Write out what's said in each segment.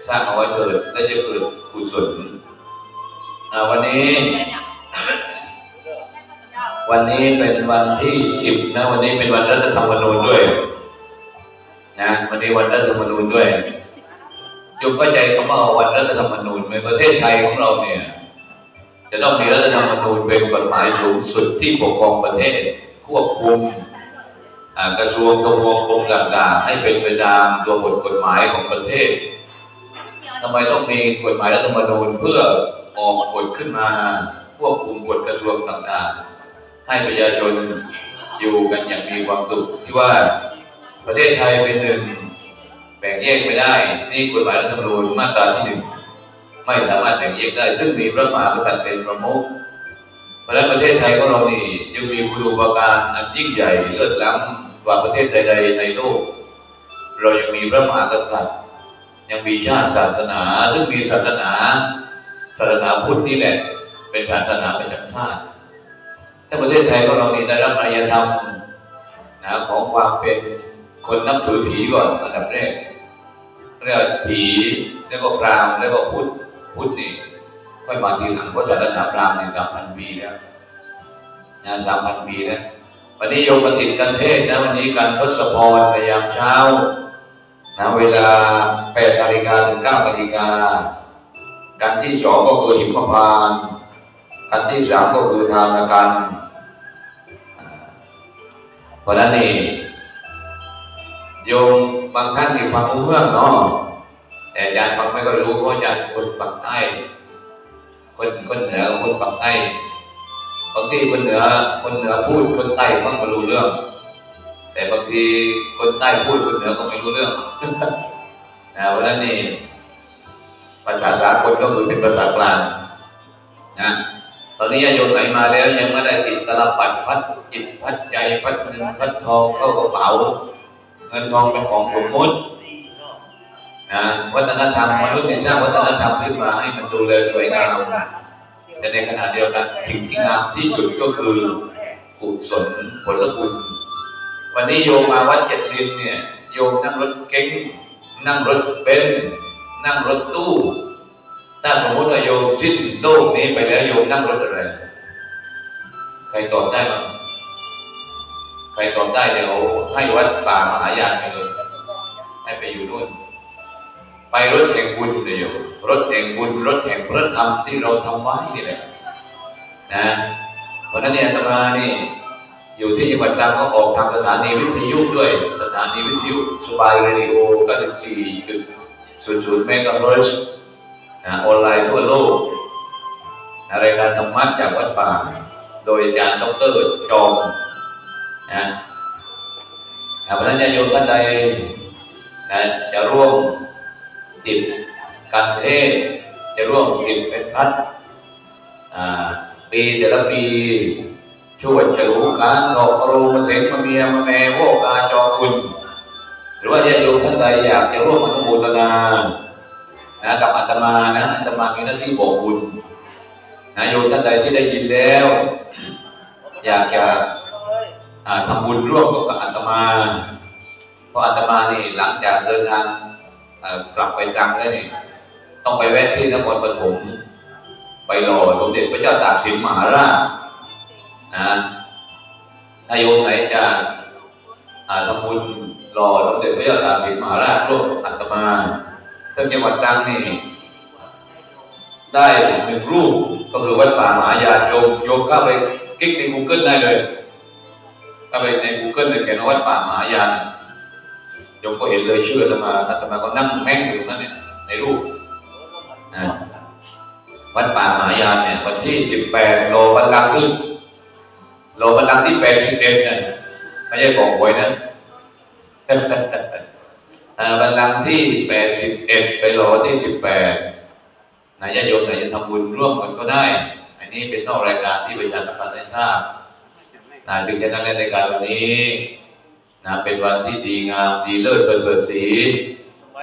สร้างเอาไว้เกิดและจะเกิดกุศลวันนี้เป็นวันที่10นะวันนี้เป็นวันรัฐธรรมนูญด้วยนะวันนี้วันรัฐธรรมนูญด้วยโยมเข้าใจคำว่าวันรัฐธรรมนูญในประเทศไทยของเราเนี่ยจะต้องมีรัฐธรรมนูญเป็นกฎหมายสูงสุดที่ปกครองประเทศควบคุมกระทรวงทบวงกรมต่างๆให้เป็นไปตามตัวบทกฎหมายของประเทศทำไมต้องมีกฎหมายรัฐธรรมนูญเพื่อออกกฎขึ้นมาควบคุมกฎกระทรวงต่างๆให้ประชาชนอยู่กันอย่างมีความสุขที่ว่าประเทศไทยเป็นหนึ่งแบ่งแยกไม่ได้นี่กฎหมายรัฐธรรมนูญมาตราที่1ไม่สามารถแบ่งแยกได้ซึ่งมีพระมหากษัตริย์เป็นประมุขเพราะฉะนั้นประเทศไทยของเรานี่ยังมีคุณูปการอันยิ่งใหญ่เลิศล้ำกว่าประเทศใดๆในโลกเรายังมีพระมหากษัตริย์ยังมีชาติศาสนาซึ่งมีศาสนาพุทธนี่แหละเป็นศาสนาประจำชาติถ้าประเทศไทยของเรานี่ได้รับอารยธรรมของความเป็นคนนับถือผีก่อนอันดับแรกเรียกผีแล้วก็พราหมณ์แล้วก็พุทธนี่ค่อยมาทีหลังเพราะศาสนาพราหมณ์นี่3,000 ปีแล้ว3,000 ปีแล้ววันนี้โยมติดกันเทศนะวันนี้การทศพรในยามเช้าเวลา8 นาฬิกาถึง 9 นาฬิกากันที่2ก็คือหิมพานต์กันที่3ก็คือทานกันเพราะนั้นนี่โยมบางท่านที่ฟังรู้เรื่องเนาะแต่อาจารย์ฟังไม่ก็รู้เพราะอาจารย์คนปากใต้คนเหนือคนปากใต้บางทีคนเหนือพูดคนใต้ฟังก็รู้เรื่องแต่บางทีคนใต้พูดคนเหนือก็ไม่รู้เรื่องเพราะนั้นนี่ภาษาสากลก็คือเป็นภาษากลางนะตอนนี้โยมไหนมาแล้วยังไม่ได้ติดตลับปัดพัดจิตพัดใจพัดเงินพัดทองเข้ากระเป๋าเงินทองเป็นของสมมุติวัฒนธรรมมนุษย์สร้างวัฒนธรรมขึ้นมาให้มันดูแลสวยงามแต่ในขณะเดียวกันสิ่งที่งามที่สุดก็คือกุศลผลบุญวันนี้โยมมาวัดเจ็ดรินเนี่ยโยมนั่งรถเก๋งนั่งรถเบนซ์นั่งรถตู้ถ้าสมมติว่าโยมสิ้นโลกนี้ไปแล้วโยมนั่งรถอะไรใครตอบได้มั้งใครตอบได้เดี๋ยวให้วัดป่ามหายานไปเลยให้ไปอยู่นู่นไปรถแห่งบุญเลยโยมรถแห่งบุญรถแห่งพระธรรมที่เราทำไว้นี่แหละนะเพราะนั้นเนี่ยอาตมานี่อยู่ที่จังหวัดตรังก็ออกทางสถานีวิทยุด้วยสถานีวิทยุสบายเรดิโอ94.00 เมกะเฮิรตซ์ออนไลน์ทั่วโลกรายการธรรมะจากวัดป่าโดยอาจารย์ดร.จอมเพราะฉะนั้นโยมท่านใดจะร่วมติดการเทศจะร่วมติดเป็นพัดปีแต่ละปีช่วยฉลูการดอกโรมเสงมะเมียมะแม่โวกาจอคุณหรือว่าโยมท่านใดอยากจะร่วมอนุโมทนากับอาตมาอาตมามีหน้าที่บอกบุญโยมท่านใดที่ได้ยินแล้วอยากจะทำบุญร่วมกับอาตมาเพราะอาตมานี่หลังจากเดินทางกลับไปตรังแล้วนี่ต้องไปแวะที่นครปฐมไปรอสมเด็จพระเจ้าตากสินมหาราชถ้าโยมไหนจะทำบุญรอสมเด็จพระเจ้าตากสินมหาราชร่วมอาตมาซึ่งจังหวัดตรังนี่ได้1 รูปก็คือวัดป่ามหายานโยมเข้าไปคลิกใน Google ได้เลยเข้าไปใน Google เลยเขียนวัดป่ามหายานโยมก็เห็นเลยชื่ออาตมาก็นั่งแม่งอยู่นั่นเนี่ยในรูปวัดป่ามหายานเนี่ยวันที่18โลบัลลังก์ขึ้นโลบัลลังก์ที่81เนี่ยไม่ใช่บอกหวยนะบัลลังก์ที่81ไปโลที่18ญาติโยมไหนจะทำบุญร่วมกันก็ได้อันนี้เป็นนอกรายการที่ประชาสัมพันธ์ให้ทราบถึงจะนั่งในรายการวันนี้เป็นวันที่ดีงามดีเลิศประเสริฐศรี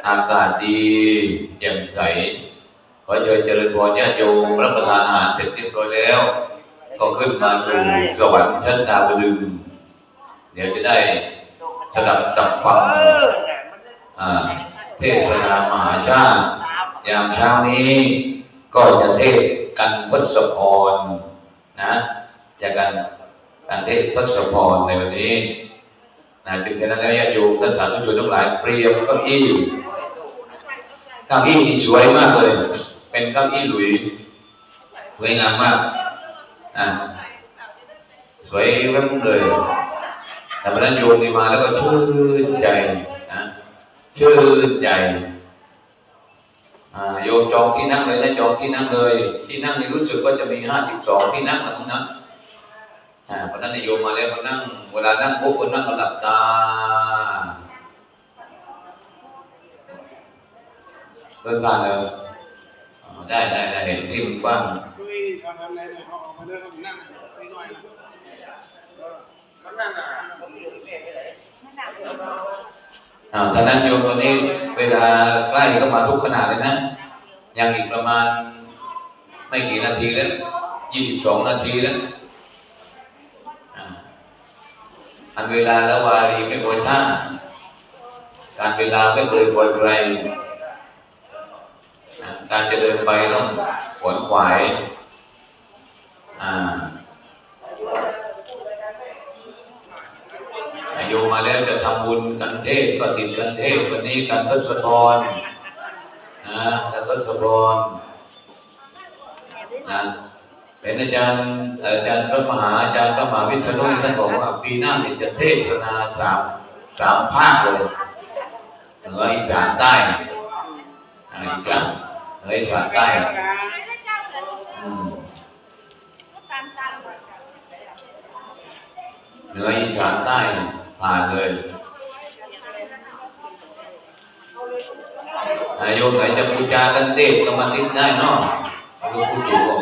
อากาศดีแจ่มใสขอเจริญพรญาติโยมรับประทานอาหารเสร็จเรียบร้อยแล้วก็ขึ้นมาสู่สวรรค์ชั้นดาวดึงส์เดี๋ยวจะได้สดับจับฟังเทศนามหาชาติ ยามเช้านี้ก็จะเทศกันทศพรนะจะการเทศทศพรในวันนี้นะจึงฉะนั้นแล้วญาติโยมท่านสาธุชนทั้งหลายเตรียมเก้าอี้นี่สวยมากเลยเป็นเก้าอี้หลุยสวยงามมากสวยแวบเลยแต่พระโยมที่มาแล้วก็ชื่นใจนะชื่นใจโยมจองที่นั่งเลยนะจองที่นั่งเลยที่นั่งนี่รู้สึกว่าจะมี52ที่นั่งนะเพราะนั้นโยมมาแล้วก็นั่งเวลานั่งปุ๊บก็นั่งก็หลับตาเดินผ่านเลยได้เห็นที่มันกว้างท่านั้นโยมตัวนี้เวลาใกล้ก็มาทุกขนาดเลยนะยังอีกประมาณไม่กี่นาทีแล้ว22 นาทีแล้วอันเวลาแล้ววารีไม่ควรท่าการเวลาไม่เคยปล่อยไกลการจะเดินไปต้องขวนขวายโยมมาแล้วจะทำบุญกันเทศก็ติดกันเทศวันนี้กันทศพรกันทศพรเป็นอาจารย์พระมหาอาจารย์พระมหาวิษณุท่านบอกว่าปีหน้าจะเทศนาสามภาคเลยเหนืออีสานใต้อีสานเหนืออีสานใต้เหนืออีสานใต้ผ่านเลยโยมไหนจะบูชากันเทศก็มาติดได้เนาะรู้พูดถูก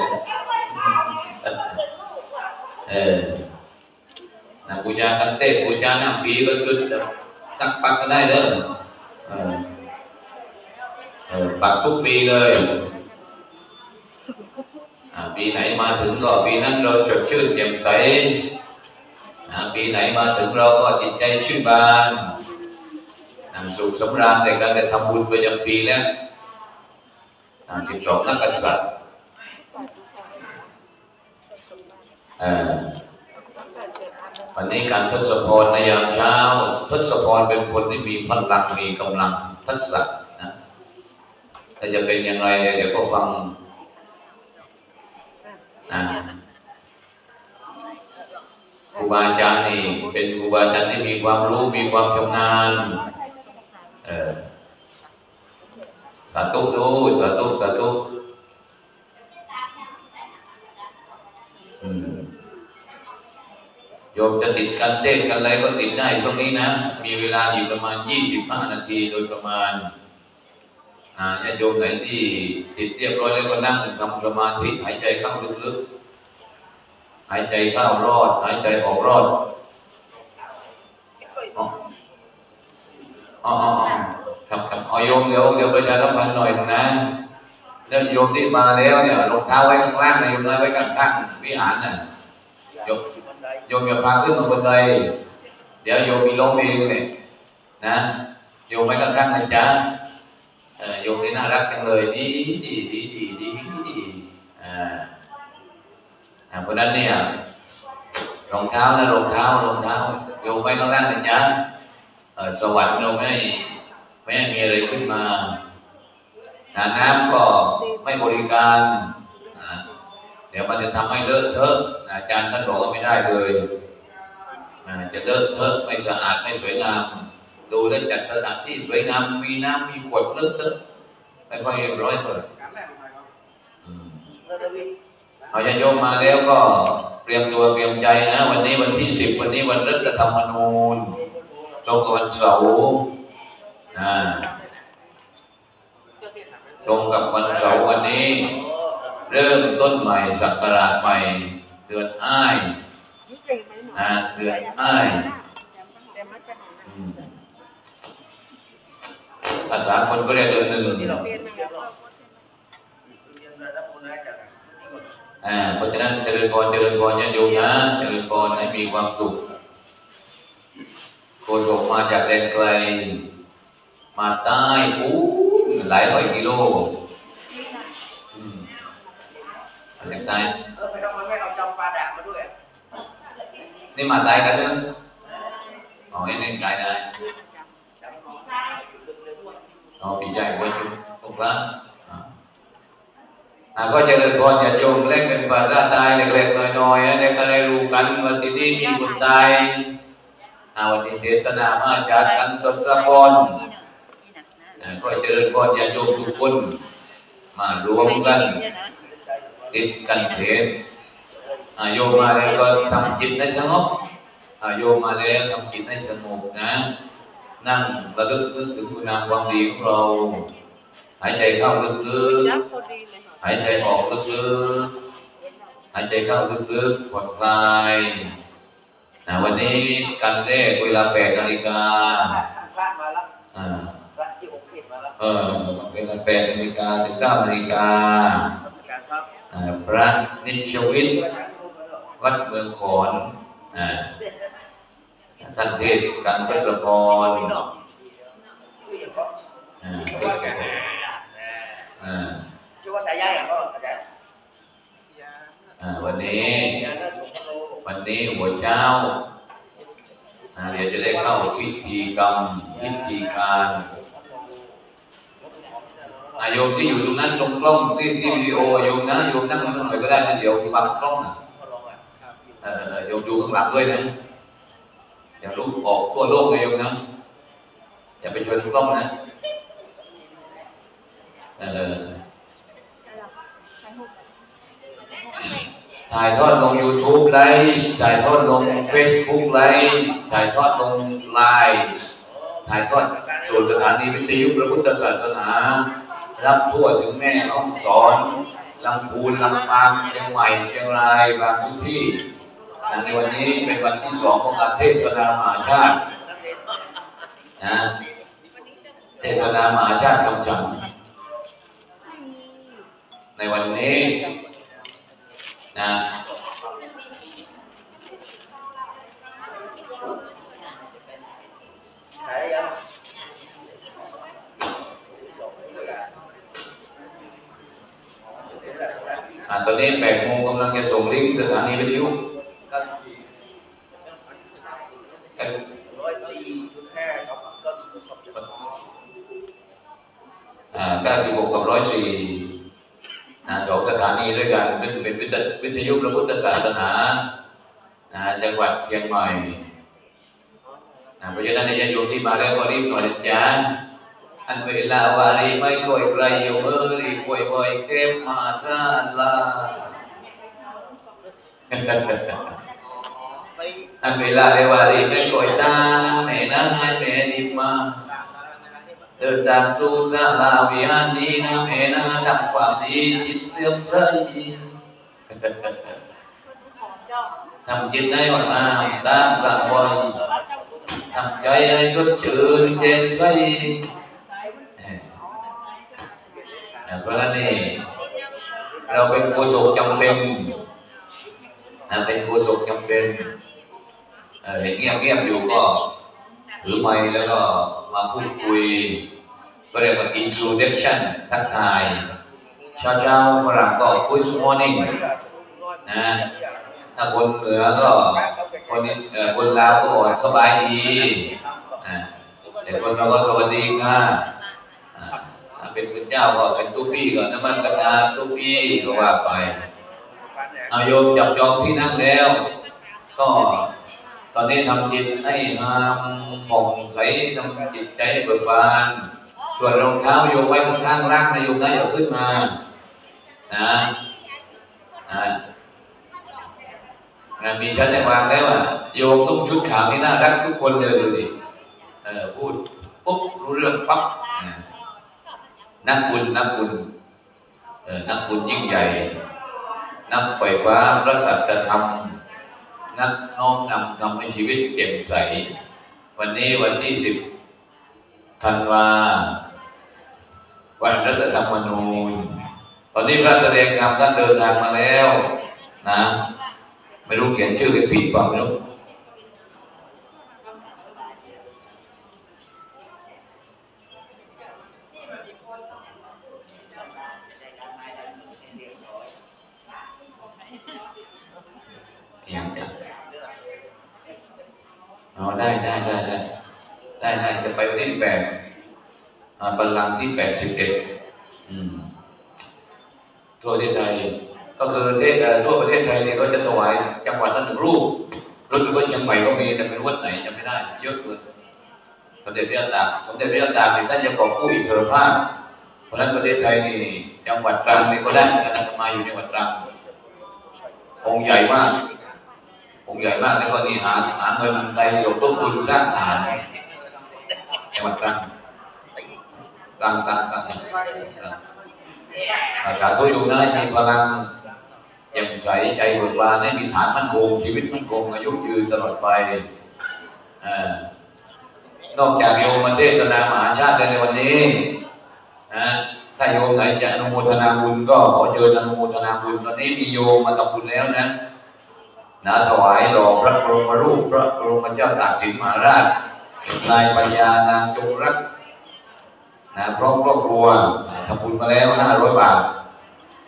บูชากันเทศบูชาหน้าปีก็คือตักปักก็ได้เลยปักทุกปีเลยปีไหนมาถึงก็ปีนั้นเราสดชื่นแจ่มใสปีไหนมาถึงเราก็จิตใจชื่นบานสุขสำราญในการได้ทำบุญประจำปีแล้ว12 นักกษัตริย์วันนี้การทศพรในยามเช้าทศพรเป็นคนที่มีพลังมีกำลังทักษะนะแต่จะเป็นอย่างไรเดี๋ยวก็ฟังครูบาอาจารย์นี่เป็นครูบาอาจารย์ที่มีความรู้มีความชำนาญสาธุสาธุโยมจะติดกันเต้นกันอะไรก็ติดได้ช่วงนี้นะมีเวลาอยู่ประมาณ25 นาทีโดยประมาณญาติโยมไหนที่ติดเรียบร้อยแล้วก็นั่งทำสมาธิหายใจเข้าลึกๆหายใจเข้ารอดหายใจออกรอดครับโยมเดี๋ยวประชาสัมพันธ์หน่อยนะแล้วโยมที่มาแล้วเนี่ยรองเท้าไว้ข้างล่างนะโยมไว้ข้างวิหารน่ะโยมอย่าพาขึ้นมาบนไดเดี๋ยวโยมมีล้มเองเนี่ยนะโยมไว้ข้างนะจ๊ะโยมนี่น่ารักจังเลยดีเพราะนั้นเนี่ยรองเท้าโยมไว้ข้างล่างนะจ๊ะสวรรค์เราไม่ให้มีอะไรขึ้นมาน้ำก็ไม่บริการเดี๋ยวมันจะทำให้เลอะเทอะอาจารย์ท่านบอกว่าไม่ได้เลยจะเลอะเทอะไม่สะอาดไม่สวยงามดูแล้วจัดสถานที่สวยงามมีน้ำมีขวดเลอะเทอะไม่ค่อยเรียบร้อยเลยเอาญาติโยมมาแล้วก็เตรียมตัวเตรียมใจนะวันนี้วันที่10วันนี้วันรัฐธรรมนูญตรงกับวันเสาร์ตรงกับวันเสาร์วันนี้เริ่มต้นใหม่ศักราชใหม่เดือนอ้ายเดือนอ้ายภาษาคนก็เรียกเดือน1เพราะฉะนั้นเจริญพรญาติโยมนะเจริญพรให้มีความสุขโฆษกมาจากแดนไกลมาใต้หลายร้อยกิโล นี่มาตายกันเรื่องอ๋อไอ้นี่กายได้อ๋อปีใหญ่ก็จุตรงนั้นก็เจริญพรญาติโยมเล็กเป็นภาษาตายเล็กๆน้อยๆในการได้รู้กันวันที่นี้มีคนตายวันที่เทศนามาจากกันตสพรก็เจริญพรญาติโยมทุกคนมารวมกันติดกันเทศโยมมาแล้วก็ทำจิตให้สงบโยมมาแล้วทำจิตให้สงบนะนั่งระลึกนึกถึงคุณงามความดีของเราหายใจเข้าลึกๆหายใจออกลึกๆหายใจเข้าลึกๆผ่อนคลายวันนี้กันแรกเวลา8 นาฬิกาเวลา8 นาฬิกาถึง 9 นาฬิกาพระนิชวิทย์วัดเมืองขอนท่านเทศกันพระสพรชื่อว่าสายใยเหรออาจารย์วันนี้หัวเจ้าเดี๋ยวจะได้เข้าพิธีกรรมพิธีการโยมที่อยู่ตรงนั้นตรงกล้องที่วิดีโอโยมนะโยมนั่งตรงไหนก็ได้นะเดี๋ยวฟังกล้องโยมดูข้างหลังด้วยนะอย่าลูกออกทั่วโลกนะโยมนะอย่าไปชวนกล้องนะถ่ายทอดลง YouTube ไลฟ์ถ่ายทอดลง Facebook ไลฟ์ถ่ายทอดลงไลฟ์ถ่ายทอดสู่สถานีวิทยุพระพุทธศาสนารับทั่วถึงแม่น้องสอนลำพูนลำปางเชียงใหม่เชียงรายบางพื้นที่ในวันนี้เป็นวันที่2ของการเทศนามหาชาติเทศนามหาชาติคำจันทร์ในวันนี้ตอนนี้8 โมงกำลังจะส่งลิงก์สถานีวิทยุ96.5 กับ 104 2 สถานีด้วยกันเป็นวิทยุพระพุทธศาสนาจังหวัดเชียงใหม่เพราะฉะนั้นญาติโยมที่มาแล้วก็รีบหน่อยนะจ๊ะอันเวลาวารีไม่ค่อยไกลโยมรีบบ่อยๆเก็บมาท่านละอันเวลาวารีไม่ค่อยตามแม่นะให้แม่รีบมาเดินตามทูตลาวิหารนี้นะแม่นะทำความดีจิตเลื่อมใสทำจิตให้อ่อนน้อมตามกระบวนทำใจให้สดชื่นแจ่มใสเพราะนั้นนี่เราเป็นโฆษกจำเป็นเป็นโฆษกจำเป็นเห็นเงียบอยู่ก็ถือไมค์แล้วก็มาพูดคุยก็เรียกว่า introduction ทักทายเช้าฝรั่งก็ good morning ถ้าคนเหนือก็คนลาวก็บอกสบายดีแต่คนเราก็สวัสดีค่ะเป็นพระเจ้าก็เป็นตุปี้ก็นมัสการตุปี้ก็ว่าไปโยมจับจองที่นั่งแล้วก็ตอนนี้ทำจิตให้งามผ่องใสทำจิตใจเบิกบานส่วนรองเท้าโยมไว้ข้างๆร่างนะโยมนะอย่าขึ้นมามีชั้นในวางแล้วโยมต้องชุดขาวนี่น่ารักทุกคนเลยดูดิพูดปุ๊บรู้เรื่องปั๊บนักบุญนักบุญยิ่งใหญ่นักไฟฟ้าพระสัจธรรมนักน้อมนำทำให้ชีวิตแจ่มใสวันนี้วันที่10 ธันวาวันรัฐธรรมนูญตอนนี้พระแสดงธรรมท่านเดินทางมาแล้วนะไม่รู้เขียนชื่อผิดเปล่าไม่รู้ ได้จะไปวันที่8บัลลังก์ที่81ทั่วประเทศไทยก็คือทั่วประเทศไทยเนี่ยเขาจะถวายจังหวัดละ1 รูปรู้สึกว่าเชียงใหม่ก็มีแต่เป็นวัดไหนจำไม่ได้เยอะเกินสมเด็จพระตากเนี่ยท่านจะกอบกู้อิสรภาพเพราะฉะนั้นประเทศไทยนี่จังหวัดตรังนี่ก็ได้อาตมาอยู่จังหวัดตรังองค์ใหญ่มากแล้วก็นี่หาเงินไปสมทบทุนสร้างฐานจังหวัดตรังสาธุโยมนะให้มีพลังแจ่มใสใจเบิกบานให้มีฐานมั่นคงชีวิตมั่นคงอายุยืนตลอดไปนอกจากโยมมาเทศนามหาชาติในวันนี้นะถ้าโยมไหนจะอนุโมทนาบุญก็ขอเชิญอนุโมทนาบุญตอนนี้มีโยมมาทำบุญแล้วนะถวายหล่อพระบรมรูปพระบรมเจ้าตากสินมหาราชนายปัญญานางจงรักพร้อมครอบครัวทำบุญมาแล้ว500 บาท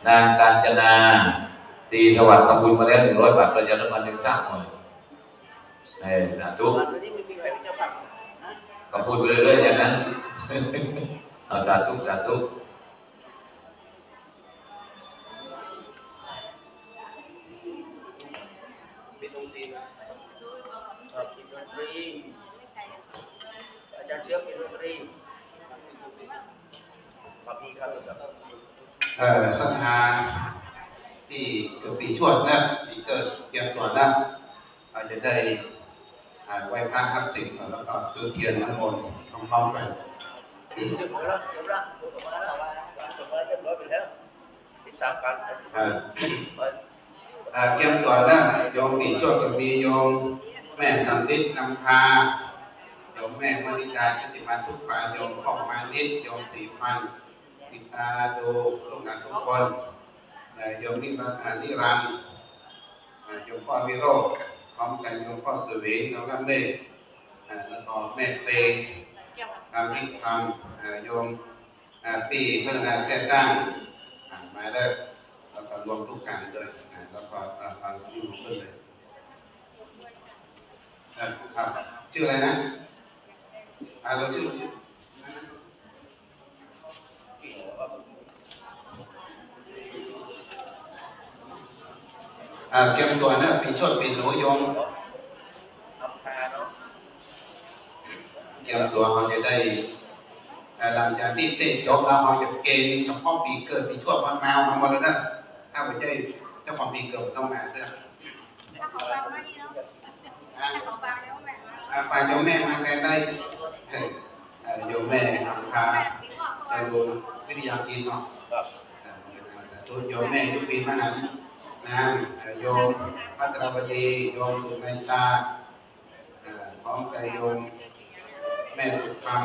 นางกาญจนาตีสวัสดิ์ทำบุญมาแล้ว100 บาทประหยัดน้ำมัน1 ถังเลยสาธุก็พูดไปเรื่อยๆอย่างนั้นเอาสาธุอาจารย์เชื้อเป็นดนตรีศรัทธาที่เกิดปีชวดนะปีเกิดเกี่ยวตัวนะเราจะได้ไหว้พระครับสิ่งแล้วก็จุดเทียนน้ำมนต์พร้อมๆกันเกี่ยวตัวนะโยมปีชวดก็มีโยมแม่สำลิดนำพาโยมแม่มณิดาชุติมาทุกป่าโยมพ่อมานิดโยมสีพันติตาดูลูกหลานทุกคนโยมนิรันดร์โยมพ่อวิโรจน์พร้อมกันโยมพ่อสวีน้องลำเล่แล้วก็แม่เปย์การพิธามโยมปีพัฒนาเส้นด้านมาได้แล้วก็รวมทุกการเลยแล้วก็เอาอยู่ขึ้นเลยครับชื่ออะไรนะเราชื่อเก็บตัวนะปีชดปีหนูโยมเก็บตัวเขาจะได้หลังจากที่เตะจบแล้วเขาจะเกณฑ์เฉพาะปีเกิดปีชวดวันนาวมาหมดเลยนะถ้าไม่ใช่เจ้าของปีเกิดต้องมาเถอะฝากโยมแม่มาแทนได้โยมแม่ทำพาจะดูวิทยากินเนาะตัวโยมแม่ยุปีมหันโยมพัตรบดีโยมสุนันตาพร้อมกับโยมแม่สุธรรม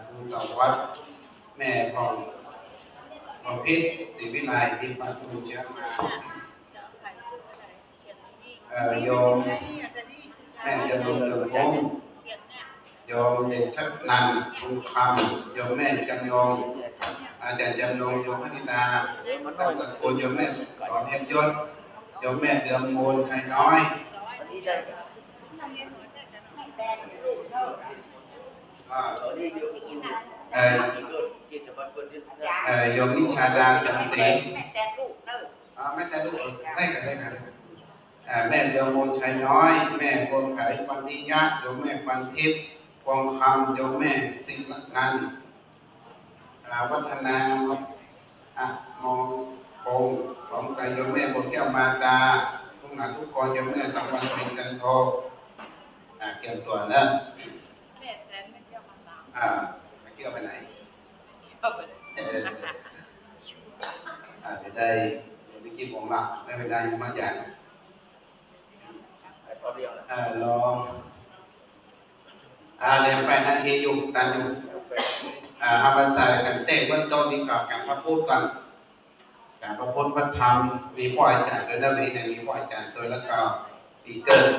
ภูสวัสดิ์แม่ของพิษศรีวิไลที่ปัจจุบันเชื้อมาโยมแม่จะลงเดือดร้อนโยมเด็กชัดนันคุณคำโยมแม่จำลองอาจารย์จำลองโยมพัฒนาตั้งตระกูลโยมแม่สอนเฮมยศโยมแม่เดือมมูลชัยน้อยโยมนิชาดาสังสีแม่แต่ลูกได้กันแม่เดือมมูลชัยน้อยแม่บนไข่ปันธิยะโยมแม่ปันทิพย์กองคำโยมแม่สิงห์นันวัฒนามองคงของไก่โยมแม่บนแก้วมาตาทุกหน้าทุกคนโยมแม่สัมพันธ์เป็นกันโทเกี่ยวตัวนั่นไม่เกี่ยวไปไหนจะได้วิกิของเราไม่เป็นไรมาอย่างรอเรียน8 นาทีอยู่ตันอยู่เอาภาษากันเตะเบื้องต้นดีกว่าการพระพูดก่อนการพระพุทธพระธรรมมีพ่ออาจารย์โดยนักเรียนมีพ่ออาจารย์โดยแล้วก็ปีเกิด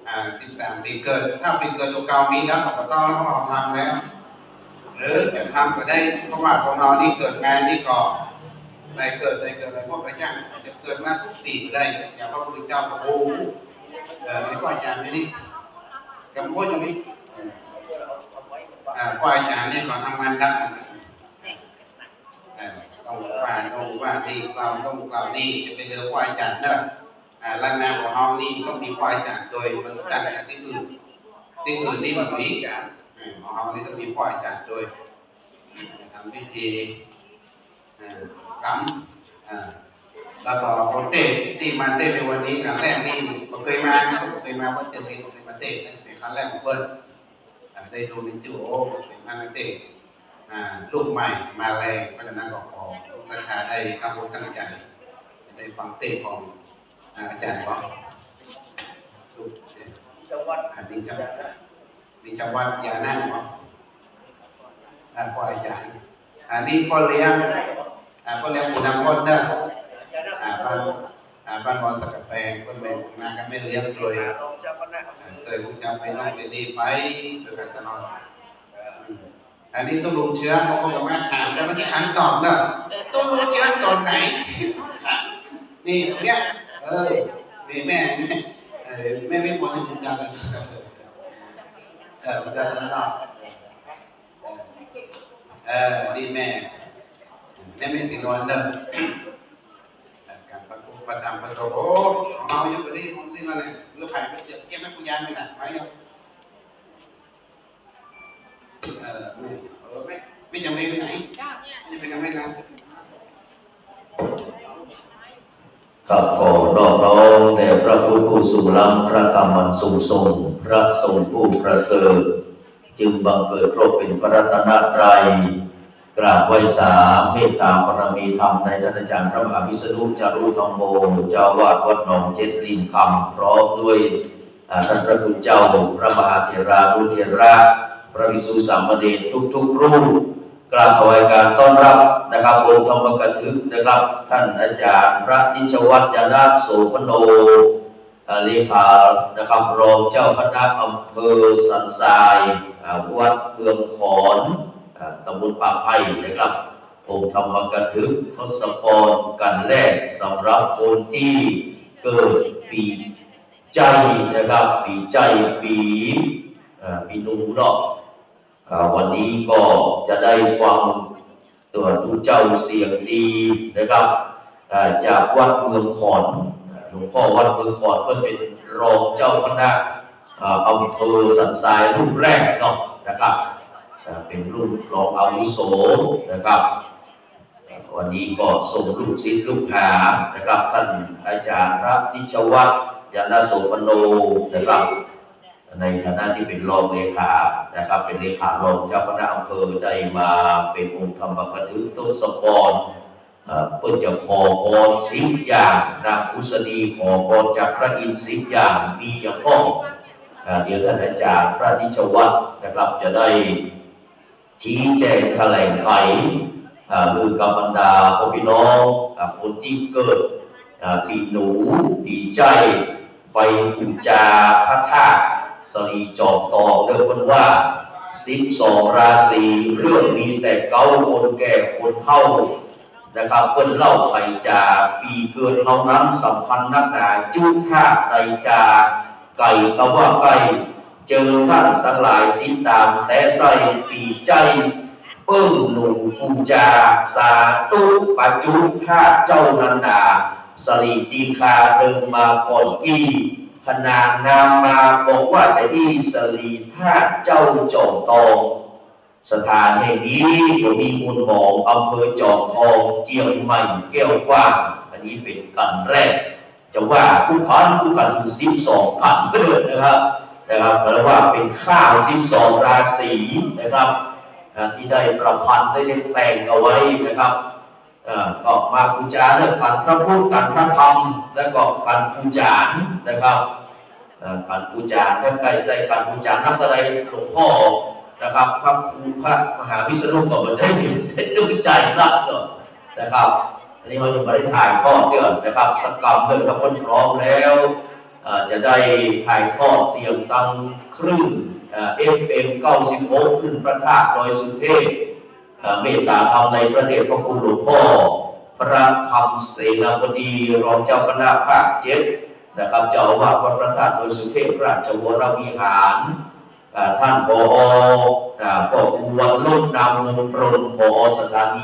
13 ปีเกิดถ้าปีเกิดตัวเก่ามีแล้วก็ต้องเอาทำแล้วหรือจะทำก็ได้เพราะว่าของเรานี่เกิดงานนี่ก่อนได้เกิดอะไรพวกกระย่างจะเกิดมาทุกปีได้อย่างพระพุทธเจ้าโอ้มีพ่ออาจารย์ไหมนี่ กับพวกอย่างนี้พ่ออาจารย์เนี่ยขอทำงานดักต้องว่านี่เราต้องเรานี่จะเป็นเรื่องพ่ออาจารย์เนอะร้านนาของเรานี่ต้องมีพ่ออาจารย์โดยมันต่างจากที่อื่นนี่มันมีของเรานี่ต้องมีพ่ออาจารย์โดยทำพิธีกรรมแล้วก็คนเต้ที่มาเต้ในวันนี้ครั้งแรกนี่ผมเคยมาว่าจะเรียนผมเคยมาเต้เป็นครั้งแรกของเพื่อนได้ดูในจูโอเป็นครั้งเต้ลูกใหม่มาแรงเพราะฉะนั้นก็ขอสักการได้ตั้งอกตั้งใจได้ฟังเต้ของอาจารย์ของลูกจังหวัดดิจังหวัดยานั่งของพ่ออาจารย์นี่พ่อเลี้ยงผู้นำคนเด้อบ้านมอสกัดแปลงคนแม่มากันไม่เลี้ยงโดยเคยผมจำไปน้องไปนี่ไปโดยกันตลอดอันนี้ต้องลงเชื้อเขาคงจะมาถามแล้วเมื่อกี้ถามตอบเนอะต้องลงเชื้อตอนไหนนี่ตรงเนี้ยนี่แม่ไม่ควรจะคุณจำเลยคุณจำตลอดนี่แม่ไม่สินวนเนอะการประทำประสบของเราอยู่ที่นี่นั่นแหละเรื่องไผ่ไม่เสียเกี่ยวไม่คุยยานไม่หนักไหมยังไม่จะไม่ไปไหนจะไปกันไม่นานครับขอนอบน้อมแด่พระพุทธผู้สูงล้ำพระธรรมอันสูงส่งพระสงฆ์ผู้ประเสริฐจึงบังเกิดครบเป็นพระรัตนตรัยกราบไหว้สาเมตตาบารมีธรรมในท่านอาจารย์พระมหาวิษณุจารุธรรมโมเจ้าวาดวัดหนองเจ็ดลินคำพร้อมด้วยท่านพระคุณเจ้าพระมหาเถรานุเถระพระภิกษุสามเณรทุกรูปกราบถวายการต้อนรับนะครับองค์ธรรมกถึกนะครับท่านอาจารย์พระนิชวัฒน์ยานาโสพโนเลขานะครับรองเจ้าคณะอำเภอสันทรายวัดเมืองขอนตำบลปากไผ่นะครับองค์ธรรมกถึกทศพรกันแรกสำหรับคนที่เกิดปีใจนะครับปีใจปีหนูเนาะวันนี้ก็จะได้ฟังตัวทุเจ้าเสียงดีนะครับจากวัดเมืองขอนหลวงพ่อวัดเมืองขอนเพื่อเป็นรองเจ้าคณะอำเภอสันทรายรุ่นแรกเนาะนะครับเป็นรุ่นรองอาวุโสนะครับวันนี้ก็ส่งลูกศิษย์ลูกหานะครับท่านอาจารย์พระนิชวัฒน์ยานาโสพโนนะครับในฐานะที่เป็นรองเลขานะครับเป็นเลขารองเจ้าคณะอำเภอได้มาเป็นองค์ธรรมกถึกทศพรเพื่อจะขอพร10 อย่างนางอุศนีขอพรจากพระอินทร์10 อย่างมีอย่างพ้องเดี๋ยวท่านอาจารย์พระนิชวัฒน์นะครับจะได้ชี้แจงแถลงไขมือกับบรรดาพ่อพี่น้องคนที่เกิดปีหนูปีใจไปอุจจาพระธาตุสรีจอมตองเรียกว่า12 ราศีเรื่องมีแต่เก้าคนแก่คนเฒ่านะครับเพิ่นเล่าไขจาปีเกิดเท่านั้นสัมพันธ์นักหนาจุธาไตจาไก่ตะว่าไก่เจอท่านทั้งหลายติดตามแต่ใส่ปีใจเปิ้งหนุ่มปูจาสาตุปัจจุธาเจ้านันดาสลีตีคาเดินมาก่อนอีขนานนามมาบอกว่าจะอีสลีธาเจ้าจอมทองสถานแห่งนี้ก็มีมูลหองอำเภอจอมทองเจียงใหม่แก้วกว้างอันนี้เป็นกันแรกจะว่าผู้กันถึง12 กันก็เลยนะครับแปลว่าเป็นข้าว12 ราศีนะครับที่ได้ประพันธ์ได้แต่งเอาไว้นะครับก็มาบูชาเรื่องการพระพุทธการพระธรรมและก็การบูชานะครับการบูชาถ้าใครใส่การบูชานักอะไรหลวงพ่อนะครับพระมหาวิษณุก็มาได้ดูใจรักเนาะนะครับอันนี้เราจะมาได้ถ่ายทอดเรื่องนะครับสักกรรมเรื่องทั้งหมดพร้อมแล้วจะได้ถ่ายทอดเสียงตังคลื่นFM 96คลื่นพระธาตุดอยสุเทพเมตตาธรรมในพระเดชพระคุณหลวงพ่อพระธรรมเสนาบดีรองเจ้าคณะภาค7 นะครับเจ้าอาวาสวัดพระธาตุดอยสุเทพราชวรวิหารท่านผอ.ก็อวนลุ่นนามมงคลผอ.สถานี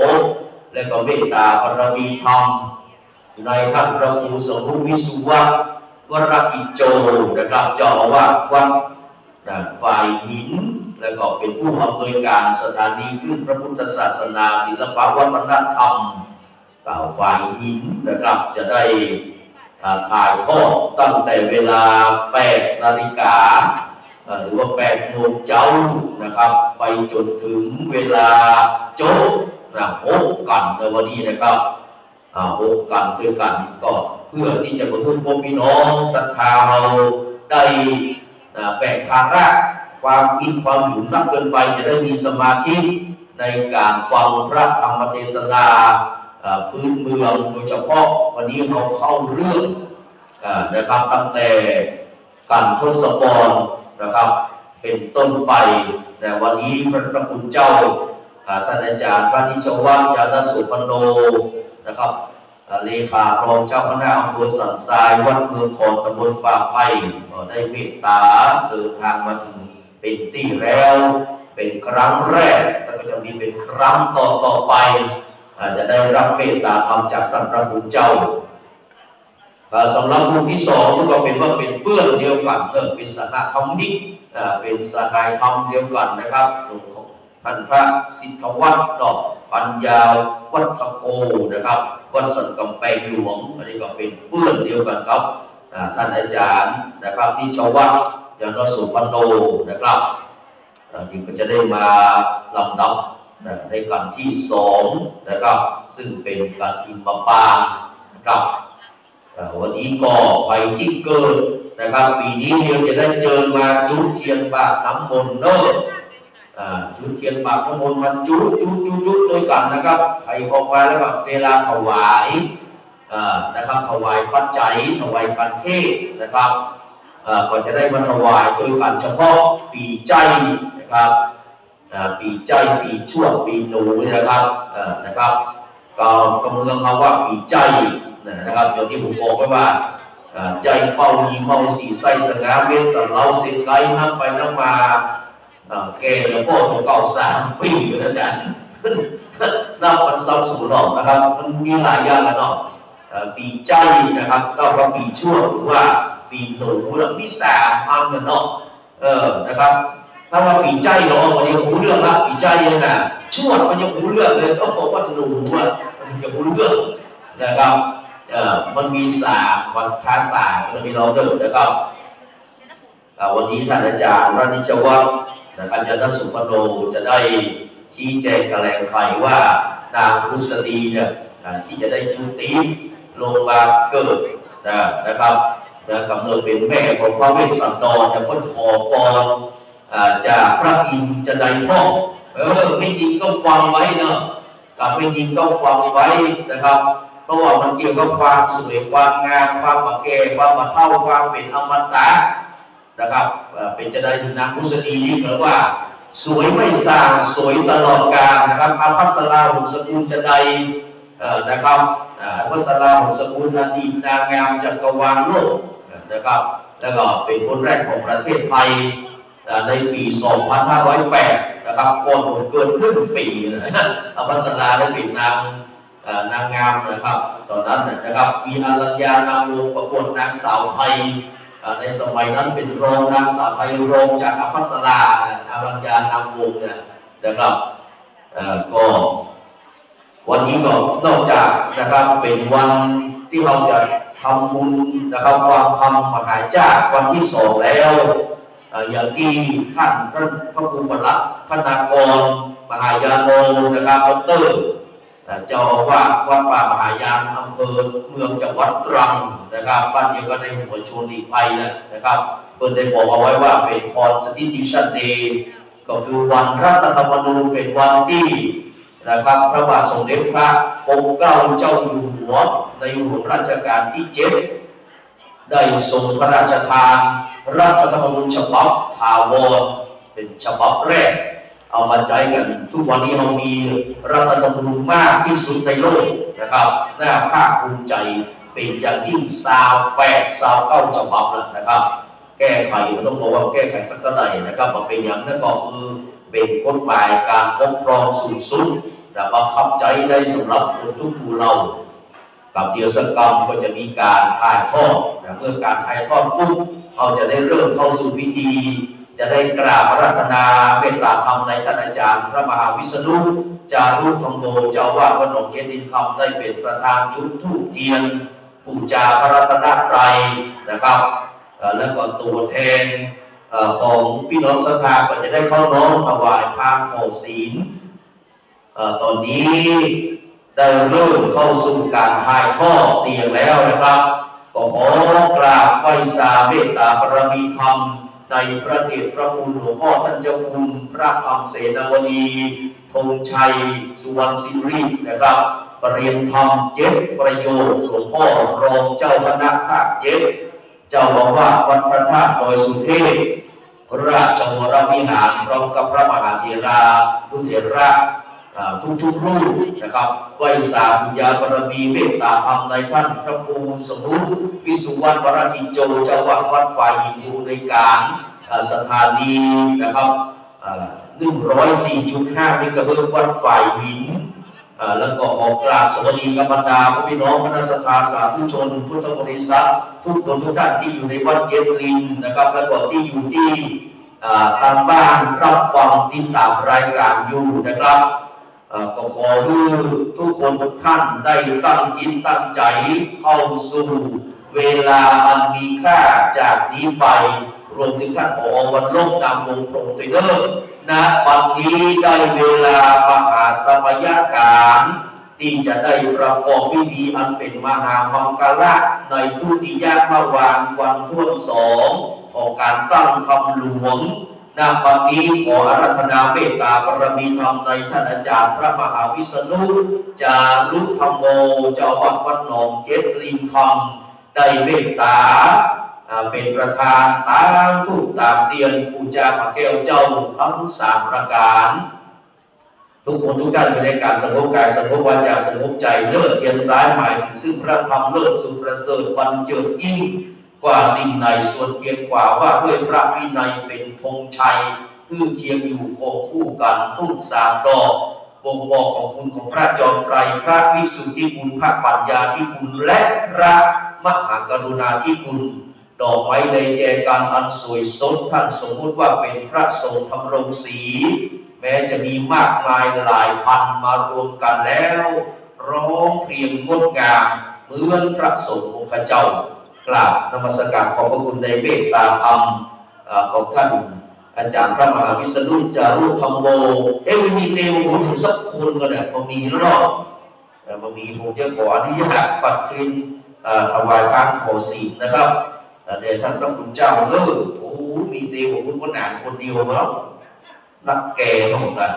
96และก็เมตตาบารมีธรรมในท่านพระครูสมุวิสุวะวรกิจโจนะครับเจ้าอาวาสวัดฝ่ายหินและก็เป็นผู้อำนวยการสถานีคลื่นพระพุทธศาสนาศิลปวัฒนธรรมฝ่ายหินนะครับจะได้ถ่ายทอดตั้งแต่เวลา8 นาฬิกาหรือว่า8 โมงเช้านะครับไปจนถึงเวลาจบ6 กันในวันนี้นะครับ6 กันด้วยกันก็เพื่อที่จะกระตุ้นพวกพี่น้องศรัทธาเราได้แบ่งภาระความกินความหิวนักเกินไปจะได้มีสมาธิในการฟังพระธรรมเทศนาพื้นเมืองโดยเฉพาะวันนี้เราเข้าเรื่องนะครับตั้งแต่การทศพรนะครับเป็นต้นไปแต่วันนี้พระคุณเจ้าท่านอาจารย์พระนิชวัฒน์ยานสุพรรณโนนะครับเลขารองเจ้าคณะอำเภอสันทรายวัดเมืองคอนตำบลป่าไผ่ได้เมตตาเดินทางมาถึงเป็นที่แล้วเป็นครั้งแรกแล้วก็จะมีเป็นครั้งต่อไปจะได้รับเมตตาธรรมจากท่านพระคุณเจ้าสำหรับกลุ่มที่2ก็เป็นว่าเป็นเพื่อนเดียวกันเป็นสหธรรมิกเป็นสหายธรรมเดียวกันนะครับท่านพระสิทธวัฒน์ดอกปัญญาวัฒโกนะครับวัดสันกำแพงหลวงอันนี้ก็เป็นเพื่อนเดียวกันครับท่านอาจารย์นะครับนิชวัฒน์ยานสุพรรณโนนะครับที่ก็จะได้มาลำดับในการที่2นะครับซึ่งเป็นการอิมปปานะครับวันนี้ก็ไปที่เกิดนะครับปีนี้เราจะได้เจอมาจุดเทียนปากน้ำมนต์เนอะจุดเทียนปากน้ำมนต์มันจุดด้วยกันนะครับใครออกมาแล้วก็เวลาถวายนะครับถวายปัจจัยถวายปัจเทศนะครับก็จะได้มาถวายโดยกันเฉพาะปีใจนะครับปีใจปีชั่วปีหนูนะครับก็กำลังเขาว่าปีใจนะครับอย่างที่ผมบอกไว้ว่าใจเป่ายิงเมาสีใสสง่าเวสสันเราเสียงไล่นับไปนับมาแกแล้วก็ตัวเก่า3 ปีนะจ๊ะนับมันซ้ำสูงหรอกนะครับมันมีหลายอย่างนะเนาะปีใจนะครับก็ปีชั่วหรือว่าปีหนูแล้วมี3 อันกันเนาะนะครับถ้าว่าปีใจเราวันนี้รู้เรื่องละปีใจยังไงชั่วมันยังรู้เรื่องเลยต้องบอกว่าหนูมันจะรู้เรื่องนะครับมันมี3 วัฏฏะ3มันมีเราเดินนะครับวันนี้ท่านอาจารย์พระนิชวัฒน์นะครับยานสุพรรณโนจะได้ชี้แจงแถลงไขว่านางรุษดีเนี่ยที่จะได้จุติลงมาเกิดนะครับกำเนิดเป็นแม่ของพระเวสสันดรจะพ้นขอพรจากพระอินทร์จะได้พ่อไม่ยิงก็ฟังไว้เนาะกับไม่ยิงก็ฟังไว้นะครับเพราะว่ามันเกี่ยวกับความสวยความงามความบะแก่ความบะเท่าความเป็นอมตะนะครับเป็นจะได้ถึงนางรุษดีนี่หรือว่าสวยไม่สางสวยตลอดกาลนะครับอภัสราหงสกุลจะได้นะครับอภัสราหงสกุลอดีตนางงามจักรวาลโลกนะครับแล้วก็เป็นคนแรกของประเทศไทยในปี 2508 นะครับก่อนผมเกิด1 ปีอภัสราได้เป็นนางงามนะครับตอนนั้นนะครับมีอรัญญานำวงประกวดนางสาวไทยในสมัยนั้นเป็นรองนางสาวไทยรองจากอภัสราอรัญญานำวงนะครับก็วันนี้ก็นอกจากนะครับเป็นวันที่เราจะทำบุญนะครับความธรรมมหาชาติวันที่2แล้วอย่างที่ท่านพระครูประหลัดคณากรมหายานโนนะครับดร.เจ้าอาวาสวัดป่ามหายานอำเภอเมืองจังหวัดตรังนะครับบ้านเดียวกันในหัวชนหลีกภัยนะครับเพิ่นได้บอกเอาไว้ว่าเป็น Constitution Day ก็คือวันรัฐธรรมนูญเป็นวันที่นะครับพระบาทสมเด็จพระองค์เกล้าเจ้าอยู่หัวในหลวงรัชกาลที่7ได้ทรงพระราชทานรัฐธรรมนูญฉบับถาวรเป็นฉบับแรกเอามาใช้กันทุกวันนี้เรามีรัฐธรรมนูญมากที่สุดในโลกนะครับน่าภาคภูมิใจ เป็นอย่างยิ่ง28 29 ฉบับแล้วนะครับแก้ไขต้องบอกว่าแก้ไขสักเท่าไหร่นะครับมันเป็นอย่างนั้นก็คือเป็นกฎหมายการปกครองสูงสุดแต่บังคับใจได้สำหรับคนทุกหมู่เหล่ากับเดียวสกรรมก็จะมีการถ่ายทอดเมื่อการถ่ายทอดปุ๊บเขาจะได้เริ่มเข้าสู่พิธีจะได้กราบอาราธนาเมตตาธรรมในท่านอาจารย์พระมหาวิษณุจารุธรรมโมเจ้าวาดวัดหนองเจดินคำได้เป็นประธานจุดธูปเทียนบูชาพระรัตนตรัยนะครับแล้วก็ตัวแทนของพี่น้องศรัทธาก็จะได้เข้าน้อมถวายพานขอศีลตอนนี้ได้เริ่มเข้าสู่การถ่ายทอดเสียงแล้วนะครับก็ขอกราบไหว้สาเมตตาบารมีธรรมในพระเดชพระคุณหลวงพ่อท่านเจ้าคุณพระธรรมเสนาวดีธงชัยสุวรรณศิรินะครับปรริยนธรรม7 ประโยชน์หลวงพ่อรองเจ้าคณะภาค7เจ้าบอกว่าวัดพระธาตุดอยสุเทพราชวรวิหารพร้อมกับพระมหาเถรานุเถระทุกรูปนะครับไหว้สาธุญาบารมีเมตตาธรรมในท่านพระครูสมุทรวิสุวรรณวรกิจโจเจ้าวัดวัดฝ่ายหินอยู่ในการสถานีนะครับ104.5 เมกะเฮิรตซ์วัดฝ่ายหินแล้วก็ออกกราบสวัสดีกับบรรดาพี่น้องคณะสัตยาสาธุชนพุทธบริษัททุกคนทุกท่านที่อยู่ในวัดเจริญนะครับแล้วก็ที่อยู่ที่ทางบ้านรับฟังติดตามรายการอยู่นะครับก็ขอให้ทุกคนทุกท่านได้ตั้งจิตตั้งใจเข้าสู่เวลาอันมีค่าจากนี้ไปรวมถึงท่านผอ.วันโลกนามวงศ์โปร่งไตรเลิศนะวันนี้ได้เวลามหาสมยการที่จะได้ประกอบพิธีอันเป็นมหามังคละในทุติยมวานวันท่วม2ของการตั้งคำหลวงณวันนี้ขออาราธนาเมตตาบารมีธรรมในท่านอาจารย์พระมหาวิษณุจารุธรรมโมเจ้าวัดวัดหนองเจริญคำได้เมตตาเป็นประธานตามทุกตามเตียนปูจาพระแก้วเจ้าทั้ง3 ประการทุกคนทุกท่านอยู่ในการสงบกายสงบวาจาสงบใจเลิศเทียนซ้ายหมายถึงซึ่งพระธรรมเลิศสุประเสริฐบันเจิดยิ่งกว่าสิ่งใดส่วนเทียนกว่าว่าด้วยพระวินัยเป็นธงชัยคือเทียงอยู่โกคู่กันทุก3 ดอกบ่งบอกของคุณของพระจอมไตรพระวิสุทธิคุณพระปัญญาธิคุณและพระมหากรุณาธิคุณดอกไม้ในแจกันอันสวยสดท่านสมมุติว่าเป็นพระทรงธรรมรงศรีแม้จะมีมากมายหลายพันมารวมกันแล้วร้องเพลงงดงามเหมือนพระสงฆ์องค์เจ้ากราบนมัสการขอบพระคุณในเมตตาธรรมของท่านอาจารย์พระมหาวิษณุจารุธรรมโมวันนี้เร็วผมถึงสักคนก็ได้พอมีรอบพอมีผมจะขออนุญาตปัดคืนถวายพานขอศีลนะครับเดี๋ยวท่านพระคุณเจ้าโอ้มีเร็วผมคนหนาคนเดียวแล้วนักแก่หมดอ่ะ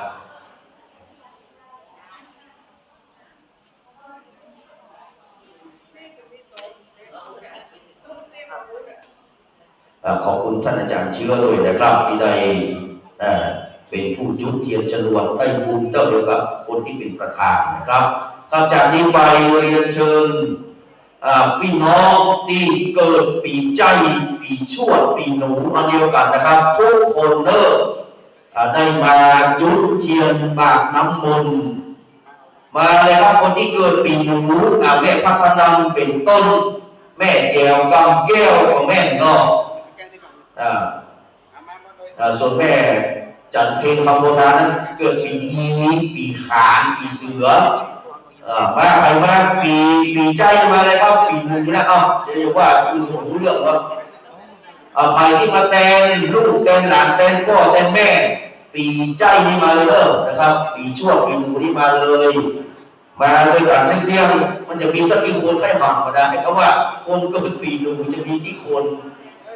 ขอบคุณท่านอาจารย์เชื้อด้วยนะครับที่ได้เป็นผู้จุดเทียนจรวดใต้บุญเจ้าเดียวกับคนที่เป็นประธานนะครับจากนี้ไปเรียนเชิญพี่น้องที่เกิดปีใจปีชวดปีหนูอันเดียวกันนะครับทุกคนได้มาจุดเทียนบากน้ำมนต์มาเลยครับคนที่เกิดปีหนูแม่พัฒนังเป็นต้นแม่แจวกำแก้วของแม่เนาะส่วนแม่จันเพลคำโบราณนั้นเกิดปีนี้ปีขานปีเสือมาใครมาปีใจมาเลยครับปีหนึ่งนะจะเรียกว่าคือผมรู้เรื่องว่าใครที่มาแทนลูกแทนหลานแทนพ่อแทนแม่ปีใจนี่มาเลยนะครับปีชั่วปีหนูนี่มาเลยกันเสี่ยงๆมันจะมีสักกี่คนใครหักมาได้เพราะว่าคนก็เป็นปีหนูจะมีกี่คน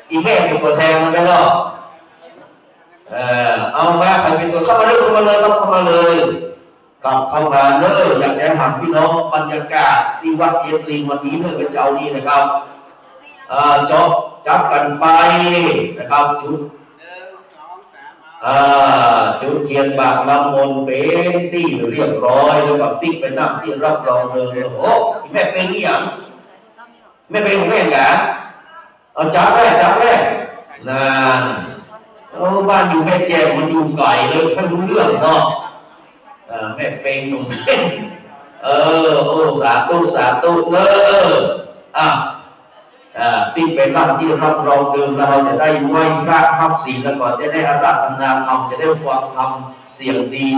อีแม่เป็นตัวแทนมันได้หรอเอามาใครเป็นตัวเข้ามาเลยครับเข้ามาเลยกลับเข้ามาเลยอยากจะถามพี่น้องบรรยากาศที่วัดเจริญวันนี้เมื่อเป็นเจ้านี้นะครับจับกันไปนะครับจุดจุดเทียนบากน้ำมนต์เป็นที่เรียบร้อยแล้วก็ติ๊กไปนั่งที่รับรองเลยโอ้แม่เป็นอย่าง ไม่เป็นของแม่งะเอาจับแรกนั่นบ้านอยู่แม่แจ่มมันอยู่ไกลเลยไม่รู้เรื่องเนาะแม่เป็นหนุ่มเป็นสาธุที่เป็นร่างที่รับรองเดิมแล้วเราจะได้ไหว้พระทับศีลแล้วก่อนจะได้อาราธนาธรรมจะได้ฟังธรรมเสียงดี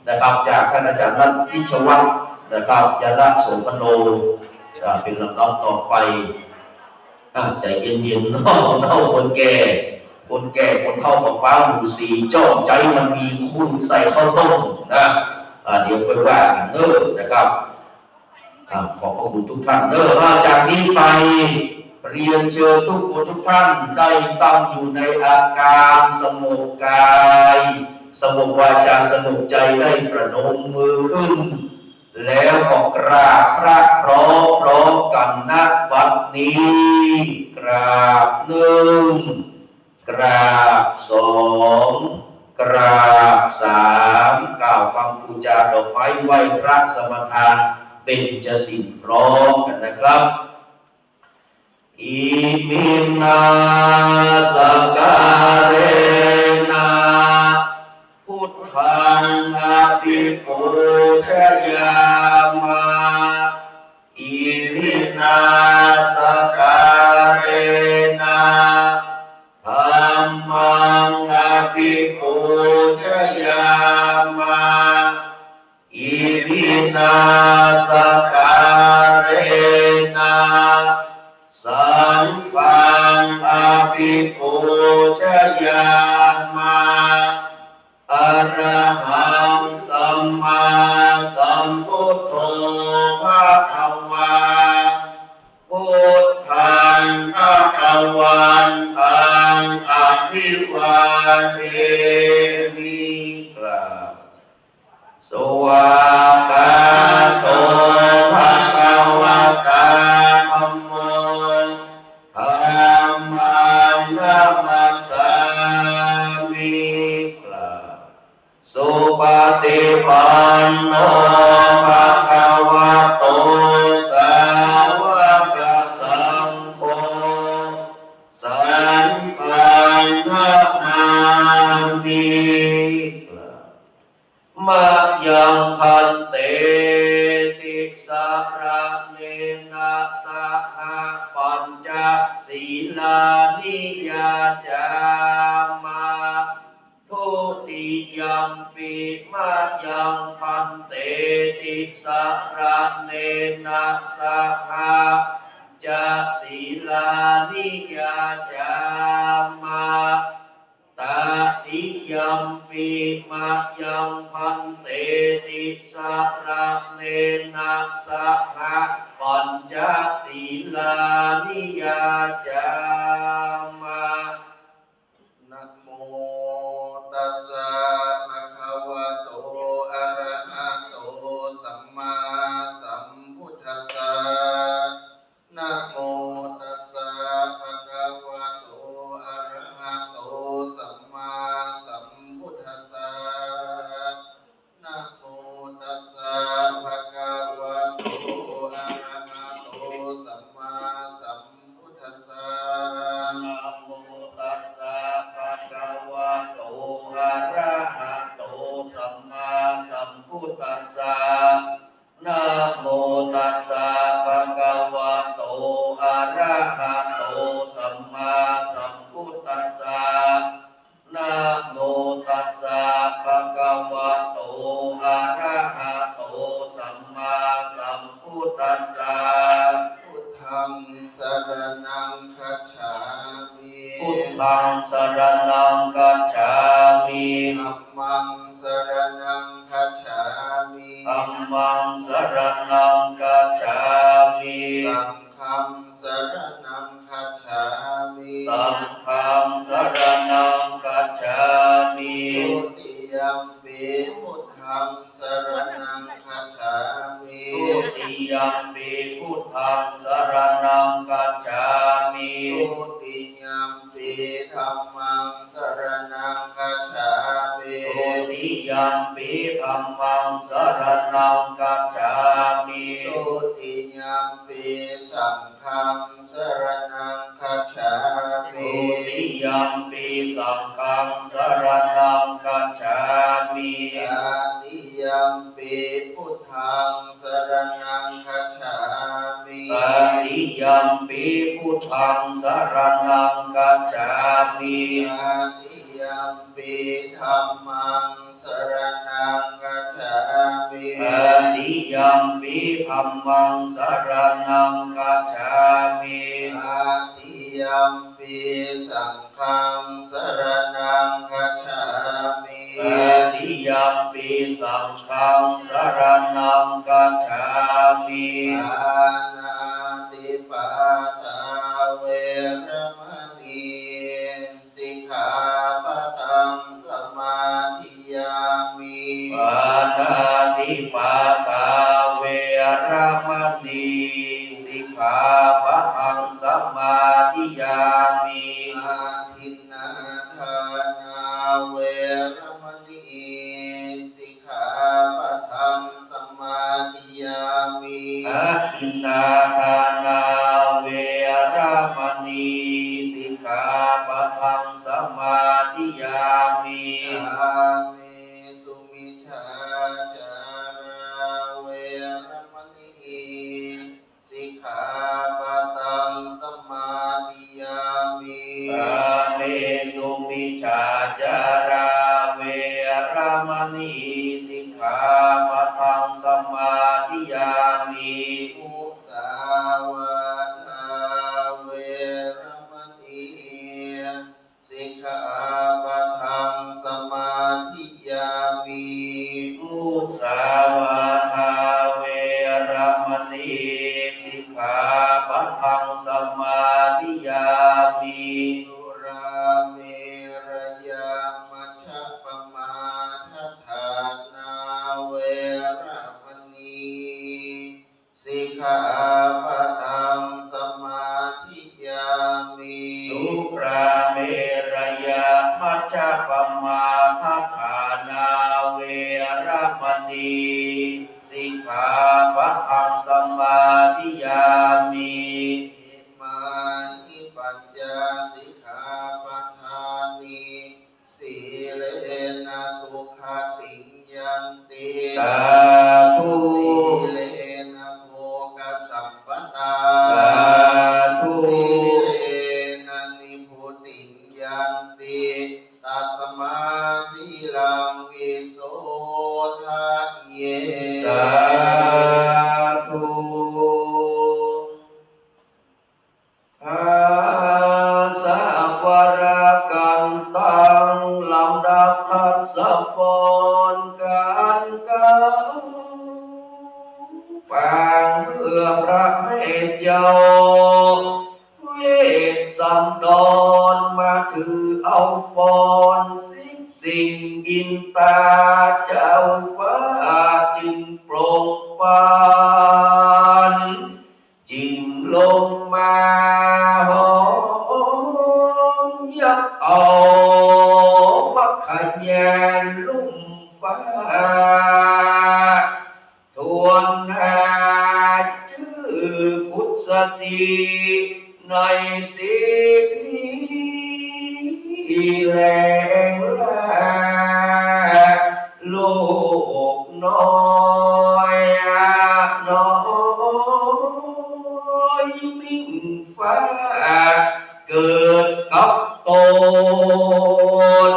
นะครับจากท่านอาจารย์นัทวิชวัฒน์นะครับยาระโสพโนเป็นลำดับต่อไปใจเย็นๆเนาะคนแก่คนเฒ่าบอกว่าหมู่สี่จ้องใจมันมีคุณใส่ข้าวต้มนะเดี๋ยวไปว่ากันเด้อนะครับขอบพระคุณทุกท่านเด้อจากนี้ไปเรียนเชิญทุกคนทุกท่านได้ตั้งอยู่ในอาการสงบกายสงบวาจาสงบใจได้ประนมมือขึ้นแล้วก็กราบพระพร้อมกันณบัดนี้กราบหนึ่งกราบสองกราบสามกล่าวคำบูชาดอกไม้ไหว้พระสมทานเป็นจะสิ่งพร้อมกันนะครับอิมินาสการเรนะพุทธังอภิปูชยามะอิมินาสการเรนะธัมมังอภิปูชยามะอิมินาสการเรนะสังฆังอภิปูชยามะอะระหังสัมมาสัมพุทโธภะคะวาพุทธังภะคะวันตังอภิวาเทมิกราบสวากาโตภะคะวะตาธัมโมธัมมังนัมมัสสามิกราบสุปฏิปันโนภะคะวะโตสาวกสังโฆสังฆังนะมามิมะยังพันเตติสระเนนะสหปัญจศีลานิยาจามะทุติยัมปิมะยังพันเตติสระเนนะสหจศีลานิยาจามะตติยัมปิมะยังพันเตติสระเนนะสหปัญจศีลานิยาจามะนะโมตัสสะภะคะวะโตอะระหะโตสัมมาสัมพุทธัสสะนะโมตัสสะภะคะวะโตอะระหะโตสัมมาสัมพุทธัสสะนะโมตัสสะภะคะวะโตอะระหะโตสัมมาสัมพุทธัสสะนะโมตัสสะภะคะวะโตอะระหะโตสัมมาสัมพุทธัสสะนะโมตัสสะภะคะวะโตอะระหะโตสัมมาสัมพุทธัสสะนะโมตัสสะภะคะวะโตอะระหะโตสัมมาสัมพุทธัสสะพุทธังสรณังคัจฉามิพุทธังสรณังคัจฉามิธัมมังสรณังคัจฉามิธัมมังสรณังคัจฉามิสังฆังสรณังคัจฉามิสังฆังสรณังคัจฉามิทุติยัมปิพุทธังสรณังคัจฉามิทุติยัมปิพุทธังสรณังคัจฉามิทุติยัมปิธัมมังสรณังคัจฉามิทุติ ติยัมปิธัมมังสรณังคัจฉามิ ทุติยัมปิสังฆังสรณังคัจฉามิ ทุติยัมปิสังฆังสรณังคัจฉามิ ตติยัมปิพุทธังสรณังคัจฉามิ ตติยัมปิพุทธังสรณังคัจฉามิ ตติยัมปิธัมมังสรณังคัจฉามิ ตติยัมปิธัมมังสรณังคัจฉามิ ตติยัมปิสังฆังสรณังคัจฉามิ ตติยัมปิสังฆังสรณังคัจฉามิ ปานาติปาตาเวรมณีสิกขาปะทังสมาธิยามิ ปานาติปาตาเวรมณีสิกขาปะทังสมาธิยามิ อาทินนาทานาเวรมณีสิกขาปะทังสมาธิยามิ อาทินนาทานาเวรมณีสิกขาปะทังสมาธิยามิ อาเมสุมิชาจาราเวรมณีสิกขาปะทังสมาธิยามิ กาเมสุมิจฉาจาราเวรมณีสิกขาปะทังสมาธิยามิ มุสาวาทาเวรมณีสิกขาปะทังสมาธิยามิ มุสาวาทาเวรมณีสิกขาปะทังสมาธิยามิ สุราเมรยามัชฌัปมาทัฏฐานาเวรมณีสิกขาปะทังสมาธิยามิ สุราเมรยามัชฌัปมาทัฏฐานาเวรมณีสิกขาปะทังสมาธิยามิ อิมานิปัญจสิกขาปทานิสีเลนะสุขติงยันติ สาธุ สีเลนะโภคสัมปทา สาธุ สีเลนะนิพุติงยันติตัสมาสีลังวิโสทะเย สาธุอาสาวรกันตังลำดับทัศพรกันกันฟังเพื่อพระเมตเจ้าเวทสันดรมาถือเอาปอนสิ่งอินตาเจ้าฟ้าจึงโปร่งปานจึงลงมาหอมยักเอามักขยานลุ่มฟ้าทวนหาชื่อพุทธสติในสิทีแหลงลาโลกน้อยน้อยมิ่งฟ้าเกิดกับตน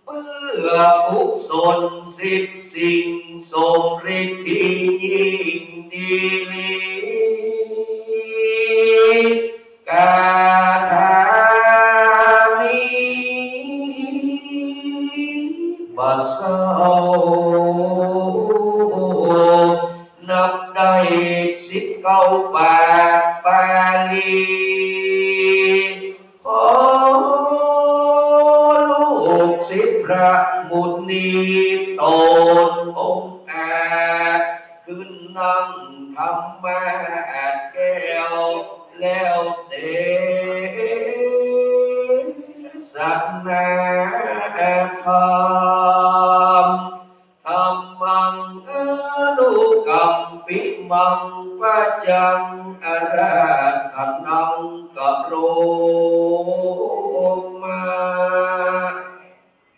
เพื่อกุศลสิบสิ่งทรงฤทธิ์ที่ยิ่งดีกาถาบัดเศร้านับได้19 บาทบาลีขอลูกศิษย์พระมุนีตนองค์อาจขึ้นนั่งธรรมะแก้วแล้วเตสักนาธรรม ธรรมังอนุกัมปิมังปัจจังอราธนังกะโรมา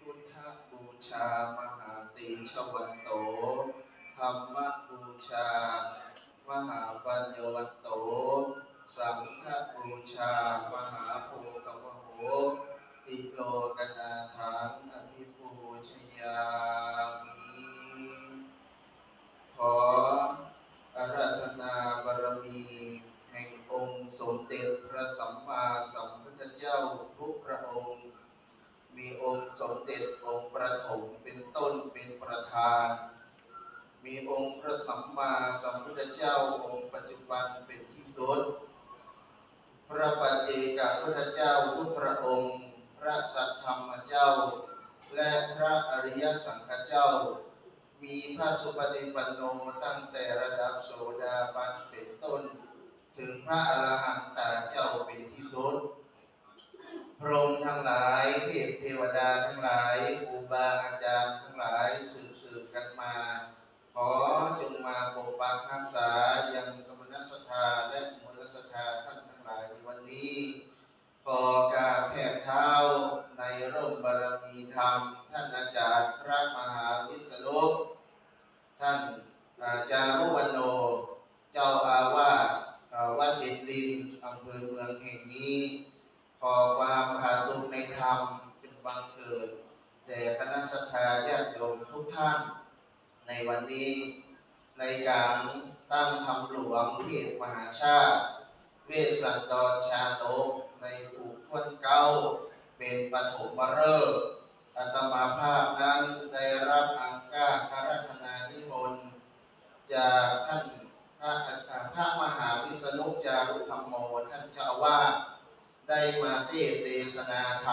พุทธบูชามหาตีชวันโตธรรมบูชามหาปัญญวันโตสังฆบูชามหาโพกวโหติโลกนาถังอภิปูชยามิขออาราธนาบารมีแห่งองค์สมเด็จพระสัมมาสัมพุทธเจ้าทุกพระองค์มีองค์สมเด็จองค์ประถมเป็นต้นเป็นประธานมีองค์พระสัมมาสัมพุทธเจ้าองค์ปัจจุบันเป็นที่สุดพระปัจเจกพุทธเจ้าทุกพระองค์พระสัทธรรมเจ้าและพระอริยสังฆเจ้ามีพระสุปฏิปันโนตั้งแต่ระดับโสดาบันเป็นต้นถึงพระอรหันตเจ้าเป็นที่สุดพรหมทั้งหลายเทพเทวดาทั้งหลายครูบาอาจารย์ทั้งหลายสืบกันมาขอจงมาปกปักรักษายังสมณศรัทธาและมูลศรัทธาท่านทั้งหลายในวันนี้ขอกราบแผ่เท้าในร่มบารมีธรรมท่านอาจารย์พระมหาวิษณุท่านจารุวรรณโนเจ้าอาวาสวัดเจ็ดริมอำเภอเมืองแห่งนี้ขอความผาสุกในธรรมจงบังเกิดแด่คณะศรัทธาญาติโยมทุกท่านในวันนี้ในการตั้งธรรมหลวงเทศมหาชาติเวสสันดรชาโตในภูทวนเก้าเป็นปฐมฤกษ์อาตมาภาพนั้นได้รับอังคาพระราชนานิมนต์จากท่านพระมหาวิษณุจารุธรรมโมท่านเจ้าอาวาสได้มาเทศนาธร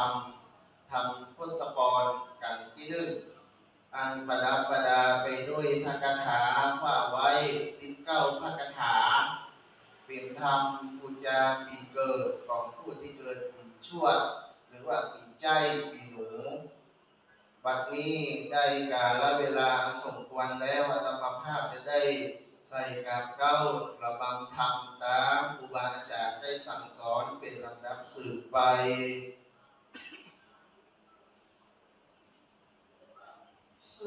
รมพุทธกรกันที่หนึ่งอันประดับประดาไปด้วยพระคาถาว่าไว้19พระคาถาเป็นธรรมปูจาปีเกิดของผู้ที่เกิดปีชวดหรือว่าปีใจปีหนูบัดนี้ได้กาลเวลาสมควรแล้วอาตมาภาพจะได้ใส่กาบเก้าระบำธรรมตามครูบาอาจารย์ได้สั่งสอนเป็นลำดับสืบไปโส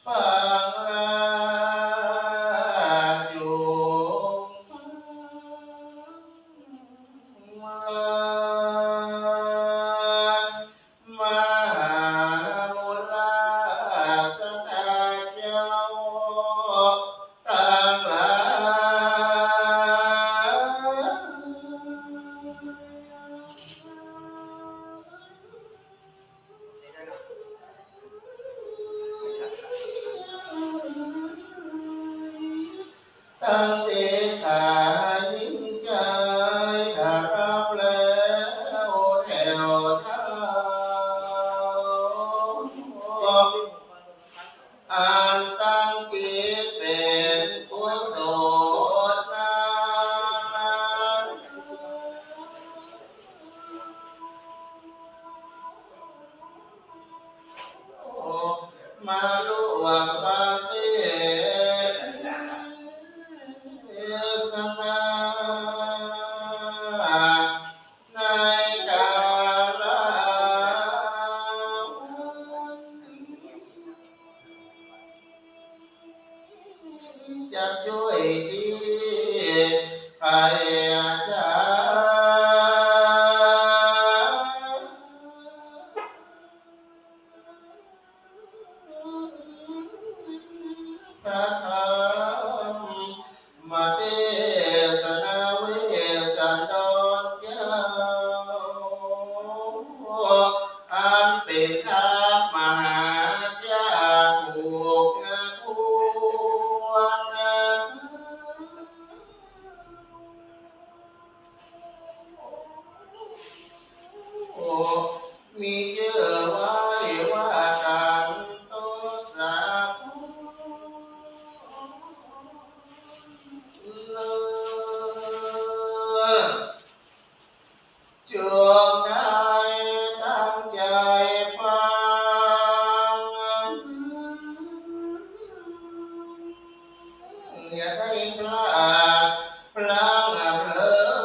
ฟังราจุงมามหามุลาสตาเจ้าต่างหลตั้งเตขายิ่งใจถ้ารับแล้วแถวเท้าอ่านตั้งจิตเป็นกุศลนานมาลุวังปาเตสนาในกาลจะช่วยที่ใครอาจารย์ มีเยอะไว้ว่ากันโตสาธุจงได้ตั้งใจฟังอย่าได้พลาดพลั้งเผลอ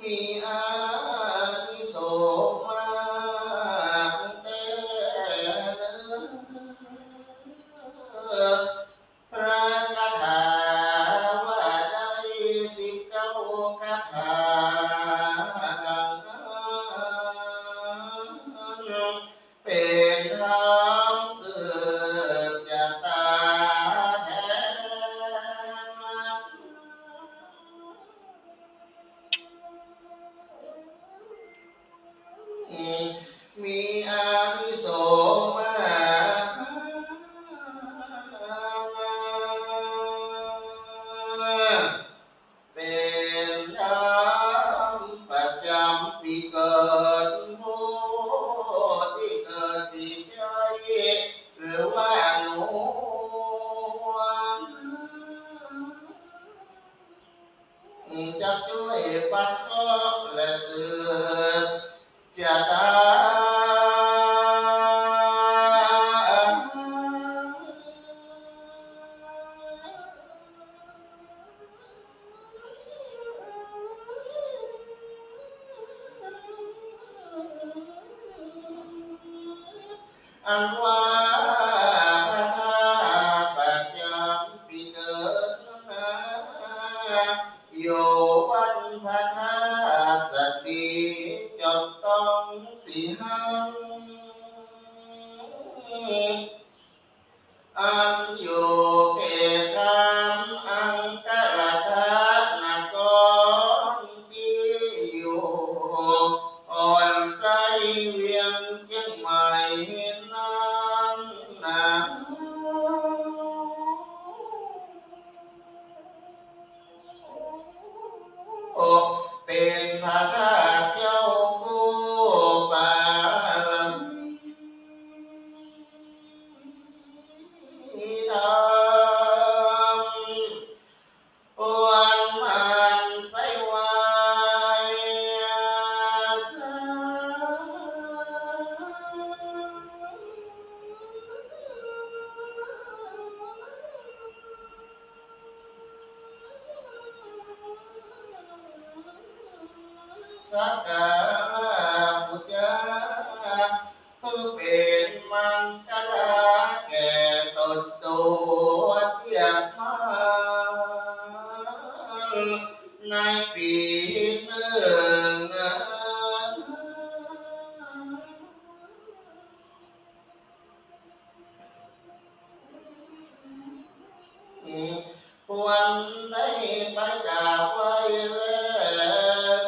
มีอานิสงส์มากแต่เนิ่นพระคาถาว่าได้19คาถาเป็นธรรมสืบจากตาแท้ มีอานิสงส์มากเป็นธรรมประจำปีเกิดผู้ที่เกิดปีใจหรือว่าหนูจะช่วยปัดเคราะห์และสืบจะได้ อันว่าพระธาตุประจำปีเกิดนาอยู่วัดพระธาตุสติจนต้องปีหังอันอยู่เขตคำอังกะละทะนกรที่อยู่อ่อนไกลเวียงเชียงใหม่นั้นนะโอเป็นพระธาตุเจ้าผู้บารมีธรรม วันมันไปไหวสาสักการะบูชาเพื่อเป็นมังคลาแก่ตนตัวเทียบมา ในปีหนึ่งวันได้ไปกราบไหว้แล้ว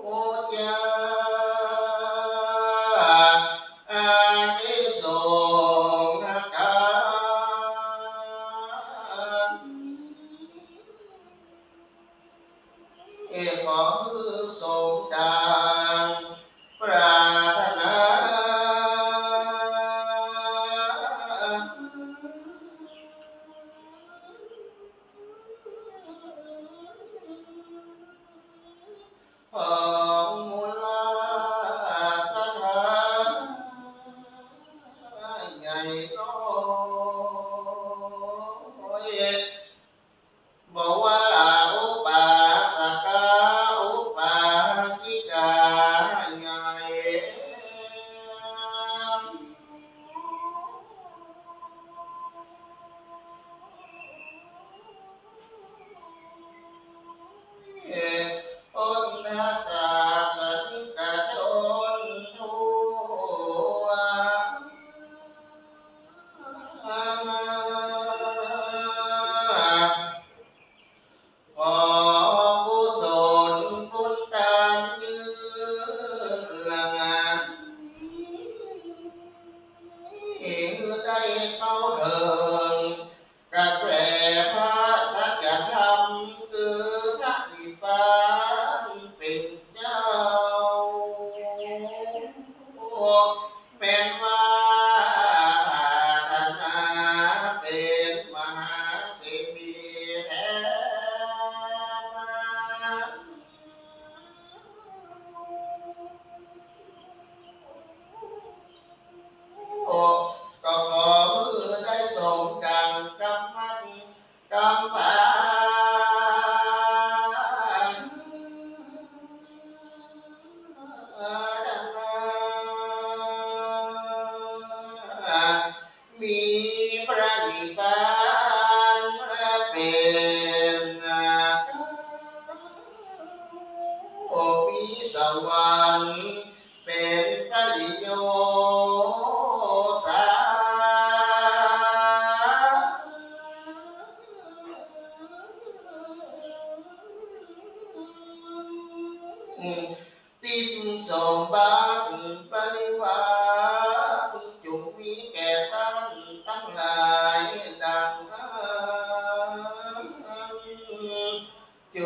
โอ้จ้าอานิสงส์การ ขอทรงดังปรารถนาของมูลสถานใหญ่น้อยบอกว่าอุปาสกาอุปาสิกา วรรค์เป็นปริโยสาติดสมบัติปริวารจงมีแก่ท่านทั้งหลายดังจ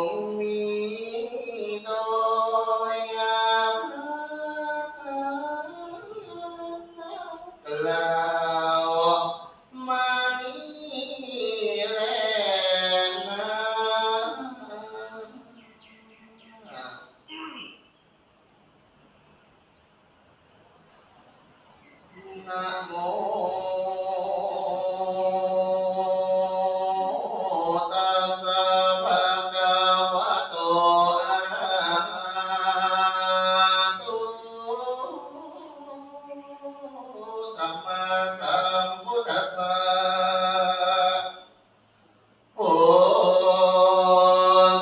งมีโดยกล่าวมานี้แลนะโมตัสสะภะคะวะโตอะระหะโตสัมมาสัมพุทธัสสะโอ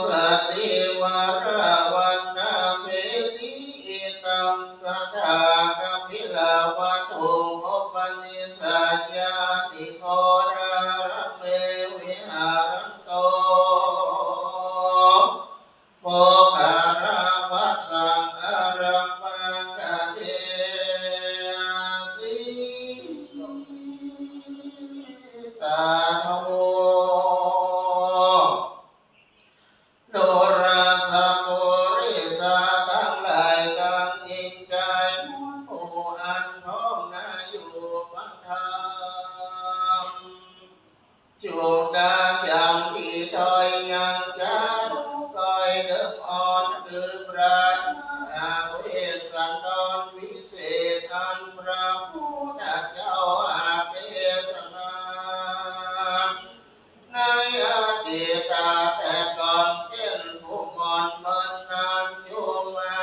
สัตถิวาระวันนาเมติอิตังสัทธากัมพิลาวัตถุโอปันนิสัจญาติโครารัมเมวิหารันโตโภคาราวัสสังอารัมมังกะเทสิสาโวโดราสะโพริสาทั้งหลายกังยิงใจผู้อันพร้อมนาอยู่ฟังธรรมจงการจำที่ถอยยังจะลุกซอยเดิมอ่อนคือพระอาเวสสันดรวิเศษอันพระพุทธเจ้าอาเทศนาในอดีตแต่ก่อนเช่นผู้มอนเมินนานจุมา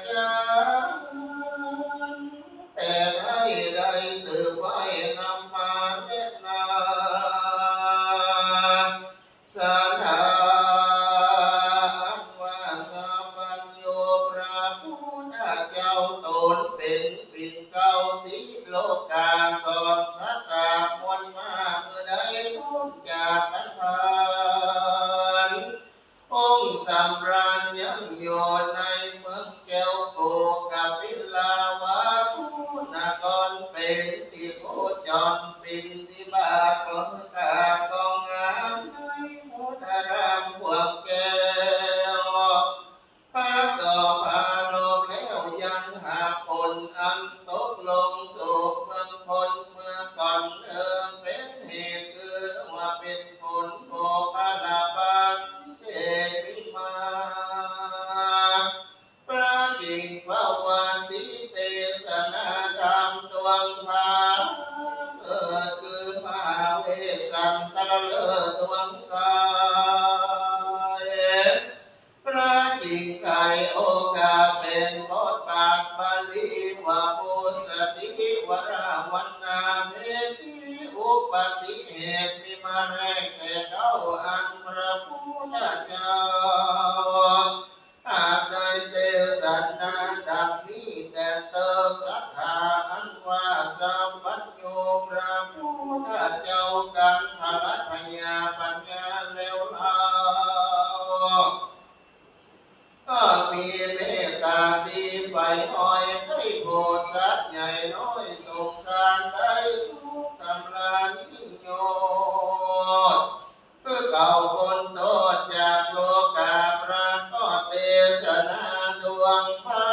จารแต่ให้ได้สืบไว้นำมาเล่นนาสันธานว่าสัพพัญโยพระพุทธเจ้าตนเป็นปิ่นเก้าติโลกาสอนสัตตามวลมาเมื่อใดพ้นจากตัณหาองค์สำราญยังอยู่ในเมืองแก้วโกกับพิลาวาทุนครเป็นที่โคจรปินที่บาทของกากองงามในมุทรามพวงแก้วพระก่อพาโลกแล้วยังหาผลอันตกลงสู่เมืองคนเมื่อก่อนเป็นเหตุคือว่าเป็นผลโภคลาภเสวิมาพระจิงพระวันที่เทศนาธรรมดวงพาเสดคือมหาเวสสันตะเลิศดวงสายพระจิงไข่โอกาสเป็นบทบาทบาลีว่าปุสติวราวันนาเมติอุปติเหตุมีมาแรงแต่เก้าอันพระพุทธเจ้าอาจได้เทศนาดังนี้แต่เตอศรัทธาอันว่าสัมปัญโยพระพุทธเจ้ากันพลัทยาปัญญาแล้วลาก็มีเมตตาดีไฟอ้อยให้โพสัตว์ใหญ่น้อยสงสารได้สุขสำราญยิ่งโยชน์เพื่อเก่าคนโตจากโลกาพระก็เตชะนาดวงพา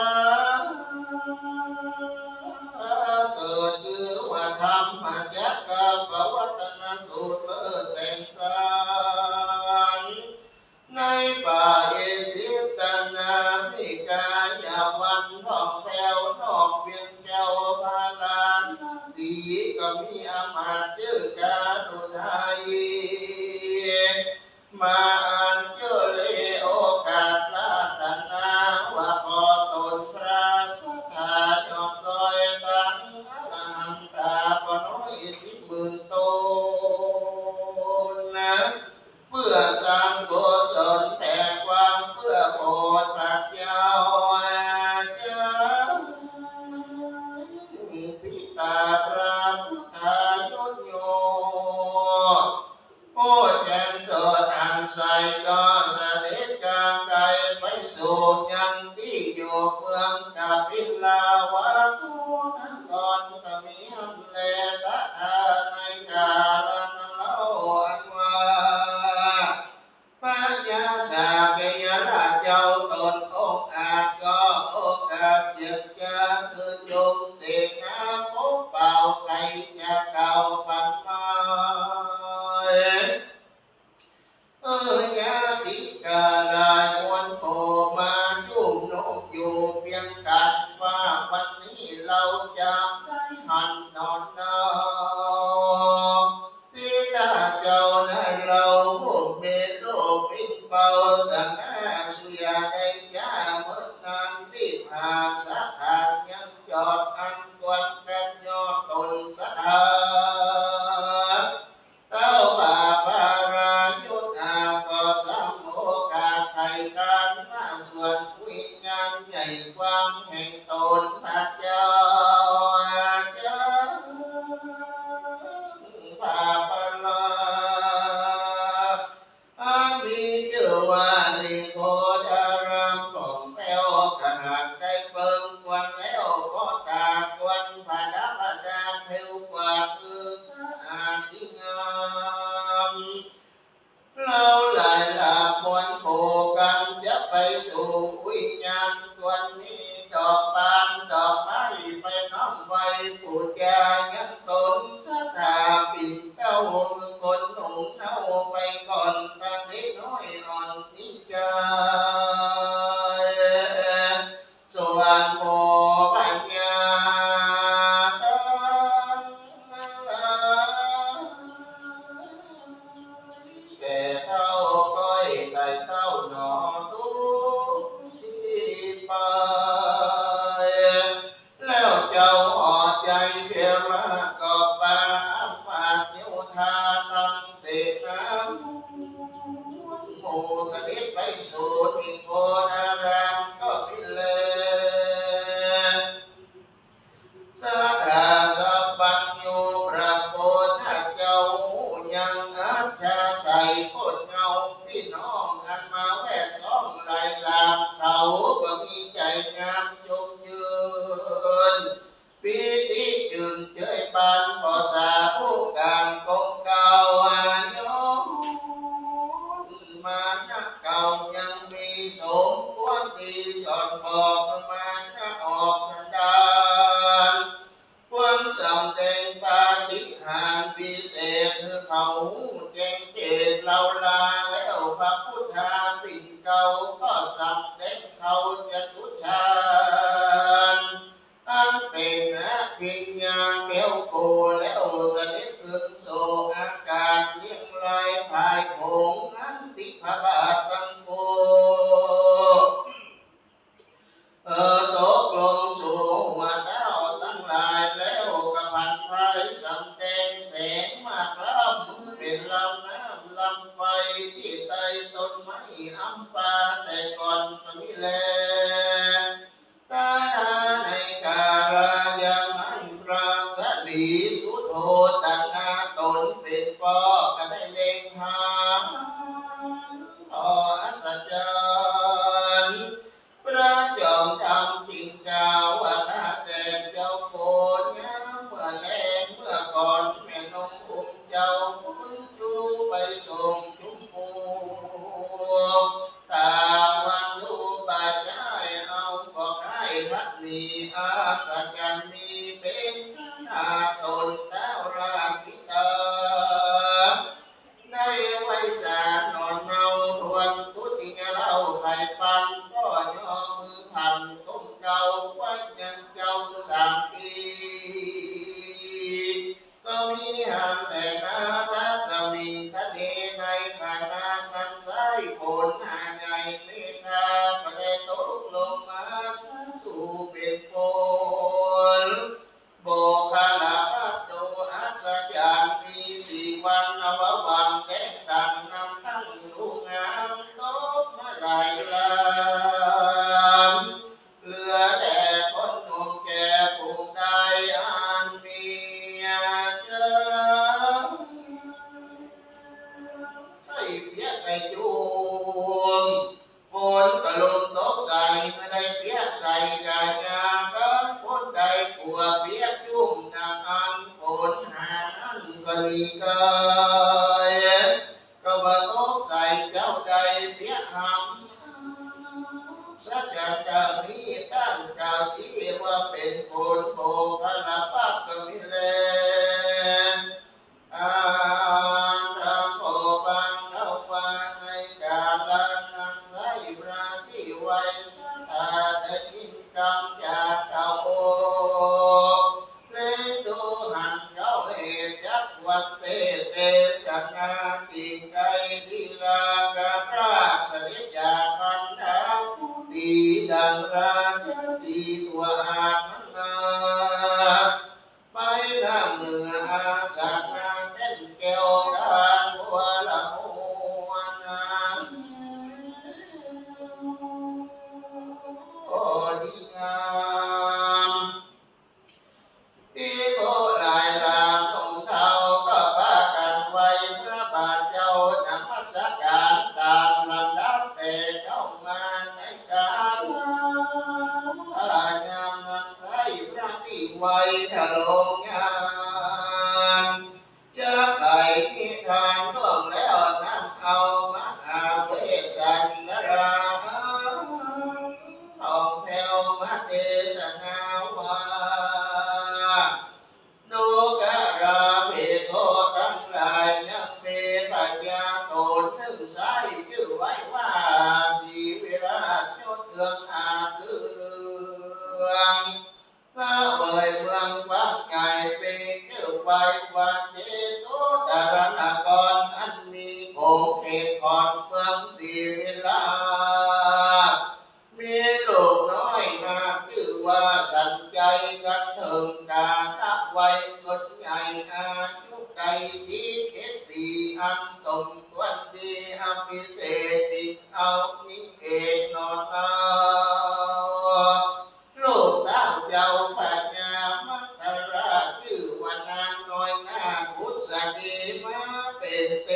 เสดคือว่าธรรมจักรปวัตนสูตรเลิศแสงสารในป่าเอสิตนามิกายาวันท่องแผ่วนอกเวียงแก้วพาลานสีก็มีอมาตย์ชื่อกาดุทัยมาอันเจเลโอกาสลาตนาว่าขอตนพระสัทธายอดซอยตั้งอรหันตาปน้อย10,000 ตนนะเพื่อสร้างกุศลแผ่ความเพื่อโปรดปัจ ใส่ก็เสด็จกลางไกลไปสู่ยังที่อยู่เมืองกบิลาวาทุนั้นก่อนก็มีอันแลตะอาในกาลนั้นเล่าอันว่าปัญญาสาเกยราชเจ้าตนองค์อาจก็โอกาสเยียดยาคือจงเสกนาพบเป่าใครจะเก่าปันมาญาติกาลายมวลโตมายุ่งนกอยู่เพียงกันว่าวันนี้เราจะได้หันนอนนอนสิตาเจ้านั้นเราพวกเมตโลกวิ่งเบาสังอาสุยาได้จ้าเมื่อนานรีบหาสักหานยังจอดอันกวนแก่ยอดตนสักหาเต้าป่าปารายุทธาก็สามโอกาสไทยการมาส่วนวิญญาณใหญ่ความแห่งตนพระเจ้าป่าปารามีชื่อว่านิโคดารามของแป้วขนาดได้เบิ่งควันแล้วก็ตาควันผาดาผาดาเผิวกว่าคือสะอาดที่งามเราหลายหลากมวลโผกันจะไปสู่วิญญาณควันนี้ดอกบานดอกไม้ไปน้อมไว้ผู้จายังตนสัทธาปิ่นเก้าคนหนุ่มเน่าไปก่อนตั้งเด็กน้อยอ่อนนิจาส่วนโมปัญญาแก่เท่าก้อยไก่เท่าหนอทุกที่ไปแล้วเจ้าห่อใจเทระกอบปาปาดนิ้วทาตั้งเสกน้ำหมู่เสด็จไปสู่นิโคดารามก็พิเลสัทธาสัพพัญญูพระโพธิเจ้ายังอาชาใส่โคตรเงาพี่น้องอันมาแวดซ้อมลายลามเขาก็มีใจงามจงยืนปีติยืนเจยปานพอสาผู้การกงเก่าย้อนมานักเก่ายังมีสมควรที่สอนบอกมานักออกสันดานควรสำแดงปาฏิหาริย์พิเศษคือเขาแจ้งเจตเราลาแล้วพระพุทธาปิ่นเก่าก็สำแดงเขาจะตุชานอันเป็นพิญญาแก้วโกแล้วเสด็จขึ้นโซอากาศเลี้ยงลายภายโขงอันติพระบาทตังโกตกลงสู่หัวเต้าตั้งหลายแล้วกระพันไฟสำแดงแสงมากล้ำเป็นลำน้ำลำไฟที่ใต้ต้นไม้อัมพาแต่ก่อนก็มีแลตาในกาลายามันพระสลีสุโธตัณหาตนเป็นปอก็ได้เล็งหาอัศจรรย์พระจอมทำจริงเจ้าว่าแต่เจ้าโกนเมื่อแลงเมื่อก่อนแม่นมอุ้มเจ้าคุณจูไปส่งชุมพูตาวันดูบาดใจเอาบอกให้พัดมีอาสัจจันมีเป็นนาตนเต้าราพิตาได้ไว้สารนอนเนาทวนตุติยเล่าไข่ปันก็ย่อมือพันต้มเก่าไว้ยังเจ้า3 ปีก็มีหันแต่นาทัสมิงทะเนในขานานันไซโคนหาใหญ่เมฆาก็ได้ตกลงมาสู่เป็นฝนโบคาลาปัตโตอัศจรรย์มี4 วันนววังแก้งดังนำทั้งลูกงามตกมาหลายลำเหลือแต่คนหนุ่มแก่ผู้ใดอันมีเจ้าใช่เพียงไอ้จู เพียหำสัจจามีตั้งกาที่ว่าเป็นคนโบพลปักกมิเลอาทังโอปังเข้ามาในกาลนังไสพระที่ไว้สัทธาได้ยินคำจากเขาโอเลดูหันเขาเหตุยักวัดเตเตสนากิไกดีลากาพระเสด็จจากพันธะผู้ดีดังราชสีตัวอาจมันนาไปน้ำเหนืออาสักนาเต้นแก้วการบัวละหัวนาโอ้ดีงามอีโกหลายลามลงเท้าก็พากันไว้พระบาทเจ้านมัสการตามลำดับแต่เข้ามาในการยามนั้นใส่พระที่ไว้ทะลงงานจะไข่ที่ทานร่วงแล้วนำเอามาอาเวสันนราท่องแถวมาเทศนาวาดูกะราเพโททั้งหลายยังมีปัญญาโตนึงใช้ชื่อไว้ว่าสีวิราชยศเอื้องอาจลือเลืองถ้าเอ่ยเมืองบางใหญ่เป็นชื่อไว้ว่าเจโตตรณกรอันมีโขงเขตขอนเมืองสีวิราชมีลูกน้อยนาชื่อว่าสันใจกันถึงการนับไว้คนใหญ่อายุไกล41 ปีอันตรงวันดีอภิเศษติดเอายิ่งเอกนอนนาลูกเต้าเจ้าปัญญามัทราชื่อว่านางน้อยนาพุทธกีมาเป็นเต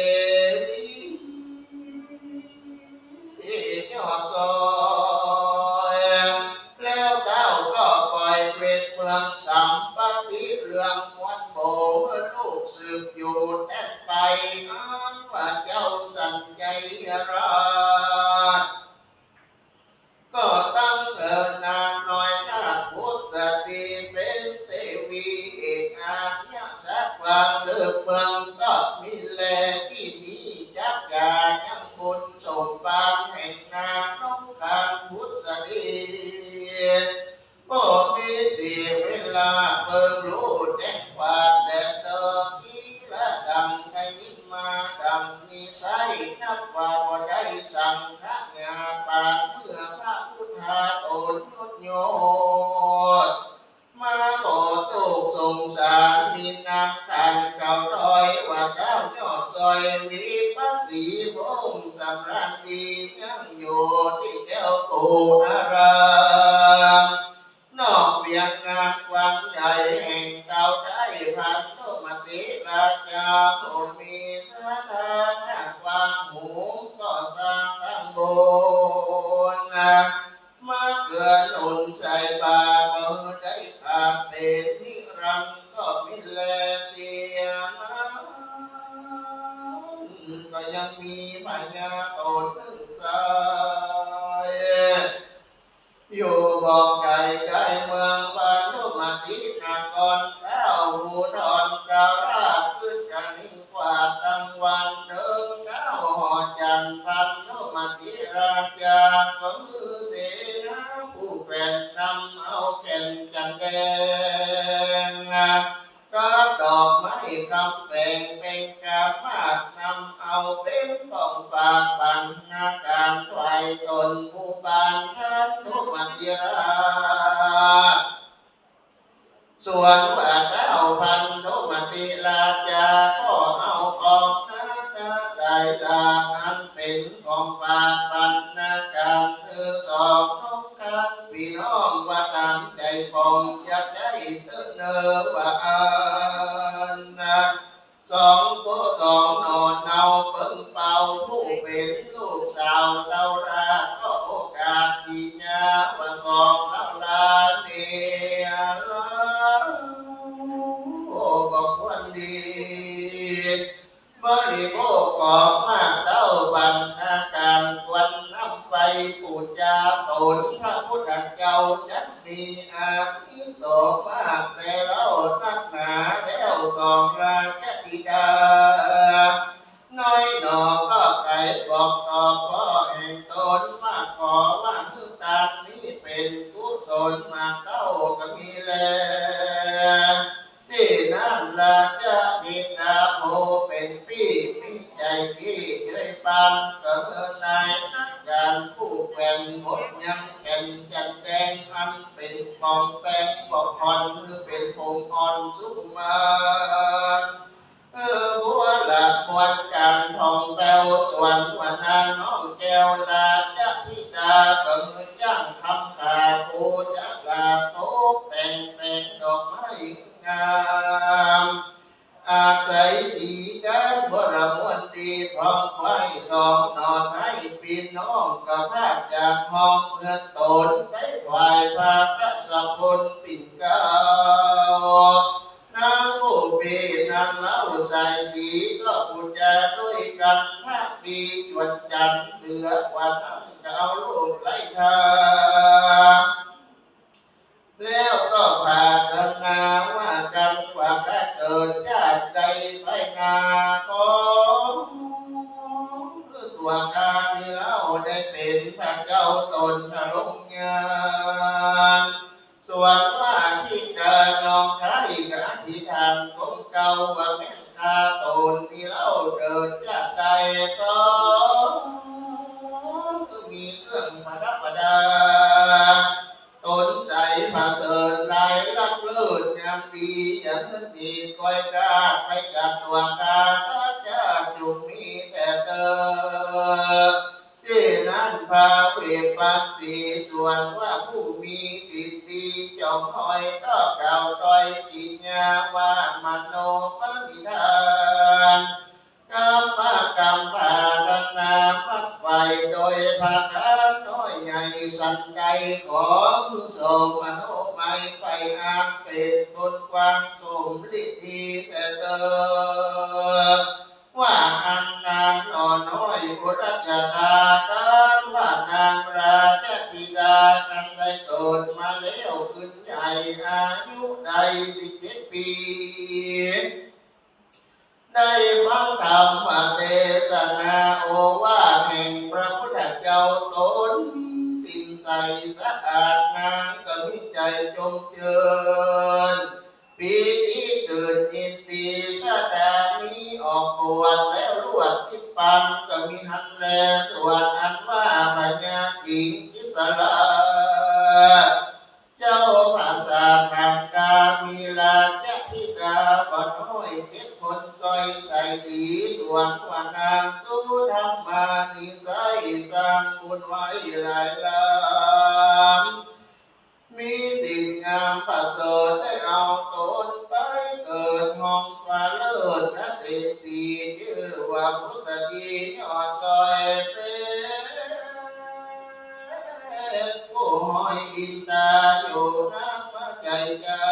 วียอดซอยแล้วเต้าก็ปล่อยเป็นเมืองสัมปติเรื่องมวลโบลูกสืบอยู่แต่ไปอ้างว่าเจ้าสัญญราชก็ตั้งเกิดนางน้อยนาพุทธตีเป็นเทวีเอกอาญาสักความเลือกเมืองก็มีแลที่มีจักรยายังบุญสมบางแห่งนางน้องขานพุทธตีบ่มีเสียเวลาเบิ่งรู้แจ้งความแต่เติมอีละดังให้ยินมาดังนิสัยนับว่าบ่ได้สั่งพระญาปานเมื่อพระพุทธาตนยศโยดมาบอกลูกสงสารมีนางทันเก่าร้อยว่าเจ้ายอดซอยวิปัสสีวงศ์สำราญดียังอยู่ที่แก้วโกอารามนอกเวียงงานกว้างใหญ่แห่งเก่าได้พันโนมติราชาผู้มีสถานะกว้างหูก็สร้างตั้งโบนะมาเกิดหนุนใจบาเมื่อได้ขาดเป็นนิรันดร์ก็มิแลเตียมาก็ยังมีปัญญาโตนึงสายอยู่บอกไก่ไก่เมืองบานทุมาตินากรเก้าหูดอนเก้าราชขึ้นกันนิ่งกว่าตั้งวันเดิมเก้าหอจันพันทุมาติราชาก็มือเสนาผู้แผ่นนำเอาแก่นจันแดงก็ดอกไม้คำแฝงเป็นกามาดนำเอาเป็นของฝากบันนาการไว้ตนผู้บานท่านทุมาติราชส่วนว่าเจ้าพันธุมาติราชาก็เอาของนาได้ลาอันเป็นของฝากบันนาการคือสองน้องคันพี่น้องว่าตามใจผมอยากได้เตือนเนอว่าอันนะสองตัวสองนอนเนาเปิ้งเป่าผู้เป็นลูกสาวเต้าราก็โอกาสที่ญาว่าสองเล่าลาเนียลาโอ้บอกควรดีบริโภคของมากเต้าบรรณาการ เมื่อนายนักการผู้แก่นหมดยังแก่นจันแดงอันเป็นกองแป้งบอกคอนหรือเป็นพงอ่อนสุกมาบัวละมวลการทองแปวสวนวันนาน้องแก้วลาจะพิจาเกิดย่างทำขาปูจะลาโต๊ะแต่งดอกไม้งามอาศัยสีกันบรมวนตีพร้อมไว้สองนอนให้ปีน้องกับภาพจากห้องเพื่อนตนได้ถวายพระกษัตริย์ปิ่นเกล้านางผู้ปีนางเล่าใส่สีก็พูดจาด้วยกันทักปีจวนจันเดือดว่าน้ำจะเอาลูกไล่ทาแล้วก็พากันนาว่ากันว่าแค่เกิดชาติใดไปนาของตัวข้าที่เราได้เป็นพระเจ้าตนพระลงงานส่วนว่าที่เกิดน้องใครกับอธิษฐานคงเก่าว่าแม่ข้าตนที่เราเกิดชาติใดก็มีเรื่องพระประดาตนใจผาเสริญลายรักเลิศงามดีอย่างนั้นดีคอยกาไปกับตัวข้าสัจจะจุงมีแต่เดิมที่นั้นพาเวปัสสีส่วนว่าผู้มีสิทธิจงคอยก็เก่าต้อยจิญญาว่ามโนปณิธานกรรมกรรมภาธนามัดไฟโดยภาคน้อยใหญ่สันใจของโสมโนไม้ไฟอางเป็นบนกว้างสมฤทธิแต่เดิมว่าอันนางอ่อนน้อยบุรัชตาการว่านางราชธิดากันได้เกิดมาแล้วขึ้นใหญ่อายุได้17 ปีได้ฟังธรรมเทศนาโอวาทแห่งพระพุทธเจ้าตนมีสินใสสะอาดนางก็มีใจจงเจริญปีนี้เกิดอินทรีสดามีออกบวชแล้วรวดทิปันก็มีหันแลสวดอันว่าพญาหญิงอิสระเจ้าภาษาทางกามีลาจะพิกาบ่น้อย7 คนซอยใส่สีส่วนว่านางสู้ธรรมานิสัยสร้างบุญไว้หลายล้านมีสิ่งงามประเสริฐได้เอาตนไปเกิดห้องฟ้าเลิศนะเศรษฐีชื่อว่าพุทธดียอดซอยเป็นผู้ห้อยอินตาอยู่น้ำพระใจกา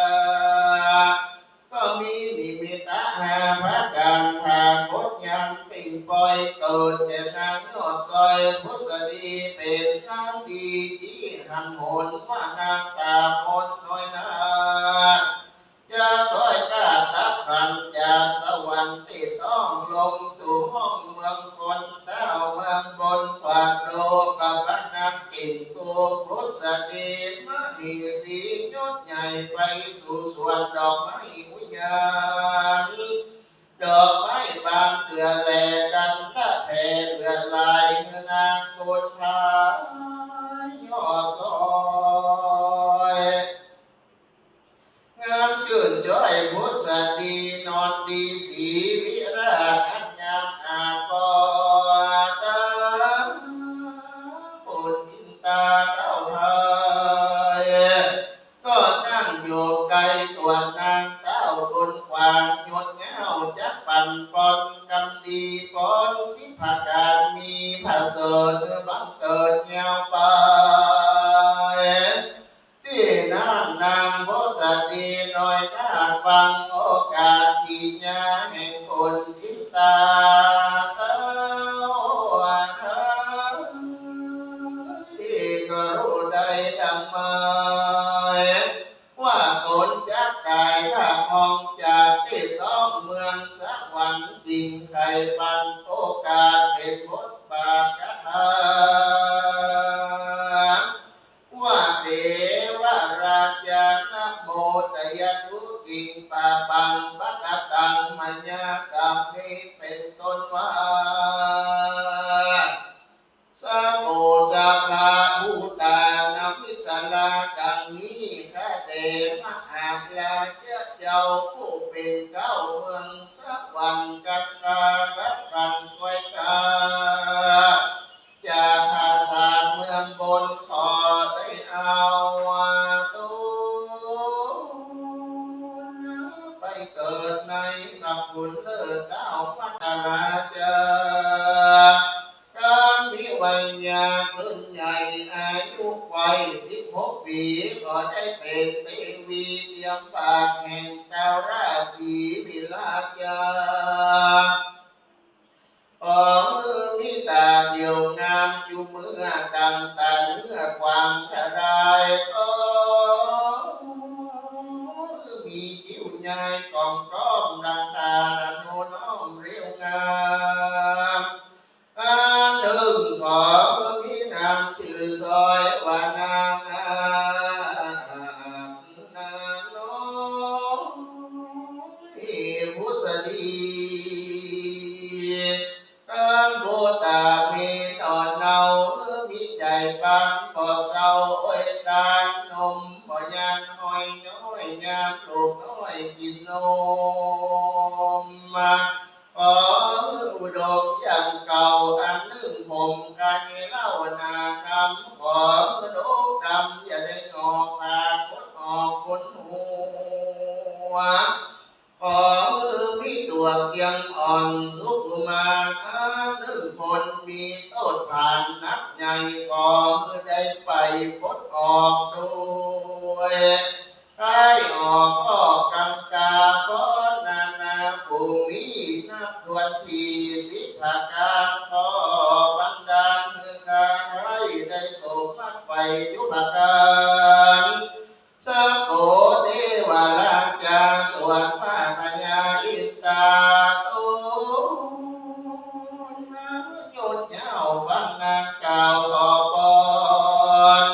ก็มีนิมิตาหาพระการทางพดยันปิ่งปล่อยเกิดแก่นางยอดซอยพุทธดีเป็นนางดีที่หันโหนว่านางตาหนน้อยนาจะต้อยกาตักขันจากสวรรค์ที่ต้องลงสู่ห้องเมืองคนเต้าเมืองบนกวาดโลกับพระนางกินโกพุทธดีมหิสียศใหญ่ไปสู่สวนดอกไม้วิญญาณดอกไม้บานเกลือแลกันละแผ่เลือดลายนางบนพายอซอยงามจื่นจ้อยพุทธดีนอนดีสีวิราชอันงามอาปอตาปุญญินตาเต้าไทยก็นั่งอยู่ไกลตัวนางเต้าบนกวางหยดเงาจักปั่นปอนกำดีปอนสิภาการมีพระเสริฐบังเกิดเงาไปที่นั่นนางโพสดีน้อยนาฟังโอกาสที่ญาแห่งคนอินตาเต้าที่ก็รู้ได้ดังมาว่าตนจักกายถ้าห้องจากที่ต้องเมืองสวรรค์จริงใครปันโอกาสเป็นบทบาทกถาว่าเทวราชานะโมตยตุกิงปาป ยาขึ้นใหญ่อายุวัย16 ปีก็ได้เป็นเทวีเตรียมปากแห่งดาวราศีวิลาจามีตาเดียวงามจูเมื่อดำตาเนื้อความทรายมีจิ้วใหญ่กองก้อมดังคาโนน้อมเรียวงามหนึ่งขอมีนามชื่อซอยว่านางน้อยพุษดีโบตามีตอนเนามีใจปังพอเศร้าโอ้ยตานมบ่ยันหอยน้อยยามลูกน้อยกินนมมาขออุดมอย่างเก่าอันหนึ่งผมการเล่านากำขอโดกดำอย่าได้งอกผากคดออกคนหัวขอมีตัวเกียงอ่อนสุขมาหนึ่งคนมีโทษผ่านนับใหญ่ขอได้ไปพดออกด้วยใครออกก็กังกาขอนาภูมินับทวนทีสิบประการขอบันดาลเมื่อการให้ได้สมมักไปยุบการสัพโพเทวราชาสวรรค์พาพญาอินตาโตโยนยาวฟังงานกล่าวขอบอน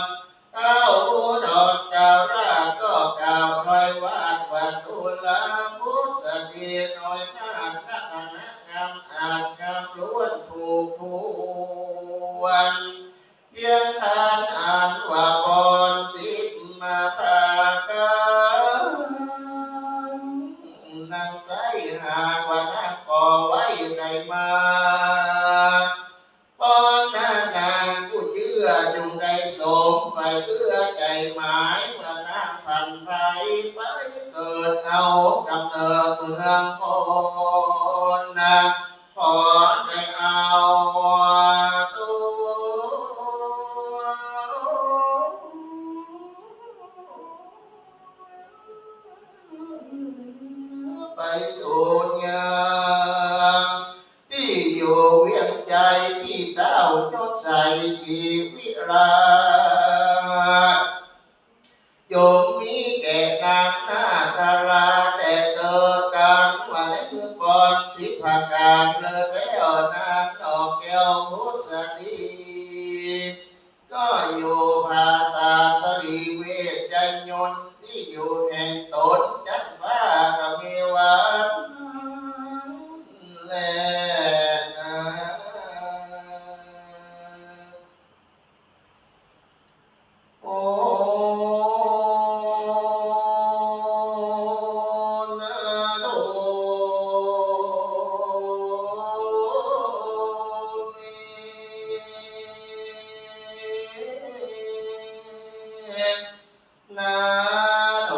ก้าวผู้ดอกกล่าวราก็กล่าวคอยวาดวัดตุลาพุทธดีน้อยนาคคณะงามอาจงามล้วนถูกผู้วันเทียงทานอ่านว่าปอนสิบมาภาการนั่งใส่หากว่านักก่อไว้ไกลมาปอนนางผู้เชื่อจงได้สมไปเอื้อใจหมายเมื่อนางพันไปไปเกิดเอากำเนิดเมืองพนนะขอได้เอาตัวไปสู่ญาที่อยู่เวียงใจที่เต้ายศใส่สีวิราชโยมมีแก่นางนาคาราแต่เกิดกันว่าในเมืองบอนสิบประการเลยแล้วนางดอกแก้วพุทธดีก็อยู่ภาษาสรีเวชใจยนต์ที่อยู่แห่งตนจันฟ้าก็มีวันแลนะโอ้นะโดนะโด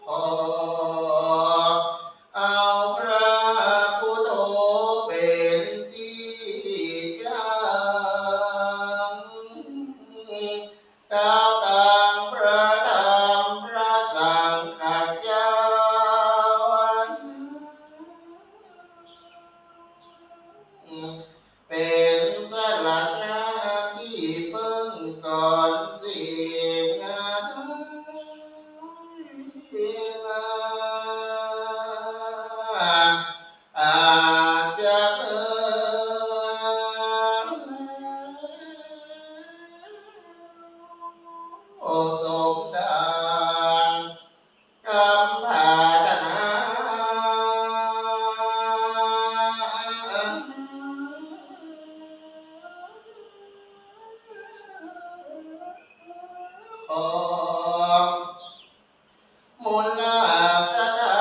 ขอเอาพระพุทโธเป็นที่จังก้าวตามพระธรรมพระสังฆเจ้าเป็นสลักงานที่เพิ่งก่อนสิ่งอาจจะโอสมดานกำพาดนาของมูลสดา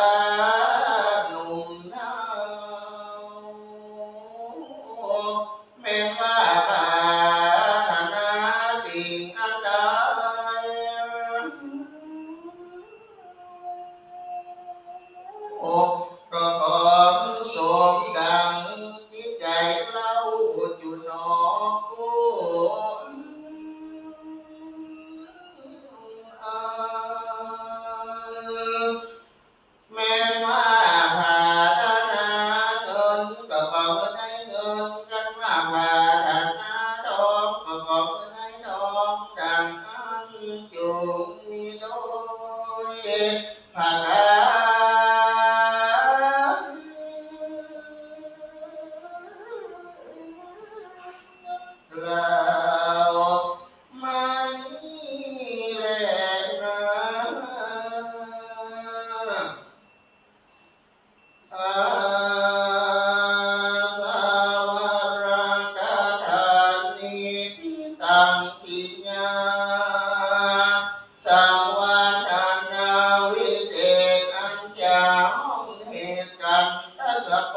หนุ่มนาวแม้ว่าปรารถนาสิ่งอันใด งมีโดยภาคาลาวมานีแลนาอาสาวรังกธานิทิตังติญาสังวาทานาวิเศษอัญจาห้องเหตุกันทัสป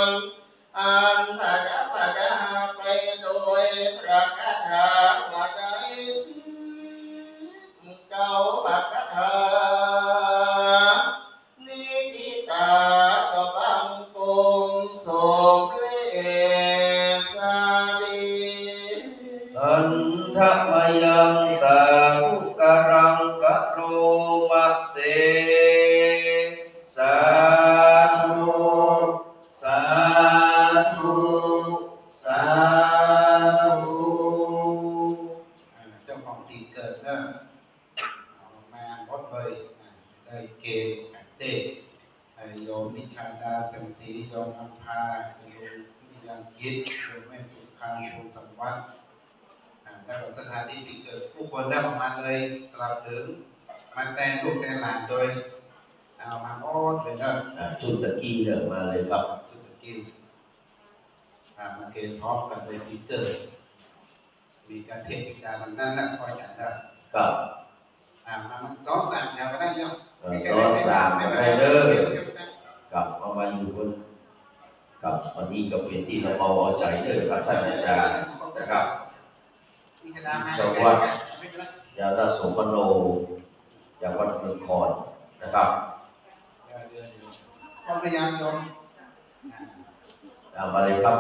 รอันพระกพระกาไปโดยพระคาถาว่าได้สิเก้าพระคาถานิทิตาก็บังคงสมเลสาดี อันทะมยังสาธุการังกะโรมะเสสาธุสาธุสาธุ เจ้าของปีเกิดเนี่ยเอามาพดเลยได้เกณฑ์กันเต้โยมนิชาดาสังสีโยมอัมพาโยมพิยังคิดโยมแม่สุขางภูสัมวัฒน์แล้วก็สถานที่ปีเกิดผู้คนได้ออกมาเลยตลอดถึงมาแต่งลูกแต่งหลานโดยเอามาโอ้เลยนะ ชุดตะกี้เนี่ยมาเลยครับ ชุดตะกี้มาเกณฑ์พร้อมกันเลยปีเกิดมีการเทศน์ปิดามันนั่นนะพอจะได้ กับ มันซ้อนสามแถวก็ได้ยัง ซ้อนสามก็ได้เด้อกับเอามาอยู่บนกับวันนี้ก็เป็นที่เราเอาใจเด้อครับท่านอาจารย์นะครับสวัสดิ์ยาดาโสมโนจากวัดเมืองคอนนะครับ ความพยายามโยม เอามาเลยครับ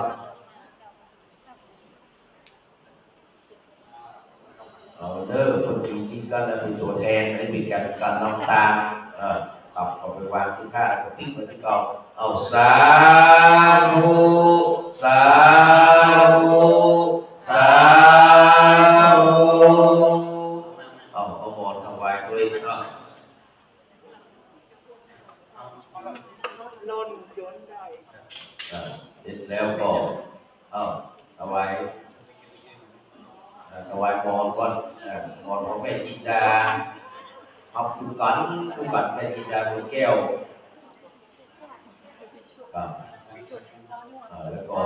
เอาเด้อคนจริงๆก็จะเป็นตัวแทนไม่มีการนำตามขับเอาไปวางที่ท่าก็ติ๊กไว้ที่เก่าเอาสาธุสาธุสาธุเอาหมอนถวายด้วยเนาะ นนโยนได้ เสร็จแล้วก็ถวายมอนก่อนมอนของแม่จินดาเอาคู่กันแม่จินดาดวงแก้วครับแล้วก็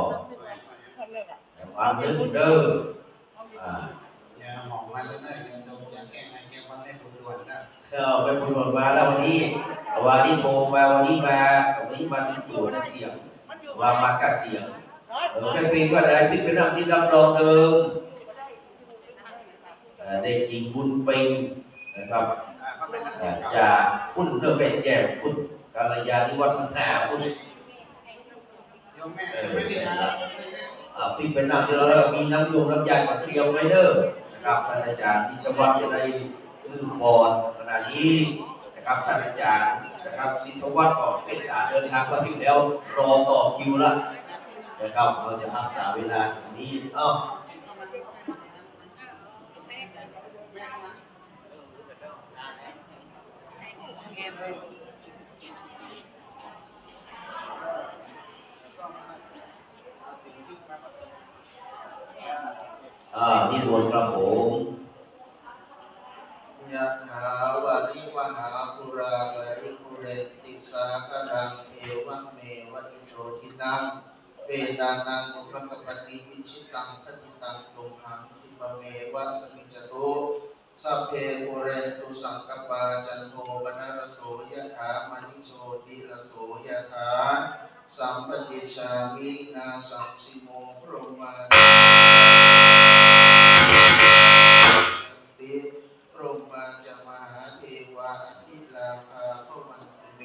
อันนึงเด้ออย่าหอมมาแล้วนะอย่าดมอย่าแก้ให้แก้วันได้บุญด่วนนะ ไปบุญหมดมาแล้ววันนี้โทรมาวันนี้มาอยู่ในเสียงว่ามากระเสียงไม่เป็นก็ได้ที่เป็นที่รับรองเดิมได้ยิงบุญไปนะครับจากคุณเริ่มเป็นแจกคุณกัลยาณิวัฒนาคุณพี่เป็นนำแล้วมีน้ำยงน้ำยามาเตรียมไว้เด้อนะครับท่านอาจารย์ที่จังหวัดจะได้มือบอลขณะนี้นะครับท่านอาจารย์นะครับสิทธวัฒน์ก็เป็นการเดินทางมาถึงแล้วรอต่อคิวละนะครับเราจะรักษาเวลาตรงนี้นิมนต์ครับผมยะถาวาริวหาปุราปริปุเรนติสาคารังเอวะเมวะอิโตทินังเปตานังอุปกปติอิชิตังปฏิตังตุมหังคิปะเมวะสมิจจตุสัพเพปุเรนตุสังกปาจันโทปนรสโสยะถามณิโชติรสโสยะถาสัมปติชามินาสังสิโมพรหมาติพรหมาจะมหาเทวาอภิลาภาภวันตุเม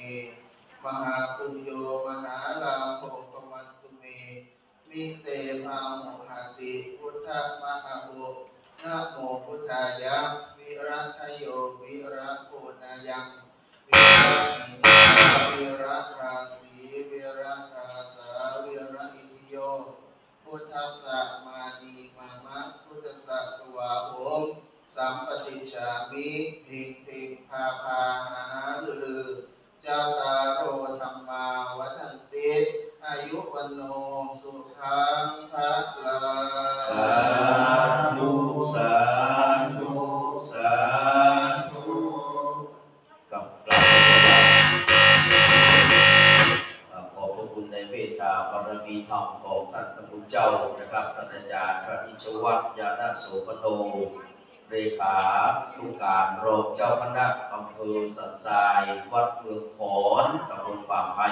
มหาปุญโยมหาลาโภภวันตุเมมิเตภามุหติพุทธมหาโหนะโมพุทธายะวิรัตโยวิรัตโพนายังวิรัติวิรัตราสีวิรัตราสาวิรัติโยพุทธัสสะมานีมามะพุทธัสสะสวาโหสัม ปฏิจจามิภิกภิกพาพาหาลือจาตารโอธรรมาวัฏันติอายุวันโนสุขังภะลัง สาธุสาธุสาธุกับกราบขอบพระคุณในเมตตาบารมีธรรมของท่านพระพุทธเจ้านะครับท่านอาจารย์พระอิชวัตรญาณโสพโนเลขานุการรองเจ้าคณะอำเภอสันทรายวัดเมืองขอนตำบลป่าไผ่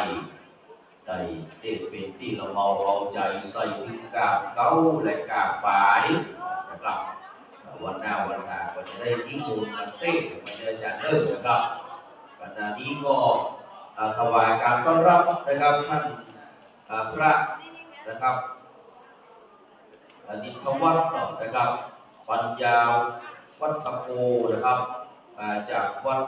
ได้เด็ดเป็นที่ละเมาเอาใจใส่พิกาบเก้าและกาบปายนะครับวันหน้าวันหน้าก็จะได้ที่มูลกันเต้ไม่ได้อาจารย์เลิกนะครับขณะนี้ก็ถวายการต้อนรับนะครับท่านพระนะครับนิทวัฒน์นะครับปัญญาวัฒโกนะครับจากวัด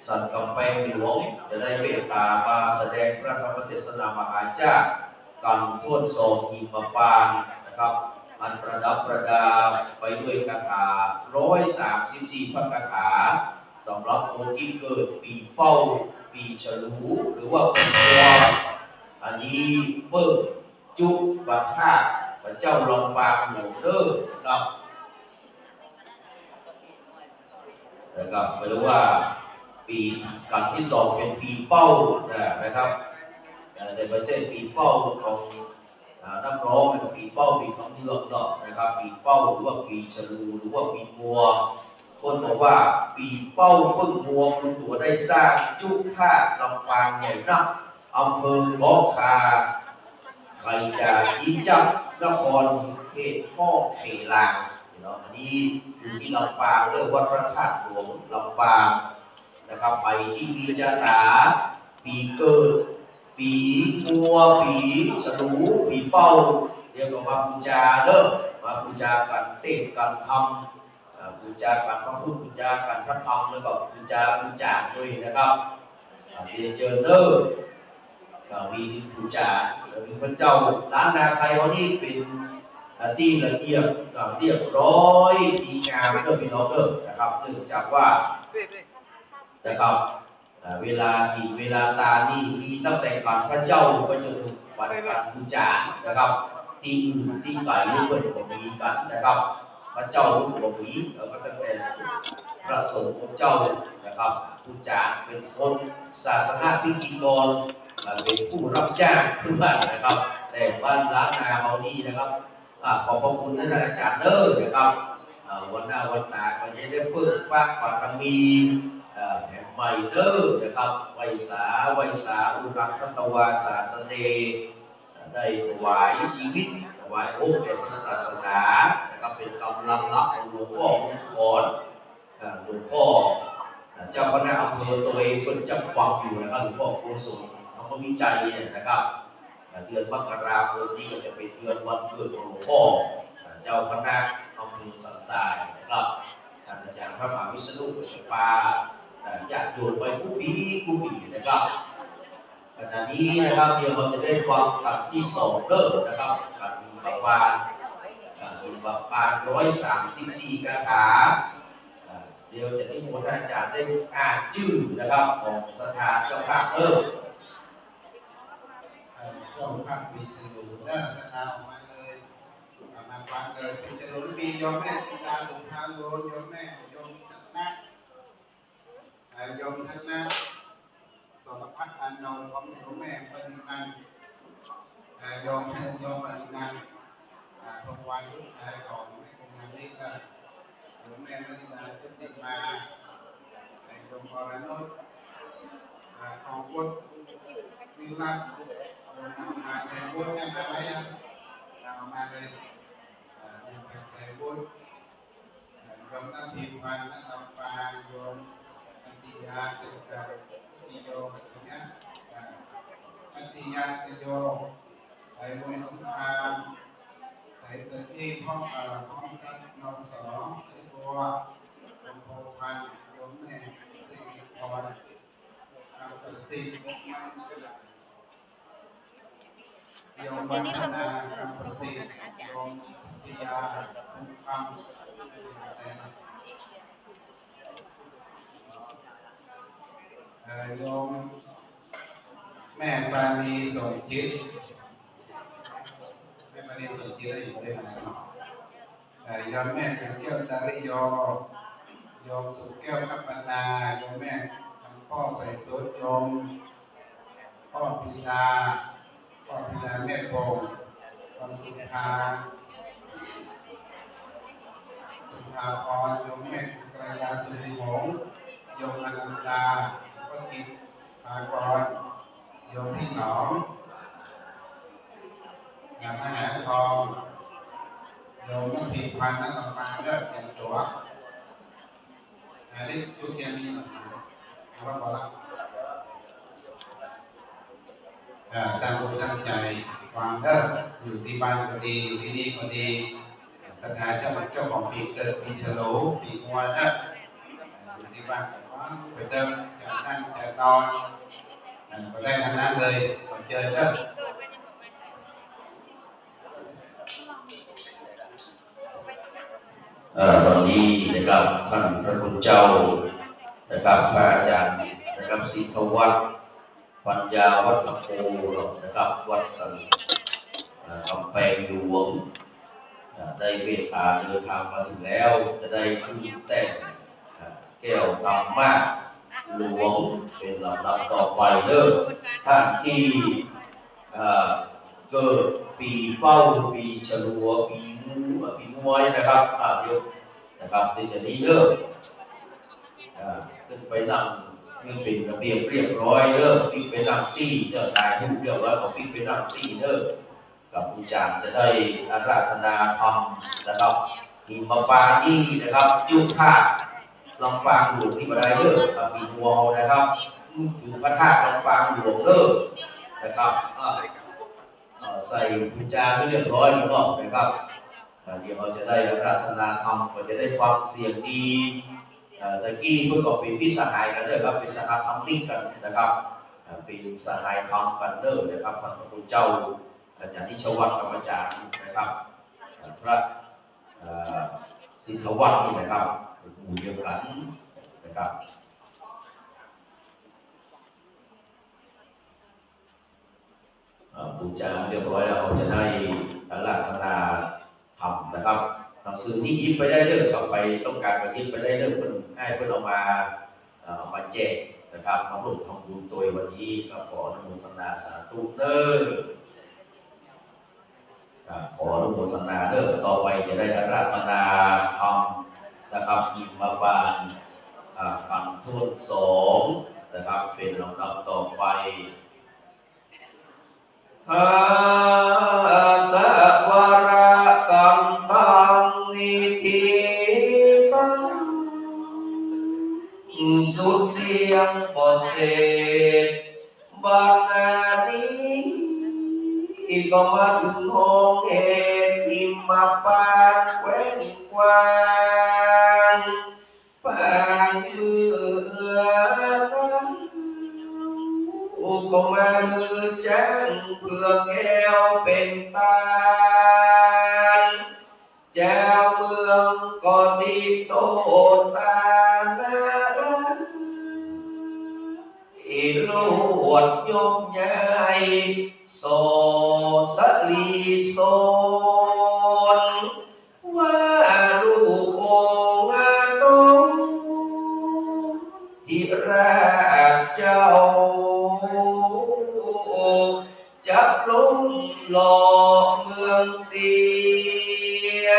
สันกำแพงหลวงจะได้เมตตามาแสดงพระธรรมเทศนามหาชาติกันท่วนสองหิมปานนะครับอันประดับประดาไปด้วยคาถา134 พระคาถาสำหรับคนที่เกิดปีเฝ้าปีฉลูหรือว่าปีวัวอันนี้เบิกจุบัตท่าพระเจ้าลองปางหลวงเด้อนะครับไม่รู้ว่าปีกันที่สองเป็นปีเป้านะครับแต่ไม่ใช่ปีเป้าของนักร้องเป็นปีเป้าปีของเมืองเนาะนะครับปีเป้าหรือว่าปีฉลูหรือว่าปีมัวคนบอกว่าปีเป้าเพิ่งมัวคุณตัวได้สร้างจุกท่าลำปางใหญ่นักอำเภอล้อคาใครจะยิ่งจับนครเขตพ่อเขลางอันนี้อยู่ที่ลำปางเรียกว่าพระธาตุหลวงลำปางนะครับไปที่มีจาตาปีเกิดปีมัวปีฉลูปีเป้าเรียกว่ามาบูชาเด้อมาบูชากันเต้นกันทำบูชากันพระพุทธบูชากันพระธรรมแล้วก็บูชาด้วยนะครับเรียนเจอเด้อมีบูชามีพระเจ้าล้านนาไทยวันนี้เป็นที่ละเอียดเรียบร้อยดีงามเด้อพี่น้องเด้อนะครับเนื่องจากว่านะครับเวลาที่เวลาตานี่มีตั้งแต่ก่อนพระเจ้าไปจนถึงวันการบูชานะครับที่อื่นที่ไกลนี่เพิ่นก็มีกันนะครับพระเจ้าก็มีแล้วก็ตั้งแต่พระสงฆ์ของเจ้านะครับบูชาเป็นคนศาสนาพิธีกรเป็นผู้รับจ้างขึ้นมานะครับแต่บ้านล้านนาเฮานี่นะครับขอบพระคุณท่านอาจารย์เด้อนะครับวันหน้าวันตาก็จะได้เพิ่มพระบารมีแห่งใหม่เด้อนะครับไวสาอุรังคตวาสาสเนได้ถวายชีวิตถวายองค์แด่พระศาสนานะครับเป็นกำลังรับของหลวงพ่อมงคลหลวงพ่อเจ้าคณะอำเภอตัวเองเป็นจำฟังอยู่นะครับหลวงพ่อโกศลทำวิจัยเนี่ยนะครับเดือนมกราคมนี้ก็จะเป็นเดือนวันเกิดของหลวงพ่อเจ้าคณะอำเภอสันทรายนะครับท่านอาจารย์พระมหาวิษณุเป็นปาญาติโยมไปผู้ปีนะครับขณะนี้นะครับเดี๋ยวเราจะได้ฟังกันที่สองเริ่มนะครับการมีประมาณ134 คาถาเดี๋ยวจะนิมนต์อาจารย์ได้อ่านชื่อนะครับของสถานเจ้าภาพเเจ้าภาพปีฉลูได้สถานออกมาเลยมาฟังเลยปีฉลูมีโยมแม่ติตาสุภาโลโยมแม่โยมธนะโยมธนะสรพัฒน์อานนท์ของโยมแม่ปฏินันโยมปฏินันทงวันลูกชายของแม่คงงานนี้ก็โยมแม่ปฏินันชุติมาโยมอรนุชของวุฒิวิรัตมาไทยวุฒิเนี่ยมาไหมเอามาเลยมีไทยวุฒิโยมตั้งทีมวันตั้งตำปาโยมอันติยาติโยอย่างเงี้ยอันติยาติโยไทยวุฒิสงครามไทยสกีห้องกันนสไทยบัวโยมโพพันโยมแม่สิริพรคำประสิทธิ์โยมวัฒนาคำประสิทธิ์โยมพิยาภูคำ โยมแม่ปานีสมจิตแม่ปานีสมจิตได้อยู่ได้ไหมเนาะโยมแม่กับแก้วตาลิโยโยมสุขแก้วกัปปนาโยมแม่ทำพ่อใส่สุดโยมพ่อพิดาแม่โป่งพ่อสุภาพรโยมแม่กระยาสุริหงษ์โยมอนันตาสุภกิจภากรโยมพี่หนอมงานมหาทองโยมนักพิมพ์พันธ์นักลำปางเลิกเตรียมตัวเล็กยุทธยานีหรือว่าพอละตามบุญตั้งใจวางเลิกอยู่ที่บ้านก็ดีอยู่ที่นี่ก็ดีสถานเจ้าของปีเกิดปีฉลูปีงัวนะอยู่ที่บ้านก็วางไปเดิมจะนั่งจะนอนก็ได้ทั้งนั้นเลยก็เจอเจ้าตอนนี้นะครับท่านพระคุณเจ้านะครับพระอาจารย์นะครับศิษวัฒน์ปัญญาวัฒโกนะครับวัดสันกำแพงหลวงได้เมตตาเดินทางมาถึงแล้วจะได้ขึ้นแต่งแก้วธรรมะหลวงเป็นลำดับต่อไปเด้อท่านที่เกิดปีเป้าปีฉลูปีงวยนะครับเดี๋ยวนะครับในจะนี้เด้อขึ้นไปนั่งขึ้นเป็นระเบียบเรียบร้อยเด้อขึ้นไปนั่งตี้เด้อถ่ายรูปเรียบร้อยก็ขึ้นไปนั่งตี้เด้อกับผู้จารย์จะได้อาราธนาธรรมนะครับหิมปานีนะครับจุธาลำปางหลวงที่มาได้เด้อปีงัวนะครับอยู่พระธาตุลำปางหลวงเด้อนะครับใส่ผู้จารย์เรียบร้อยแล้วก็นะครับเดี๋ยวเราจะได้อาราธนาธรรมก็จะได้ฟังเสียงดีตะกี้เพื่อก็เป็นพิสหายกันเด้อครับเป็นสหธรรมนิ่งกันนะครับเป็นสหายธรรมกันเด้อนะครับท่านพระคุณเจ้าอาจารย์นิชวัฒน์อาจารย์นะครับพระศิษวัฒน์นี่นะครับเป็นหมู่เดียวกันนะครับบูชาเรียบร้อยแล้วเราจะได้อาราธนาธรรมนะครับหนังสือที่ยิ้มไปได้เรื่องต่อไปต้องการไปยิ้มไปได้เรื่องเพื่อนให้เพื่อนเอามาแจกนะครับมาร่วมทำบุญตัววันนี้ก็ขออนุโมทนาสาธุเด้อขออนุโมทนาเด้อต่อไปจะได้อาราธนาธรรมนะครับอิมบาลคำทุน2นะครับเป็นลำดับต่อไปสะวระกัมตังนิธิตังสุดเสียงบ่เสดบัดนี้ก็มาถึงห้องเหตุที่มาปานแหวนกว้างปานเมื่อก็มาแจ้งเพื่อแก้วเป็นตาลแจ้วเมืองก็ดีโตตานาโลดยมใหญ่โสสลีโซนว่าลูกองค์โตที่รักเจ้าจับลงหล่อเมืองเสีย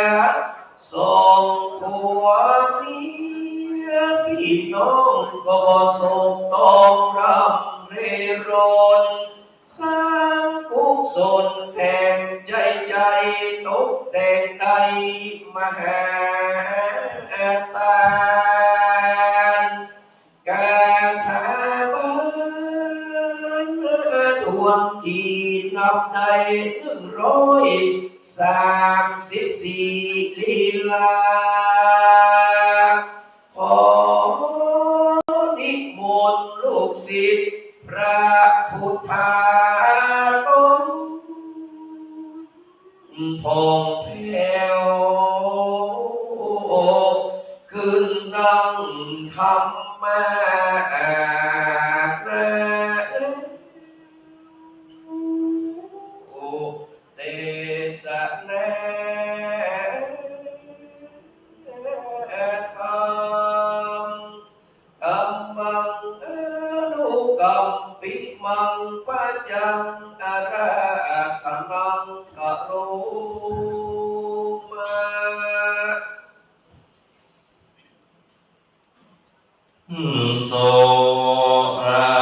ส่งผัวเมียพี่น้องก็บ่ส่งต้องรำเร่ร่อนสร้างกุศลแทนใจตกแต่งใดมหาตานการถาบันทวงจีนับได้134ลีลาขอนิมนต์ลูกศิษย์พระพุทธาต้นพองแผ้วขึ้นนั่งธรรมะ จังอาระกังนังกะโรมาโสระ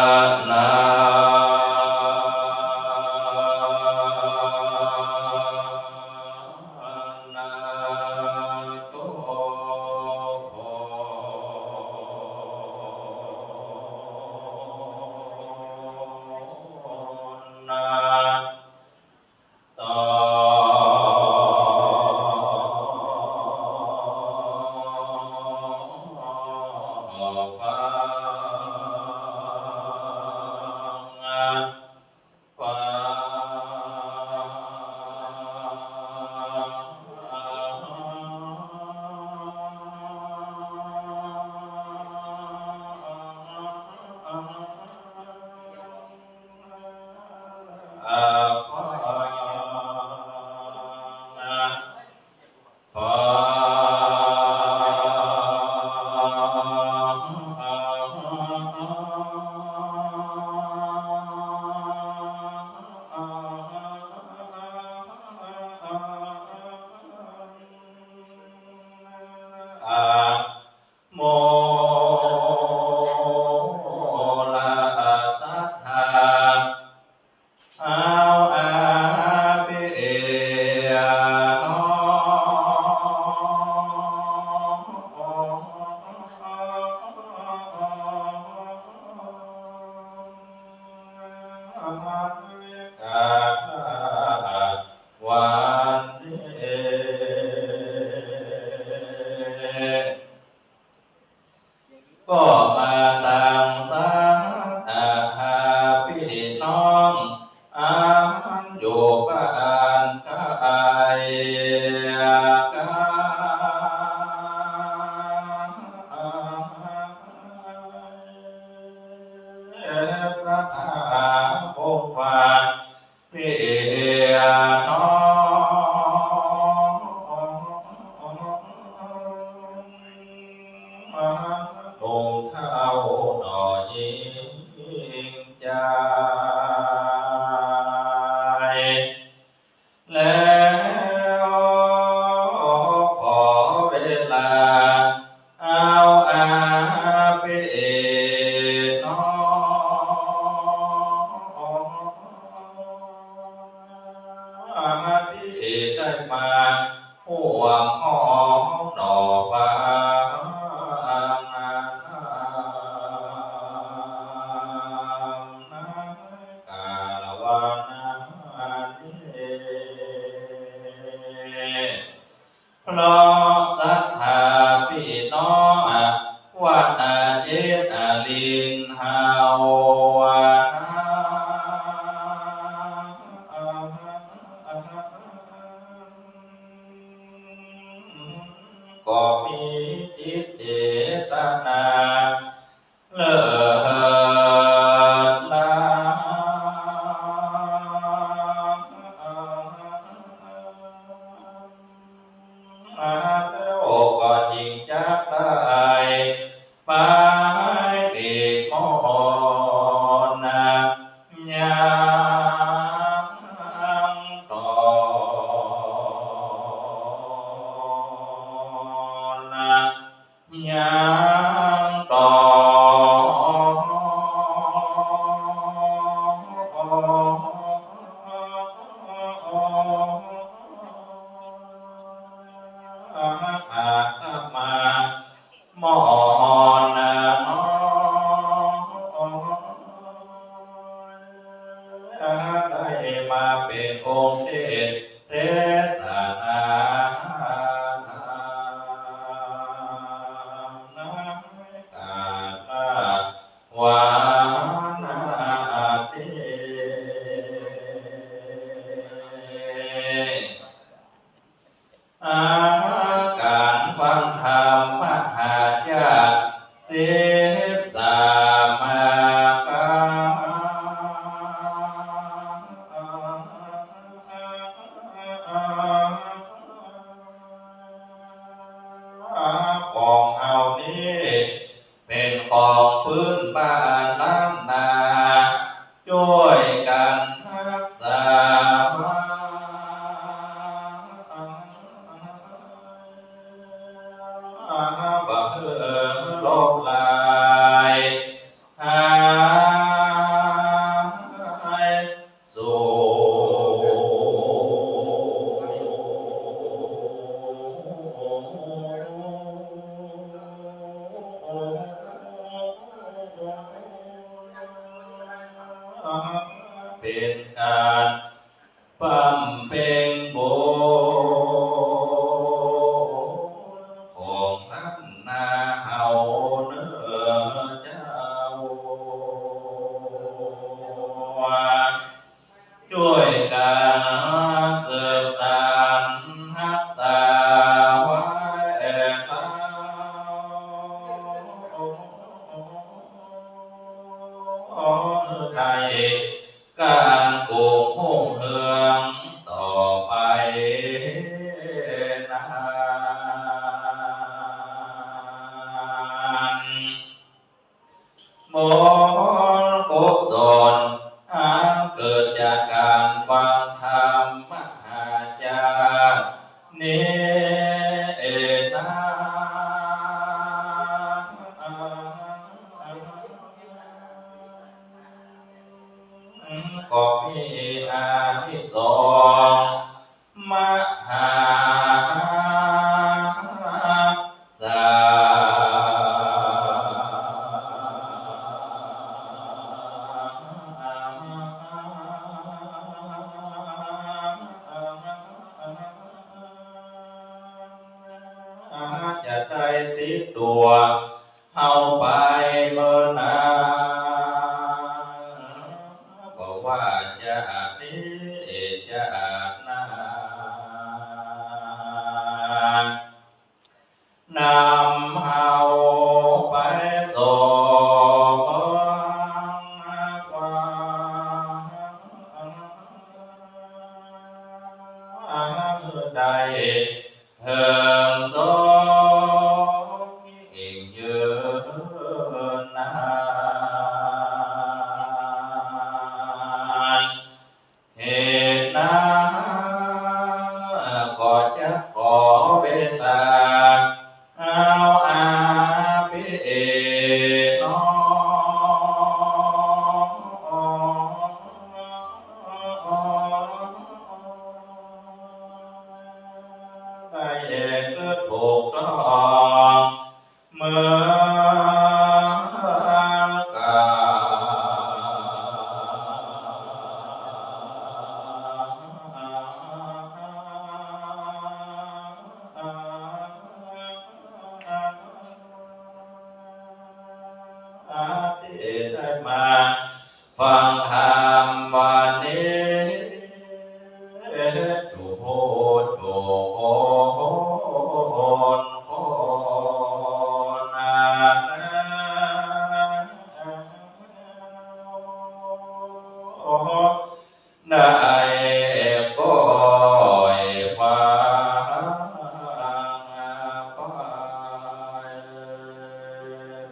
นาโตนาตฟาฟาอาฟาฟาอะโมลาสัทธาเอาอาเปยโนกาวันเต ก็มาตังสังอาหาปิน้องอาหันโยปานกายกาสัทธาโภวาปิน้องลงเท้าหน่อยิงใจแล้วขอเวลาเอาอาเปน้องที่ได้มาห่วงห้องหน่อฟ้า กาลวานานิเพราะศรัทธาพี่น้องวัดอาเจตอาลินหาวาก็มีจิตเจตนาเลิศลาแล้วก็จริงจักได้ไปเอกมนะยังต่อนะยังต่อมามอนนะน้องได้มาเป็นองค์เทศเทศนาธรรมกาตวานาเต อาการฟังธรรมมหาญาติเสพสามากาของเฮานี้เป็นของพื้นบ้านล้านนาช่วยกัน ไทยการโกงหงเฮืองต่อไปนานมรกกสอนอันเกิดจากการฟังธรรมมหาจารย์เนนาก็มีอานิสงส์มหาศาจะได้ติดตัวเอาไปเมื่อนานบอกว่าจะอาจนี้จะอาจนานำเอาไปส่งฟ้าได้เฮิงสงอีกยืนนานเหตุนั้นก็จะขอเวลาเอาอาภิน้ได้เกิดถูกต้องเมื่อกาได้มาฟังธรรมวันนี้จุโหโจโหโหนาได้ก็ฟัง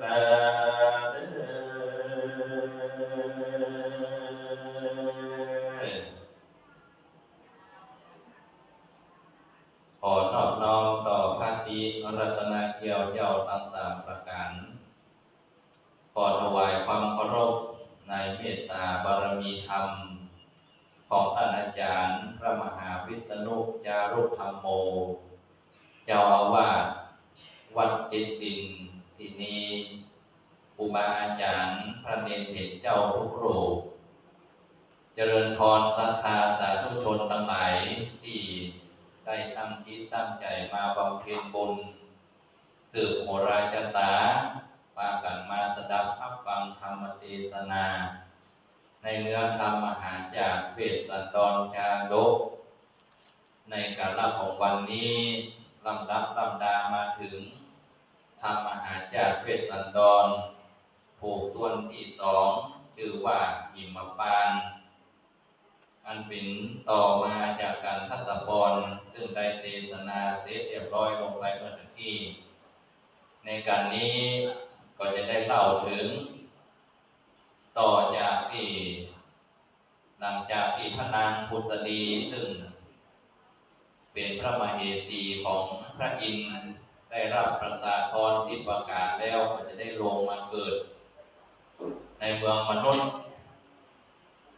ไปขอนอบน้อมต่อพระตรีรัตนเกล้าเจ้าทั้งสามประการขอถวายความเคารพในเมตตาบารมีธรรมของท่านอาจารย์พระมหาวิษณุจารุธรรมโมเจ้าอาวาสวัดจิตดินที่นี้ครูบาอาจารย์พระเนรเถรเจ้าทุกรูปเจริญพรศรัทธาสาธุชนทั้งหลายที่ได้ตั้งจิตตั้งใจมาบำเพ็ญบุญสืบโหราจตาพากันมาสดับรับฟังธรรมเทศนาในเนื้อธรรมมหาจากเวสสันดรชาดกในกาลของวันนี้ลำดับลำดามาถึงธรรมมหาจากเวสสันดรผูกตวนที่สองชื่อว่าหิมพานต์อันเป็นต่อมาจากการทัศพรซึ่งได้เทศนาเสร็จเรียบร้อยลงไปเมื่อกี้ในการนี้ก็จะได้เล่าถึงต่อจากที่หลังจากที่พระนางพุทธดีซึ่งเป็นพระมเหสีของพระอินทร์ได้รับประสาทพร10 ประการแล้วก็จะได้ลงมาเกิดในเมืองมนุษย์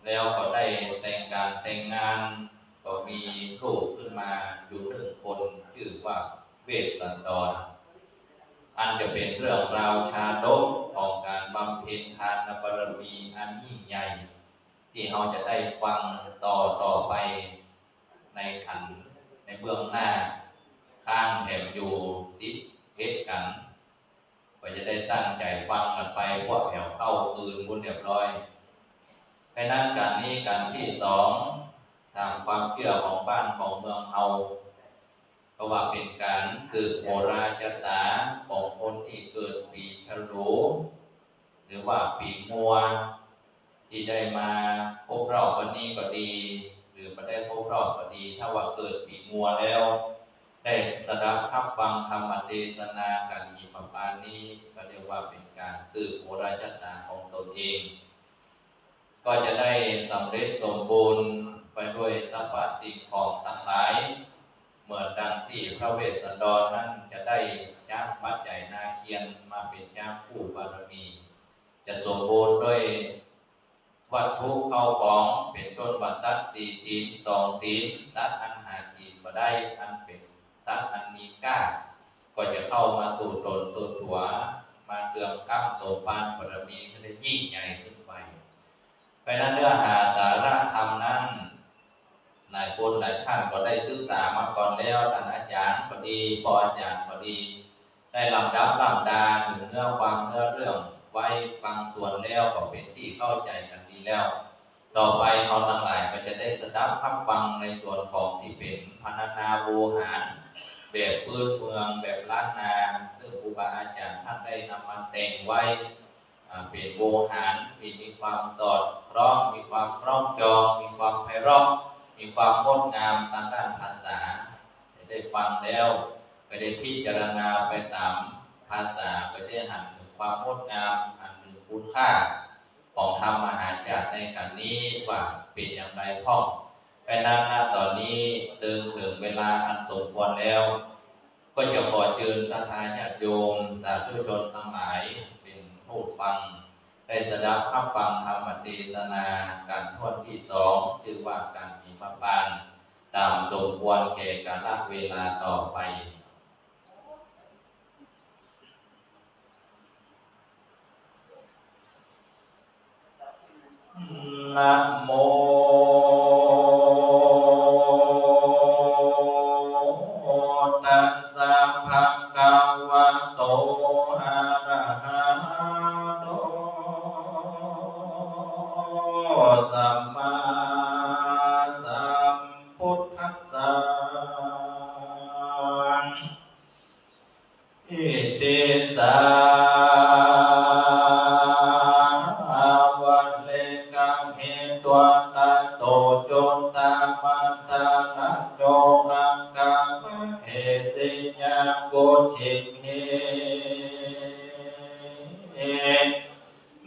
แล้วก็ได้แต่งการแต่งงานก็มีลูกขึ้นมาอยู่1 คนชื่อว่าเวสสันดรอันจะเป็นเรื่องราวชาดกของการบำเพ็ญทานบารมีอันยิ่งใหญ่ที่เราจะได้ฟังต่อไปในขันในเบื้องหน้าข้างแถมอยู่11 กันก็จะได้ตั้งใจฟังกันไปพวกแถวเข้าคืนบุญเรียบร้อยเพราะนั้นการนี้การที่2ตามความเชื่อของบ้านของเมืองเราเพราะว่าเป็นการสืบโหราจตาของคนที่เกิดปีฉลูหรือว่าปีงัว ที่ได้มาครบรอบวันนี้ก็ดีหรือไม่ได้ครบรอบก็ดีถ้าว่าเกิดปีงัวแล้วได้สดับรับฟังธรรมเทศนาการมีประปานี้ก็เรียกว่าเป็นการสืบโบราณชาติของตนเองก็จะได้สำเร็จสมบูรณ์ไปด้วยสรรพสิ่งของทั้งหลายเหมือนดังที่พระเวสสันดรนั้นจะได้จ้างปัจจัยนาเคียนมาเป็นจ้างผู้บารมีจะสมบูรณ์ด้วยวัตถุเข้าของเป็นต้นวัสัตว์สี่ตีนสองตีนสัตว์อันหากินมาได้อันเป็นสัตว์อันมีก้าก็จะเข้ามาสู่ตนสู่ตัวมาเกืองก้ามโสภานบารมีก็ได้ยิ่งใหญ่ขึ้นไปเพราะนั้นเนื้อหาสาระธรรมนั้นหลายคนหลายท่านก็ได้ศึกษามาก่อนแล้วท่านอาจารย์พอดีปออาจารย์พอดีได้ลำดับลำดาถึงเนื้อความเนื้อเรื่องไว้บางส่วนแล้วก็เป็นที่เข้าใจกันดีแล้วต่อไปเขาทั้งหลายก็จะได้สดับรับฟังในส่วนของที่เป็นพรรณนาโวหารแบบพื้นเมืองแบบล้านนาซึ่งครูบาอาจารย์ท่านได้นำมาแต่งไว้เป็นโวหารที่มีความสอดคล้องมีความคล้องจองมีความไพเราะมีความงดงามทางด้านภาษาได้ฟังแล้วก็ได้พิจารณาไปตามภาษาก็ได้หันถึงความงดงามอันถึงคุณค่าของธรรมมหาจักรในการนี้ว่าเป็นอย่างไรพ่อไปนั้นตอนนี้ถึงเวลาอันสมควรแล้วก็จะขอเชิญศรัทธาญาติโยมสาธุชนทั้งหลายเป็นผู้ฟังได้สดับรับฟังธรรมเทศนาการทวนที่สองชื่อว่าการมีมาปานตามสมควรแก่กาลเวลาต่อไปนะโมตัสสะภะคะวะโตอะระหะโตสัมมาสัมพุทธัสสะอิติสา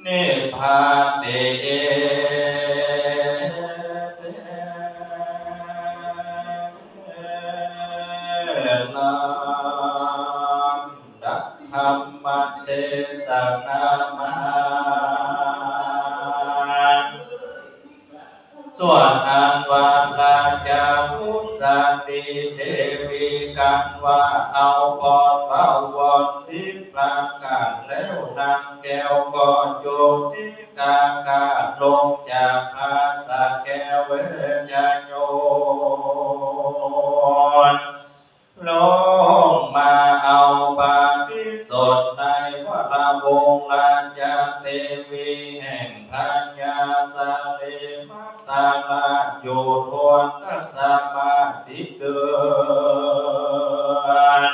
นิพพาเตนัมดักธรรมเทศนามหาส่วนอันวาลาจาพุทธติเทวีกันว่าเอาปอดเบาวอนสิบประการแล้วนางแก้วก็โจติกากาลงจากภาษาแก้วเวจโยนลงมาเอาปาฏิสดในวัดวงลานจาเทวีแห่งพญาสาลีมัตตาลาอยู่ทวนทัศมาสิเดือน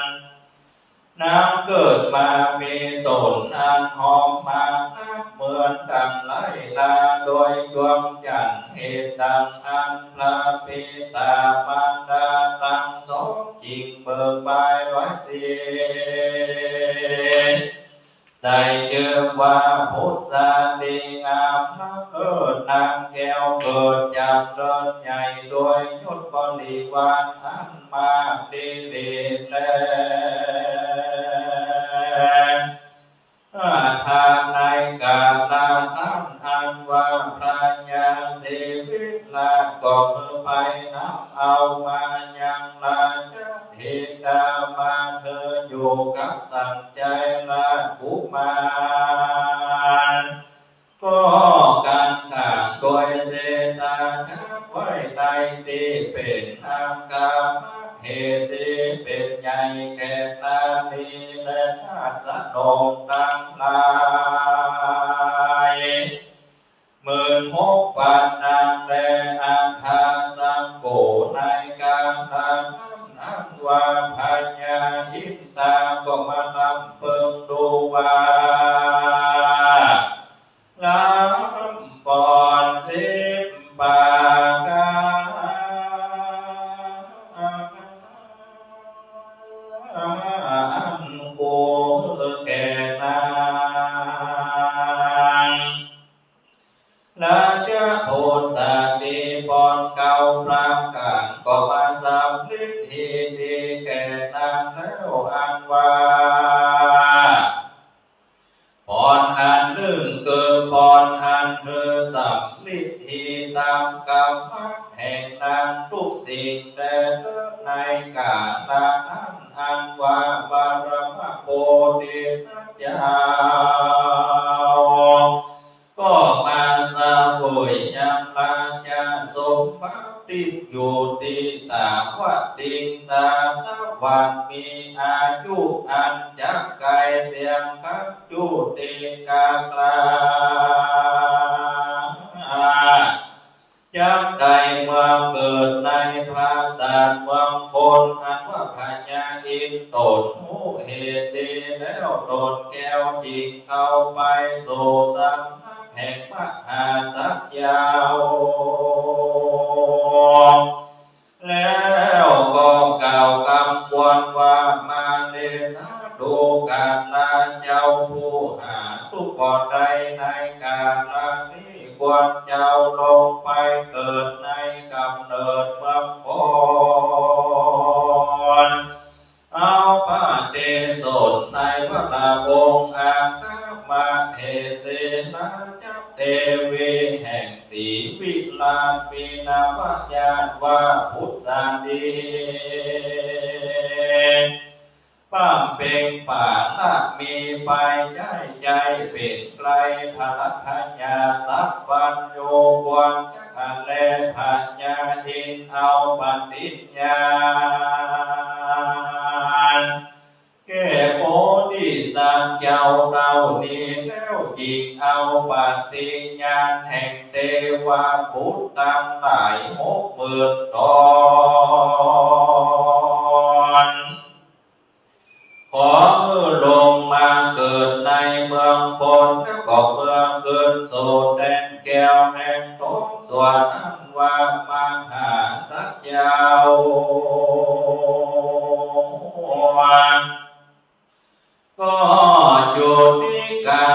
น้ำเกิดมามีต้นอันหอมมานักเหมือนดังไหลลาโดยดวงจันทร์เหตุดังอันพระปิตามารดาตั้งสองจิงเบิกบานร้อยเสียใส่เจอว่าพุทธาดีงามนักเกิดนางแก้วเกิดจากเดินใหญ่โดยยุทธบริวารอันมาดีดีแลทางในกาลานั้นอันว่าพระญาเสวิลาก็มือไปนำเอามายังลาจะเหตุดามาเธออยู่กับสัจใจลากุมารก็การต่างโดยเสตาชักไว้ใต้ที่เป็นอากาศเหสีเป็นใหญ่แก่ตาลีและนาสนองตั้งลาย อันหนึ่งเกิดพรอันเธอสัมฤทธิตามกรรมแห่งนางทุกสิ่งแต่เลิศในกาลนั้นอันว่าบารมโพธิสัจจาก็มาสาบุยยังลาจาสมบัติอยู่ติตาวติงสาสวัสมีอายุอันจักไกเสียงกัจจุติกากลาจักใดเมื่อเกิดในภาษาเมืองคนอันว่าพญาอินตนหูเหตุดีแล้วตนแก้วจิตเข้าไปสู่สัมนักแห่งมหาสัจยาวแล้วก็กล่าวคำควรว่ามาเลสาดูการลาเจ้าผู้หาทุกคนใดในการลานี้ควรเจ้าลงไปเกิดในกำเนิดเมืองคนเอาปาเตสนในพระนาบงอาคามาเทเสนาจักเทวีแห่งศรีวิลามีนามญาติว่าพุทธาดีป้ามเป่งป่าละมีไปใจเป็นไกลทะลักขญาสัพพัญโยกวนจักขันแลปัญญาทินเอาปฏิญญาแก่โพธิสัตว์เจ้าเรานี้แล้วจิตเอาปฏิญญาแห่งเทวพุทธตั้งหลาย60,000 ตนขอลงมาเกิดในเมืองคนแล้วก็เมืองเกิดโสแดนแก้วแห่งตนส่วนอันว่ามหาสัจจาวก็จุติกา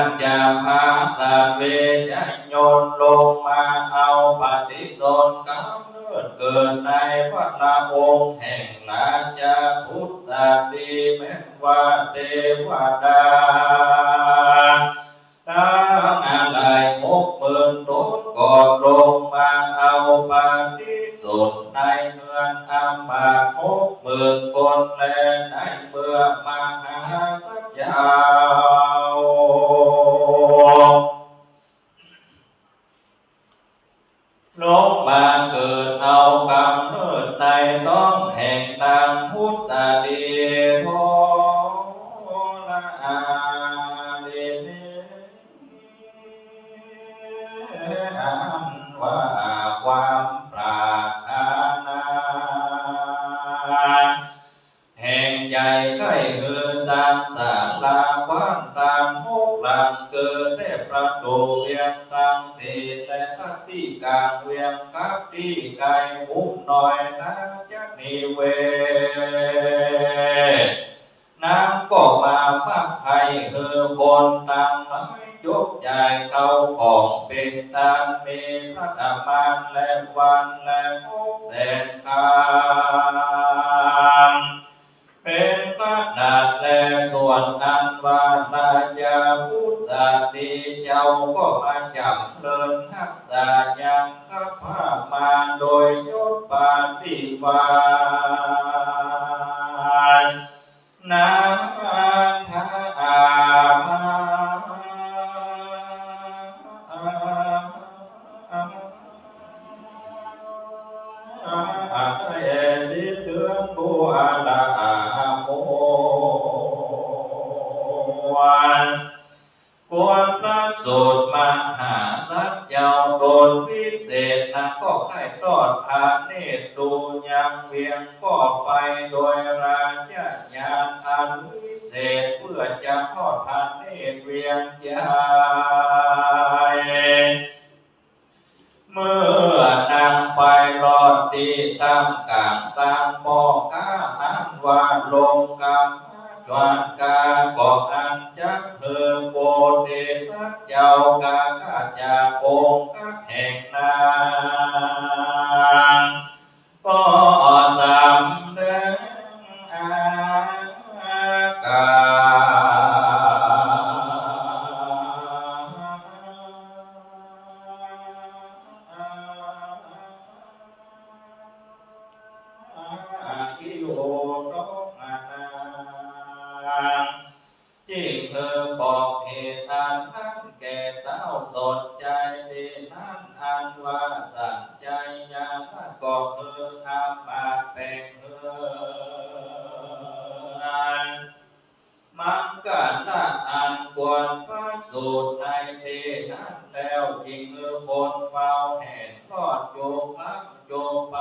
รจะพาสัตว์เวทยนต์ลงมาเอาปฏิสนธิกำเนิดเกิดในพระนามองค์แห่งราชาพุทธาดีแม้ว่าเทวดาทั้งอะไร60,000 ตนก็ลงมาเอาปฏิสนธิในเมืองอามาตย์60,000 คนและในเมืองมหาสัจจาวลงมาเกิดเอากำเนิดในท้องแห่งนางพุทธาดีโทละอาเดเนอันว่าความปรารถนาแห่งใจไข้สร้างศาลาบ้านตาม6 หลังเกิดได้ประตูเวียงตังสีและทัตติกางเวียงคับที่ไก่มุมน้อยนะจักนิเวศนางก็มาพักไข่คนตั้งหลายยกใจเข้าของเป็นตานมีพระธรรมันและวันและ600,000 คำเป็นพระนาฏและส่วนอันวาราจาพุทธาดีเจ้าก็มาจำเริญรักษายังข้าพามาโดยยศปฏิวานนาทามาสิเดือนบัวลาโมวันควรพระสูตรมหาสัจเจ้าโดนพิเศษนะก็ใครทอดพาเนตรดูยังเวียงก็ไปโดยราชญาณอันวิเศษเพื่อจะทอดพาเนตรเวียงใจเมื่อนำไปรอดตีตามกลางตามปอกาอันว่าลงกรรมจวนกาบอกอันจักเธอโปเทสัจเจ้ากากาจากองค์แห่งนางก็สำแดงอากา สดใจดีนั้นอันว่าสัจใจญาณก็คือธรรมะเป็นมังกันละอันควรพระสูตรในที่นั้นแล้วจริงหรือคนเฝ้าเห็นทอดโยกลับโยกไป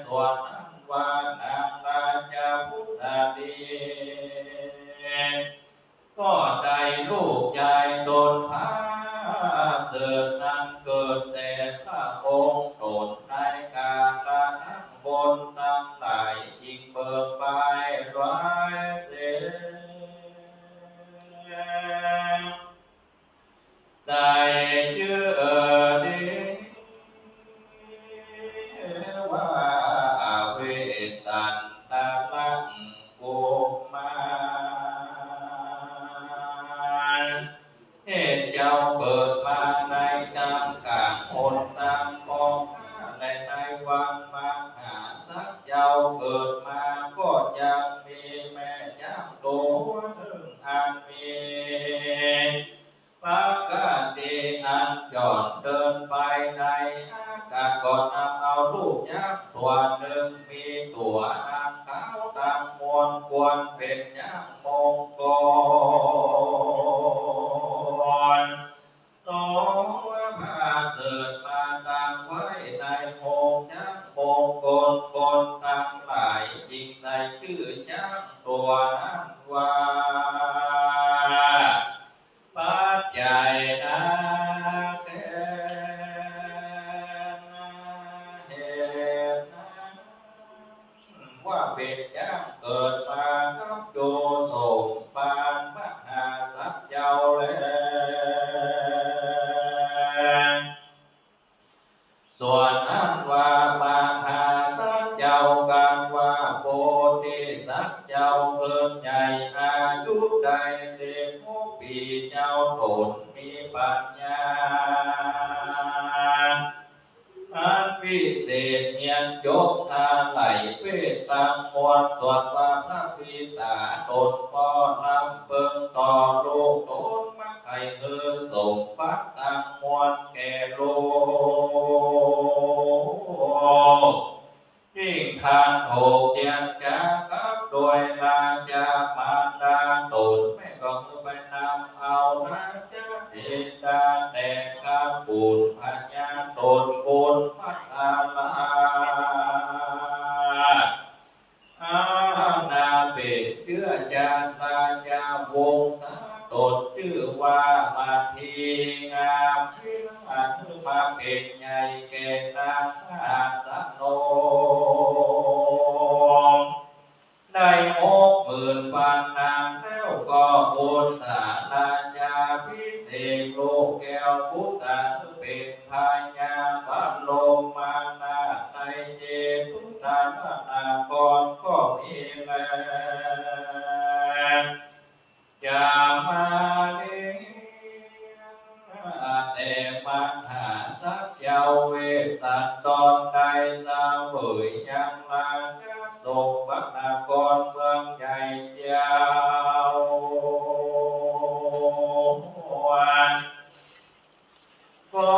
ส่วนนั้นว่านางราชาพุทธาดีก็ได้ลูกชายโดนพาเสือนั้นเกิดแต่พระองค์ตนในกาลนั้นบนตั้งหลายจิงเบิกไปร้อยเสียใจชื่อดีว่าเวสันตาลังกุมารเหตุเจ้าเกิดมาในกลางกางคนต่างปองและในวันมหาสัจเจ้าเกิดมาก็ยังมีแม่จ้างตัวหนึ่งอันมีปกติอันจอดเดินไปในอากาศก่อนนำเอาลูกยักษ์ตัวหนึ่งมีตัวหางขาวตามมวลควรเป็นยักษ์มงคลตัวพาเสด็จมาตามไว้ในโมงยักษ์มงคลคนทั้งหลายจิงใส่ชื่อยักษ์ตัวนั้นว่าปัจจัยนะเหตุว่าเป็นยักษ์เกิดมากับโจโสมปานมหาสัจเจ้าแล้วส่วนนั้นว่ามหาสัจเจ้ากันว่าโพธิสัจเจ้าเกิดใหญ่อายุได้16 ปีเจ้าตนมีปัญญาอันวิเศษเนียนจบทาไหลเวทตามมวลส่วนว่าพระปิตาตนป้อนนำเปิงต่อลูกตนมักไข่สมบัติตามมวลแก่ลูกยิ่งทานโถกเตียงจากกับโดยลาจากมารดาตนไม่ก็คือไปนำเอานะจะเดตาแต่ข้าปูนพญาตนโกนพัฒนา นาเป็ดเชื่อจานตาจาวงศาตนชื่อว่ามาทีงามชื่ออันมาเป็นใหญ่แก่นางอาสโนได้60,000 พันนางแล้วก็โอนสาลาจาพิเศษโลกแก้วพุทธาเป็นพญาบัลลงมานาในเจตุตานากรก็มีแลจะมาเลี้ยงแต่มหาสัจเจ้าเวสันดรใดสาวเบื่อยังลาจะส่งบัณฑกรเมืองใหญ่เจ้าก็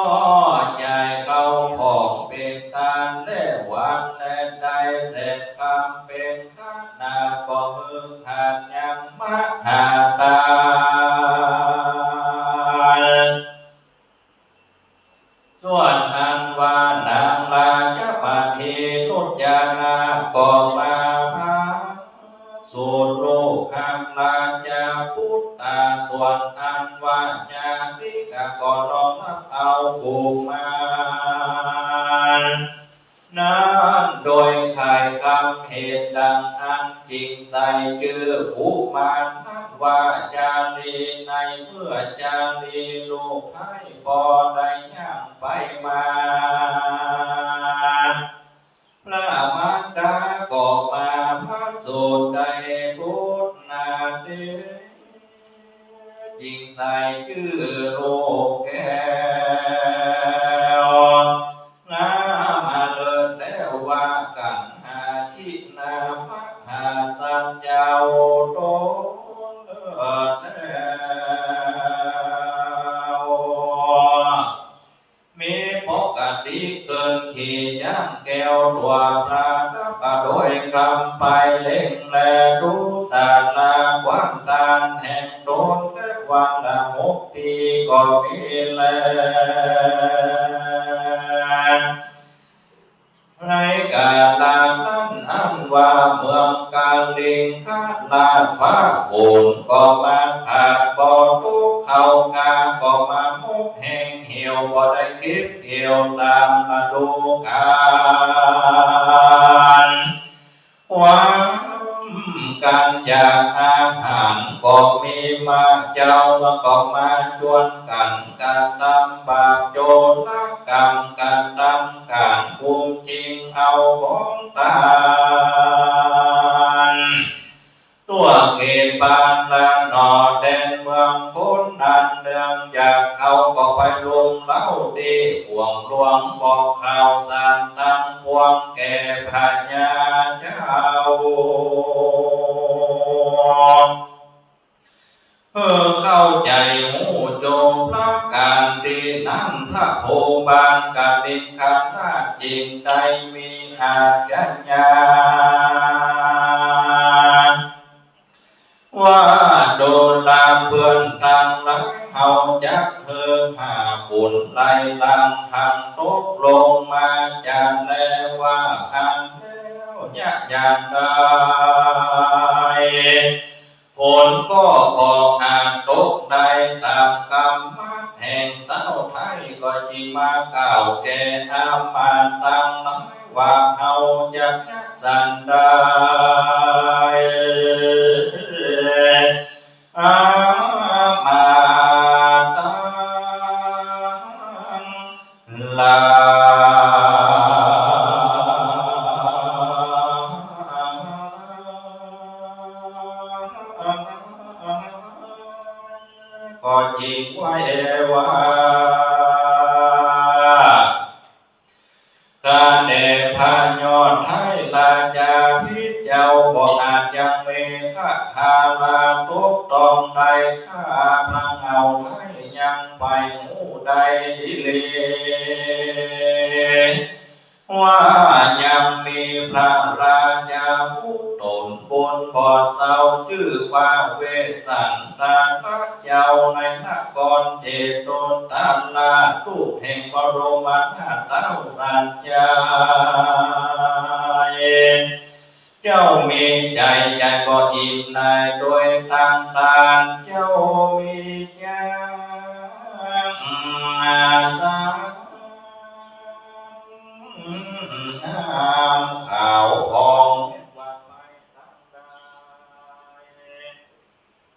ใจเขาของเป็นตาและวันและใจเสร็จคำเป็นข้านาก็มือขาดยังมหาตาส่วนอันว่านางลาจะมาทีนุจานาก็มาพาสูตรโลกหามลาจะพุทธาส่วนอันว่าญาติกะก็ลองเอากุมารนั้นโดยขายคำเหตุดังอันจริงใส่ชื่อกุมารนั้นว่าจารีในเมื่อจารีลูกให้พอได้ย่างไปมาพระมารดาก็มาพระสูตรได้พุทธนาสิจริงใส่ชื่อโลกแก้วงามาเลิศแล้วว่ากันหาชินามหาสัจเจ้าโตเลิศแล้ว ขี่จ้างแก้วตัวพระก็โดยคำไปเล่งแลดูศาลากว้างตานแห่งโดนและวันละมุกทีก็มีแลในกาลนั้นอันว่าเมืองกาลิงคาดลาดฟ้าฝนก็มาขาดบ่อทุกเขากาก็มามุกแห่งเหี่ยวบ่ได้เก็บเกี่ยวตามฤดูกาลความการอยากอาหารก็มีมาเจ้าก็มาจวนกันการตำบาปโจรละกรรมการตำการคุมจริงเอาของตานตัวเขตบ้านละนอแดนเมืองคนนั้นเนืองอยากเขาก็ไปลุมเล่าดีห่วงหลวงบอกข่าวสารตั้งพวงแก่พญาเจ้าเข้าใจหูโจมพระการตีนั้นพระโพบานกาลิกานาจริงได้มีอาจารย์ว่าโดนลาเพื่อนต่างหลังเอาจากเธอหาฝุ่นไล่ลังทางตกลงมาจากแล้วว่าอันแล้วยะยานได้ฝนก็ออกอาจตกได้ตามกรรมแห่งเต้าไทยก็จิมาเก่าแก่อามาตั้งน้อยว่าเฮาจะนักสันได้อามาตั้งลาก็จิงไว้ว่าการเดชพายอดไทยลาจาพิเจ้าบ่อาจยังมีข้าทาลาตุกตองใดข้าพระเงาไทยยังไปหูใดดิเลว่ายังมีพระราชาผู้ตนบนบ่อเศร้าชื่อว่าเวสสันตานพระเจ้าในนครเจโตตาลาลูกแห่งบรมนาถเต้าสัจจาเจ้ามีใจบ่อิ่มนายโดยตั้งตานเจ้ามีใจอาสาขาวพอง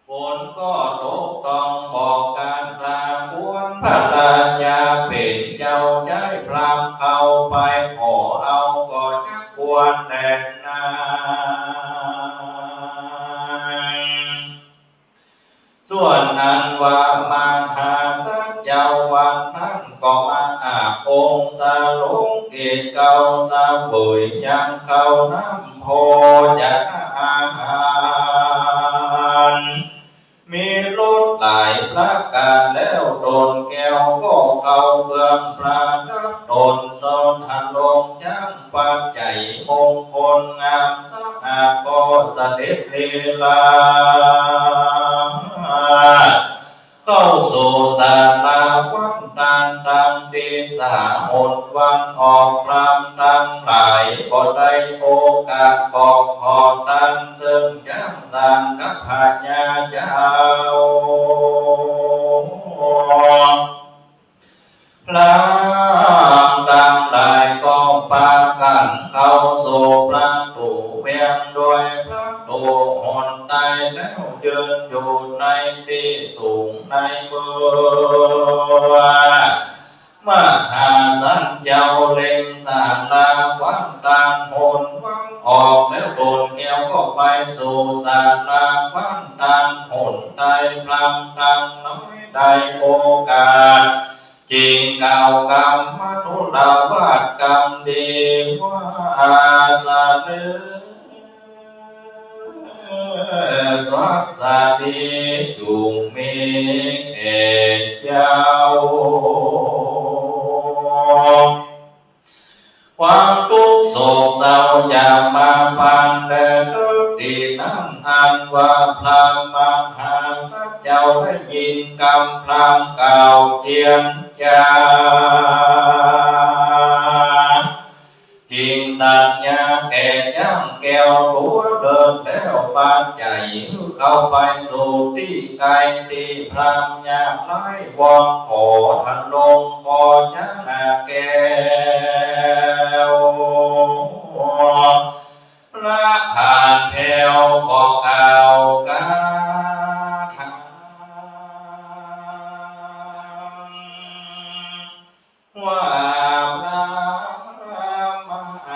ฝนก็ตกต้องบอกการตาควรพระราชาเป็นเจ้าใจพรามเข้าไปขอเอาก็จะควรแดนนาส่วนอันว่ามหาสัจเจ้าวันนั้นก็มาอาบองค์สาลงเกตเก่าสาบุยยังเข้าน้ำโพจะอาหารมีรถหลายพระการแล้วโดนแก้วก็เข้าเพื่องพระนับตนทันลงจังปัจจัยมงคลงามสะอาดก็เสด็จลีลาเข้าสู่ศาลาวัดตานตังตีสาหดวันออกพรามตั้งหลายบ่ได้โอกาสบอกขอตันซึ่งจังสร้างกับพญาเจ้าพรามตั้งหลายก็ปากันเข้าสู่พระตูเวียงโดยพระตูหนใต้แล้วยืนอยู่ในที่สูงในเมืองมหาสัจเจ้าเล็งศาลาวัดตานโหนวังออกแล้วโดนแก้วก็ไปสู่ศาลาวัดตานโหนใต้พรามตั้งน้อยได้โอกาสจริงกล่าวกรรมมนุษย์ละวาดกรรมดีว่าสาเลืสวัสดีจุงมีเอกเจ้า มาปันเดตุตินั้นอันว่าพระมหาสัจเจ้าได้ยินคำพรามกล่าวเจียนจาจริงสัญญาแก่ย่างแก้วรู้เดินแล้วปานใจเข้าไปสู่ที่ไกลที่พรามยากไร้วอนขอทันลงขอจ้างแก้วละผ่านแผ่วก็กล่าวกาถาว่าพระมห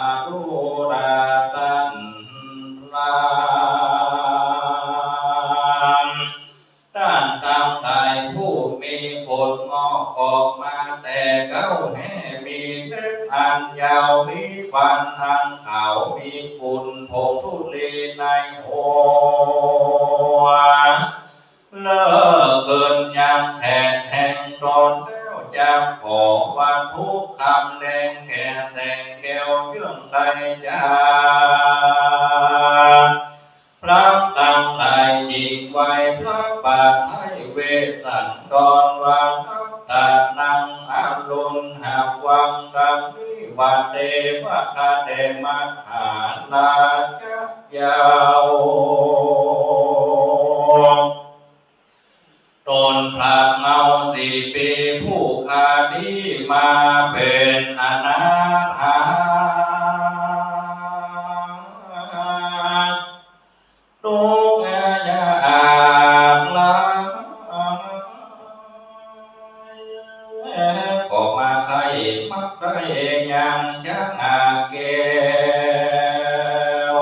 าดูราตันลามด้านตามใดผู้มีขนงอกออกมาแต่เก้าแห่มีเล็บอันยาวมีฟันอันขาวมีฝุ่นผงทุลีในหัวเลิกเกินยามแทนแห่งตนแล้วจะขอวันทุกคำแดงแก่แสงแก้วเยื่องใดจ้าพระตั้งหลายจิตไว้พระบาทให้เวสันดรวานัตตานังอารุณหาวังดังวิวัตเตวะคาเดมัทหาลาจักยาวตนพระเงา4 ปีผู้ขาดีมาเป็นอนาถาทุกข์ยากลายก็มาใครมักได้ยังจังอาแก้ว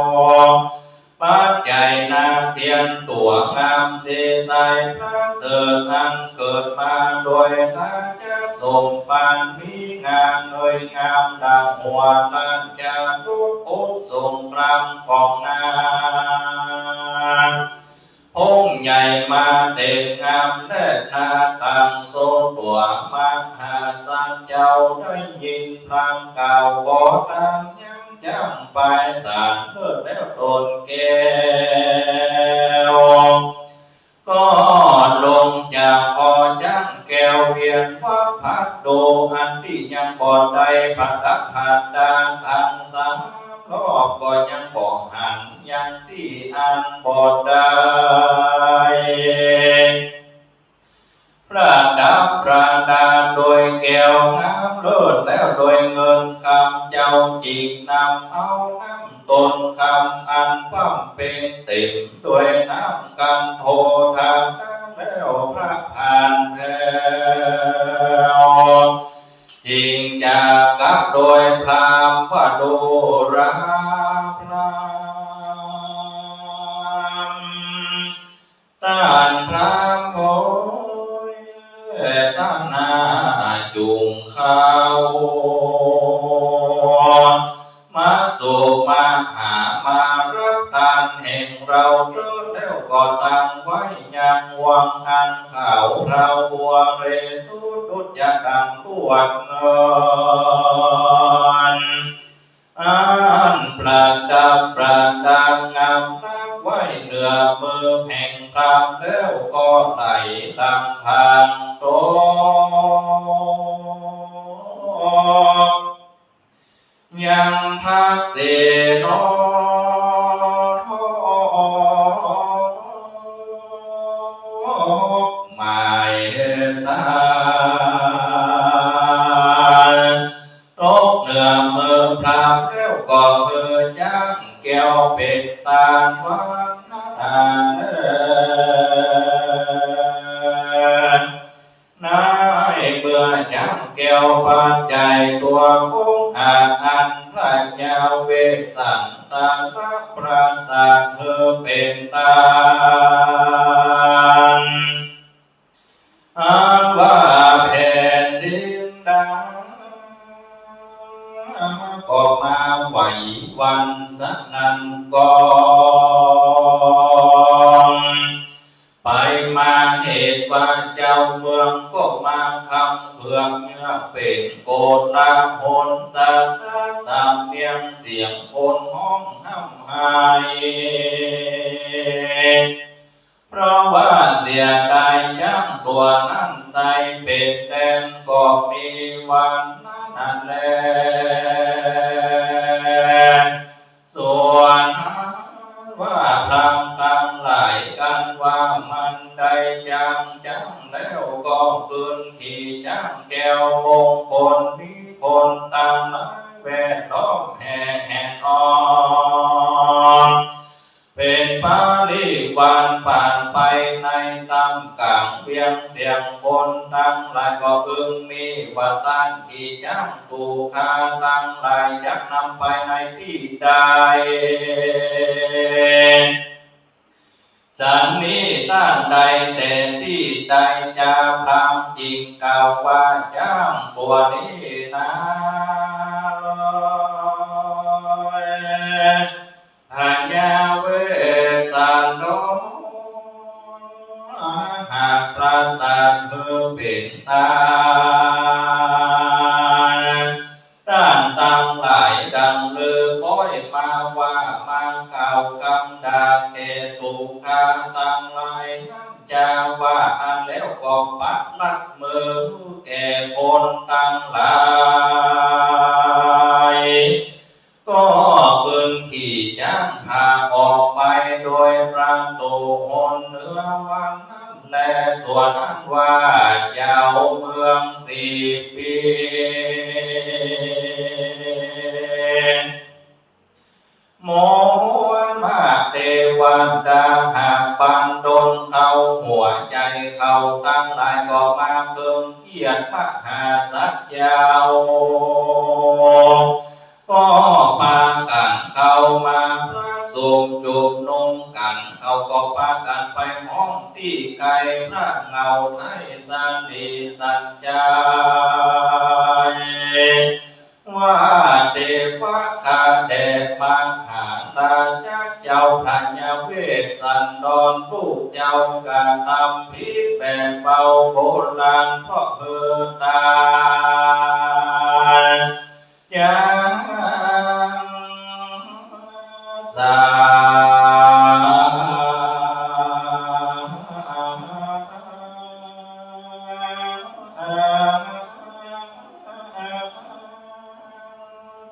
ปัจจัยนาเทียนตัวงามเสียใสพระเสริฐอันเกิดมาโดยราชสมปานมีงามโดยงามดังหัวตันจะลุกอุดสงครามของนาองค์ใหญ่มาเด็ดงามและนาตังโซตัวมหาสัจเจ้าได้ยินพรามกล่าวขอตามยังจังไปสารเลิศแล้วตนแก้วก็ลงจากคอจังแก้วเวียนวัดพัดโดอันที่ยังบ่ได้ผัดตักผัดดาตังสังรอบก็ยังบ่หันยังที่อันบ่ได้ประดับประดาโดยแก้วน้ำเลิศแล้วโดยเงินคำเจ้าจิกนำเอาน้ำตนคำอันปั้มเป็นเต็มด้วยน้ำกันโททางแล้วพระผ่านแถวจริงจากกับโดยพรามว่าดูราพรามต้านพรามโหยต้านหน้าจุงเข้ามาสู่มาหามารับทานแห่งเราเลิศแล้วก็ตั้งไว้ยังวังอันข่าวเราบัวเรสุดุจจะดังตวดเงินอันประดับประดังงามนักไว้เหนือมือแห่งพรามแล้วก็ไหลดังทางโตยังทักเสนทหมายตาตกเหนือมือพรามแล้วก็คือจ้างแก้วเป็นตาวันนายเมื่อจังแก้วปัจจัยตัวคงอาอันพระยาเวสันตาลักปราศาสเธอเป็นตาอันว่าแผ่นดินดังก็มาไหววันสนันกองไปมาเหตุว่าเจ้าเมืองก็มาคำเพื่อเนื้อผ เป็นโกฏลาหนสัตตะสามเนียงเสียงคนห้องห้ำหายเพราะว่าเสียดายจังตัวนั้นใส่เป็นแดนก็มีวันนั้นแลส่วนว่าพรางต่างหลายกันว่ามันได้จังแล้วก็คืนขี่จังแก้วมงคลมีคนต่างหลายแวดล้อมแห่แห่ออนเป็นปาริวานผ่านไปในตำกลางเวียงเสียงคนตั้งหลายก็พึงมีวัตตันขี่จังตูคาตั้งหลายจักนำไปในที่ใดสันนี้ต้านใดแต่ที่ใดจะพรางจริงกล่าวว่าจ้างตัวนี้นะหายาเวสันโนหากปราศาสมือเป็นตาด้านตั้งหลายดังเลือป้อยมาว่ามาเก่ากำดาเกตุคาตั้งหลายนั้นจะว่าอันแล้วก็ปักลักมือแก่คนตั้งหลายก็พึงขี่จ้างพาออกไปโดยประตูหนเหนือวันนั้นแลส่วนนั้นว่าเจ้าเมืองสีปีโมมาเทวดาหากปันดลเข้าหัวใจเขาตั้งหลายก็มาเพิ่มเกียรติมหาสัจเจ้าก็พากันเข้ามาพระสงฆ์จุบนุมกันเขาก็พากันไปห้องที่ไกลพระเงาไทยสันติสัจจาว่าเทวะคาเดชมังหาราชเจ้าพระยาเวสสันดรลูกเจ้าการทำพิษแบบเบาโบราณเพราะเธอตาจังสา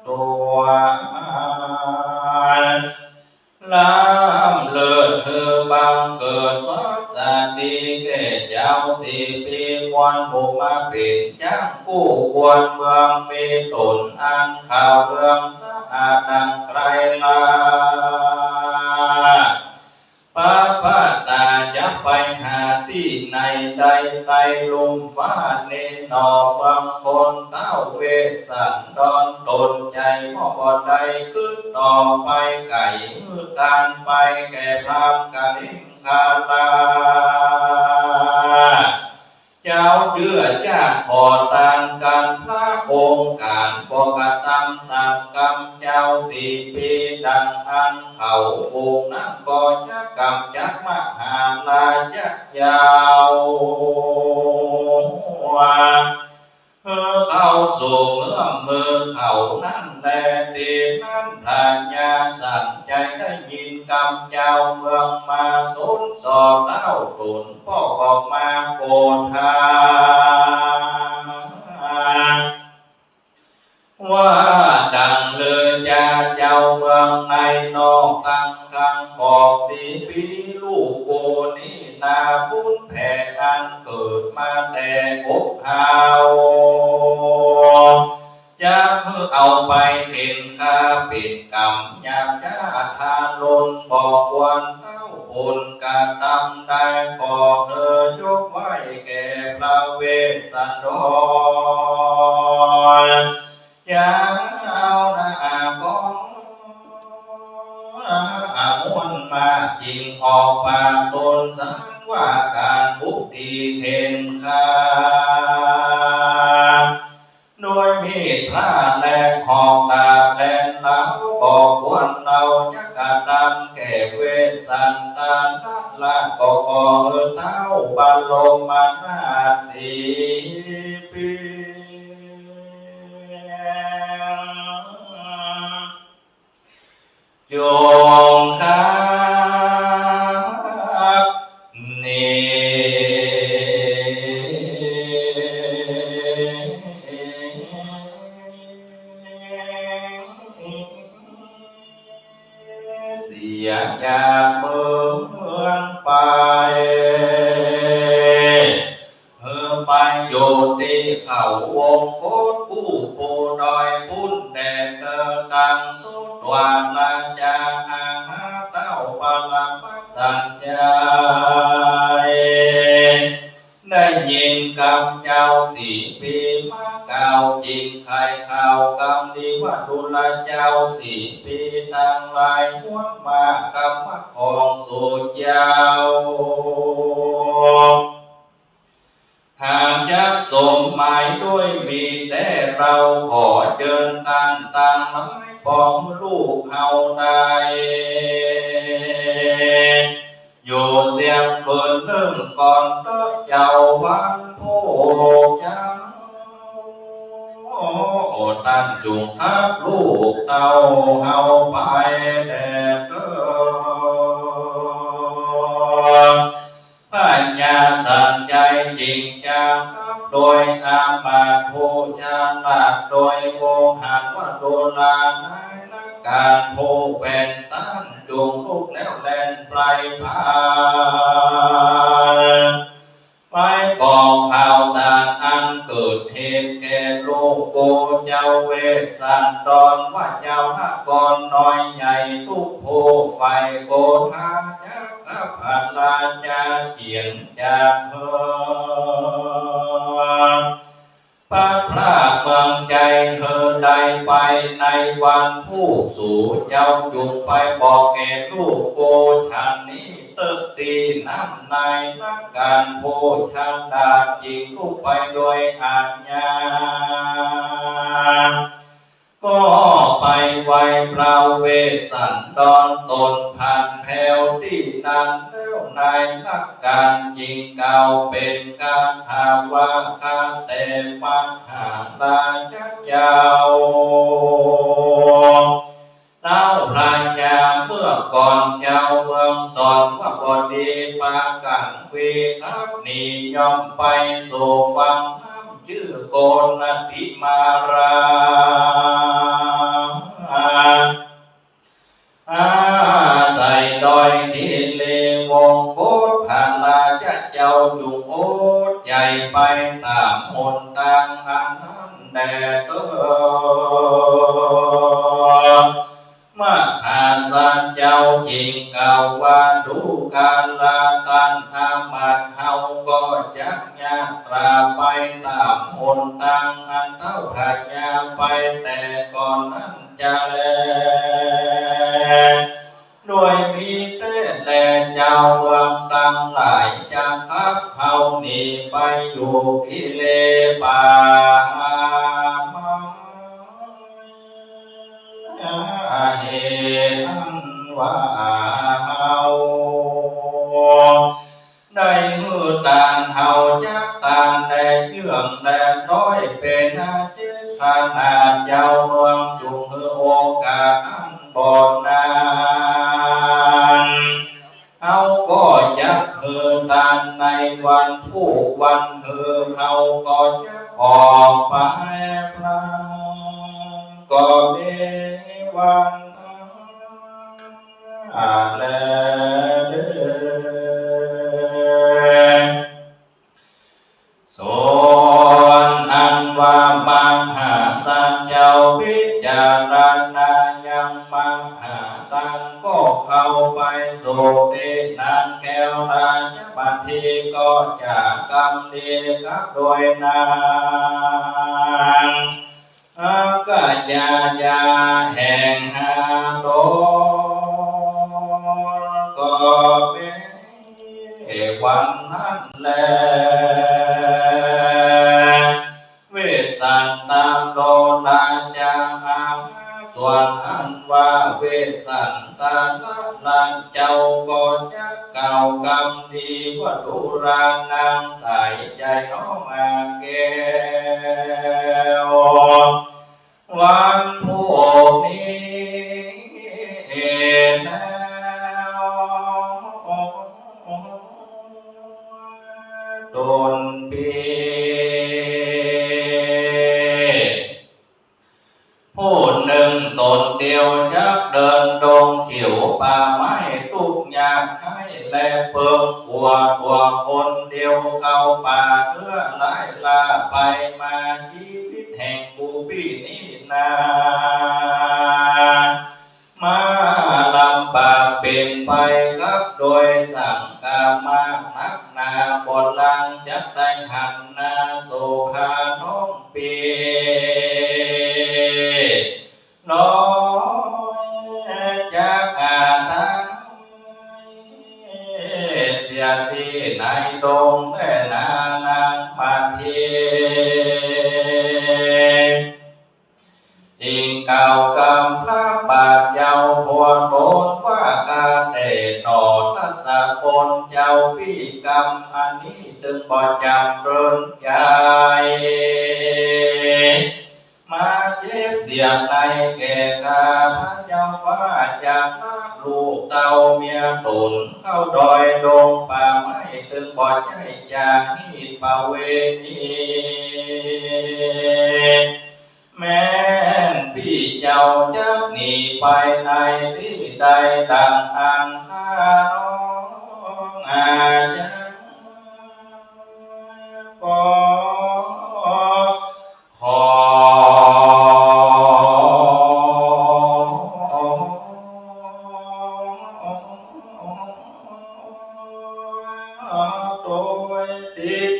ตัวล้ำเลิศเธอบังเกิดสดสติแก่เจ้าสิปีควันบุมาเป็นจังกู้ควรเมืองมีตนอันข่าวเรื่องสะอาดดังไกลลาปาปาตาจะไปหาที่ไหนใดไตลุมฟ้าเนนอบางคนเต้าเวสสันดรตนใจพ่อบอดใดขึ้นต่อไปไก่มือการไปแก่พรามกะลิงคาลาเจ้าเยื่อจากขอตานกันพระองค์การปกตำตามกรรมเจ้าสีปีดังอันเขาฝูงนั้นก็จะกำจัดมหาลาจะยาวเข้าสู่เมื่อมือเขานั้นแลตีนั้นพระญาสันใจได้ยินกำเจ้าเมืองมาสุนสอเต้าตุนพ่อออกมาโกธาว่าดังเลยจะเจ้าเมืองในนอกตั้งครั้งขอบสีปีลูกโกนี้นาบุญแผ่อันเกิดมาแต่อกหาวจะเพื่อเอาไปเข็นข้าปิดกรรมยามจ้าทานลนบอกวันเต้าคนกะตำได้ขอเธอยกไว้แก่พระเวสสันดรจะเอาหน้าก้องมวนมาจริงออกปากตนสังว่าการบุกที่เห็นข้าโดยมีดพระและหอกดาบแลนเหลาบอกวนเราจักตามแก่เวสสันตานัดละก็ขอเท้าบาลมนาสีปี จงคักนี้เสียจากเมืองไปไปโยติเขาวงโคตผู้ปูดอยพุ่นแดดเดินดังสุดวาลาจาหาเต้าปาลมัสสัญจายได้ยินคำเจ้าสีปีมาเก่าจริงใครข่าวคำดีว่าดุลเจ้าสีปีตั้งหลายม้วนมากำมาของสู่เจ้าหากจะสมหมายด้วยมีแต่เราขอเดินตามไม้ปองลูกเฮาได้อยู่เสียงคนเริ่มก่อนเต้เจ้าวันผู้เจ้าโอตั้งจุงคับลูกเต้าเฮาไปแดดเด้อพญาสันใจจริงจังโดยอามาตโพชาลาโดยโวหันว่าโดลานายนักการโพเป็นตั้งจุงลูกแล้วแลนปลายพานไปบอกข่าวสารอันเกิดเหตุแก่ลูกโกเจ้าเวสสันดรว่าเจ้าหกรน้อยใหญ่ทุกโพไฟโกธาจักขับพันลาจาเจียนจากเมืองพระพระเมืองใจเธอได้ไปในวันผู้สู่เจ้าจุงไปบอกแก่ลูกโกชันนี้ตึกตีน้ำในนักการโพชันดาจิงลูกไปโดยอาญาก็ไปไว้พระเวสสันดรตนพันแถวที่นั้นแล้วในนักการจริงเก่าเป็นการหาว่าข้าแต่มหาราชเจ้าเต้าพระยาเมื่อก่อนเจ้าเมืองสอนว่าบดีปากันวีครับนิยมไปสู่ฟังน้ำชื่อโกนติมาราใส่ดอยที่เลวงโคตผ่านลาจะเจ้าจุงโอดใจไปตามหนทางอันนั้นแดดมหาศาลเจ้าจริงกล่าวว่าดูการลาตันอามาตเฮาก็จักยาตราไปตามหนทางอันเท่าขยาไปแต่ก่อนนั้นจะแลโดยมีแต่แลเจ้าวังตั้งหลายจะคับเฮาหนีไปอยู่กิเลป่าเหตุว่าเฮาได้มือตานเฮาจักตานแดดเยื่องแดดน้อยเป็นอาจิตขนาดเจ้าเมืองจุงโอกาสอันบ่นานเฮาก็จักเฮือตานในวันผู้วันเฮือเฮาก็จะออกไปพลางก็มีวันแลส่วนอันว่ามหาสัจเจ้าพิจารณายังมหาตังก็เข้าไปสู่ที่นางแก้วราชบัณฑิตก็จะกำดีกับโดยนางกะยายาแห่งหาโลก็เป็นวันนั้นแลเวสสันตามโลนาจาส่วนอันว่าเวสสันตาลันเจ้าก็จะเก่ากรรมดีว่าดุรานางใส่ใจน้องอาแก้ววันพวกนี้ ตนปีผู้หนึ่งตนเดียวจักเดินดงเขียวป่าไม้ทุกอย่างให้และเพิ่มกลัวตัวคนเดียวเข้าป่าเพื่อไล่ล่าไปมาชีวิตแห่งกูพี่นี้นามาลำบากเป็นไปกับโดยสังกามากนักหนาบนลังจักได้หันนาโสภาน้องเปีน้อยจากอาทางเสียที่ในดงแม่นานางพันเทจิงเก่ากำพระบาทเจ้าพวนโบนว่าการเตโนทัสสะปนเจ้าพี่กรรมอันนี้ตึงบ่จำเริญใจมาเจ็บเสียบในแก่ข้าพระเจ้าฟ้าจากนักลูกเต่าเมียตุนเข้าดอยดงป่าไม้ตึงบ่ใจจากที่ป่าเวทีแม้นพี่เจ้าจะหนีไปในที่ใดดังอันข้าน้องอาจจะขอโดยติด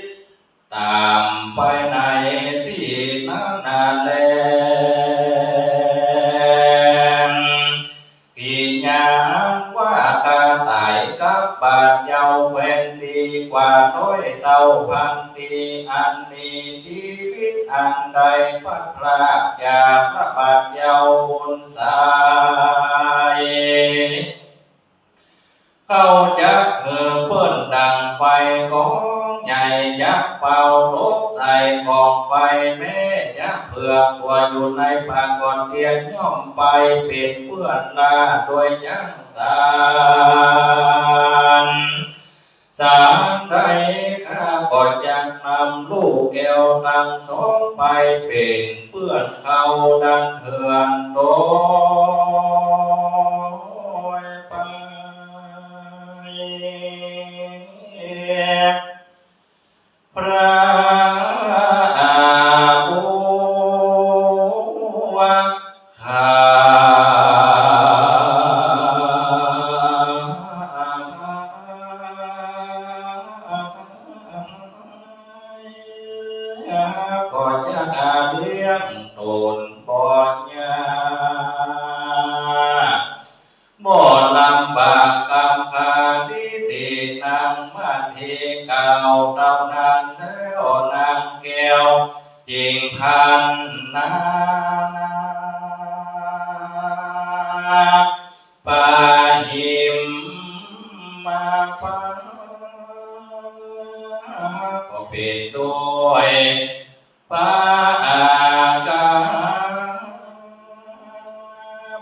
ตามไปในที่นั้นนาแลกี่ยามว่าข้าตายกับบาดเจ้าเป็นดีกว่าน้อยเต่าพันตีอันมีชีวิตอันใดพัดพรากจากพระบาดเจ้าบุญสายเข้าจักเปิ้นดังไฟของใหญ่จักเป่าลูกใส่กองไฟแม่จักเผือกตัวอยู่ในปากก่อนเทียนย่อมไปเป็นเพื่อนลาโดยยังสารสารใดข้าก็จะนำลูกแก้วตั้งสองไปเป็นเพื่อนเขาดังเถื่อนโดยไปพระบัวขาก็จะเลี้ยงตนบ่ยากบ่ลำบากกำคาดีดีนางมาเทเก่าเต่านานแล้วนางแก้วจิงพันนาปาหิมมาพันก็เป็นด้วยปากา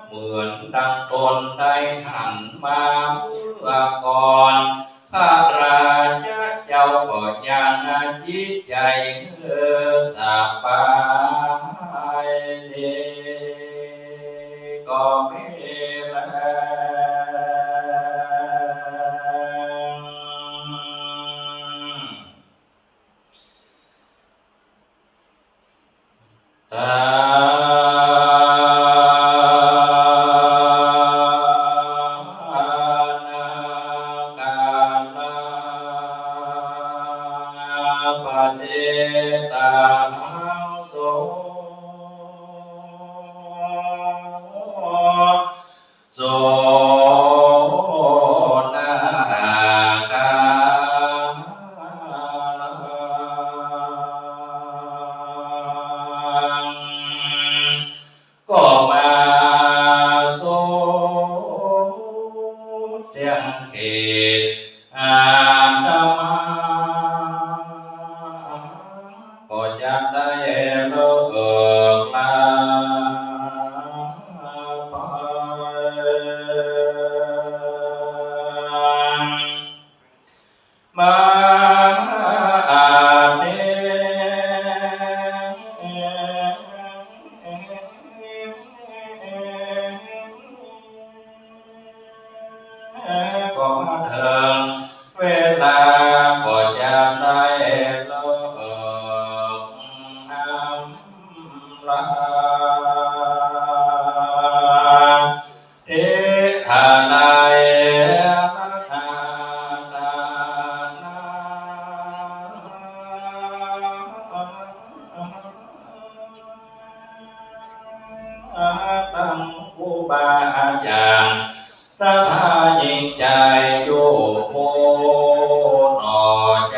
เหมือนดังตนได้หันมาเมื่อก่อนพระราชาเจ้าก็ยังจิตใจสบายดีก็ไม่แรงตาปเดตาโสโสนาคาก็มาโสเสียงเขตอาตมาก็จะได้เลิกลาไปมา บาอาจารย์ศรัทธายิ่งใจจูโมหนอใจ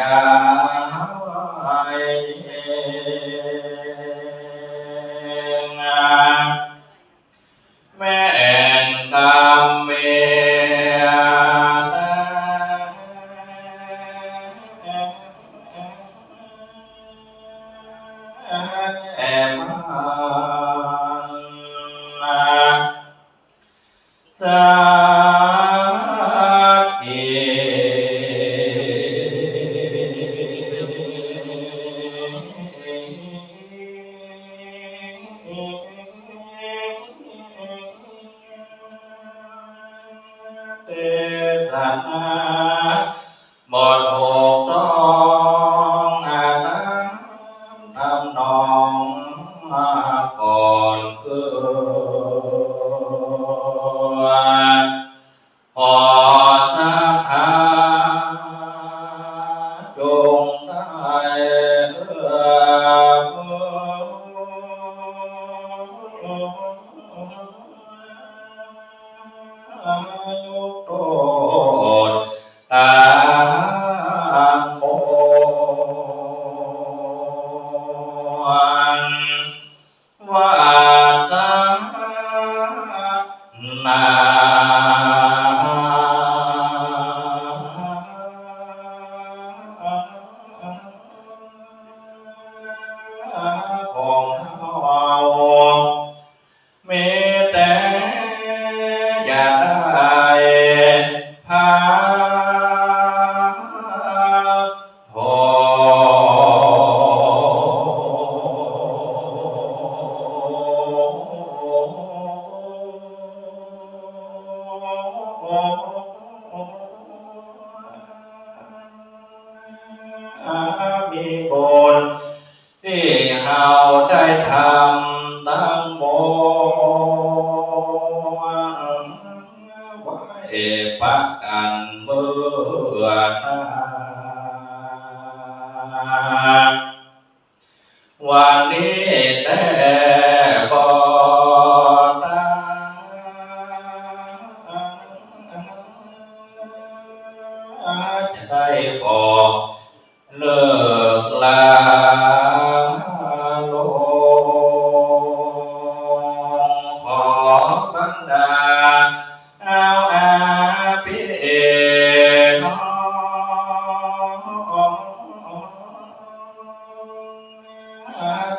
แม่นกรรมเมแอมสาเตสนาบทหกต้องอาทำนองมาก่อนเกิดขอสัทธาจงได้ยุโตตาโมวาสนาของเรามีแต่อย่าได้พาโหมีบุญที่เราได้ทำตั้งโมไว้ประกันเมื่อนาวันนี้แต่บ่ตาจะได้ขอเลิกลาลงขอบรรดาเอาอาภิน้อง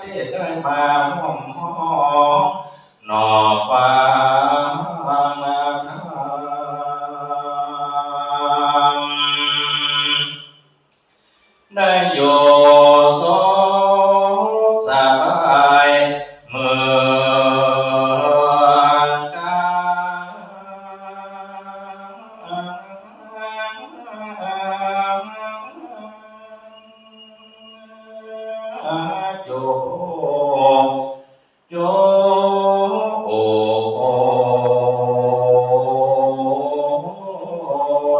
ที่ได้มาห้อมห้องหน่อฟ้าได้โยโสสบายเมื่อกาโจโจโอโอ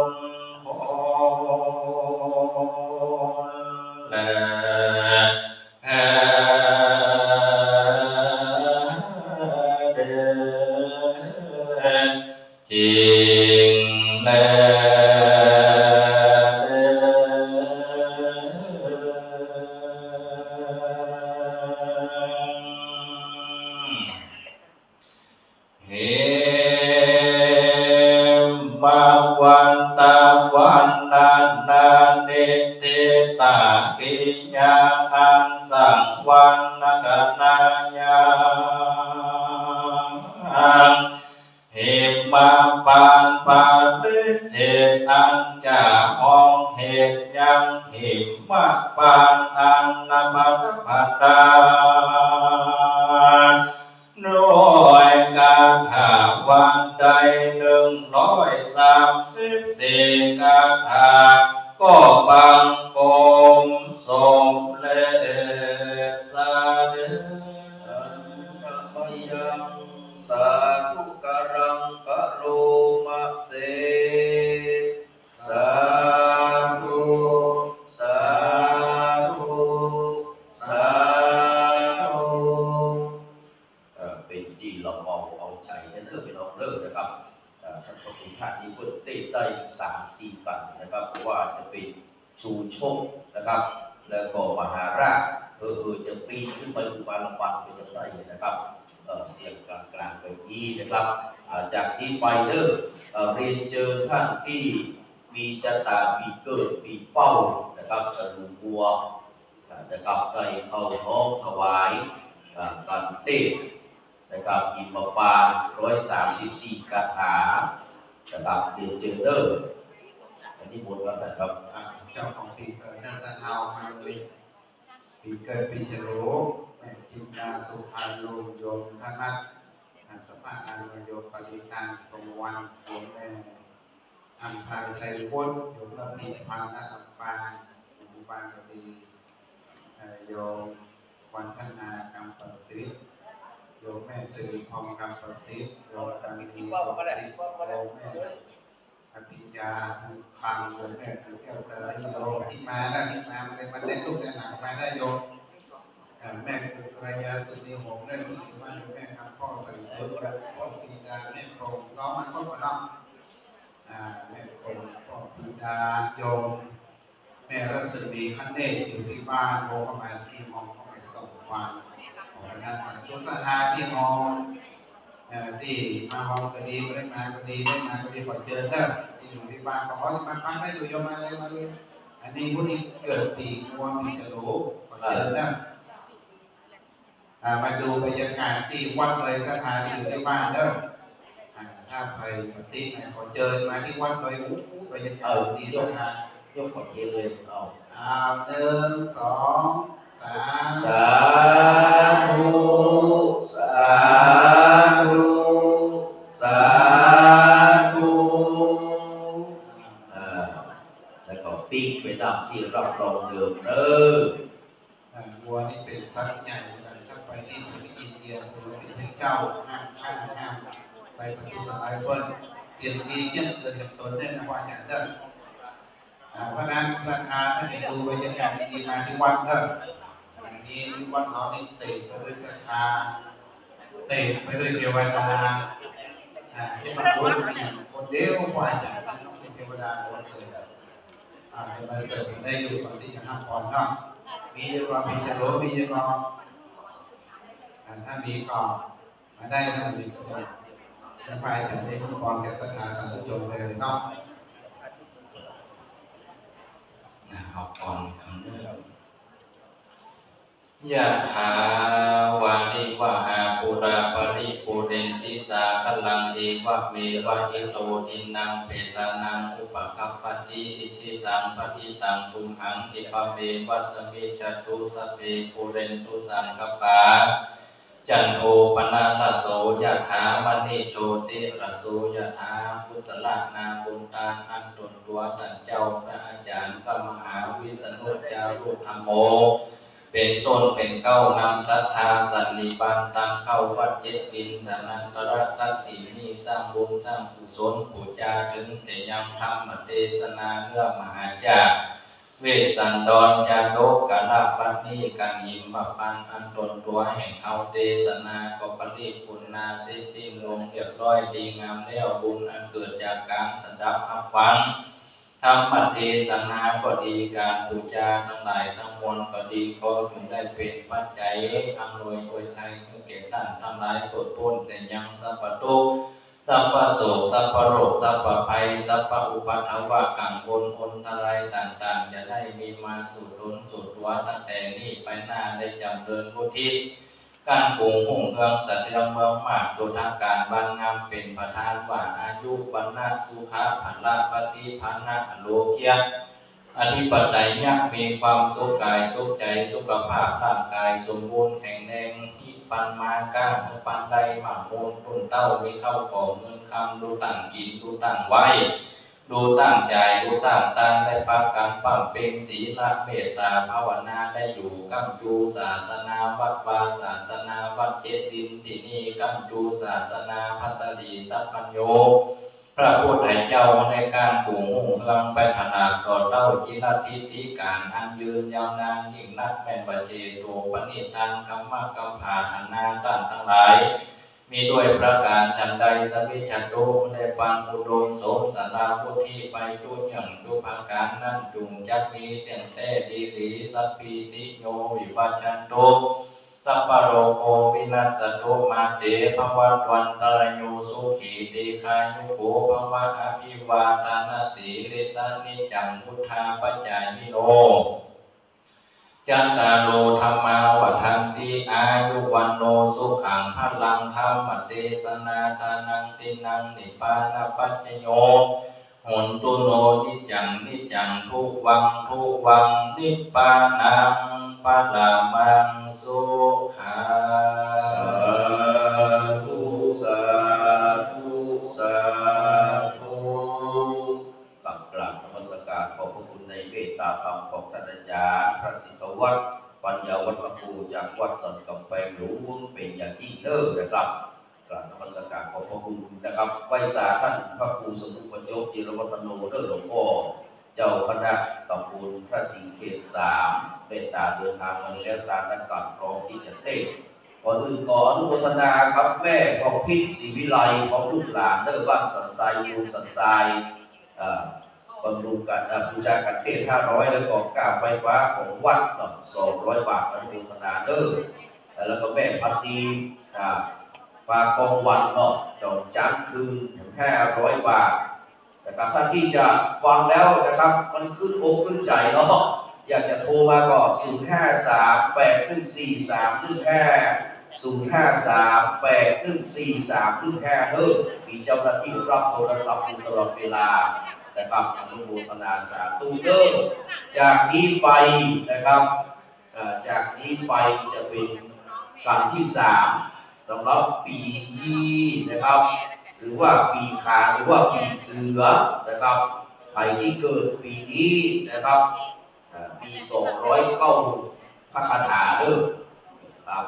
นและเดจริงและเหมบางวันตาวันนาเนติตากิญาอังสังวันนกนาญาเหมบางปานปาลิเจอันจะห้องเหตุยังเหมบางปานอันนมัตปัตตาด้วยการถาวันใด134การถาก็บังกรมสมเลสาเด อันตมยังสาธุการังกโรมะเสสาธุสาธุสาธุเป็นที่เราเอาใจนะเด้อพี่น้อง ชูโชคนะครับ แล้วก็มหาราชจะปีนขึ้นไปอุปาลปันไปจะได้นะครับเสียงกลางๆไปนี้นะครับจากนี้ไปเรียนเจอท่านที่มีชะตาปีเกิดปีเป้านะครับจะรู้บัวนะครับได้เข้าน้อมถวายการเต้นนะครับอิมปาน134คาถานะครับเรียนเจออันนี้บทว่าแบบเจ้าของปีเกิดน่าสะเอามาเลยปีเกิดปีฉลูแม่จินดาสุภาโลโยมธนัทสภาอานโยมปฏิตานตรงวันโยมแม่อัมพาชัยพุทธโยมระพีพันธ์อัมปานโยมปานกดีโยมวันธนากรรมประสิทธิ์โยมแม่สิริพรกรรมประสิทธิ์โยมปานีสุติโยมแม่อภิญญาพังโยมแม่คือแก้วกระไรโยมที่มาได้ที่มาเลยมาเล่นลูกแต่หนังมาได้โยมแม่กุกรยาสุนีหงได้ที่ว่าโยมแม่ครับพ่อใส่สุดพ่อปีดาแม่โครงน้องมันก็มาน้องแม่โครงพ่อปีดาโยมแม่รัศมีพันเนตอยู่ที่บ้านโมเข้ามาที่ห้องเข้าไปส่งฟังของคณะสังฆสถานที่ห้องที่มาห้องก็ดีไม่ได้มาก็ดีได้มาก็ดีขอเจอเด้อที่อยู่ที่บ้านขอที่มาพักได้อยู่โยมมาเลยมาเลยอันนี้ผู้นี้เกิดปีงัวปีฉลูขอเจอเด้อมาดูบรรยากาศที่วัดเลยสถานที่อยู่ที่บ้านเด้อถ้าไปปฏิบัติขอเจอมาที่วัดเลยบรรยากาศดีสถานยกขอเทเลย1 2 3สาธุสาธุสาธุแล้วก็ปีกไปตามที่รับรองเดิมวัวนี่เป็นสัตว์ใหญ่เลยถ้าไปที่อินเดียวัวเป็นพระเจ้าห้ามฆ่าห้ามไปปฏิสลายเพิ่นเสียงดีเยี่ยมเกินกับตนได้นะว่าอย่างเดิมเพราะนั้นศรัทธาท่านเห็นดูบรรยากาศดีมาที่วัดเด้ออย่างนี้ที่วัดเรานี่เต็มไปด้วยศรัทธาเต็มไปด้วยเทวดาที่มาพูดอย่างคนเดียวกว่าอย่างนั้นต้องเป็นเทวดาหมดเลยจะมาเสริมได้อยู่ก่อนที่จะห้ามพรเนาะมีอยู่รอมีเฉลมีอยู่รอถ้ามีก็มาได้ถ้ามีก็จะไปแต่ได้คุ้มครองแก่ศรัทธาสาธุชนไปเลยเนาะเอาก่อนยะถาวาริวหาปุราปริปุเรนติสาคลังเอวะเมวะอิโตทินังเปตานังอุปกัปปติอิจิตังปฏิตังตุมหังคิปะเมวัสมิจตุสัพเพปุเรนตุสังกปาจันโทปนะระโสยะถามณิโชติระโสยะถากุศลนาบุญตาอันตนตัวตันเจ้าพระอาจารย์พระมหาวิษณุจารุธรรมโมเป็นต้นเป็นเก้านำศรัทธาสันนิบาตตังเข้าวัดเจ็ดดินธนันตระทัตตินีสร้างบุญสร้างกุศลปูจาถึงแต่ยังธรรมเทศนาเนื้อมหาจาเวสสันดรจาโดกะลาปัตนีกันหิมปันอันตนตัวแห่งเอาเทศนาก็ปฏิปุณนาสิ้นลงเรียบร้อยดีงามแล้วบุญอันเกิดจากการสดับรับฟังธรรมเทศนาก็ดีการบูชาทั้งหลายทั้งมวลก็ดีก็ถึงได้เป็นปัจจัยอำนวยอวยชัยให้แก่ท่านทั้งหลายปลดพ้นเสียยังสัพพทุกข์สัพพโสสัพพโรคสัพพภัยสัพพอุปัฏฐวะกังวลอนตรายต่างๆจะได้มีมาสู่ตนสู่ตัวตั้งแต่นี้ไปหน้าได้จำเริญพุทธิการปรุงหุ่งเครื่องสัตยเมืองมากสุทาการบานงามเป็นประธานว่าอายุวันนาสุขาพันละปฏิพันนะโลเกียอธิปไตยยักมีความสุขกายสุขใจสุขภาพร่างกายสมบูรณ์แข็งแรงที่ปันมาก้าปันใดหมามูลตุนเต้ามีเข้าของเงินคำดูต่างกินดูต่างไว้ดูต่างใจดูต่างตาได้ปาการฟังเป็นศีลเมตตาภาวนาได้อยู่กัมจูศาสนาวัดวาศาสนาวัดเจตินที่นี่กัมจูศาสนาพัสดีสัพพัญโยพระพุทธเจ้าในการปรุงหุ่งเครื่องไปถนาต่อเต้าจิรทิฏฐิการอันยืนยาวนานยิ่งนักแม่นปัจเจโตปณิธานกัมมะกัมภาธนาต้านทั้งหลาย มีด้วยประการฉันใดสวิจตุได้ปานอุดมสมสนาพุทธิไปจุอย่างจุภาการนั้นจุงจักมีเตียงแต่ดีหลีสัพพิติโยวิวัชชันตุสัพพะโรโควินัสสตุมาเตภวัตวันตรโยสุขีติคายุโกภวะอภิวาทนาสีลิสานิจังพุทธาปัจจายโนจัตตาโลธรรมาวัฏันติอายุวันโนสุขังพลังธรรมเทศนาทานังตินังนิพพานปัจจโยหนตุโนนิจังทุวังนิพพานังปะละมังสุขัง สาธุสาธุสาธุกราบนมัสการขอบพระคุณในเมตตาธรรมของท่านอาจารย์พระสิทธวัฒน์ปัญญาวัฒน์ครูจากวัดสันกำแพงหลวงเป็นอย่างยิ่งเด้อนะครับกราบนมัสการขอบพระคุณนะครับไหว้สาท่านพระครูสมุปโจกจิรวัฒโนเด้อหลวงพ่อเจ้าคณะตำบลพระสิงห์เขต3เมตตาเดินทางมาแล้วตามนักการพร้อมที่จะเต้นก่อนอื่นก่อนอนุโมทนาครับแม่ของพิษศรีวิไลของลูกหลานเด้อบ้านสันทรายยูสันทรายบำรุงกันบูชากันเทศ500แล้วก็กาไฟฟ้าของวัด200 บาทอนุโมทนาเด้อแล้วก็แม่พันธีฝากกองวันเนาะดอกจันทร์คืนถึง500 บาทนะครับท่านที่จะฟังแล้วนะครับมันขึ้นอกขึ้นใจเนาะอยากจะโทรมาก็053-814-3155 เด้อมีเจ้าหน้าที่รับโทรศัพท์อยู่ตลอดเวลานะครับอนุโมทนาสาธุเด้อจากนี้ไปนะครับจากนี้ไปจะเป็นการที่3สำหรับปีนี้นะครับหรือว่าปีขานหรือว่าปีเสือนะครับใครที่เกิดปีนี้นะครับปี209พระคาถาเด้อ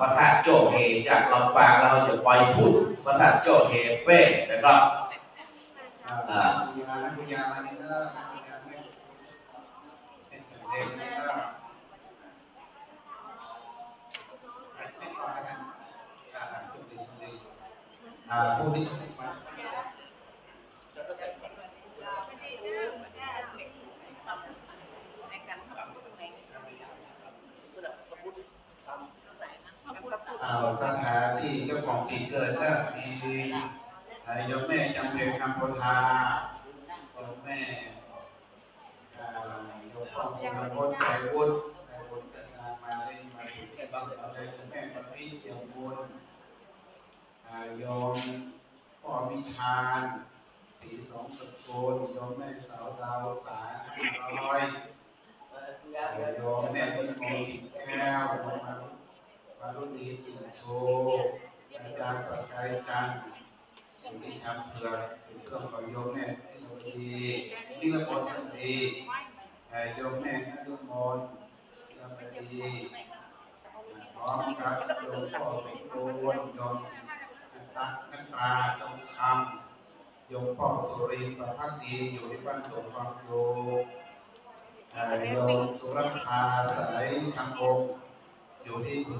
พระธาตุโจเฮจากลำปางเราจะไปพูดพระธาตุโจเฮเป้นะครับคุยามานี่นะคุยาไม่เป็นเด็กนี่นะไม่ก่อนแล้วกันจุดดีผู้นี้สถานที่เจ้าของปีเกิดก็มีโยมแม่จำเพลคำโพธาโยมแม่โยมพ่อคุณพจน์ใจวุฒิเดินทางมาได้มาถึงที่บ้านเราเลยโยมแม่ปฏิเสียงบุญโยมพ่อวิชาญตี2 สกุลโยมแม่สาวดาวสาย500โยมแม่พิมพ์สิแก้วโยมมารุ่นนี้ติดโชอาจารย์ประกายจันทร์สุริชันเผือกเป็นเครื่องของโยมแม่นิรพลดีโยมแม่นฤมลยมดีพร้อมกับโยมพ่อสิงห์โวนโยมตักนัตราจงคำโยมพ่อสุรินทร์ประภักดีอยู่ที่บ้านสวนความโยโยมสุรภาสายทางองค์อยู่ที่กุ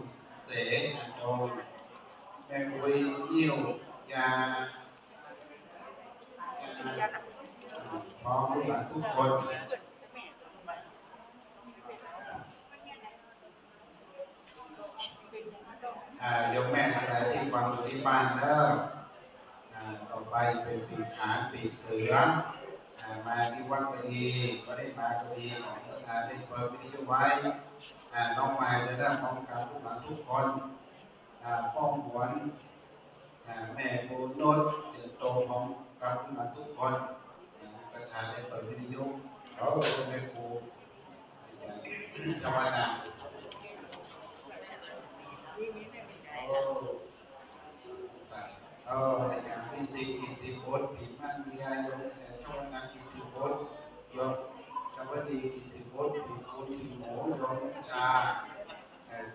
เสงองค์แม่คุยนิ้วยาพร้อมลูกหลานทุกคนโยมแม่อะไรที่ฟังอยู่ที่บ้านแล้วต่อไปเป็นปีขานปีเสือมาที่วัดก็ดีก็ได้มาก็ดีของสถานได้เปิดวิทยุไว้น้องใหม่จะได้พร้อมกับลูกหลานทุกคนพ่อหวนแม่ปูโนดเจริญโตพร้อมกับลูกหลานทุกคนสถานได้เปิดวิทยุเขาแม่ปูชาวนาอย่างฟิสิกส์กิตติพจน์ผิดมันมีอายุแต่ชาวนากิตติพจน์ยศชาวดีกิตติพจน์ผิดคุณผิดหมูยศชา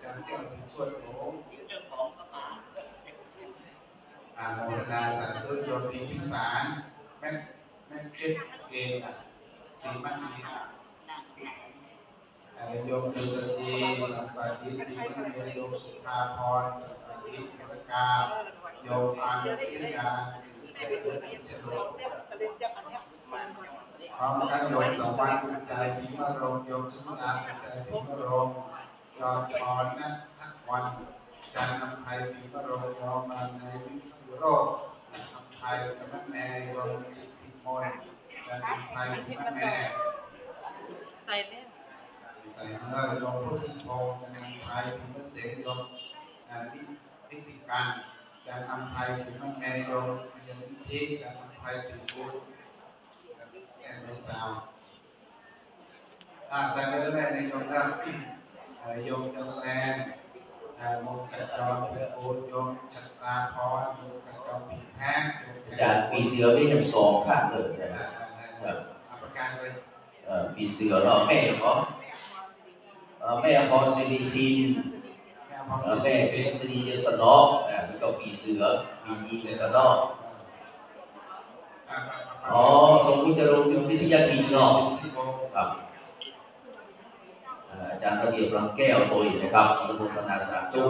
จันเจ้าผิดชวดหมูโมทนาสัตว์ด้วยยศผิดพิสารแม่เจ็ดเกณฑ์ผิดมันมีโยมดุษฎีสัมปติผิดมันมีโยมสุภาพรสัมปติกิจการ โยมปานวิทยาเจริญพร้อมกันโยมสวัสดิ์ปัจจัยพิมโรงโยมชุนาปัจจัยพิมโรงยอดชอนนะทักวันการนำไทยพิมโรงยอมมาในวิสุโรคนำไทยกับแม่โยมจิตติมนการนำไทยพิมแม่ใส่เนื้อโยมพุทธิพงศ์การนำไทยพิมเสกโยมนิติการการนำไทยพิมแม่โยมอาจารย์วิธีการนำไทยพิมบุญแก่ลูกสาวใส่เนื้อได้ในโยมนะโยมจันแรงมงกัจจรพิบูลโยมจัตราพรโยมกัจจรพิแพ้อาจารย์ปีเสือไม่เห็นสองข้างเลยนะครับประการเลยปีเสือเนาะแม่เนาะแม่พอสิริพินแม่เป็นสิริเจษฎานี่ก็ปีเสือปีนี้เสือเนาะสมมุติจะลงวิทยาพินเนาะครับอาจารย์ระเบียบรังแก้วตัวอีกนะครับอนุโมทนาสาธุ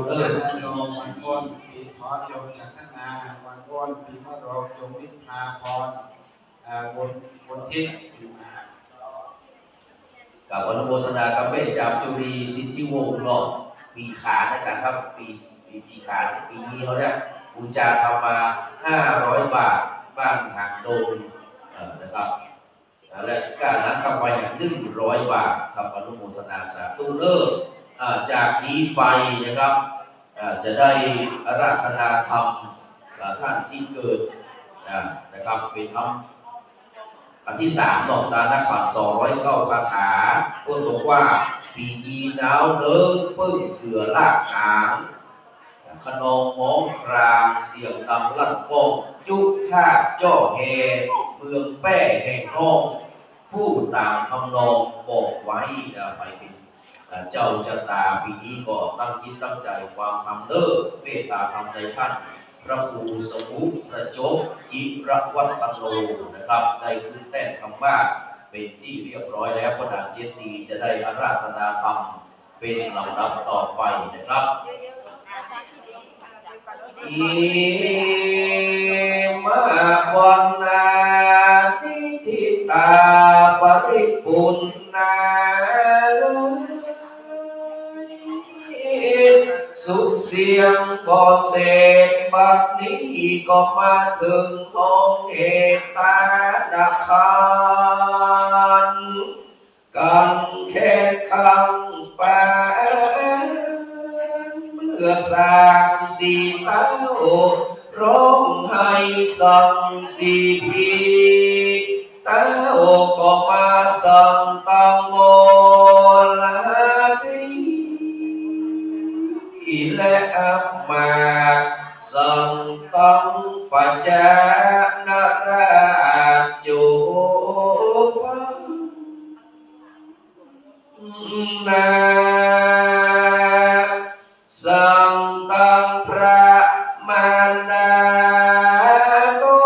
โยมวันก้นปีพรโยมจันทนาวันก้นปีมะโรงโยมวิภาพรบนทิศกับอนุโมทนากับแม่จามจุรีสิทธิวงศ์เนาะปีขานะครับปีขาปีนี้เขาเนี่ยบูชาทำมา500 บาทบ้านหางดงนะครับและการนั้นกำไร100 บาทครับอนุโมทนาสาธุเลิศจากนี้ไปนะครับจะได้อาราธนาธรรมท่านที่เกิดนะครับเป็นธรรมอันที่3ดอกตานักขัน209 คาถาพูดบอกว่าปีนีหนาวเลิกเพิ่งเสือลากหางขนองมองครางเสียงดังลั่นก้องจุกท่าจ่อแฮเฟืองแป้แห่งห้องผู้ต่างทำนองบอกไว้ไปเป็นเจ้าชะตาปีนี้ก็ตั้งจิตตั้งใจความทำเลิศเมตตาธรรมในท่านพระครูสมุทรโจจิรวัฒโนนะครับได้ขึ้นแต่งคำว่าเป็นที่เรียบร้อยแล้วพระดาน74จะได้อาราธนาธรรมเป็นลำดับต่อไปนะครับอิมาวันนานิทิตาปริปุณนาสุเสียงบ่เสกบัดนี้ก็มาถึงห้องเหตุตาดาคารกันแค่ครั้งปานเมื่อสามสี่เต้าร้องให้สั่งสี่พีเต้าก็มาสั่งตังโมลาตีและอัปมาสังตังปัจจานาราจุปังนาสังตังพระมานานุ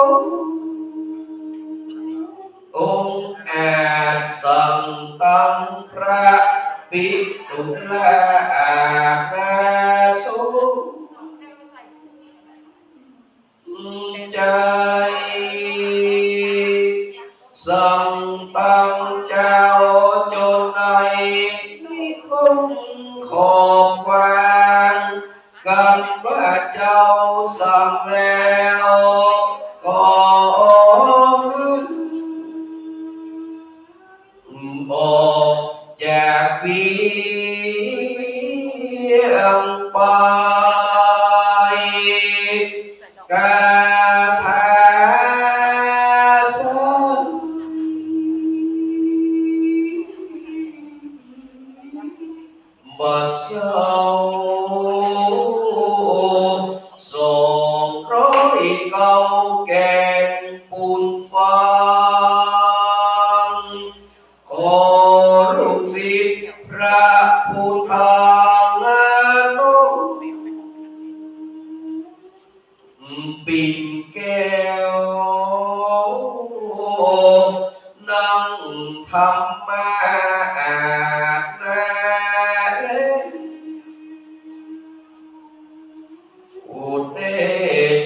องค์อาจสังตังพระปิตุลานาสุใจสังตังเจ้าจนในนิคมขอบวานกันว่าเจ้าสั่งแล้วก็บอกจากเพียงไปกาถาสันบัดเช้า200 แก่นปูนฟ้าขอลูกศิษย์พระพุทธานุปิ่นแก้วนั่งธรรมานาอุเทศ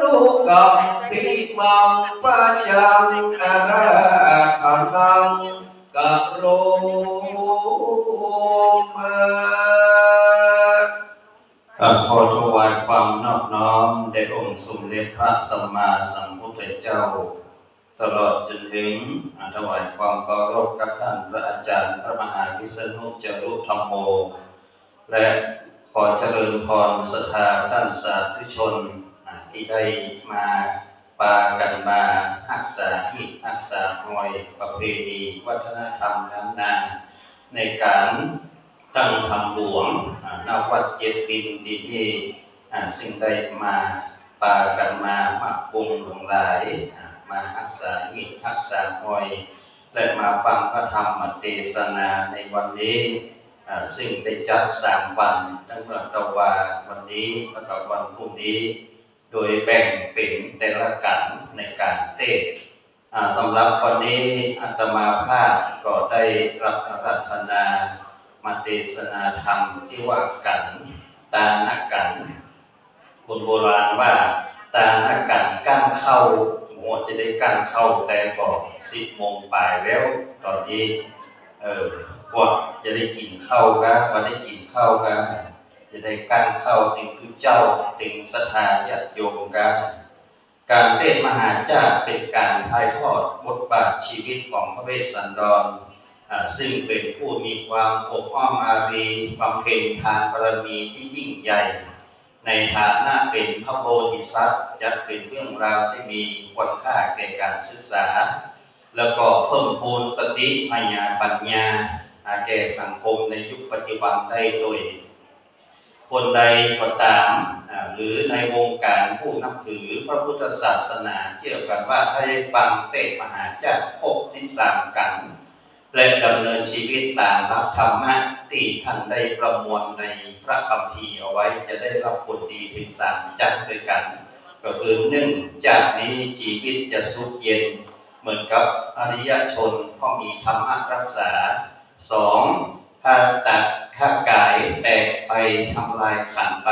นุกัมปิมังปัจจังกระทานังกะโรมาขอถวายความนอบน้อมแด่องค์สมเด็จพระสัมมาสัมพุทธเจ้าตลอดจนถึงถวายความเคารพกับท่านพระอาจารย์พระมหาวิษณุจรุธรรมโมและขอเจริญพรศรัทธาท่านสาธุชนที่ได้มาปากันมารักษาหิตรักษาหอยประเพณีวัฒนธรรมล้านนาในการตั้งธรรมหลวงณวัดเจ็ดปินที่สิ่งใดมาปากันมาปรุงหลงหลายมารักษาหิตรักษาหอยและมาฟังพระธรรมเทศนาในวันนี้ซึ่งได้จัด3 วันตั้งแต่ตะวันวันนี้และก็วันพรุ่งนี้โดยแบ่งเป็นแต่ละกันในการเทศสำหรับวันนี้อาตมาภาพก็ได้รับอาราธนามาเทศนาธรรมที่ว่ากันตานักกันคนโบราณว่าตานักกันกั้นเข้าหัวจะได้กั้นเข้าแต่ก็10 โมงปลายแล้วตอนนี้กว่าจะได้กินข้าวกันว่าได้กินข้าวกันจะได้กั้นเข้าถึงผู้เจ้าถึงศรัทธาญาติโยมกันการเทศน์มหาชาติเป็นการถ่ายทอดบทบาทชีวิตของพระเวสสันดรซึ่งเป็นผู้มีความอบอ้อมอารีบำเพ็ญทานบารมีที่ยิ่งใหญ่ในฐานะเป็นพระโพธิสัตว์จะเป็นเรื่องราวที่มีคุณค่าแก่การศึกษาแล้วก็เพิ่มพูนสติปัญญาแก่สังคมในยุคปัจจุบันได้โดยคนใดก็ตามหรือในวงการผู้นับถือพระพุทธศาสนาเชื่อกันว่าถ้าได้ฟังเทศน์มหาชาติครบ13 กันและดำเนินชีวิตตามหลักธรรมะที่ท่านได้ประมวลในพระคัมภีร์เอาไว้จะได้รับผลดีถึง3 จัดด้วยกันก็คือ 1. จากนี้ชีวิตจะสุขเย็นเหมือนกับอริยชนเพราะมีธรรมะรักษา 2. ถ้าตัดข้ากายแตกไปทำลายขันไป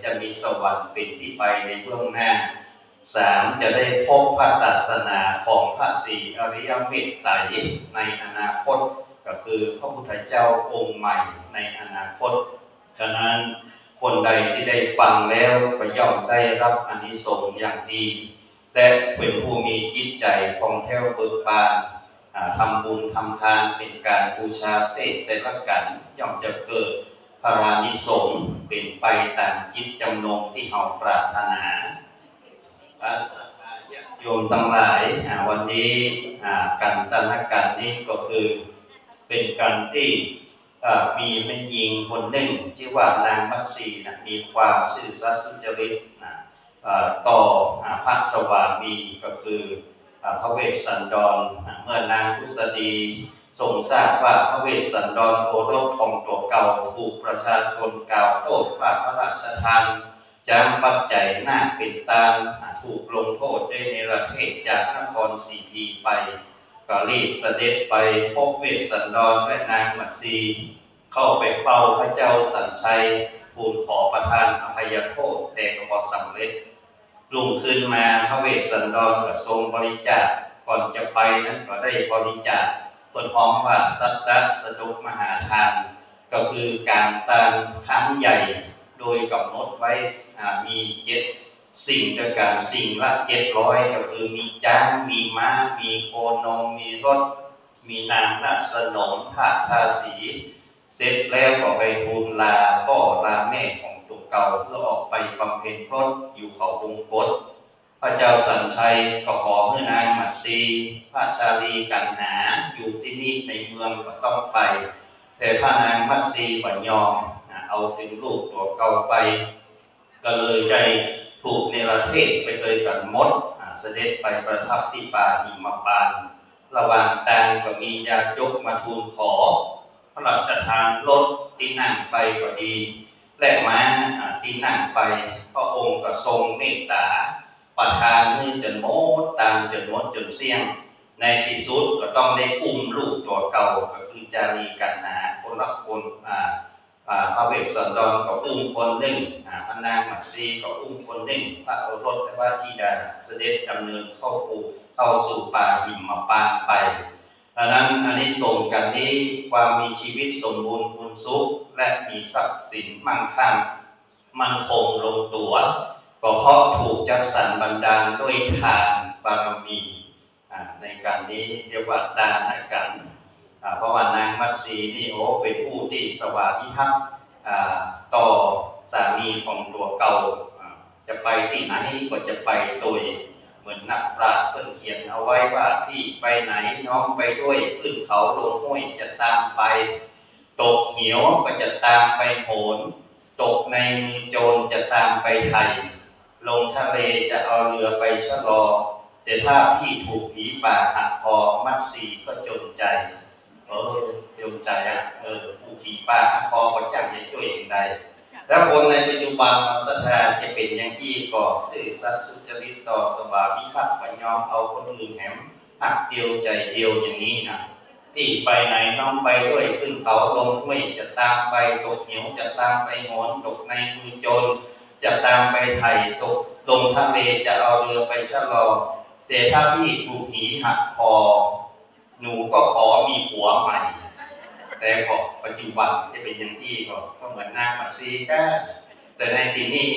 จะมีสวรรค์เป็นที่ไปในเบื้องหน้า 3. จะได้พบพระศาสนาของพระ4 อริยเมตไตรในอนาคตก็คือพระพุทธเจ้าองค์ใหม่ในอนาคตฉะนั้นคนใดที่ได้ฟังแล้วก็ย่อมได้รับอานิสงส์อย่างดีและเป็นผู้มีจิตใจผ่องแผ้วเบิกบานทำบุญทำทานเป็นการบูชาเทศแต่ละกันย่อมจะเกิดพระอานิสงส์เป็นไปตามจิตจำนงที่เราปรารถนาโยมทั้งหลายวันนี้การตระหนักกันนี้ก็คือเป็นการที่มีแม่หญิงคนหนึ่งชื่อว่านางมัตสีมีความซื่อสัตย์สุจริตต่อพระสวามีก็คือพระเวสสันดรเมื่อนางพุษดีทรงทราบว่าพระเวสสันดรโอรสของตัวเก่าถูกประชาชนกล่าวโทษว่าพระราชทานจำปัจจัยหน้าเป็นตาถูกลงโทษด้วยเนรเทศจากนครสีพีไปก็รีบเสด็จไปพบเวสสันดรและนางมัตสีเข้าไปเฝ้าพระเจ้าสัญชัยทูลขอประทานอภัยโทษแต่ก็บ่สำเร็จรุ่งขึ้นมาพระเวสสันดรก็ทรงบริจาคก่อนจะไปนั้นก็ได้บริจาคเปิดพ้องว่าสัตตสดุมหาทานก็คือการทานครั้งใหญ่โดยกำหนดไว้มี7 สิ่งด้วยกันสิ่งละ700ก็คือมีจ้างมีม้ามีโคนมมีรถมีนางราชสนมผ้าทาสีเสร็จแล้วก็ไปทูลลาพ่อลาแม่ของตัวเก่าเพื่อออกไปบำเพ็ญพรตอยู่เขาวงกฏพระเจ้าสัญชัยก็ขอให้นางมัตสีพระชาลีกันหาอยู่ที่นี่ในเมืองก็ต้องไปแต่พระนางมัตสีก็ยอมเอาถึงลูกตัวเก่าไปก็เลยได้ถูกเนรเทศไปเลยกันหมดเสด็จไปประทับที่ป่าหิมพานต์ระหว่างทางก็มีญาติโยมมาทูลขอพระราชทานรถที่นั่งไปก็ดีและม้าที่นั่งไปพระองค์ก็ทรงเมตตาประทานให้จนหมดตามจนหมดจนเสี่ยงในที่สุดก็ต้องได้อุ้มลูกตัวเก่าก็คือจารีกันหาคนละคน พระเวสสันดรก็อุ้มคนหนึ่งพระนางมัตสีก็อุ้มคนหนึ่งพระโอรสและพระธิดาเสด็จดำเนินเข้าสู่ป่าหิมพานต์ไปดังนั้นอานิสงส์กันนี้ความมีชีวิตสมบูรณ์พูนสุขและมีทรัพย์สินมั่งคั่งมั่นคงลงตัวก็เพราะถูกจัดสรรบันดาลด้วยทานบารมีในการนี้เรียกว่าดานกันเพราะว่านางมัตสีนี่เป็นผู้ที่สวามิภักดิ์ต่อสามีของตัวเก่าจะไปที่ไหนก็จะไปโดยเหมือนนักปราชญ์เพิ่นเขียนเอาไว้ว่าพี่ไปไหนน้องไปด้วยขึ้นเขาลงห้วยจะตามไปตกเหวก็จะตามไปโหนตกในมือโจรจะตามไปไถ่ลงทะเลจะเอาเรือไปชะลอแต่ถ้าพี่ถูกผีป่าหักคอมัดสีก็จนใจจนใจผู้ผีป่าหักคอก็จังจะช่วยอย่างใดแล้วคนในปัจจุบันศรัทธาจะเป็นอย่างที่ก็ซื่อสัตย์สุจริตต่อสวามิภักดิ์ยอมเอาคนอื่นแหมหักเดียวใจเดียวอย่างนี้นะที่ไปไหนน้องไปด้วยขึ้นเขาลงห้วยจะตามไปตกเหวจะตามไปโหนตกในมือโจรจะตามไปไถ่ตกลงทะเลจะเอาเรือไปชะลอแต่ถ้าพี่ถูกผีหักคอหนูก็ขอมีผัวใหม่แต่ก็ปัจจุบันจะเป็นอย่างที่ก็เหมือนนางมัตสีแค่แต่ในที่นี้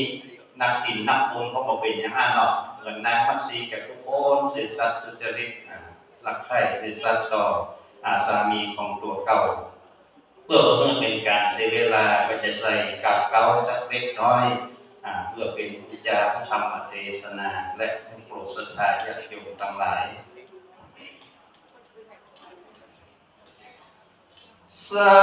นักศิลป์นักบุญเขาบอกเป็นอย่างนั้นเนาะเหมือนนางมัตสีกับทุกคนซื่อสัตย์สุจริตรักใคร่ซื่อสัตย์ต่อสามีของตัวเก่าเพื่อเป็นการเสียเวลาก็จะใส่กับเก่าสักเล็กน้อยเพื่อเป็นวิจารธรรมเทศนาและโปรดศรัทธาญาติโยมทั้งหลายสา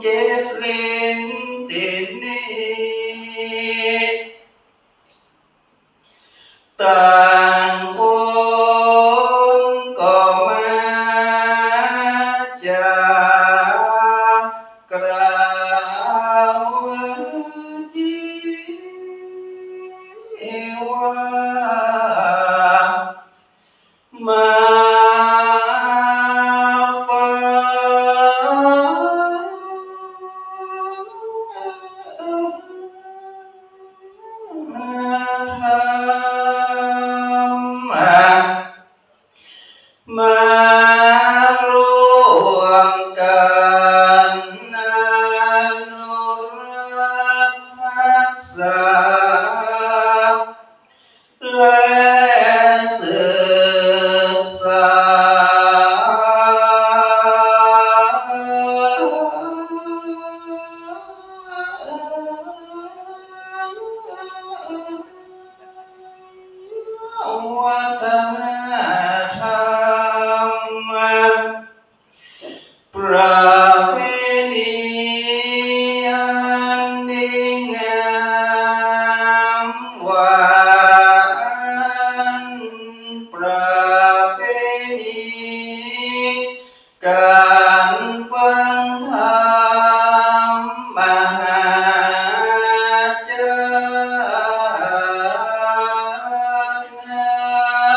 chết lên tên tàn khôn có ma cha krao chi hoa ma ruộng cần hát xa lẽ sự xaวัฒนธรรมประเพณีอันดีงามหวานประเพณีการฟังธรรมมหาจา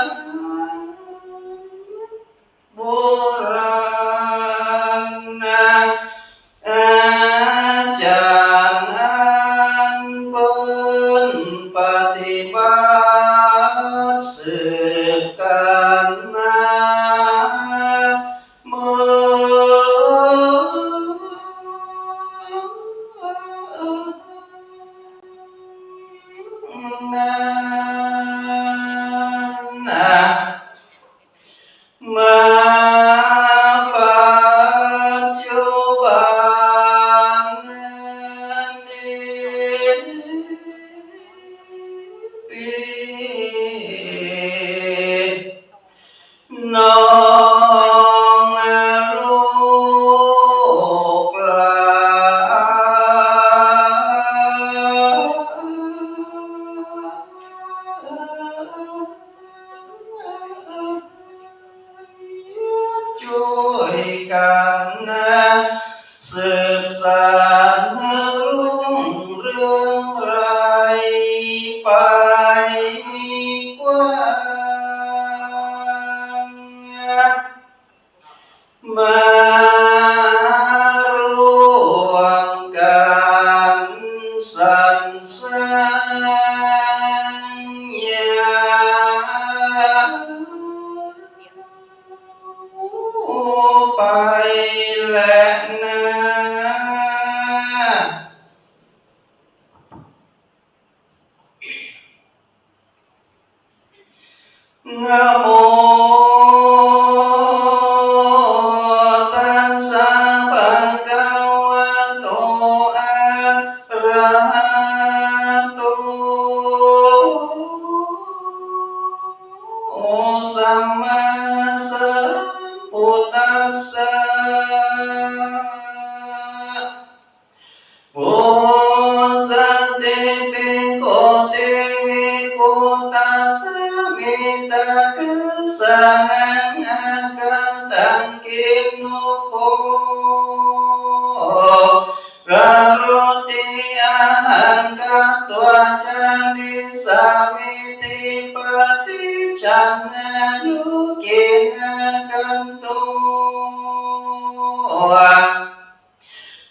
รย์โบราณอาจารย์อันเปิ้นปฏิบัติสืบกันมาเมื่อนานมาปัจจุบันนี้ปีน้องลูกหลานช่วยกันสืบสานรุ่งเรืองไรไปกว้างมาร่วมกันสรรเสริญญาไปและนะนะโมตัสสะภะคะวะโตอะระหะโตสัมมาสัมพุทธัสสะโอสันติปิโกเตวิโกตัสสะเมตตากัสสะนังอากันตังกิโนโคราโรติอาหังกัตวาจานิสามิติปฏิจันนายุเกนะกันโต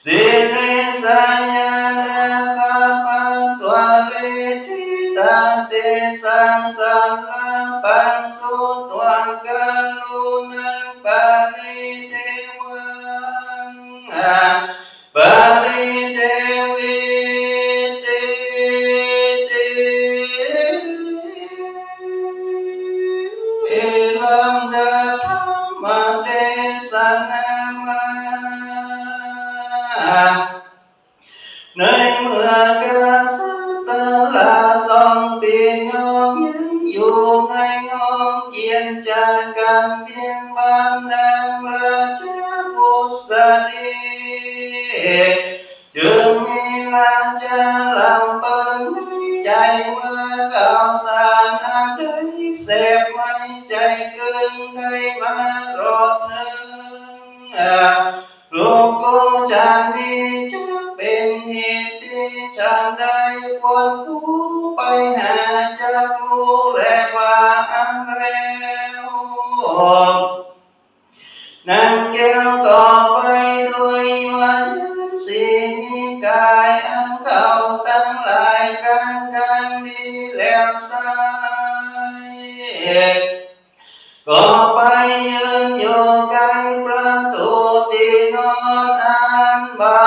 สิริสัญญาณกัปปันตัวเลทิตาเตสังสังปังสุตวังกัลลุนังปานิเทวังปานิเทวิเตลัมดาธรรมเทศนามา ในเมื่อกษัตริย์ละสองปีน้องยังอยู่ในห้องเจียนจากกันเพียงบานดังราชบุษดี จึงมีมาจะลำเปิงใจเมื่อข่าวสารอันใดเสพไม่ใจเกินได้มารอดถึงลูกกูฉันนี้จะเป็นเหตุที่ฉันได้ควรรู้ไปหาจะรู้และว่าอันแล้วนั่งแก้วต่อไปด้วยวันสีมีกายอันเขาตั้งหลายกันดีแล้วสายก็ไปยืนอยู่ใกล้ประตูที่นอนอันเบา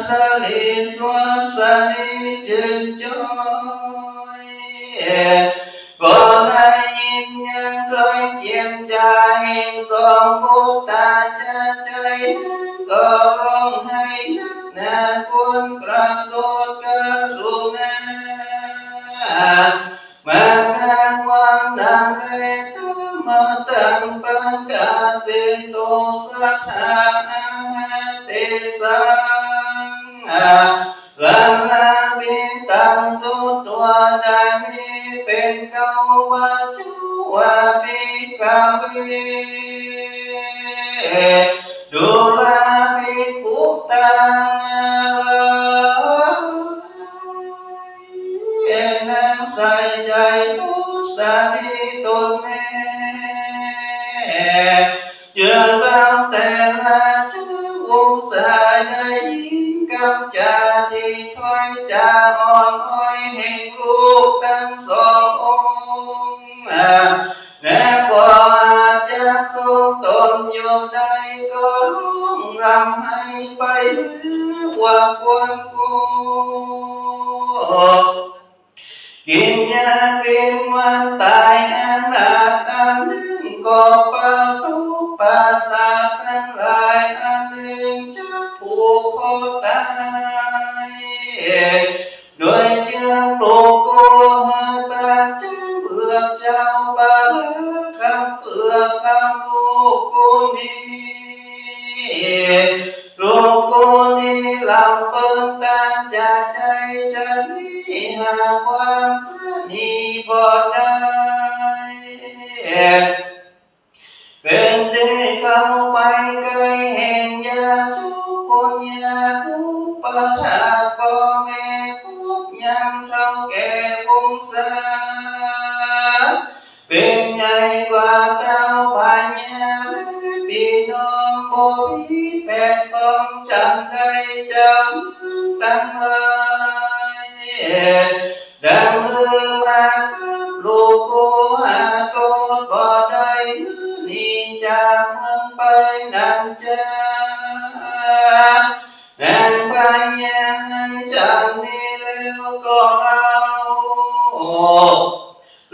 สลีสวสลีจึงจอยก็ได้ยินยังเคยเจียนใจสองบุตตาจะใจก็ร้องให้น่าควรกระโสดกรุณามาทางวันนั้นเลยมาตั้งปังกาสินโตสัทธาเตสังลังลาบิตังสุตัวดามิเป็นเกาวาจุวาปิกาเวดูลาภิกขุตังนังใส่ใจผู้สาธิตนแน่เจือตามแต่ละชื่อวงสายในยินกำจาที่ถ้อยจาอ่อนอ้อยแห่งลูกทั้งสององค์แน่กว่าจะทรงตนอยู่ใดก็ร้องรำให้ไปว่าควรกูกินยาเป็นวันตายอันอาจอันหนึ่งก็เป่าทุกภาษาทั้งหลายอันหนึ่งจะผูกคอตายโดยเชื่อปลูกโกหตาจึงเพื่อเจ้าบาลคำเพื่อคำลูกกูนี้ลูกกูนี้ลำเปิงตาจะใจจะนี้หาความนี่บ่ได้เป็นที่เข้าไปไกลแห่งยาทุกคนยาผู้ประทาพ่อแม่ผู้ยังเท่าแก่วงศาเป็นใหญ่กว่าเต้าปัญญาพี่น้องบ่มีแปดต้องจำได้จำตั้งหลายดังลือมากับลูกกูหาโตบ่ได้นี่จากเมืองไปนั่นจ้านั่งไปยังให้จันนี้แล้วก็เอา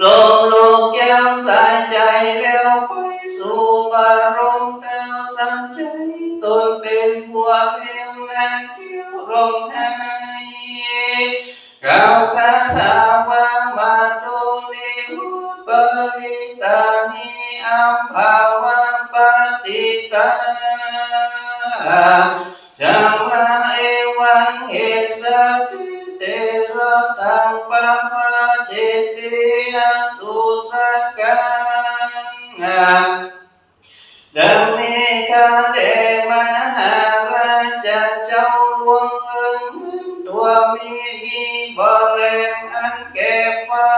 ลมลูกแก้วสายใจแล้วไปสู่บารมเต้าสันใจตนเป็นหัวเลี้ยงนางเกี้ยวร้องไห้กล่าวคาถาว่ามาดูนิรุปริตานิอัมภาวะปฏิตาจังวะเอวังเหสติเตระตังปะปะจิตติสุสกังดังนี้ข้าได้มหาราชเจ้าหลวงเอิงตัวมีบ่แลมอันแก่เฝ้า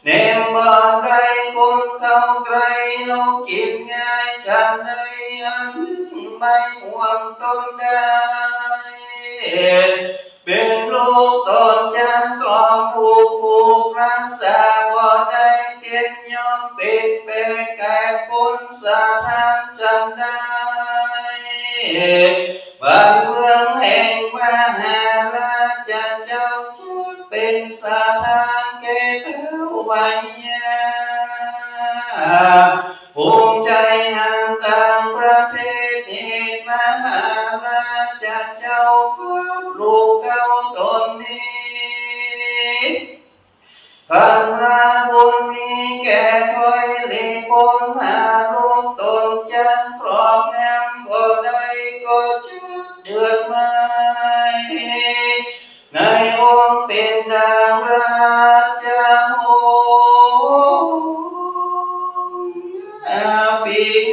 เนมบ่ได้คนเข้าใกล้เอากินง่ายฉันได้อันไม่ห่วงตนได้เป็นลูกตนจะกลองถูกผูกรักษาบ่ได้เทียนยอมเป็นแปรแก่คนสาทานจันได้บ้านเมืองแห่งมหาราชเจ้าชุดเป็นสาทานแก่เท้าวัญญาภูมิใจหันต่างประเทศเหตุมหาราชเจ้าครับลูกเก้าตนนี้พันราบุญมีแก่ถอยหลีกพ้นหาลูก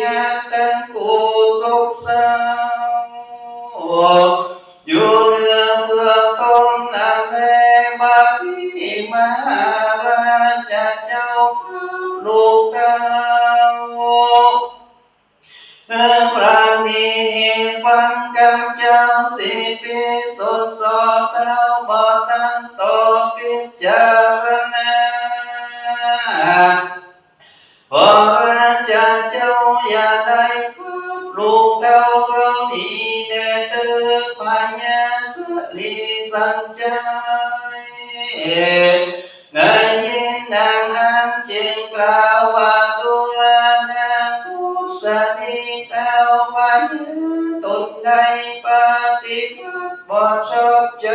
งานตั้งกูสุขเศร้าอยู่เรือเพื่อต้นนั่นแลบัดนี้มหาราชเจ้าลูกเต้าพระนี้ฟังกำเจ้าสิปีสดสอบเต้าบ่ตั้งต่อพิจารณาพอราชเจ้าอย่าได้ครับลูกเต้าเรานี้แด่เตอพญาสลีสัญจในยินนางอันจึงกล่าวว่าดูแลนางผู้สนิทเต้าพญาตนใดปฏิบัติบ่ชอบใจ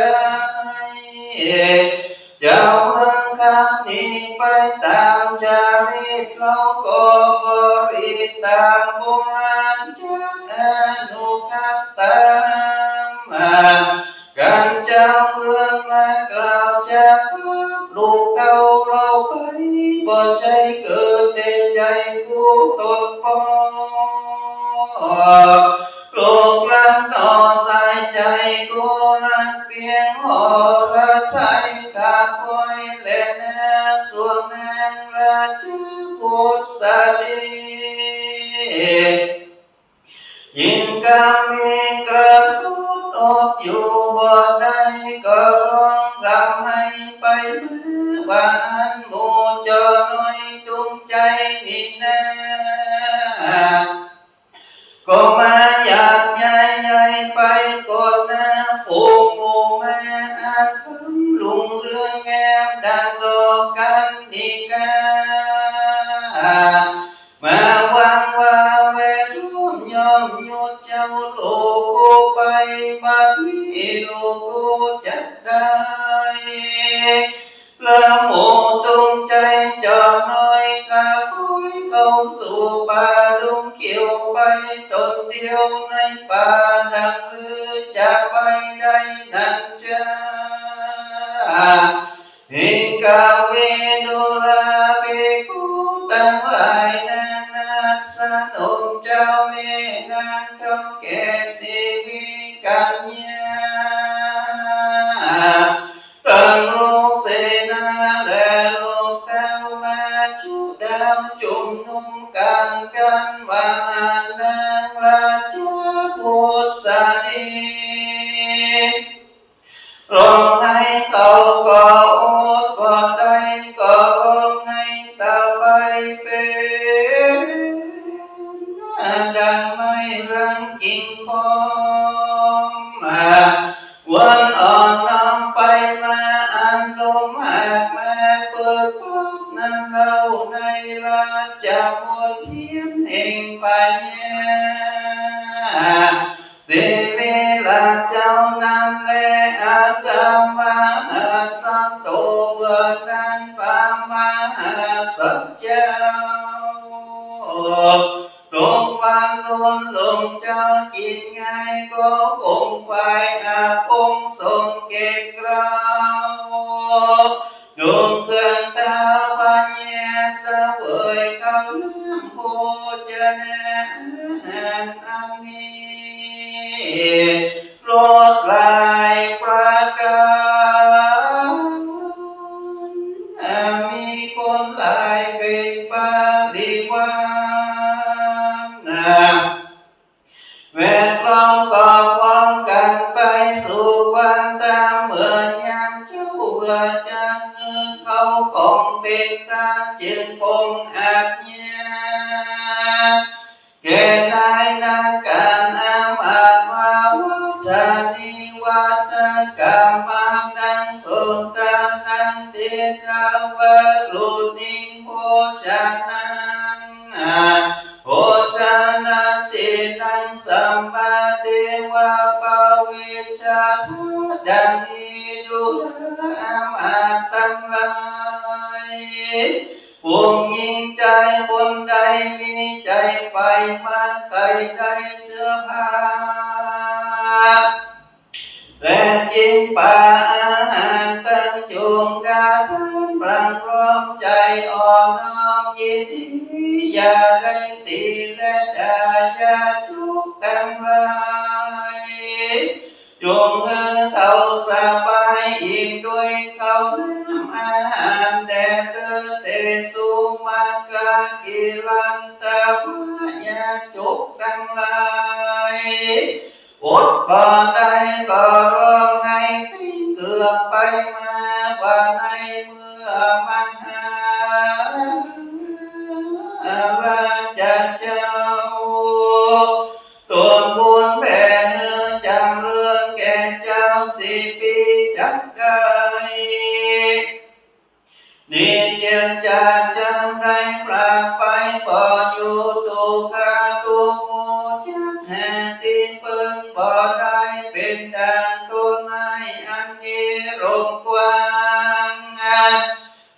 เจ้าเมืองคำนี้ไปตามจารีตเราก็บริตามโบราณจักอนุคัตตามกันเจ้าเมืองมากล่าวจากลูกเต้าเราไปบ่ใจเกิดแต่ใจผู้ตนปอโลกรักต่อสายใจกูรักเพียงหอระไทยขาคอยและนาส่วนนางราชบุตรสลียินกามีกระสุดอดอยู่บ่ได้ก็ร้องรำให้ไปบ้านหมู่จอน้อยจุงใจนินนาก็มาอยากใหญ่ไปกดหน้าฝูงหมู่แม่อาจคำลุงเรื่องแง้มดังดอกกันนิกามาวังว่าเวร่วมยอมหยุดเจ้าลูกกูไปบัดนี้ลูกกูจักได้แล้วหมู่ตุงใจจอน้อยกะคุยเข้าสู่ป่าดุงเขียวไปตนเดียวในป่าดังหรือจะไปได้นั่นจ้าหิงกาเวดุลาเบกุตั้งหลายนานาสนุนเจ้าเมนางเจ้าแก่ชีวิกัญญาตั้งลูกเสนาและลูกเต้ามาชุดาวจุ่มนุ่มกันวานางราชบุตรสลีร้องให้เขาก็อดบ่ได้ก็ร้องให้ตาไปเป็นดังไม่รังกิ่งคอมวันอ่อนน้ำไปมาอันลมหากมาเปิดพบนั้นเล่าในราชมนเทียนแห่งปัญญาสิเวลาเจ้านั้นแลอาตมาสัตโตเบิดนั้นปามหาสัจเจ้าลงวันลงเจ้ากินง่ายก็คงไปคงทรงเก็บกราวดวงเครื่องตาปัญญาเสวยคำน้ำโพจนาอันนี้ลดลายประการมีคนหลายเป็นปาลิวานแวดล้อมก็พร้อมกันไปสู่วันตามเมื่อยามเจ้าเบื่อจากเงินเขาของเป็นตาจึงคงอาจญาแก่นายนาการอาจมาวัฒนิวัฒกรรมดังสนตานังเดชาวลุนิงโภชนังโภชนะเจนังสัมมาเทวะปะเวชะดังนี้ดูรามาตั้งหลายพวงยิ่งใจคนใดมีใจไปมาใครได้เสื้อผ้าและจินป่าอาหารตั้งจูงกาทันปรังร้อมใจอ่อนน้อมยินดีอย่าได้ตีและด่า อดบ่ได้ก็ร้องไห้ติ้งเกือบไปมาว่าในเมื่อมาหาราชเจ้าตนบุญแผ่จำเรื่องแก่เจ้า4 ปีจักได้นี่เจียนจากจังได้ปรากไปบ่อยู่ตุกาตุโมจักแห่ตีเปิงบ่ได้เป็นดังต้นไม้อันมีร่มกว้าง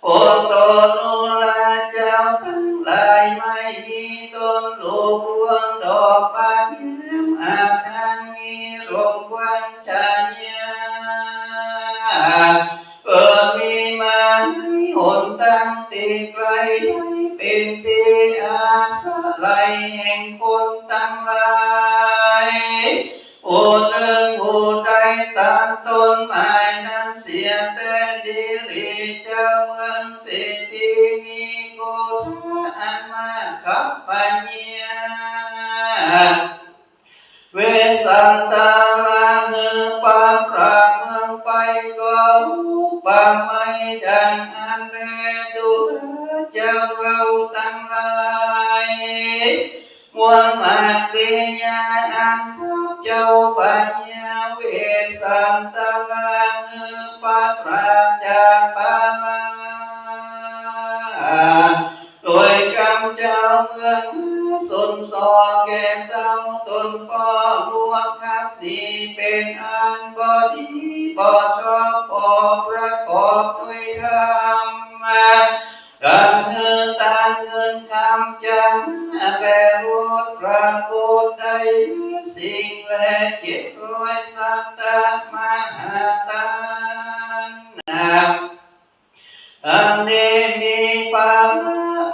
โอนตนุลาเจ้าทั้งหลายไม่มีต้นลูกรวงดอกบานเยี่ยมอาจทางมีร่มกว้างชายามีมาในหนทางตีไกลเป็นที่อาศัยแห่งคนทั้งหลายผู้หนึ่งผู้ใดตัดต้นไม้นั้นเสียแต่ดีหลีเจ้าเมืองสิทธิมีกุศลอันมากขับปัญญาเวสันตาราเงือปานปราเมืองไปก็ปาไม่ดังอันแลดูเจ้าเราตั้งหลายมวลมากเรียอันทับเจ้าปัญญาเวสันตาราเงือปานปราจากปามาโดยกำเจ้าเมืองสนสอแก่เจ้าตนปอลวงครับนี้เป็นอันบอดีบอชอบปอประกอบด้วยธรรมดังเงินตานเงินคำจันและรูดปรากฏได้สิ่งและจิตรอยสัตตมหาตานอันนี้มีปา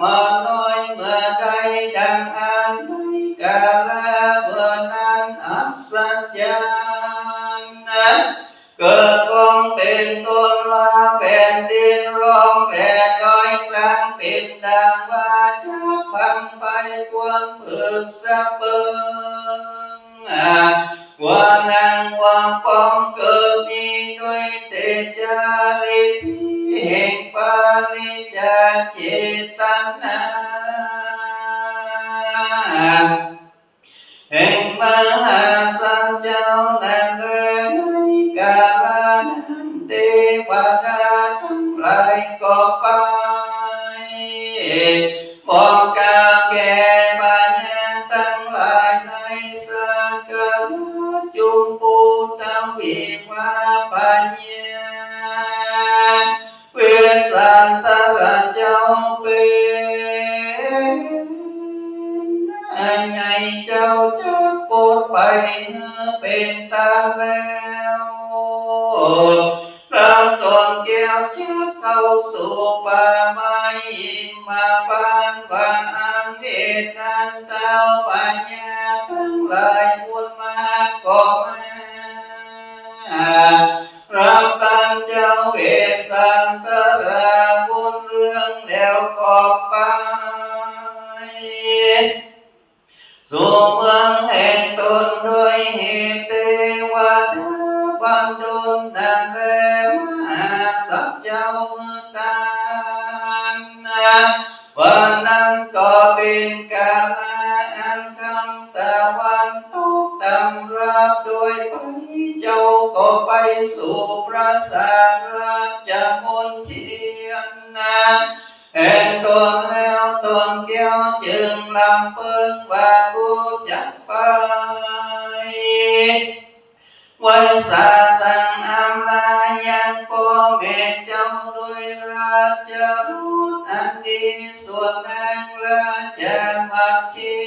มาน้อยเมื่อใดดังอันในกาลเมื่อนั้นอัศจรรย์เกิดคงเป็นต้นลาแผ่นดินร้องแผ่ดอยกลางเป็นดังว่าจะพังไปควรพึกสะเปิงว่านังว่าป้องเกิดมีด้วยเตจาริแห่งปาริจาเจตนาแห่งมหาสัจเจ้านั้นเลยในกาลนั้นเทวดาทั้งหลายก็ไปบอกกล่าวแก่ปัญญาทั้งหลายในสักการะจุมปูทวีวาปัญญาเวสันตระเจ้าเป็นไงเจ้าจะปวดไปเป็นตาแล้วเราตนแก้วจะเข้าสู่ป่าไม้มาปานว่าอันเดชนั้นเจ้าปัญญาทั้งหลายบุญมาก็มารับตั้งเจ้าเวสันตราบุญเรื่องแล้วก็ไปสู่เมืองแห่งตนด้วยเหตุเทวดาบันดลนั่นแลมหาสัจเจ้าตานวันนั้นก็เป็นกาลอันคำตะวันตกตำรับโดยไปเจ้าก็ไปสู่ปราสาทราชมณฑีแห่งตนแล้วตนแก้วจึงลำเพิงว่ากูจักไปไว้สาสังอำลายังพ่อแม่เจ้าด้วยราชบุตรอันดีส่วนแห่งราชมัชชี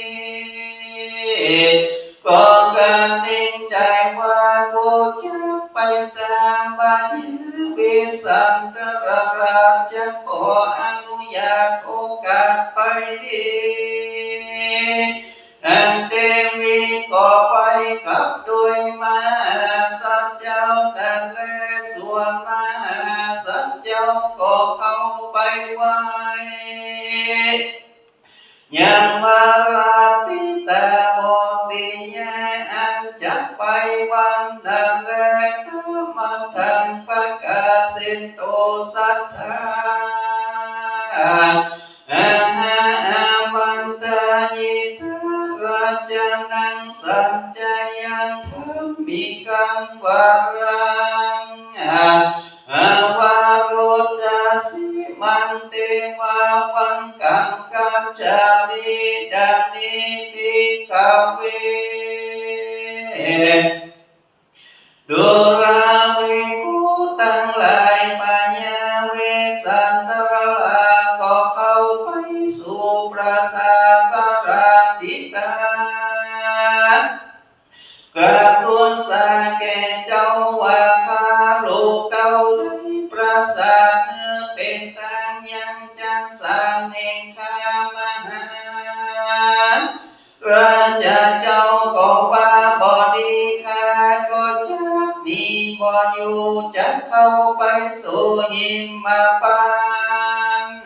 ก็การนิ่งใจว่ากูจะไปตามบัญญัติวิสันตราชขออนุญาตโอกาสไปดีนางเทวีก็ไปกับด้วยมหาสัจเจ้านั่นแลส่วนมหาสัจเจ้าก็เข้าไปไว้ยังมาราปิตาบอกติญาอ นังสัจจยังธรรมิกังวรังอาวารุตตสิมันเตวาวังกังกัจจามิดานิภิกขเวดุราเวกุตั้งหลายปัญญาเวสันตรลาก็เข้าไปสู่ปราสาทปาราติตากราบทูลสาแก่เจ้าว่าข้าลูกเต้าได้ปราสาทเนื้อเป็นทางยังจันสามแห่งข้ามหาราชาเจ้าก็ว่าบอดีข้าก็จักหนีบ่อยู่จะเข้าไปสู่หิมพานต์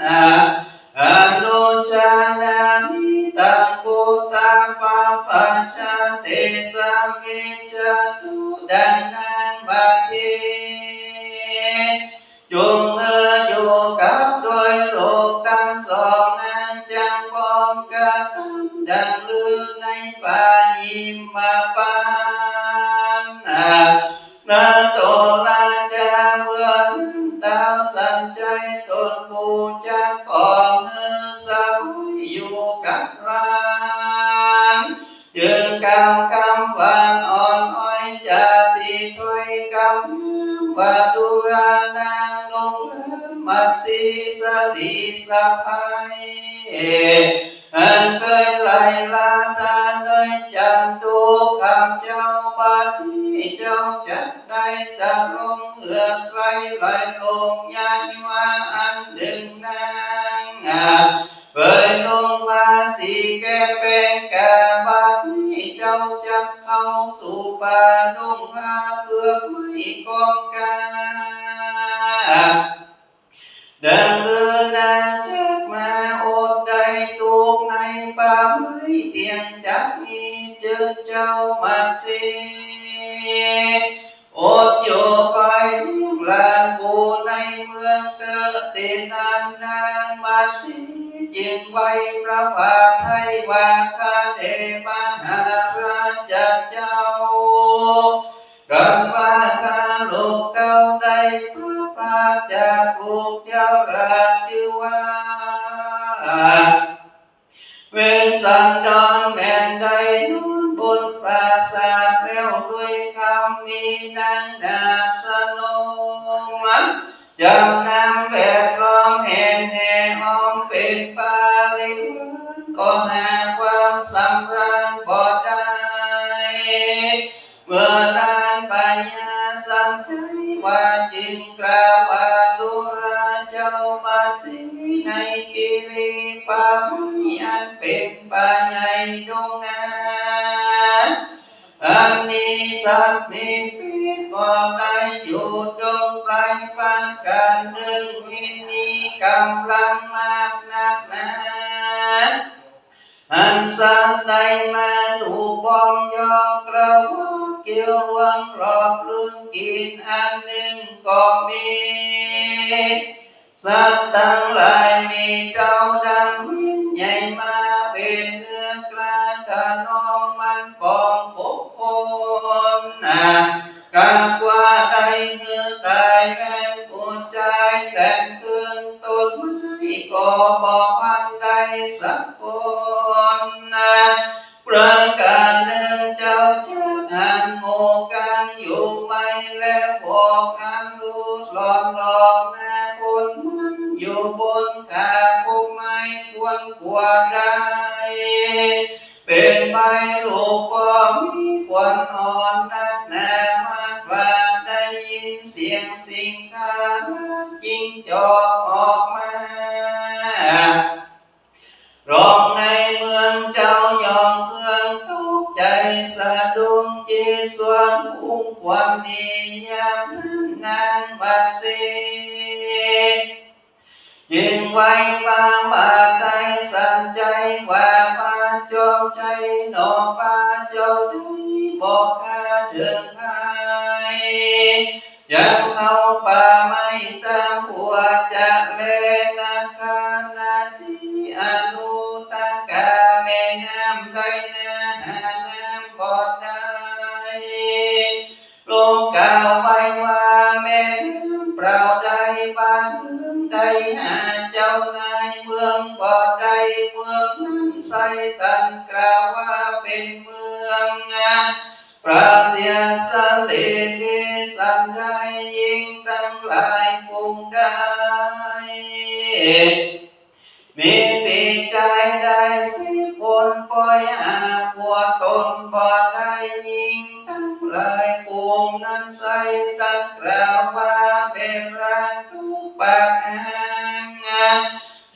อนุชานามิตังปุตตะปะปัจจเตสัมมิจตุดังนั้นบัดนี้จงอยู่กับโดยโลกทั้งสองนั้นจังพร้อมกันดังลือในป่าหิมพานต์นาโตราชาเมื่อนั้นเต้าสันใจตนผู้จักของสมัยอยู่กับร้านยืนกำหวานอ่อนอ้อยจาติถ้อยคำว่าดุรานางลงมัดสีสลีสะพายอันเคยไล่ลาทานเลยจันทุกคำเจ้าบัดนี้เจ้าจะได้จะลงเหือไกลไหลลงยันว่าอันหนึ่งนางเปิดลงมาสีแก่เป็นกาบัดนี้เจ้าจะเข้าสู่ป่านุ่งผ้าเพื่อไม่กองกาดังเรือนางจักมาอดได้ทุกในป่าไม้เตียงจักมีเจอเจ้ามาสีอดอยู่คอยเลี้ยงหลานผู้ในเมืองเกิดตินานนางมาสีจึงไว้พระบาทให้ว่าข้าเดมหาราชเจ้ากันว่าข้าลูกเต้าได้พระบาทจากลูกเจ้าราชชื่อว่าเวสสันดรแม่นใดนุ่นบนปราสาทแล้วด้วยคำมีนางนาสนมจำนำแบบล้อมแห่งแห่อ้อมเป็นปาลิวันก็หาความสำราญบ่ได้เมื่อนานปัญญาสัมใจว่าจึงกล่าวว่าดุราเจ้ามาที่ในกิริป่าไม้อันเป็นป่าใหญ่ดงนาอันนี้สัตว์มีพิษก็ได้อยู่ดงไพรฟังกันหนึ่งวินีกำลังมากนักหนาอันสัตว์ใดมาถูกบ้องยองกระวังเกี่ยววังรอบลื่นกินอันหนึ่งก็มีสัตว์ทั้งหลายมีเจ้าดังวิญใหญ่มาเป็นเนื้อกลาทะนองมันปองปกคนกับว่าใดเหือตายแม่นผู้ใจแต่งขึ้นต้นไม้ก็บอกพันใดสักคนประการหนึ่งเจ้าจะหันโมกันอยู่ไม่แล้วบอกอันรูดหลอกหลอกหน้าคนมันอยู่บนขาผู้ไม่ควรกว่าได้เป็นไปลูกก็มีควันอ่อนนักหนามาว่าได้ยินเสียงสิ่งข้าจิ้งจอกออกมาร้องในเมืองเจ้ายองเมืองตกใจสะดุ้งจีส่วนพุ่งควันนี้ยามนั้นนางบัดสียิ่งไว้มาบาดใจสั่นใจว่ามาจมใจหนอฟ้าเจ้าได้บอกข้าถึงใครยังเข้าป่าไม่ตามหัวจักเลนาคานาทีอนุตกาแม่น้ำไกนาหานา เป็นเมืองปราเสียสะเลเวสันได้ยิ่งตั้งหลายภูมิได้มีปีใจได้สิผลปล่อยหาผัวตนบ่ได้ยิ่งตั้งหลายภูมินั้นใส่ตั้งกล่าวว่าเป็นรักทุกปาก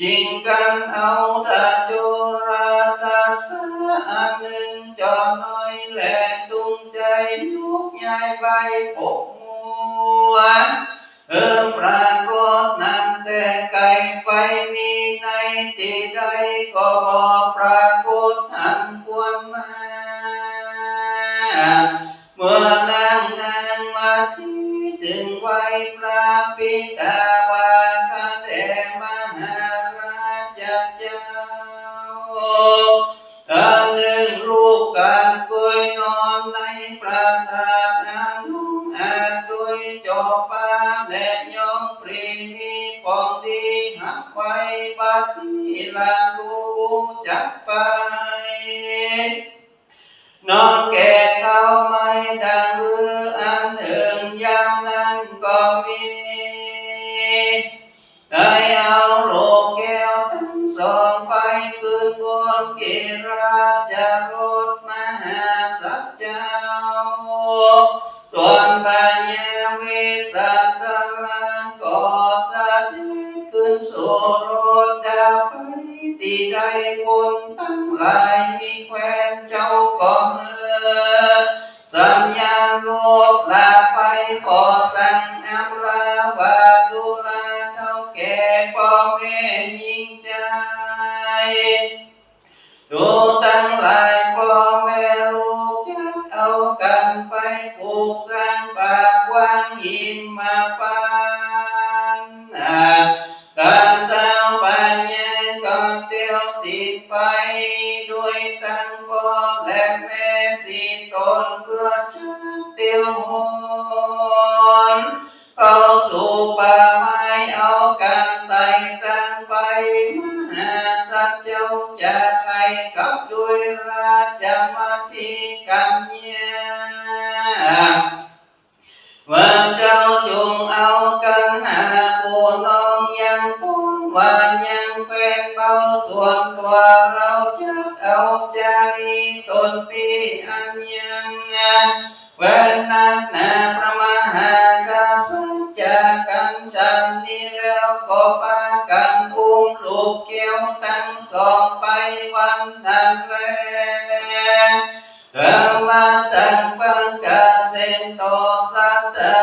จริงกันเอาตาจุราตาสะอันหนึ่งจอน้อยแหลกดุงใจยุกย้ายใบปกมัวปรากฏนั้นแต่ไกลไฟมีในที่ใดก็บอกปรากฏทันควรมาเมื่อนางมาที่ถึงไว้พระปิตาวาคันแดมหาราชเจ้าอันหนึ่งลูกการคุยนอนในปราสาทนางนุ่งอาจด้วยจอบฟ้าและย่องปรีมีของดีหักไว้บัดนี้ลาลูกจักไปนอนแก่เขาไม่ดังหรืออันหนึ่งยามนั้นก็มีได้เอาโลกแก้วทั้งสองไปคืนบนกิราชรถมหาสัจเจ้าส่วนปัญญาวิสัตตรังก็สะเด็จขึ้นสู่รถดาไปที่ใดคนทั้งหลายมีแคว้นเจ้าก็สัญญาโลกลาไปขอสั่งอำลาวาดูลาเท่าแก่พ่อแม่ยิ่งใจดูทั้งหลายพ่อแม่ลูกยักเอากันไปปลูกสร้างปากวางหิมมาปานการเต้าปัญญาก็เตียวติดไปด้วยตั้งพ่อและแม่สีตนเพื่อจะเตียวหนเข้าสู่ป่าไม้เอากันไต่ตั้งไปมหาสัจเจ้าจะไทยกับด้วยราชมาธิกัญญาว่าเจ้าจงเอากันหาผู้น้องยังพ้นว่ายังเป็นเบาส่วนตัวเราจะเอาจารีตนปีอันยังเว้นนักหนาพระมหากษัตริย์จากกันจันนี้แล้วก็พากันอุ้มลูกแก้วทั้งสองไปวันนั้นแลเรามาตั้งปังกาเส้นต่อสัตตา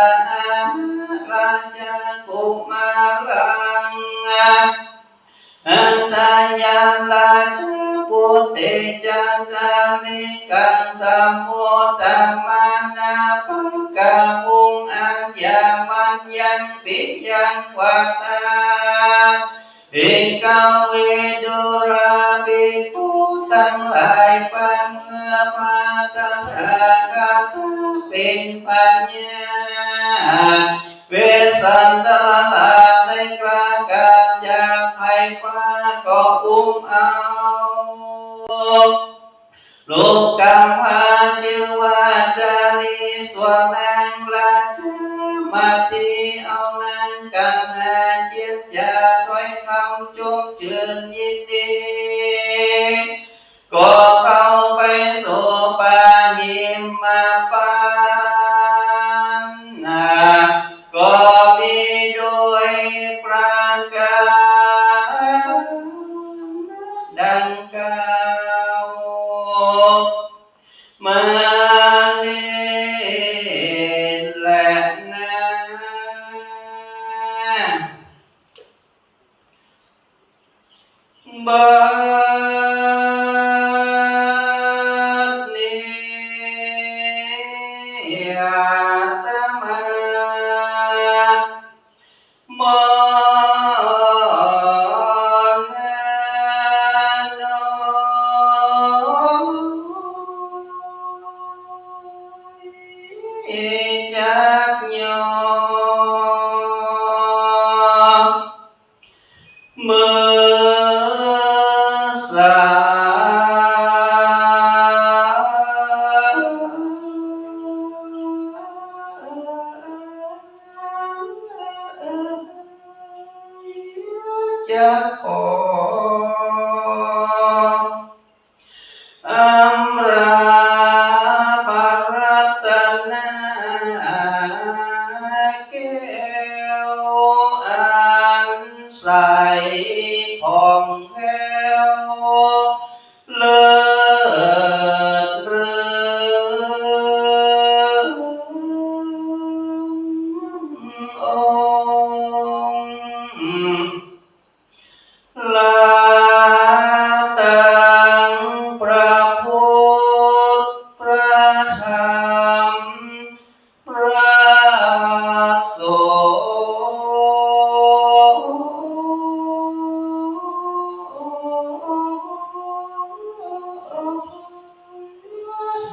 ราชกุมารังอันทายาลาชพุทธิจันตานิกังสัมโพธัมมานาภกามุงอัญญามัญญังปิยังวัตตาอิกาเวดุราภิกขุทั้งหลายฟังเมื่อพระตถาคตเป็นปัญญาเวสันตลาในกลางการจากไฟฟ้าก็อุ้มเอาลูกกำพาชื่อว่าจารีส่วนนางราชมาตีเอานางกันหาเจียดจาถ้อยคำจมเจือนยินดีก็เข้าไปสู่ป่าหิมมาปานก็มีด้วยประการดังกล่าวมานี้แหละนะบัดนี้อาตมาบจักยอมเมื่อสา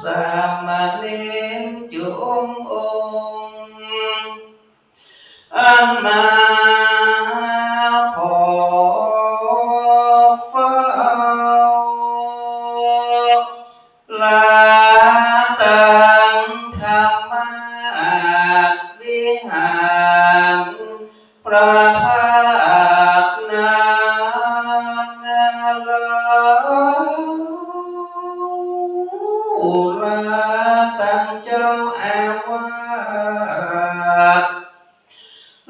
สามเณรจุมองค์อันมาพอเฝ้าลาตังธรรมวิหารพระธาตุนาลาตั้งเจ้าอาวาส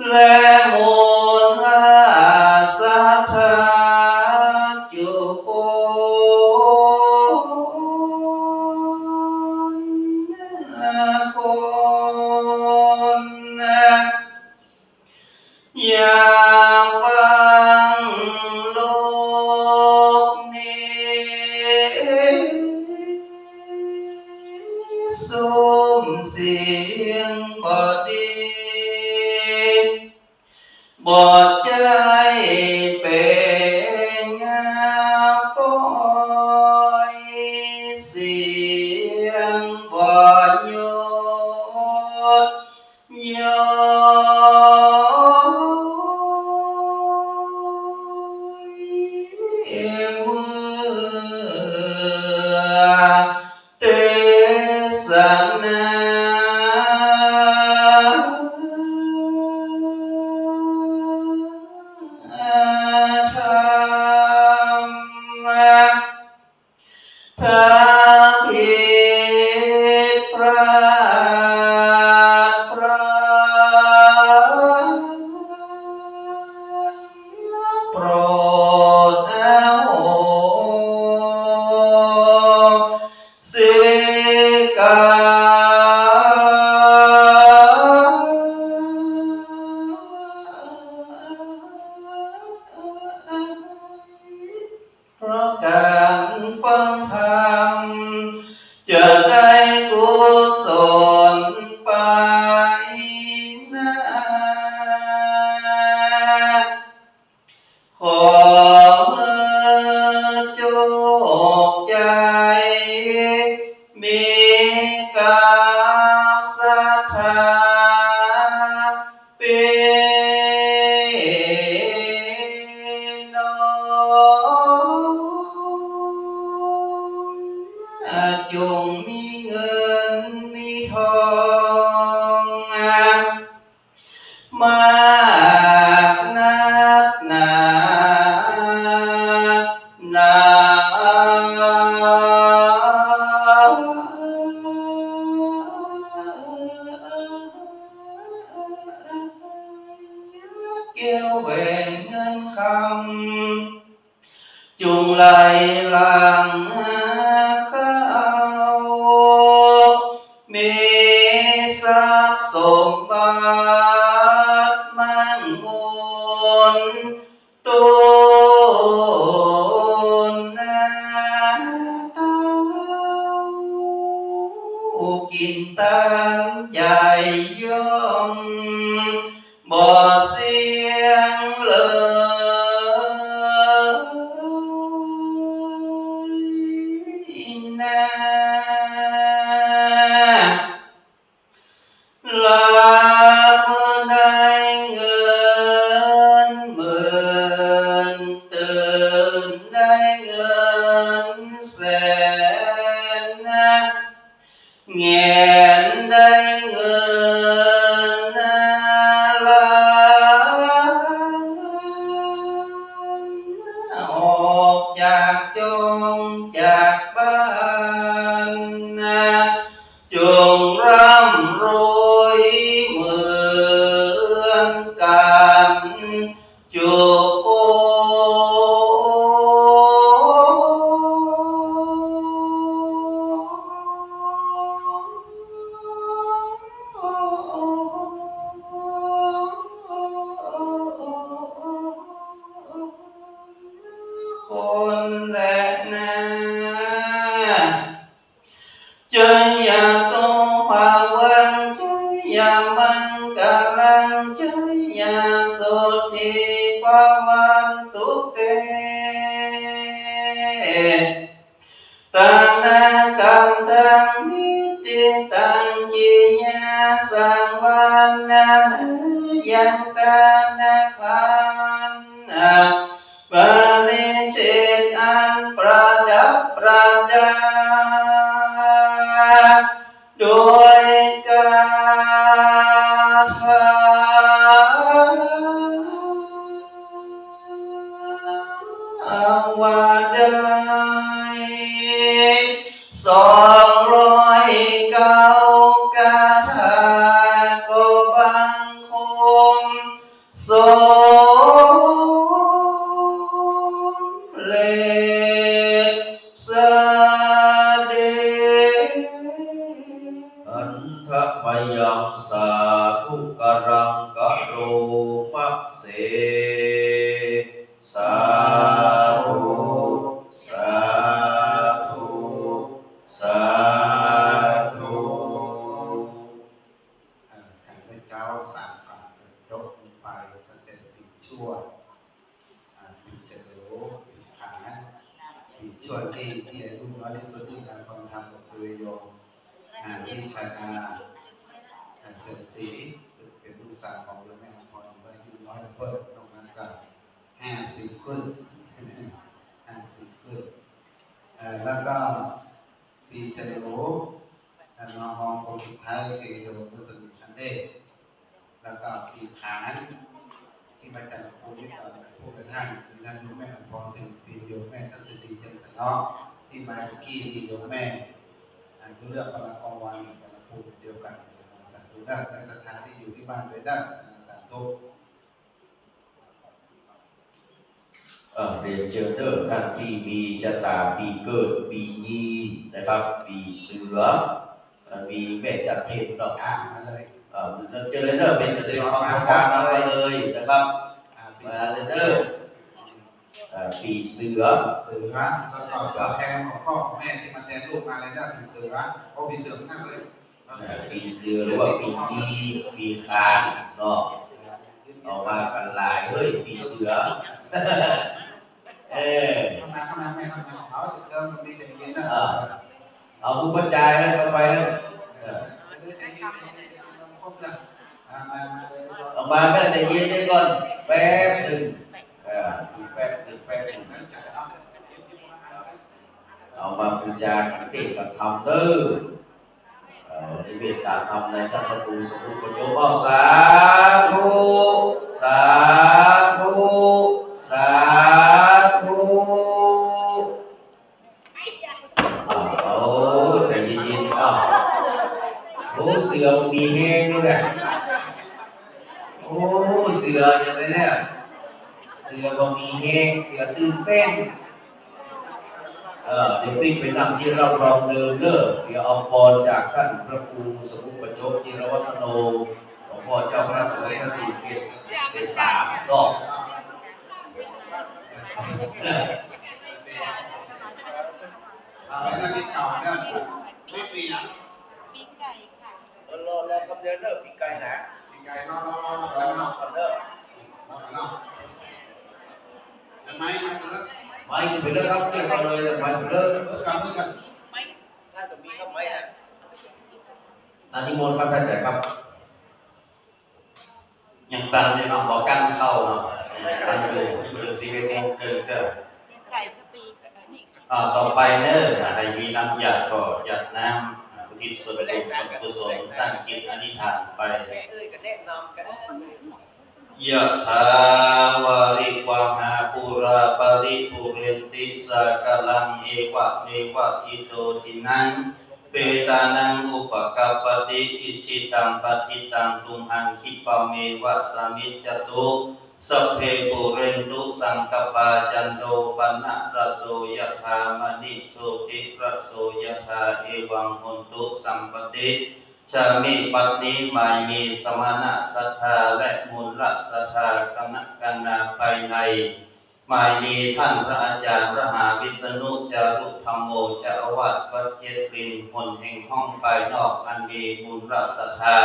และมูลราสัทธาจุคนอย่าฟังโลกนี้สุ่มเสียงบอดีบอดใจเป็นงาปอยเสียงบอดโยดโยมือเตสนาธรรมพระผิดพระพระโปรดเอาสิกาเพราะการฟังธรรมจะได้กุศลไปนะขอจงใจมีกามศรัทธาเป็นน้องจงมีเงินมีทองมากนักหนาเกี่ยวแหวนเงินคำจุงไหลหลังเข้ามีทรัพย์สมบัติมั่งมูลตุนเต้ากินตันใหญ่ย่อมบ่เสียงเลยนะลาเมื่อได้เงินหมื่นตื่นได้เงินแสนแงนได้เงินล้านออกจากจงจากบ้านจงร่ำรวยเหมือนกันจุโกคนและนาจยาโตภาวันจยามังกาลังจยาโสทิภาวันตุเตตานากัล ตังนิติตังกิยาสังวันนายันตานาคันปริจิตอันประดับประดาโดยกาถาวาได209 กาถาก็บังคมสมเลสเดอันทะพยังสาธุกรังกะโรมะเสสาธุสาธุสาธุ ข้าพเจ้าสามปากยกมือไปตั้งแต่ปีชั่วปีเฉลียวปีขานปีชั่วที่อายุน้อยที่สุดที่การฟังธรรมก็คือโยมวิชานาเสริมศรีซึ่งเป็นลูกสาวของโยมแม่อภรณ์อายุน้อยเพิ่มลงมากับ50 ขึ้น50 ขึ้นแล้วก็ปีเฉลียวน้องคนสุดท้ายคือโยมมุสลิมคันเดชแล้วก็ปีขานที่มาจากภูมิตอนผู้กระทั่งมีท่านโยมแม่อภรณ์ศิลปินโยมแม่ทัศนีจันทร์สนอที่มาเมื่อกี้ที่โยมแม่เรื่องพละกองวันแต่ละภูมิเดียวกันสาธุได้และศรัทธาที่อยู่ที่บ้านด้วยได้สาธุ เรียนเชิญเด้อท่านที่มีชะตาปีเกิดปีนี้นะครับปีเสือมีแม่จันเพ็ญดอกมาเลยเจริญเด้อเป็นสิริมงคลการนำมาเลยนะครับมาเลยเด้อปีเสือแล้วก็ตัวแทนของพ่อแม่ที่มาแทนลูกมาเลยได้ปีเสือโอ้ปีเสือนั่นเลยปีเสือหรือว่าปีนี้ปีขานเนาะเอามากันหลายเฮ้ยปีเสือเข้ามาแม่เข้ามาเอาเติมมันมีแต่เย็นนะเอาผู้ประจายแล้วเข้าไปนะเอามาแม่ใจเย็นได้ก่อนแป๊บหนึ่งแป๊บหนึ่งเอามาบูชาเทศน์ธรรมเด้อในเมตตาธรรมในท่านพระครูสมุปโยมสาธุสาธุสาธุเอาใจเย็นๆโอ้เสือมีแห้งด้วยนะโอ้เสืออย่างไรเนี่ยเสือบ่มีแห้งเสือตื่นเต้นเดี๋ยวพี่ไปนั่งที่รับรองเดิมเด้อเดี๋ยวเอาพรจากท่านพระครูสมุปโชคจิรวัฒโนหลวงพ่อเจ้าคณะตำบลพระศรีเกศ3 รอบอะไรนั่นที่เก่าเนี่ยไม่ปีนะ ปีไก่ค่ะ รอแล้วครับเดี๋ยวเด้อปีไก่นะ ปีไก่รอเด้อทำไมกันแล้วไม่ไปเลิกครับเรียกเราเลยไม่ไปเลิกกันท่านจะมีครับไหมนิมนต์ครับท่านอาจารย์ครับยังตันยังบอกกันเข้าเนาะกันอยู่11 โมงเกินก็ไก่ปีนี่ต่อไปเนอะใครมีน้ำยาก็จัดน้ำอุทิศส่วนกุศลตั้งจิตอธิษฐานไปยะถาวาริวหาปุราปาริปุเรนติสากลังเอวะเมวะอิโตทินังเปตานังอุปกัปปติอิจิตังปฏิตังตุมหังคิปะเมวะสมิจจตุสัพเพปุเรนตุสังกปาจันโทปนะระโสยถามณิโชติระโสยถาเอวังหุนตุสัมปติชามิปัตติมามีสมณะศรัทธาและมูลศรัทธาคณะกันนาภายในมามีท่านพระอาจารย์พระมหาวิษณุจารุธรรมโมเจ้าอาวาสวัดเจ็ดรินหนแห่งห้องภายนอกอันมีมูลศรัทธา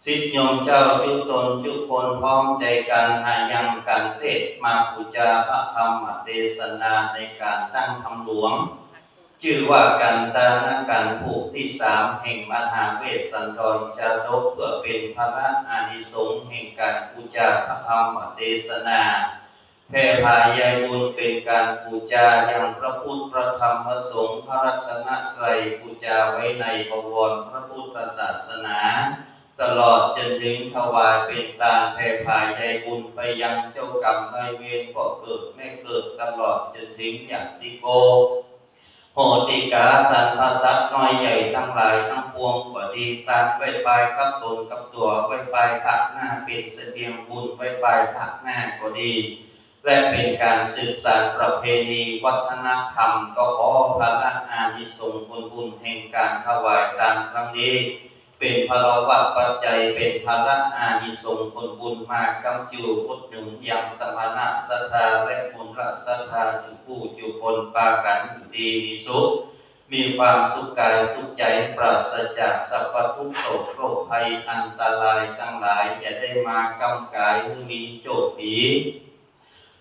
ศิษย์โยมเจ้าทุกตนทุกคนพร้อมใจกันหายังกันเทศมาบูชาพระธรรมเทศนาในการตั้งธรรมหลวง ชื่อว่ากันตานาการผูกที่สามแห่งมหาเวสสันดรจารกเพื่อเป็นพระอานิสงส์แห่งการบูชาพระธรรมเทศนาแผ่พายายบุญเป็นการบูชาอย่างพระพุทธพระธรรมพระสงฆ์พระรัตนตรัยบูชาไว้ในบวรพระพุทธศาสนาตลอดจนถึงถวายเป็นตาแผ่พายายบุญไปยังเจ้ากรรมนายเวรพ่อเกิดแม่เกิดตลอดจนถึงญาติโกโหติกาสรรพสัตว์น้อยใหญ่ทั้งหลายทั้งปวงก็ดีตามไว้ปลายกับตนกับตัวไว้ปลายภาคหน้าเป็นเสบียงบุญไว้ปลายภาคหน้าก็ดีและเป็นการสืบสานประเพณีวัฒนธรรมก็ขอพระอานิสงส์ผลบุญแห่งการถวายตามครั้งนี้เป็นพลวัตปัจจัยเป็นพระอานิสงส์ผลบุญมากำจูอุดหนุนยังสมณะศรัทธาและบุญรัศรัทธาจุผู้จุคนปากันดีมีสุขมีความสุขกายสุขใจปราศจากสัพพทุกข์โศกโรคภัยอันตรายทั้งหลายอย่าได้มากำกายหรือมีโจทย์ผี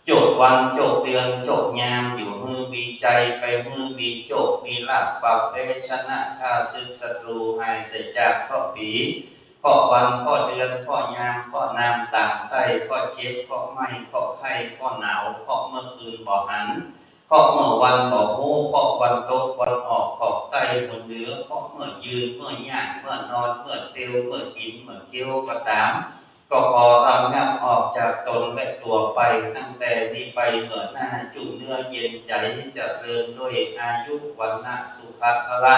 โจทย์วันโจทย์เดือนโจทย์ยามอยู่มือมีใจไปมือมีโจทย์มีลาภปราบเพชนะข้าศึกศัตรูหายเสียจากเพราะผีข้อวันข้อเดือนข้อยามข้อนามต่างใต้ข้อเจ็บข้อไม่ข้อไข้ข้อหนาวข้อเมื่อคืนบ่หันข้อเมื่อวันบ่หูข้อวันตกวันออกข้อใต้บนเหนือข้อเมื่อยืนเมื่อย่างเมื่อนอนเมื่อเตียวเมื่อกินเมื่อเคี้ยวก็ตามก็ขอรำงับออกจากตนและตัวไปตั้งแต่นี้ไปเมื่อหน้าจุเนื้อเย็นใจจะเริญด้วยอายุวันนะสุขภละ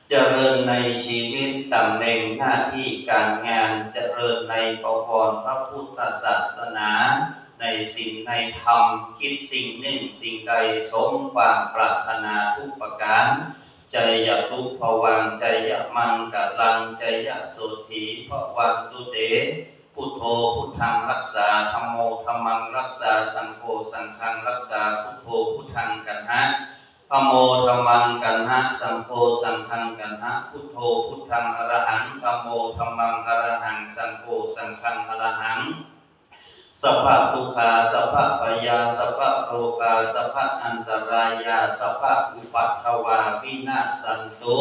เจริญในชีวิตตำแหน่งหน้าที่การงานเจริญในประวัติพระพุทธศาสนาในสิ่งในธรรมคิดสิ่งหนึ่งสิ่งใดสมความปรารถนาทุกประการใจยะทุกภวังใจยะมังกะลังใจยะโสถีภวันตุเตพุทโธพุทธังรักษาธัมโมธัมมังรักษาสังโฆสังฆังรักษาพุทโธพุทธังกันหะธัมโมธัมมังกันหะสังโฆสังฆังกันหะพุทโธพุทธังอรหังธัมโมธัมมังอรหังสังโฆสังฆังอรหังสัพพะทุกขาสัพพะพยาสัพพะโรคาสัพพะอันตรายาสัพพะอุปัฏฐวาวินาศสันตุ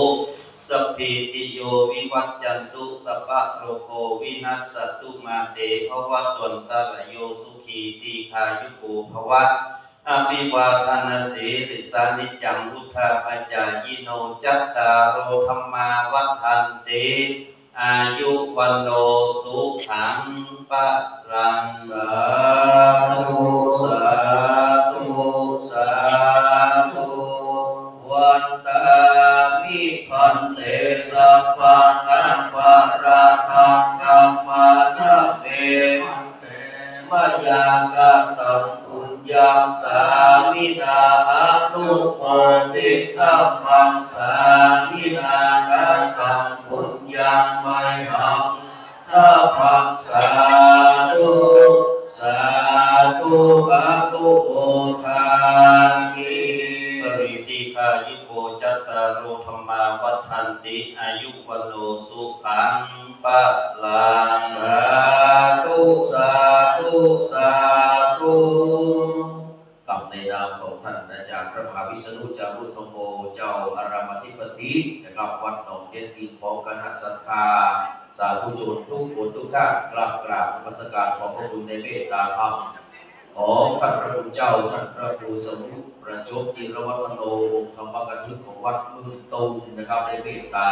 สัพพิติโยวิวัจจันตุสัพพะโรโควินัสสตุมาเตภวัตวันตรโยสุขีตีคายุโกภวะอภิวาทนาสีริสานิจังพุทธาปัจจายโนจัตตารโอธรรมาวัฏันติอายุวันโนสุขังปะลังสาธุสาธุสาธุวันตามิพันเตสัพพังอัปปะระทังกัมมานะเมมะยังกัตตังปุญญังสามินาอนุโมทิธัมมังสามินากัตตังปุญญังไมหังข้าพังสาธุสาธุอะตุโอทามิสริติคายุโกจัตตารโอธรรมาวัฏันติอายุวันโนสุขังปะลังสาธุสาธุสาธุกับในนามของท่านอาจารย์พระมหาวิษณุจารุธโมเจ้าอารามธิปตินะครับวัดหนองเจ็ดดินของคณะศรัทธาสาธุชนทุกคนทุกท่านกราบนมัสการขอบพระคุณในเมตตาธรรมของท่านพระคุณเจ้าท่านพระครูสมุประจบจิรวัฒโนองค์ธรรมกถึกของวัดมือตุงนะครับในเมตตา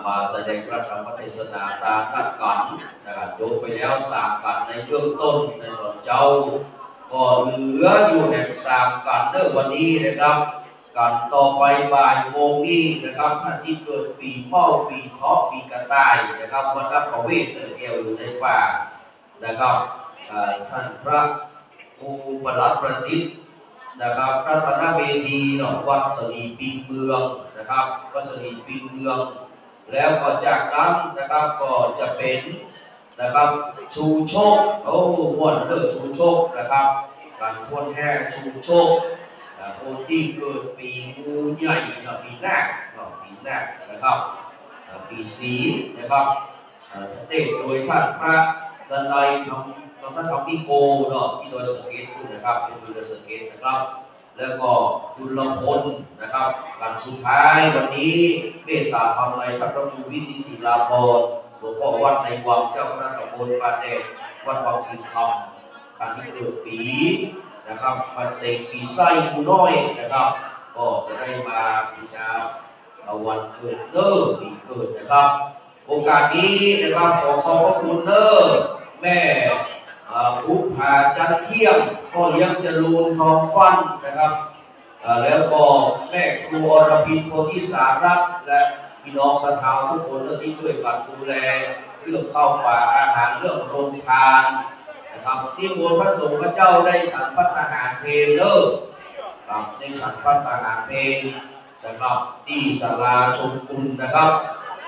มาแสดงพระธรรมเทศนาตามนัดกันนะครับจบไปแล้ว3กันในเบื้องต้นในตอนเจ้าก็เหลืออยู่แห่ง3กันเด้อวันนี้นะครับกันต่อไปบ่ายโมงนี้นะครับท่านที่เกิดปีเป้าปีท็อปปีกระต่ายนะครับวันรับประเวทเอวอยู่ในป่านะครับท่านพระครูประหลัดประสิทธิ์นะครับพระธนเวทีเนาะวัดสลีปีเมืองนะครับวัดสลีปีเมืองแล้วก็จากนั้นนะครับก็จะเป็นนะครับชูโชคม่วนเลิกชูโชคนะครับการพวนแห่ชูโชคคนที่เกิดปีงูใหญ่ปีหน้านะครับปีสีนะครับเด็กโดยท่านพระดันไดท่านทำพิโกเนาะที่โดยสเก็ตนะครับเป็นโดยสเก็ตนะครับ แล้วก็คุณลำพลนะครับหลังสุดท้ายวันนี้เมตตาทำในพระประมูลวิสิศิลาภรณ์หลวงพ่อวัดในวังเจ้าคณะตำบลปาแดงวัดวังสิงห์คำการที่เกิดปีนะครับมาเสกปีไส้กูน้อยนะครับก็จะได้มาบูชาวันเกิดเด้อปีเกิดนะครับโอกาสนี้นะครับขอขอบพระคุณเด้อแม่พุทธาจันเที่ยงพ่อเลี้ยงจรูนทองฟันนะครับแล้วก็แม่ครูอรพินโพธิสารัตน์และพี่น้องศรัทธาทุกคนที่ช่วยกันดูแลเรื่องข้าวปลาอาหารเรื่องโรงทานนะครับที่มวลพระสงฆ์พระเจ้าได้ฉันพัฒนาเพลเลิศในฉันพัฒนาเพลนะครับที่ศาลาชมกุลนะครับ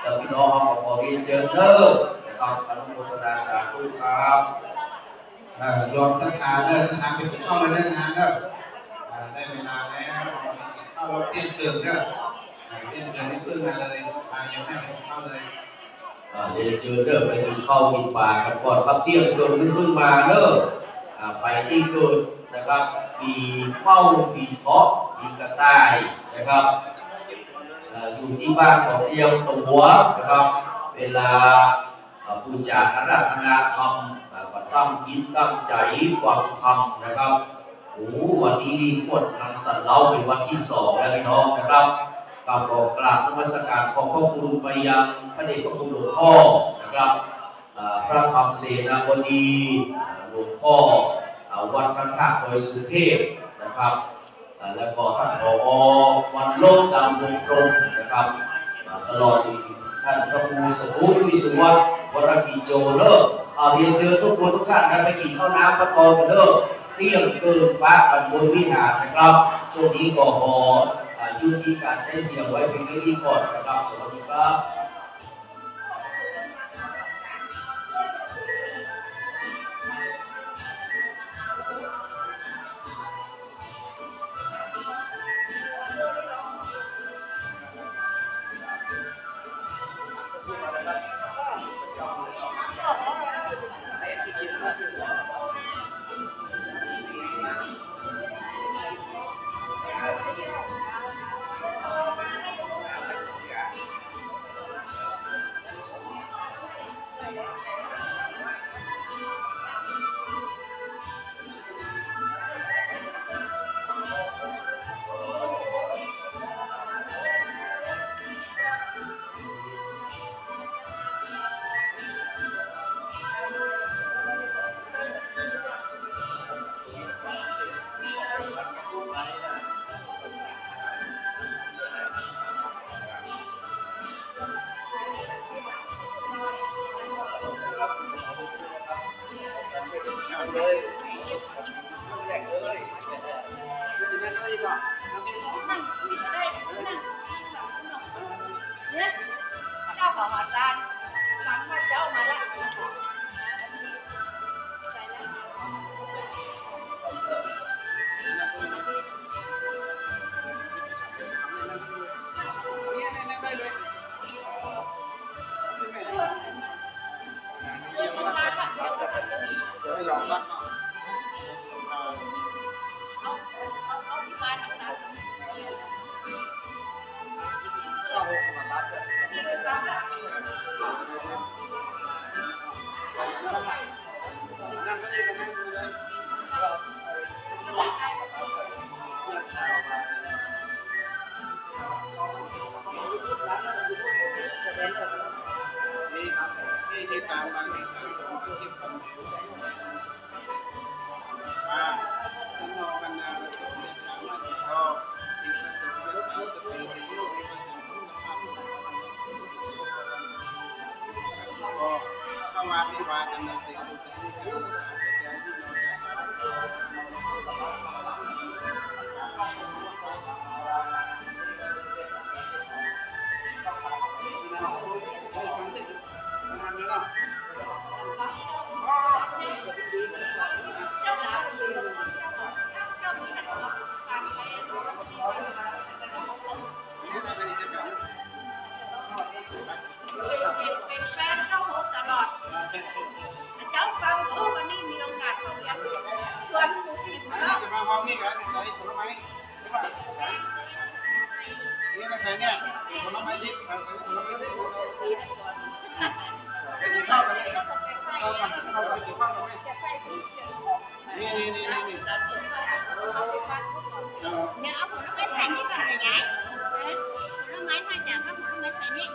และพี่น้องขอเรียนเชิญเลิศนะครับอนุโมทนาสาธุครับยอมสถานเด้อสถานไปกินข้าวเลยนะสถานเด้อได้เวลาแล้วเข้ารถเที่ยงคืนเด้อเที่ยงคืนนี่ขึ้นมาเลยยังไม่ไปเข้าเลยเดี๋ยวเจอเด้อไปกินข้าวกินปลากันก่อนครับเที่ยงคืนขึ้นมาเด้อไปที่เกิดนะครับปีเป้าปีเถาะปีกระต่ายนะครับอยู่ที่บ้านของเดียวตัวนะครับเวลาบูชาอาราธนาธรรมก็ตั้งจิตตั้งใจฟังธรรมนะครับวันนี้มีขวดงานสันเล้าเป็นวันที่2แล้วพี่น้องนะครับกับบอกกราบนมัสการขอบพระคุณไปยังพระเดชพระคุณหลวงพ่อนะครับพระธรรมเสนาบดีหลวงพ่อวัดพระธาตุดอยสุเทพนะครับแล้วก็ท่านผอ.วันโลกดำรงพรหมนะครับตลอดท่านพระครูสมุทรวิศวะวรกิจโจเลิศเรียนเชิญทุกคนทุกท่านนะไปกินข้าวน้ำพระกรกันเลิศเที่ยงเกินพระปัญญาวิหารนะครับช่วงนี้ก็ขอยุติการใช้เสียงไว้เพียงเท่านี้ก่อนนะครับสวัสดีครับที่ตามบางเหตุการณ์ของที่ทำให้ท่านนองกันนาและสมเด็จพระมันชอบที่พระสงฆ์เป็นผู้สติในโลกนี้ก็จะรู้สภาพของก็เข้ามาพิวากันในสิ่งที่สิ่งที่จะอย่างที่เราจะทำเป็นแฟนเจ้าหกตลอดเจ้าฟังวันนี้มีโอกาสชวนหมูสิบ จะมาห้องนี้กันใส่ผลไม้ นี่อะไรใส่เนี่ยผลไม้ทิพย์ผลไม้ทิพย์ไปกินข้าวกันไหมข้าวกันกินข้าวกันไหมนี่เนี่ยเอาผลไม้ใส่นี่ก่อนเลยยายผลไม้ถ้าจะเอาผลไม้ใส่นี่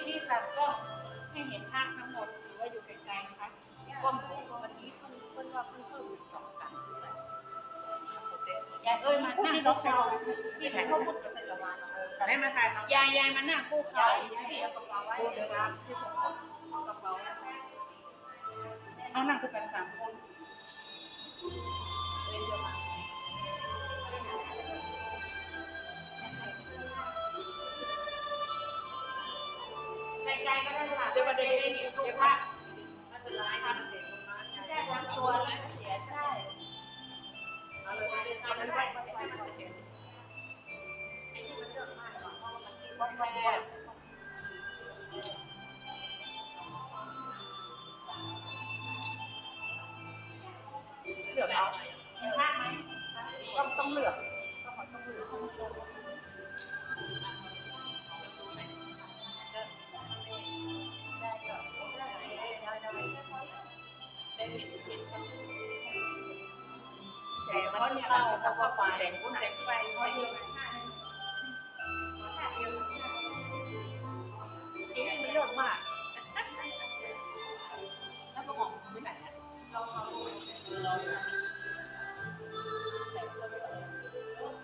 พี่ตัดก็ให้เห็นภาพทั้งหมดหรือว่าอยู่ไกลๆนะคะก้มวันนี้เพิ่นว่าเพิ่มอีก2 ตันยายเอ้ยมาหน้าคู่เขาพี่ถ่ายเขาพูดกับใส่กระวานให้มาถ่ายยายมาหน้าคู่เขาพี่เอากระเป๋าไว้เดี๋ยวครับที่ผมเอากระเป๋าเอานั่งคู่กัน3 คนไกลๆก็ได้ค่ะเดี๋ยวประเด็นนี้เดี๋ยวว่าไม่เป็นไรค่ะมันเด็กลงมาแค่ทั้งตัวแล้วเสียใช่เอาเลยเอาเลยไปไอ้ที่มันเรื่องมากกว่าเพราะว่ามันมีบ้องแม่เลือกเอามีภาคไหมต้องเลือกต้องเลือกแต่มันเนี่ยเราตะวันไปแต่กุ้งแต่ไปไม่เยอะจริงมันเยอะมากแล้วก็มองไปไหน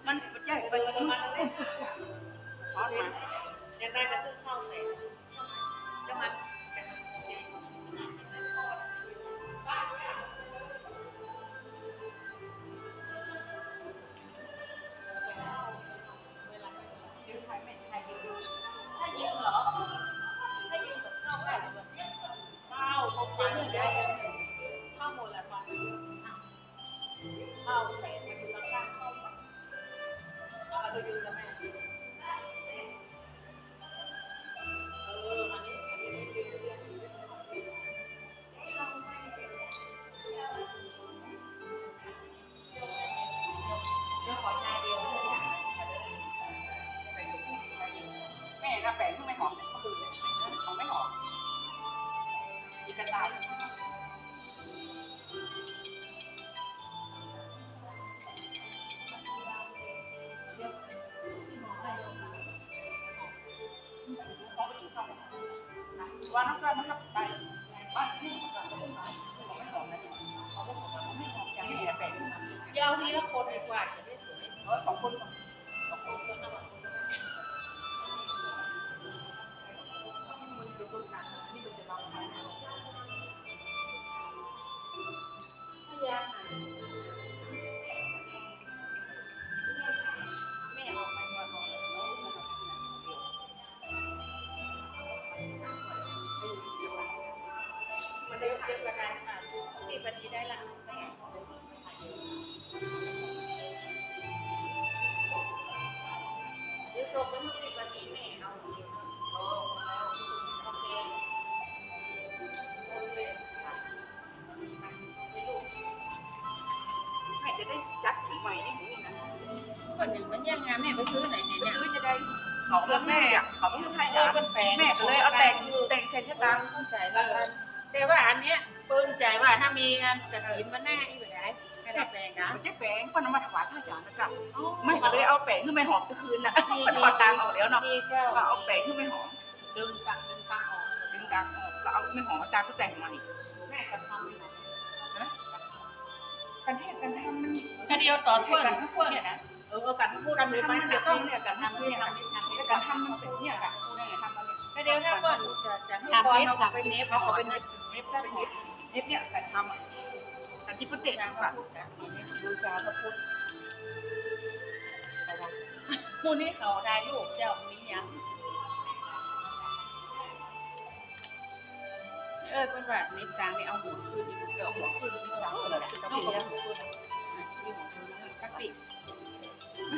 มันใหญ่ไปมันร้อนมายังได้จะขึ้นเข้าเสร็จจะมันถ้ายิงเหรอถ้ายิงแบบเข้าได้หรือแบบเข้าตรงนี้ได้เข้าหมดแล้วฟันเข้าเสร็จมันคือราคาเข้าเอาไปดูกันแม่อันนี้แม่ถ้าแปลงไม่หอมก็คือเขาไม่หอมอีกกระต่ายว่าน้องซ่ามันขับไปบ้านที่มันก็ไม่หอมไม่หอมนะเขาไม่หอมอย่างนี้แปลงยาวนี้แล้วคนดีกว่าจะได้สวย2 คนก็ทำนี่เป็นจะลองทำยากแม่ออกไปก่อนมันได้เยอะกว่ากันค่ะที่วันนี้ได้ละยืดตัวเป็น10 นาทีแม่เอาโอเคแม่จะได้จัดใหม่ให้หนูนี่นะก็หนึ่งมันยังงานแม่ไปซื้อไหนเนี่ยซื้อจะได้เขาเพื่อแม่อ่ะเขาเพื่อให้ยาแม่ก็เลยเอาแต่งเซ็นตังเข้าใจแล้วแต่ว่าอันเนี้ยปลื้มใจว่าถ้ามีงานกระถิ่นมันหน้าอีกแบบไหนไม่ได้แปลงนะไม่ได้แปลงก็นำมาถวายพระอาจารย์นะจ๊ะไม่ก็เลยเอาแปลงขึ้นไม่หอมคืนนะมันถอดตังออกแล้วเนาะก็เอาแปลงขึ้นไม่หอมดึงตังออกแล้วเอาไม่หอมอาจารย์ก็แต่งใหม่แม่จะทำนะกันเทศกันทำมันกระเดียวตอนเพื่อนเนี่ยนะกันพูดกันเลยไปเดี๋ยวต้องเนี่ยกันทำเนี่ยกันทำมันเป็นเนี่ยค่ะเนี่ยทำอะไรกระเดียวถ้าก่อนจะให้ก่อนเราไปเน็บเขาเป็นเน็บเนี่ยกันทำกันที่พุทธเจ้าค่ะบูชาพระพุทธมูนี่เขาได้ลูกเจ้ามียังเป็นแบบเน็บกลางไม่เอาหัวขึ้นเดี๋ยวหัวขึ้นไม่กลางเลยต้องหัวขึ้นที่หัวขึ้นสักสิ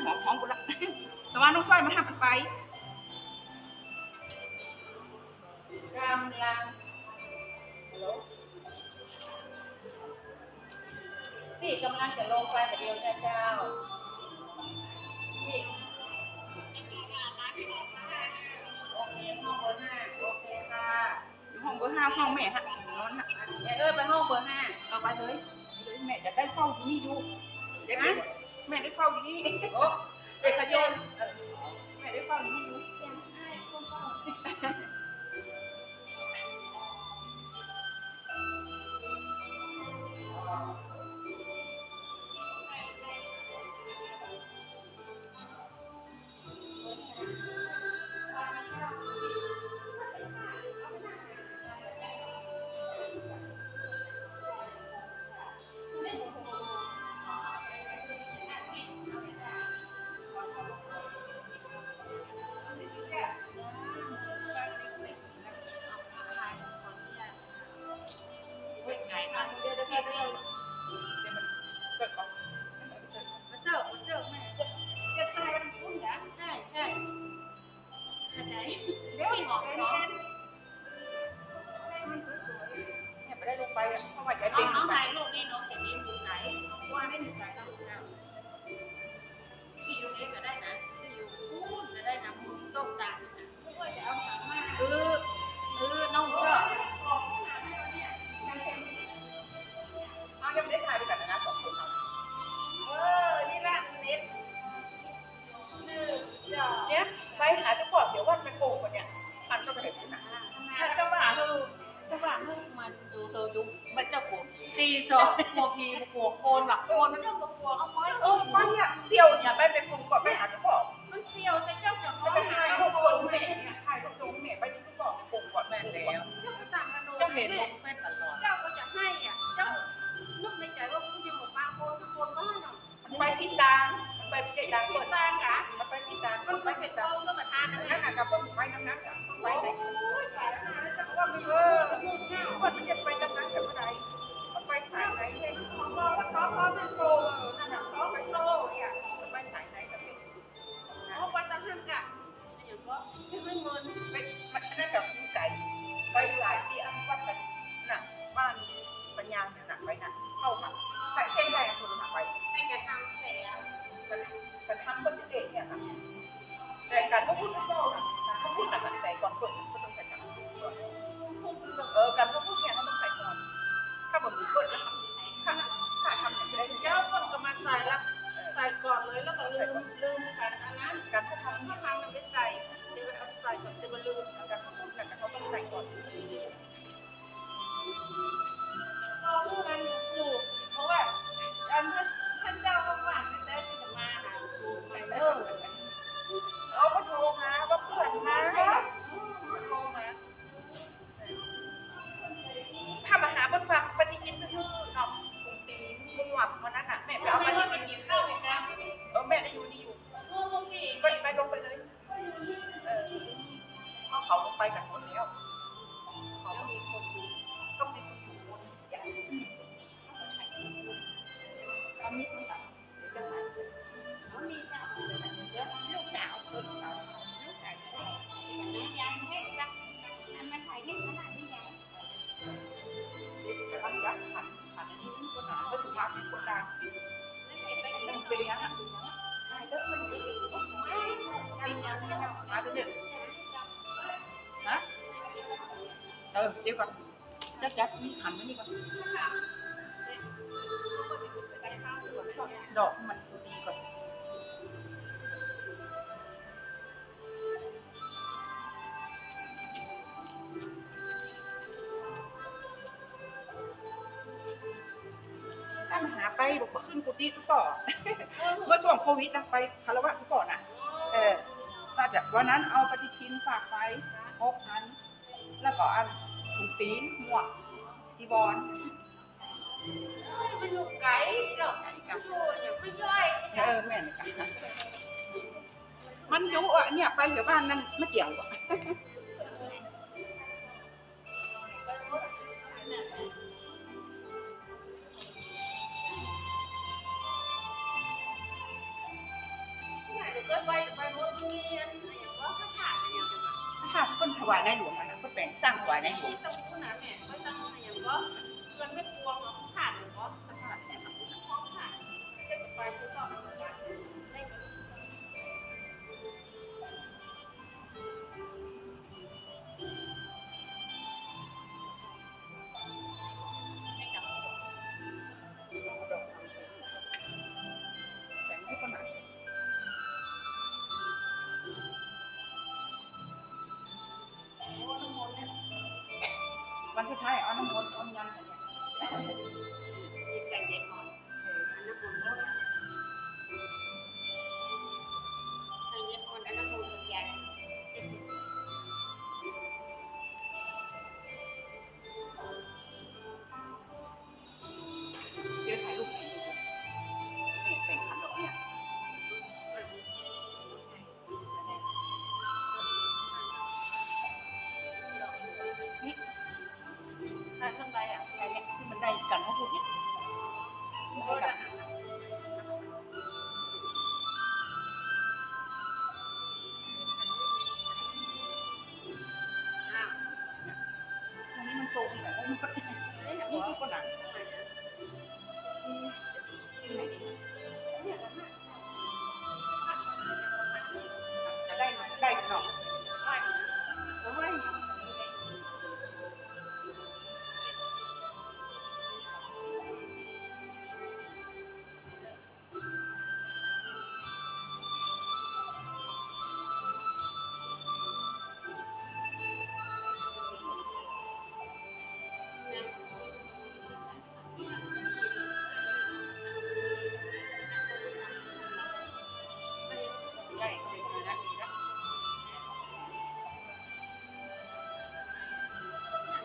หอมหอมหมดละแต่ว่าน้องสร้อยมันทำมันไปกำลังพี่กำลังจะลงไปแต่เดียวเจ้าพี่โอเคห้องเบอร์5โอเคค่ะอยู่ห้องเบอร์5ห้องแม่ฮะนอนฮะไปห้องเบอร์5เอาไปเลยแม่จะได้เฝ้าที่นี่อยู่เดี๋ยวนะแม่ได้เฝ้าที่นี่เด็กขยนแม่ได้เฝ้าที่นี่อยู่หัวพีหัวโคนหลักโคนมันต้องหัวเอาไว้ไปเนี่ยเสี่ยวเนี่ยไปเป็นกลุ่มก่อนไปหาทุกบอกมันเสี่ยวแต่เจ้าจะไปหาทุกคนแม่เนี่ยใครก็จงแม่ไปทุกบอกกลุ่มก่อนแม่แล้วเจ้าเห็นลงเฟซตลอดเจ้าก็จะให้อ่ะเจ้านึกในใจว่าคุณจะหมดบางคนทุกคนบ้านเนาะมันไปที่ตามันไปที่ตาเปิดตาค่ะมันไปที่ตามันไปที่ตาก็มาทานนั่นน่ะกับพวกไปน้ำนักอ่ะไปไหนไปแล้วจังว่าไม่ว่ามันจะไปน้ำนักกับอะไรไปสายไหนเนี่ยมองว่าเขาเป็นโตนั่นน่ะเขาเป็นโตเนี่ยไปสายไหนกับเป็นไปตามทางกันอย่างว่าที่ไม่เงินไปมันนั่นแบบไก่ไปหลายที่อันวัดกันน่ะบ้านปัญญาเนี่ยหนักไปน่ะเข้ามาแต่เช่นใดคนหนักไปให้การทำแต่การทำก็จะเด็กเนี่ยค่ะแต่การพูดไม่โตน่ะเขาพูดหนักแต่ก่อนเปิดก็ต้องใส่กันการพูดเนี่ยเขาต้องใส่ก่อนถ้าแบบเปิดแล้วถ้าทำอย่างไรเจ้าคนก็มาใส่ละใส่ก่อนเลยแล้วก็ลืมกันอันนั้นการถ้าทำมันไม่ใส่เดี๋ยวเอาใส่ก่อนเดี๋ยวมันลืมการพูดกันเขาต้องใส่ก่อนเราพูดกันอยู่เพราะว่าท่านเจ้าว่างๆแต่จะมาหาไปเอาไปโทรมาว่าเพื่อนมาโทรมาถ้ามาหาบนฟังปฏิกินคือเนาะปุ่มตีมุงหวัดวันนั้นน่ะแม่ไปเอาปฏิกินข้าวเลยนะแม่ได้อยู่นี่อยู่ไปลงไปเลยเอาเขาลงไปกันหมดแล้วเขาต้องมีคนอยู่คนใหญ่เอามีคนแบบมีเจ้าลูกสาวยังให้ยังมันถ่ายให้ขนาดนี้ยังมันยักษ์ขันนี้คนหนาก็สุภาพเป็นคนดังมันเป็นยังไงแล้วมันเป็นยังไงมาตัวเดียวฮะเดี๋ยวก่อนจัดนี่ขันนี่ก่อนดอกมันดีก่อนมาหาไปบอกขึ้นกุฏิทุกต่อเมื่อช่วงโควิดไปคารวะทุกต่อนะน่าจะวันนั้นเอาปฏิทินฝากไป6 อันแล้วก็อันถุงตีนหมวกจีบอลมันอยู่ไกลหรอกกับอย่างไม่ย่อยแม่นกันมันอยู่เนี่ยไปแถวบ้านนั่นไม่เกี่ยวหรอก นถวายในหลวงนะก็แต่งสร้างถวายในหลวง ต้องพูดนะแม่ก็ต้องอย่างก็เงินไม่กลัวหรอกผ่านหรือว่าผ่านเนี่ยมันพูดพร้อมผ่านเช่นไปพูดต่อทำงานได้เงินวันสุดท้ายเอาน้ำมนต์ต้นยันมีแสงเย็นหน่อยอันนั้นบุญก็แสงเย็นคนอันนั้นบุญใหญ่เดี๋ยวถ่ายรูปเป็นขันดอกเนี่ยนี่ถ้าข้างในอ่ะไงเนี่ยที่มันได้กันเขาพูดนี่ไม่ได้กันอันนี้มันโตที่ไหนมันก็นี่ก็หนังจะได้หน่อยโอ้ยได้เลยนะ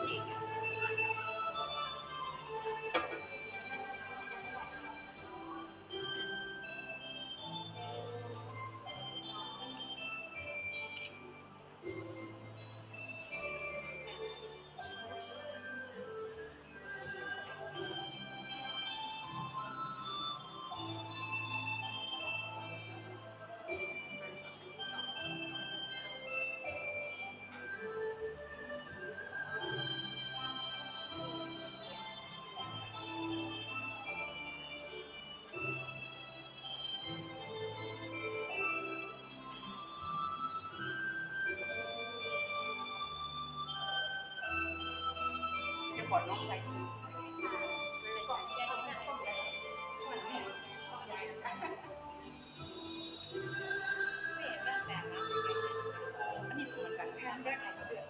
ดีนะจะก่อนน้องใส่อันนี้คือเหมือนกันแค่ได้ไหนก็เดือด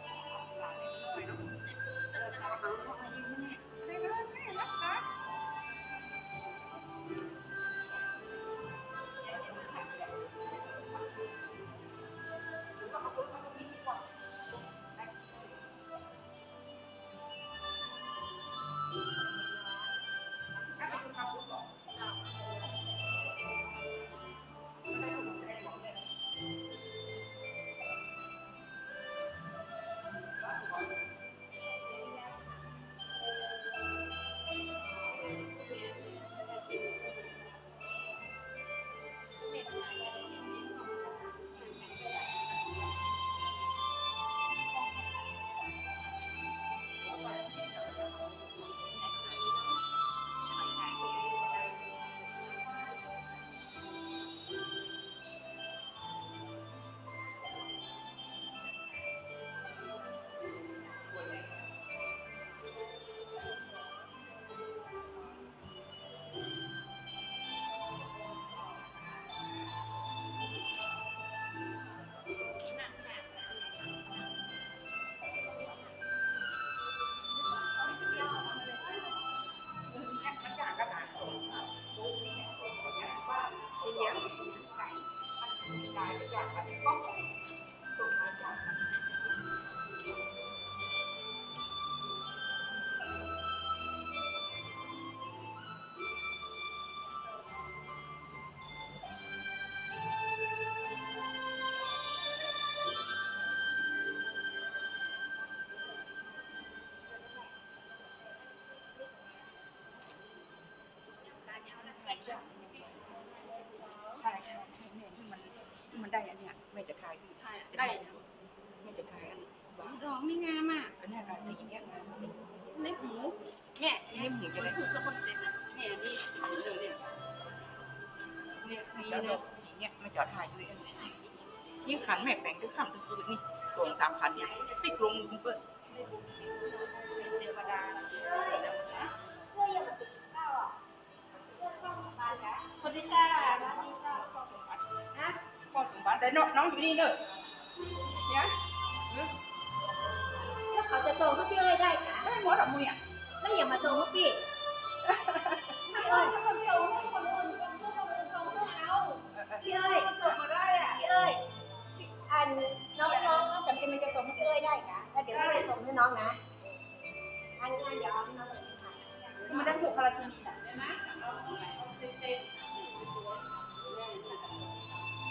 หลานเลยเนาะได้เลยแม่รักนะใช่ใช่เนี่ยที่มันได้อันเนี้ยแม่จะขายได้ไม่จะขายอัน องไม่งามอ่ะ ก็เนี่ยค่ะสีเนี่ย เล็บหมูแม่เล็บหมูจะได้ถูกกับคนเซ็ตนะเนี่ยนี่เลยเนี่ยนี่ แล้ว เนี่ย สีเนี่ยมาจอดถ่ายด้วยอันนี้ยิ่งขันแม่แปลงทุกคำทุกคืนนี่2-3 พันเนี่ยปิกลงเปิด เทวดา คนที่ค่ะ พ่อสมบัติแต่น้องอยู่นี่เนอะเนี่ย แล้วเขาจะส่งให้พี่เอ้ยได้ค่ะ ได้หมดอ่ะมึงเนี่ย แล้วอย่ามาส่งให้พี่พี่เอ้ยพี่เอ้ยพี่เอ้ยส่งมาได้อ่ะพี่เอ้ยอันน้องจำเป็นมันจะส่งให้พี่เอ้ยได้ค่ะแล้วเดี๋ยวพี่เอ้ยส่งให้น้องนะอันเดี๋ยวเอาให้น้องเลยค่ะ มันได้ถูกพาราชินีอ่ะ เนี่ยนะเราเซ็ต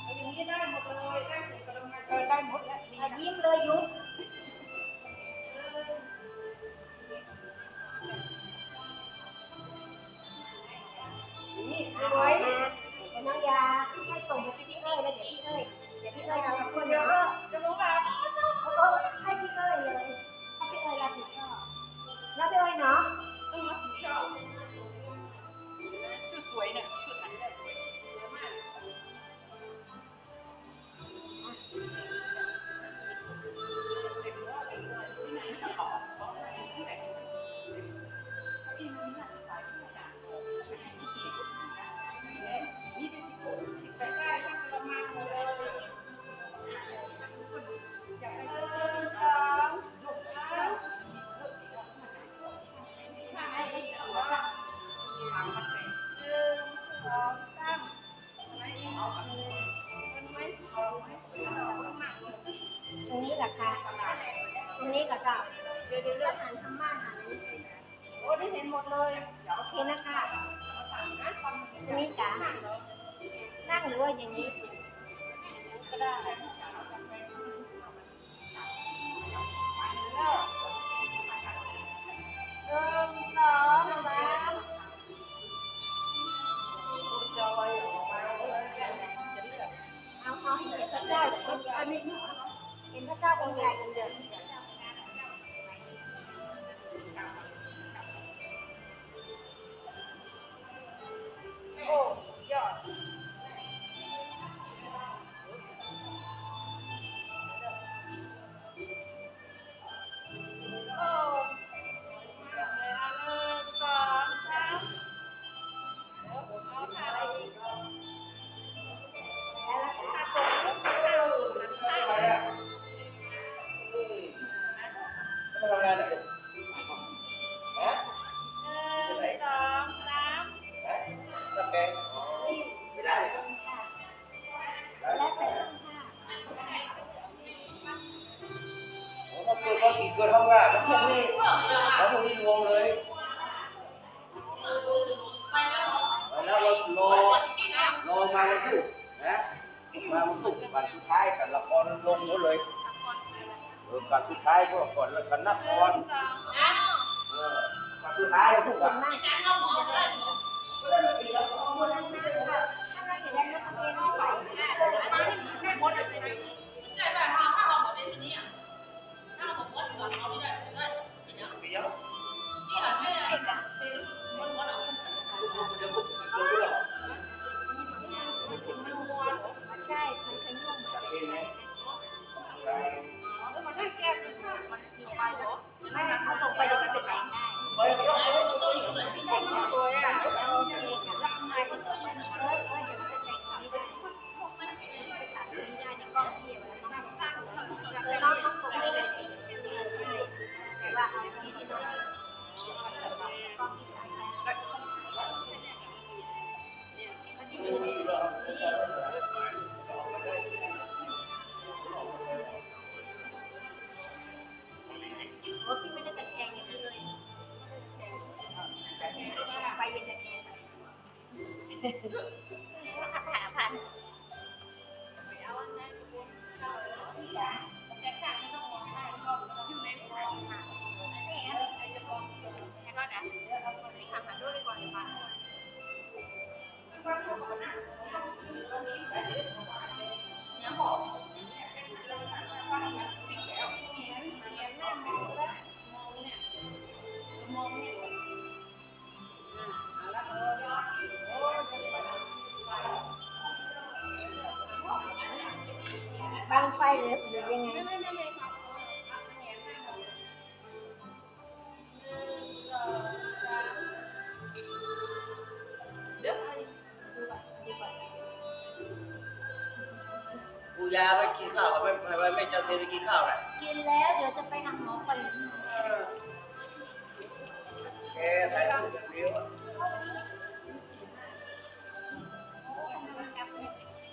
อย่างนี้ได้หมดเลยได้หมดกระดอง ได้หมดแล้วดี อ่ะ นะ ยิ้มเลยยุบนี่สวยเดี๋ยวน้องยาให้ส่งไปที่พี่เอ้ยแล้วเดี๋ยวพี่เอ้ยเอาคนเดียวจะรู้ป่ะเขาให้พี่เอ้ยเลยให้พี่เอ้ยรับผิดชอบแล้วพี่เอ้ยเนาะ ชอบชุดสวยเนี่ยชุดอันนี้ตรงนี้แหละค่ะตรงนี้ก็จะเดี๋ยวหันทำบ้านหันนี้โอ้ได้เห็นหมดเลยโอเคนะคะตรงนี้จ๋านั่งหรือว่าอย่างนี้ก็ได้เอาให้เห็นพระเจ้าอันนี้เห็นพระเจ้าองค์ใหญ่องค์เดียวโอ้ยอด เกิดห้องว่าพวกนี้รวมเลยแล้วรอมาวันศุกร์นะมาวันศุกร์วันสุดท้ายกันละครลงหมดเลยวันสุดท้ายก็ก่อนแล้วกันนักครวันสุดท้ายทุกวันไม่เอาส่งไปเดี๋ยวมันเป็น หรือยังไงปูยาไปกินข้าวไม่จำเป็นไปกินข้าวแหละ กินแล้วเดี๋ยวจะไปหาหมอก่อน แกไปดูกันเดียว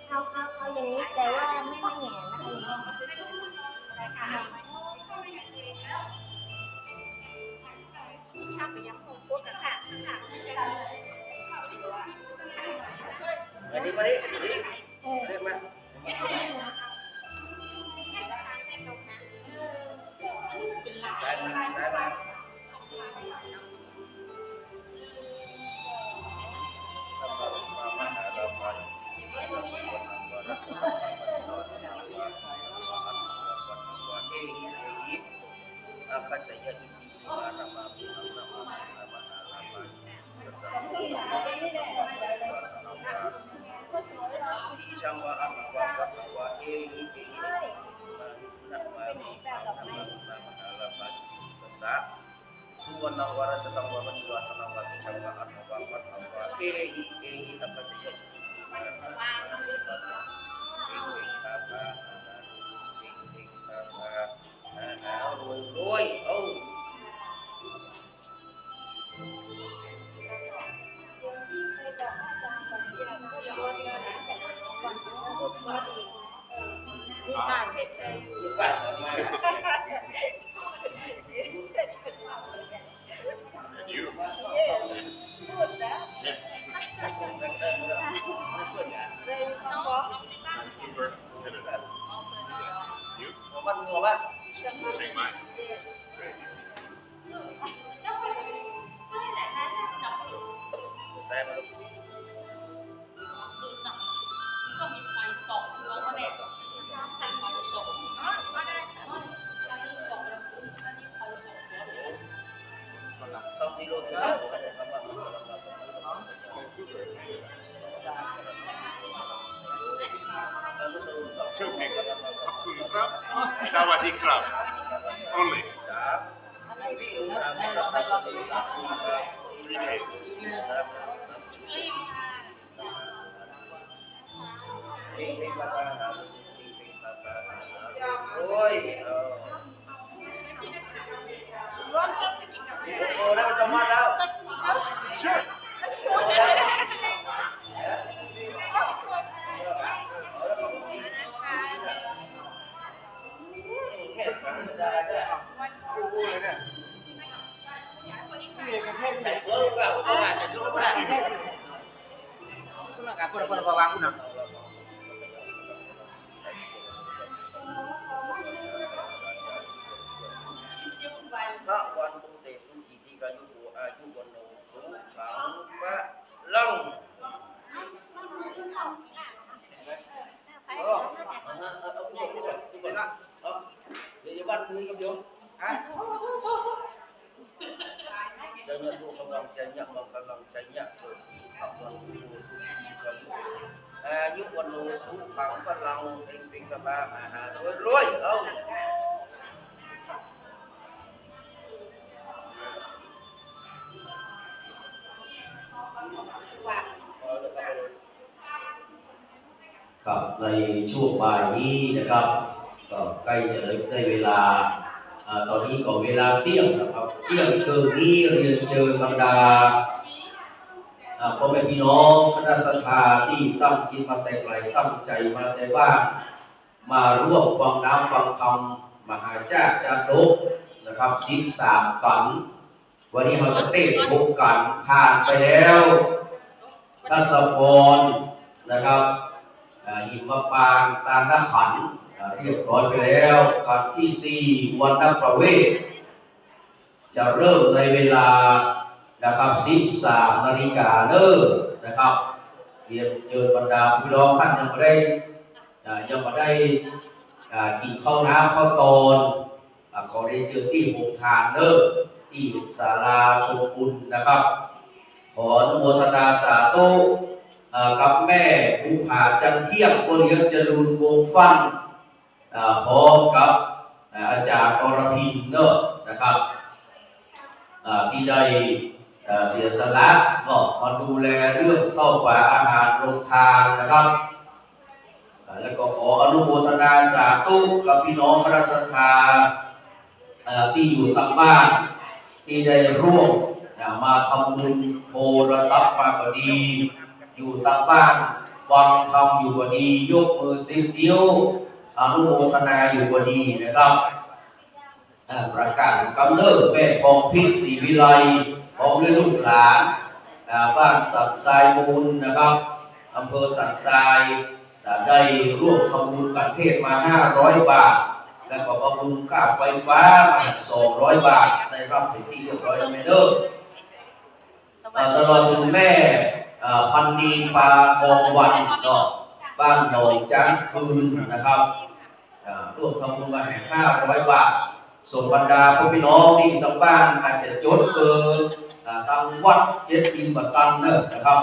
เอาอย่างนี้แต่ว่าไม่แหงนนะคะชักไปยังหูปุ๊บค่ะ มาดิเรียกมา สวัสดีครับ only โอ้ยโอ้แล้วมันจะมาแล้วพระวันตุเตสุขีติกายุโกอายุวันโนสุขังพระลังเดี๋ยวบ้านคืนกับโยมจะเนี่ยทุกกำลังใจเนี่ยมันกำลังใจเนี่ยสุดพระวันตุสุขีกายุอายุวันโนสุขังพระลังเป็นกระบะอาหารรวยเอาครับในช่วงบ่ายนี้นะครับก็ใกล้จะได้เวลาตอนนี้ก็เวลาเที่ยงนะครับเที่ยงเกินนี้เรียนเชิญบรรดาพ่อแม่พี่น้องคณะศรัทธาที่ตั้งจิตมาแต่ไกลตั้งใจมาแต่บ้านมาร่วมฟังน้ำฟังธรรมมหาจารย์จารย์นะครับ13 กันวันนี้เราจะเต้นพบกันผ่านไปแล้วทัศพรนะครับหิมปางตาลขันเรียบร้อยไปแล้วกันที่4วันประเวทจะเริ่มในเวลานะครับ13 นาฬิกานะครับเรียนเชิญบรรดาพี่น้องท่านยังไม่ได้กินข้าวน้ำข้าวตอนขอเรียนเชิญที่โรงทานที่ศาลาชมบุญนะครับขออนุโมทนาสาธุกับแม่ภูผาจันเที่ยงคนเลี้ยงจรูนวงฟัน พร้อมกับอาจารย์อรพินเนอะนะครับที่ได้เสียสละก็มาดูแลเรื่องเข้าป่าอาหารโรงทานนะครับแล้วก็ขออนุโมทนาสาธุกับพี่น้องคณะสัตยาที่อยู่ทางบ้านที่ได้ร่วมมาทำบุญโทรศัพท์มาก็ดีอยู่ทางบ้านฟังธรรมอยู่ก็ดียกมือสิบนิ้วอนุโมทนาอยู่ก็ดีนะครับประกาศกำเนิดแม่ทองพิษศรีวิไลของลูกหลานบ้านสันทรายมูลนะครับอำเภอสันทรายได้ร่วมทำบุญกันเทศมา500 บาทแล้วก็บำรุงค่าไฟฟ้ามา200 บาทได้รับเป็นที่เรียบร้อยแล้วเด้อตลอดถึงแม่พันนีปาทองวันเนาะบ้านหนองจ้างคืนนะครับร่วมทำบุญมาแห่500 บาทส่วนบรรดาพี่น้องที่อยู่ทางบ้านอาจจะจดเบอร์ทางวัดเจ็ดดินบัตตันนะครับ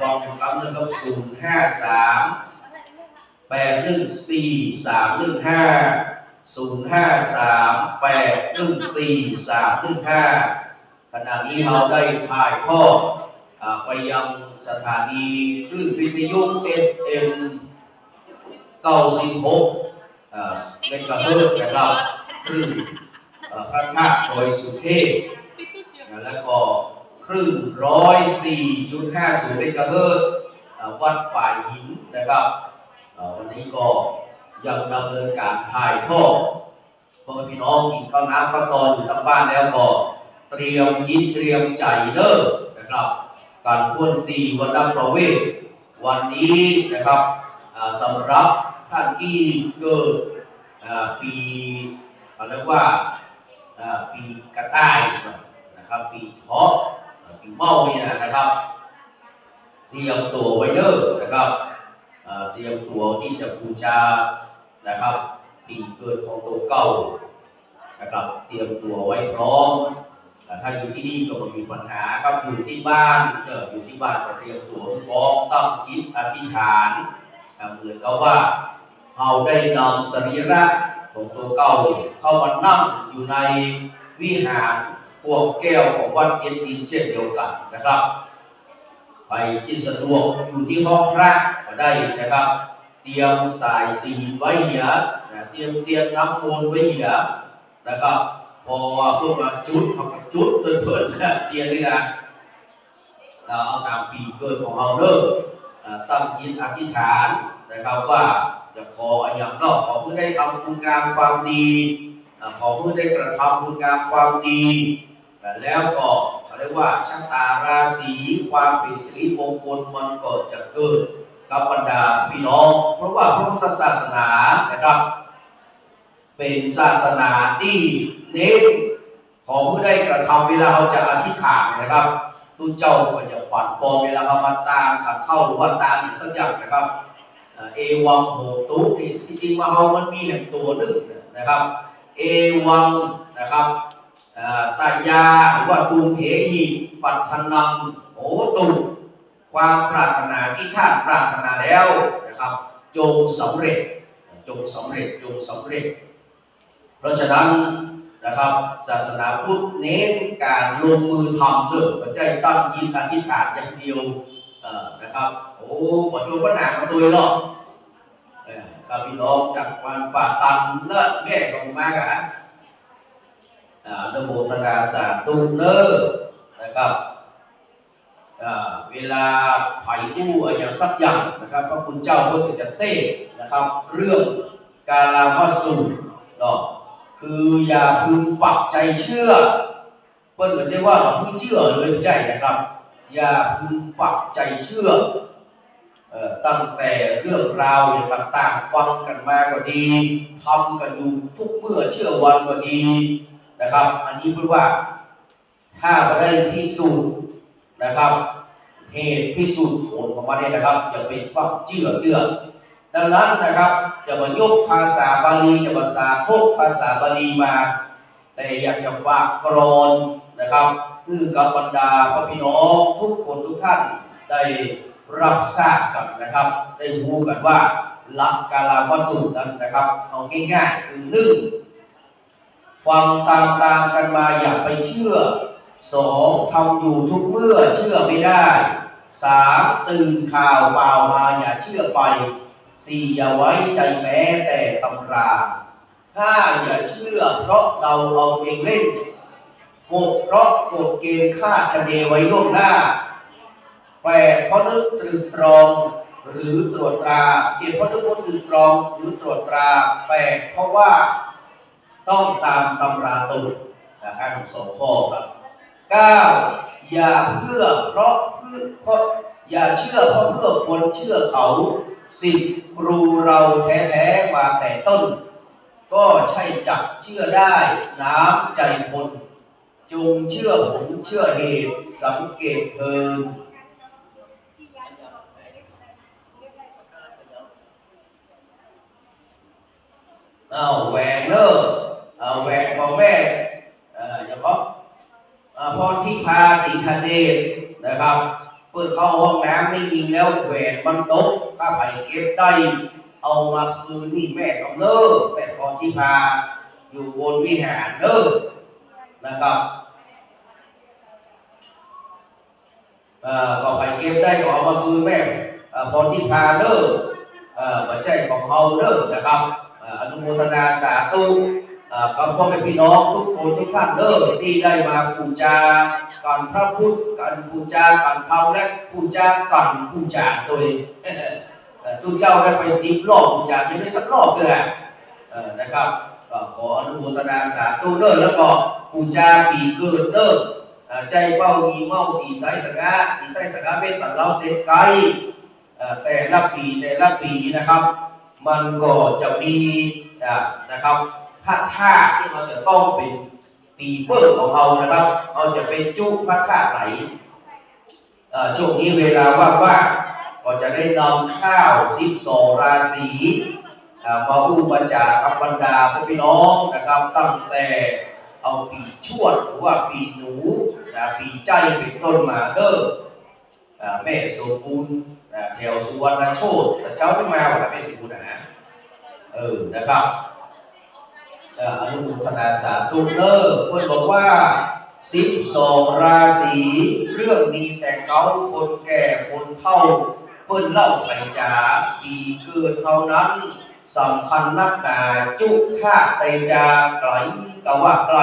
ฟังกันนะครับ053-814-315 ขณะนี้เราได้ถ่ายทอดไปยังสถานีคลื่นวิทยุ FM 96เป็นกระเพื่อมนะครับคลื่นพระธาตุดอยสุเทพแล้วก็คลื่น104.50เป็นกระเพื่อมวัดฝ่ายหินนะครับวันนี้ก็ยังดำเนินการถ่ายทอดเมื่อพี่น้องกินข้าวน้ำข้าวตอนอยู่ทางบ้านแล้วก็เตรียมจิตเตรียมใจเด้อนะครับการพ่นสีวันดำประเวทวันนี้นะครับสำหรับท่านที่เกิดปีเรียกว่าปีกระต่ายนะครับปีเถาะปีเมาเนี่ยนะครับเตรียมตัวไว้เด้อนะครับเตรียมตัวที่จะบูชานะครับปีเกิดของตัวเก่านะครับเตรียมตัวไว้พร้อมถ้าอยู่ที่นี่ก็ไม่มีปัญหาครับอยู่ที่บ้านอยู่ที่บ้านก็เตรียมตัวพร้อมตั้งจิตอธิษฐานเหมือนกับว่าเราได้นำสรีระของตัวเก่าเข้ามานั่งอยู่ในวิหารพวงแก้วของวัดเจ็ดดินเช่นเดียวกันนะครับไปที่สะดวกอยู่ที่ห้องพระก็ได้นะครับเตรียมสายสีไว้เหยเตรียมน้ำมนต์ไว้เหยนะครับพอเพื่อมาจุดเขาก็จุดเพิ่นเตรียมนี่นะเอาตามปีเกิดของเราเด้อตั้งจิตอธิษฐานนะครับว่าจะขออย่างนอกขอเพื่อได้ทำคุณงามความดีขอเพื่อได้กระทำคุณงามความดีแล้วก็เรียกว่าชะตาราศีความเป็นสิริมงคลมันก็จะเกิดกับบรรดาพี่น้องเพราะว่าพระพุทธศาสนานะครับเป็นศาสนาที่เน้นของผู้ได้กระทำเวลาเราจะอธิษฐานนะครับทุกเจ้าก็จะปั่นปองเวลาเขามาตามขัดเข้าหรือว่าตามอีกสักอย่างนะครับเอวังโหตุนี่ที่จริงว่าเขามันมีแห่งตัวนึงนะครับเอวังนะครับตายาหรือว่าตุมเหหิปัตถนังโหตุความปรารถนาที่ท่านปรารถนาแล้วนะครับจงสำเร็จจงสำเร็จจงสำเร็จเพราะฉะนั้นนะครับศาสนาพุทธเน้นการลงมือทำเถอะไม่ใช่ตั้งจิตอธิษฐานอย่างเดียวนะครับโอ้บทโยมหนามาตัวหรอกกับพี่น้องจากวันป่าตันเลิศแม่ของมากะนโมทนาสาธุเนอนะครับเวลาไผ่ตู้อย่างสักอย่างนะครับพระคุณเจ้าเพื่อจะเต้นะครับเรื่องกาลามสูตรเนาะคืออย่าพึงปักใจเชื่อเปิ้ลเหมือนจะว่าเราพึงเชื่อเลยไม่ใช่นะครับอย่าพึงปักใจเชื่อตั้งแต่เรื่องราวอย่างต่างๆฟังกันมาก็ดีทำกันอยู่ทุกเมื่อเชื่อวันก็ดีนะครับอันนี้เพราะว่าถ้าไม่ได้พิสูจน์นะครับเหตุพิสูจน์ผลของมันเนี่ยนะครับอย่าไปฟังเชื่อเรื่องดังนั้นนะครับจะมายกภาษาบาลีจะมาสาธกภาษาบาลีมาแต่อยากจะฝากกรอนนะครับคือกับบรรดาพระพี่น้องทุกคนทุกท่านได้รับทราบกันนะครับได้รู้กันว่า หลักกาลาวสูตรนั้นนะครับเอาง่ายๆคือ1ฟังตามกันมาอย่าไปเชื่อ2ทำอยู่ทุกเมื่อเชื่อไม่ได้3ตื่นข่าวเปล่ามาอย่าเชื่อไป4อย่าไว้ใจแม้แต่ตำรา5อย่าเชื่อเพราะเราเอาเองเล่น6เพราะกฎเกณฑ์คาดคะเนไว้ล่วงหน้า8เพราะนึกตรึกตรองหรือตรวจตรา7เพราะนึกว่าตรึกตรองหรือตรวจตรา8เพราะว่าต้องตามตำราตุนนะครับ2ข้อครับ9อย่าเชื่อเพราะอย่าเชื่อเพราะเพื่อคนเชื่อเขา10ครูเราแท้ๆมาแต่ต้นก็ใช่จับเชื่อได้น้ำใจคนจงเชื่อผลเชื่อเหตุสังเกตเพลินแหวนเนอร์แหวนของแม่อย่างก็พรทิพาสีคันเดชนะครับเปิดเข้าห้องน้ำไม่ยิงแล้วแหวนมันตกถ้าไผ่เก็บได้เอามาคืนที่แม่กำเนิดแม่พรทิพาอยู่บนวิหารเด้อนะครับก็ไผ่เก็บได้ก็เอามาคืนแม่พรทิพาเด้อปัจจัยของเฮาเด้อนะครับอนุโมทนาสาธุกับพ่อแม่พี่น้องทุกคนทุกท่านเด้อที่ได้มาบูชากันพระพุทธกันบูชากันธรรมและบูชากันบูชาตัวเองทุกเจ้าได้ไป10 รอบบูชายังไม่สักรอบเลยนะครับขออนุโมทนาสาธุเด้อแล้วก็บูชาปีเกิดเด้อใจเป้ามีเมาสีไซสงาเวสันเราเสร็จไกลแต่ละปีนะครับมันก็จะมีนะครับพระธาตุที่เราจะต้องเป็นปีเปิดของเรานะครับเราจะเป็นจุพระธาตุไหนช่วงนี้เวลาว่างๆก็จะได้นำข้าว12ราศีมาอุปจากับบรรดาพี่น้องนะครับตั้งแต่เอาปีชวดหรือว่าปีหนูปีใจเป็นต้นมาเด้อแม่สมบูรณ์แถวสุวรรณโชติเจ้าไม่มาหรอแม่สมบูรณ์นะนะครับอนุโมทนาสาธุเด้อเพื่อนบอกว่า12ราศีเรื่องมีแต่เก่าคนแก่คนเฒ่าเพื่อนเล่าไข่จ๋าปีเกิดเท่านั้นสำคัญนักหนาจุธาตุไตจาไกลกะว่าไกล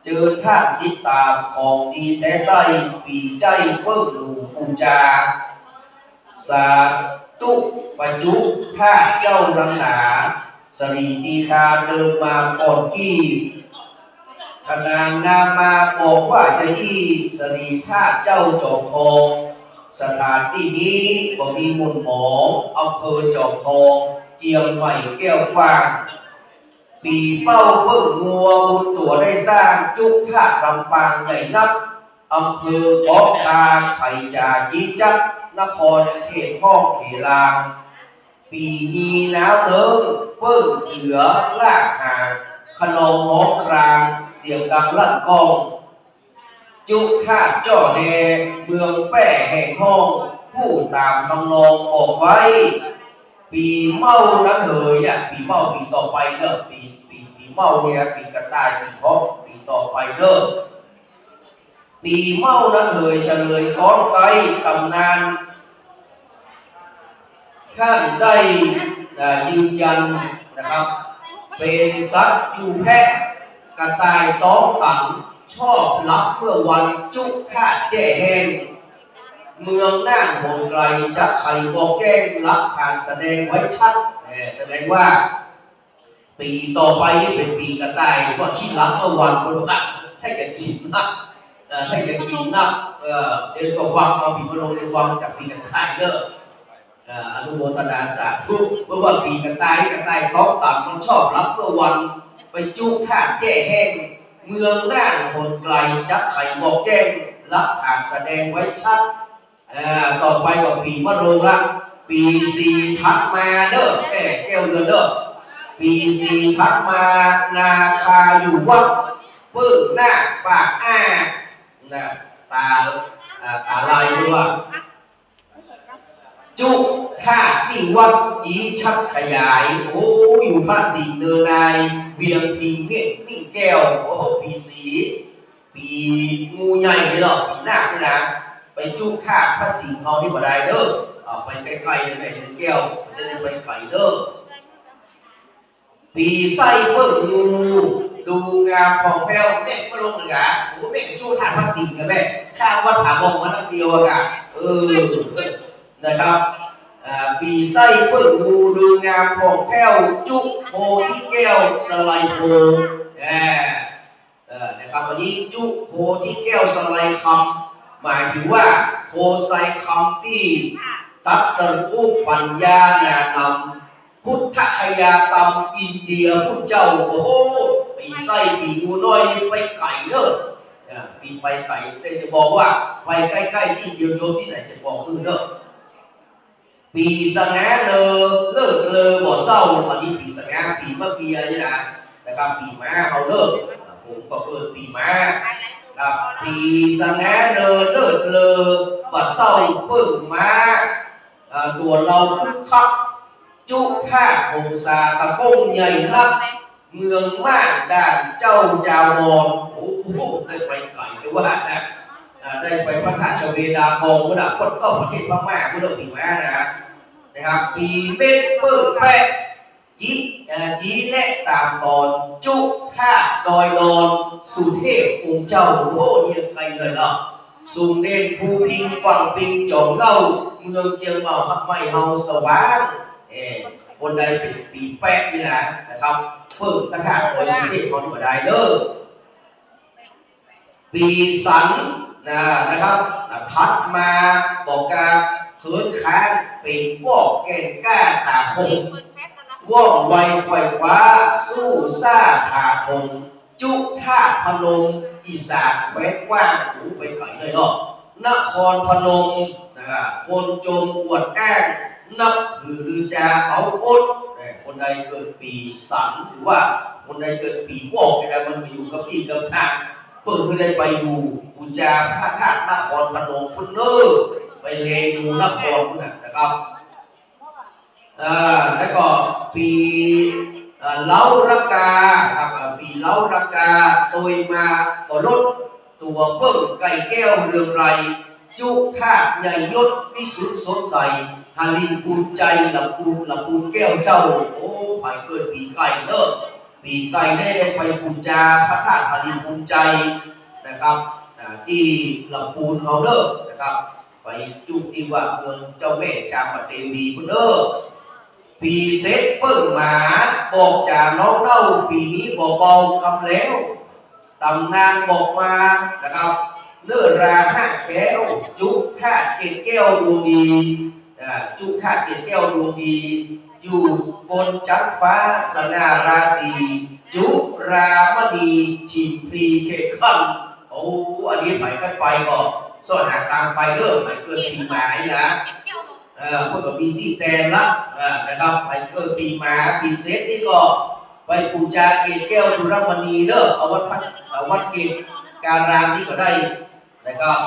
เจอธาตุติดตามของดีแท้ไส้ปีใจเพิ่มหลู่ปูจาสาตุปัจจุธาตุเจ้านังหนาสรีตีคาเดินมาก่อนกี้ขนางนามมาบอกว่าจะยี่สรีธาตุเจ้าจอมทองสถานที่นี้บ่มีมนต์หมองอำเภอจอมทองเจียงใหม่แก้วกว้างปีเป้าเพิ่งงัวบุญตัวได้สร้างจุกธาตุลำปางใหญ่นักอำเภอเกาะคาไข่จ่าจีจักนครเขตห้องเขลางปีนี้หนาวเนิ้งเปิ้งเสือลากหางขนมหอมครางเสียงดังลั่นกองจุธาตุจ่อแหเมืองแป้แห่งห้องผู้ตามทำนองออกไว้ปีเมานั้นเลยเนี่ยปีเมาปีต่อไปเด้อปีเมาเนี่ยปีกระต่ายปีทองปีต่อไปเด้อปีเมานั้นเลยเฉลยก้อนไกตำนานท่านได้ยืนยันนะครับเป็นสัตว์อยู่แพะกระต่ายต้องตังชอบรับเมื่อวันจุกธาตุแจ้แห้งเมืองน่านโหงไกลจะไข่บอกแจ้งรับทานแสดงไว้ชัดแสดงว่าปีต่อไปนี่เป็นปีกระต่ายเพราะที่รับเมื่อวันคนละให้กันกินนะให้กันกินนะเดี๋ยวก็ฟังเอาปีมะโรงได้ฟังจากปีกระต่ายเด้ออนุโมทนาสาธุเพราะว่าปีกระต่ายต้องต่ำมันชอบรับเมื่อวันไปจุกธาตุแจ้แห้งเมืองน่านโหงไกลจะไข่บอกแจ้งรับทานแสดงไว้ชัดต่อไปก็ปีมะโรงละปี4ถัดมาเด้อแม่แก้วเรือนเด้อปี4ถัดมานาคาอยู่วัดเปิ้งหน้าปากตาลายด้วย จุท่าที่วัดจีชัดขยายโอ้อยู่พระศรีเนินนายเวียงพิงเงี้ยมิ่งแก้วโอ้ปีสีปีงูใหญ่เนาะปีหน้านี่นะไปจุท่าพระศรีเขาที่บ่ได้เด้อเอาไปใกล้ๆเลยแม่เห็นแก้วจะได้ไปไกลเด้อปีไส้เพิ่งงูดูงามของแพ้วแม่ก็ลงเลยอ่ะโอ้แม่จุท่าพระศรีกันแม่ข้างวัดผาบงมันน้ำเดียวอะนะครับปีไส้เพิ่งงูดูงามของแก้วจุโพที่แก้วสไลโพนะครับวันนี้จุโพที่แก้วสไลคำหมายถึงว่าโพไซคำที่ตัดสรุปปัญญาแนะนำพุทธคยาตมอินเดียพุทธเจ้าโอ้โหปีไส้ปีงูน้อยนี่ไปไก่เด้อปีไปไก่แต่จะบอกว่าไปใกล้ๆที่เดียวโจมที่ไหนจะบอกคือเด้อปีสงาเลอเลิกเลอบ่เศร้าอันนี้ปีสงาปีมะเบียนี่นะครับปีม้าเขาเลิกผมก็เกิดปีม้าครับปีสงาเลอเลิกเลอบ่เศร้าเพิ่งม้าตัวเราคึกคักจุท่าหงสาตะก้งใหญ่นักเมืองม่านด่านเจ้าจาวรโอ้โหได้ไปไกลเลยว่าได้ไปพระธาตุชเวดากองก็ได้คนก็ประเทศพม่าก็เลือกปีม้านะครับปีเม็ดเปิ้ลแปะจีแนะตามตอนจุท่าดอยดอนสุเทพองค์เจ้าโอ้ยังไงเลยเนาะสุงเด่นภูพิงฝั่งปิงจอมเล่าเมืองเจียงเมาหักไม่เฮาสว่างคนใดเป็นปีแปะนี่นะครับเพิ่งพระธาตุดอยสุเทพคนหัวใดเด้อปีสันนะครับทัดมาบอกกาเขินค้างเป็นวอกแก่นก้าตาคงว่องไวไขว่คว้าสู้ซ่าถาคงจุท่าพนมอีสานแวกกว้างหูไปไกลเลยเนาะนครพนมคนจมอวดแอ้งนับถือจะเอาอดคนใดเกิดปีสันหรือว่าคนใดเกิดปีวอกอะไรมันไปอยู่กับที่กับทางเพิ่งได้ไปอยู่บูชาพระธาตุนครพนมพุ่นเนอไปเลดูนครพุ่นนะครับแล้วก็ปีเล้ารักกาครับปีเล้ารักกาโดยมาต่อรถตัวเพิ่งไก่แก้วเรืองไรจุท่าใหญ่ยศวิสุทธิสดใสฮาลินปูนใจลำปูนแก้วเจ้าโอ้ผ่านเกิดปีไก่เนอะปีไก่ได้ไปบูชาพระธาตุฮาลินปูนใจนะครับที่ลำปูนเขาเนอะนะครับไปจุที่ว่าเมืองเจ้าแม่จามเทวีพุ่นเนอะปีเซตเปิ้งหมาบอกจ่าน้องเล่าปีนี้บอกเบากำแล้วตำนานบอกมานะครับเนื้อราห้าแก้วจุท่าเกศแก้วดวงดีจุท่าเกศแก้วดวงดีอยู่บนจักรฟ้าสง่าราศีจุรามณีชิมพรีเขคันโอ้อันนี้ไผ่ขึ้นไปก็ส่วนหางทางไปเริ่มไผ่เกินปีหมายนะพวกกับปีที่แจนละนะครับไผ่เกินปีหมาปีเซตนี่ก็ไปปูจาเกศแก้วจุรามณีเด้อเอาวัดเกศการามนี่ก็ได้นะครับ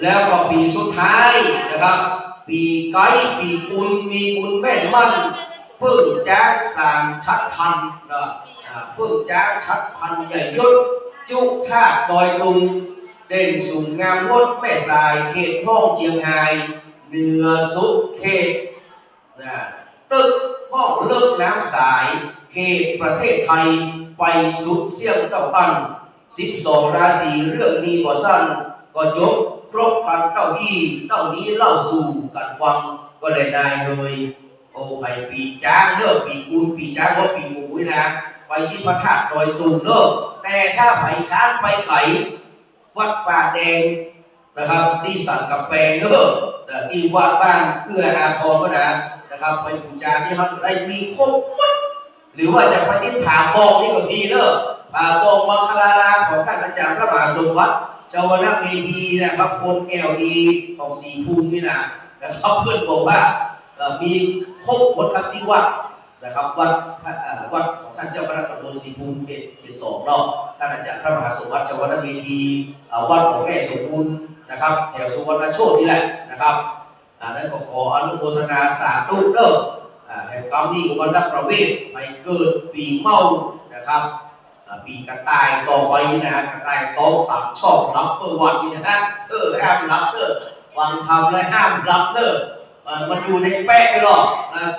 แล้วก็ปีสุดท้ายนะครับปีไก่ปีกุลมีบุญแม่นมั่นเพิ่งจ้างสามชัดพันเพิ่งจ้างชัดพันใหญ่ยศจุท่าดอยตุงเด่นสูงงามวดแม่สายเขตห้องเจียงไฮ้เหนือสุดเขตตึกห้องเลิกน้ำสายเขตประเทศไทยไปสุดเสียงตะวัน12ราศีเรื่องนี้บ่สั้นก็จบครบพันเก้าอี้เท่านี้เล่าสู่กันฟังก็เลยได้เลยโอ้ไผ่ปีจ้างเลิกปีกุลปีจ้างว่าปีหมูนะไปที่พระธาตุดอยตุงเลิกแต่ถ้าไผ่ค้านไปไก่วัดป่าแดงนะครับที่สันกับแปงเลิกที่วัดบ้านเอื้ออาทรก็นะครับไปบูชาที่เขาได้มีครบหมดหรือว่าจะไปที่ถามบอกนี่ก็ดีเลิกบอกมังคลารามของท่านอาจารย์พระมหาสมวัตเจ้าวนเมธีนะครับคนแก้วดีของสีภูมินี่นะครับเพื่อนบอกว่ามีครบหมดครับที่วัดนะครับวัดของท่านเจ้าพระตำบลสีภูมิเขต2เนาะท่านอาจารย์พระมหาสมวัตเจ้าวนเมธีวัดของแม่สมบูรณ์นะครับแถวสุวรรณโชตินี่แหละนะครับ แล้วก็ขออนุโมทนาสาธุเด้อแห่งกรรมนี้วันนักประเวทไปเกิดปีเมานะครับปีกระต่ายต่อไปนะกระต่ายโตตัดชอบรับเมื่อวันนี้นะฮะห้ามรับเด้อฟังธรรมและห้ามรับเด้อมันอยู่ในแป้งไปหรอก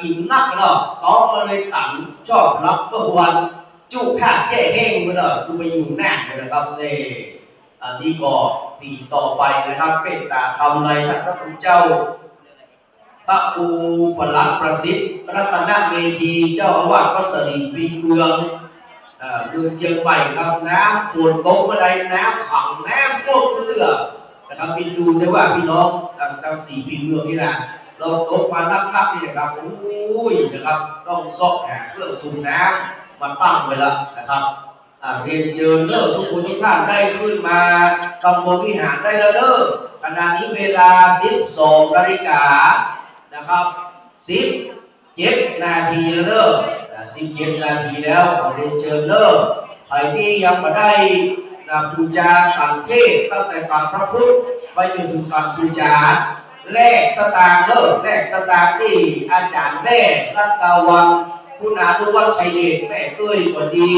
กินนักไปหรอกต้องมาเลยตัดชอบรับเมื่อวันจุขาดแจ้แห้งไปหรอกกูไปอยู่หน้าเลยนะครับนี่นี่ก็ปีต่อไปนะครับเป็นตาทำในท่านพระคุณเจ้าพระครูปลัดประสิทธิ์รัตนเมธีเจ้าอาวาสวัดสลีปีเมืองเชียงใหม่ครับน้ำฝนตกเมื่อใดน้ำขังน้ำท่วมเรือนะครับไปดูได้ว่าพี่น้องทั้ง4ปีเมืองนี่นะเราตกมานับนี่นะครับโอ้ยนะครับต้องซอกหาเครื่องสูบน้ำมาตั้งไว้แล้วนะครับเรียนเชิญเลิกทุกคนทุกท่านได้ขึ้นมาตำบลวิหารได้แล้วเลิกขณะนี้เวลา 12 นาฬิกานะครับ17 นาทีแล้วเลิก17 นาทีแล้วขอเรียนเชิญเลิกใครที่ยังไม่ได้บูชาการเทศตั้งแต่การพระพุทธไปจนถึงการบูชาแลกสตางค์เลิกแลกสตางค์ที่อาจารย์แม่รัตกาวันคุณานุวัฒน์ชัยเดชแม่เอ้ยก็ดี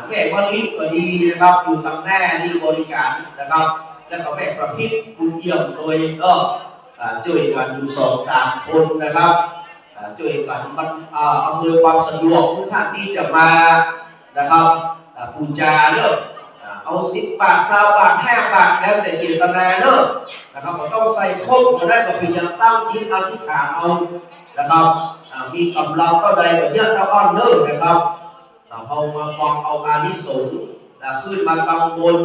แม่วันลิก็ดีนะครับอยู่ตำแหน่งนี่บริการนะครับแล้วก็แม่ประพิษคุณเยี่ยมโดยช่วยกันอยู่2-3 คนนะครับช่วยกันอำนวยความสะดวกทุกท่านที่จะมานะครับบูชาเลิกเอา10 บาท20 บาท5 บาทแล้วแต่เจตนาเลิกนะครับเราต้องใส่ครบก็ได้ก็พยายามตั้งจิตอธิษฐานเอานะครับมีกำลังก็ได้ก็เยอะเท่าอ้อนเลิกนะครับเรามาฟังเอาอานิสงส์ขึ้นมากำบน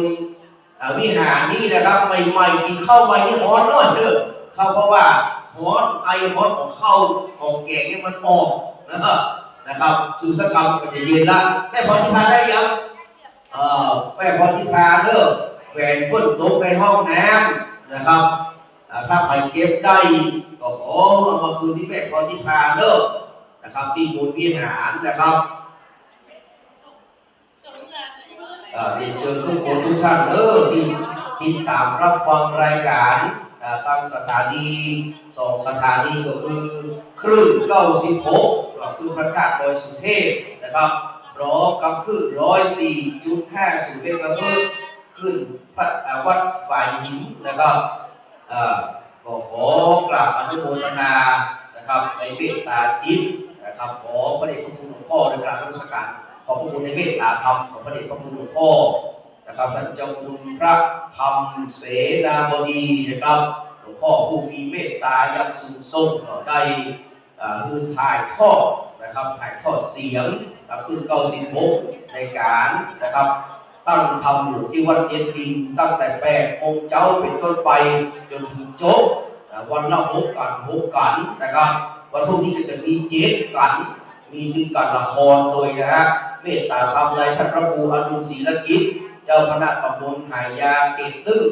วิหารนี้นะครับใหม่ๆกินข้าวใหม่นี่ร้อนน้อยเด้อข้าวเพราะว่าร้อนไอร้อนของข้าวของแกงนี่มันออกนะครับสุสกรรมก็จะเย็นละแม่พรทิพาได้ยังแม่พรทิพาเด้อแหวนพ้นตกในห้องน้ำนะครับถ้าใครเก็บได้ก็ขอเอามาคืนที่แม่พรทิพาเด้อนะครับที่บนวิหารนะครับเรียนเชิญทุกคนทุกท่านที่ติดตามรับฟังรายการตั้งสถานี2 สถานีก็คือคลื่น96ก็คือพระธาตุดอยสุเทพนะครับพร้อมกับคลื่น 104.50 เมกะเฮิรตซ์ขึ้นวัดฝ่ายหินนะครับก็ขอกราบอนุโมทนานะครับในเมตตาจิตนะครับขอพระเดชพระคุณหลวงพ่อในกราบนมัสการขอบพระคุณในเมตตาธรรมของพระเดชพระคุณหลวงพ่อนะครับท่านเจ้าคุณพระธรรมเสนาบดีนะครับหลวงพ่อผู้มีเมตตาอย่างสูงส่งได้คือถ่ายทอดนะครับถ่ายทอดเสียงขึ้น96ในการนะครับตั้งธรรมอยู่ที่วัดเจ็ดดินตั้งแต่8 โมงเช้าเป็นต้นไปจนถึงจบวันละ6 กันนะครับวันพรุ่งนี้ก็จะมี7 กันมีถึงการละครโดยนะฮะเมตตาธรรมในท่านพระครูอดุลศรีละกิจเจ้าคณะตำบลหายาเขตตึ้ง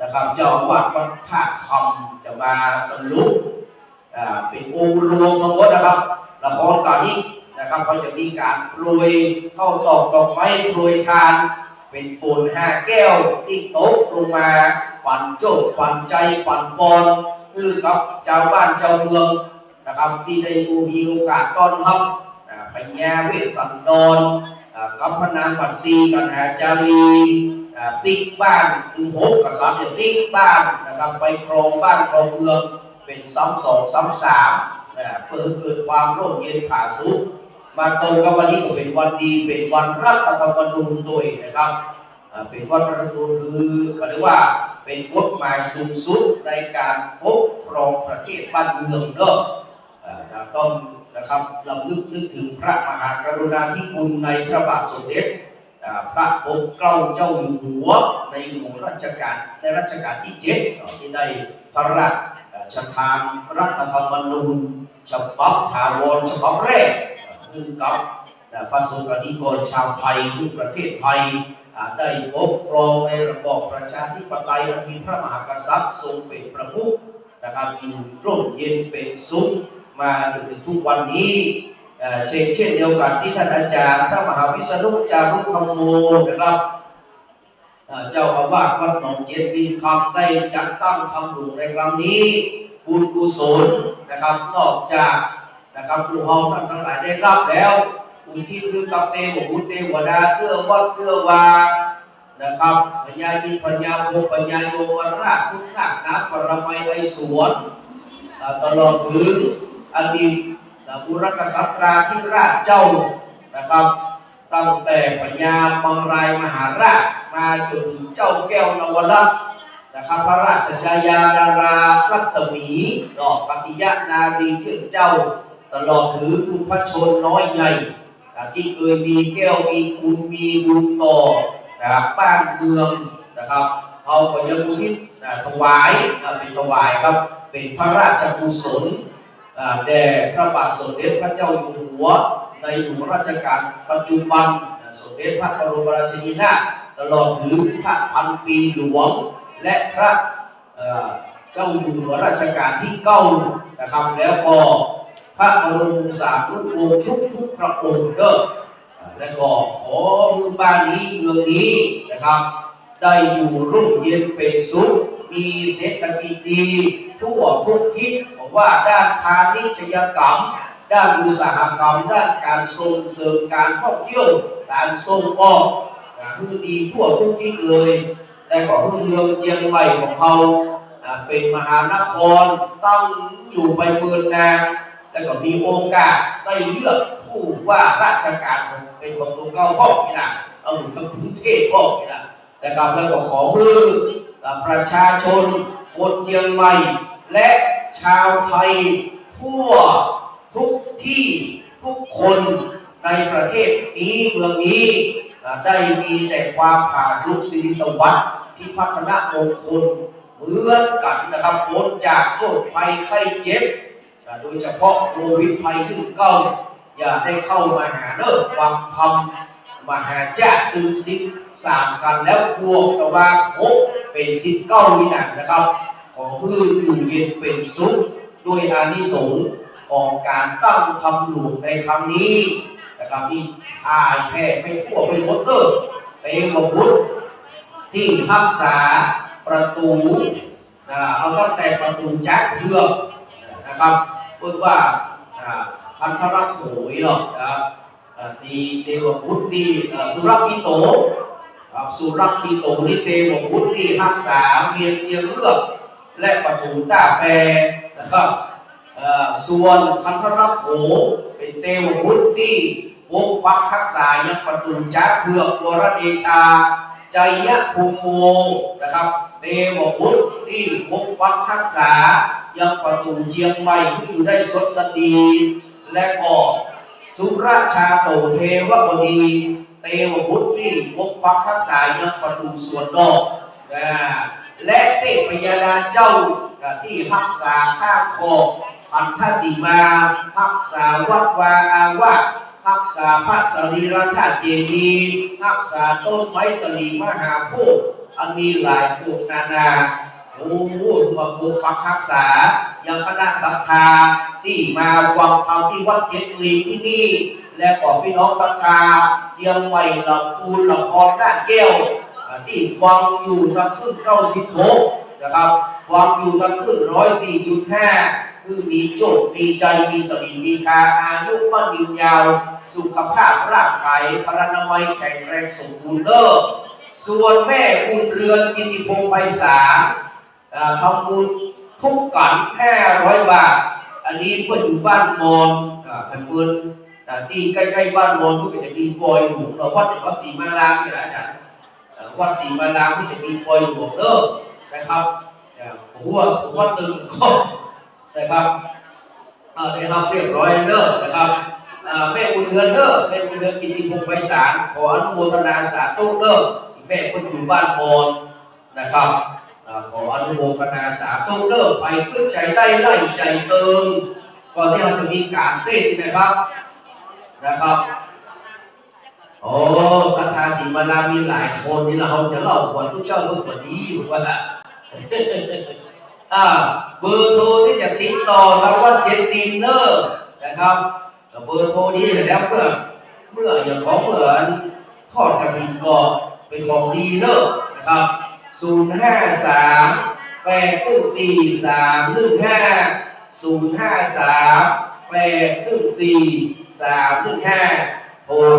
นะครับเจ้าอาวาสวัดท่าคำจะมาสรุปเป็นองค์รวมทั้งหมดนะครับละครการนี้นะครับเขาจะมีการโปรยเข้าตอกดอกไม้โปรยทานเป็นฝน5 แก้วที่ตกลงมาปั่นโจกปั่นใจปั่นปอนคือกับเจ้าบ้านเจ้าเมืองนะครับที่ได้มีโอกาสต้อนรับพญาเวสสันดรกับพนางปัสสีกันหาจารีปิกบ้านคือ6 กษัตริย์ปิกบ้านนะครับไปครองบ้านครองเมืองเป็นซ้ำ 2 ซ้ำ 3เพื่อเกิดความร่มเย็นผาสุขมาตรงกับวันนี้ก็เป็นวันดีเป็นวันรัฐธรรมนูญด้วยนะครับเป็นวันรัฐธรรมนูญคือเขาเรียกว่าเป็นกฎหมายสูงสุดในการปกครองประเทศบ้านเมืองเนาะต้องนะครับเรานึกถึงพระมหากรุณาธิคุณในพระบาทสมเด็จพระปกเกล้าเจ้าอยู่หัวในหลวงรัชกาลที่ 7ที่ได้พระราชทานรัฐธรรมนูญฉบับถาวรฉบับแรกคือกับพระสงฆ์นิกรชาวไทยที่ประเทศไทยได้ปกครองในระบอบประชาธิปไตยมีพระมหากษัตริย์ทรงเป็นประมุขนะครับอยู่ร่มเย็นเป็นสุขมาจนถึงทุกวันนี้เช่นเดียวกันที่ท่านอาจารย์พระมหาวิษณุจารุธรรมโมนะครับเจ้าอาวาสวัดหนองเจ็ดดินคำได้จัดตั้งธรรมหลวงในครั้งนี้ บุญกุศลนะครับนอกจากนะครับผู้เฮาท่านทั้งหลายได้รับแล้วบุญที่คือกับเทวบุตรเทวดาเสื้อวัดเสื้อวานะครับพญายินพญาโพพญายมราชทุกนาคน้ำปรมัยไวสวนตลอดถึงอดีตบุรกษัตราธิราชเจ้านะครับตั้งแต่พญามังรายมหาราชมาจนถึงเจ้าแก้วนวลัตน์นะครับพระราชชายาดารารัศมีดอกปฏิยะนารีเชื่อเจ้าตลอดถึงบุพชนน้อยใหญ่ที่เคยมีแก้วมีคุณมีบุญต่อนะครับบ้านเมืองนะครับเอาก็ยังอุทิศถวายเป็นถวายครับเป็นพระราชกุศลแด่พระบาทสมเด็จพระเจ้าอยู่หัวในหลวงรัชกาลปัจจุบันสมเด็จพระบรมราชินีนาถตลอดถึงพระพันปีหลวงและพระเจ้าอยู่หัวรัชกาลที่9นะครับแล้วก็พระบรมสารีริกธาตุทุกพระองค์เด้อและก็ขอเมืองบ้านนี้เมืองนี้นะครับได้อยู่ร่มเย็นเป็นสุขมีเศรษฐกิจดีทั่วทุกทิศบอกว่าด้านพาณิชยกรรมด้านอุตสาหกรรมด้านการส่งเสริมการท่องเที่ยวการส่งออกคือดีทั่วทุกทิศเลยแต่ก็เมืองเชียงใหม่ของเขาเป็นมหานครตั้งอยู่ไปเมืองนางแล้วก็มีโอกาสได้เลือกผู้ว่าราชการเป็นของตัวเก่าพ่อนี่นะเอาหนุนกับกรุงเทพพ่อนี่นะนะครับแล้วก็ขอมือประชาชนคนเชียงใหม่และชาวไทยทั่วทุกที่ทุกคนในประเทศนี้เมืองนี้ได้มีแต่ความผาสุกสิริสวัสดิ์พิพัฒนมงคลเหมือนกันนะครับพ้นจากโรคภัยไข้เจ็บโดยเฉพาะโควิดภัย19อย่าได้เข้ามาหาเลิกความทำมาหาจ้าตึง13กันแล้วบวกกับว่า6เป็น19วินาทีนะครับขอให้อยู่เย็นเป็นสุขด้วยอานิสงส์ของการตั้งทำหลวงในครั้งนี้นะครับที่ทายแค่ไม่ทั่วไปหมดเลยเป็นบทที่รักษาประตูเอาตั้งแต่ประตูจักรเพื่อนะครับพูดว่าคันธรักโหยหรอกนะครับที่เทวพุทธที่สุรักขิโตสุรักขิโตนี่เทวพุทธที่รักษาเมียนเจียงเลือกและประตูต้าแปรนะครับส่วนคันธรักโหเป็นเทวพุทธที่ปกปักรักษายังประตูจักรเพื่อวรเดชาใจยะภูมิโมนะครับเทวพุทธที่ปกปักรักษายังประตูเชียงใหม่ที่อยู่ได้สดสดีและก็สุราชาโตเทวบดีเทวพุทธที่ปกปักรักษายังประตูสวนดอกและเทพยดาเจ้าที่รักษาข้ามขอบพันธสีมารักษาวัดวาอาวาสรักษาพระสรีระธาตุเจดีย์รักษาต้นไม้สลีมหาโพธิ์อันมีหลายพวกนานาโอ้โหมาปกปักรักษายังคณะศรัทธาที่มาฟังธรรมที่วัดเจ็ดลีที่นี่และก็พี่น้องศรัทธาเจียงใหม่ลำพูนละครด้านแก้วที่ฟังอยู่กันขึ้น96นะครับฟังอยู่กันขึ้น104.5คือมีโจทย์มีใจมีสติมีคาอายุมั่นยืนยาวสุขภาพร่างกายพรรณนามัยแข็งแรงสมบูรณ์เลิศส่วนแม่บุญเรือนกิติพงษ์ไพศาลทำบุญทุกกัน500 บาทอันนี้เพื่ออยู่บ้านมอนแผ่นปืนที่ใกล้ๆบ้านมอนก็จะมีปอยหลวงเราวัดศรีมาลามนี่แหละอาจารย์วัดศรีมาลามก็จะมีปอยหลวงเลิศนะครับผมว่าตึงก็นะครับเรียบร้อยเลิศนะครับแม่บุญเรือนเลิศแม่บุญเรือนกิติพงษ์ไพศาลขออนุโมทนาสาธุเลิศแม่คนอยู่บ้านมอนนะครับขออนุโมทนาสาธุเลิศไปขึ้นใจได้ไล่ใจเติมก่อนที่เราจะมีการเต้นนะครับโอ้ศรัทธาศรีมาลามีหลายคนนี่เราจะเล่าก่อนทุกเจ้าทุกคนนี้อยู่ว่าเบอร์โทรที่จะติดต่อทางวัดเจ็ดตีนเนอร์นะครับเบอร์โทรนี้แล้วเมื่ออย่างของเหมือนทอดกระถิ่นก็เป็นของดีเนอร์นะครับ053 โทร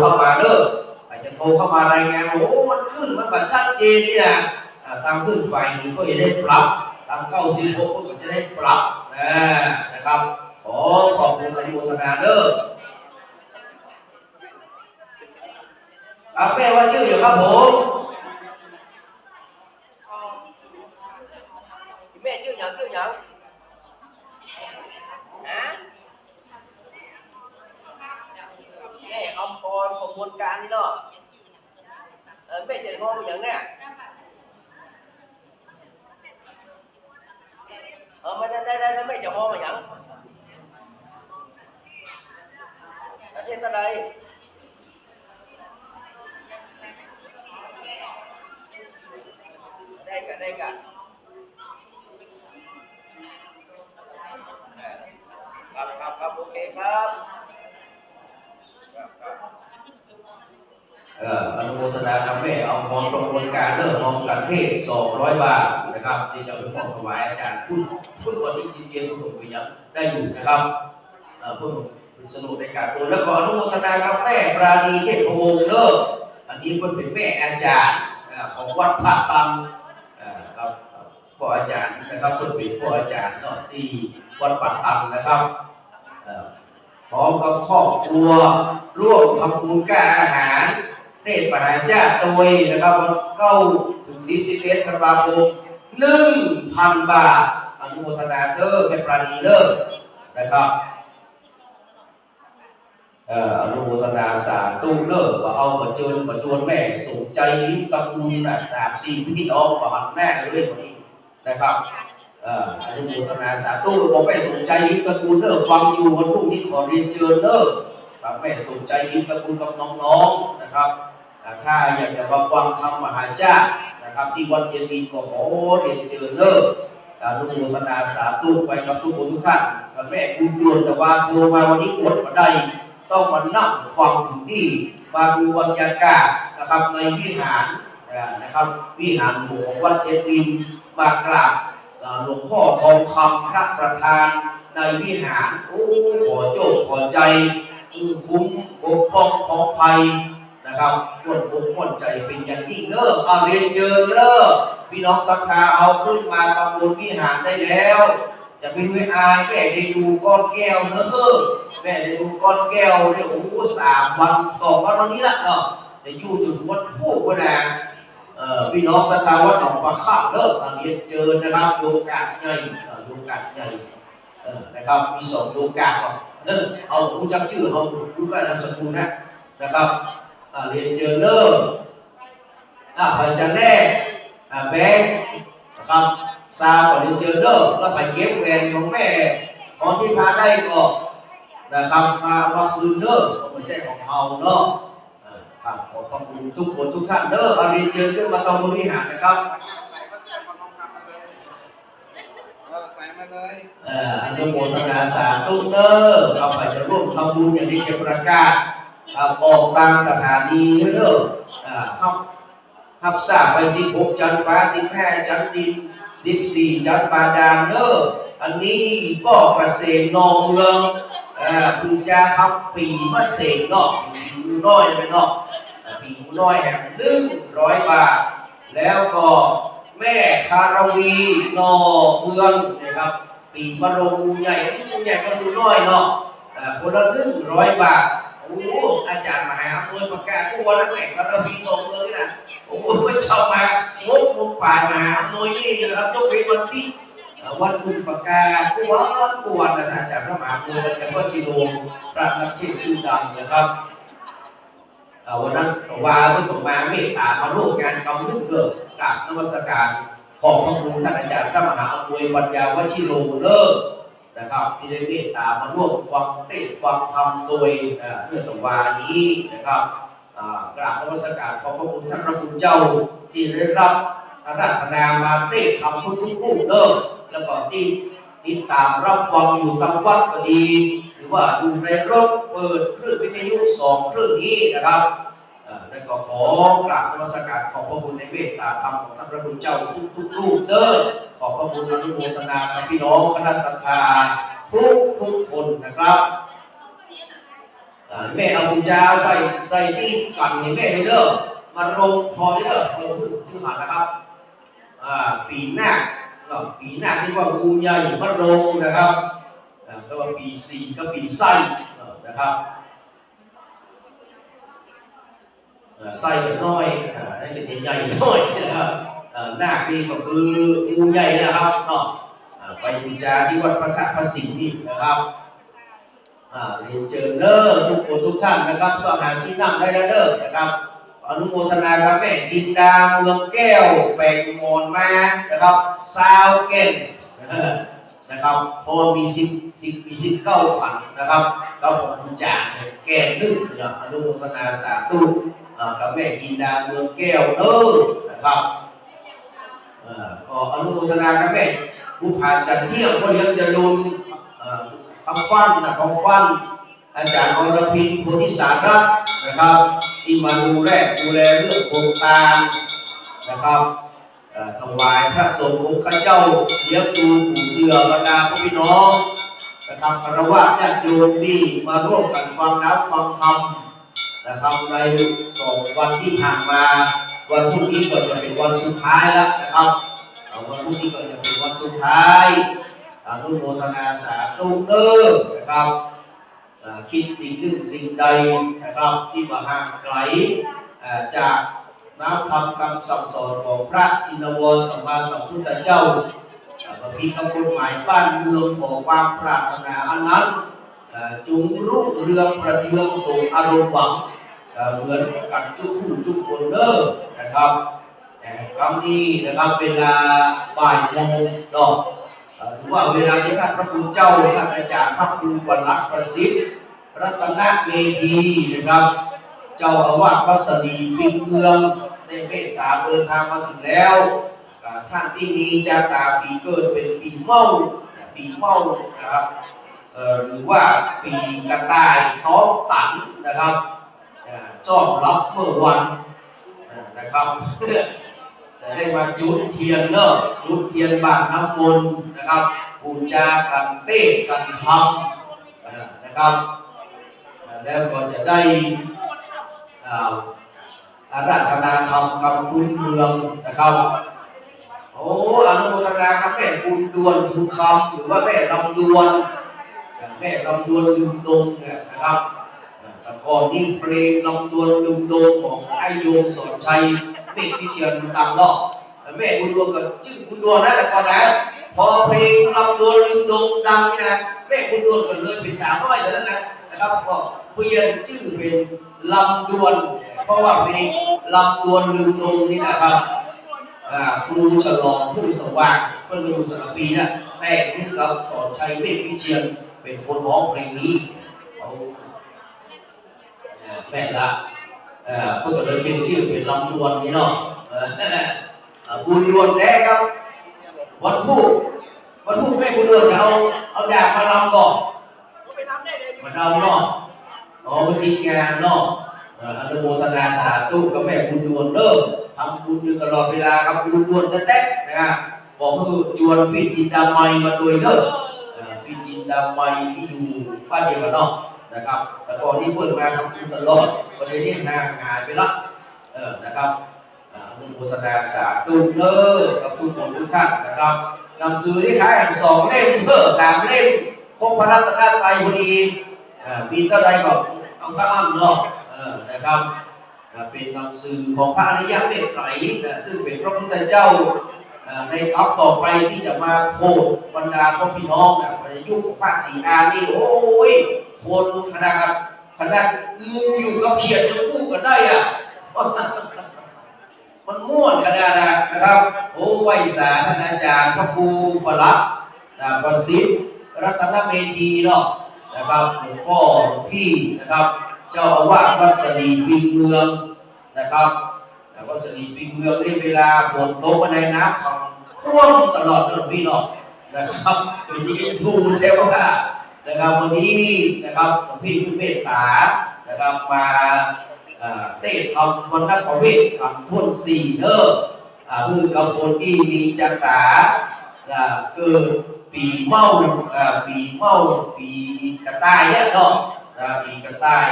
เข้ามาเด้ออาจจะโทรเข้ามารายงานโอ้มันขึ้นมันแบบชัดเจนนี่นะตามขึ้นไฟนี้ก็จะได้ปรับตาม96ก็จะได้ปรับนะครับขอบคุณอนุโมทนาเด้อแม่ว่าชื่ออยู่ครับผมแม่ชื่ออย่างแม่อมพรกระบวนการนี่เนาะแม่จะมองอย่างเนี้ยไม่ได้แม่จะมองอย่างประเทศอะไรได้กันครับโอเคครับอนุโมทนาครับแม่เอาพรกระบวนการเริ่มมองกันเทศ200 บาทนะครับที่จะไปมอบถวายอาจารย์พูดวันที่จริงๆคุณหนุ่มไปยังได้อยู่นะครับผู้สนุกในการดูแล้วก็อนุโมทนาครับแม่ปราณีเทพวงศ์เลิศอันนี้เป็นแม่อาจารย์ของวัดพระตังครับพ่ออาจารย์นะครับเป็นพ่ออาจารย์เนาะที่วัดพระตังนะครับพร้อมกับครอบครัวร่วมทำบุญการอาหารเทศมหาชาติโดยนะครับวัน9 ถึง 11 ธันวาคม 1,000 บาทอนุโมทนาเด้อแม่ปราณีเด้อนะครับอนุโมทนาสาธุเด้อว่าเอาประจวนแม่สุขใจลิ้มตระกูล3-4 พี่น้องประมาณแน่เลยวันนี้นะครับอนุโมทนาสาธุบอกแม่สุขใจลิ้มตระกูลเด้อฟังอยู่วันพรุ่งนี้ขอเรียนเชิญเด้อแม่สุขใจลิ้มตระกูลกับน้องๆนะครับถ้าอยากจะมาฟังธรรมมหาชาตินะครับที่วัดเจดีย์ก็ขอเรียนเชิญเด้ออนุโมทนาสาธุไปกับทุกคนทุกท่านแม่คุณดวนแต่ว่าโทรมาวันนี้อดมาได้ต้องมานั่งฟังถึงที่มาดูบรรยากาศนะครับในวิหารนะครับวิหารหลวงวัดเจดีย์มากราบหลวงพ่อทองคำพระประธานในวิหารขอโชคขอใจคุ้มปกป้องของภัยนะครับม่วนใจเป็นอย่างยิ่งเด้อเรียนเชิญเด้อพี่น้องศรัทธาเอาขึ้นมาประมูลวิหารได้แล้วจะเป็นไม่อายแม่ได้ดูก้อนแก้วเด้อแม่ได้ดูก้อนแก้วเนี่ย3 วัน 2 วันวันนี้ละเนาะจะอยู่ถึงวัดพูกว่านะพี่น้องศรัทธาวัดหนองปลาข้าวเด้อเรียนเชิญนะครับโอกาสใหญ่นะครับมี2โอกาสก่อนเอารู้จักชื่อเอารู้กันนามสกุลนะครับเรียนเชิญเด้อไปจันแรกแบงค์นะครับซาก่อนเรียนเชิญเด้อแล้วไปเก็บแหวนของแม่ของที่พาได้ก็นะครับมาคืนเด้อของใจของเฮาเนาะครับขอบคุณทุกคนทุกท่านเด้อเรียนเชิญขึ้นมาตรงบริหารนะครับใส่มาเลย อนุโมทนาสาธุเด้อเราไปจะร่วมทำบุญอย่างที่จะประกาศออกตามสถานีเด้อทับซาไป16 จันทร์ฟ้า15 จันทร์ดิน14 จันทร์บาดาลเด้ออันนี้ก็เกษตรนองเมืองคุณจะทำปีมะเสกเนาะปีมูน้อยไปเนาะปีมูน้อยแห่ง100 บาทแล้วก็แม่คารวีนอเมืองนะครับปีมะโรงมูใหญ่ก็มูน้อยเนาะคนละ100 บาทอาจารย์มหาอวยประกาศผู้ว่าแม่คารวีนอเมืองนะไม่ชอบมางบป่ายมหาอวยนี่นะครับยกเว้นวันที่วันคุณประกาศผู้ว่าอาจารย์พระมหาอวยแล้วก็จิโรพระนักเทศชื่อดังนะครับวันนั้นว่าเมื่อตกมาเมตตามาร่วมงานกำนึกเกิดกราบนมัสการขอบพระคุณท่านอาจารย์พระมหาอวยปัญญาวชิโรเลิศนะครับที่ได้เมตตามาร่วมฟังเทศฟังธรรมโดยเมื่อตกวานี้นะครับกราบนมัสการขอบพระคุณท่านพระคุณเจ้าที่ได้รับอาราธนามาเทศธรรมทุกรูปเลิศแล้วก็ที่ติดตามรับฟังอยู่ตามวัดก็ดีหรือว่าอยู่ในรถเปิดคลื่นวิทยุ2 คลื่นนี้นะครับใน และก็ขอกราบนมัสการขอบพระคุณในเมตตาธรรมของท่านพระคุณเจ้าทุกรูปเด้อขอบพระคุณอนุโมทนากับพี่น้องคณะศรัทธาทุกคนนะครับแม่เอาบูชาใส่ที่กันให้แม่เด้อมาลงพอเด้อที่หันนะครับปีหน้าที่ว่างูใหญ่มาลงนะครับก็ว่าปี4ก็ปีไส้นะครับไส้น้อยนั่นเป็นใหญ่น้อยนะครับหน้านี่ก็คืองูใหญ่นะครับเนาะไปบูชาที่วัดพระธาตุพระสิงห์นี่นะครับเรียนเชิญเด้อทุกคนทุกท่านนะครับสถานที่นั่งได้แล้วเด้อนะครับอนุโมทนาครับแม่จินดาเมืองแก้วแบ่งมอนมานะครับซาวเก่งนะครับเพราะว่ามี10 9ขันนะครับเราผมบูชาแก่นึงนะอนุโมทนาสาธุกับแม่จินดาเมืองแก้วเด้อนะครับก็อนุโมทนากับแม่ผู้ผ่าจันเที่ยงก็เลี้ยงจรุนคำฟันของฟันอาจารย์อรพินโพธิสารรัตน์นะครับที่มาดูแลเรื่องโครงการนะครับถวายพระสงฆ์องค์ข้าเจ้าเลี้ยงดูปู่เสือบรรดาพี่น้องนะครับคารวะญาติโยมที่มาร่วมกันฟังน้ำฟังธรรมนะครับใน2 วันที่ผ่านมาวันพรุ่งนี้ก็จะเป็นวันสุดท้ายแล้วนะครับวันพรุ่งนี้ก็จะเป็นวันสุดท้ายอนุโมทนาสาธุเด้อนะครับคิดสิ่งหนึ่งสิ่งใดนะครับที่มาห่างไกลจากน้ำธรรมคำสั่งสอนของพระจินวรสัมมาสัมพุทธเจ้าประเพณีกฎหมายบ้านเมืองของความปรารถนาอันนั้นจงรุ่งเรืองประเทืองส่งอารมณ์หวังเหมือนกันทุกคนเด้อนะครับครั้งนี้นะครับเวลาบ่ายโมงเนาะหรือว่าเวลาที่ท่านพระคุณเจ้าท่านอาจารย์พระครูวรรณประสิทธิ์รัตนเมธีนะครับเจ้าอาวาสวัดสดีปิงเมืองในเมตตาเดินทางมาถึงแล้วท่านที่มีชะตาปีเกิดเป็นปีเมานะครับหรือว่าปีกระต่ายท้องตันนะครับจอดรับเมื่อวันนะครับได้มาจุดเทียนจุดเทียนบานน้ำมนต์นะครับบูชากันเต้กันทำนะครับแล้วก็จะได้อาราธนาธรรมกับพื้นเมืองนะครับโอ้อนุโมทนาครับแม่บุญดวนทุกคำหรือว่าแม่ลำดวนลืมดงเนี่ยนะครับแต่ก่อนนี้เพลงลำดวนลืมดงของไอ้โยมสอนชัยเมฆพิเชียรดังเนาะแม่บุญดวนกับชื่อบุญดวนนะแต่ก่อนนะพอเพลงลำดวนลืมดงดังนี่นะแม่บุญดวนก็เลยไป300แต่นั้นนะครับก็เปลี่ยนชื่อเป็นลำดวนเพราะว่าเพลงลำดวนลืมดงนี่นะครับครูฉลองผู้สว่างเพื่อนอยู่สระปีนะแต่นี่กับสอนชัยเมฆพิเชียรเป็นคนร้องเพลงนี้เขาแม่ละก็เลยเป็นชื่อเป็นลำดวนนี่เนาะบุญดวนแท้ครับวันพุธแม่บุญดวนจะเอาดาบมาลำก่อนมาลำเนาะมาทีงานเนาะอนุโมทนาสาธุกับแม่บุญดวนเริ่มทำบุญอยู่ตลอดเวลาครับบุญดวนแท้ๆนะบอกคือจวนพี่จินดาไมมาโดยเริ่มพี่จินดาไมที่อยู่บ้านเดียวกันเนาะนะครับแต่ก่อนที่เพิ่งมาทำบุญตลอดวันนี้ห่างหายไปละนะครับอนุโมทนาสาธุเด้อกับทุกคนทุกท่านนะครับนำสื่อที่ขาย2 เล่มเพิ่ม3 เล่มครบพระรัตนตรัยพอดีปีเท่าไรก็เอาตั้งอันเนาะนะครับเป็นหนังสือของพระอริยเมตไตรซึ่งเป็นพระพุทธเจ้าในครั้งต่อไปที่จะมาโพดบรรดาพี่น้องในยุคของพระศรีอานนี่โอ้ยโพดขนาดงูอยู่กับเขียดยังคู่กันได้อะมันม่วนขนาดนะครับโอ้ไวสาท่านอาจารย์พระครูพระประสิทธิ์รัตนเมธีเนาะนะครับหลวงพ่อหลวงพี่นะครับเจ้าอาวาสวัดสดีปิงเมืองนะครับวัดสดีปิงเมืองในเวลาฝนตกมาในน้ำขังท่วมตลอดเลยพี่น้องนะครับเป็นที่ทูใช่ไหมนะครับวันนี้นี่นะครับหลวงพี่ผู้เมตตานะครับมา เต้ทำวันนักประเวทคำทุ่นสี่เนอคือกำพลอีมีจักตาเกิดปีเมาปีกระต่ายเนี่ยเนาะปีกระต่าย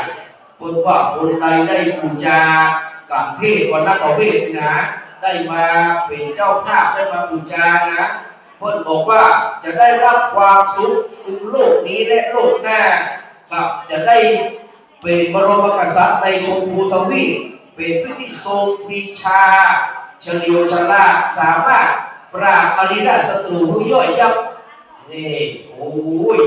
คนว่าคนใดได้บูชาการเทศวันนักประเวทนะได้มาเป็นเจ้าภาพได้มาบูชานะเพื่อนบอกว่าจะได้รับความสุขในโลกนี้และโลกหน้าครับจะได้เป็นบรมกษัตริย์ในชมพูทวีปเป็นผู้ที่ทรงวิชาเฉลียวฉลาดสามารถปราบอริราชศัตรูผู้ย่อยยับนี่โอ้ย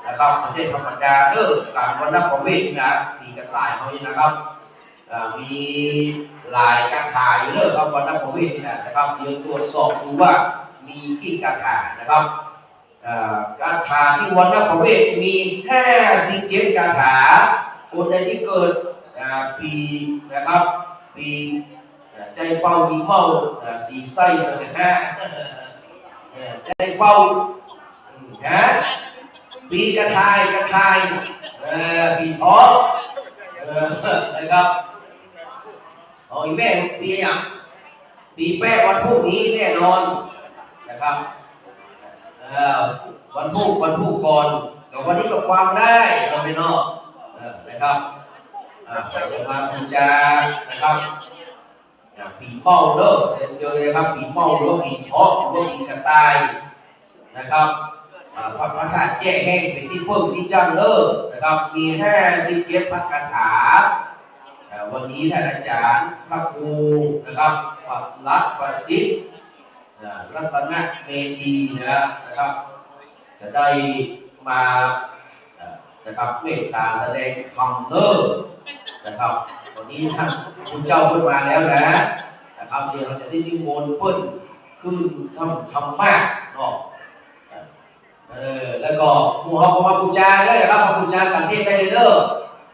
นะครับไม่ใช่ธรรมดาเด้อการวันนักประเวทนะตีกระต่ายเขานี่นะครับมีหลายคาถาอยู่เด้อครับวันนักประเวทนะครับเดี๋ยวตรวจสอบดูว่ามีกี่คาถานะครับคาถาที่วันนักประเวทมี57คาถาคนใดที่เกิดปีนะครับปีใจเป้ายิงเมาสีไส้สนะฮะใจเป้าปีกระทายปีท้องนะครับเอาอีแม่ปีอย่างปีแป้วันพรุ่งนี้แน่นอนนะครับวันพรุ่งก่อนแต่วันนี้ก็ฟังได้เราไม่นอกนะครับใครจะมาบูชานะครับปีเมาเด้อเจอเลยครับปีเมาหรือปีท้องหรือปีกระต่ายนะครับพระธาตุแจ้แห้งเป็นที่เพิ่งที่จังเด้อนะครับมี57คาถาวันนี้ท่านอาจารย์พระครูนะครับรัตน์ประสิทธิ์รัตนเมธีนะครับจะได้มานะครับเมตตาแสดงธรรมเด้อนะครับวันนี้ท่านคุณเจ้าขึ้นมาแล้วนะครับเดี๋ยวเราจะได้นิมนต์เพิ่นขึ้นทำมากเนาะแล้วก็หมู่เขาก็มาบูชาได้รับมาบูชากันเทศได้เลยเด้อ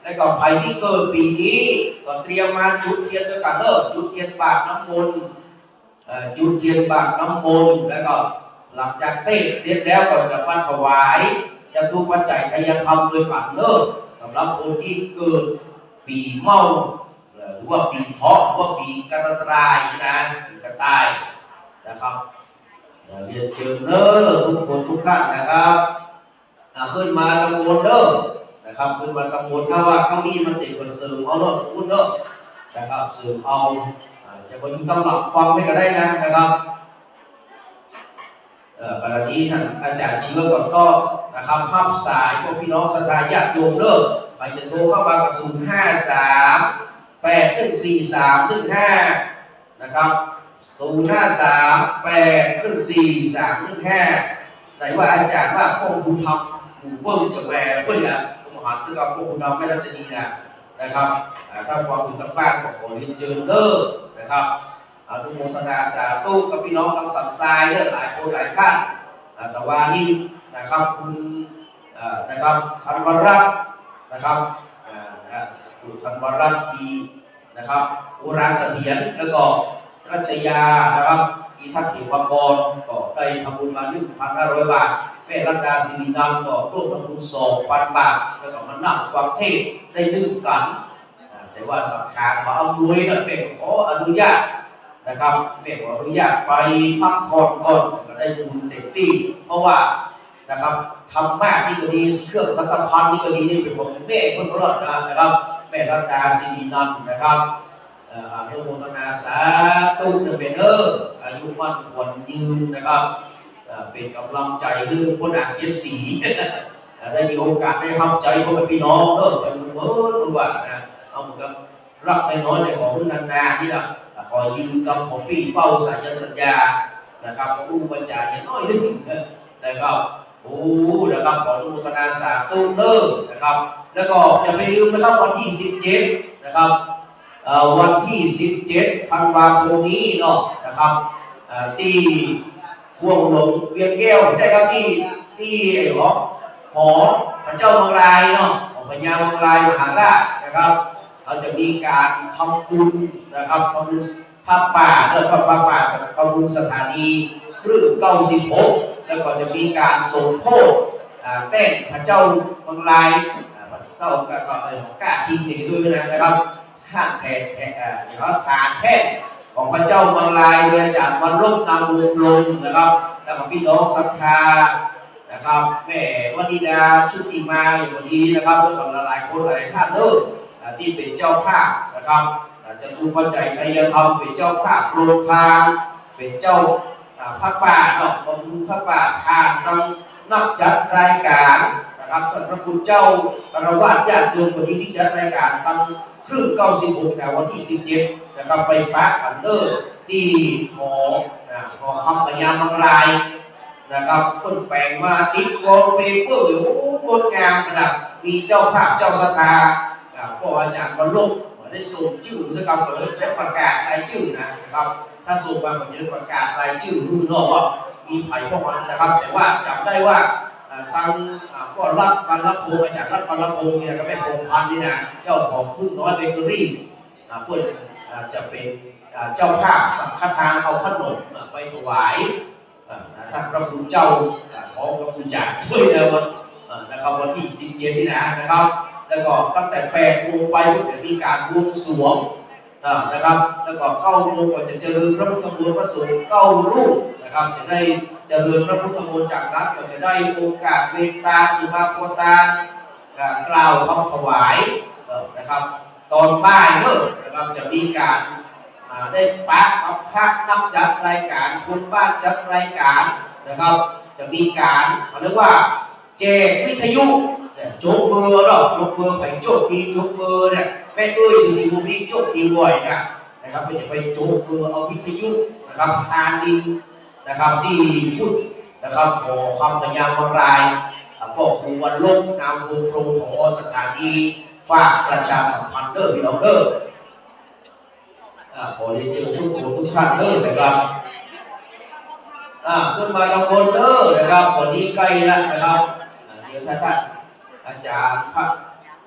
แล้วก็ใครที่เกิดปีนี้ก็เตรียมมาจุดเทียนด้วยกันเด้อจุดเทียนบาทน้ำมนต์จุดเทียนบาทน้ำมนต์แล้วก็หลังจากเทศเสร็จแล้วก็จะมาถวายจะดูปัจจัยทายธรรมด้วยกันเด้อสำหรับคนที่เกิดปีเมาหรือว่าปีเถาะหรือว่าปีกระต่ายนะปีกระต่ายนะครับเรียนเชิญเด้อทุกคนทุกท่านนะครับขึ้นมาตำบลเด้อนะครับขึ้นมาตำบลถ้าว่าเขามีมันติดกับเสริมเอาเด้อพูดเด้อนะครับเสริมเอาจะไปอยู่ตำหลักฟังไม่ก็ได้นะครับกรณีท่านอาจารย์เชื้อก่อนก็นะครับภาพสายพวกพี่น้องศรัทธาญาติโยมเด้อใครจะโทรเข้ามากับ053-814-315นะครับ053-814-315ไหนว่าอาจารย์ว่าพวกคุณทำผู้เบิ้งจะแหวนเพื่อนนะมหาเจ้ากับพวกคุณทำไม่รัชนีนะครับถ้าฟังอยู่ทางบ้านก็ขอเรียนเชิญเด้อนะครับอนุโมทนาสาธุกับพี่น้องทั้งสันทรายเด้อหลายคนหลายท่านแต่ว่านี่นะครับคุณนะครับธันวรัตน์นะครับคุณธันวรัตน์ทีนะครับอุรานเสถียรแล้วก็รัชยานะครับที่ท่านเทวกรก็ได้ทำบุญมา 1,500 บาทแม่รัตดาศิรินันท์ก็ร่วมทำบุญ 2,000 บาทแล้วก็มานั่งฟังเทศได้1 กันแต่ว่าสังขารมาอำนวยนะแม่ขออนุญาตนะครับแม่ขออนุญาตไปพักผ่อนก่อนก็ได้บุญเต็มที่เพราะว่านะครับทำมากนี่ก็ดีเครื่องสังฆพันธ์นี่ก็ดีนี่เป็นของแม่คนรอดนะครับแม่รัตดาศิรินันท์นะครับอนุโมทนาสาธุเป็นอายุมั่นขวัญยืนนะครับเป็นกำลังใจให้คนอ่านเจ็ดสีได้มีโอกาสได้ทำใจพ่อแม่พี่น้องไปเมื่อว่าเอาเหมือนกับรักน้อยในของนานๆนี่แหละขอยืนกับของพี่เป้าสัญญานะครับผู้บรรจาเห็นน้อยนึงนะครับโอ้นะครับขออนุโมทนาสาธุนะครับแล้วก็อย่าไปลืมนะครับวันที่17นะครับวันที่17ธันวาคมนี้เนาะนะครับที่ห่วงหลงเวียงแก้วใช่ครับที่หอพระเจ้าเมืองลายเนาะของพญาเมืองลายมหาราชนะครับเราจะมีการทำบุญนะครับทำบุญผ้าป่าผ้าป่าทำบุญสถานีคลื่น96แล้วก็จะมีการสมโภชเต้นพระเจ้าเมืองลายเจ้าก็กล้าทิ้งอย่างนี้ด้วยนะครับท ห้างแทนอย่างว่าฐานแท่นของพระเจ้ามังลายโดยอาจารย์วันลบนามวงลงนะครับแล้วก็พี่น้องศรัทธานะครับแม่วนิดาชุติมาอย่างวันนี้นะครับแล้วก็หลายคนหลายท่านเลยที่เป็นเจ้าภาพนะครับจะดูพระใจไทยธรรมเป็นเจ้าภาพโรงทานเป็นเจ้าพระป่าเนาะบำรุงพระป่าทานต้องนับจัดรายการนะครับท่านพระคุณเจ้าคารวะญาติโยมวันนี้ที่จัดรายการตั้งครึ่ง96แต่วันที่17นะครับไปพระอันเดอร์ที่หอคำพญามังรายนะครับต้นแปลงมาติดกองเปเปอร์โอ้งดงามนะครับมีเจ้าภาพเจ้าศรัทธาก็อาจารย์บรรลุได้ส่งชื่อสักคำเลยจะประกาศรายชื่อนะครับถ้าส่งมาผมจะประกาศรายชื่อรุ่นนอกว่ามีไผ่พวกมันนะครับแต่ว่าจำได้ว่าทางก็รัฐบรรลัพงอาจารย์รัฐบรรลัพงเนี่ยก็ไม่พงพันนี่นะเจ้าของพึ่งน้อยเบเกอรี่เพื่อจะเป็นเจ้าภาพสังฆทานเอาขนมไปถวายท่านพระคุณเจ้าของพระคุณจ่าช่วยนะครับวันที่17นี่นะครับแล้วก็ตั้งแต่8 โมงไปก็จะมีการบวงสรวงนะครับแล้วก็9 โมงก็จะเจริญพระพุทธมนต์พระสงฆ์9 รูปนะครับจะได้เจริญพระพุทธมนต์จากนั้นก็จะได้โอกาสเวทาสุภาโพธากล่าวคำถวายนะครับตอนบ่ายนะครับจะมีการได้ปะพระนับจัดรายการคนบ้านจัดรายการนะครับจะมีการเขาเรียกว่าแจกวิทยุโจกเบอร์เนาะโจกเบอร์ไปโจกปีโจกเบอร์เนี่ยแม่สุริภูมิโจกปีบ่อยนะครับไปโจกเบอร์เอาวิทยุนะครับทานดินนะครับที่พูดนะครับขอคำพยามรายก็ครูวันลบนามวงโปรงของสถานีฝากประชาสัมพันธ์พี่น้องขอเรียนเชิญทุกท่านนะครับขึ้นมาตำบลนะครับวันนี้ใกล้แล้วนะครับเดี๋ยวท่านอาจารย์พระ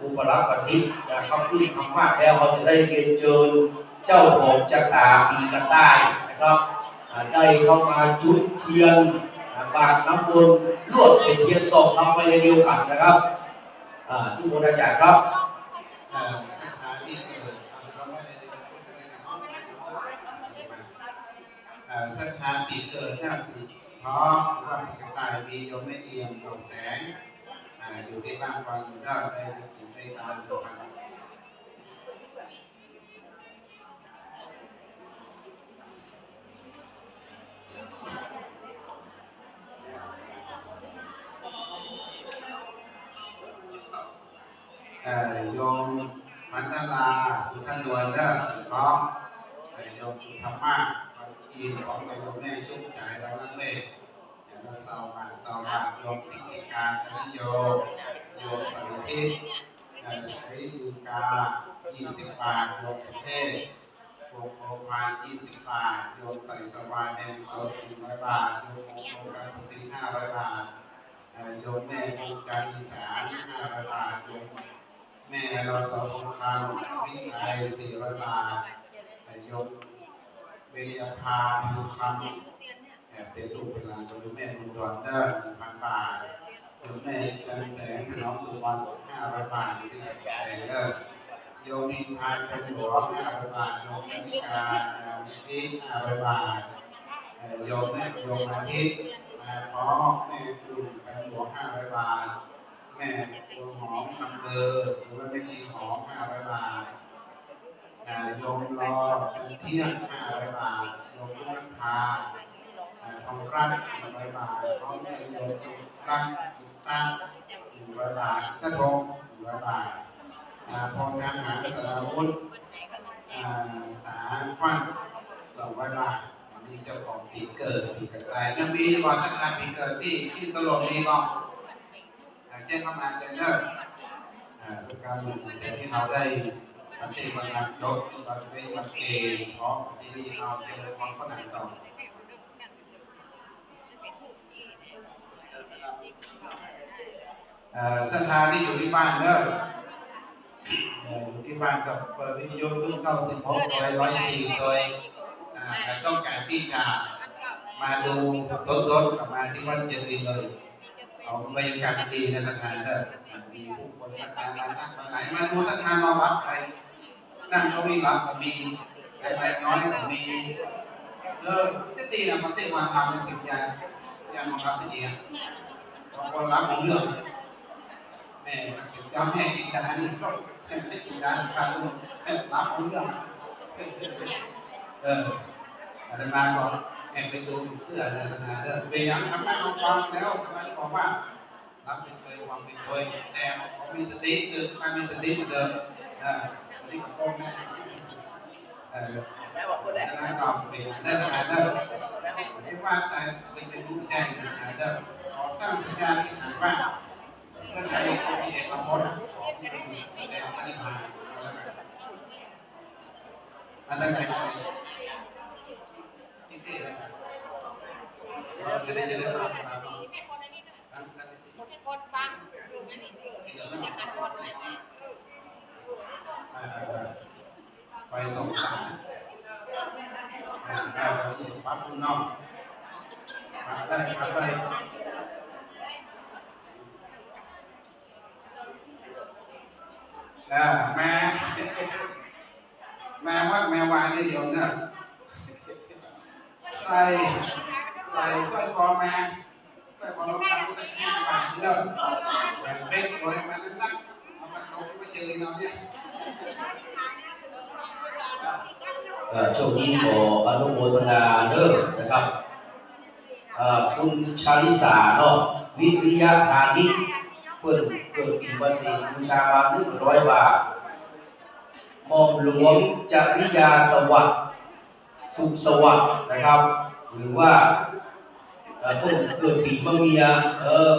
อุปราชประสิทธิ์นะครับขึ้นธรรมะแล้วเราจะได้เรียนเชิญเจ้าของจักราปีกระต่ายนะครับได้เข้ามาจุดเทียนบาทน้ำมนต์ลวดเป็นเทียนสองทำไปในเดียวกันนะครับทุกคนอาจารย์ครับศรัทธาปีเกิดนะปีเพราะว่าปีกระต่ายมีโยมแม่เอี่ยมดอกแสงอยู่ที่บ้านฟังอยู่ได้ไปกินไปตามสุพรรณโยมพันธลาสุทันดวนเพราะโยมธรรมะอินของโยมแม่ชุกใจเราลังเลเราเศร้าบาโยมพิธีการธนิโยโยมสายทิพย์สายดูกา20 บาทโยมสุเทพโยมโอภา20 บาทโยมใส่สวายแดงสด100 บาทโยมโอโคการประสิทธิ์500 บาทโยมแม่ภูการอีสาน500 บาทโยมแม่เราสองคำวิไล400 บาทโยมเวียพาภูคำเป็นลูกเป็นหลานของแม่บุญดอน1,000 บาทโยมแม่จันแสงถนอมสุวรรณ500 บาทอยู่ที่สแกนโยมนินพายเป็นหลวง500 บาทโยมกนิการพิษ500 บาทโยมแม่โยมอาทิตย์พร้อมแม่คุณเป็นหลวง500 บาทแม่ตัวหอมคำเบอร์หรือว่าแม่ชีหอม500 บาทโยมรอจันเที่ยง500 บาทโยมรุ่งพาทองรัตน์100 บาทพร้อมกับโยมจุรักจุตั้ง100 บาทตะทง100 บาทพงทหารสารวุฒิตาฟัน200 บาทมีเจ้าของปีเกิดปีกระต่ายยังมีก่อนสักการปีเกิดที่ตลกมีก่อนแจ้งเข้ามาเจนเนอร์สักการแต่ที่เราได้ปฏิบัติงานยกปฏิบัติวันเกย์เพราะที่นี่เราเจอความขนาดต่อศรัทธาที่อยู่ที่บ้านอยู่ที่บ้านกับเปิดวิทยุรุ่น96 โดย104 โดยต้องการที่จะมาดูสดๆกับมาที่วัดเจดีย์เลยเอาบรรยากาศดีในศรัทธามีผู้คนศรัทธามาตั้งมาไหนมาดูศรัทธารองรับใคร นั่งเขาวิ่งรับก็มีอะไรน้อยก็มีที่ตีนะมันตีมาทำเป็นปิดยามารับที่นี่บางคนรับของเรื่องแม่เจ้าแม่กินยานี่ก็ไม่กินยาพาลูกรับของเรื่องอาจารย์มาบอกแอบไปดูเสื้อศาสนาไปยังทำให้เราฟังแล้วทำไมบอกว่ารับเป็นเคยวางเป็นเคยแต่มีสติตื่นมามีสติเหมือนเดิมอันนี้ก็โกงแน่แล้วก็เป็นได้สถานเดิมไม่ว่าแต่เป็นรู้แจ้งสถานเดิมขอตั้งสัญญาที่ฐานว่าเพื่อใช้ของเอกพจน์ของแสดงปฏิภาณมาตั้งใจเลยที่เตะเลยจะได้มาไปส่งขาได้เราอยู่ปั๊บคุณน้องมาได้แม่วัดแม่วานนี่โยมเนี่ยใส่สร้อยคอแม่สร้อยคอเราทำตั้งแต่5 บาทเชื่อแบบเป๊กเลยมันนั่งเอามาเอาไปเจอเลยเราเนี่ยช่วงนี้ขออนุโมทนาเด้อนะครับคุณชาลิสาเนาะวิริยะพาณิชย์เพิ่นเกิดปีมะเสงบูชามา100 บาทหม่อมหลวงจริยาสวัสดิ์สุขสวัสดิ์นะครับหรือว่าเพิ่นเกิดปีมะเมีย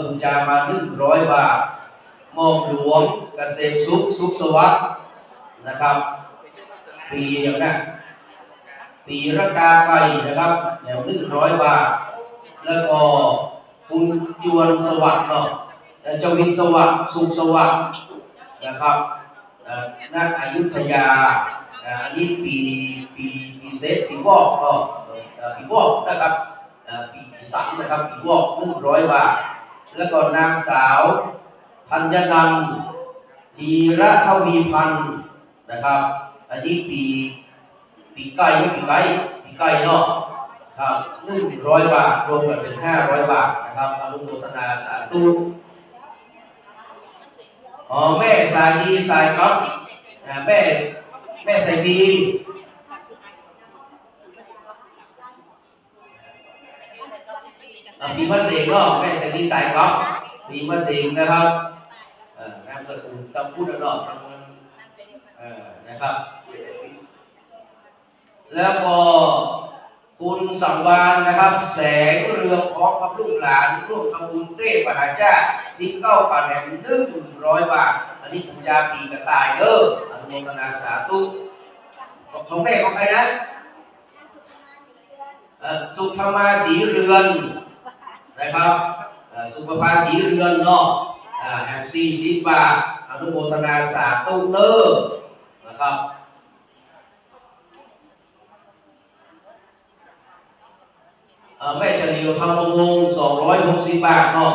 บูชามา100 บาทหม่อมหลวงเกษมสุขสวัสดิ์นะครับปีอย่างนั้นปีระกาไก่นะครับแนว100 บาทแล้วก็คุณจวนสวัสดิ์เนาะจวินสวัสดิ์สุขสวัสดิ์นะครับนักอยุธยาอันนี้ปีเซตปีวอกเนาะปีวอกนะครับปีสังนะครับปีวอก100 บาทแล้วก็นางสาวธัญนันท์จีระทวีพันธ์นะครับอันนี้ปีไก่เนาะครับ100 บาทรวมกันเป็น500 บาทนะครับอนุโมทนาสาธุแม่สายดีสายก๊อฟแม่สายดีปีมะเสงเนาะแม่สายดีสายก๊อฟปีมะเสงนะครับนามสกุลต้องพูดเนาะนะครับแล้วก็คุณสังวานนะครับแสงเรืองของกับลูกหลานร่วมทำบุญเต้มหาเจ้า19 กันแห่ง100 บาทอันนี้ผมจะปีกระต่ายเด้ออนุโมทนาสาธุของแม่ของใครนะสุธรรมาสีเรือนนะครับสุภภาสีเรือนเนาะแห่ง40 บาทอนุโมทนาสาธุเด้อนะครับแม่เฉลียวทำประมง260 บาทเนาะ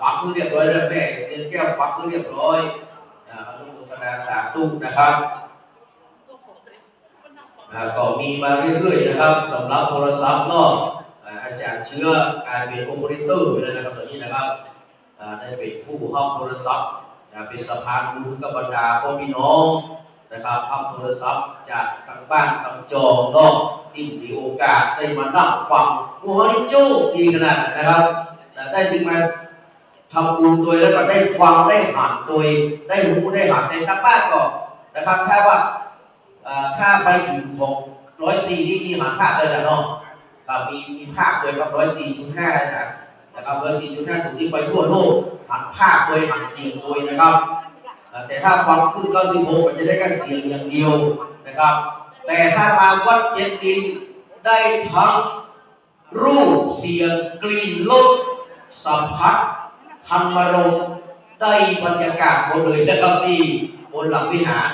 ปักเรียบร้อยแล้วแม่เงินแก้วปักเรียบร้อยอนุโมทนาสาธุนะครับก็มีมาเรื่อยๆนะครับสำหรับโทรศัพท์เนาะอาจารย์เชื้อกลายเป็นโอเปอเรเตอร์ไปเลยนะครับตอนนี้นะครับได้เป็นผู้ห้องโทรศัพท์เป็นสะพานบุญกับบรรดาพ่อพี่น้องนะครับห้องโทรศัพท์จากทางบ้านทางจองเนาะที่มีโอกาสได้มานั่งฟังโอ้โหนี่โจ้ดีขนาดนะครับได้ถึงมาทำบุญตัวแล้วก็ได้ฟังได้หันตัวได้รู้ได้หันในทั้งบ้านก็นะครับถ้าว่าค่าไปถึงของ104นี่มีหันค่าเลยแหละเนาะมีภาคเลยครับ104.5นะครับ104.5สูงที่ไปทั่วโลกหันภาคโดยหันเสียงโดยนะครับแต่ถ้าฟังขึ้น96มันจะได้แค่เสียงอย่างเดียวนะครับแต่ถ้ามาวัดเจ็ดดินได้ทั้งรูปเสียงกลิ่นรสสัมผัสธรรมารมณ์ได้บรรยากาศหมดเลยนะครับที่บนหลังวิหาร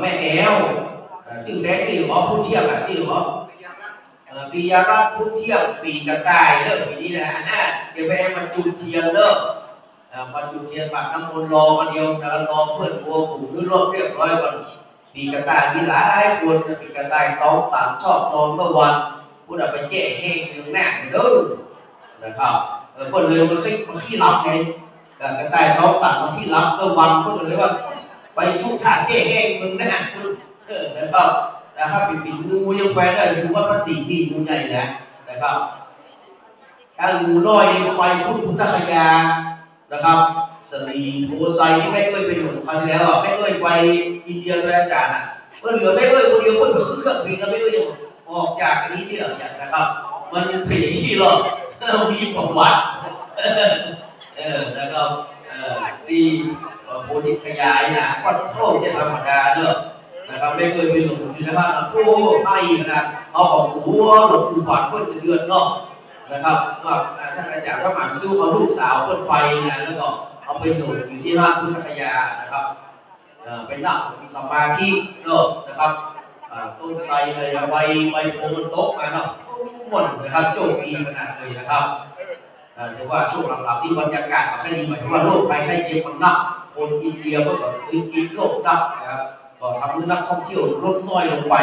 แม่แอวจึงแท้ที่หมอผู้เทียบที่หมอ ปียรัตน์พุทธเที่ยงปีกระต่ายเริ่มปีนี้นะเดี๋ยวไปให้มันจุดเทียนเริ่มมาจุดเทียนบัตรน้ำมนต์รอมาเดียวนะรอเพื่อนวัวฝูงหรือรถเรียบร้อยก่อนปีกระต่ายมีหลายคนปีกระต่ายต้องต่างชอบนอนเมื่อวันพูดไปเจ๊แห้งถึงแน่เด้อนะครับก็เลยมาขี้หลับไงกระต่ายต้องต่างมาขี้หลับเมื่อวันเพื่อนเลยว่าไปทุกท่าเจ๊แห้งมึงแน่นะครับปิดงูยังแฝงได้ดูว่าภาษีที่งูใหญ่นะครับการงูลอยไปพุทธคยานะครับสรีโพไซที่ไม่เคยไปหลงครั้งแล้วไม่เคยไปอินเดียด้วยอาจารย์เมื่อเหลือไม่เคยคนเดียวเพื่อนก็ขึ้นเครื่องบินแล้วไม่เคยยังออกจากนี้ที่อย่างนะครับมันผีที่หรอกมีประวัตินะครับดีโพธิขยายนะวัดโทษจะธรรมดาเด้อนะครับไม่เคยไปหลงอยู่นะครับโอ้ไอ้นะเอาของหัวหลงอุบัติเพื่อจะเดือนเนาะนะครับว่าท่านอาจารย์พระมหาสู้เอาลูกสาวเพื่อนไปนะแล้วก็เอาไปหลงอยู่ที่ราชพุทธคยานะครับไปนั่งสมาธิเนาะนะครับต้นไทรเลยใบโพมันโตมาเนาะหมดนะครับโจมตีขนาดเลยนะครับถือว่าช่วงหลังๆที่บรรยากาศค่อนดีหมายถึงว่าโรคภัยไข้เจ็บมันหนักคนอินเดียก็กินโรคหนักนะครับก็ทำให้นักท่องเที่ยวลดน้อยลงไป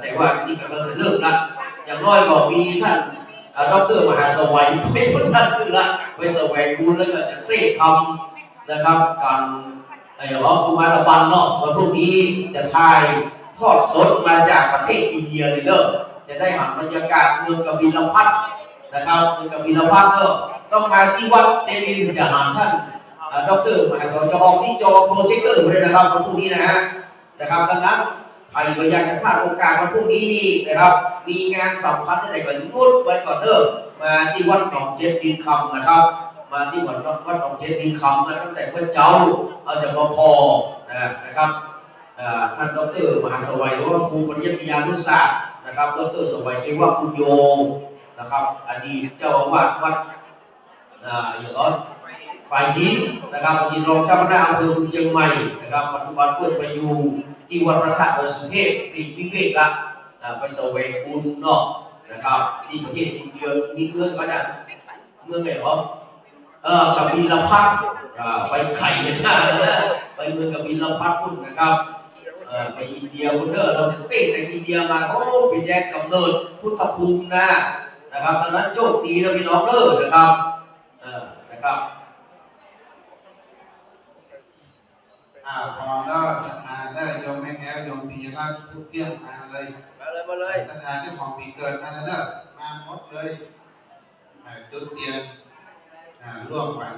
แต่ว่านี่ก็เริ่มละอย่างน้อยก็มีท่านดร.มหาสวัยเป็นท่านขึ้นละไปแสวงบุญแล้วก็จะเต้ทำนะครับการร้องกุมารบันเนาะวันพรุ่งนี้จะถ่ายทอดสดมาจากประเทศอินเดียเลยเด้อจะได้เห็นบรรยากาศเมืองกบิลพัทนะครับเมืองกบิลพัทเนาะต้องมาที่วัดเจดีย์ถึงจะหาท่านดร.มหาสวัยจะออกที่จอโปรเจคเตอร์เลยนะครับวันพรุ่งนี้นะครับดังนั้นใครอยากจะพลาดโอกาสวันพรุ่งนี้นี่นะครับมีงานสำคัญที่ไหนก็งดไว้ก่อนเด้อมาที่วัดหนองเจ็ดดินคำนะครับมาที่วัดหนองเจ็ดดินคำตั้งแต่เมื่อเจ้าเอาจากพอนะครับท่านดร.มหาสวัยหรือว่าครูปริยัติยานุศาสตร์นะครับดร.สวัยเทวปุญโยนะครับอดีตเจ้าอาวาสวัดอย่างนั้นฝ่ายหินนะครับอดีตรองเจ้าคณะอำเภอเมืองเชียงใหม่นะครับปัจจุบันเพื่อนไปอยู่ที่วัดพระธาตุดอยสุเทพปีวิเวกละไปแสวงบุญเนาะนะครับที่ประเทศอินเดียมีเมืองก็จะเมืองไหนวะกับบิลพัทไปไข่กันนะไปเมืองกับบิลพัทพุ่นนะครับไปอินเดียพุ่นเด้อเราจะเต้นจากอินเดียมาโอ้เป็นแดนกำเนิดพุทธภูมินะครับตอนนั้นโชคดีนะพี่น้องเด้อนะครับนะครับพอแล้วศรัทธาได้โยมแม่แก้วโยมปีรัตน์ทุกเที่ยงมาเลยศรัทธาเจ้าของปีเกิดมาแล้วเด้อมาหมดเลยจุดเทียนร่วมฝัน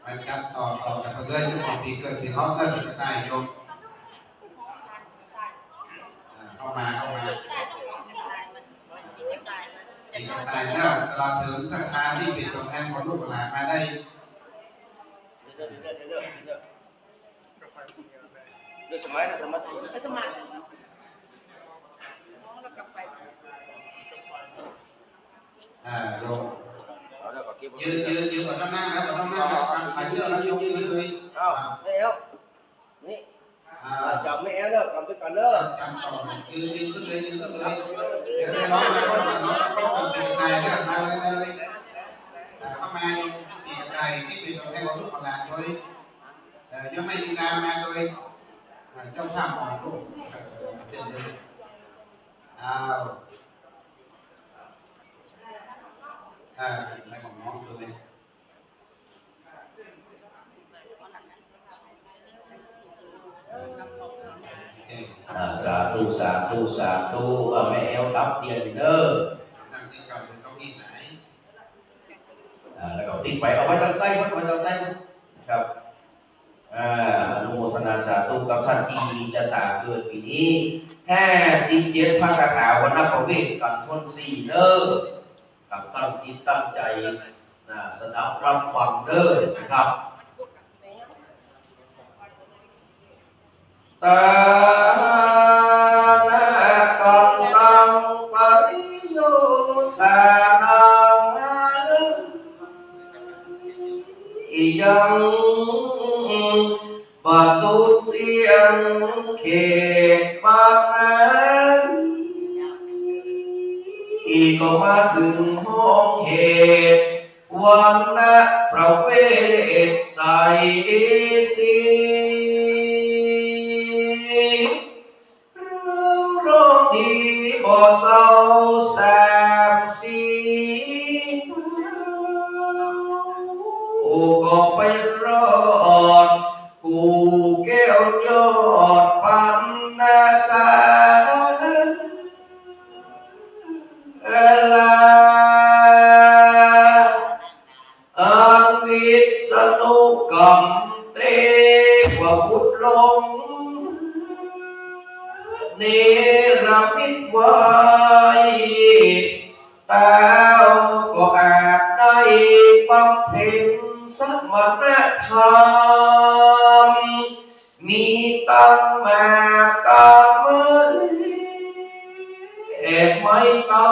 มาจับต่อกันไปเลยเจ้าของปีเกิดพี่น้องได้ปีกระต่ายโยมเข้ามาปีกระต่ายเนี่ยตลอดถึงศรัทธาที่เป็นตัวแทนของลูกหลานมาได้เรื่องสมัยนะสมัยโยมยืนก่อนนั่งแล้วก่อนนั่งแล้วไปเยอะแล้วโยมยืนเลยไม่เอานี่จับไม่เอาเด้อจับไปก่อนเด้อจับต่อยืนขึ้นเลยเดี๋ยวได้ร้องมาก็ปีกระต่ายเนี่ยมาเลยเข้ามาปีกระต่ายที่เป็นตัวแทนของลูกหลานโดยยังไม่ดีงามมาโดยเจ้าภาพของลูกเสร็จเลยในของน้องเลยสาธุแม่เอลตับเตียนเด้อนั่งที่เก่าเป็นเก้าอี้ไหนแล้วก็ติดไปเอาไว้ตรงใต้ครับอนุโมทนาสาธุกับท่านที่มีชะตาเกิดปีนี้57พระคาถาวันนับประเวทกันทน4เด้อกับตั้งจิตตั้งใจสดับรับฟังเด้อนะครับตานากันตังปริโยสานังยังปะสุเสียงเขตปานนั้น ก็มาถึงห้องเหตุวันนะประเวทใสสีเรื่องร้องดีบ่เศร้าแสบสีก็ไปรอดกูแก้วยอดปันนาสาลาอันวิษณุกรรมเตกว่าพุทธลงเนรมิตไว้ตาก็อาจได้บำเพ็ญสมณธรรมมีตั้งมากามไม่เต้า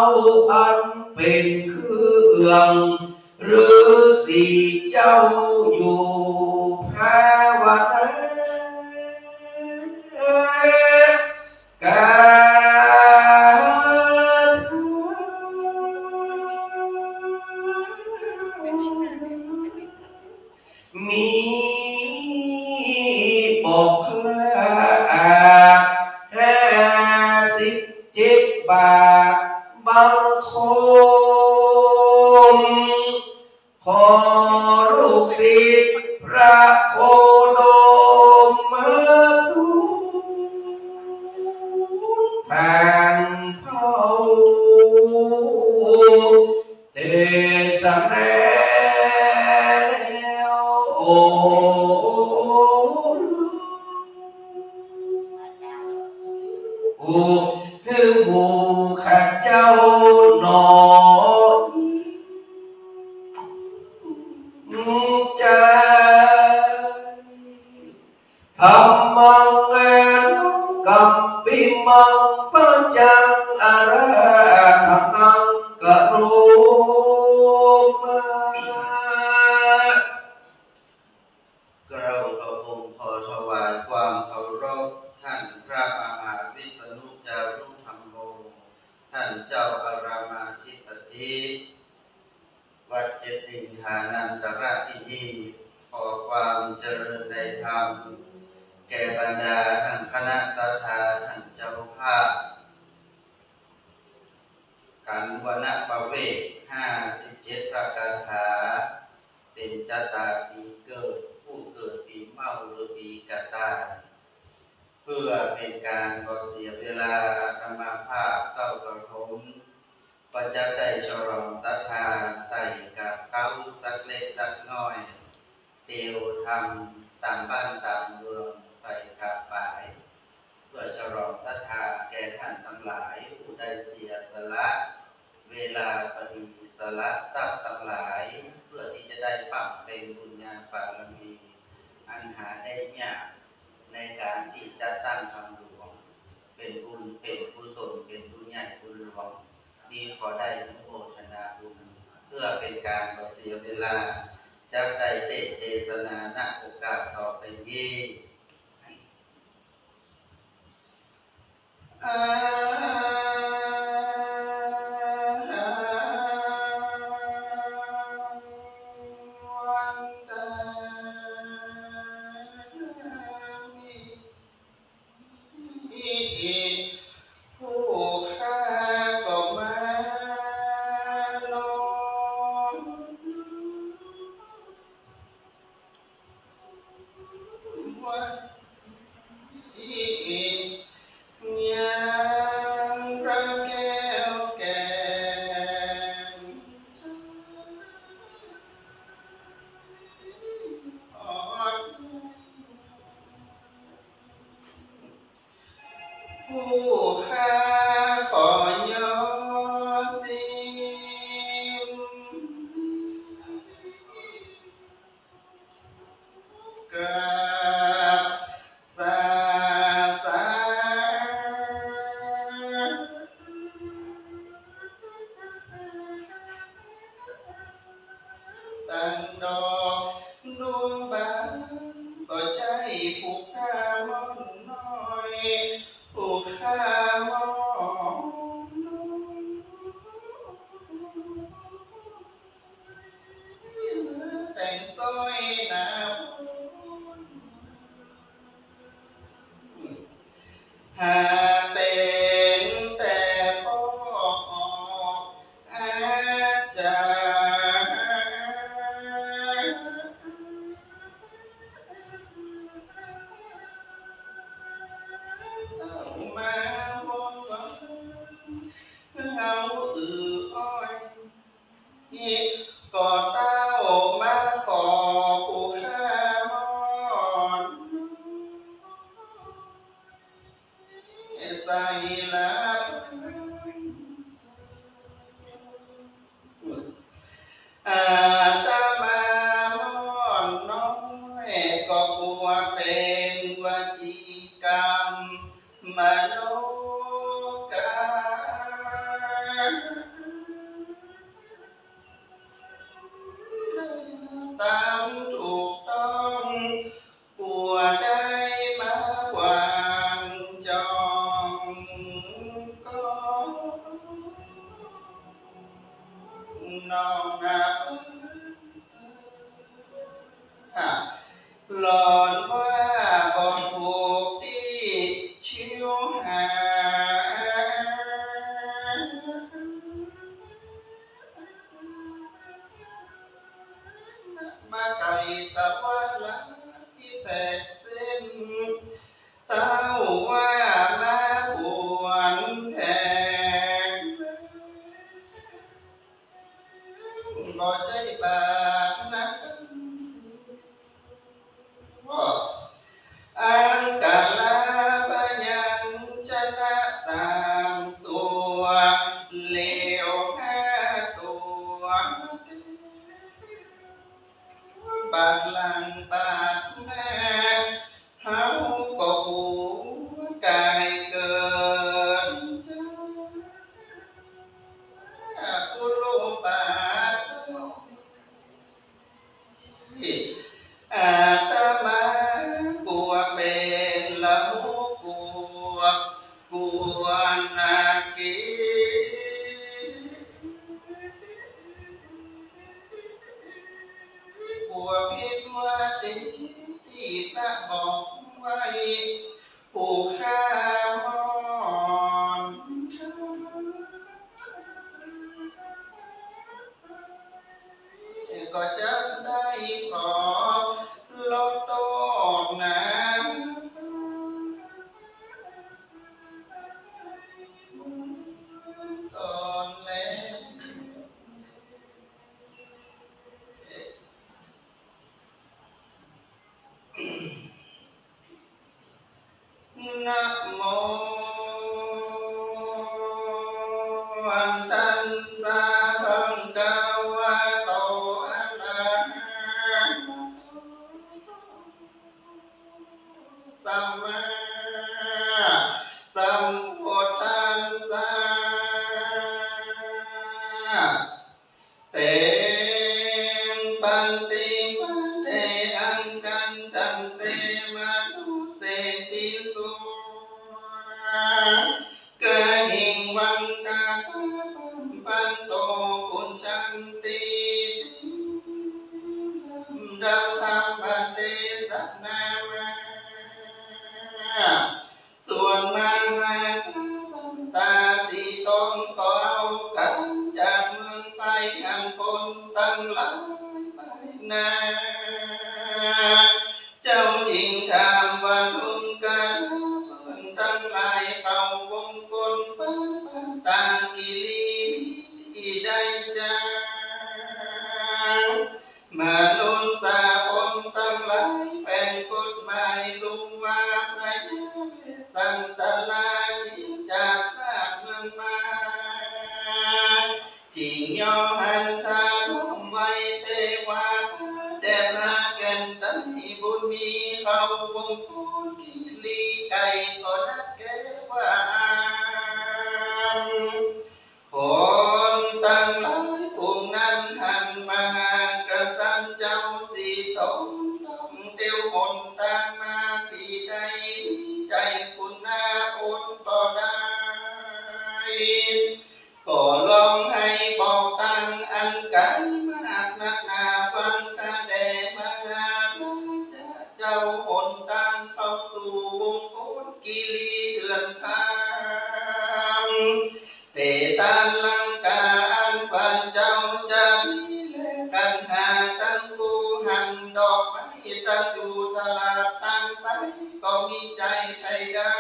อันเป็นเครื่องหรือสีเจ้าอยู่ภาวนามีบอกคลา57 บาทบังคมขอลูกศิษย์พระโคดมมาดูทางเผาเทศนาแล้วโอ้คือหมู่ข้าเจ้าหนอใจธรรมังแอนกัมปิมังปัญจังอาราธนังกะโรมาเราก็คงขอถวายความเคารพท่านพระมหาวิษณุจารุธรรมโมท่านเจ้าอารามาธิปติวัดเจดินทานันตราธินีขอความเจริญในธรรมแก่บรรดาท่านคณะสัทธาท่านเจ้าภาพกันวณประเวท57 พระคาถาเป็นชะตาปีเกิดผู้เกิดปีเมาหรือปีกระต่ายเพื่อเป็นการบ่เสียเวลาธรรมาภาพเข้ากระทมก็จะได้ฉลองศรัทธาใส่กับเขาสักเล็กสักน้อยเตียวทำตามบ้านตามเมืองใส่ขาปลายเพื่อฉลองศรัทธาแก่ท่านทั้งหลายผู้ได้เสียสละเวลาปฏิสละทรัพย์ทั้งหลายเพื่อที่จะได้ปั้มเป็นบุญญาบารมีอันหาได้ยากในการที่จะตั้งทำหลวงเป็นบุญเป็นกุศลเป็นบุญใหญ่บุญหลวงนี้ขอได้อนุโมทนาบุญเพื่อเป็นการบ่เสียเวลาจะได้เทศนาณโอกาสต่อไปนี้ผู้ข้าก็มาลงวันยังพระแก้วแก่นอ่อนผู้ข้าขอย่อสิมกราบสาตั้งดอกดวงบานก็ใจผู้ข้ามอนน้อยผู้ข้ามอนน้อย หากเป็นแต่พ่ออาจารย์มาวนวันเอาอ้อยก่อเต้ามาขอผู้ข้ามอนใส่ละอาตมามอนน้อยก็กลัวเป็นวจีกรรมมโนกรรมตามถูกต้องกลัวได้มาวางจองก็น้องหลอนว่าบอนผูกที่ชิวหามาไก่ตะวันละที่แปดเส้นเต้าว่ามาปวนแทงบ่ใจบาปนะอังกาลาปยัญชนะสามตัวเลว5ตัวบาดหลังบาดหน้าเฮาก็หูกายเกินจ้าผู้โลบาดอาตมาบัวเป็นละหูบัวนากีบัวพิมวาติที่พระบอกไว้ผู้ข้ามอนก็จะได้ขอลดโทษนะก่อนแล้วนะโมอันตันสาภังกาวะโตอะระหะสัมมาสัมพุทธัสสะเตปันติปะเตอังกัญชันเตมนุเสติสุกะหิงวังกาตาปันโตปุญชันติดังธรรมปันเตสันนามาส่วนนางนางสันตาสีตองก็เอากันจากเมืองไปอันคนตั้งหลายไปนาเจ้าจริงถามว่าทุนกันเพิ่นตั้งหลายเขาวงกลป้านต่างกิลีที่ได้จางมานุนสาคนตั้งหลายเป็นกฎหมายรู้ว่าพระยาสันตลาจิจากพระเมืองมาจิงยอหันทาร่มไว้เทวาแด่พระแก่นไตรบุญมีเขาวงคูกิลีไก่ก็นักแก้ว่าคนตั้งหลายพวกนั้นหันมาหากษัตริย์เจ้าสีตนต้องเตียวหนตามมาที่ใดใจคุณนาอุนต่อได้ก็ลองให้บอกตั้งอันไกลมากนักหนาฟังกะแดมาล จ้าหนทางเข้าสู่วงโคตกิรีเดือนทางเตตานลังกาอันฝันเจ้าจะมีและกันหาตั้งกูหันดอกไม้ตั้งอยู่ตลาดตั้งไปก็มีใจใครได้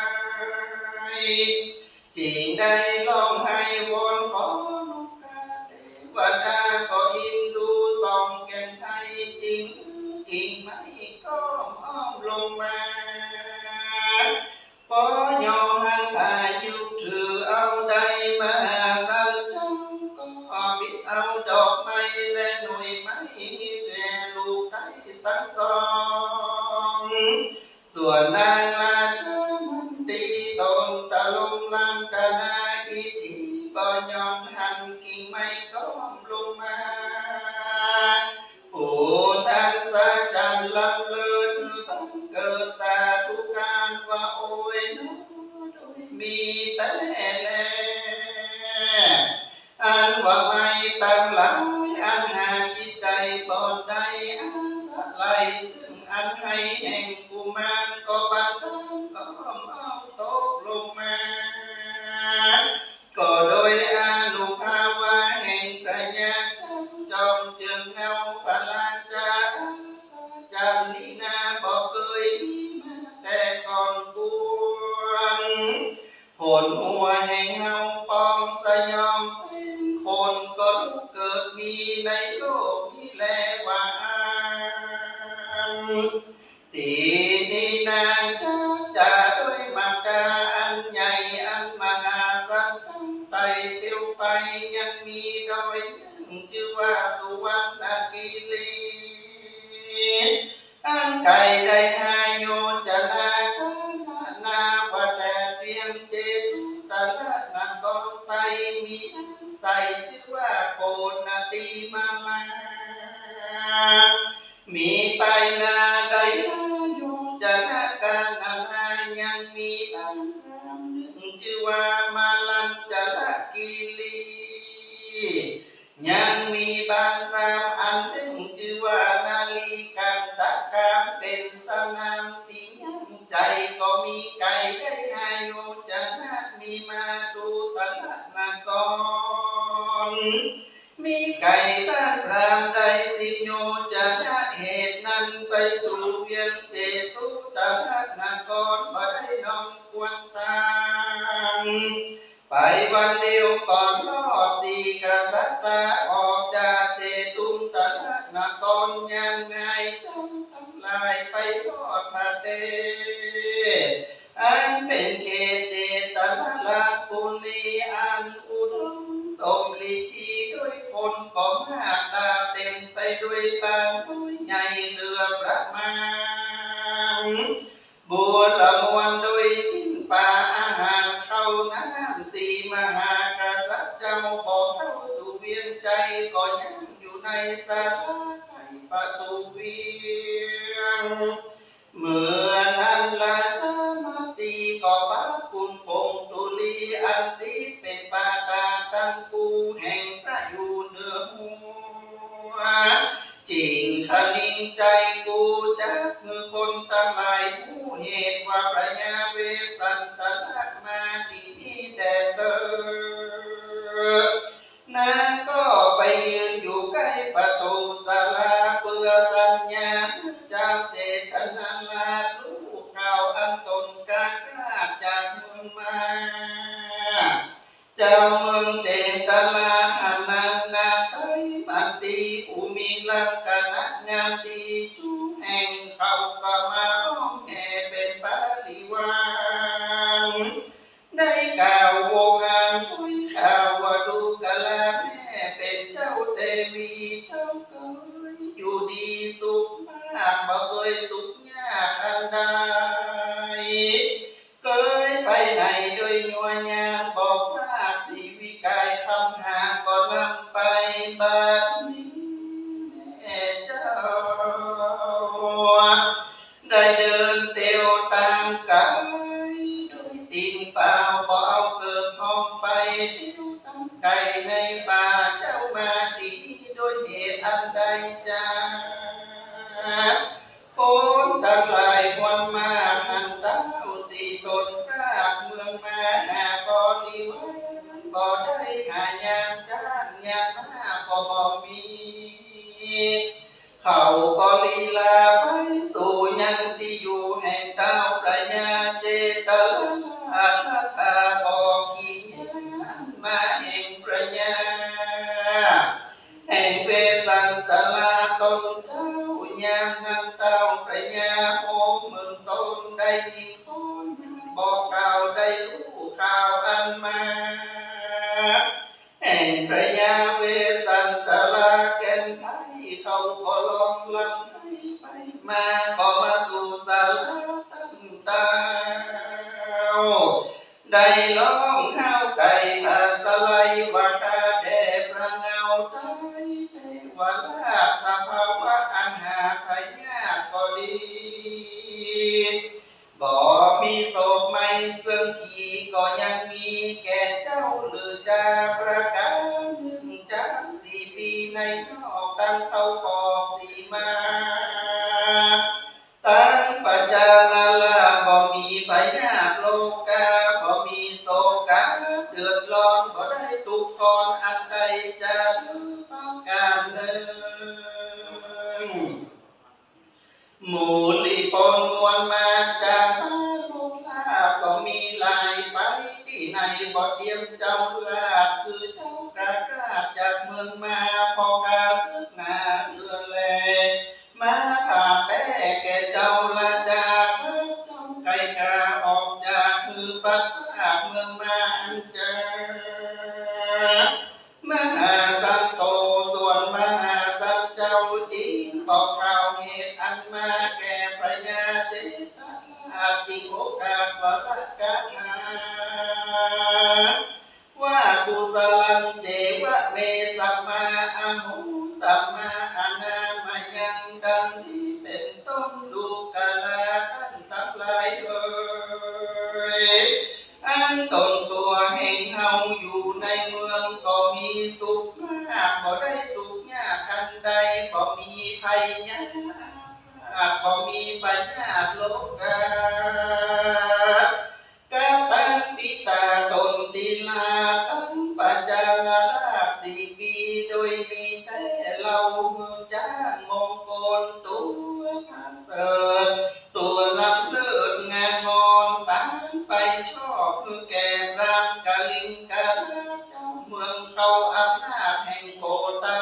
จริงได้ลองให้วอนขอลูกค้าเทวดาก็อินดูส่องแก่นไทยจริงกิ่งไม้ก็อ้อมลงมาปอยอหันอายุถือเอาใดมาสั่งจังก็บิดเอาดอกไม้และหน่วยไม้แต่ลูกไทยตั้งสองส่วนนางลาเจ้ามันดีตนตะลุงลำกะนาอีทีบ่ยอนหันกิ่งไม้ก้อมลงมาผู้ตันสะจันลำเลินบังเกิดตาทุกการว่าโอ้ยน้อโดยมีแต่แลอันว่าไม่ตั้งหลายอันหาจิตใจบ่ได้อาสะไหลซึ่งอันให้แห่งกุมารก็บันดาลก็เอาตกลงมาก็โดยอนุภาวะแห่งพระญาจอมจึงเงาพระราชาจันนีนาบอกเคยมีมาแต่ก่อนกวนผลหัวแห่งเงาปองสยองเส้นคนก็ลุกเกิดมีในโลกนี้แลว่าตีนีนางจะด้วยมากาอันใหญ่อันมหาสัจจังไต่เที่ยวไปยังมีดอยชื่อว่าสุวรรณกิรีอันไก่ได้หาโยจะนาคนาว่าแต่เตรียมเจตุตะละนครไปมีใส่ชื่อว่าโกนตีมาลามีไปนาได้หาโยจะนาการนายังมีบ้านรามหนึ่งชื่อว่ามาลันจละกิรียังมีบางรามอันหนึ่งชื่อว่านาลีกันตะการเป็นสนามติยังใจก็มีไก่ได้อายุจะนัดมีมาดูตลาดนครมีไก่บ้านรามได้สิโยจะนัดเหตุนั้นไปสู่เวียงเจตุตลาดนครบ่ได้นอนควนตางไปวันเดียวก่อนรอดสี่กษัตริย์ออกจากเจตุตลาดนครยังไงจงทั้งหลายไปรอดพระเตอันเป็นเขตเจตนาลาปุณีอันอุดมสมฤทธิ์ด้วยคนก็มากตาเต็มไปด้วยปานด้วยใหญ่เรือประมาณบัวละมวนด้วยชิ้นปลาอาหารเข้าน้ำสีมหากษัตริย์เจ้าบอกเข้าสู่เวียงใจก็ยังอยู่ในสาราไข่ประตูเวียงเมื่อนั้นราชามาตีก็ปักกุนพงตุลีอันตีเป็นปาตาตั้งกูแห่งพระอยู่เหนือหัวจริงคณิงใจกูจักคือคนตั้งหลายผู้เหตุว่าพระยาเวสสันตนะมาที่นี่แดดเดินนางก็ไปยืนอยู่ใกล้ประตูศาลาเพื่อสัญญาเจ้าเจตนาลาลูกข่าวอันตนกลางราชจากเมืองมาเจ้าเมืองเจตนาอันนางนาไตมันตีผู้มีลักษณะงามดีทุกแห่งเขาก็มาอ้อมแห่เป็นบริวารได้กล่าวโวงานคุยข่าวว่าดูกะลาแม่เป็นเจ้าเทวีเจ้าเคยอยู่ดีสุขมากบ่เคยทุกข์ยากอันใดเคยไปไหนด้วยยัวยามบอกพระศรีวิกัยคำหาก็นำไปบัดนี้แม่เจ้าได้เดินเตียวตามกายด้วยตีนเปล่าบ่เอาเกิดห้องไปเตียวตามไก่ในป่าเจ้ามาดีด้วยเหตุอันใดจ้าโอ้ เต้าพระยาโหมเมืองต้นได้ยินคนบอกกล่าวได้รู้ข่าวอันมาแห่งพระยาเวสันตลาแก่นไทยเขาก็ลองลำให้ไปมาก็มาสู่สาราตั้งตาได้ร้องห้าวไก่อาสไลว่าคาแด่ประเงาไทยเทวราชสภาวะอันหาพยาก็ดีบ่มีโศกไม่เครื่องขี่ก็ยังมีแก่เจ้าหรือจะประการ1-3-4 ปีในนอกตั้งเขาขอบสีมาตั้งปัจจานาลาบ่มีพยาโลกาบ่มีโศกาเดือดร้อนบ่ได้ทุกข์ทรอันใดจะต้องการหนึ่งหมู่ลิปนมวลมาจากลูกลาก็มีลายไปที่ไหนบ่เดียมเจ้าลาดคือเจ้ากากราดจากเมืองมาพอกาซึกหนาเรือแลมาผ่าแป้แก่เจ้าละจากเจ้าไก่กาออกจากมือปัดภาคเมืองมาอันเจอมหาสันโตส่วนมหาสันเจ้าจีนบอกข่าวเหตุอันมาแก่พระยาเจตนาจิโอกาสวรกาว่ากุศลังเจวะเมสัมมาอโหสัมมาอนามายังดังนี้เป็นต้นดูกาลาท่านทั้งหลายเอ่ยอันตนตัวแห่งเฮาอยู่ในเมืองก็มีสุขมากบ่ได้ทุกข์ยากอันใดบ่มีภัยยากบ่มีปัญหาโลกากาตังปิตาตนติลาตังปัจจานารา4 ปีโดยมีแต่เราเมืองจ้างมงคลตัวพระเสริฐตัวลำเลิศงามงอนตามไปชอบเพื่อแก่รามกาลิงกาเจ้าเมืองเขาอำนาจแห่งโคตา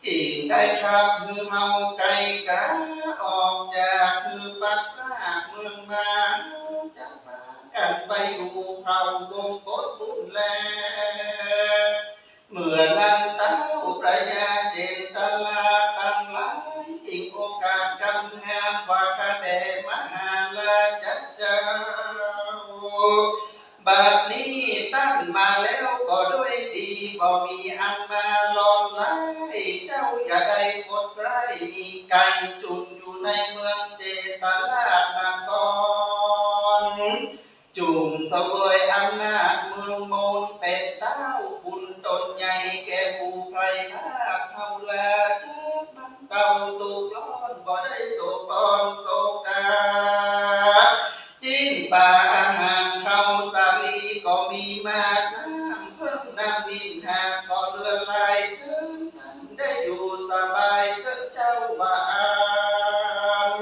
จีนได้ขับมือเมาไก่กาออกจากมือปัดรากเมืองมาจะพากันไปดูเขาวงกฏบุญแลเมื่อนั้นเต้าพระยาเจตลาตั้งหลายจิงโอกาสกำงามว่าคาแด่มหาลาจัจเจ้าบัดนี้ตั้งมาแล้วก็ด้วยดีบ่มีอันมาลอนไล่เจ้าอย่าได้กดไร้มีไก่จุนอยู่ในเมืองเจตลานครจุ่มเสวยอำนาจเมืองโมนเป็นเต้าบุญตนใหญ่แก่ผู้ไพรภาคเท่าแลเจ้ามันเต่าตุกร้อนบ่ได้โศกรโศกาจิ้นป่าอาหารเขาสาลีก็มีมากน้ำเพิ่มน้ำมินหากก็เรือลายเชิญนั้นได้อยู่สบายเถิดเจ้าบ้าน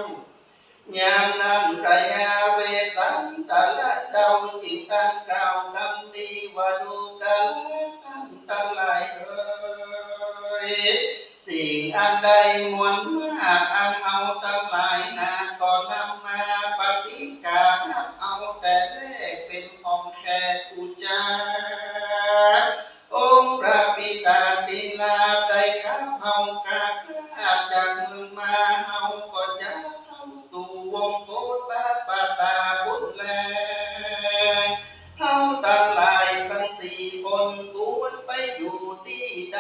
ยามนั้นพระยาเวสันตละเจ้าจิตตั้งกล่าวคำตีว่าดูกันทั้งหลายเอ่ยสิ่งอันใดมวลมากอันเอาทั้งหลายหาก็นำมาปฏิการเอาแต่แรกเป็นของแค่กูจาองค์พระปิตาติลาได้ข้าเฮากราบจากเมืองมาเฮาก็จะเข้าสู่วงโคตบาปตาบุญแลเฮาตั้งหลายทั้ง4 คนควรไปอยู่ที่ใด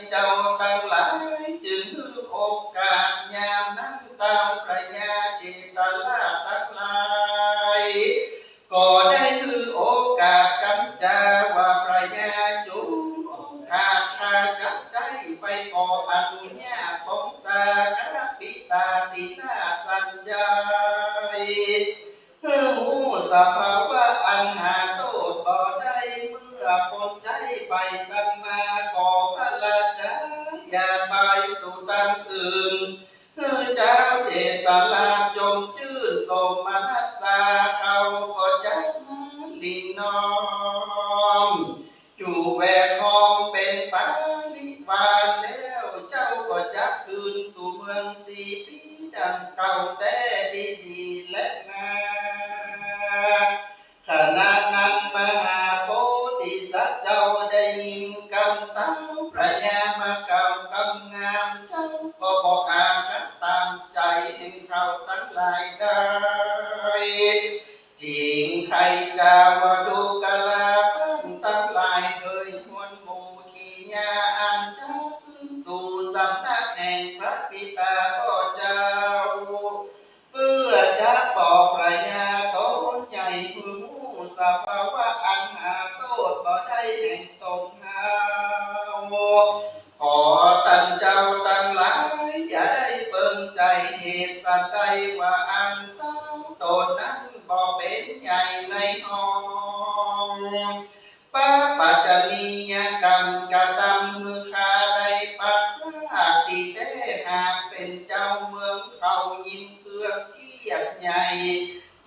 เจ้าตั้งหลายจึงถือโอกาสยามนั้นตามพระยาเจตลาตั้งหลายก็ได้ถือโอกาสกันจาว่าพระยาจุโอกาสข้าจับใจไปขออนุญาตของสากาปิตาตินาสัญญาหูสภาวะอันหาโทษต่อได้เมื่อพ้นใจไปตั้งมาขอพระราชาอย่าไปสู่ตั้งอื่นเจ้าเจตลาจงชื่นสมนัสสาเขาก็จะมาลิงน้อมอยู่แวดห้องเป็นปาลิวานแล้วเจ้าก็จะคืนสู่เมือง สี่ปีดังเก่าแต่ดีๆและนาขณะนั้นมหาโพธิสัตว์เจ้าได้ยินคำเต้าพระยามากล่าวคำงามเจ้าก็บอกอากัดตามใจแห่งเขาทั้งหลายได้จริงใครจะว่าดูกะลาบ้านทั้งหลายเคยหวนหมู่ขี่ยาอันเจ้าขึ้นสู่สำนักแห่งพระบิดาพ่อเจ้าเพื่อจะบอกพระยาตนใหญ่ผู้สภาวะอันหาโทษบ่ได้แห่งตนหาขอตั้งเจ้าตั้งหลายอย่าได้เบิ่งใจเหตุสัตว์ใดว่าอันเต้าตนนั้นบ่เป็นใหญ่ในห้องป้าปัจจนียกรรมกระทำมือคาได้ปัดรากที่แท้หากเป็นเจ้าเมืองเขายิ้มเพื่อเกียรติใหญ่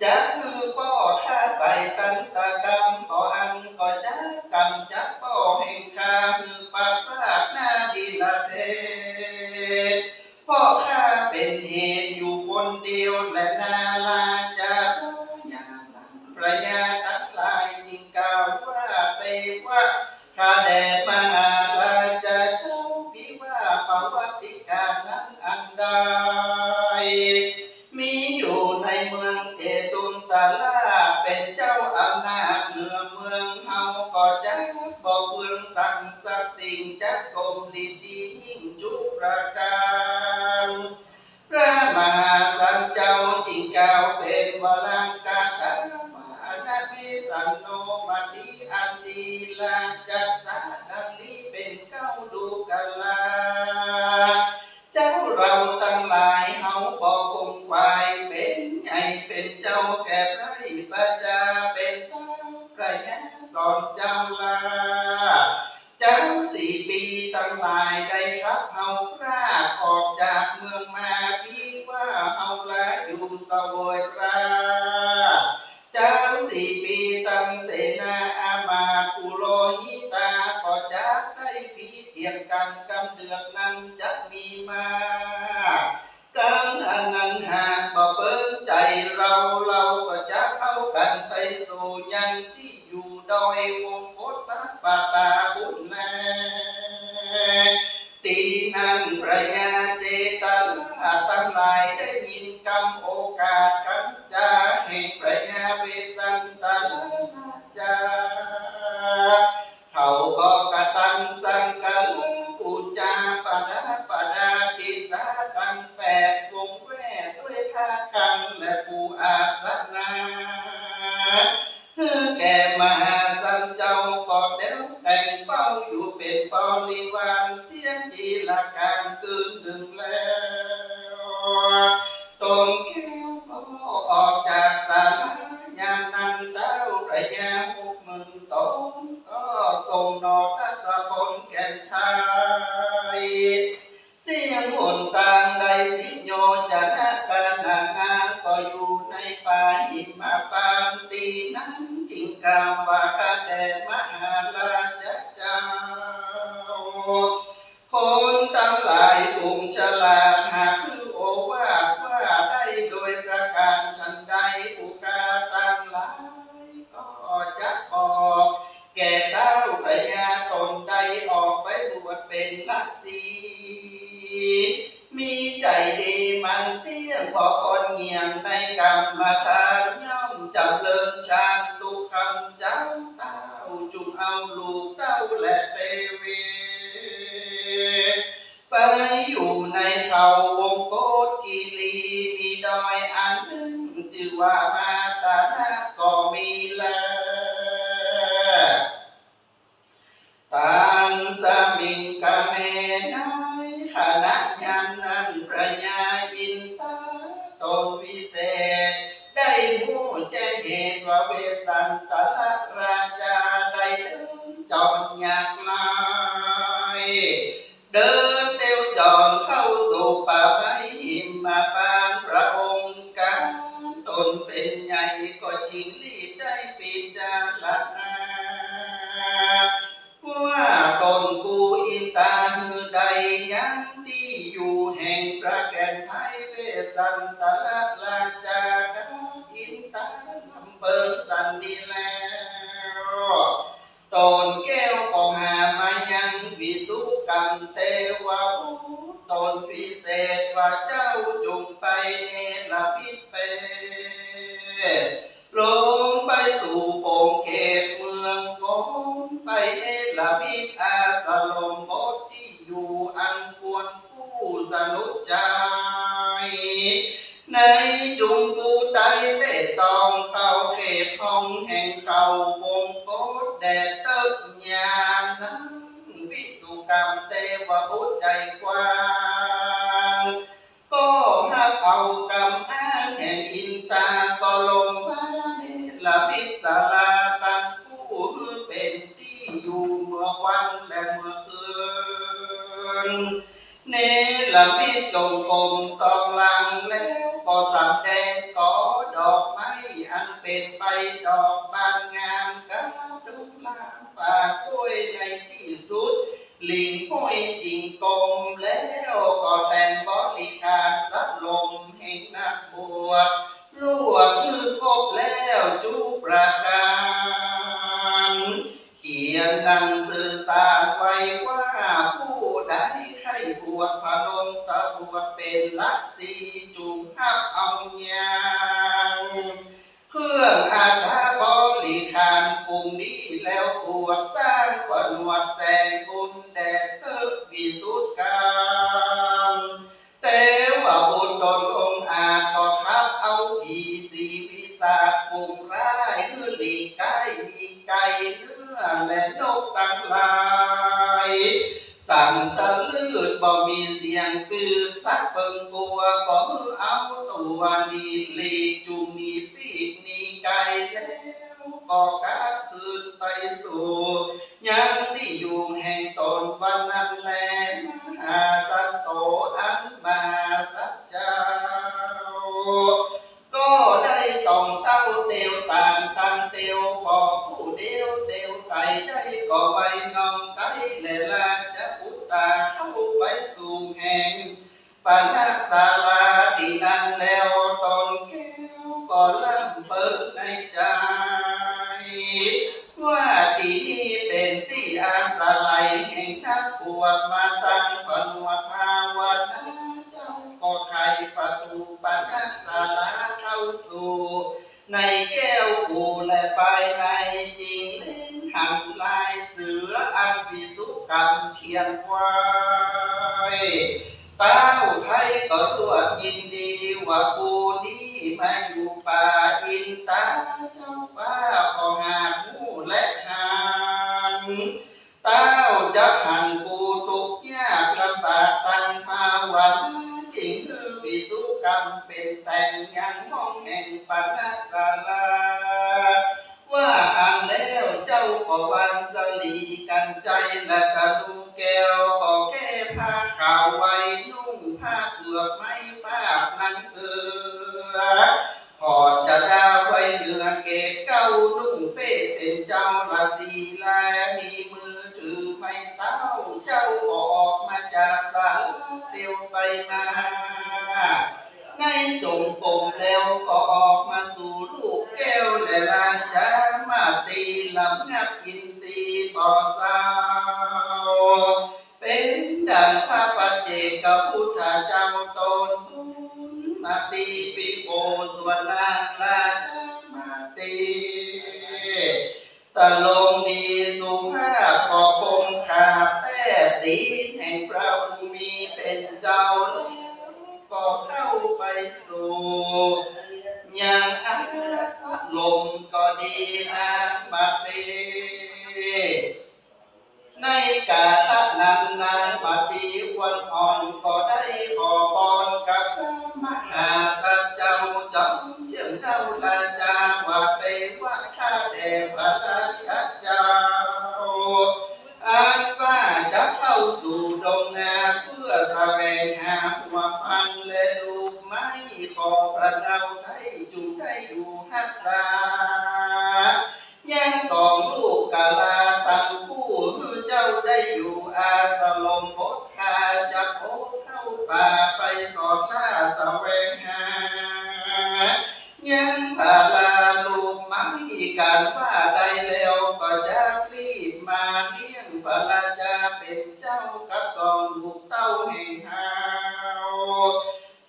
จักมือป่อข้าใส่ตันตะกรรมป่ออันก็จักกรรมจักป่อแห่งข้ามือปัดรากหน้าดีละเทพ่อข้าเป็นเหตุอยู่คนเดียวและนาลาจะรู้อย่างนั้นพระยาทั้งหลายจึงกล่าวว่าเตวะข้าแด่มหาราชาเจ้าพิว่าประวัติการนั้นอันใดมีอยู่ในเมืองเจตุนตลาเป็นเจ้าอำนาจเหนือเมืองเฮาก็จะบอกเมืองสั่งสักสิ่งจักสมฤทธิ์ดียิ่งจุประการพระมหาสันเจ้าจิงกล่าวเป็นวรังกาตมานาภิสันโนมาดีอันดีลาจัดสาดังนี้เป็นเก้าดูกะลาเจ้าเราทั้งหลายเฮาบอกคงควายเป็นใหญ่เป็นเจ้าแก่ไพร่ประจาเป็นเต้าพระยาสอนเจ้าลาเจ้าสี่ปีทั้งหลายได้ขับเฮาพรากออกจากเมืองมาพี่ว่าเฮาลาอยู่สวยราเจ้าสี่ปีตั้งเสนาอามาตย์ปุโรหิตาก็จะได้พีเทียมกันกำเดือกนั้นจะมีมาการอันนั้นหากบ่เบิ่งใจเราก็จะเข้ากันไปสู่ยังที่อยู่โดยวงกฏพระปาตาบุญแลตีนั้นพระยาเจตลาทั้งหลายได้ยินคำโอกาสกันจาแห่งพระยาเวสสันตลาจาเขาก็กระตันสังกัลปูจาปดาติสาตังแปดวงแวดด้วยผ้ากังและปูอาสนะแก่มหาสันเจ้าก็เดี๋ยวแต่งเป้าอยู่เป็นบริวารเสียงจีละการคืนหนึ่งแล้วตนแก้วก็ออกจากศาลายามนั้นเต้าพระยา60,000 ตนก็ส่งนอทัศพลแก่นไทยเสียงหนต่างใดสิโยจะนักการนาก็อยู่ในป่าหิมพานต์ตีนั้นจึงกล่าวว่าข้าแด่มหาราชเจ้าคนทั้งหลายภูมิฉลาดหากคือโอวาทว่าได้โดยประการฉันใดผู้ข้าทั้งหลายก็จะบอกแก่เต้าพระยาตนใดออกไปบวชเป็นลักษีมีใจดีมันเตี้ยพอคนเงียงในกรรมฐานย่อมจำเริญชาญทุกคำเจ้าเต้าจุงเอาลูกเต้าและเตวีไปอยู่ในเขาวงโกฏกิลีมีดอยอันหนึ่งชื่อว่ามาตานะก็มีแลตังสมิงกะเมนายขณะยามนั้นพระยาอินทาตนวิเศษได้รู้แจ้งเหตุว่าเวสสันตราชาได้เดินจรอยากลายเดินเตียวจรเข้าสู่ป่าไม้หิมพานต์พระองค์การตนเป็นใหญ่ก็จิงรีบได้ปิจารณาว่าตนกูอินตาหือใดยังที่อยู่แห่งพระแก่นไท สันตละลาจากาอินตาลำเบิงสันดีแล้วตนแก้วของหามายังวิสุกรรมเทวะผู้ตนพิเศษว่าเจ้าจงไปเนรมิตเปลงไปสู่โป่งเขตเมืองโกนไปเนรมิตอาสลมบทที่อยู่อันควรผู้สนุกใจในจุงปูไตเตตองเข้าเขตห้องแห่งเขาวงโกดแดดเติบยามนั้นวิสุกรรมเทวบุตรใจกว้างก็หักเอากำอ้างแห่งอินตาก็ลงมาเนรมิตศาลาตั้งผู้เป็นที่อยู่เมื่อวันและเมื่อคืนเนรมิตจงกรมสองหลังแล้วก็สำแดงก่อดอกไม้อันเป็นไปดอกบานงามกับดงลาป่ากล้วยในที่สุดลิงห้อยจิงกรมแล้วก็แต่งบริการสัดลมแห่งนักบวชลวกมือพบแล้วจุประการเขียนหนังสือสารไว้ว่าผู้ใดใครบวชพนมตะบวชเป็นลักษีจุงหับเอาอย่างเครื่องอาถาบริการปุ่มนี้แล้วบวชสร้างขวัญวัดแสงบุญแด่เธอวิสุทธิกรรมแต่ว่าบุญตนองค์อาจก็ทับเอาผีสีวิสาจปุ่มร้ายคือหลีกไก่มีไก่เนื้อและนกต่างหลายสั่งสลืดบ่มีเสียงปืนสักเบิ่งบัวก็เอาตัวนี้หลีกจูมีปีกมีไก่แล้วก็กลับคืนไปสู่ยังที่อยู่แห่งตนวันนั้นแลมหาสันโตอันมาสัจเจ้าก็ได้ต้องเต้าเตียวต่างตั้งเตียวบอกผู้เดียวเตียวไตได้ก็ไว้น้องไตและลาจะพุทธาเข้าไปสู่แห่งปัญหาศาลาที่นั่นแล้วตนแก้วก็ลำเปิดในใจว่าที่นี้เป็นที่อาศัยแห่งนักบวชมาสร้างผนวดภาวนาเจ้าก็ไขประตูปัญหาศาลาเข้าสู่ในแก้วกูและภายในจริงเล่นหันลายเสืออันวิสุกรรมเขียนไว้เต้าไทยก็รวดยินดีว่าปูนี้มาอยู่ป่าอินตาเจ้าฟ้าของหาผู้และหานเต้าจะหันปูตุกยากลำบากตั้งภาวนาจริงคือวิสุกรรมเป็นแต่งยังห้องแห่งปัญหาศาลาว่าอ่านแล้วเจ้าก็วางสลีกันใจและกระดูแก้วก็แก้ผ้าขาวไว้นุ่งผ้าเปลือกไม้ผ้าหนังเสือพอดจะดาไว้เหนือเกศเก้านุ่งเป้เป็นเจ้าราศีแลมีมือถือไม้เต้าเจ้าออกมาจากศาลเดียวไปมาในจงปงแล้วก็ออกมาสู่ลูกแก้วและลานจามาตีลำงับอินทรีย์บ่อสาวเป็นดังพระปัจเจกพุทธเจ้าตนบุญมาตีปิโกส่วนนางราชามาตีตะลงดีสุภาพก็คงขาดแต่ตีแห่งพระภูมิเป็นเจ้าก็เข้าไปสู่ยังอาสะลมก็ดีนางบัดนี้ในกาลนั้นนางบัดดีวันอ่อนก็ได้ขอพรกับพระมหาสัจเจ้าจอมเชื่อเท่าราชาว่าเทวะข้าแด่พระราชาเจ้าอันว่าจะเข้าสู่ดงนาเพื่อแสวงหาหัวพันและลูกไม้ขอพระเจ้าได้จุงได้อยู่รักษายังสองลูกกาลาตังผู้เจ้าได้อยู่อาสลมบทคาจะโอเข้าป่าไปสอนล่าส แวงหายังพาลาลูกไม้การว่าใดแล้วก็จะรีบมาเลี้ยงพระราชาเป็นเจ้ากับสองลูกเต้าแห่งหาว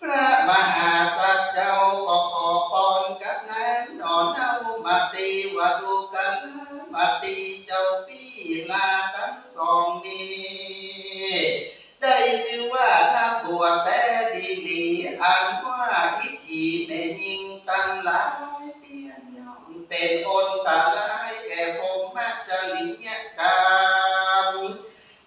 พระมหาสัจเจ้าก็ขอพรกับนางนอนเน่ามาตีว่าดูกันมาตีเจ้าพี่ลาทั้งสองนี้ได้ชื่อว่านักบวชแต่ดีดีอันว่าอิทธิแม่ยิงตั้งหลายเปียนย่อมเป็นคนตาลายแก่ผมมัจจริยกรรม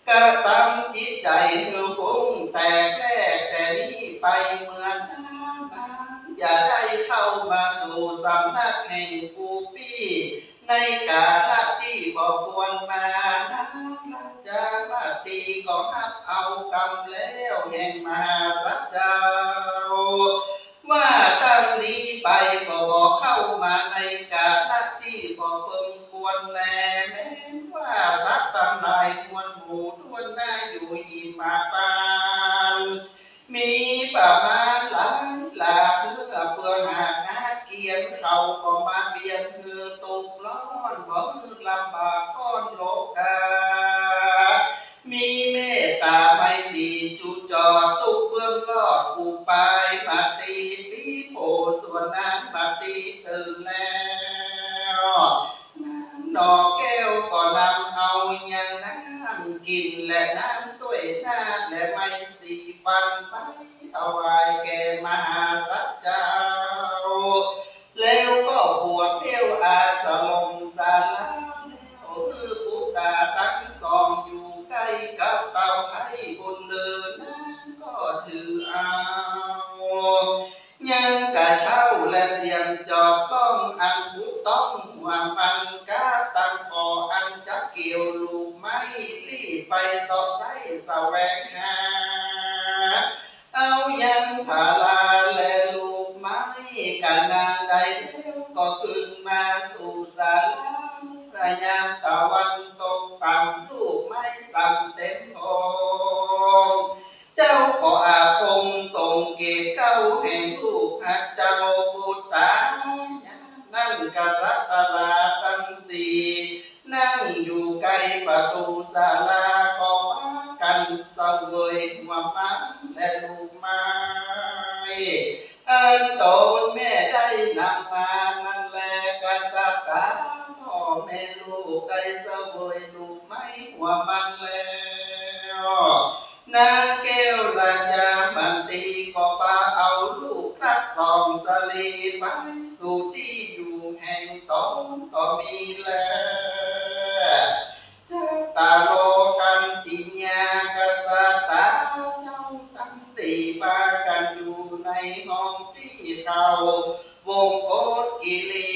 กระทำจิตใจหือฟุ้งแตกแลกแต่นี้ไปเหมือนน้ำอย่าได้เข้ามาสู่สำนักแห่งกูปี้ในกาลที่บ่ควรมานะจะมาตีก็นับเอากรรมแล้วแห่งมหาสัจเจ้าว่าตั้งนี้ไปก็บอกเข้ามาในกาลที่บ่เพิ่งควรแลแม้ว่าสัตว์ทั้งหลายมวลหมู่ล้วนได้อยู่หิมาปานมีประมาณหลายหลากเมื่อเพื่อหาเกียนเขาก็มาเบียนคือตกร้อนบ่คือลำบากก้อนโลกามีเมตตาไม่ดีจุจอดตุกเบื้องลอดกูปายมาตีปีโผส่วนนั้นมาตีตื่นแล้วดอกแก้วก็นำเอาอย่างน้ำกินและน้ำสวยน้ำและไม่สีฟันไปถวายแก่มหาสัจเจ้าแล้วก็บวชเที่ยวอาสลมสาลาแล้วคือปุตตาทั้งสองอยู่ใกล้กับเต่าไทยบุญเดินนั้นก็ถือเอายังกะเช่าและเสียงจอบต้องอันพุต้องว่ามันกาตั้งคออันจักเกี่ยวลูกไม้รีบไปสอบไส้แสวงหาเอายังพาลาและลูกไม้กันนางใดแล้วก็ขึ้นมาสู่ศาลาพระยามตะวันตกต่ำลูกไม้สั่นเต็มโองเจ้าก็อาคงส่งเก็บเก้าแห่งลูกหักเจ้าพุทธานั่นกษัตราตั้งสี่นั่งอยู่ใกล้ประตูศาลาก็ว่ากันเสวยหัวมันและลูกไม้อันตนแม่ได้นำมานั่นแหละกษัตริย์พ่อแม่ลูกได้เสวยลูกไม้หัวมันแล้วนางแก้วราชาบันตีก็พาเอาลูกทักสองสลีไปสู่ที่อยู่แห่งตนก็มีแล้วเจ้าตาโลกันติญา กษัตริย์เจ้าทั้งสี่พากันอยู่ในห้องที่เขาวงโกฏกิลี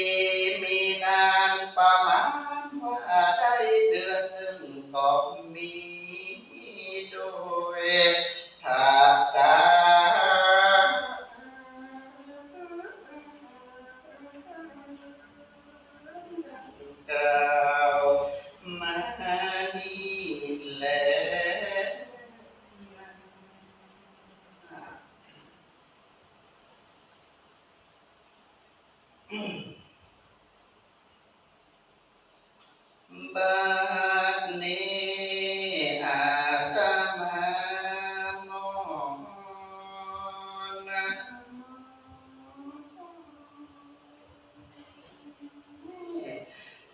มีนานประมาณว่าได้เดือนหนึ่งก็มีโดยทากาเก่ามานี่แลบัดนี้อาตมามอน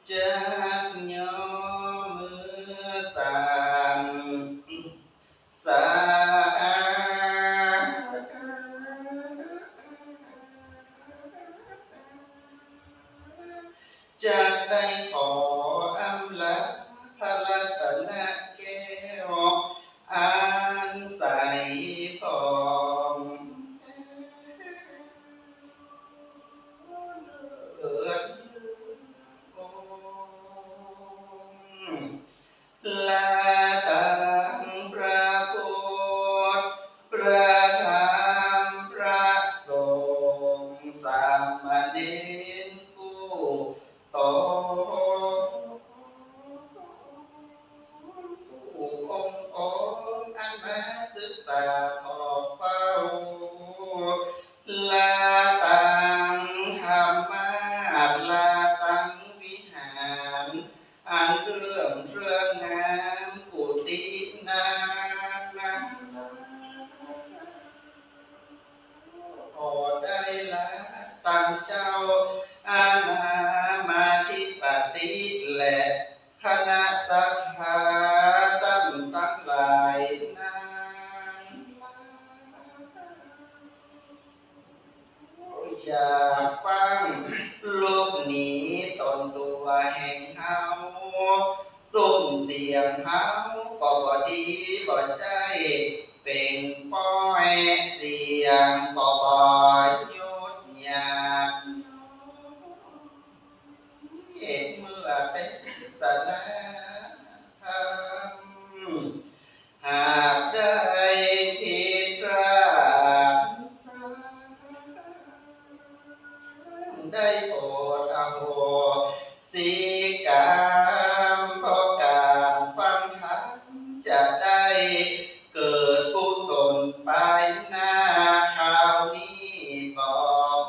จักย่อมือสั่นสาจะได้ขออำลาพระรัตนแก้วอันใสของเอิดลาตังพระพุทธพระธรรมพระสงฆ์สามเณรผู้โตผู้องค์อันมาศึกษาขอเฝ้า ตั้งเจ้าอาณามาธิปติและคณะสัทธาตั้งหลายนั้นอยากฟังลูกหนีตนตัวแห่งเฮาสุ่มเสียงเฮาก็บ่ดีบ่ใจเป็นป้อยเสียงก็บ่ยุดหยาดเมื่อเป็นสนาธรรมหากได้ผิดพลาดได้โปรดอโหสิกรรมเพราะการฟังธรรมจะได้เกิดกุศลไปหน้าคราวนี้บอก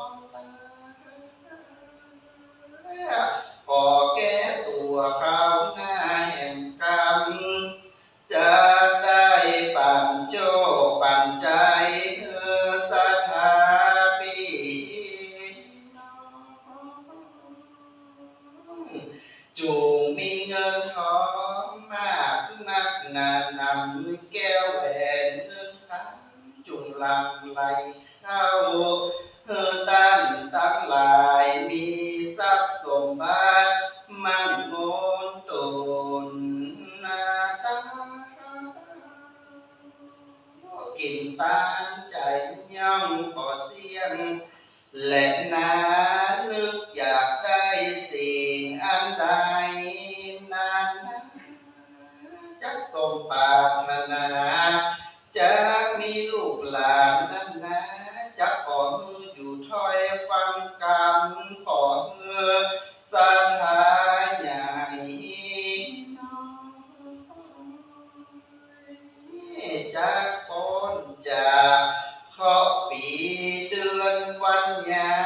ขอแก้ตัวข้าวหน้าแห่งกรรมจะได้ปั่นโจปั่นใจสถาปีจูงมีเงินทองมากนักหนานำแก้วแหวนเงินพันจุงลำไหลเข้าตั้งหลายมีทรัพย์สมบัติมั่นคงตนนาตากินตามใจย่องก่อเสียงและนานึกอยากได้สิ่งอันใดนั้นจักสมปรารถนาจะมีลูกหลานนั้นนะจะขอมืออยู่ถ้อยฟังกรรมขอมือสถาใหญ่จากพ้นจากข้อปีเดือนวันยา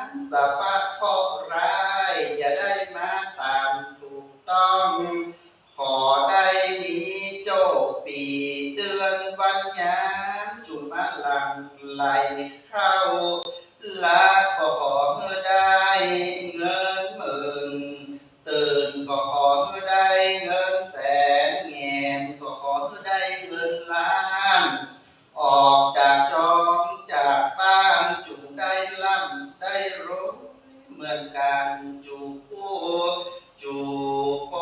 มสัพพะเคราะห์ร้ายอย่าได้มาตามถูกต้องขอได้มีโชคปีเดือนวันยามจุมาหลังไหลเข้าละก็ขอเมื่อได้เงินหมื่นตื่นก็ขอเมื่อได้เงินแสนแงนก็ขอเมื่อได้เงินล้านออกจากจอมจากบ้านจุงได้ล่ำได้รู้เหมือนกันจูผู้จูโค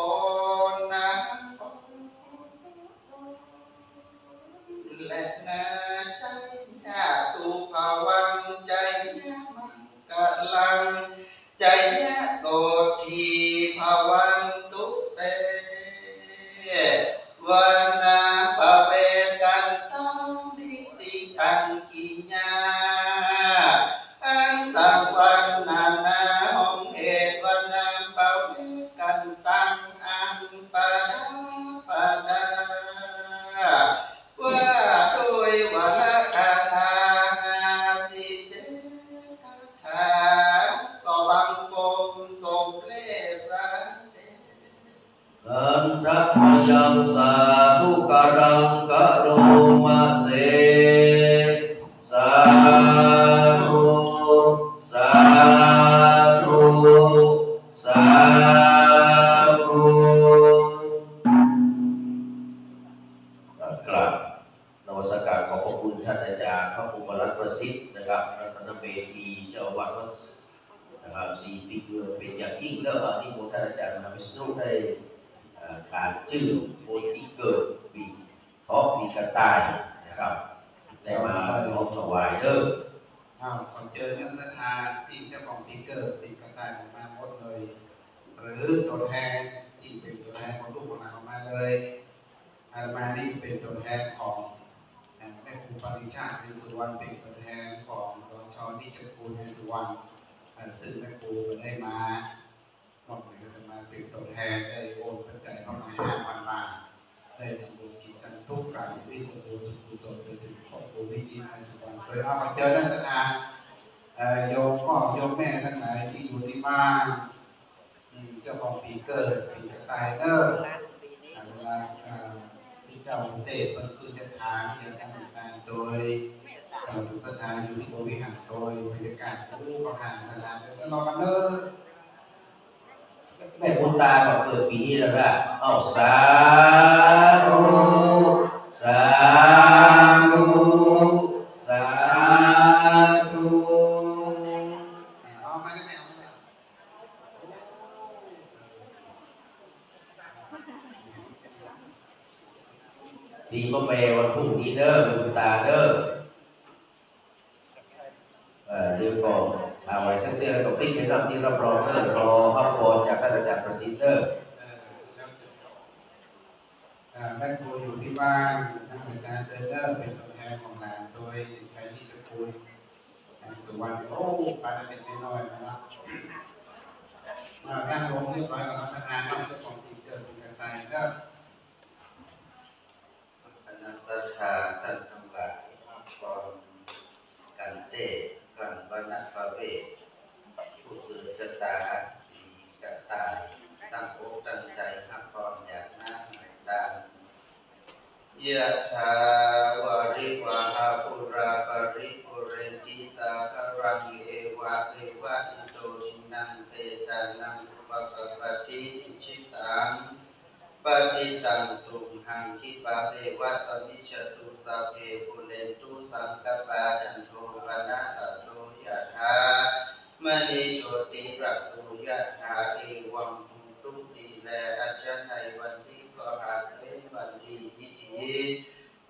นนะและนาใจยาตุภาวังใจยามังกะลังใจยาโสทีภาวันตุเตวานาภเวกันตังดิติตังกิญาอันสังวันนานาหงเหตุวนาภเวกันตังอันปะดาปะดาว่าด้วยวนาคาถาสิเจคาถาก็บังคมทรงเพลสาอันทัพยังสาธุการังกะโรมะเสสาธุสาธุสาธุกราบนมัสการขอบพระคุณท่านอาจารย์พระครูบรัตน์ประสิทธิ์นะครับรัตนเมธีเจ้าอาวาสวัดนะครับ4 ปีเป็นอย่างยิ่งแล้วก็นิมนต์ท่านอาจารย์มหาวิษณุได้การจื่อโพธิเกิดปีท้อปีกระต่ายนะครับได้มาน้อมถวายเด้อขอเจอเนี่ยศรัทธาที่เจ้าของปีเกิดปีกระต่ายออกมาหมดเลยหรือตัวแทนที่เป็นตัวแทนของลูกของหลานออกมาเลยอาตมานี่เป็นตัวแทนของแม่ครูปริชาติสุวรรณเป็นตัวแทนของดอนชอนิจกูลในสุวรรณซึ่งแม่ครูได้มามอบหมายจะมาเป็นตัวแทนได้โอนปัจจัยเข้ามา5,000 บาทได้ทำบุญกิจการทุกการที่สมบูรณ์สุขกุศลไปถึงครอบครัววิจิตรไอสุวรรณโดยเอาไปเจอนักศรัทธาโยมพ่อโยมแม่ทั้งหลายที่อยู่ที่บ้านเจ้าของปีเกิดปีกระต่ายเนอเวลาเจ้าเทพมันคือจะทานอย่างต่างๆโดย เราศรัทธาอยู่ที่บริหารโดยบรรยากาศผู้ประธานศาลาแล้วรอกันเด้อแม่บุญตาก็เกิดปีนี้แล้วนะเอาสาธุสาธุสาธุเอามาได้ไหมเอามาได้ปีมะแม่วันพรุ่งนี้เด้อบุญตาเด้อเดี๋ยวก่อนเอาไว้สักเสี้ยแล้วก็ปิ๊กไปนำที่รับรองเด้อรอพระพรจากท่านอาจารย์ประสิทธิ์เด้อแม่ครูอยู่ที่บ้านนักเรียนการเทรนเนอร์เป็นตัวแทนของหลานโดยใช้นิจคุณสุวรรณโอ้ปาราเด็กน้อยนะครับตั้งลงเรียบร้อยกับลักษณะนอกจากของที่เกิดเป็นกระต่ายก็คณะสัทธาท่านทั้งหลายก่อนกันเตะกันบรรณพระเวทผู้เกิดชะตาปีกระต่ายตั้งอกตั้งใจหักพรอยากน้ำหายตามยะถาวาริวหาปุราปริปุเรนติสาคารังเอวะเอวะอิโตทินังเปตานังอุปกปติอิชิตังปฏิตังตุมหังคิปะเปวะสมิจตุสัพเพปุเรนตุสังกปาจันโทปนะตะโสยะถามณีโชติระโสยะถาเอวังหุตุติแลอาจารย์ในวันนี้ก็หากเป็นวันดีพิธี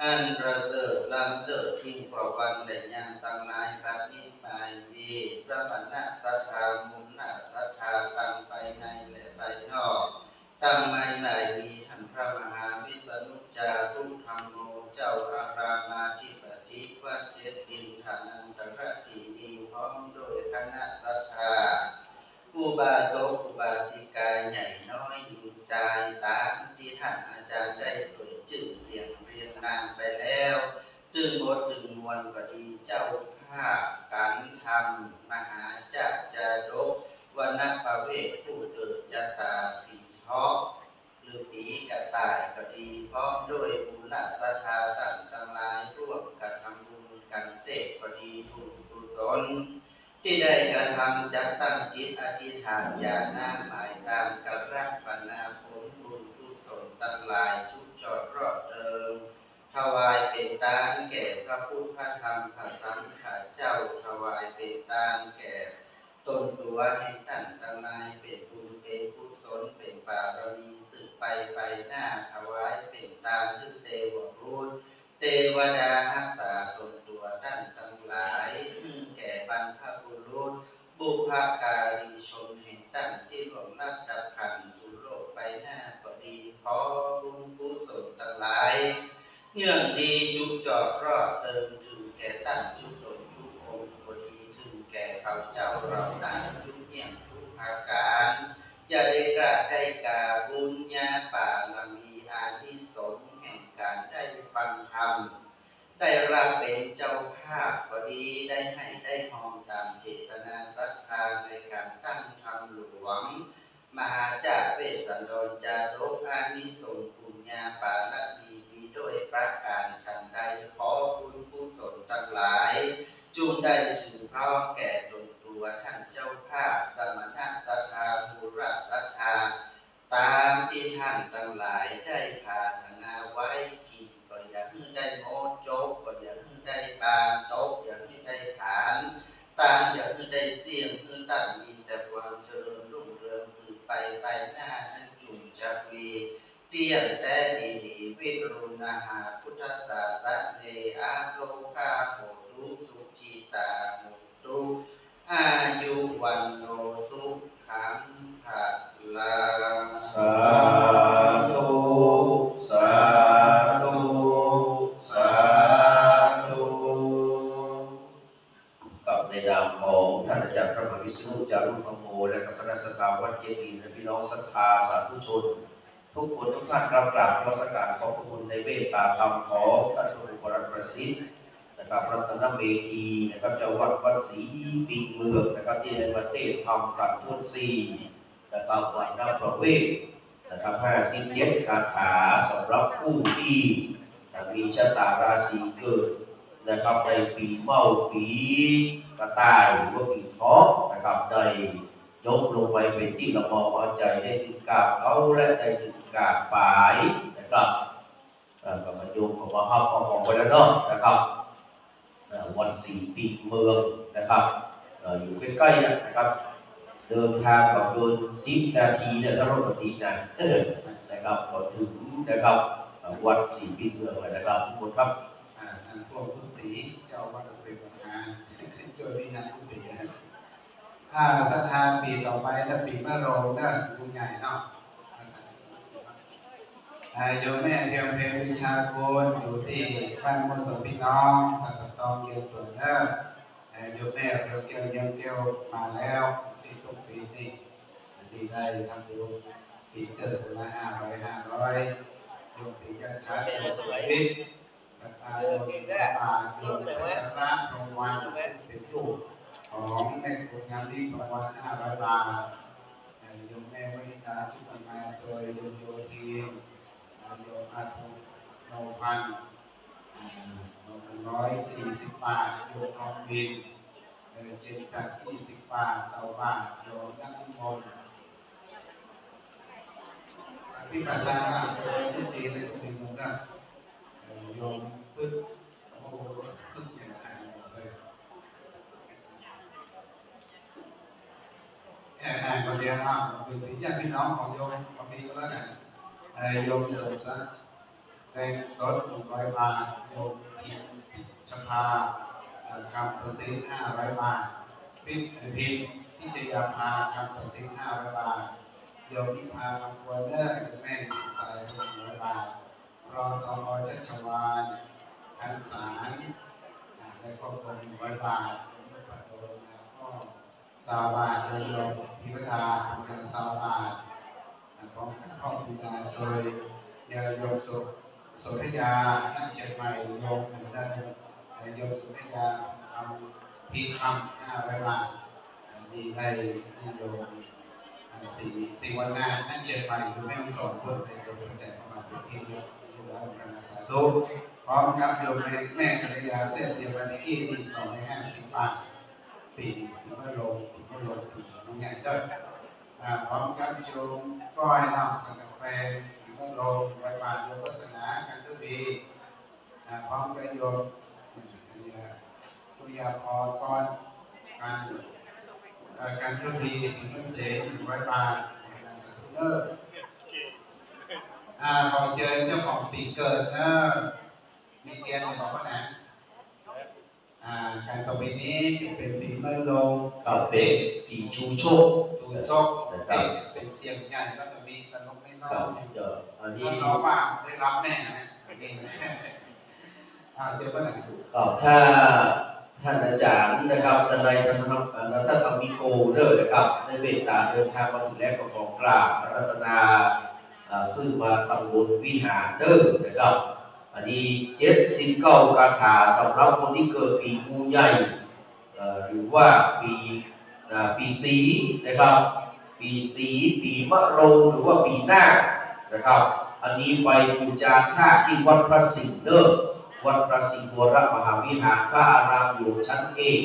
อันประเสริฐล้ำเลิศยิ่งกว่าวันใดยังตั้งหลายพัดนี้หมายมีสมณะศรัทธามุนนะศรัทธาตั้งภายในและภายนอกตั้งไม่หมายมีท่านพระมหาวิษณุจารุธรรมโมเจ้าอารามาธิปติวัดเจตินฐานันตระตินีพร้อมโดยคณะศรัทธาอุบาสกอุบาสิกาใหญ่น้อยหญิงชายตามที่ท่านอาจารย์ได้เอ่ยชื่อเสียงเรียงนามไปแล้วตึงบทตึงมวลก็ดีเจ้าภาพการทำมหาจักจาดกวรรณประเวศผู้เกิดจตาปีเทาะหรือปีกระต่ายก็ดีพร้อมด้วยบุญศรัทธาตั้งทั้งหลายร่วมกันทำบุญกันเตะก็ดีบุญกุศลที่ได้กระทำจัดตั้งจิตอธิษฐานญาณหมายตามกรักปนาผลบุญกุศลทั้งหลายทุกจอดรอดเดิมถวายเป็นทานแก่พระพุทธพระธรรมพระสังฆเจ้าถวายเป็นทานแก่ตนตัวให้ท่านทั้งหลายเป็นบุญเป็นกุศลเป็นบารมีสืบไปหน้าถวายเป็นทานถึงเทวรูปเทวดารักษาตนตัวท่านทั้งหลายแก่บรรพบุรุษบุพการีชนแห่งท่านที่หลงรับดับขันสู่โลกไปหน้าก็ดีขอบุญกุศลทั้งหลายเนื่องดีจุจอดรอดเติมถึงแก่ท่านทุกตนทุกองค์ก็ดีถึงแก่เขาเจ้าเรานั้นทุกอย่างทุกอาการอย่าได้กระได้กาบุญญาป่าละมีอานิสงส์แห่งการได้ฟังธรรมได้รับเป็นเจ้าภาพก็ดีได้ให้ได้มองตามเจตนาศรัทธาในการตั้งธรรมหลวงมหาจารย์เวสสันดรจาโรอานิสงส์ปุญญาปาละมีด้วยประการฉันใดขอบุญกุศลทั้งหลายจุงได้ถึงพร้อมแก่ตนตัวท่านเจ้าภาพสมณะศรัทธาบุรศรัทธาตามที่ท่านทั้งหลายได้ภาถนาไว้กินก็อย่าให้ได้โมโจกก็อย่าให้ได้บานโต๊ะอย่าให้ได้ฐานตามอย่าให้ได้เสี่ยงให้ตั้งมีแต่ความเจริญรุ่งเรืองสืบไปหน้านั้นจุงจะมีเตี้ยแต่ดีวิรุณหาพุทธศาสเนอาโลกาโหตุสุขีตาโหตุอายุวันโนสุขังภะลังสาธุสาธุสาธุกับในนามของท่านอาจารย์พระมหาวิษณุจารุธรรมโมและคณะสัทธาวัดเจดีย์และพี่น้องศรัทธาสาธุชนทุกคนทุกท่านรับกราบนมัสการขอบพระคุณในเมตตาธรรมของท่านพระครูประสิทธิ์นะครับรัตนเมธีนะครับเจ้าวัดวัดศรีปิงเมืองนะครับที่ในประเทศทำประทุนซีนะครับวัดน้ำประเวศนะครับ57คาถาสำหรับผู้ที่มีชะตาราศีเกิด นะครับในปีเมาปีกระต่ายหรือว่าปีท้อนะครับได้ยกลงไปเป็นที่ละมอพอใจได้ถึงกาบเขาและได้ถึงกาบปลายนะครับก็มาโยงกับมาห้าของไว้แล้วเนาะนะครับวันสี่ปีเมืองนะครับอยู่ใกล้ๆนะครับเดินทางกับเดิน10 นาทีเนี่ยถ้ารถปกตินะครับก็ถึงนะครับวัดสี่ปีเมืองนะครับทุกคนครับท่านพวกผู้ปีเจ้าวัดเป็นประธานช่วยพี่นันผู้ปีศรัทธาปีต่อไปถ้าปีมะโรงเนี่ยผู้ใหญ่เนาะโยมแม่เทียมเพลวิชากุลอยู่ที่บ้านมุสลิมพี่น้องสัตตองเยี่ยมตัวเนอะโยมแม่เกี่ยวเยี่ยมเกี่ยวมาแล้วที่ทุกปีนี่ที่ได้ทำบุญปีเกิดคนละ500โยมปีจันทร์โยมสวยสัตตาโยมป่าโยมเป็นร้านรางวัลเป็นลูกของแม่คุณงานที่รางวัล500 บาทโยมแม่วนิดาชุติมาโดยโยมโยทีโยมอาทุโนพัน140 บาทโยมทองบิน7 จาก 20 บาทเจ้าบาทโยมนักมนต์พิพาษาโยมทุกทีเลยทุกทีโยมนะโยมพึ่งโอ้พึ่งอย่างไรเลยแค่ทางก็เดียวนะเป็นญาติพี่น้องของโยมก็มีก็แล้วกันโยมเสริมซะแตงสด100 บาทโยมพิมชภาคำประสิทธิ์500 บาทพิพิจยาภาคำประสิทธิ์500 บาทโยมนิพาคำควรเลิศแม่สาย100 บาทรอตอชัชวานคันสารและก็คง100 บาทโยมปัตโตนะก็20 บาทโยมพิรดาทำกัน20 บาทพร้อมกับพ่อบิดาโดยโยมโสภิยานั่งเชียงใหม่โยมเหมือนกันโยมโสภิยาทำพิคำ500 บาทมีได้โยมสี่วันนานั่งเชียงใหม่โยมแม่สอนคนในโยมประจักษ์เข้ามาเป็นที่โยมพระสาธุพร้อมกับโยมแม่กัลยาเส้นเดียวกันที่250 บาทปีมะโรงปีน้องใหญ่เด้อพร้อมกับโยมก้อยนำสังกัดแฟนปีมะโรง100 บาทโยมวัฒนากันทุบีพร้อมกับโยมปุยาพรก้อนการทุบีปีมะเสน100 บาทสัตว์เลิศขอเชิญเจ้าของปีเกิดเนอะมีเกียรติของคนไหนการต่อไปนี้จะเป็นปีมะโรงกับเป็นปีชูโชคเป็นเสียงใหญ่แล้วก็มีตลกน้อยๆอันนี้น้องว่าได้รับแน่นะนี่เจอเมื่อไหร่ก็ถ้าท่านอาจารย์นะครับท่านใดท่านทำมิโกเด้อนะครับในเมตตาเดินทางมาถึงแล้วก็ขอกราบรัตนาขึ้นมาตำบลวิหารเด้อนะครับอันนี้79 คาถาสำหรับคนที่เกิดปีงูใหญ่หรือว่าปีสีนะครับปีสีปีมะโรงหรือว่าปีหน้านะครับอันนี้ไปบูชาธาตุที่วัดพระสิงห์เด้อวัดพระสิงห์วรมหาวิหารพระอารามหลวงชั้นเอก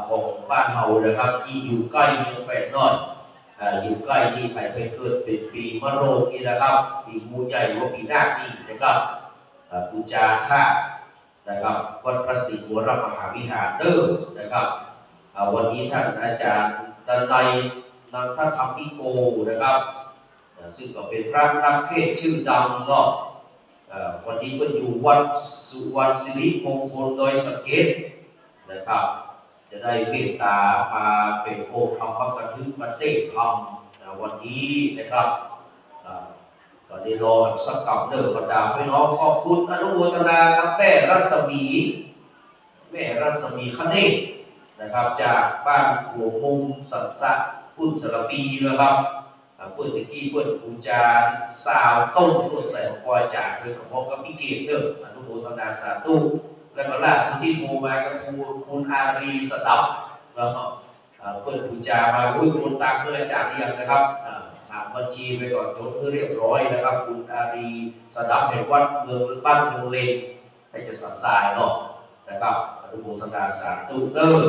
ของบ้านเฮานะครับที่อยู่ใกล้เมืองแปดน้อยอยู่ใกล้นี่ใครไปเกิดเป็นปีมะโรงนี่นะครับปีงูใหญ่หรือว่าปีหน้านี่นะครับบูชาธาตุนะครับวัดพระสิงห์วรมหาวิหารเด้อนะครับวันนี้ท่านอาจารย์ดันไนนันทธรรมิโกนะครับซึ่งก็เป็นพระนักเทศชื่อดังเนาะวันนี้ก็อยู่วัดสุวรรณสิริมงคลโดยสังเกตนะครับจะได้เมตตามาเป็นโอภาพกถึงประเทศธรรมวันนี้นะครับก็ได้รอสักกับเดิมบรรดาพี่น้องขอบคุณอนุโมทนาครับแม่รัศมีคเนศนะครับจากบ้านหัวมุมสันสะพุ่นสระปีนะครับเปิดตะกี้เปิดบูชาสาวต้นที่ตัวใส่ของปอยจากโดยของพ่อกับพี่เกศเด้ออนุโมทนาสาธุแล้วก็ล่าสุดที่โทรมากับคุณอารีสดับนะครับเปิดบูชามาคนตังเพื่ออาจารย์เรียงนะครับถามบัญชีไปก่อนจดเพื่อเรียบร้อยนะครับคุณอารีสดับแห่งวัดเมืองบ้านเมืองเลนให้จะสัมสายเนาะ นะครับอนุโมทนาสาธุเด้อ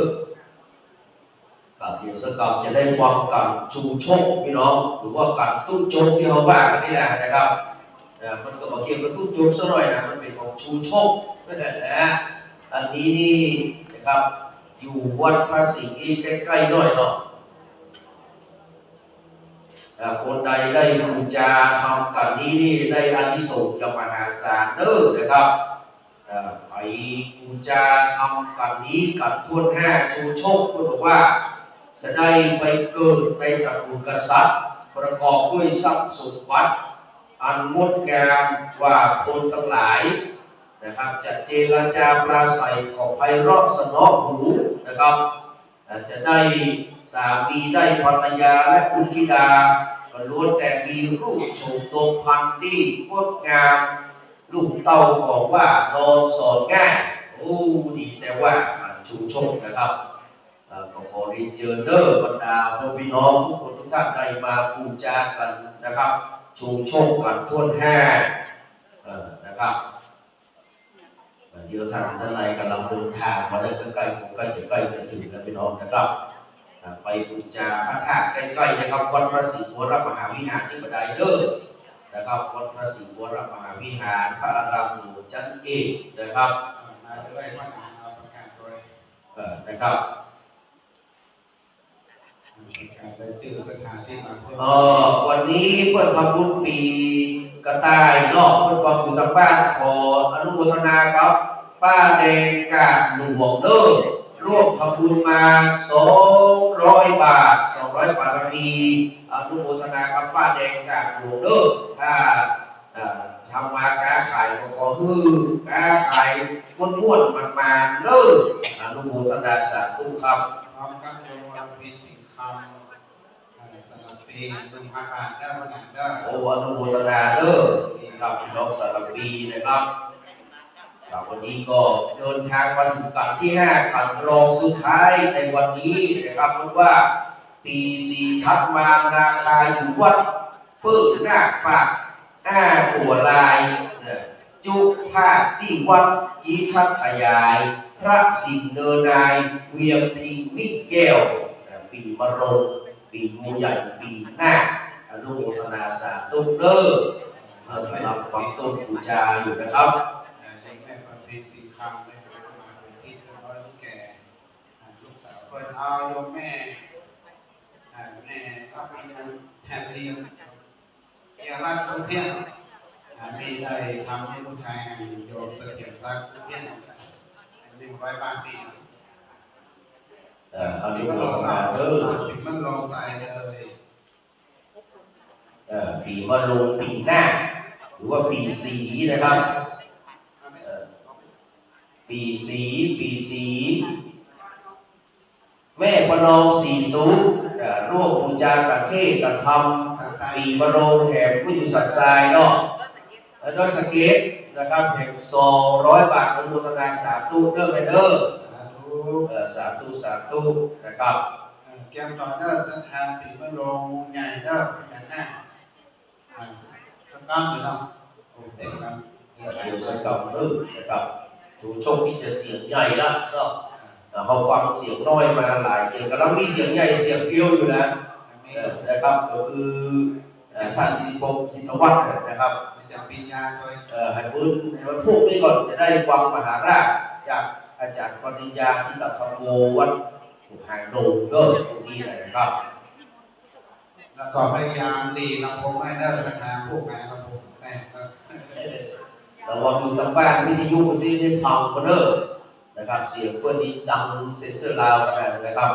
กับเดี๋ยวสักกับจะได้ฟังกันชูชกพี่น้องหรือว่าการตุ้นโจกที่เขาว่ากันนี่แหละนะครับมันก็มาเกี่ยวกับตุ้นโจกซะหน่อยนะมันเป็นของชูชกนั่นแหละนะอันนี้นี่นะครับอยู่วัดพระสิงห์ใกล้ๆหน่อยเนาะคนใดได้บูชาทำกันนี้นี่ได้อานิสงส์อย่างมหาศาลเด้อนะครับไปบูชาทำกันนี้กันทั่วหน้าชูชกก็บอกว่าจะได้ไปเกิดในตระกูลกษัตริย์ประกอบด้วยทรัพย์สมบัติอันงดงามว่าคนทั้งหลายนะครับจะเจรจาปราศัยของไพเราะสนอหูนะครับจะได้สามีได้ภรรยาและบุตรธิดาก็ล้วนแต่มีรูปโฉมตรงพันที่งดงามลูกเต้าบอกว่านอนสอนง่ายโอ้ดีแต่ว่าชูชกนะครับก็ขอเรียนเชิญเด้อบรรดาพ่อพี่น้องทุกคนทุกท่านได้มาบูชากันนะครับชูชกกันทั่วหน้านะครับเดี๋ยวท่านใดกำลังเดินทางมาได้ใกล้ๆผมก็จะใกล้จะถึงแล้วพี่น้องนะครับไปบูชาพระธาตุใกล้ๆนะครับวัดพระศรีวรมหาวิหารที่บันไดเด้อนะครับวัดพระศรีวรมหาวิหารพระอารามหลวงจันเอกนะครับมาด้วยว่าเราประกาศโดยนะครับการได้ชื่อสถานที่มาเพิ่มวันนี้เพื่อนทำบุญปีกระต่ายนอกเพื่อนฟังอยู่ทางบ้านขออนุโมทนาครับป้าแดงกาดหลวงเด้อร่วมทำบุญมา200 บาท200 บาทมีอนุโมทนากับป้าแดงกาดหลวงเด้อถ้าทำมาค้าขายก็ขอค้าขายม้วนๆมันๆเด้ออนุโมทนาสาธุครับพร้อมกับโยมวันเป็นสิ่งคำสลับปี1,000 บาทได้วันไหนได้โอ้อนุโมทนาเด้อครับพี่น้องสลับปีนะครับวันนี้ก็เดินทางมาถึงกันที่5กันรองสุดท้ายในวันนี้นะครับเพราะว่าปี4ทัดมานาคาอยู่วัดเพิ่งหน้าปากตัวลายจุธาที่วัดจีชัดขยายพระสิงห์เดินนายเวียงพิงมิ่งแก้วปีมะโรงปีงูใหญ่ปีหน้าอนุโมทนาสาธุเด้อรับความต้นบูชาอยู่นะครับเป็นสิ่งคำในการมาเป็นที่เรียบร้อยทุกแก่ลูกสาวเปิดเอาโยมแม่รับเรียนแทนเรียนราชทุกเที่ยงที่ได้ทำให้ลูกชายโยมเสถียรทรัพย์ทุกเที่ยง100 บาทปีอันนี้มันลงมาเด้อมันลงใส่เลยปีมะโรงปีหน้าหรือว่าปีสีนะครับปีสีแม่พนมสีสูงร่วมบูชาประเทศกระทำปีมะโรงแห่งผู้อยู่สัตว์ทรายเนาะแล้วสเก็ตนะครับแห่ง200 บาทอนุโมทนาสาธุเด้อไปเด้อสาธุนะครับแก้มต่อเด้อสถานปีมะโรงใหญ่เด้ออย่างนั้นต้องอยู่เนาะโอ้เด็กกันเดี๋ยวสักกับนะครับดูโชคที่จะเสียงใหญ่ละเนาะเขาฟังเสียงน้อยมาหลายเสียงกำลังมีเสียงใหญ่เสียงเปรี้ยวอยู่นะนะครับก็คือท่านศิษวัตรนะครับจะปีญาโดยให้พื้นให้มันพูดนี่ก่อนจะได้ฟังมหาราชจากอาจารย์ปริญญาที่ตัดธรรมโมวัดหางดงเด้อตรงนี้นะครับแล้วก็พยายามดีลำโพงให้ได้สักการพวกงานลำโพงแน่ระวังอยู่ทางบ้านวิทยุที่ได้ฟังกันเด้อนะครับเสียงเพื่อนนี้ดังเซ็นเซอร์ลาวนะครับ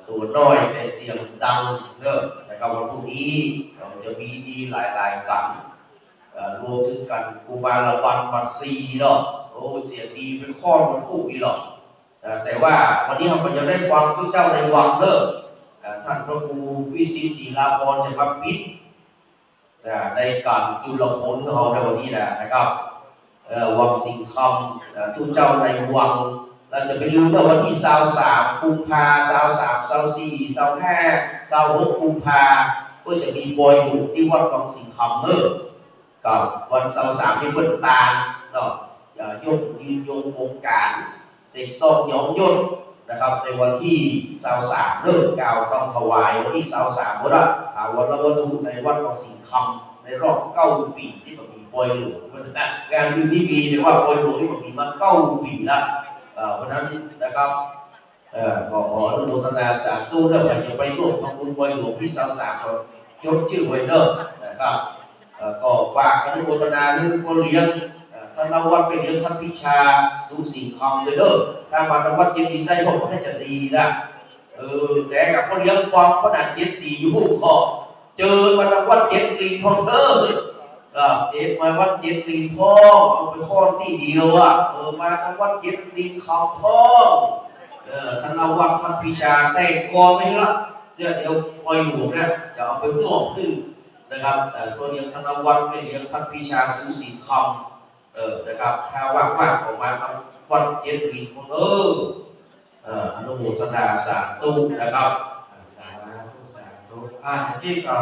ตัวน้อยแต่เสียงดังเด้อนะครับวันพรุ่งนี้เราจะมีดีหลายกันรวมถึงกันกูบาลวันมัดซีเนาะโอ้เสียงดีเป็นข้อมันพูดดีหรอกแต่ว่าวันนี้เราจะได้ฟังทุกเจ้าในวังเด้อท่านพระครูวิสิตศรีลาภรณ์จะมาปิดในการจุลพลของเราในวันนี้นะครับวังสิงห์คำทุกเจ้าในวังเราจะไปลืมว่าวันที่23 กุมภา23 24 25 26 กุมภาก็จะมีบอยอยู่ที่วัดวังสิงห์คำกับวัน23ที่เพิ่นตาลเนาะ ยกยืนยงวงการเสกซองย้อมย่นนะครับในวันที่23เริ่มกล่าวคำถวายวันที่23วันละวันละวัตถุในวัดวังสิงห์คำในรอบ9 ปีที่มันมีปอยหลวงงานอยู่ที่มีแต่ว่าปอยหลวงที่มันมีมา9 ปีละเพราะนั้นนะครับก็ขออนุโมทนาสาธุเรื่องใครจะไปร่วมทำบุญปอยหลวงที่23ก็จดชื่อไว้เด้อนะครับก็ฝากอนุโมทนาเรื่องคนเลี้ยงท่านวัดไปเลี้ยงท่านพิชาสุสีคำเลยเด้อถ้ามาทำวัดเจดีย์ได้ผมก็ให้จะดีนะแต่กับคนเลี้ยงฟังขนาด74อยู่ก็เจอมาทำวัด7 ปีพอเพิ่มเจ็บมาวัด7 ปีพ่อเอาไปข้อที่เดียวมาทำวัด7 ปีคำพ่อท่านวัดท่านพิชาแต่กอไม่ละเดี๋ยวปล่อยหลวงเนี่ยจะเอาไปเพื่อขึ้นนะครับแต่ตัวเลี้ยงท่านวัดไม่เลี้ยงท่านพิชาสุสีคำนะครับถ้าว่างๆออกมาทำวัด7 ปีคนอนุโมทนาสาธุนะครับสาธุที่ก็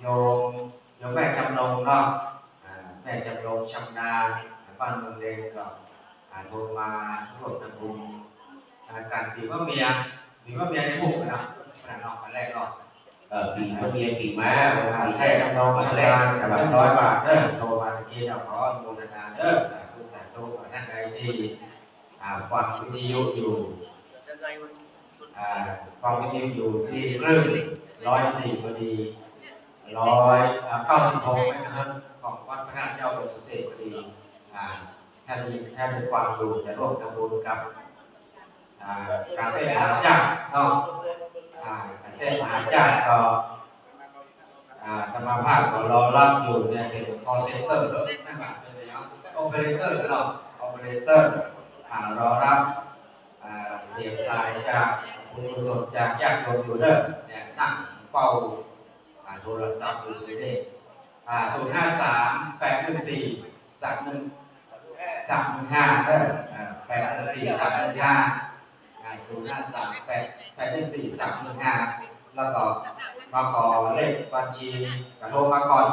โยมแม่จำลองเนาะแม่จำลองชำนาญบ้านเมืองเด็กก็โทรมาร่วมทำบุญการปีมะเมียในหมู่นะนอกกันแรกเนาะปีมะเมียปีม้าปีแรก จำลองชำนาญ100 บาทเด้อโทรมาตะกี้เราขออนุโมทนาเด้อสาธุท่านใดที่ฟังวิทยุอยู่ฟังวิทยุอยู่ที่คลื่น104พอดี196นะครับของวัดพระนาเจ้าสุเทพพอดีท่านได้ฟังอยู่จะร่วมทำบุญกับการเทศมหาชาติเนาะการเทศมหาชาติก็ธรรมภาพก็รอรับอยู่เนี่ยเป็น call center นั่นหมายถึงอะไรเนาะ operator เนาะ operator รอรับเสียงสายจากผู้กุศลจากญาติโยมอยู่เด้อเนี่ยนั่งเฝ้าโทรศัพท์อยู่เลย053 814 3135เด้อ814 315 053 814 315แล้วก็มาขอเลขบัญชีกระโทรมาก่อน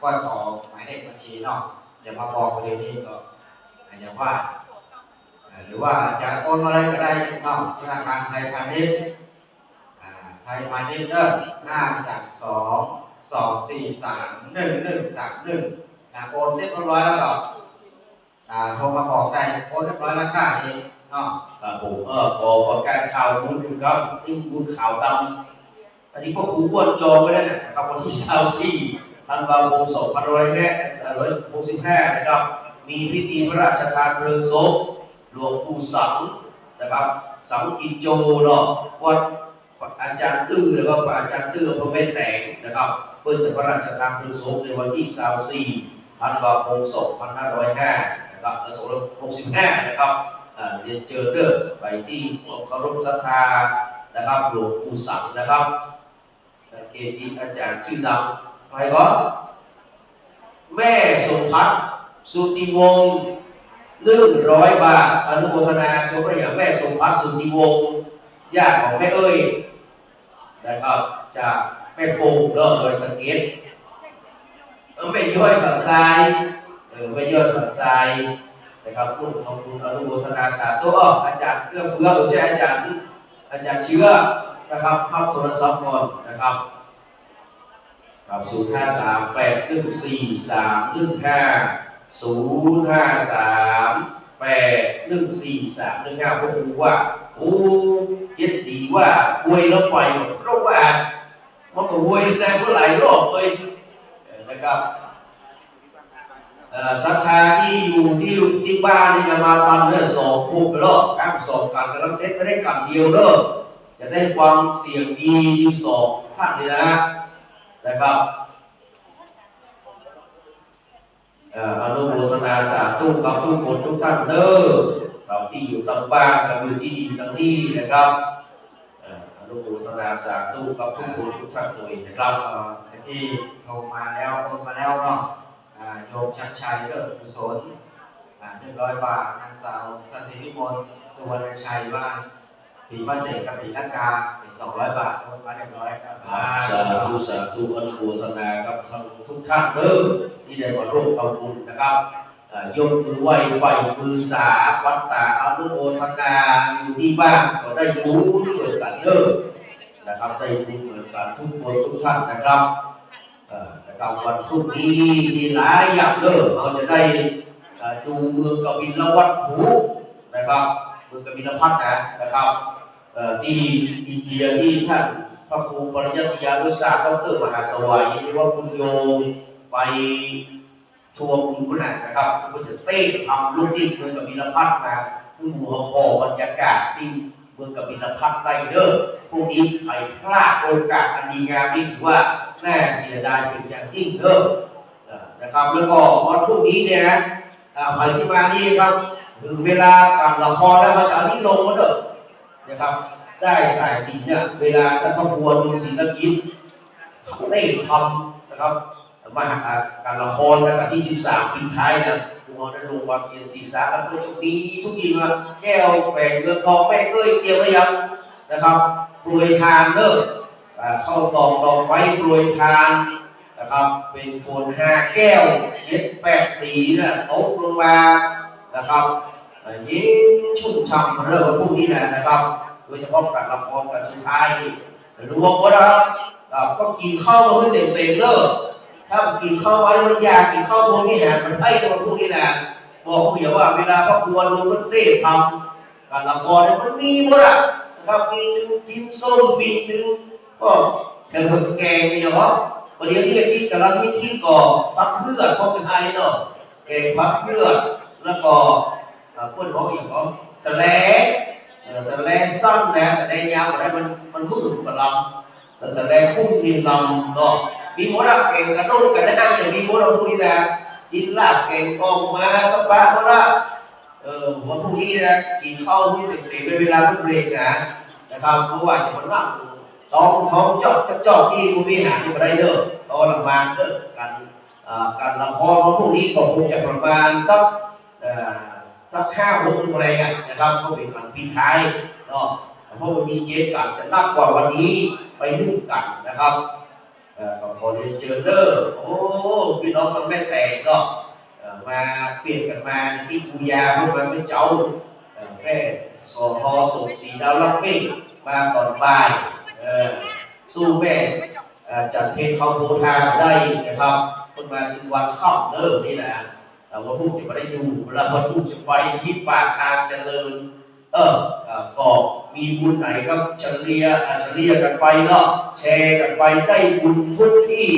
ก็ขอหมายเลขบัญชีเนาะอย่ามาบอกประเด็นนี้ก็อย่าว่าหรือว่าจะโอนอะไรก็ได้เนาะธนาคารไทยพาณิชย์เด้อ532431131โอนเสร็จเรียบร้อยแล้วก็โทรมาบอกได้โอนเรียบร้อยแล้วค่าเองเนาะครับผมขอประกาศข่าวบุญครับนี่บุญขาวดำอันนี้พ่อครูอ้วนจองไว้แล้วนะครับวันที่24 ธันวาคม 2565นะครับมีพิธีพระราชทานเพลิงศพหลวงปู่สังนะครับสังอินโจเนาะวัดอาจารย์ตื้อหรือว่าอาจารย์ตื้ออำเภอแม่แตงนะครับเพื่อจะพระราชทานเพลิงศพในวันที่24 ธันวาคม 2505นะครับ2565นะครับเรียนเชิญเด้อไปที่เคารพศรัทธานะครับหลวงปู่สังนะครับเกจิอาจารย์ชื่อดังใครก็แม่สมพัฒน์สุติวงศ์100 บาทอนุโมทนาชมพระอย่างแม่สมพัฒน์สุติวงศ์ญาติของแม่เอ้ยนะครับจากแม่ปูเลิศโดยสังเกตแม่ย่อยสังสายแม่ย่อยสังสายนะครับร่วมทำบุญอนุโมทนาสาธุอาจารย์เอื้อเฟื้อหรือจะอาจารย์เชื้อนะครับเข้าโทรศัพท์ก่อนนะครับกับ053-814-315 053-814-315ผมรู้ว่า74ว่าอวยแล้วปล่อยหมดเพราะว่ามันก็อวยได้เมื่อไหร่รอบเลยนะครับศรัทธาที่อยู่ที่บ้านนี่จะมาตามเรื่อง2 คู่ไปแล้วการ2 กันกำลังเซตไม่ได้กันเดียวเด้อจะได้ฟังเสียงดี2 ท่านนี่นะครับอนุโมทนาสาธุกับทุกคนทุกท่านเด้อเราที่อยู่ตามบ้านกับอยู่ที่ดีทั้งที่นะครับอนุโมทนาสาธุกับทุกคนทุกท่านโดยนะครับที่โทรมาแล้วโอนมาแล้วเนาะโยมชัดชัยเลิศกุศล100 บาทนางสาวสัสิวิมลสุวรรณชัยบ้านปีมะเสกกับปีละกาเป็น200 บาทโอนมาเรียบร้อยครับสาธุอนุโมทนากับทุกท่านเด้อที่ได้มาร่วมทำบุญนะครับ ยกมือไหว้ไหวมือสาวัตตาอนุโมทนาอยู่ที่บ้านก็ได้รู้เหมือนกันเด้อนะครับได้รู้เหมือนกันทุกคนทุกท่านนะครับนะครับวันพรุ่งนี้มีหลายอย่างเด้อเราจะได้ดูเมืองกบิลวัตถุนะครับเมืองกบิลพัทนะครับที่อินเดียที่ท่านพระครูปริยัติยานุสาดรมหาสวัยที่ว่าคุณโยไปทัวร์คุณผู้นั้นนะครับคุณจะเต้นทำลูกดิ้นเมืองกบิลพัทมาคือหมู่คอบรรยากาศที่เมืองกบิลพัทได้เด้อพวกนี้ใครพลาดโอกาสอันดีงามนี่ถือว่าน่าเสียดายเป็นอย่างยิ่งเด้อนะครับแล้วก็วันพรุ่งนี้เนี่ยใครที่มานี่ครับถึงเวลาการละครแล้วเขาจะเอานี่ลงมาเด้อนะครับได้สายสิญจน์เนี่ยเวลาท่านพระครูดูศิลปินเขาได้ทำนะครับมาการละครนะครับที่13ปีท้ายนะดูเอาได้ลงมาเขียนศีรษะแล้วก็จะมีทุกทีว่าแก้วแหวนเงินทองแม่เอ้ยเตรียมไว้ยังนะครับโปรยทานเด้อเข้าตอกดอกไม้โปรยทานนะครับเป็นโคน5 แก้ว7-8 สีนะตกลงมานะครับยิ้มชุ่มฉ่ำเรื่องพวกนี้นะครับโดยเฉพาะการละครกับสุดท้ายรวมก็นะครับก็กินข้าวมาให้เต็มเด้อถ้ากินข้าวไว้มันอยากกินข้าวพวกนี้มันให้ตัวพวกนี้บอกเขาอย่าว่าเวลาครอบครัวดูมันเต้ทำการละครมันมีหมดนะครับมีถึงจิ้มส้มมีถึงก็แกงเนี่ยเนาะวันนี้ที่คิดกำลังคิดก่อพักเพื่อพวกกันไทยเนาะแกงพักเพื่อแล้วก็พวกของอย่างของสแลสั้นนะสแลยาวอะไรมันมืดกว่าลำสแลพุ่งมีลำเนาะมีหมดเก่งกระโดดกระด้างอย่างมีหมดพวกนี้นะกินลาบเก่งออกมาสบายหมดวันพรุ่งนี้นะกินข้าวที่เต็มๆเวลาเบรกนะครับเพราะว่าจะมันนั่งท้องจอดที่ผู้บริหารที่มาได้เด้อตอนละมาเด้อการละครวันพรุ่งนี้ก็คงจะประมาณสัก5-6 อะไรกันนะครับก็เป็นวันปีท้ายเนาะเพราะวันนี้เจ๊กันจะนักกว่าวันนี้ไป1 กันนะครับก็ขอเรียนเชิญเด้อโอ้พี่น้องมันไม่แตกเนาะมาเปลี่ยนกันมาที่กุยาพวกมันไม่เจ้าแค่สอทอส่งสีดาวลักเมฆมาก่อนบ่ายสู้แม่จัดเพลงเขาโพธาได้นะครับคนมาถึงวันค่ำเด้อนี่นะว่าพูดจะไปได้ดูเวลาพอพูดจะไปที่ปากทางเจริญก็มีบุญไหนครับเฉลี่ยกันไปเนาะแชร์กันไปได้บุญทุกที่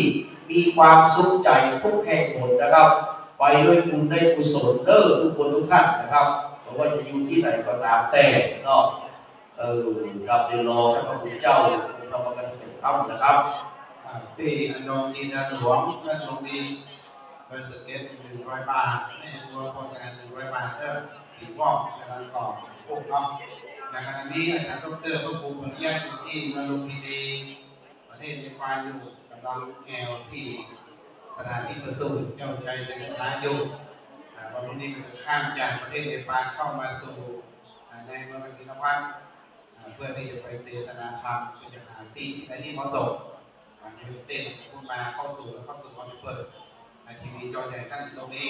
มีความสุขใจทุกแห่งหนนะครับไปด้วยบุญได้กุศลเด้อทุกคนทุกท่านนะครับเพราะว่าจะอยู่ที่ไหนก็ตามแต่เนาะครับเดี๋ยวรอท่านพระคุณเจ้าทำกันเป็นคำนะครับที่อันดงจีนหลวงและดงดีเบอร์สเก็ต100 บาทให้ตัวโฆษณา100 บาทปีวอกกำลังก่อพวกเขาในขณะนี้อาจารย์ดร.พระครูปริยัติอยู่ที่มาลุมพินีประเทศเนปาลอยู่กำลังแอวที่สถานที่ประสูติเจ้าชายสิริราชอยู่วันนี้ก็จะข้ามจากประเทศเนปาลเข้ามาสู่ในเมืองกบิลพัทเพื่อที่จะไปเทศนาธรรมเพื่อจะหาที่เหมาะสมเต้นพูดมาเข้าสู่วันเปิดทีวีจอใหญ่ตั้งตรงนี้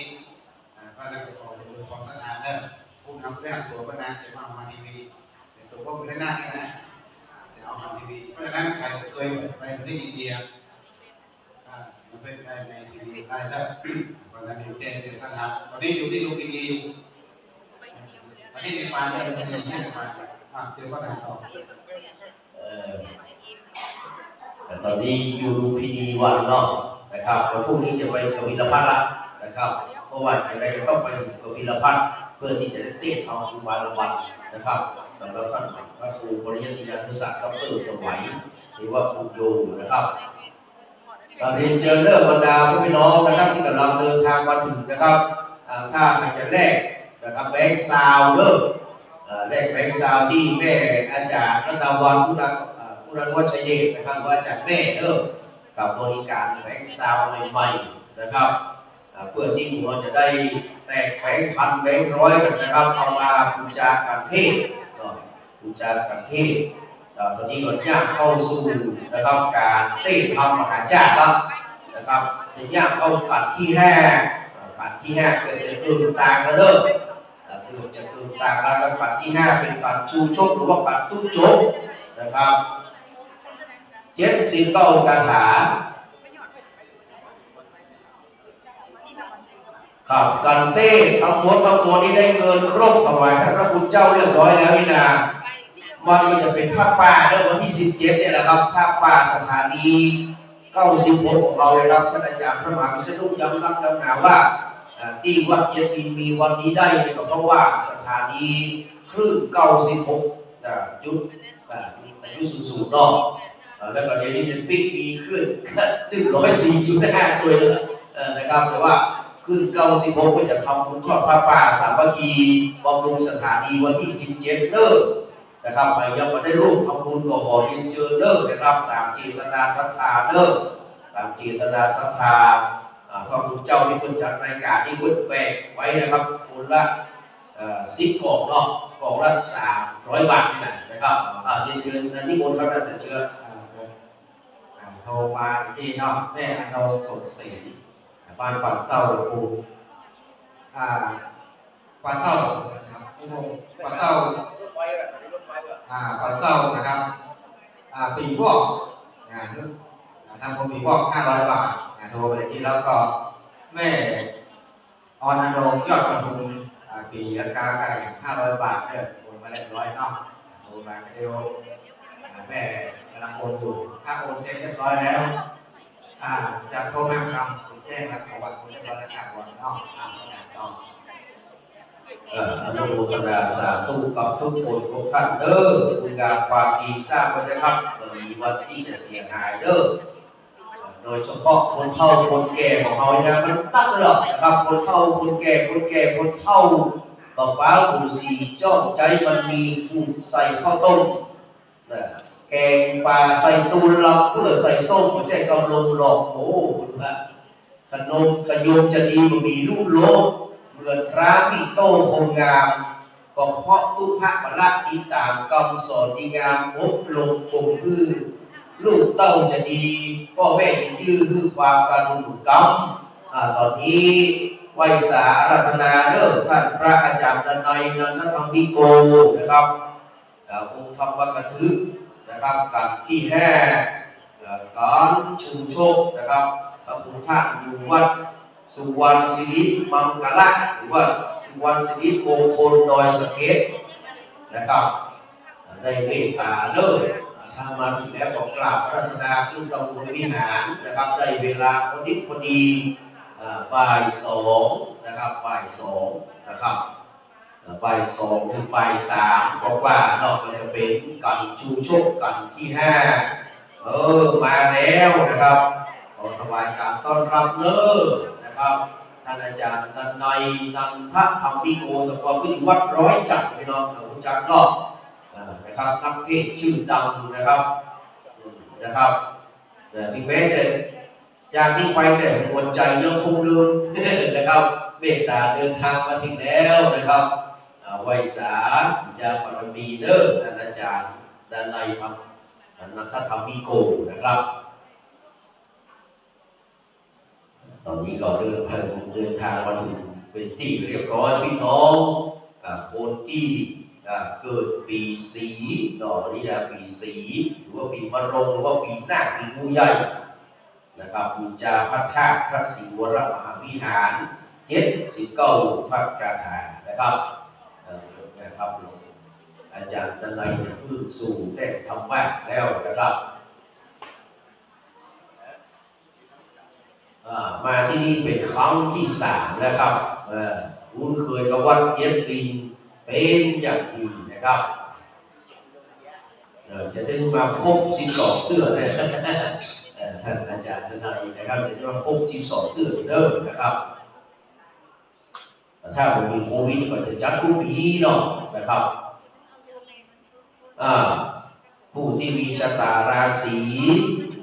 พระนักขอจะดูของสถานเดิมพูดทำเรื่องตัวพระนางจะมาทีวีแต่ตัวพวกเป็นหน้านี่นะเดี๋ยวเอามาทีวีเพราะฉะนั้นใครเคยไปประเทศอินเดียมันเป็นได้ในทีวีได้แล้ววันนั้นเจนสถานตอนนี้อยู่ที่ลุมพินีอยู่ประเทศเนปาลได้ประเทศเนปาลเจอพระนางต่อตอนนี้อยู่ลุมพินีวันเนาะนะครับวันพรุ่งนี้จะไปกบิลพัทละนะครับเพราะว่าอย่างไรก็ต้องไปกบิลพัทเพื่อที่จะได้เต้นเอาอุบาลวันนะครับสำหรับท่านพระครูปริยัติยานุสาดร.สวัยหรือว่าครูโยนะครับเรียนเชิญเลิกบรรดาพี่น้องนะครับที่กำลังเดินทางมาถึงนะครับถ้าใครจะแลกนะครับแบงค์ซาวเลิกแลกแบงค์ซาวที่แม่อาจารย์รัตนวันผู้นั้นวัชเยศนะครับว่าจากแม่กับบริการแบงค์ซาวใหม่ๆนะครับเพื่อที่เราจะได้แตกแบงค์พันแบงค์ร้อยกันนะครับเอามาบูชาการเทศบูชาการเทศตอนนี้ก็ย่างเข้าสู่นะครับการเต้นทำมหาจารย์แล้วนะครับจะย่างเข้ากันที่5กัน ปัดที่5เกิดจะกึ่งกลางแล้วเริ่มเกิดจะกึ่งกลางแล้วปัดที่5เป็นปัดชูชกหรือว่าปัดตุ้โจกนะครับ79คาถาครับกันเต้ทั้งหมดนี้ได้เงินครบถวายท่านพระคุณเจ้าเรียบร้อยแล้วนี่นามันก็จะเป็นผ้าป่าเรื่องวันที่17เนี่ยแหละครับผ้าป่าสถานี96ของเราเลยครับท่านอาจารย์พระมหาวิษณุย้ำนักย้ำหนาว่าที่วัดเย็นมีวันนี้ได้ก็เพราะว่าสถานีคลื่น96จุดอายุสูงๆเนาะแล้วก็เดี๋ยวนี้จะปิกมีขึ้น104.5ตัวเลยนะครับแต่ว่าขึ้น96ก็จะทำบุญทอดผ้าป่าสามัคคีบำรุงสถานีวันที่17เริ่มนะครับใครยังไม่ได้ร่วมทำบุญก็ขอเรียนเชิญเริ่มนะครับตามเจตนาศรัทธาเริ่มตามเจตนาศรัทธาพระคุณเจ้าที่คนจัดรายการที่เพิ่นแบ่งไว้นะครับคนละ10 กล่องเนาะกล่องละ300 บาทนี่นะครับเรียนเชิญนิมนต์ครับท่านเชิญโทรมาที่นอกแม่อโนสมศรีบ้านปัดเศร้าปูปัดเศร้านะครับปัดเศร้าปัดเศร้านะครับปีวอกทำผมปีวอก500 บาทโทรไปที่แล้วก็แม่ออนอโนยอดประทุมปีละกาไก่500 บาทเนี่ยโอนมาเรียบร้อยเนาะโทรมาเดียวแม่กำลังโอนอยู่ถ้าโอนเสร็จเรียบร้อยแล้วจะโทรมาครับแจ้งครับประวัติคุณจะรักษาก่อนเนาะอนุโมทนาสาธุกับทุกคนทุกท่านเด้อคุณงามความดีสร้างไว้นะครับมีวันที่จะเสียหายเด้อโดยเฉพาะคนเฒ่าคนแก่ของเราเนี่ยมันตั้งหรอกนะครับคนเฒ่าคนแก่คนเฒ่าบอกว่าผู้สีจ้องใจมันมีผูกใส่ข้าวต้มแกงปลาใส่ตูนลับเพื่อใส่ส้มไม่ใช่กำลังหลอกโอ้ขนมขยมจะดีกว่ามีรูปโลกเหมือนพระมิโตคงงามก็เพราะตุภะมะละติตามกำสอนดีงามอบลงคงพื้นลูกเต้าจะดีพ่อแม่จะยื้อคือความการุณกรรมตอนนี้ไหวสารัตนาเริ่มท่านพระอาจารย์นันไนนันทธรรมิโกนะครับองค์ธรรมกถึกนะครับกันที่5การชูโชคนะครับพระพุทธะอยู่วัดสุวรรณสิริมังกรหรือว่าสุวรรณสิริมงคลดอยสะเก็ดนะครับได้เมตตาเลิศทางมาที่แล้วบอกกราบพระธนาขึ้นตำบลวิหารนะครับได้เวลาพอดีบ่าย2นะครับบ่าย2นะครับบ่าย2ถึงบ่าย3บอกว่านอกจากจะเป็นกันชูโชคกันที่5มาแล้วนะครับขอถวายการต้อนรับเลิศนะครับท่านอาจารย์นันไนนันทธรรมิโกแต่ก่อนก็อยู่วัดร้อยจักรพี่น้องรู้จักเนาะนะครับนักเทศชื่อดังนะครับถึงแม้จะอย่างนี้ไปแต่หัวใจยังคงเดิมนะครับเมตตาเดินทางมาถึงแล้วนะครับไหวสาญาปรมีเด้อท่านอาจารย์นันไนนันทธรรมิโกนะครับตอนนี้ก็เดินทางมาถึงเป็นที่เรียบร้อยพี่น้องคนที่เกิดปีสีเนาะนี่นะปีสีหรือว่าปีมะโรงหรือว่าปีนาคปีงูใหญ่นะครับบูชาพระธาตุพระศิวรมหาวิหาร79พระคาถานะครับอาจารย์นันไนจะพึ่งสู่ได้ธรรมะแล้วนะครับมาที่นี่เป็นครั้งที่3นะครับคุ้นเคยกับวัดเจ็ดลิงเป็นอย่างดีนะครับจะได้มาครบ12เดือนนะท่านอาจารย์นันไนนะครับจะได้มาครบ12เดือนเริ่มนะครับถ้าผมมีโควิดก็จะจัดทุกปีเนาะนะครับผู้ที่มีชะตาราศี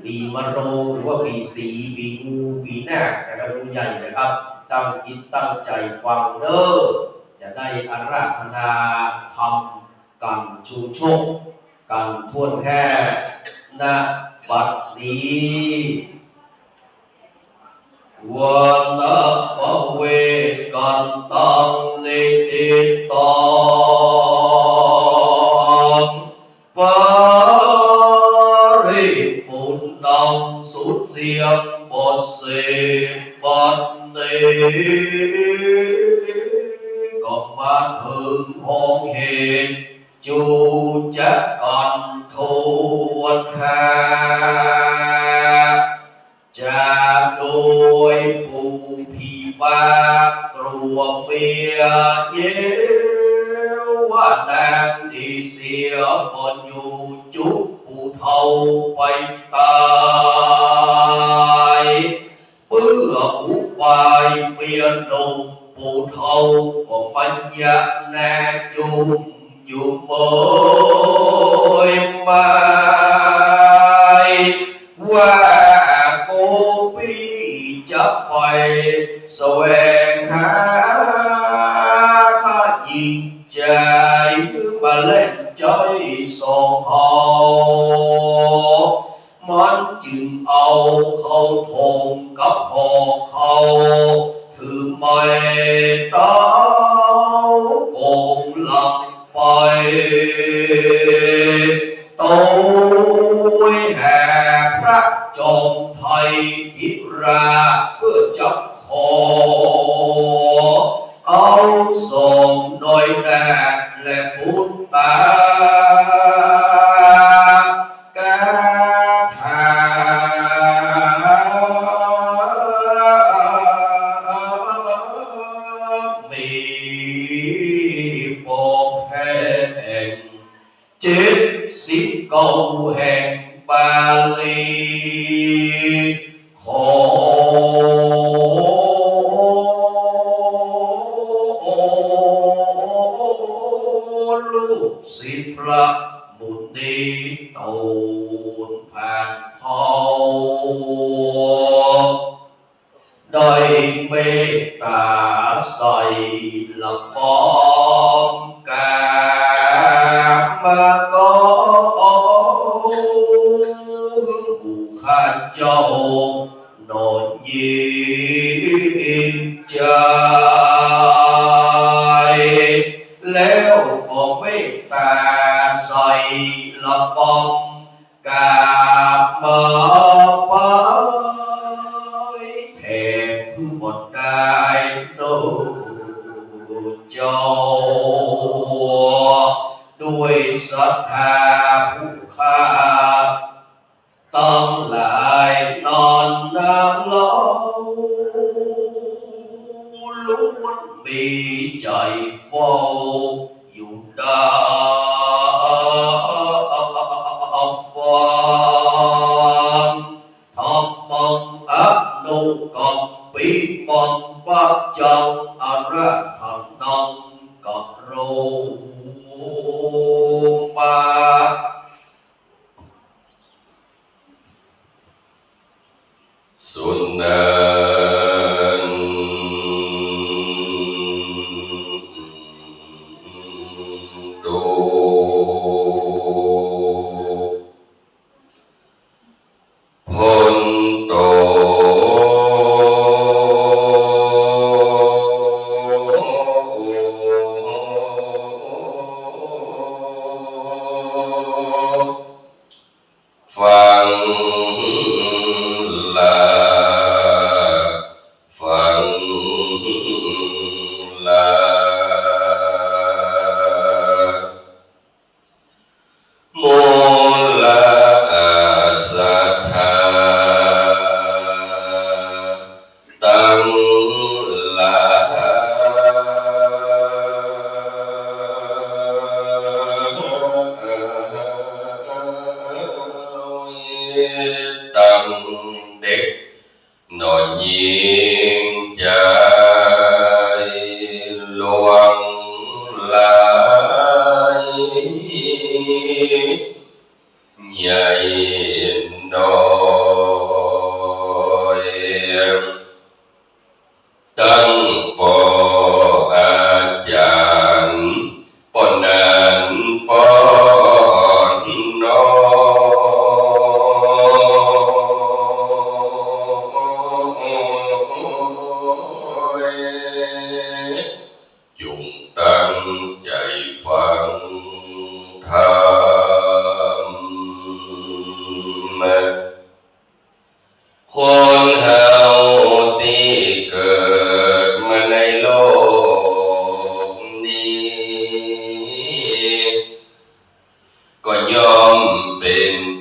ปีมะโรงหรือว่าปีสีปีงูปีนาคนะครับงูใหญ่นะครับตั้งจิตตั้งใจฟังเด้อจะได้อาราธนาธรรมกันชูโชคกันทวนแค่ณบัดนี้ วันบเวกันตังนิติตังปาริปุณังสุเสียงบทเสบันเนก็มาถึงห้องเหตุจูจักกันทวนหาจะโดยผู้ผีบ้ากลัวเมียเย้ว่านางดีเสียก่อนอยู่จุกผู้เท่าไปตายเพื่ออุบายเมียหนุ่มผู้เท่าก็ปัญญาแน่จุมอยู่เมื่อยมาว่าโกปีจะไปแสวงหาข้ายิงใจมาเล่นใจสองหอมันจึงเอาเข้าทงกับพอเขาถือไม้เต้าโกงหลับไปโตยแห่พระจอมไทยทิราเพื่อจับคอเอาส่งโดยแดดและพุทธากาถามีปกแห่งจิตสิเก่าแห่งบาลีขอลูกศิษย์พระบุตรนี้ตูนผ่านเขาได้เมตตาใส่ละปอมกามก็ผู้ข้าเจ้านอนยินใจแล้วก็เมตตาใส่ละปอมกามาไปแทนผู้บดได้โนเจ้าด้วยศรัทธาผู้ข้าตั้งหลายนอนน้ำเล่าล้วนมีใจเฝ้าอยู่ดาฟังทำมังอัปโนกับปีมังปัจจังอระหังนังกับโรมาสุนันโตพนโตฟังตังเด็กหน่อยยิงใจหลวงหลายใหญ่น้อยตั้งปออาจารย์ปอนันปอนน้อ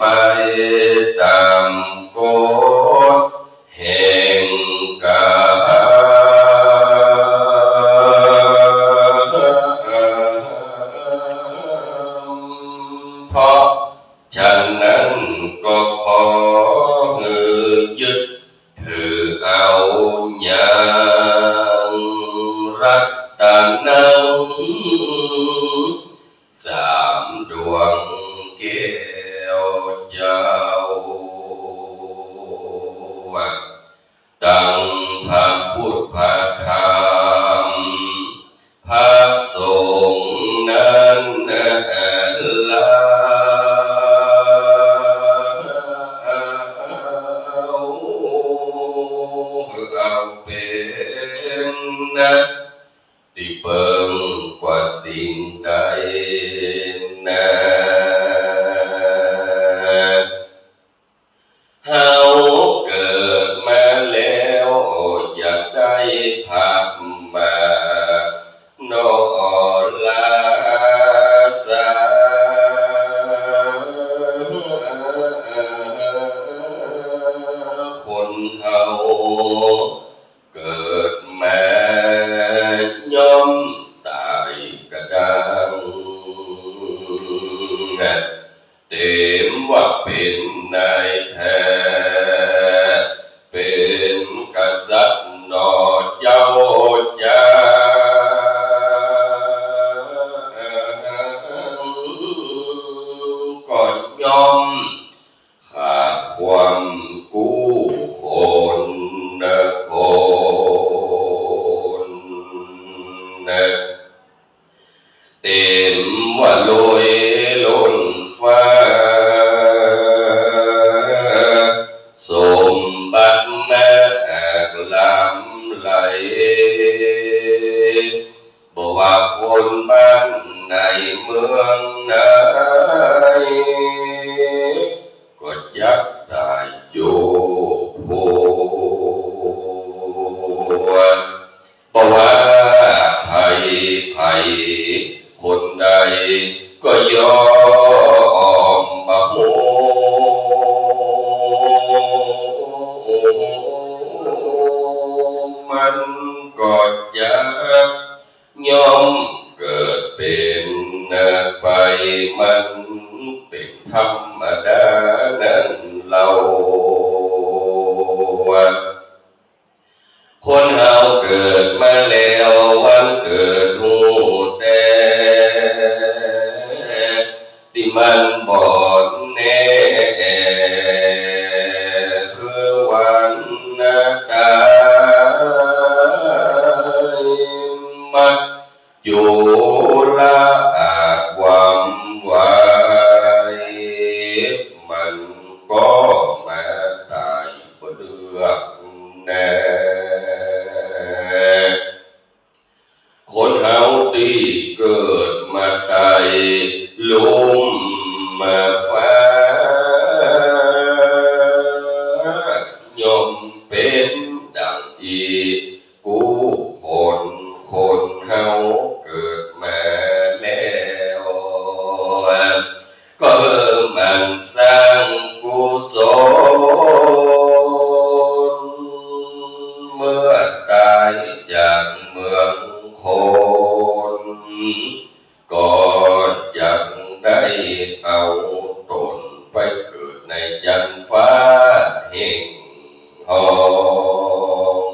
ไปตามกฎแห่งกรรมเพราะฉะนั้นก็ขอยึดถือเอาอย่างรัตนังสามดวงแก้วเจ้าดังพระพุทธพระธรรมพระสงฆ์นั้นละเอาเป็นที่เบิ่งกว่าสิ่งใดนะเฮาเกิดมาแล้วอยากได้ภาพมาโนลาสาคนเฮาเกิดมาย่อมตายกระดังเต็มว่าเป็นนายแพทย์เป็นกษัตริย์นอเจ้าจ้าก่อนย่อมขาดความกู้คนเต็มว่าลอยล้นฟ้าสมบัติแม่ล้ำไหลบอกว่าคนบ้านในเมืองไหนก็ยักได้โยโพบอกว่าไผ่คนใดก็ยอมมาโหมันก็จะยอมเกิดเป็นไปมันเป็นธรรมดานั้นเราคนเฮาเกิดมาแล้ววันเกิดหูแต่ที่มันบ่แน่คือวันตายมักอยู่ละอาจหวังไว้มันก็มาตายบ่เลือกแน่คนเฮาที่เกิดมาตายลุ่มมาฟ้ายอมเป็นดังอีกูคนเฮาเกิดมาแล้วก็มันสร้างกุศลเมื่อตายจากเมืองคนก็จะได้เอาตนไปเกิดในจันทร์ฟ้าแห่งหอง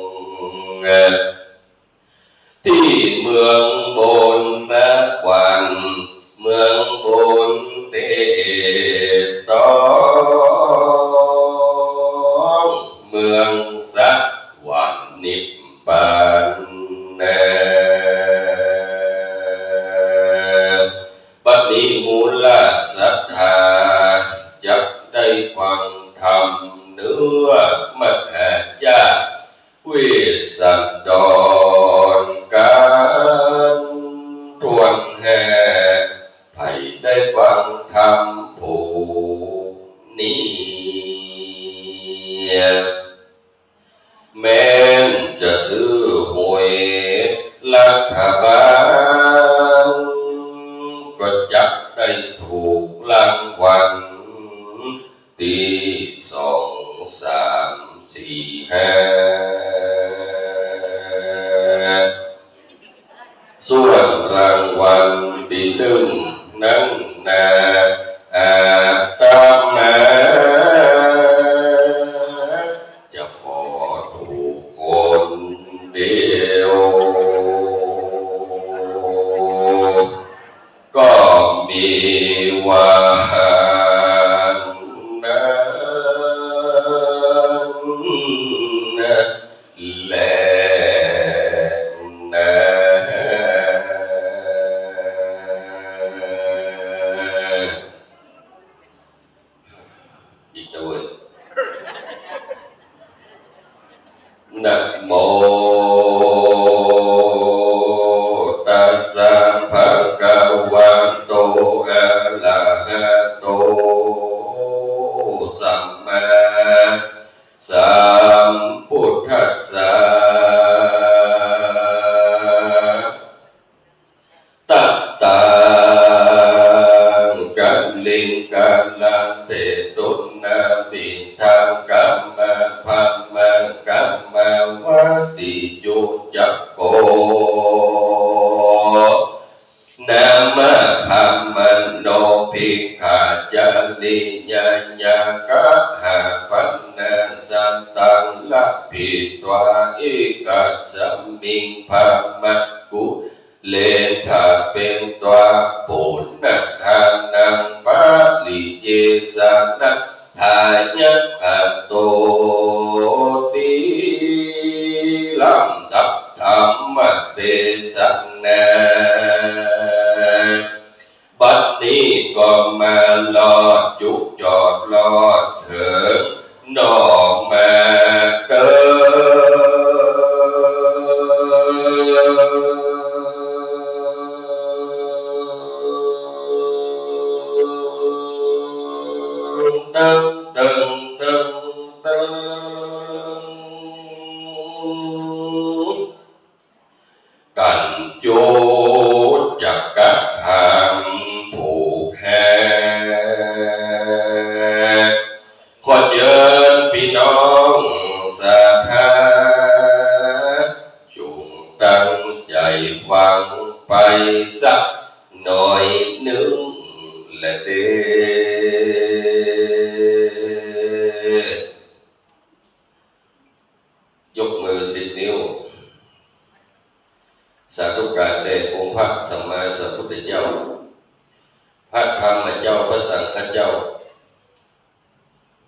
ที่เมืองบนสักวันเมืองบนเตตองเมืองสักวันนิพพานบัดนี้มูลศรัทธาจักได้ฟังธรรมเนื้อมหาญาติเวสสันดรการทวนแห่ไผ่ได้ฟังธรรมผู้นี้แม้นจะซื้อหวยรัฐบาลก็จักได้ถูกรางวัล ตี2 3 4 5ส่วนรางวัลที่1นั้นนาตามมาจะขอถูกคนเดียวก็มีวันนั้นแลนะอีกนะเว้ยนะโมตัสสะภะคะวะโตอะระหะโตสัมมาสัมพุทธัสสะตัตตังกัลลิงกัลลังเตตุนามิทังกัมมะภัมมังกัมมะวะสิจุจักโกนามะภัมมันโนภิกขาจาริญาญากะหาปันนาสัตตังละภิตวาอิกัสสมิงภัมมะกุเลทาเป็นตัวปุณณทานังปะลิเยสานะทายะขัตโตติลำดับธรรมเทศนาบัดนี้ก็มาลอดจุกจอดลอดเถิงนอกมาเติตึงตึงตึงตึงกันโจจักกะหังผูกแห่ขอเชิญพี่น้องศรัทธาจงตั้งใจฟังไปสักหน่อยหนึ่งและเด้อยกมือ10 นิ้วสาธุการแด่องค์พระสัมมาสัมพุทธเจ้าพระธรรมเจ้าพระสังฆเจ้า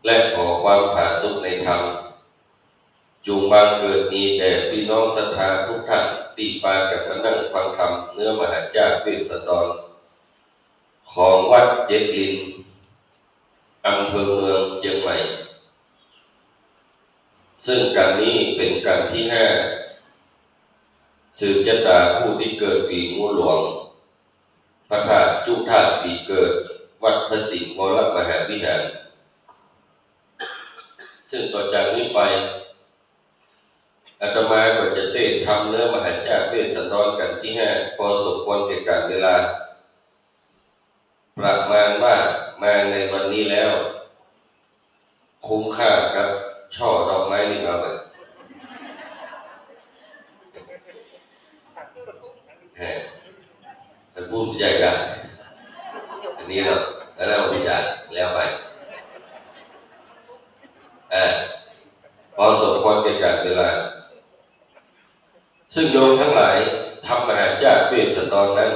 และขอความผาสุกในธรรมจงบังเกิดมีแด่พี่น้องศรัทธาทุกท่านที่ปากันมานั่งฟังธรรมเนื้อมหาจารย์เวสสันดรของวัดเจ็ดลินอำเภอเมืองเชียงใหม่ซึ่งกันนี้เป็นกันที่5สืบชะตาผู้ที่เกิดปีงูหลวงพระธาตุจุฑาปีเกิดวัดพระสิงห์วรมหาวิหารซึ่งต่อจากนี้ไปอาตมาก็จะเทศน์ทำเนื้อมหาจารย์เวสสันดรกันที่5พอสมควรแก่กาลเวลาประมาณว่ามาในวันนี้แล้วคุ้มค่ากับช่อดอกไม้นี่เอาเลยท่านพูดใจกันอันนี้เนาะแล้วเราวิจารณ์แล้วไปพอสมควรแก่กาลเวลาซึ่งโยมทั้งหลายทำมหาจารย์เวสสันดรนั้น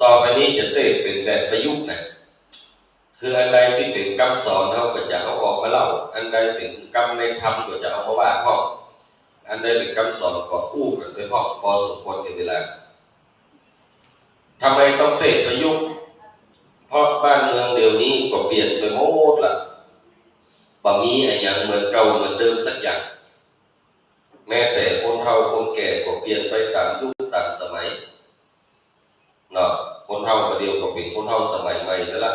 ต่อไปนี้จะเทศน์เป็นแบบประยุกต์นะคืออันใดที่เป็นคำสอนเขาก็จะเอาออกมาเล่าอันใดเป็นคำในธรรมก็จะเอามาว่าพ่ออันใดเป็นคำสอนก็อู้กันไปพ่อพอสมควรแก่เวลาทำไมต้องเทศน์ประยุกต์เพราะบ้านเมืองเดี๋ยวนี้ก็เปลี่ยนไปหมดละบางมีอะไรอย่างเหมือนเก่าเหมือนเดิมสักอย่างแม้แต่คนเฒ่าคนแก่ก็เปลี่ยนไปตามยุคตามสมัยเนาะคนเฒ่าประเดี๋ยวก็เป็นคนเฒ่าสมัยใหม่แล้วล่ะ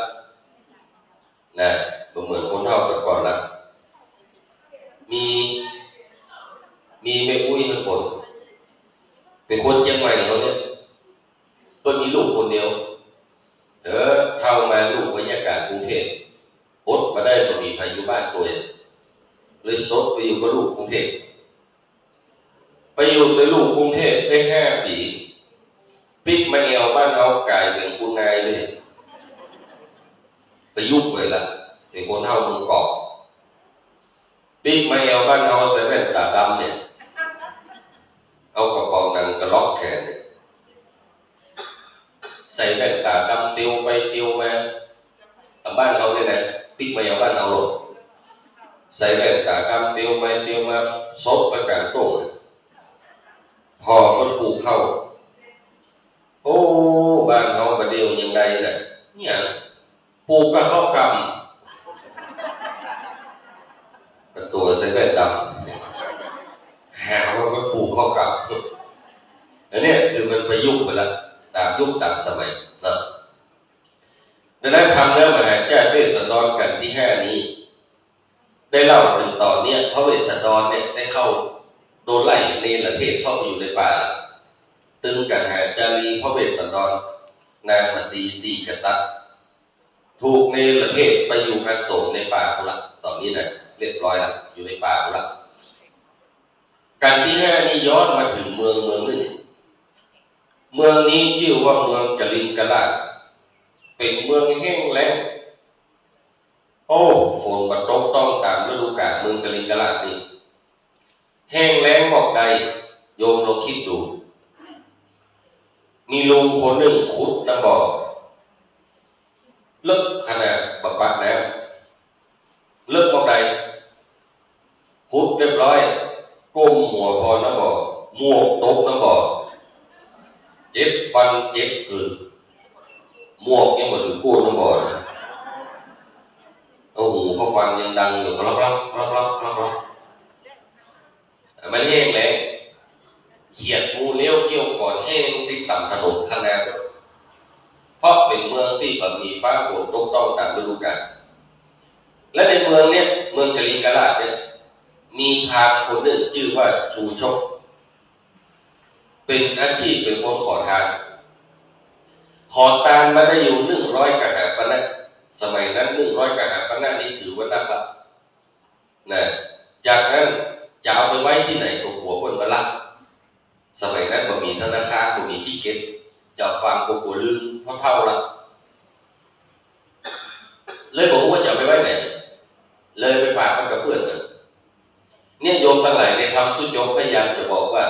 นะก็เหมือนคนเฒ่าแต่ก่อนละมีแม่อุ้ยเป็นคนเป็นคนเชียงใหม่เขาเนี่ยก็มีลูกคนเดียวเท่ามาลูกบรรยากาศกรุงเทพ อดมาได้ก็มีพายุบ้านตัวเลยซดไปอยู่กับลูกกรุงเทพไปอยู่กับลูกกรุงเทพได้5 ปีปิกมาแอวบ้านเรากลายเป็นคุณนายเลยไปยุบเลยล่ะเป็นคนเท่าเมืองเกาะปิกมาแอวบ้านเราใส่แว่นตาดำเนี่ยเอากระเป๋าหนังกระล็อกแขนเนี่ยใส่แว่นตาดำเตียวไปเตียวมาบ้านเราเนี่ยนะปิกมาแอวบ้านเราหรอกใส่แว่นตาดำเตียวไปเตียวมาซบไปกลางโต๊ะพอมันปลูกเข้าโอ้บ้านเขาประเดี๋ยวยังไงน่ะเนี่ยปลูกก็เข้ากรรมเป็นตัวใส่แว่นดำหาว่ามันปลูกเข้ากรรมอันนี้คือมันประยุกต์ไปแล้วตามยุคตามสมัยนะดังนั้นทำแล้วมหาเจ้าเวสสันดรกันที่5นี้ได้เล่าถึงตอนนี้พระเวสสันดรเนี่ยได้เข้าโดนไล่เนรเทศเข้าไปอยู่ในป่าตึงกันหาจารีพระเวสสันดรนางมาสีกษัตริย์ถูกเนรเทศไปอยู่อาสมในป่าพุละตอนนี้นะเรียบร้อยแล้วอยู่ในป่าพุละกันที่5นี้ย้อนมาถึงเมืองหนึ่งเมืองนี้ชื่อว่าเมืองกลิงกลาดเป็นเมืองแห้งแล้งโอ้ฝนก็ตกต้องตามฤดูกาลเมืองกลิงกลาดนี่แห้งแล้งบอกใดโยมลองคิดดูมีลุงคนหนึ่งขุดน้ำบ่อลึกขนาดปะน้ำลึกบอกใดขุดเรียบร้อยก้มหัวพอน้ำบ่อหมวกตกน้ำบ่อ7 วัน 7 คืนหมวกยังมาถือกู้น้ำบ่อนะโอ้โหเขาฟังยังดังอยู่ครับมันแห้งแล้งเขียดงูเลี้ยวเกี่ยวก่อนแห้งติดต่ำถนนขนาดเพราะเป็นเมืองที่แบบมีฟ้าฝนตกต้องตามฤดูกาลและในเมืองเนี้ยเมืองกลิงกลาดเนี่ยมีพราหมณ์คนหนึ่งชื่อว่าชูชกเป็นอาชีพเป็นคนขอทานมาได้อยู่100 กหาปณะสมัยนั้น100 กหาปณะนี่ถือว่านักละนะจากนั้นจะเอาไปไว้ที่ไหนก็หัวคนมาละสมัยนั้นบ่มีธนาคารบ่มีที่เก็บจะฟังก็หัวลืมเพราะเท่าละเลยบอกว่าจะไปไว้ไหนเลยไปฝากไว้กับเพื่อนเนี่ยโยมทั้งหลายในธรรมทุจบพยายามจะบอกว่า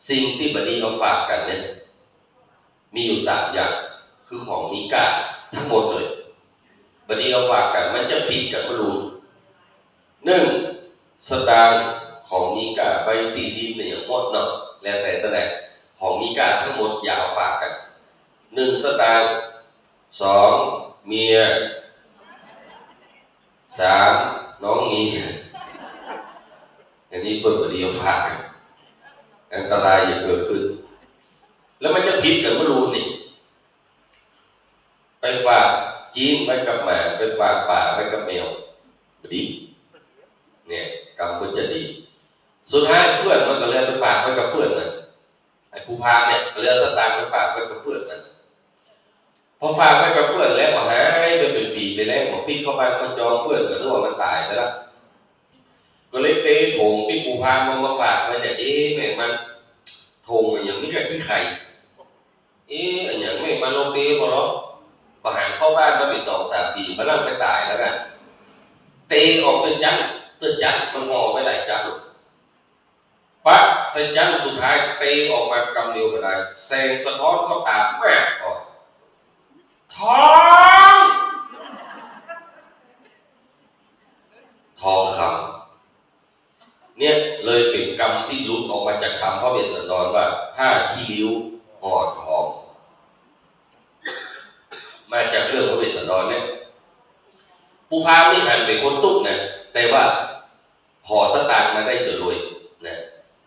สิ่งที่บัดนี้เอาฝากกันเนี่ยมีอยู่3 อย่างคือของมีค่าทั้งหมดเลยบัดนี้เอาฝากกันมันจะผิดกับมนุษย์1 สตางค์ของมีค่าใบตีดินเนี่ยหมดเนาะแล้วแต่ตำแหน่งของมีค่าทั้งหมดอย่าเอาฝากกัน1 สตางค์2 เมีย3 น้องเมียอันนี้เปิดบัดนี้เอาฝากกันอันตรายอย่าเกิดขึ้นแล้วมันจะผิดกับมนุษย์นี่ไปฝากจีนไว้กับหมาไปฝากป่าไว้กับแมวดีเนี่ยกรรมมันจะดีสุดท้ายเพื่อนมันก็เลยไปฝากไว้กับเพื่อนมันไอ้ผู้พาเนี่ยก็เลยสตางค์ไปฝากไว้กับเพื่อนมันพอฝากไว้กับเพื่อนแล้วก็หายไปเป็นปีไปแล้วบอกพี่เข้าบ้านเขาจองเพื่อนก็นึกว่ามันตายไปแล้วก็เลยเตะโถงพี่ผู้พามันมาฝากไว้เนี่ยแม่มันโถงอย่างนี้กับที่ไข่อย่างไม่มาโนเปย์พอหรอประหารเข้าบ้านมาไป2-3 ปีมันนั่งไปตายแล้วกันเตะออกเป็นจันมันห่อไว้หลายจันหรอกปั๊บใส่จันสุดท้ายเตะออกมากำเดียวไปได้แสงสะท้อนเข้าตาแม่ก่อนทองคำเนี่ยเลยเป็นกรรมที่หลุดออกมาจากธรรมพระเวสสันดรว่าผ้าขี้ริ้วห่อทองมาจากเรื่องพระเวสสันดรเนี่ยผู้พานี่หันเป็นคนตุ๊กนะแต่ว่าขอสตางค์มาได้จนรวยนะ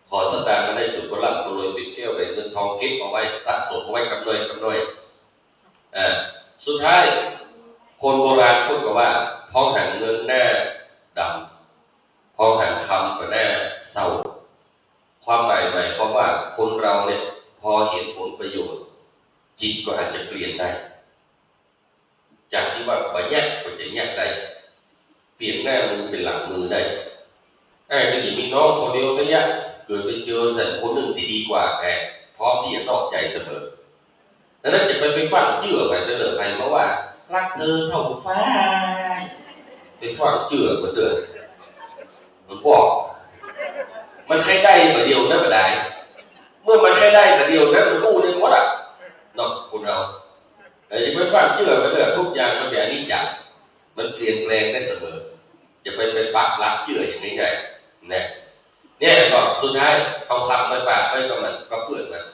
ขอสตางค์มาได้จนคนร่ำคนรวยปิดแก้วไปเงินทองเก็บเอาไว้สะสมเอาไว้กับหน่อยสุดท้ายคนโบราณพูดกันว่าพ้องหันเงินหน้าดำพ้องหันคำกับหน้าเศร้าความหมายเพราะว่าคนเราเนี่ยพอเห็นผลประโยชน์จิตก็อาจจะเปลี่ยนได้จากที่ว่าบ่ยากก็จะยากได้ เปลี่ยนหน้ามือเป็นหลังมือได้ไอ้ก็อย่างมีน้องคนเดียวระยะเกิดไปเจอแต่คนหนึ่งที่ดีกว่าแกพร้อมที่จะนอกใจเสมอดังนั้นจะไปฟังเชื่อไปเดินไปเพราะว่ารักเธอเท่าฟ้าไปฟังเชื่อมันเดินมันบอกมันใครได้มาเดียวนั่นมาได้เมื่อมันใครได้มาเดียวนั้นมันกู้ได้หมดอ่ะเนาะคุณเอาแต่จะไปฟังเชื่อมันเดินทุกอย่างมันแบบนี้จับมันเปลี่ยนแปลงได้เสมอจะไปปักรักเชื่ออย่างง่ายๆเนี่ยก็สุดท้ายเอาคำไปฝากไปกับมันก็เปื่อนมัน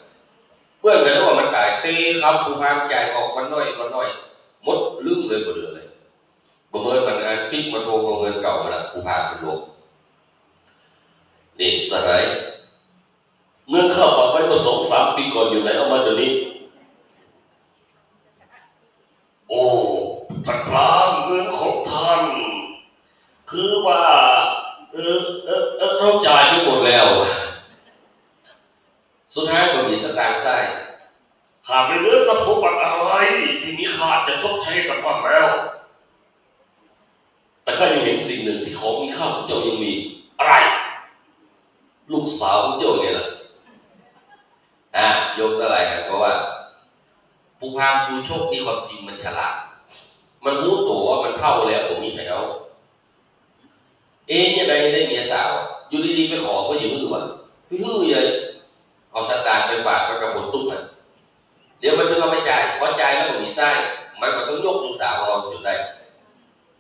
ว่ามันตายตีคำผู้พามใจออกมันน้อยมดลืมเลยบ่เดือเลยบ่เมินมันงานพลิกมาโทรเอาเงินเก่ามาละผู้พามเป็นโลกนี่สหายเงินเข้าฝากไว้มา2-3 ปีก่อนอยู่ไหนเอามาเดี๋ยวนี้โอ้ท่านพระเงินของท่านคือว่าเราจ่ายไปหมดแล้วสุดท้ายก็มีสตางค์ไส้ขาดไปเหลือทรัพย์สมบัติอะไรที่มีค่าจะชดใช้กับท่านแล้วแต่ข้ายังเห็นสิ่งหนึ่งที่ของมีค่าของเจ้ายังมีอะไรลูกสาวของเจ้าไงล่ะยกอะไรกันเพราะว่าผู้พามชูโชคมีความจริงมันฉลาดมันรู้ตัวว่ามันเท่าแล้วผมมีให้เอายังไงได้เมียสาวอยู่ดีๆไปขอก็อย่ามือวะพี่ฮื้อเลยเอาสตางค์ไปฝากกับคนตุ๊กอ่ะเดี๋ยวมันจะเอาไปจ่ายเพราะจ่ายแล้วผมมีไส้มันก็ต้องยกลูกสาวเราจุดได้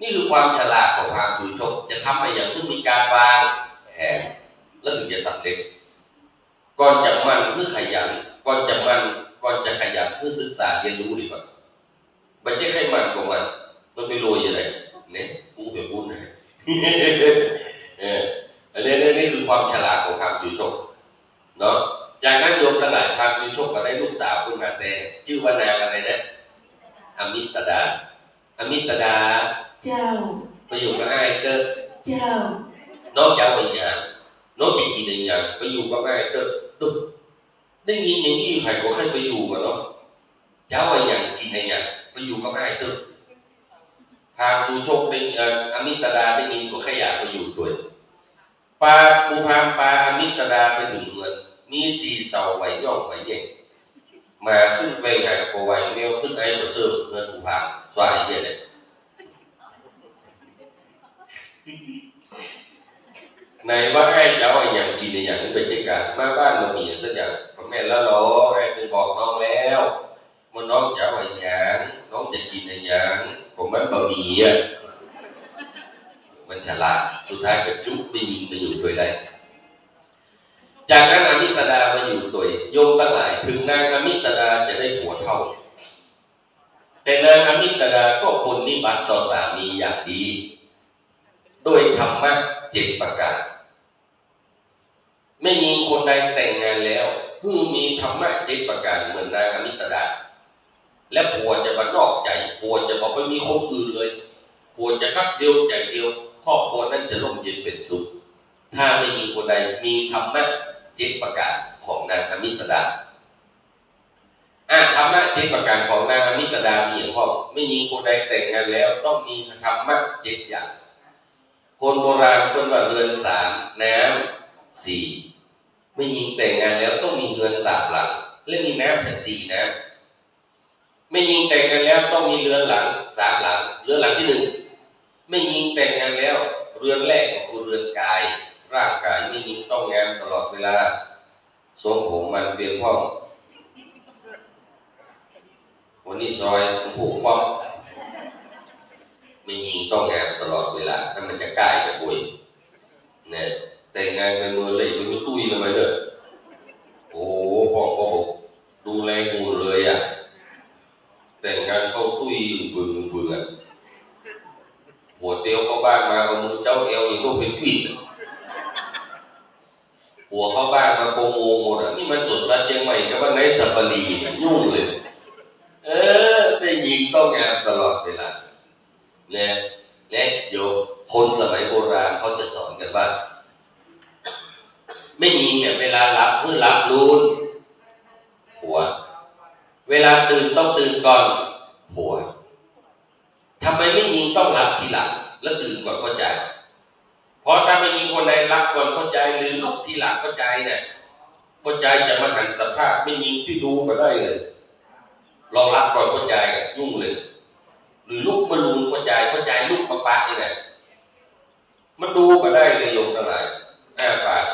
นี่คือความฉลาดของพามชูโชคจะทำไปอย่างต้องมีการวางแผนแล้วถึงจะสำเร็จก่อนจะมันเพื่อขยันก่อนจะขยันเพื่อศึกษาเรียนรู้ดีกว่ามันจะใครมันกว่ามันไปรวยยังไงเนี่ยกูเปลี่ยนบุญนะอันนี้คือความฉลาดของพามชูโชคเนาะจากนั้นโยมทั้งหลายพามชูโชคก็ได้ลูกสาวขึ้นมาแต่ชื่อว่านางอะไรนะอมิตดาเจ้าไปอยู่กับไอ้เกิดเจ้าน้องเจ้าไอ้หยางน้องจะกินไอ้หยางไปอยู่กับไอ้เกิดดูได้ยินอย่างนี้ใครก็ใครไปอยู่กันเนาะเจ้าไอ้หยางกินไอ้หยางไปอยู่กับไอ้เกิดพามชูโชคได้อมิตดาได้ยินก็ขยันไปอยู่ด้วยปาปูพามปาอมิตดาไปถึงเมืองมี4 เสาไหวย่องไหวเย่งมาขึ้นไปหาปูไหวแมวขึ้นไอ้มาเสิร์ฟเงินปูพามสวายเย่เลยในว่าไอ้เจ้าไอ้อย่างกินไอ้อย่างนี้เป็นเจ้าการมาบ้านมามีสักอย่างพ่อแม่แล้วหรอไอ้ถึงบอกน้องแล้วมันน้องเจ้าไอ้อย่างน้องจะกินไอ้อย่างผมมันบะหมี่อ่ะมันฉลาดสุดท้ายก็จุ๊บไปยิงไปอยู่ด้วยได้จากนั้นอมิตดามาอยู่ตัวโยมตั้งหลายถึงนางอมิตดาจะได้ผัวเท่าแต่นางอมิตดาก็ปฏิบัติต่อสามีอย่างดีโดยธรรมะ7 ประการไม่มีคนใดแต่งงานแล้วผู้มีธรรมะ7 ประการเหมือนนางอมิตดาและผัวจะมานอกใจผัวจะบอกไม่มีคนอื่นเลยผัวจะรักเดียวใจเดียวครอบครัวนั้นจะร่มเย็นเป็นสุขถ้าไม่มีคนใดมีธรรมะ7 ประการของนางอมิตดาธรรมะ7 ประการของนางอมิตดามีอย่างพ่อไม่มีคนใดแต่งงานแล้วต้องมีธรรมะ7 อย่างคนโบราณคนว่าเรือน3น้ำ4ไม่ยิงแต่งงานแล้วต้องมีเรือน3 หลังและมีน้ำถึง4 น้ำไม่ยิงแต่งงานแล้วต้องมีเรือนหลัง3 หลังเรือนหลังที่1ไม่ยิงแต่งงานแล้วเรือนแรกก็คือเรือนกายร่างกายไม่ยิงต้องงามตลอดเวลาทรงผมมันเปลี่ยนพ่องวันนี้ซอยผูกป้อมไม่ยิงต้องงามตลอดเวลาถ้ามันจะใกล้จะบุยเนี่ยแต่งงานกันมือเลยมันตุ้ยทำไมเนี่ยโอ้พ่อก็บอกดูแลกูเลยอ่ะแต่งงานเข้าตุ้ยเบื่อหัวเตียวเข้าบ้านมาเอามือเจ้าเอวอย่างพวกเป็นกลิ่นหัวเข้าบ้านมาโปงโมหมดอ่ะนี่มันสดสัตว์ยังใหม่กับว่าในสัปปะรียุ่งเลยได้ยิงต้องงามตลอดเวลาและโยคนสมัยโบราณเขาจะสอนกันว่าไม่ยิงเนี่ยเวลาหลับเพื่อหลับรูนหัวเวลาตื่นต้องตื่นก่อนหัวทำไมไม่ยิงต้องหลับทีหลัง แล้วตื่นก่อนพ่อใจเพราะถ้าไม่มีคนใดรับก่อนพ่อใจหรือลุกที่หลังพ่อใจเนี่ยพ่อใจจะมาหันสภาพไม่ยิงที่ดูมาได้เลยลองรับก่อนพ่อใจยุ่งเลยหรือลุกมาลูนพ่อใจลุกมาปะนี่แหละมันดูมาได้เลยโยมทั้งหลายปาก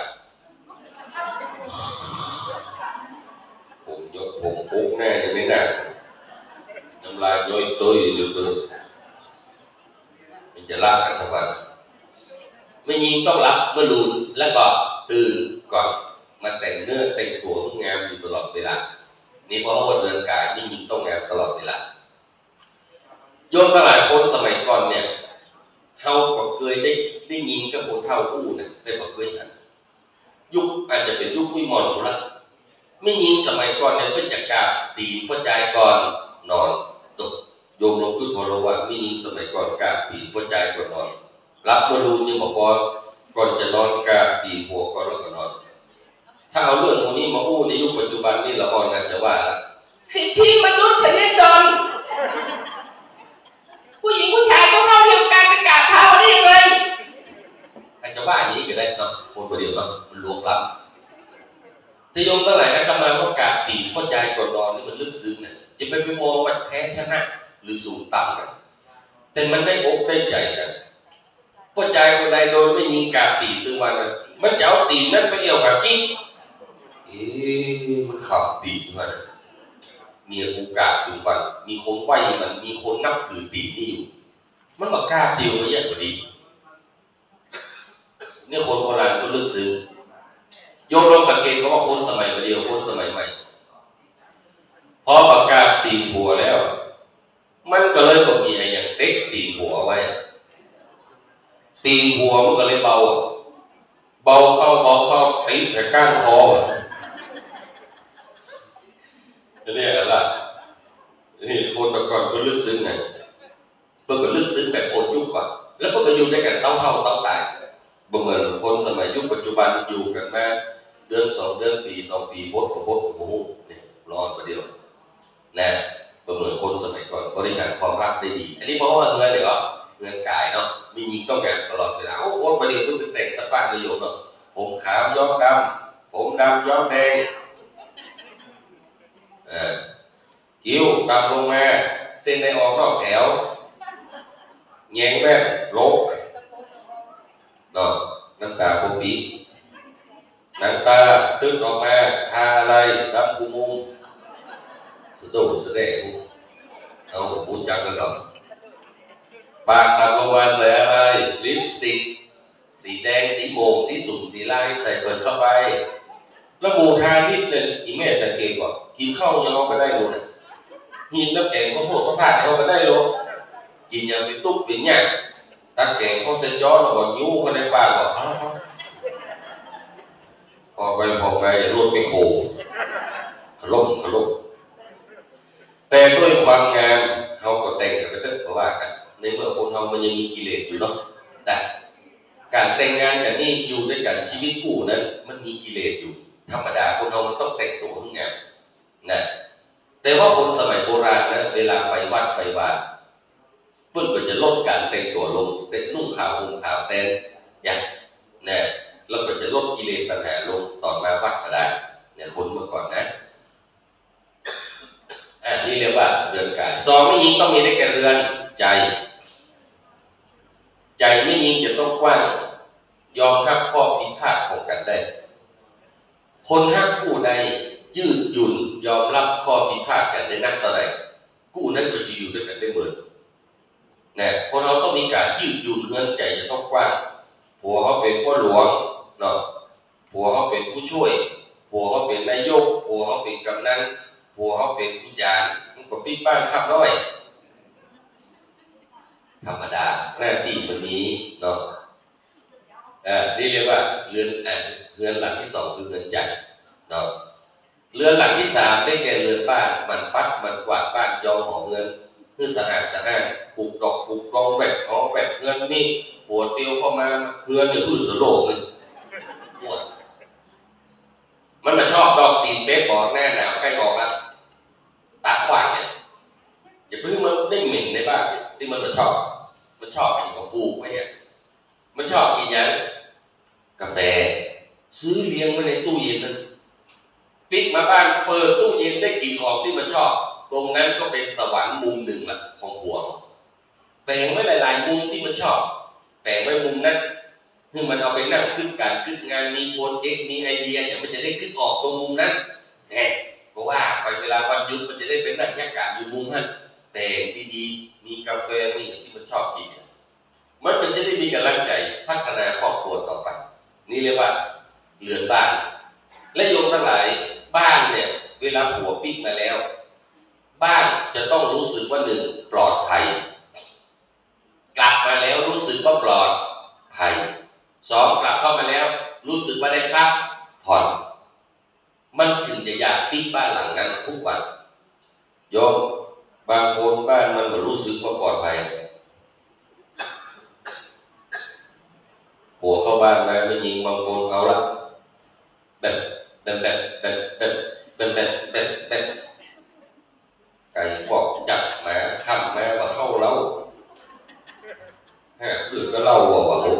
ผมปุ๊กแน่ยังไม่น่าน้ำลายย้อยตัวอยู่ตัวมันจะลากสักวันไม่ยิงต้องรับเมื่อลูนแล้วก็ตื่นก่อนมาแต่งเนื้อแต่งตัวให้งามอยู่ตลอดเวลานี่เพราะว่าเรือนกายไม่ยิงต้องงามตลอดเวลาโยมทั้งหลายคนสมัยก่อนเนี่ยเฮาก็เคยได้ยินกับคนเฒ่าอู้เนี่ยได้บ่เคยหันยุคอาจจะเป็นยุควิมลละไม่ยิงสมัยก่อนเนี่ยเพิ่นจะกราบตีนพ่อใจก่อนนอนตกโยมลงพูดพอรู้ว่าไม่ยิงสมัยก่อนกราบตีนพ่อใจก่อนนอนรับมารูยังบอกว่าก่อนจะนอนกราบตีนหัวก่อนแล้วก็นอนถ้าเอาเรื่องพวกนี้มาอู้ในยุคปัจจุบันนี่ละอ่อนกันจะว่าสิทธิมนุษยชนผู้หญิงผู้ชายต้องเท่าเทียมกันไปกราบเท้าได้ยังไงอาจจะว่าอย่างนี้ก็ได้เนาะคนประเดี๋ยวเนาะมันลวงล้ำที่โยมตั้งหลายนะกำลังว่ากราบตีนพ่อใจก่อนนอนนี่มันลึกซึ้งเนี่ยอย่าไปมองว่าแพ้ชนะหรือสูงต่ำกันแต่มันได้อกได้ใจกันพ่อใจคนใดโดนไม่ยิงกราบตีนตึงวันนะมันจะเอาตีนนั้นไปเอี่ยวกับกิ๊กมันขับตีนมันมีโอกาสอยู่วันมีคนไหวมันมีคนนับถือตีนนี่อยู่มันบอกกล้าเดียวไม่ยากกว่าดีเนี่ยคนโบราณก็เลือกซื้อโยมลองสังเกตเขาว่าคนสมัยเดียวคนสมัยใหม่พอประกาศตีนหัวแล้วมันก็เลยบอกมีอะไรอย่างเต็กตีนหัวไว้ตีนหัวมันก็เลยเบาเข้าตีนแต่ก้านคอนี่อะไรนี่คนแต่ก่อนก็ลึกซึ้งไงเพิ่งก็ลึกซึ้งแบบคนยุคก่อนแล้วเพิ่งก็อยู่ด้วยกันเต้าตายบ่เหมือนคนสมัยยุคปัจจุบันอยู่กันมาเดือน2 เดือนปี2 ปีบดกับนี่รอดประเดี๋ยวนะบ่เหมือนคนสมัยก่อนบริหารความรักได้ดีอันนี้เพราะว่าเงินเนี่ยก็เงินกายเนาะมียิงต้องการตลอดเวลาโอ้คนประเดี๋ยวต้องแต่งสปาประโยชน์เนาะผมขาวย้อมดำผมดำย้อมแดงคิ้วดำลงมาเส้นในออกนอกแถวแยงแว่นลบเนาะน้ำตาโปปีน้ำตาตื้นออกมาทาอะไรดำคูมุงสะดุดสะเดะเอาพูดจังก็ครับปากดำลงมาใส่อะไรลิปสติกสีแดงสีโมงสีสุ่มสีลายใส่เปิดเข้าไปแล้วหมูทานิดหนึ่งอีแม่สังเกตก่อนกินข้าวยังเอาไปได้รู้นะหินน้ำแกงข้าวโพดข้าวผัดเอาไปได้รู้กินยังเป็นตุ๊บเป็นเนี่ยตักแกงข้าวเส้นจ้อแล้วก็ยูเขาในปากบอกพอไปรถไม่โคขลุ่มแต่ด้วยความงามเขาก็แต่งกันไปเถอะเพราะว่ากันในเมื่อคนเขามันยังมีกิเลสอยู่เนาะแต่การแต่งงานกันนี่อยู่ด้วยกันชีวิตคู่นั้นมันมีกิเลสอยู่ธรรมดาคนเรามันต้องแต่งตัวให้งามนะแต่ว่าคนสมัยโบราณนะเวลาไปวัดไปวาเพื่อนก็จะลดการแต่งตัวลงแต่นุ่งขาวห่มขาวแต่อย่างนะแล้วก็จะลดกิเลสตัณหาลงตอนมาวัดก็ได้เนี่ยคนเมื่อก่อนนะนี่เรียกว่าเรือนกายสองไม่ยิงต้องมีได้แก่เรือนใจไม่ยิงจะต้องกว้างยอมรับข้อผิดพลาดของกันได้คนฮักคู่ใดยืดหยุ่นยอมรับข้อผิดพลาดกันได้นักต่อใดคู่นั้นก็จะอยู่ด้วยกันได้เหมือนนะคนเราต้องมีการยืดหยุ่นเงินใจจะต้องกว้างผัวเขาเป็นพ่อหลวงเนาะผัวเขาเป็นผู้ช่วยผัวเขาเป็นนายกผัวเขาเป็นกำนันผัวเขาเป็นผู้จารมันก็ปิดบ้านขับร้อยธรรมดาหน้าที่มันนี้เนาะนี่เรียกว่าเรือนหลังที่2คือเรือนใจเนาะเรือนหลังที่3ได้แก่เรือนบ้านมันปัดมันกวาดบ้านจองหอเงินเพื่อสะอาดปลูกดอกปลูกรองแบบท้องแบบเงินนี่หัวเตียวเข้ามาเพื่อนเนี่ยพืชสโลกเลยหมดมันมาชอบดอกตีนเป๊ะบอกหน้าหนาวใกล้ออกแล้วตาขวางเนี่ยอย่าเพิ่งมันได้เหม็นในบ้านที่มันชอบไอ้ของ ปลูกไว้เนี่ยมันชอบกินยังกาแฟซื้อเลี้ยงไว้ในตู้เย็นนั้นปิ๊กมาบ้านเปิดตู้เย็นได้กินของที่มันชอบตรงนั้นก็เป็นสวรรค์มุมหนึ่งละของหัวแปลงไว้หลายๆมุมที่มันชอบแปลงไว้มุมนั้นคือมันเอาไปนั่งขึ้นการขึ้นงานมีโปรเจกต์มีไอเดียเดี๋ยวมันจะได้ขึ้นออกตรงมุมนั้นแหมก็ว่าไปเวลาวันหยุดมันจะได้เป็นบรรยากาศอยู่มุมนั้นแต่ดีๆมีกาแฟมีอย่างที่มันชอบกินมันจะได้มีกำลังใจพัฒนาครอบครัวต่อไปนี่เรียกว่าเรือนบ้านและโยมทั้งหลายบ้านเนี่ยเวลาผัวปิ๊กมาแล้วบ้านจะต้องรู้สึกว่าหนึ่งปลอดภัยกลับมาแล้วรู้สึกว่าปลอดภัยสองกลับเข้ามาแล้วรู้สึกว่าได้พักผ่อนมันถึงจะอยากปิ๊กบ้านหลังนั้นทุกวันโยมบางคนบ้านมันรู้สึกว่าปลอดภัยผัวเข้าบ้านมาไม่ยิงบางคนเอาละแบบไก่บอกจับมาขับมาว่าเข้าเล้าฮะเดือดก็เล่าว่าเขา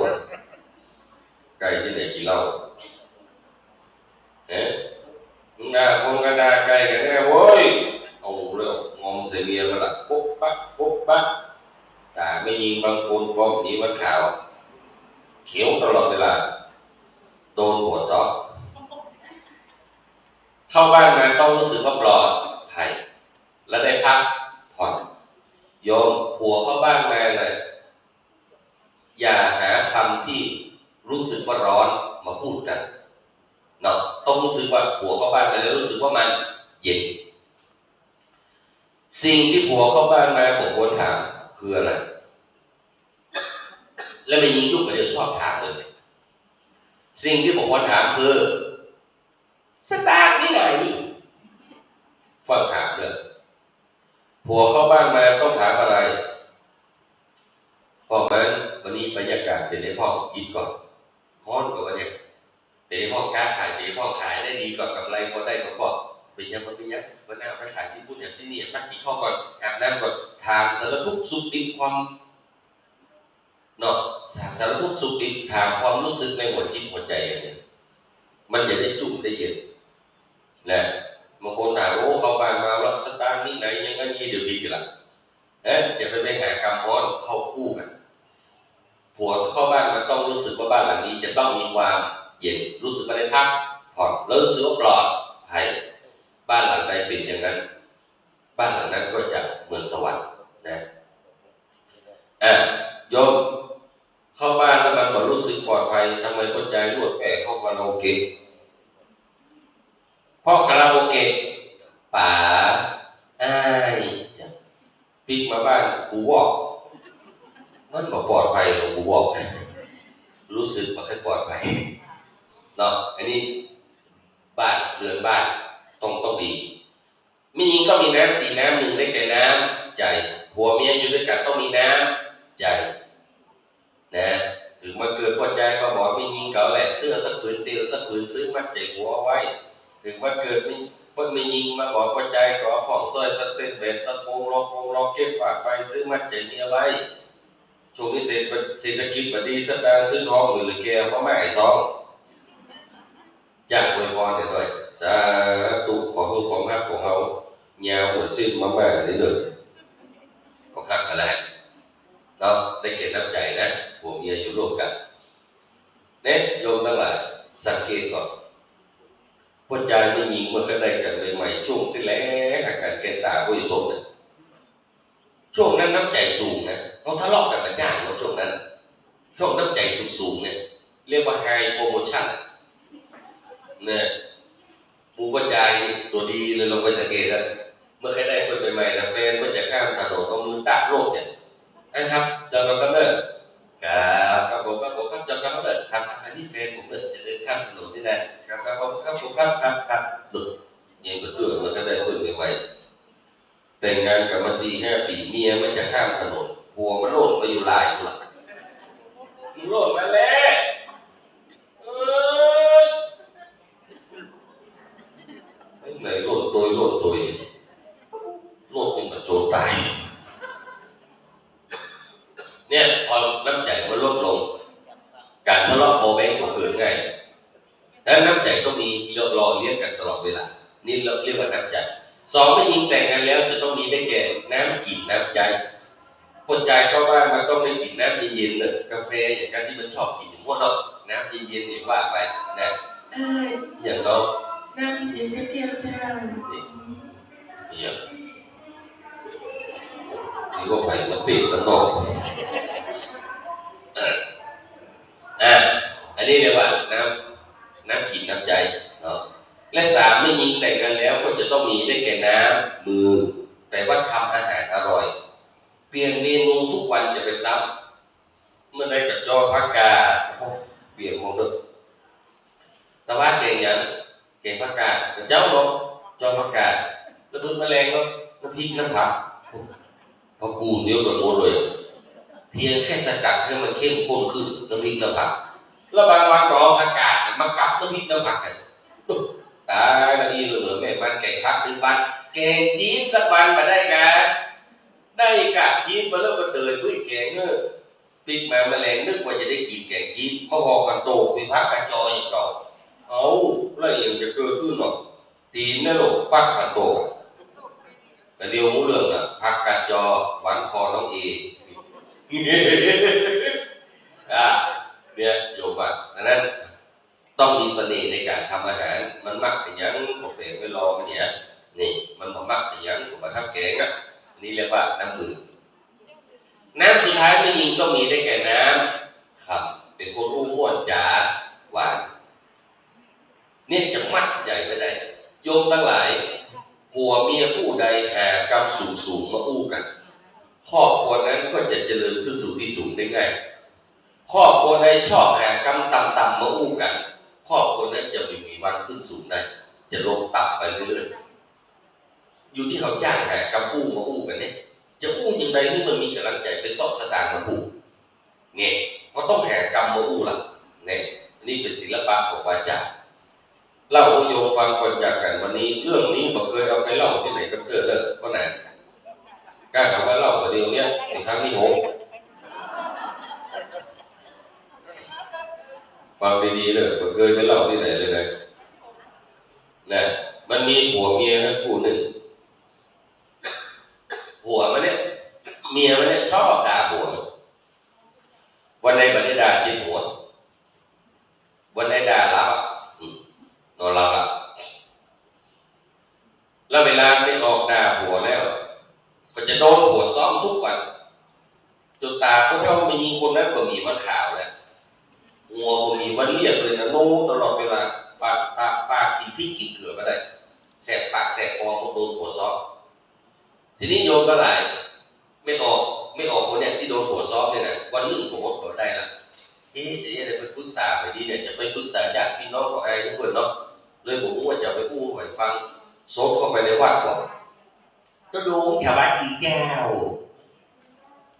ไก่ที่ไหนกินเหล้ามึงด่าคนก็ด่าไก่กันแน่โว้ยเอาแล้วงอมใส่เมียมาละปุ๊บปั๊บแต่ไม่ยิงบางคนพอนี้มันขาวเขียวตลอดเวลาโดนหัวซอกเข้าบ้านมาต้องรู้สึกว่าปลอดภัยและได้พักผ่อนโยมผัวเข้าบ้านมาเลยอย่าหาคำที่รู้สึกว่าร้อนมาพูดกันเนาะต้องรู้สึกว่าผัวเข้าบ้านมาแล้วรู้สึกว่ามันเย็นสิ่งที่ผัวเข้าบ้านมาผมควรถามคืออะไรแล้วไม่ยิงยุ่งกับเดี๋ยวชอบถามเลยสิ่งที่ผมควรถามคือสตาร์ทที่ไหนฟังถามเลยผัวเข้าบ้านมาต้องถามอะไรพอมันวันนี้บรรยากาศเป็นในห้องกินก่อนฮ้อนกว่าวันนี้เป็นในห้องค้าขายเป็นในห้องขายได้ดีกว่ากำไรพอได้ก็พอเป็นยังวันหน้าไปขายที่พูดอย่างที่นี่พักกินข้าวก่อนอาบน้ำก่อนถามสารทุกข์สุขดิบความเนาะสารทุกข์สุขดิบถามความรู้สึกในหัวจิตหัวใจอย่างนี้มันจะได้จุ่มได้เย็นนะบางคนถามโอ้เข้าบ้านมาแล้วสตางค์นี่ไหนยังไงเดี๋ยวดีกันละจะไปหากำฮ้อนเข้ากู้กันผัวเข้าบ้านมันต้องรู้สึกว่าบ้านหลังนี้จะต้องมีความเย็นรู้สึกว่าได้พักผ่อนแล้วรู้สึกว่าปลอดภัยบ้านหลังใดเป็นอย่างนั้นบ้านหลังนั้นก็จะเหมือนสวรรค์นะโยมเข้าบ้านแล้วมันรู้สึกปลอดภัยทำไมเข้าใจรวดแก่เข้าคาราโอเกะเพราะคาราโอเกะป๋าปิ๊กมาบ้านกูบอกมันบอกปลอดภัยหรอกกูบอกรู้สึกว่าค่อยปลอดภัยเนาะอันนี้บ้านเรือนบ้านต้องดีมีหญิงก็มีน้ำสีน้ำหนึ่งได้แก่น้ำใจผัวเมียอยู่ด้วยกันต้องมีน้ำใจนะถึงมาเกิดพอใจก็บอกมีหญิงเก่าแหละเสื้อสักผืนเตียวสักผืนซื้อมัดใจหัวไว้ถึงมาเกิดมีหญิงมาบอกพอใจก็ผ่องสร้อยสักเส้นแหวนสักโปงรอเก็บฝากไปซื้อมัดใจเมียไว้ช่วงนี้เศรษฐกิจพอดีสักการซื้อทองหรือแก้วพ่อแม่สองจากอวยพรเดี๋ยวด้วยสาธุขอให้ความรักของเรายาวเหมือนสิ้นมากๆนี่เลยของรักอะไรเนาะได้เก็บน้ำใจนะผัวเมียอยู่ร่วมกันเนี่ยโยมทั้งหลายสังเกตก่อนพ่อใจไม่ยิงเมื่อเคยได้กันใหม่ๆช่วงที่แล้วอาการแก่ตาบริสุทธิ์ช่วงนั้นน้ำใจสูงนะเขาทะเลาะกันมาจ้างเขาช่วงนั้นช่วงน้ำใจสูงเนี่ยเรียกว่าไฮโปรโมชั่นเนี่ยมูกระจายตัวดีเลยลงไปสังเกตนะเมื่อเคยได้คนใหม่ๆนะแฟนก็จะข้ามถนนเอามือตะโลกเนี่ยนะครับจำเราก็เดินครับผมจำเราก็เดินครับอันนี้แฟนผมเดินจะเดินข้ามถนนนี่นะครับผมครับดุยังก็ตื่นมาก็ได้คนใหม่ๆแต่งงานกันมา4-5 ปีเมียมันจะข้ามถนนหัวมันโลดไปอยู่ลายหลังมันโลดมาแล้วไหนโลดโดยโลดยังมันโจรตายเนี่ยพอน้ำใจ การทะเลาะเบาแวงก็เกิดง่ายดังนั้นน้ำใจต้องมีหล่อเลี้ยงกันตลอดเวลานี่เราเรียกว่าน้ำใจสองไม่ยิงแต่งกันแล้วจะต้องมีได้แก่น้ำกินน้ำใจคนใจเข้าบ้านมันต้องได้กินน้ำเย็นๆเลยกาแฟอย่างนั้นที่มันชอบกินพวกเราน้ำเย็นๆอย่างว่าไปนะอย่างน้องน้ำเย็นๆแก้วจ้าเนี่ยนี่ก็ไปมันติดมันนอกอันนี้เรียกว่าน้ำกินน้ำใจเนาะและสามไม่ยิงแต่งกันแล้วก็จะต้องมีได้แก่น้ำมือแปลว่าทำอาหารอร่อยเปลี่ยนเมนูทุกวันจะไปซ้ำเมื่อใดกับจอพักกาเปลี่ยนมองดูแต่ว่าเก่งอย่างเก่งพักกาเจ้าเนาะจอพักกาแล้วพึ่งแมลงเนาะน้ำพริกน้ำผักพอกูเดียวกันหมดเลยเพียงแค่สกัดให้มันเข้มข้นขึ้นน้ำพริกน้ำผักแล้วบางวันก็เอาผักกาดมากับน้ำพริกน้ำผักกันตายแล้วอีเหลือแม่มันแกงผักถึงวันแกงจี๊ดสักวันมาได้กันได้กะจี๊ดมาแล้วมาเตือนด้วยแกงเนื้อปิดมาแมลงนึกว่าจะได้กินแกงจี๊ดมาพอกันโตมีผักกระจอยอย่างเก่าเอาแล้วยังจะเกิดขึ้นหรอตีนนั่นหรอกปักขันโตแต่เดียวมูเรื่องน่ะผักกระจอหวานคอน้องเอเนี่ยโยมว่าดังนั้นต้องมีเสน่ห์ในการทำอาหารมันมักอย่างยังผมเองไม่รอมันเนี่ยนี่มันมักอย่างยังผมมาทับแกงอ่ะนี่เรียกว่าน้ำมือน้ำสุดท้ายไม่ยิงต้องมีได้แก่น้ำครับเป็นคนอู้ม่วนจ๋าหวานเนี่ยจะมัดใจไว้ได้โยมทั้งหลายผัวเมียผู้ใดหากรรมสูงมาอู้กันครอบครัวนั้นก็จะเจริญขึ้นสู่ที่สูงได้ง่ายครอบครัวใดชอบหากรรมต่ำๆมาอู้กันครอบครัวนั้นจะไม่มีวันขึ้นสูงได้จะลงต่ำไปเรื่อยๆอยู่ที่เขาจ้างหากรรมอู้มาอู้กันเนี่ยจะอู้ยังไงให้มันมีกำลังใจไปสอบสตางค์มาอู้เนี่ยเพราะต้องหากรรมมาอู้ล่ะเนี่ยนี่เป็นศิลปะของวาจาเล่าโยมฟังก่อนจากกันวันนี้เรื่องนี้บอกเคยเอาไปเล่าที่ไหนกับเตอร์เลยเพราะไหนกล้าคำว่าเล่าประเดี๋ยวนี้ในครั้งที่6ฟังดีๆเลยบอกเคยไปเล่าที่ไหนเลยนะมันมีผัวเมียคู่หนึ่งผัวมันเนี่ยเมียมันเนี่ยชอบด่าผัววันไหนบันไดด่าจิตหัววันไหนด่าหลับนอนหลับแล้วเวลาไม่ออกด่าผัวแล้วก็จะโดนผัวซ้อมทุกวันจนตาเขาเท่าไม่ยิงคนนั้นก็มีวันข่าวแล้วหัวก็มีวันเรียกเลยนะโน้ตลอดเวลาปากกินพริกกินเกลือก็ได้แสบปากแสบคอก็โดนผัวซ้อมทีนี้โยมก็หลายไม่ออกคนเนี่ยที่โดนผัวซ้อมเนี่ยนะวันหนึ่งผมก็ได้ละเดี๋ยวจะไปปรึกษาไปดีเนี่ยจะไปปรึกษาญาติพี่น้องของไอ้ทุกคนเนาะเลยผมว่าจะไปอู้ไปฟังโซดเข้าไปในวัดก่อนก็ดูชาวบ้านกี่แก้ว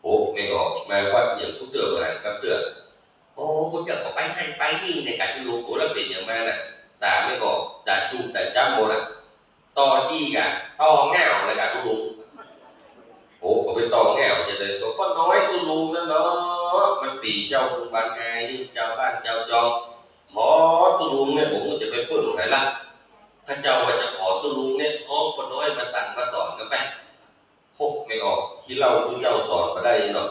โอ้ไม่ออกมาวัดอย่างผู้เตือนมากับเตือนโอ้ผู้เตือนก็ไปให้ไปนี่ในการที่รู้ตัวแล้วเป็นอย่างมาน่ะแต่ไม่ออกแต่จุ่มแต่จ้ำโมน่ะต่อจี้กันต่อเงาในการทุลุงโอ้ก็ไปต่อเงาจะเลยก็น้อยทุลุงนั่นเนาะมันตีเจ้าบุญบานไงเจ้าบ้านเจ้าจองขอทุลุงเนี่ยผมจะไปเปิดไหนล่ะถ้าเจ้าว่าจะขอตุลุงเนี่ยอ้อมคนน้อยมาสั่งมาสอนกันไปโคกไม่ออกที่เราทุกเจ้าสอนมาได้เนาะ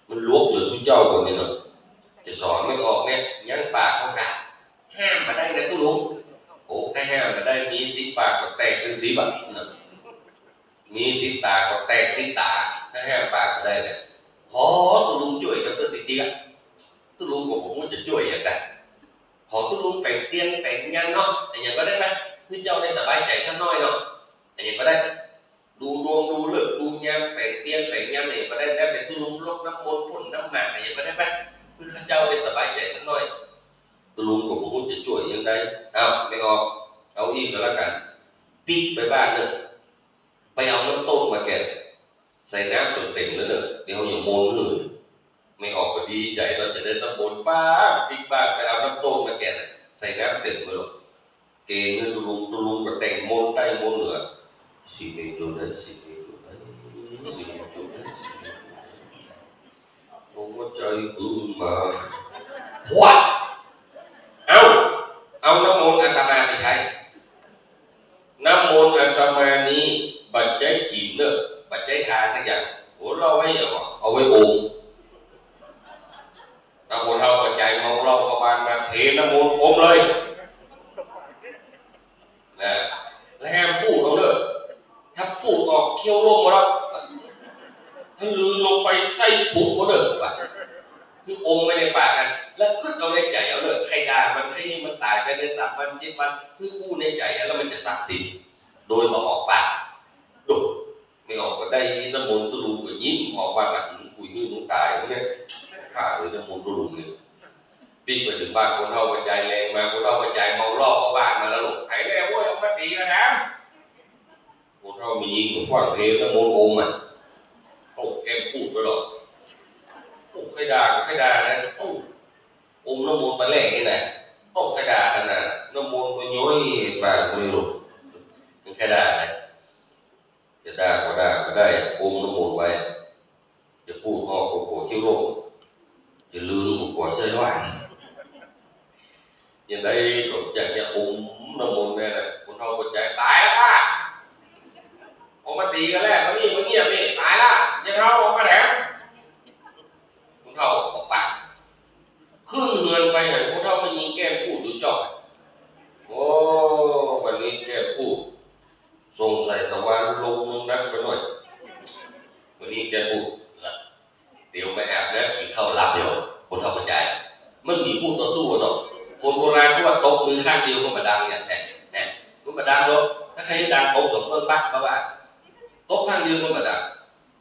มันลวกหรือทุกเจ้าคนนี้เนาะจะสอนไม่ออกเนี่ยยังปากเขากัดห้ามมาได้นะตุลุงโอ้แค่ห้ามมาได้มี10 ปากก็แตกเป็น10 อ่ะเนาะมี10 ตาก็แตก10 ตาถ้าห้ามปากมาได้เนี่ยขอตุลุงช่วยกันตัวติดๆอ่ะตุลุงของผมจะช่วยอย่างไรขอตุลุงแป่งเตียงแป่งยันเนาะแต่ยังก็ได้ไหมคือเจ้าได้สบายใจสักน้อยเนาะแต่ยังก็ได้ดูดวงดูเลิกดูยามแป่งเตียงแป่งยามเนี่ยก็ได้แต่ตุลุงลดน้ำมนต์พ่นน้ำหมากแต่ยังก็ได้ไหมคือข้าเจ้าได้สบายใจสักน้อยตุลุงของผมจะช่วยยังไงเอาไม่ออกเอาอีกก็แล้วกันปิดไปบ้านเนี่ยไปเอาน้ำต้มมาแกะใส่น้ำจนเต็มแล้วเนี่ยเดี๋ยวอย่ามนเลยไม่ออกก็ดีใจเราจะได้น้ำมนต์ฟ้าปิดบ้านไปเอาน้ำต้มมาแกะใส่น้ำเต็มไปหมดเกงเงินตุลุงก็แต่งมนต์ได้มนต์เหลือสิเมจุนั้นสิเมจุนั้นสิเมจุนั้นสิเมจุนั้นโอ้ใจคืนมา หัวเอาน้ำมนต์อาตมาไปใช้น้ำมนต์อาตมานี้บัดใจกินเนอะบัดใจทาสักอย่างโอ้เราไว้เอาไว้โอมน้ำมนต์เราปัจจัยเมาเราเข้าบ้านมาเทน้ำมนต์อมเลยนะแล้วแฮมพูดเราเนอะถ้าพูดออกเคี้ยวลงมาแล้วถ้าลืนลงไปไส้ปุ๊บก็เนอะคืออมไม่ในปากกันแล้วก็เอาในใจเอาเลยใครด่ามันใครนี่มันตายไปใน3 วัน 7 วันคือพูดในใจแล้วมันจะศักดิ์สิทธิ์โดยมาออกปากดุไม่ออกก็ได้น้ำมนต์ตุลุก็ยิ้มออกว่าแบบคุยนื่นตายพวกนี้ข้าเลยน้ำมนต์ตุลุเนี่ยปีไปถึงบ้านคนเท่าปัจจัยแรงมาคนเท่าปัจจัยเมารอบเข้าบ้านมาแล้วหลงหายแล้วเว้ยเอามาตีกันนะคนเท่ามียิงฟังเพลงน้ำมนต์อมอ่ะโอ้แกพูดไปหรอโอ้ใครด่านะโอ้อมน้ำมนต์มาแรกนี่แหละโอ้ใครด่ากันนะน้ำมนต์ก็ย้อยปากเลยหลงใครด่านะจะด่าก็ได้อมน้ำมนต์ไว้จะพูดออกโกรธเขี้ยวโลกจะลืมกว่าเสื้อด้วยอย่างไรก็จะอมน้ำมนต์เนี่ยนะคนเท่าคนใจตายแล้วค่ะออกมาตีกันแล้วมาเงียบนี่ตายแล้วยังเท่าออกมาแหลมคนเท่าออกปากขึ้นเงินไปไหนคนเท่าไม่ยิงแก้มพูดดูจอบโอ้วันนี้แก้มพูดสงสัยตะวันลงมึงนักไปหน่อยวันนี้แก้มพูดเดี๋ยวไปแอบแล้วกินข้าวรับเดี๋ยวคนเท่าใจมันมีพูดต่อสู้เนาะคนโบราณเขาว่าตบมือข้างเดียวก็มาดังเนี่ยแหมมันมาดังเนาะถ้าใครดังตบสมเพิ่มปั๊บว่าตบข้างเดียวก็มาดัง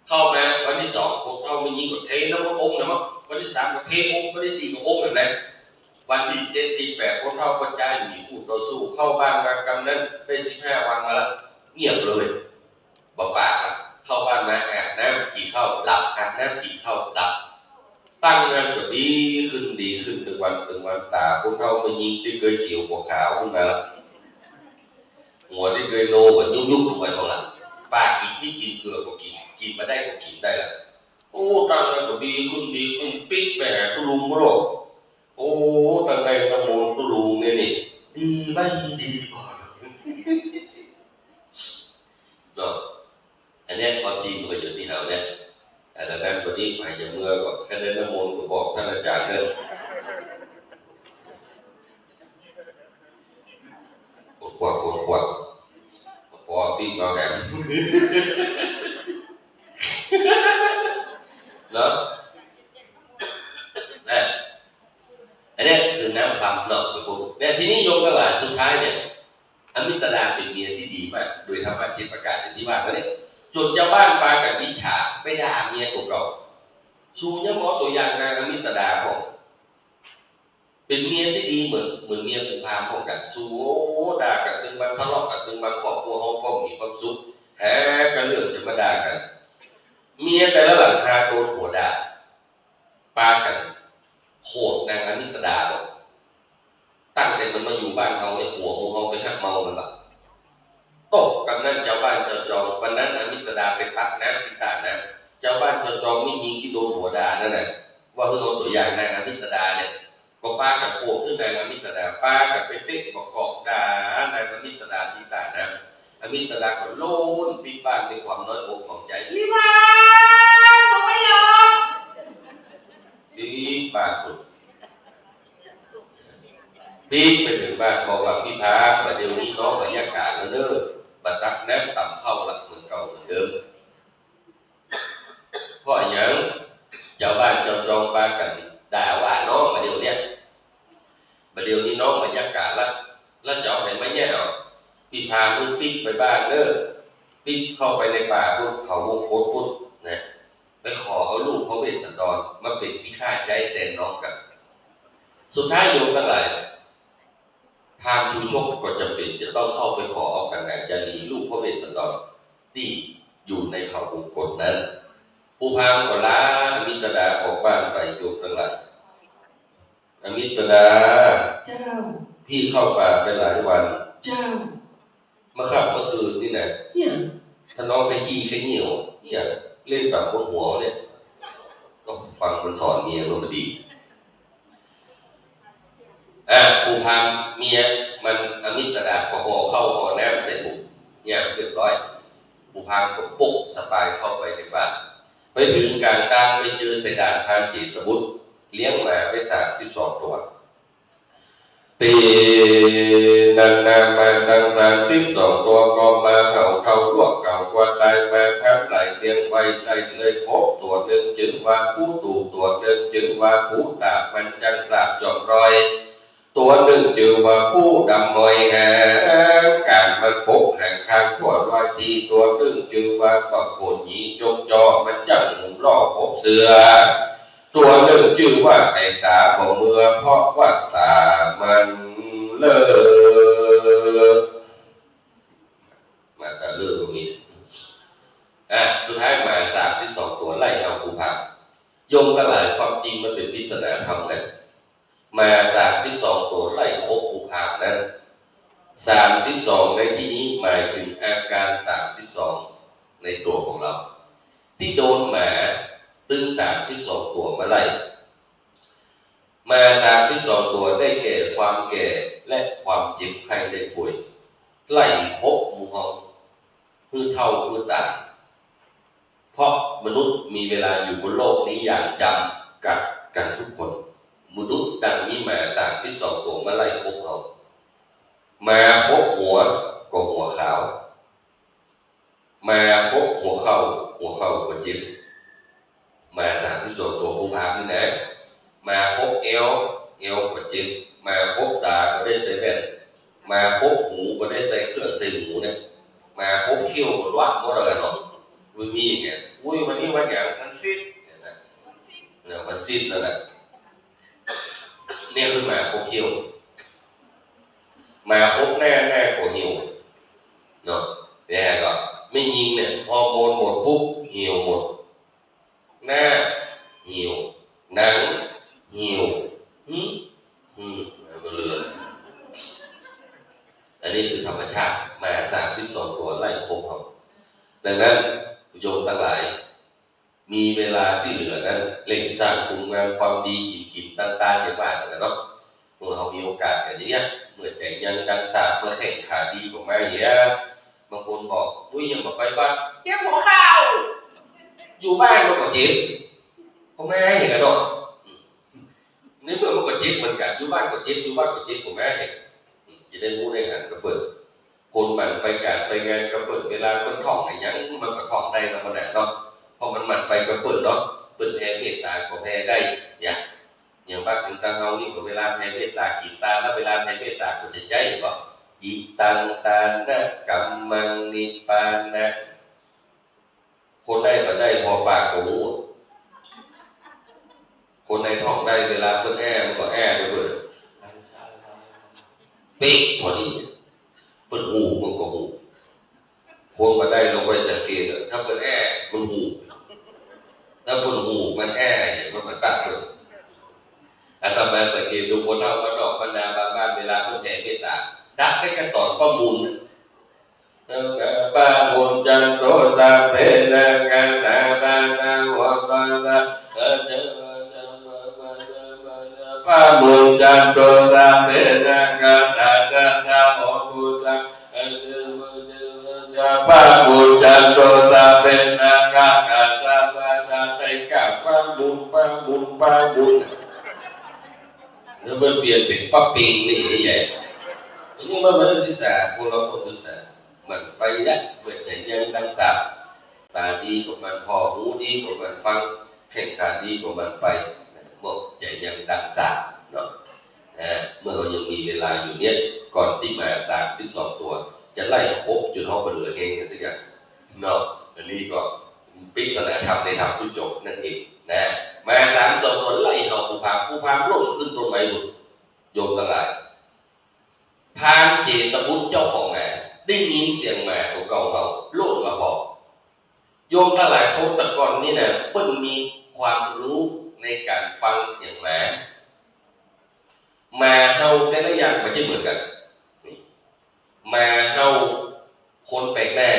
เข้ามาวันที่2คนเอามายิงกดเทน้ำมันอมนะมั้งวันที่3ก็เทอมวันที่4ก็อมแบบนั้นวันที่7ที่8คนเท่าคนใจมีพูดต่อสู้เข้าบ้านมากำนั้นได้15 วันมาแล้วเงียบเลยบอกปากเข้าบ้านมาอาบน้ำกินข้าวหลับอาบน้ำกินข้าวหลับตั้งงานก็ดีขึ้นถึงวันตาพวกเราไปยิงที่เคยเขียวหัวขาวขึ้นมาแล้วหัวที่เคยโนก็ยุบลงไปตรงนั้นปากกินที่กินเกลือก็กินมาได้ก็กินได้ละโอ้ตั้งงานก็ดีขึ้นปิ๊กไปหาตุลุงมาหรอกโอ้ตั้งใจน้ำมนต์ตุลุงเนี่ยนี่ดีไม่ดีก่อนเนาะอันนี้ความจริงมันก็อยู่ที่เราเนี่ยดังนั้นวันนี้ไปจะเมื่อก่อนแค่ได้น้ำมนต์ก็บอกท่านอาจารย์เด้อขวดพอปีกมาแกมเนาะนะอันนี้คือน้ำคำเนาะทุกคนเนี่ยทีนี้โยมทั้งหลายสุดท้ายเนี่ยอมิตราเป็นเมียที่ดีมากโดยธรรมะ7 ประการอย่างที่ว่ามาเนี่ยจนเจ้าบ้านปากับอิจฉาไปด่าเมียเก่าสู้เนี่ยหมอตัวอย่างนางอมิตราของเป็นเมียที่ดีเหมือนเมียผู้พามของกันสู้ด่ากันตึงมันทะเลาะกันตึงมันครอบครัวห้องก็มีความสุขแหกันเรื่องจะมาด่ากันเมียแต่ละหลังคาโดนหัวด่าปากันโหดนางอมิตราบอกตั้งแต่มันมาอยู่บ้านเขาเนี่ยหัวของเขาไปหักเมามันแบบตกกับนั้นเจ้าบ้านเจ้าจองวันนั้นอมิตราไปปักน้ำติดตาน้ำเจ้าบ้านเจ้าจองไม่ยิงที่โดนหัวด่านั่นแหละว่าเพิ่งเอาตัวอย่างนางอมิตราเนี่ยก็ป้ากับโคบขึ้นนางอมิตราป้ากับไปเตะกอกด่านางอมิตราติดตาน้ำอมิตราก็โล้นปีบ้านด้วยความน้อยอกของใจพี่บ้านผมไม่ยอมปีบ้านปีไปถึงบ้านบอกว่าพี่พาประเดี๋ยวนี้น้องบรรยากาศเด้อบัดตักน้ำต่ำเข้าหลักเหมือนเก่าเหมือนเดิมเพราะอย่างเจ้าบ้านเจ้าจองปากันด่าว่าน้องประเดี๋ยวนี้น้องบรรยากาศแล้วเจ้าไหนไม่แย่หรอพี่พามึงปิ๊กไปบ้านเด้อปิ๊กเข้าไปในป่าพวกเขาวงโคตรพุทธนะไปขอเอาลูกพระเวสสันดรมาเป็นที่ฆ่าใจแต่น้องกันสุดท้ายโยมทั้งหลายพราหมณ์ชูชกก็จำเป็นจะต้องเข้าไปขอเอากังหันจารีลูกพระเวสสันดรที่อยู่ในเขาวงกฏนั้นผู้พราหมณ์ก็ล้าอมิตราออกบ้านไปโยมทั้งหลายอมิตราเจ้าพี่เข้าป่าไปหลายวันเจ้าเมื่อคืนนี่นะเนี่ยถ้าน้องขยี้ขยี้เนี่ยเล่นแบบบนหัวเนี่ยต้องฟังมันสอนเมียมันดี เมียก็เลยบอกว่าพี่พามึงเข้าป่าไปหลายวันเจ้าเมื่อคืนนี่นะเนี่ยถ้าน้องขยี้ขยี้เนี่ยเล่นแบบบนหัวเนี่ยต้องฟังมันสอนเมียมันดี เมียก็เลยบอกว่าพี่พามึงเข้าป่าไปหลายวันเจ้าเมื่อคืนนี่นะเนี่ยถ้าน้องขยี้ขยี้เนี่ยเล่นแบบบนหัวเนี่ยต้องฟังมันสอนเมียมันดี เ ผู้พามเมียมันอมิตรดาพอห่อเข้าห่อน้ำใส่บุกเนี่ยเรียบร้อยผู้พามก็ปุ๊บสบายเข้าไปในบ้านไปถึงการตั้งไปเจอเสดานพานจีตบุตรเลี้ยงหมาไป32 ตัวตีนังนามานัง32 ตัวก็มาเห่าเท่าลวกเก่ากว่าได้มาแพ้ไหลเลี้ยงไว้ได้เลยครบตัวหนึ่งจึงว่าผู้ตู่ตัวหนึ่งจึงว่าผู้ตามันจังสาบจอมรอยตัวหนึ่งจึงว่าผู้ดำมอยหาการมันพบห่างข้างตัวรอยตีตัวหนึ่งจึงว่าปะโคนหญิงจงจอมันจังหุ่มล่อคบเสือตัวหนึ่งจึงว่าไอ้ตาบ่เมื่อเพราะว่าตามันเลิกมาแต่เลิกตรงนี้สุดท้ายมา32 ตัวไล่เอาผู้พามโยมทั้งหลายความจริงมันเป็นปริศนาธรรมกันมา32 ตัวไล่ครบผู้พามนั้น32ในที่นี้หมายถึงอาการ32ในตัวของเราที่โดนหมาตึง32 ตัวมาไล่มา32 ตัวได้แก่ความแก่และความเจ็บไข้ได้ป่วยไล่ครบหมู่เฮามือเท่ามือตาเพราะมนุษย์มีเวลาอยู่บนโลกนี้อย่างจำกัดกันทุกคนมนุษย์ดังนี้มา32 ตัวมาไล่ครบเฮามาครบหัวก็หัวขาวมาครบหัวเข่าก็เจ็บมา32 ตัวผู้พามนี่นะมาครบเอวก็เจ็บมาครบตาก็ได้ใส่แว่นมาครบหูก็ได้ใส่เครื่องใส่หูเนี่ยมาครบคิ้วก็วัดหมดเลยเนาะมันมีอย่างเงี้ยอุ้ยวันนี้วันอย่างมันซิดเนี่ยมันซิดแล้วนะเนี่ยคือมาครบคิ้วมาครบหน้าก็หิวเนาะเนี่ยก็ไม่ยิงเนี่ยฮอร์โมนหมดปุ๊บหิวหมดหน้าหิวหนังหิวก็เลือดอันนี้คือธรรมชาติมา32 ตัวไล่ครบเขาดังนั้นโยมทั้งหลายมีเวลาที่เหลือนั้นเร่งสร้างคุณงามความดีกินต่างๆอย่างว่ากันเนาะเมื่อเรามีโอกาสอย่างนี้เมื่อใจยังดังสาบเมื่อแข่งขาดีกว่ามาอย่างนี้บางคนบอกอุ้ยยังมาไปบ้านเจ็บหัวเข่าอยู่บ้านมันก็เจ็บพ่อแม่เห็นกันเนาะนี่เมื่อมันก็เจ็บเหมือนกันอยู่บ้านก็เจ็บพ่อแม่เห็นจะได้รู้ได้หันกระเปิดคนมันไปการไปงานกระเปิดเวลาเปิดท้องอะไรยังมันก็ท้องได้แล้วมันเนาะเพราะมันไปกระเปิดเนาะเปิดแพ้เมตตาก็แพ้ได้อย่างบ้านถึงตาเฮานี่ก็เวลาแพ้เมตตากินตาแล้วเวลาแพ้เมตตาก็จะใจบ่อิตังตานะกัมมังนิปานะคนได้มาได้พอปากก็หูคนในท้องได้เวลาเปิดแอร์มันก็แอร์ไปเบิดปิ๊กพอดีเปิดหูมันก็หูคนมาได้ลงไปสังเกตถ้าเปิดแอร์มันหูถ้าเปิดหูมันแอร์อย่างมันตัดเลยอาตมาสังเกตดูคนเอามาดอกบรรดาบางบ้านเวลาเปิดแผ่เมตตาดักได้กันตอนประมูลปามุนจันโตสาเพนะกานาบานาวัตตะปามุนจันโตสาเพนะกานาจันทาโอกุจังปามุนจันโตสาเพนะกานาจันทาเตกะปามุนแล้วมันเปลี่ยนเป็นปักปิงนี่ใหญ่นี่มันไม่ได้ศึกษาพวกเราต้องศึกษามันไปละเปิดใจยังดังสาบตาดีกว่ามันพอหูดีกว่ามันฟังแข่งขาดีกว่ามันไปหมดใจยังดังสาบเนาะเมื่อเรายังมีเวลาอยู่เนี่ยก่อนที่มา32 ตัวจะไล่ครบจนเขาไปเหลือเองกันสักอย่างเนาะอันนี้ก็ปริศนาธรรมในธรรมทุกจบนั่นเองนะมา32 ตัวไล่เขาผู้พามลงขึ้นตรงไหนบุญโยมทั้งหลายพานเจตบุตรเจ้าของหมาได้ยินเสียงหมาของเก่าเขาโลดมาบอกโยมทั้งหลายเขาแต่ก่อนนี่นะเพิ่งมีความรู้ในการฟังเสียงหมาเฮาแต่ละอย่างมันจะเหมือนกันมาเฮาคนแปลกหน้า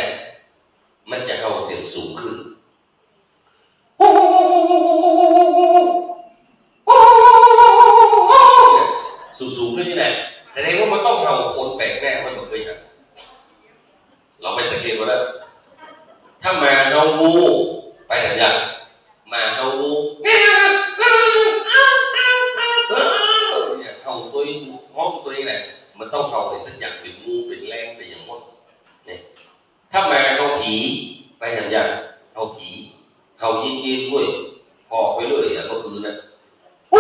มันจะเฮาเสียงสูงขึ้น สูงขึ้นนี่แหละแสดงว่ามันต้องเห่าคนแปลกหน้ามันบ่เคยเห่าเราไปสังเกตดูแล้วถ้ามาเห่างูไปไหนยังมาเห่างูเนี่ยเห่าตัวห้องตัวนี้แหละมันต้องเห่าอะไรสักอย่างเป็นงูเป็นแรงเป็นอย่างหมดเนี่ยถ้ามาเห่าผีไปไหนยังเห่าผีเห่าเย็นๆด้วยพอไปเลยเมื่อคืนนะเ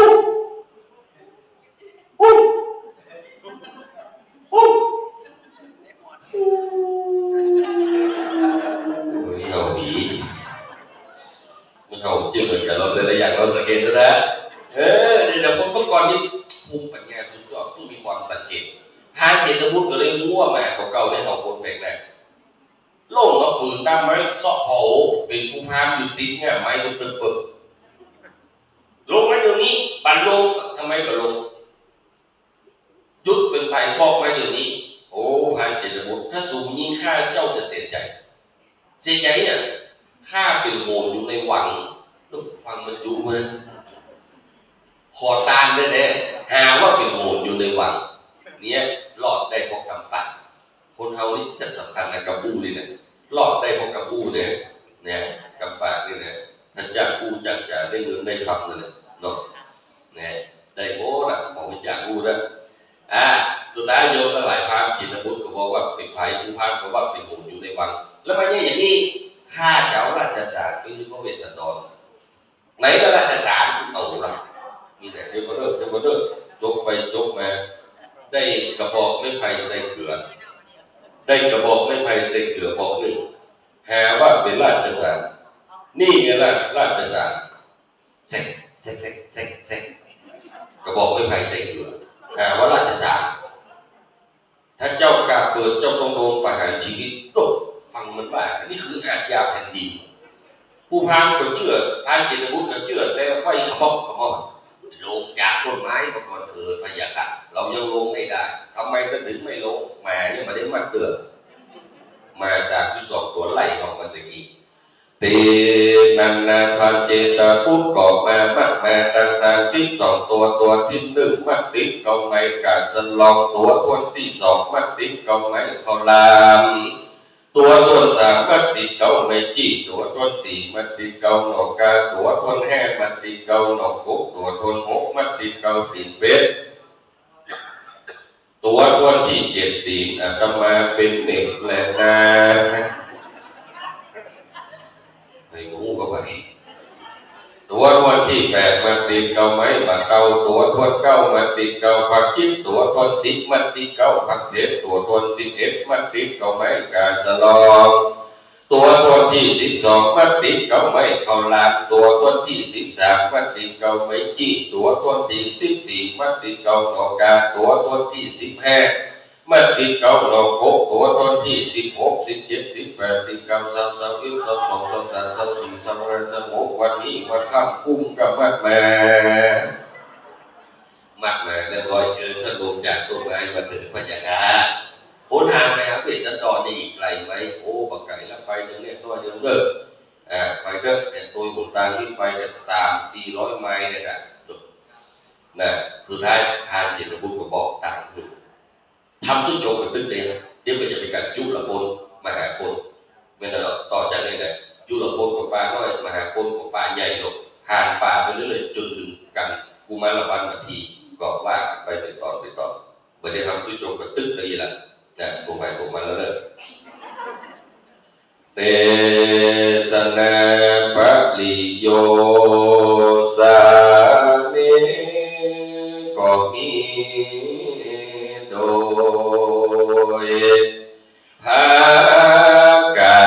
ห่าผีมันเห่าจริงเหมือนกันเราแต่ละอย่างเราสังเกตดูนะเดี๋ยวคนเมื่อก่อนนี้ภูมิปัญญาสุดยอดต้องมีความสังเกตพานเจตพุทธก็เลยมั่วมาเก่าๆในเห่าคนแปลกหน้าโล่งเอาปืนตามไม้ซอกโผเป็นผู้พามอยู่ติดเนี่ยไม้บนตึกเปิดลงไม้เดี๋ยวนี้บันลงทำไมก็ลงจุดเป็นไผ่บอกไม้เดี๋ยวนี้โอ้พานเจตพุทธถ้าสูงยิ่งข้าเจ้าจะเสียใจเนี่ยข้าเป็นโหนอยู่ในวังฟังมันจุนะขอตามได้แน่หาว่าเป็นโหนอยู่ในวังเนี่ยหลอดได้เพราะกำปั้นคนเฮานี่จะสำคัญกับกระบู้นี่นะหลอดได้เพราะกระบู้เนี่ยกำปั้นนี่นะถ้าจากบู้จากจะได้เงินได้คำเลยเนาะเนี่ยได้โบ้ละของจากบู้นะสุดท้ายโยมทั้งหลายพามจิตบุตรก็บอกว่าเป็นไผ่ผู้พามก็ว่าเป็นโหนอยู่ในวังแล้วมันอย่างนี้ข้าเจ้าราชสารก็คือพระเวสสันดรไหนก็ราชสารเอาละมีแต่เดี๋ยวก็เลิกจบไปจบมาได้กระบอกไม่ไผ่ใส่เกลือได้กระบอกไม่ไผ่ใส่เกลือบอกหนึ่งหาว่าเป็นราชสารนี่ไงล่ะราชสารเซ็กกระบอกไม่ไผ่ใส่เกลือหาว่าราชสารถ้าเจ้ากล้าเปิดเจ้าต้องโดนประหารชีวิตโดดฟังมันว่านี่คืออาญาแผ่นดินผู้พามก็เชื่อพานเจตบุตรก็เชื่อแล้วไว้ขมอบลงจากต้นไม้มาก่อนเถิดพะยาค่ะเรายังลงไม่ได้ทำไมถึงไม่ลงแหมยังไม่ได้มัดเดือดมา32ตัวไล่ของมันตะกี้ตีนันนาพันเจตพุทธก็มามัดมาตั้ง32ตัวที่1มัดติดก็ไม่กาสลองตัวที่2มัดติดก็ไม่เขาลามตัวต้น3มัดติดเก่าไม่จี้ตัวต้น4มัดติดเก่าหนอกกาตัวต้น5มัดติดเก่าหนอกกุ๊กตัวต้น6มัดติดเก่าตีนเป็ดตัวต้นที่7ตีนอาตมาเป็นเด็กแลนาไอ้งูก็ไปตัวต้นที่8มัดติดเก่าไม้บัดเก่าตัวต้น9มัดติดเก่าผักจิ้มตัวต้น10มัดติดเก่าผักเผ็ดตัวต้น11มัดติดเก่าไม้กาสลองตัวต้นที่12มัดติดเก่าไม้ข้าวหลามตัวต้นที่13มัดติดเก่าไม้จี้ตัวต้นที่14มัดติดเก่าหนอกกาตัวต้นที่15มัดติดเก่าหนอกโกตัวต้นที่16 17 18 19 20 22 23 24 25 26วันนี้วันค่ำกุ้งกับมัดมาเรียบร้อยเชิญท่านลงจากต้นไม้มาถึงพะยาค่ะหนทางไปหาเวสสันดรนี่อีกไกลไหมโอ้บักไก่แล้วไปเดือนเล็กน้อยเดือนเลิกไปเลิกแต่โดยหนทางที่ไปจาก300-400 ไมล์เนี่ยนะสุดท้ายพานเจตบุตรก็บอกต่างหนึ่งทำตุ้งโจกับตึ้งเลยนะเดี๋ยวก็จะเป็นการจุลพลมหาพลเวลาเราต่อจากนี้นะจุลพลกับปลาน้อยมหาพลกับปลาใหญ่หรอกผ่านป่าไปเรื่อยๆจนถึงกันกุมารบัณฑิตก็ว่าไปเป็นตอนเมื่อได้ทำตุ้งโจกับตึ้งเลยละจะโกงไปโกงมาแล้วเลยเตสนาปะลิโยสาเนก็มีโดยภากา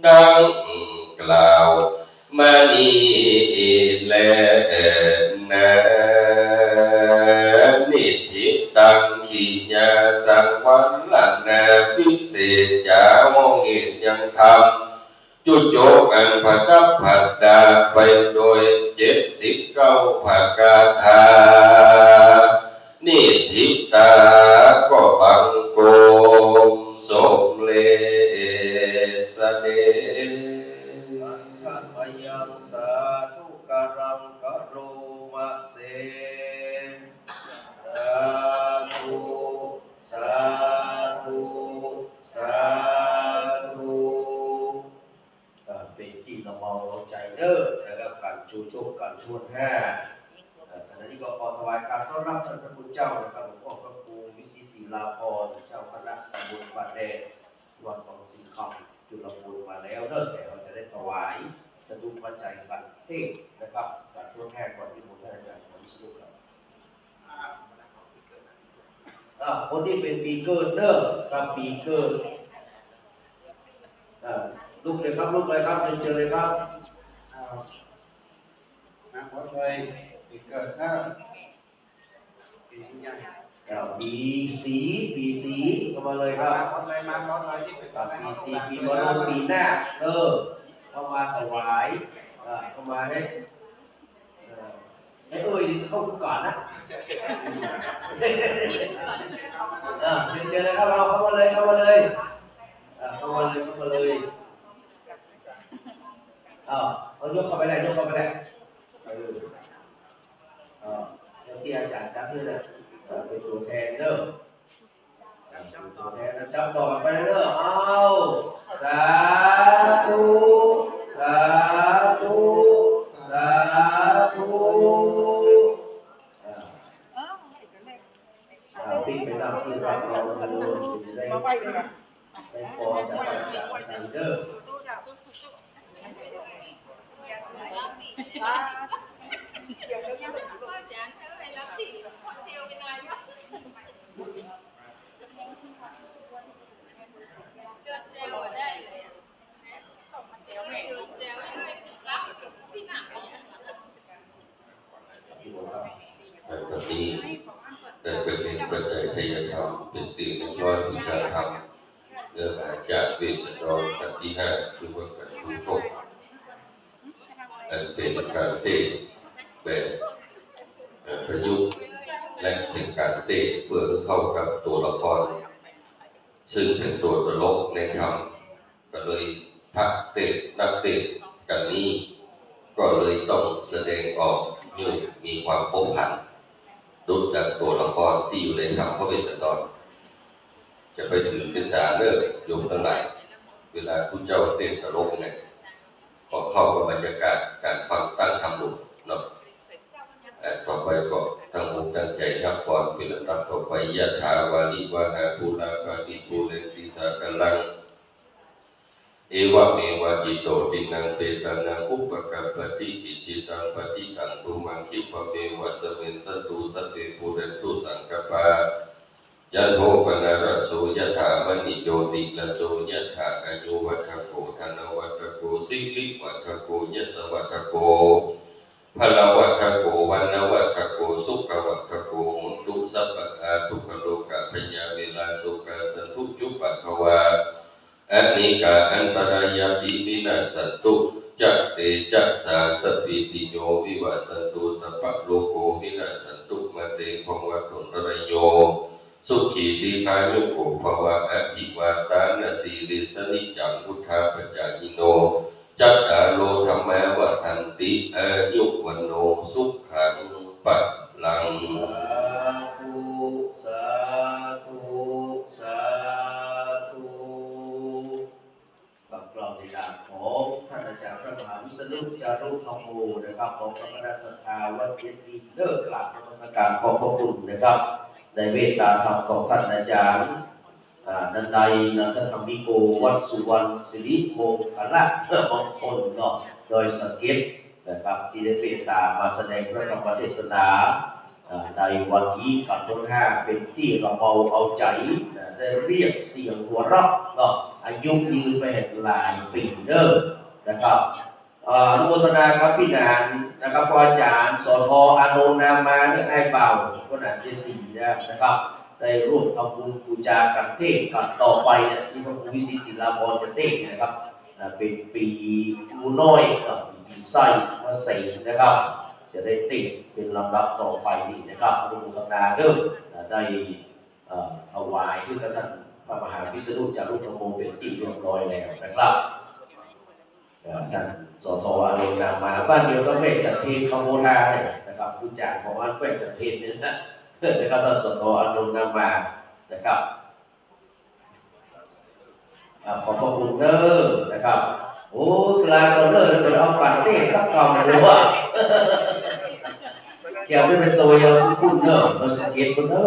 ดังกล่าวมานีและนานิทิตังขีญาสังวันลันนาวิเศษจามองเห็นยังทำจุดโจกอันผัดผัดดาไปโดย79ภากาธานิทิตาก็บังโกมสมเลสเด อันทะมยัง สาธุการังกโรมะเสสาธุสาธุสาธุเป็นที่เรามองเราใจเด้อนะครับการชูชกการทวนห้าขณะนี้ก็ขอถวายการต้อนรับท่านพระคุณเจ้านะครับหลวงพ่อพระครูวิสิตศิลาภรณ์เจ้าคณะตำบลบ้านแดงวัดของสิงห์คำจุฬาภูมิมาแล้วเด้อแต่เราจะได้ถวายสะดุ้งปัจจัยกันเทศนะครับการทวนห้าก่อนที่ผมท่านอาจารย์ผมสรุปครับคนที่เป็นปีเกิดเด้อครับปีเกิดลูกเลยครับลูกเลยครับเรียนเชิญเลยครับนะวัดเลยปีเกิดนะปียังปีสีเข้ามาเลยครับ วัดเลยมาวัดเลยที่เป็น ปีสีปีมะโรงปีหน้าเข้ามาถวายเข้ามาให้เอ้ยเข้าก่อนนะเรียนเชิญเลยครับเราเข้ามาเลยเข้ามาเลยเอายกเข้าไปได้เจ้าที่อาจารย์จับด้วยนะเป็นตัวแทนเด้อตัวแทนนะจับต่อไปเด้อเอาสาธุสาธุสาธุปีไปตามที่เราได้พอจะได้จากเด้อแบบนี้ได้ประเทศปัจจัยไทยธรรมเป็นตีหนึ่งร้อยวิชาธรรมเนื่องมาจากเวสสันดรกันที่ห้าคือว่าการชูชกอันเป็นการเตะแบบประยุกต์และเป็นการเตะเพื่อเข้ากับตัวละครซึ่งเป็นตัวตลกในธรรมก็เลยพักเตะนักเตะกันนี้ก็เลยต้องแสดงออกให้มีความคบขันดุจดังตัวละครที่อยู่ในธรรมพระเวสสันดรจะไปถือเป็นสาเลิกโยมทั้งหลายเวลาผู้เจ้าเต้นตลกเนี่ยก็เข้ากับบรรยากาศการฟังตั้งธรรมดุเนาะต่อไปก็ตั้งอกตั้งใจทักก่อนเป็นลำดับต่อไปยะถาวาลิวะหาภูราภาติภูเรนติสากัลลังเอวะเมวะอิโตตินังเปตานังอุปกัปปติอิจิตังปฏิตังตุมังคิปะเมวะสเมนสตุสติภูเรนตุสังกปายันโทปนารโสยถามณิโยติละโสยถาอายุวัฏโกธนวัฏโกสิริวัฏโกยสวัฏโกพลวัฏโกวันวัฏโกสุขวัฏโกมุตตุสัพพะทุกขโลกะพญาเวลาสุขสันตุจุปัฏฐวาอนิกาอันตรายาปิวินาสันตุจัตเตจัสสาสปิติโยวิวัสสันตุสัพพะโลโกวินาสันตุมะเตภวัตุนรโยสุขีติคายุโกภวะอภิวาตานาสีริสนิจังพุทธาปัจจายิโนจัตตาโลธรรมะวะทันติอายุวันโนสุขังปัจลังสาธุบังกล่าวในนามของท่านอาจารย์พระมหาวิษณุจารุธรรมโมนะครับของคณะศรัทธาวัดเย็นดีเลิกกราบนมัสการขอบพระคุณนะครับในเมตตาธรรมของท่านอาจารย์นันไดนันทธรรมิโกวัดสุวรรณสิริมงคลเพื่อมงคลเนาะโดยสังเกตนะครับที่ได้เมตตามาแสดงพระธรรมเทศนาในวันนี้กับต้นห้าเป็นที่เราเอาใจได้เรียกเสียงหัวเราะเนาะอายุยืนไปหลายปีเด้อนะครับอนุโมทนาครับพี่นานนะครับอาจารย์สทอานนท์นามาเนี่ยไอ้เบาคนนั้นเจสีนะครับได้ร่วมทำบุญบูชากันเทศกันต่อไปเนี่ยที่พระครูวิสิตศิลาภรณ์จะเทศนะครับเป็นปีมูน้อยปีไส้มาใส่นะครับจะได้เทศเป็นลำดับต่อไปนี่นะครับอนุโมทนาเด้อได้ถวายที่ท่านพระมหาวิษณุจารุธรรมโมเป็นที่เรียบร้อยแล้วนะครับ ท่านสทอนุนำมาบ้านเดียวก็ไม่จัดเทศขโมทาเนี่ยนะครับผู้จ่ายของวัดไม่จัดเทศเนี่ยนะครับท่านสทอนุนำมานะครับขอบพระคุณเด้อนะครับโอ้กลางก็เด้อแล้วเป็นเอาปั่นเต้สักกำเลยว่าแกไม่เป็นตัวยังพูดเด้อเราสังเกตคนเด้อ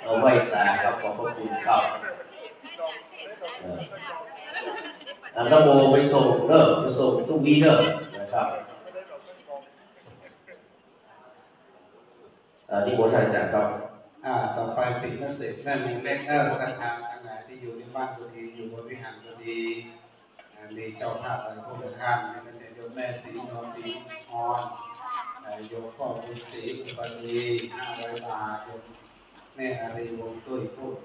เอาไว้สาครับขอบพระคุณครับน้ำโมไปส่งเด้อไปส่งตู้วีเด้อนะครับนี่โมท่านอาจารย์ครับต่อไปปิดเกษตรนั่นเล็กศรัทธาทั้งหลายที่อยู่ในบ้านก็ดีอยู่บนวิหารก็ดีมีเจ้าภาพหลายผู้หลายท่านมีโยมแม่ศรีนวลศรีออนโยมพ่อบุญศรีอุปนี500 บาทโยมแม่อารีวงตุ้ยพูด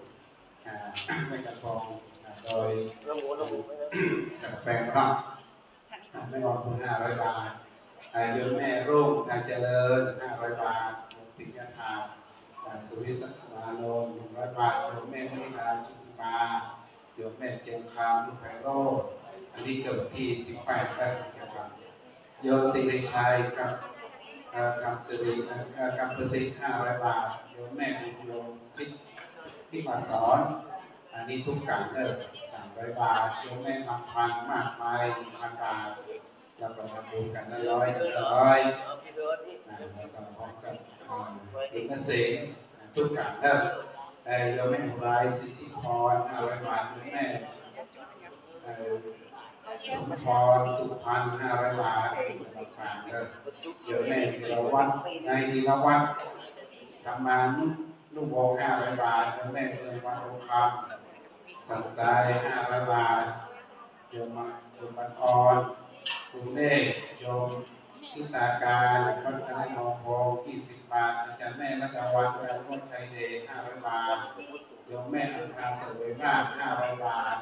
แม่กระทองโดยจากแฟนเราไม่วางคุณ500 บาทโยมแม่รุ่งเจริญ500 บาทโยมปิยธาสุริศักดิ์สมานนท์100 บาทโยมแม่มณีนาชุติมาโยมแม่เกียงคำลูกไพโรจน์อันนี้เกิดที่18ได้ครับโยมสิริชัยกับคำสิริคำประสิทธิ์500 บาทโยมแม่โยมพิมาสอนอันนี้ทุกการเลิก300 บาทโยมแม่บางพันมากมาย 1,000 บาทแล้วก็มาดูกัน100แล้วก็พร้อมกับเอกเสษทุกการเลิกโยมแม่อุไรสิทธิพร500 บาทโยมแม่สมพรสุพรรณ500 บาทผ่านก็โยมแม่ธีรวัฒน์นายธีรวัฒน์ทำมาลูกโบ500 บาทโยมแม่ธีรวัฒน์องคำสันทราย500 บาทโยมบันออนคุณเน่โยมทิตาการวัฒนนองพง20 บาทอาจารย์แม่รัตวันการรุ่งชัยเดช500 บาทโยมแม่อังคาเสวยราช500 บาท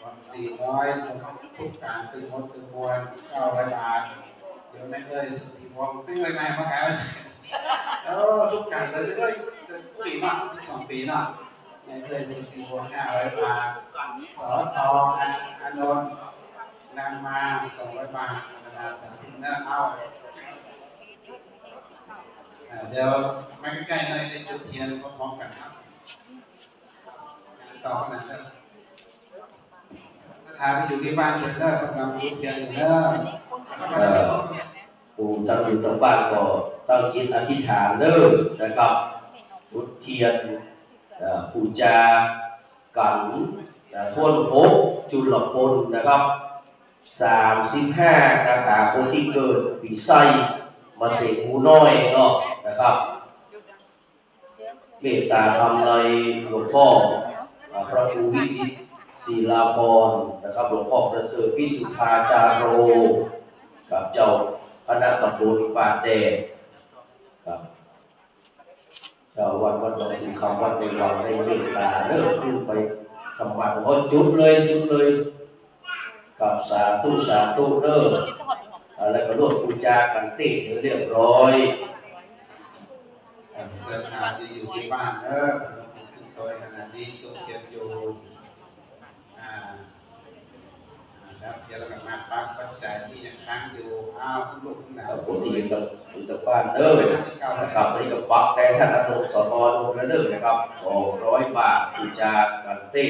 วัน400โยมทุกการตึงมดตึงมวล900 บาทโยมแม่สุธิวงศ์ไม่เคยมาเมื่อกี้ทุกการเลยไม่เคยปีเนาะ2 ปีเนาะไม่เคยสุธิวงศ์500 บาทสอทออนนท์นางมา200 บาทสาธุนะเอาเดี๋ยวมาใกล้ๆหน่อยได้จุดเทียนพร้อมๆกันครับต่อขนาดนั้นสถานที่อยู่ที่บ้านเชิญเลิกกำลังจุดเทียนอยู่เลิกปู่ตั้งอยู่ตรงบ้านก็ตั้งจิตอธิษฐานเด้อนะครับจุดเทียนปูจากันทวนภพจุลพลนะครับ35 คาถาคนที่เกิดปีไส้มาเสกหูน้อยเนาะนะครับเมตตาทำในหลวงพ่อพระครูวิสิตศิลาภรณ์นะครับหลวงพ่อประเสริฐวิสุทธาจารโรกับเจ้าคณะตำบลป่าแดงครับเจ้าวัดหนองสีคำวัดในวังในเมตตาเริ่มขึ้นไปทำมาเพราะจุดเลยกับสาธุเด้อแล้วก็ร่วมบูชากันเต้เรียบร้อยศรัทธาที่อยู่ที่บ้านขึ้นตัวขนาดนี้จุดเทียนอยู่แล้วเดี๋ยวเรากลับมาปักปัจจัยที่ยังค้างอยู่คุณลูกคุณหลานปกติกับบ้านเด้อนะครับวันนี้กับปักแต่ท่านอนุสรลงแล้วเด้อนะครับ200 บาทบูชากันเต้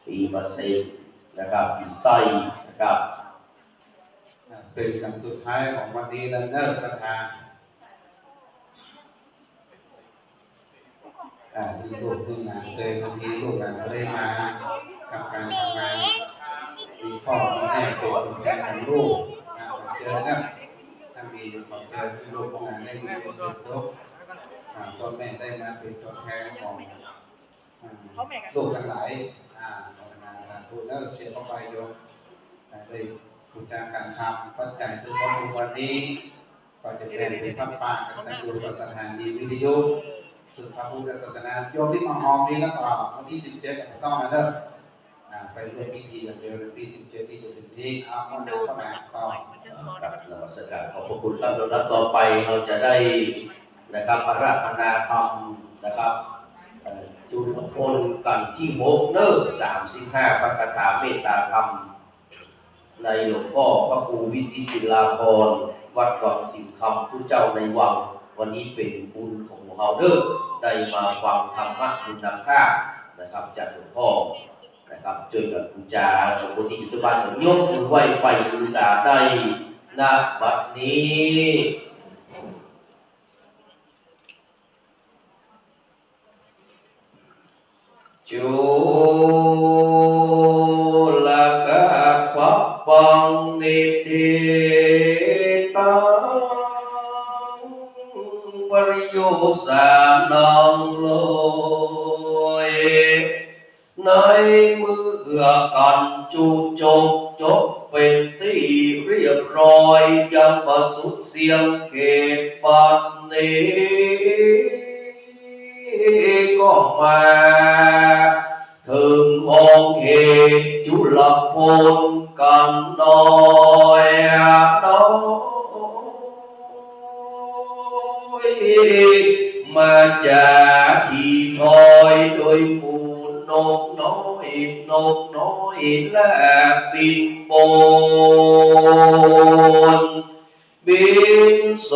ปีมาเสกนะครับปีไส้นะครับเป็นคำสุดท้ายของวันนี้แล้วเนอศรัทธามีลูกหลานเคยบางทีลูกหลานไม่ได้มากับการทำงานมีพ่อมีแม่เป็นตัวแทนของลูกเจอเนี่ยถ้ามีของเจอลูกหลานได้อยู่เป็นสุขพ่อแม่ได้มาเป็นตัวแทนของลูกทั้งหลายภาวนาสาธุแล้วเสียเข้าไปโยมได้บูชาการทำปัจจัยคือของวันนี้ก็จะเป็นพระป่ากันตั้งอยู่กับสถานีวิทยุสุดพระพุทธศาสนาโยมที่มาหอมนี้แล้วก็วันที่17ต้องมาเริ่มไปร่วมพิธีอย่างเดียวในปี17ที่จะถึงนี้คนดูก็มาต่อครับนมัสการขอบพระคุณครับแล้วต่อไปเราจะได้นะครับอาราธนาธรรมนะครับจุลพลกันที่6เนิ่35 พระคาถาเมตตาธรรม ในหลวงพ่อพระครูวิสิตศิลาภรณ์วัดวังสิงห์คำผู้เจ้าในวังวันนี้เป็นบุญของเฮาเด้อได้มาฟังธรรมะคุณภาพนะครับจากหลวงพ่อนะครับช่วยกับคุณจากับคนที่อยู่ที่บ้านยกมือไหว้ไปถือสาได้ณบัดนี้จุลกะปะปังนิติตังปริโยสานังโลยในมือกันจูจบจบเป็นที่เรียบร้อยยังประสุดเสียงเขตบัดนี้ก็มาถึงห้องเหตุจุลพลกันน้อยน้อยมาจากที่ถอยโดยหมู่นกน้อยและบินบนบินโซ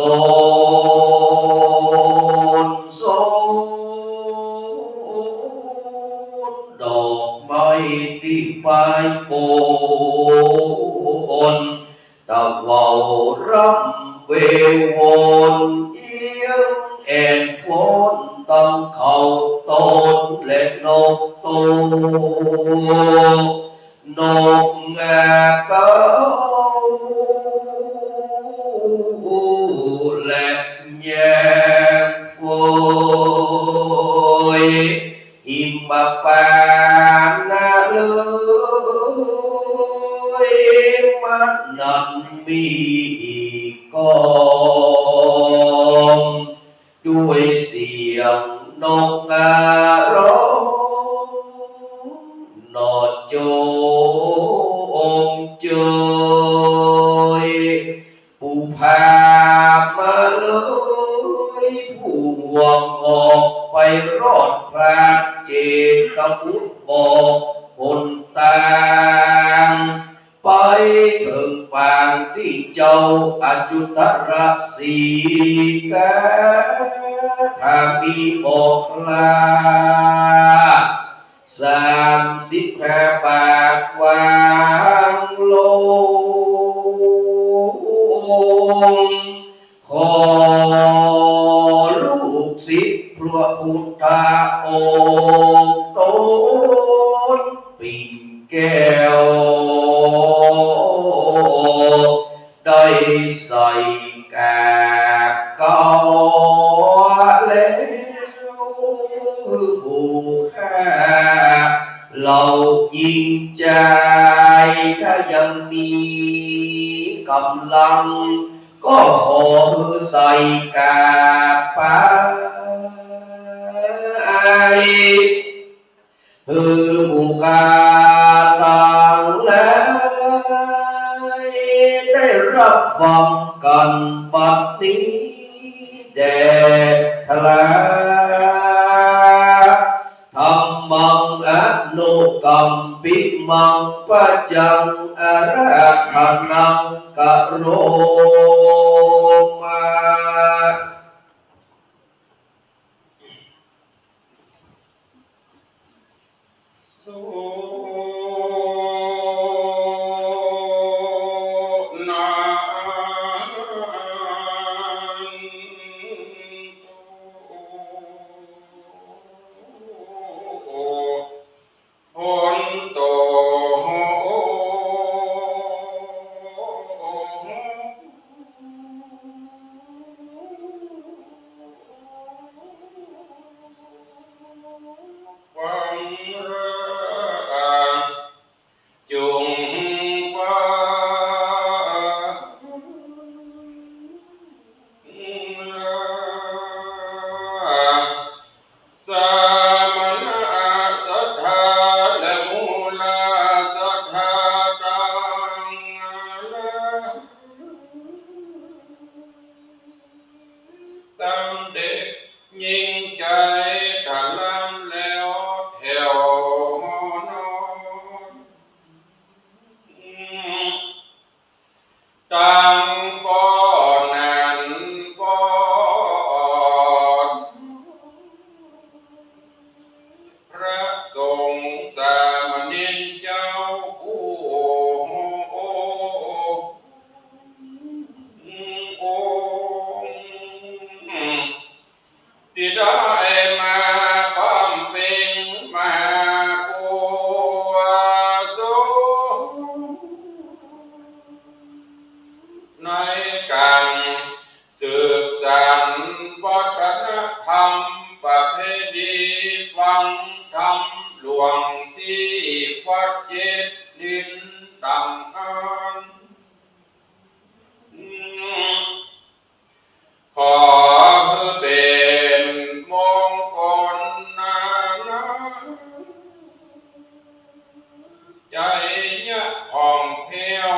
นดอกไม้ที่ปลายโคนตะเว้ารำเวววนเอียงแอนฝนตั้งเขาต้นและนกโตนกงาเก้าและแยงฝอยหิมะปานาเลยมันนั้นมีกองด้วยเสียงนกการ้องนอดโจงเจยผู้พามาเลยผู้หวงออกไปรอดพระเจตพุทธบอกคนต่างไปถึงปางที่เจ้าอจุตรสีกาถ้ามีบอกลา35 บาทวางลงขอลูกศิษย์พระพุทธองค์ต้นปิ่นแก้วได้ใส่กากกอแล้วบูค่าเรายิ่งใจถ้ายังมีกำลังก็ขอใส่กาไปบุคาต่างแล้วได้รับฟังกันบัดนี้แด่ทลาธรรมังอนุกัมปิมังปัจจังอราธนังกะโรมา ธรรมประเพณีฟังธรรมหลวงที่วัดเจ็ดดินต่างอันขอเป็นมงคลนานาใจเนี่ยผ่องเพียว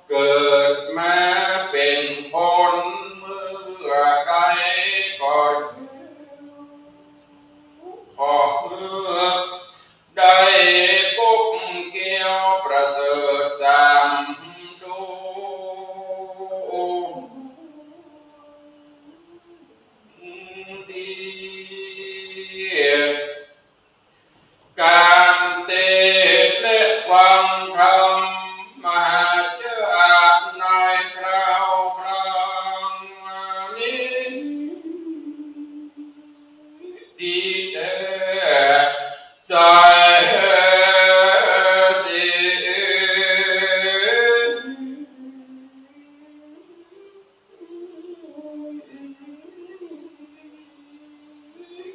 เกิดมาเป็นคนเมื่อใดก่อนขอเพื่อได้พบเกี่ยวประเสริฐสามดูดีการเทศน์และฟังธรรมมหาชาติในคราวครั้งนี้ดีแต่ใส่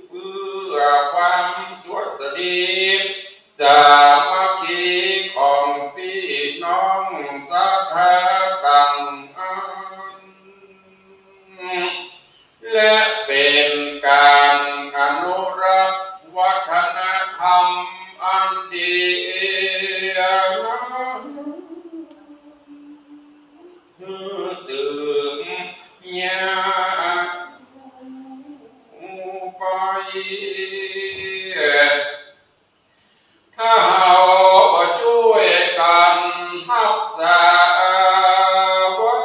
เพื่อความสวัสดีสามัคคีของพี่น้องศรัทธาต่างอันและเป็นการอนุรักษ์วัฒนธรรมอันดีนั้นคือสืบยาวไปถ้าเราช่วยกันรักษาไว้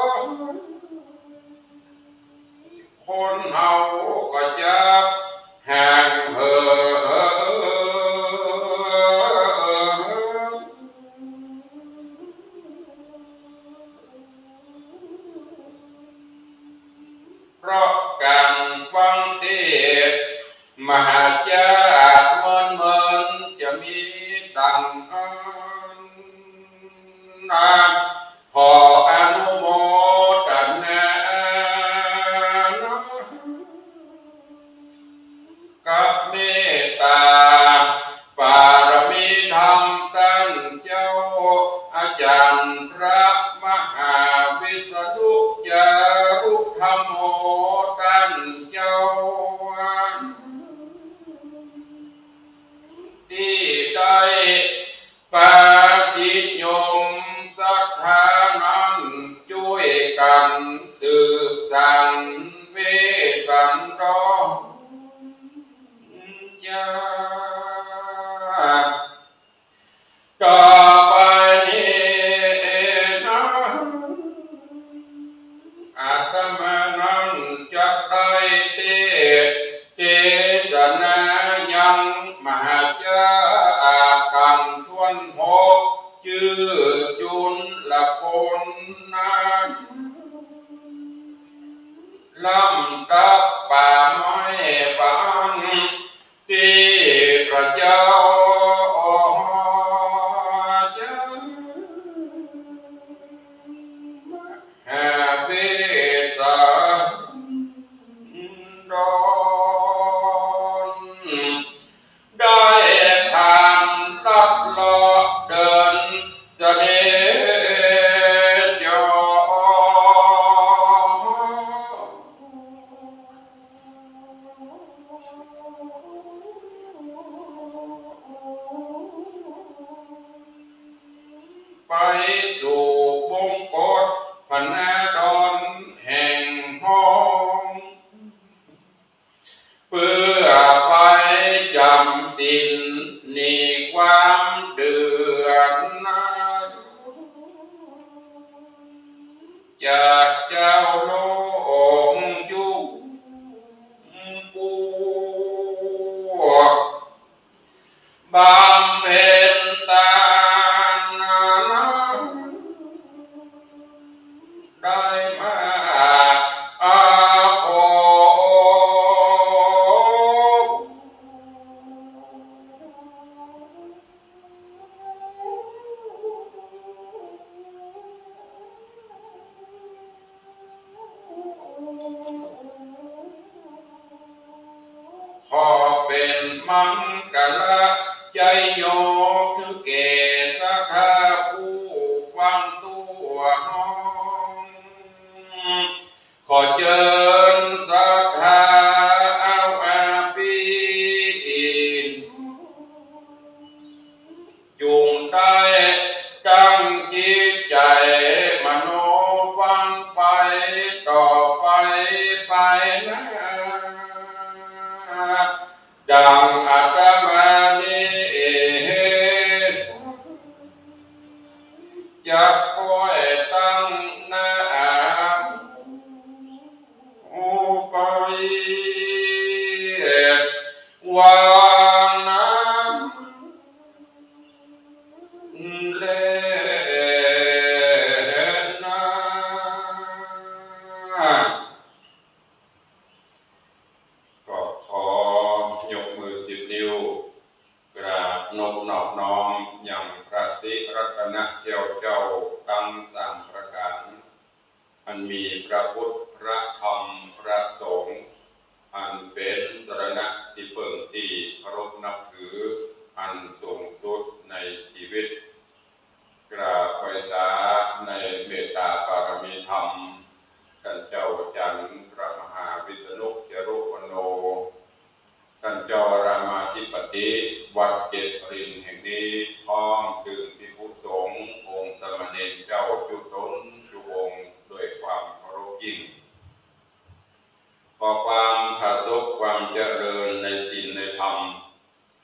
คนเราก็จะห่างเหินเพราะการฟังเทศน์มหาชาติเหมือนจะมีดังนั้นขออนุโมทนากับเมตตาปารมีธรรมท่านเจ้าอาจารย์พระมหาวิษณุจารุธรรมโมท่านเจ้าที่ได้ปาสิโยมศรัทธานั้นช่วยกันสืบสานเวสันดรจาต่อไปนี้นะอาตมานั้นจะได้เทศนายังมหาชาติกันทวนหกชื่อจุลพลนั้นลำดับป่าไม้ฟังที่พระเจ้าหาเวสันดรได้ผ่านลัดเลาะเดินเสด็จจอ ขอเป็นมังกรใจโยคือเกศคาผู้ฟังตัวห้องขอเชิญสักหาเอาอาปีจุงได้ตั้งจิตใจมโนฟังไปต่อไปไปนะดังอาตมานี้จะคอยตั้งหน้าอุปวางน้ำเลนาก็ขอยกมือ10 นิ้วกราบนบนอบน้อมยังพระติรัตนเจ้าทั้ง3 ประการอันมีพระพุทธพระธรรมพระสงฆ์อันเป็นสรณะที่เพิ่งที่เคารพนับถืออันสูงสุดในชีวิตกราบไหว้สาในเมตตาบารมีธรรมท่านเจ้าจันทร์พระมหาวิษณุจรุวโนท่านเจ้ารามาธิปติวัดเจ็ดรินแห่งนี้พร้อมถึงภิกษุสงฆ์องค์สมณเณรเจ้าจุตนทุกองค์ด้วยความเคารพยิ่งขอความผาสุกความเจริญในศีลในธรรม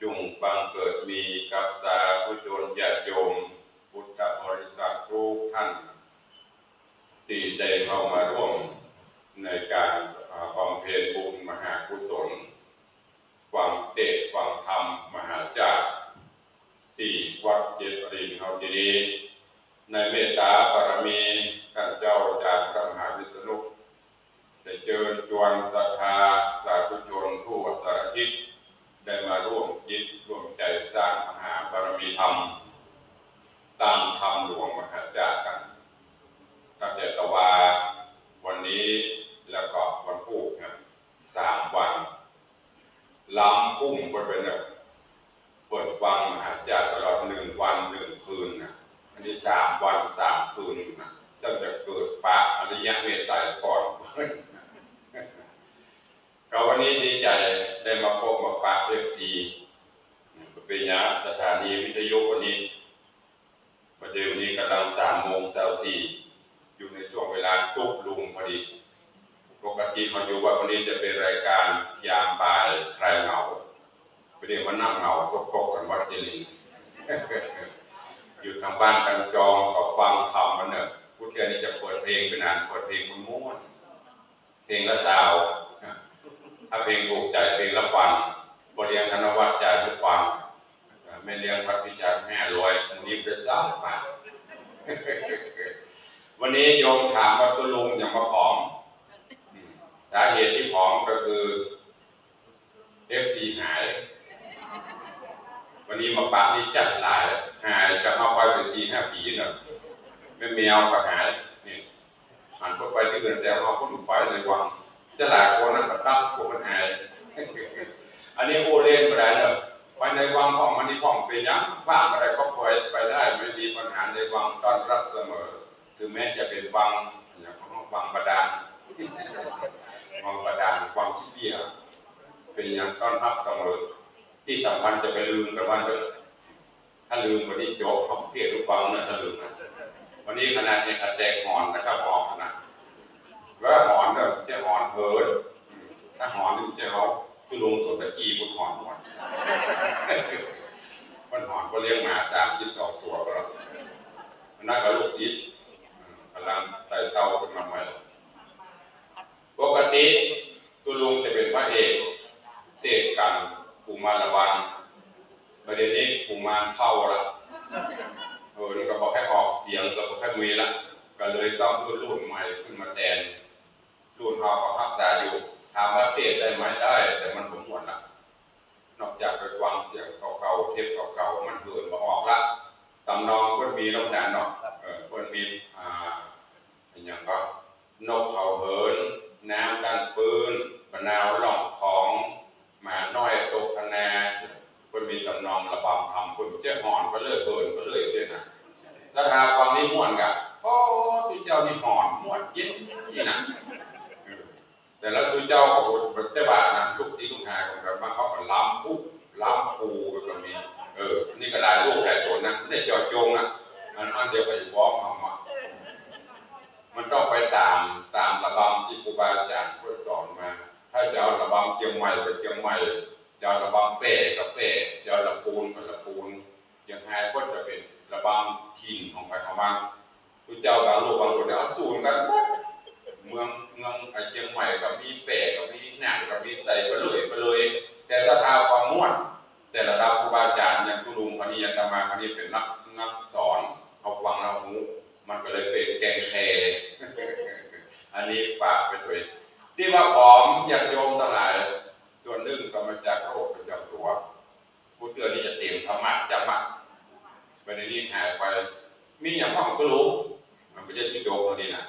จงบังเกิดมีกับสาธุชนญาติโยมพุทธบริษัททุกท่านที่ได้เข้ามาร่วมในการบำเพ็ญบุญมหากุศลฟังเทศน์ฟังธรรมมหาจารย์ที่วัดเจ็ดรินเฮาที่นี้ในเมตตาบารมีท่านเจ้าอาจารย์พระมหาวิษณุได้เชิญชวนศรัทธาสาธุชนทั่วสารทิศได้มาร่วมจิตร่วมใจสร้างมหาบารมีธรรมตามธรรมหลวงมหาจารย์กันตั้งแต่ตะวาวันนี้แล้วก็วันพุธนะ3 วันล้ำคุ้มไปเนี่ยเปิดฟังมหาจารย์ตลอด1 วัน 1 คืนนะอันนี้3 วัน 3 คืนนะจนจะเกิดปะอริยเมตไตรก่อนก็วันนี้ดีใจได้มาพบมาปะFCเป็นยาสถานีวิทยุวันนี้ประเดี๋ยวนี้กำลัง3:24อยู่ในช่วงเวลาตุ๊บลุงพอดีปกติเขาอยู่ว่าวันนี้จะเป็นรายการยามบ่ายคลายเหงาประเดี๋ยวมันนั่งเหงาสกปรกกันวัดเจริญอยู่ทางบ้านกันจองก็ฟังธรรมมันเนอะพุทธเจ้านี่จะเปิดเพลงเป็นเปิดเพลงม้วนเพลงละสาวถ้าเพลงถูกใจเพลงละวันบริเวณธนวัฒน์จ่ายทุกวันไม่เลี้ยงพัดพิจารณ์500มื้อนี้เป็น3 บาทวันนี้โยมถามว่าตุลุงอย่างมาผอมสาเหตุที่ผอมก็คือ FC หายวันนี้มาปะนี่จัดหลายหายจะเอาไปเป็น4-5 ปีเนอะไม่แมวก็หายนี่หันไปที่อื่นแต่เอาคนไปในวังจะหลายคนนั้นก็ตั้งผมมันหายอันนี้โอเล่นไปได้เนอะไปในวังของมันนี่ของเป็นยังว่างอะไรก็ปล่อยไปได้ไม่มีปัญหาในวังต้อนรับเสมอถึงแม้จะเป็นวังอย่างของวังบาดาลวังบาดาลวังชิเปียเป็นอย่างต้อนรับเสมอที่สำคัญจะไปลืมกันวันเถอะถ้าลืมวันนี้โจ๊กเขาเทศรู้ฟังนะถ้าลืมนะวันนี้ขนาดเนี่ยขัดแตกหอนนะครับหอนขนาดว่าหอนเนี่ยจะหอนเหินถ้าหอนนี่จะเขาตุลงตัวตะกี้บนหอนมันหอนก็เลี้ยงหมา32 ตัวก็แล้วนั่นก็ลูกศิษย์กำลังไต่เต้าขึ้นมาใหม่ปกติตุลุงจะเป็นพระเอกเตะกันกุมารวันประเด็นนี้กุมารเข้าละนี่ก็บอกให้ออกเสียงก็บอกให้มีละก็เลยต้องรุ่นใหม่ขึ้นมาแทนรุ่นเขาก็รักษาอยู่ถามว่าเตะได้ไหมได้แต่มันผมหมดละนอกจากไปฟังเสียงเก่าๆเทปเก่าๆมันเหินมาออกละตำนองก็มีน้ำหนักเนาะก็มีอย่างก็นกเขาเหินน้ำดันปืนมะนาวหลอกของหมาน้อย คนเจ้าหอนก็เลิกเบิร์นก็เลยด้วยนะศรัทธาฟังนี่ม่วนกะโอ้ที่เจ้านี่หอนม่วนเย็นนี่นะแต่แล้วตัวเจ้าของเจ้าบ้านนะลูกศิษย์ลูกหาของเรามาเขาก็ล้ำฟุกล้ำฟูก็มีนี่ก็หลายลูกหลายตัวนะได้เจาะจงอ่ะอันเดียวไปฟ้องเอามามันต้องไปตามระบำที่ครูบาอาจารย์พูดสอนมาถ้าจะเอาระบำเชียงใหม่กับเชียงใหม่จะเอาระบำเป้กับเป้จะเอาระปูนกับระปูนอย่างไฮก็จะเป็นระบำขินของไปของมันพระเจ้าบางลูกบางคนเนี่ยเอาสูนกันเมืองเชียงใหม่กับมีเป้กับมีหนังกับมีใส่ไปเลยแต่ถ้าทาความม่วนแต่ระดับครูบาอาจารย์อย่างทุลุงคณียันตมาคณีเป็นนักสอนเอาฟังเราหูมันก็เลยเป็นแกงแคอันนี้ฝากไปด้วยที่ว่าผอมอยากโยมทั้งหลายส่วนหนึ่งก็มาจากโรคประจำตัวผู้เตือนนี่จะเตรียมธรรมะจำมัดไปในนี้หายไปมีอย่างห้องก็รู้มันไม่ใช่ที่โยมคนนี้นะ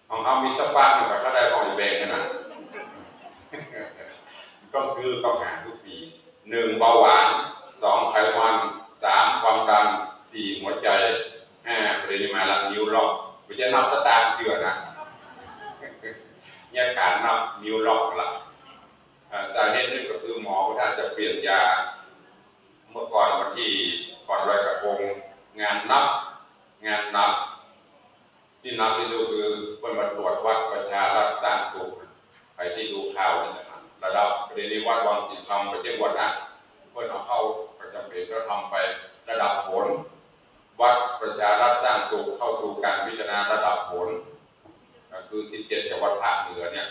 ของเขามีสปาหนึ่งกับเขาได้ของอีแบงกันนะต้องซื้อต้องหาทุกปี1เบาหวาน2ไขมัน3ความดัน4หัวใจ5ประเด็นมาละนิ้วล็อกไม่ใช่นับสตางค์เชื่อนะเนี่ยการนับนิ้วล็อกละสาเหตุนึงก็คือหมอท่านจะเปลี่ยนยาเมื่อก่อนวันที่ก่อนลอยกระทงงานนับที่นับที่ดูคือคนมาตรวจวัดประชารัฐสร้างสุขใครที่ดูข่าวนี่นะครับระดับประเด็นนี้วัดวังสิคำไปเช่นวัดนะเพื่อนเอาเข้าประจำเป็นก็ทำไประดับผลวัดประชารัฐสร้างสุขเข้าสู่การพิจารณาระดับผลคือ17จังหวัดภาคเหนือเนี่ย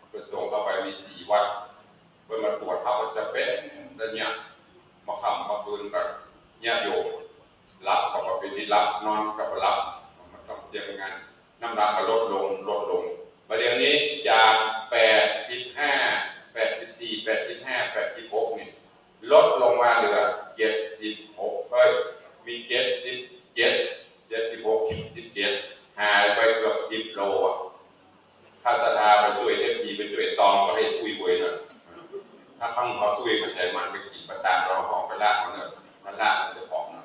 เพื่อส่งเข้าไปมี4วัดเพื่อมาตรวจเขาจะเป็นแล้วเนี่ยมาค่ำมาคืนกันเนี่ยโยมรับกับเป็นที่รับนอนกับรับมันต้องเตรียมงานน้ำหนักก็ลดลงประเดี๋ยวนี้จาก85 84 85 86นี่ลดลงมาเหลือ76มี77 76 17หายไปเกือบ10โลอ่ะถ้าศรัทธาไปช่วย FC ไปช่วยตองก็ให้ตุ้ยบวยหน่อยถ้าข้างเขาตุ้ยกับใจมันไปกินประตามเราห้องไปลากมันเนอะมันลากมันจะผอมนะ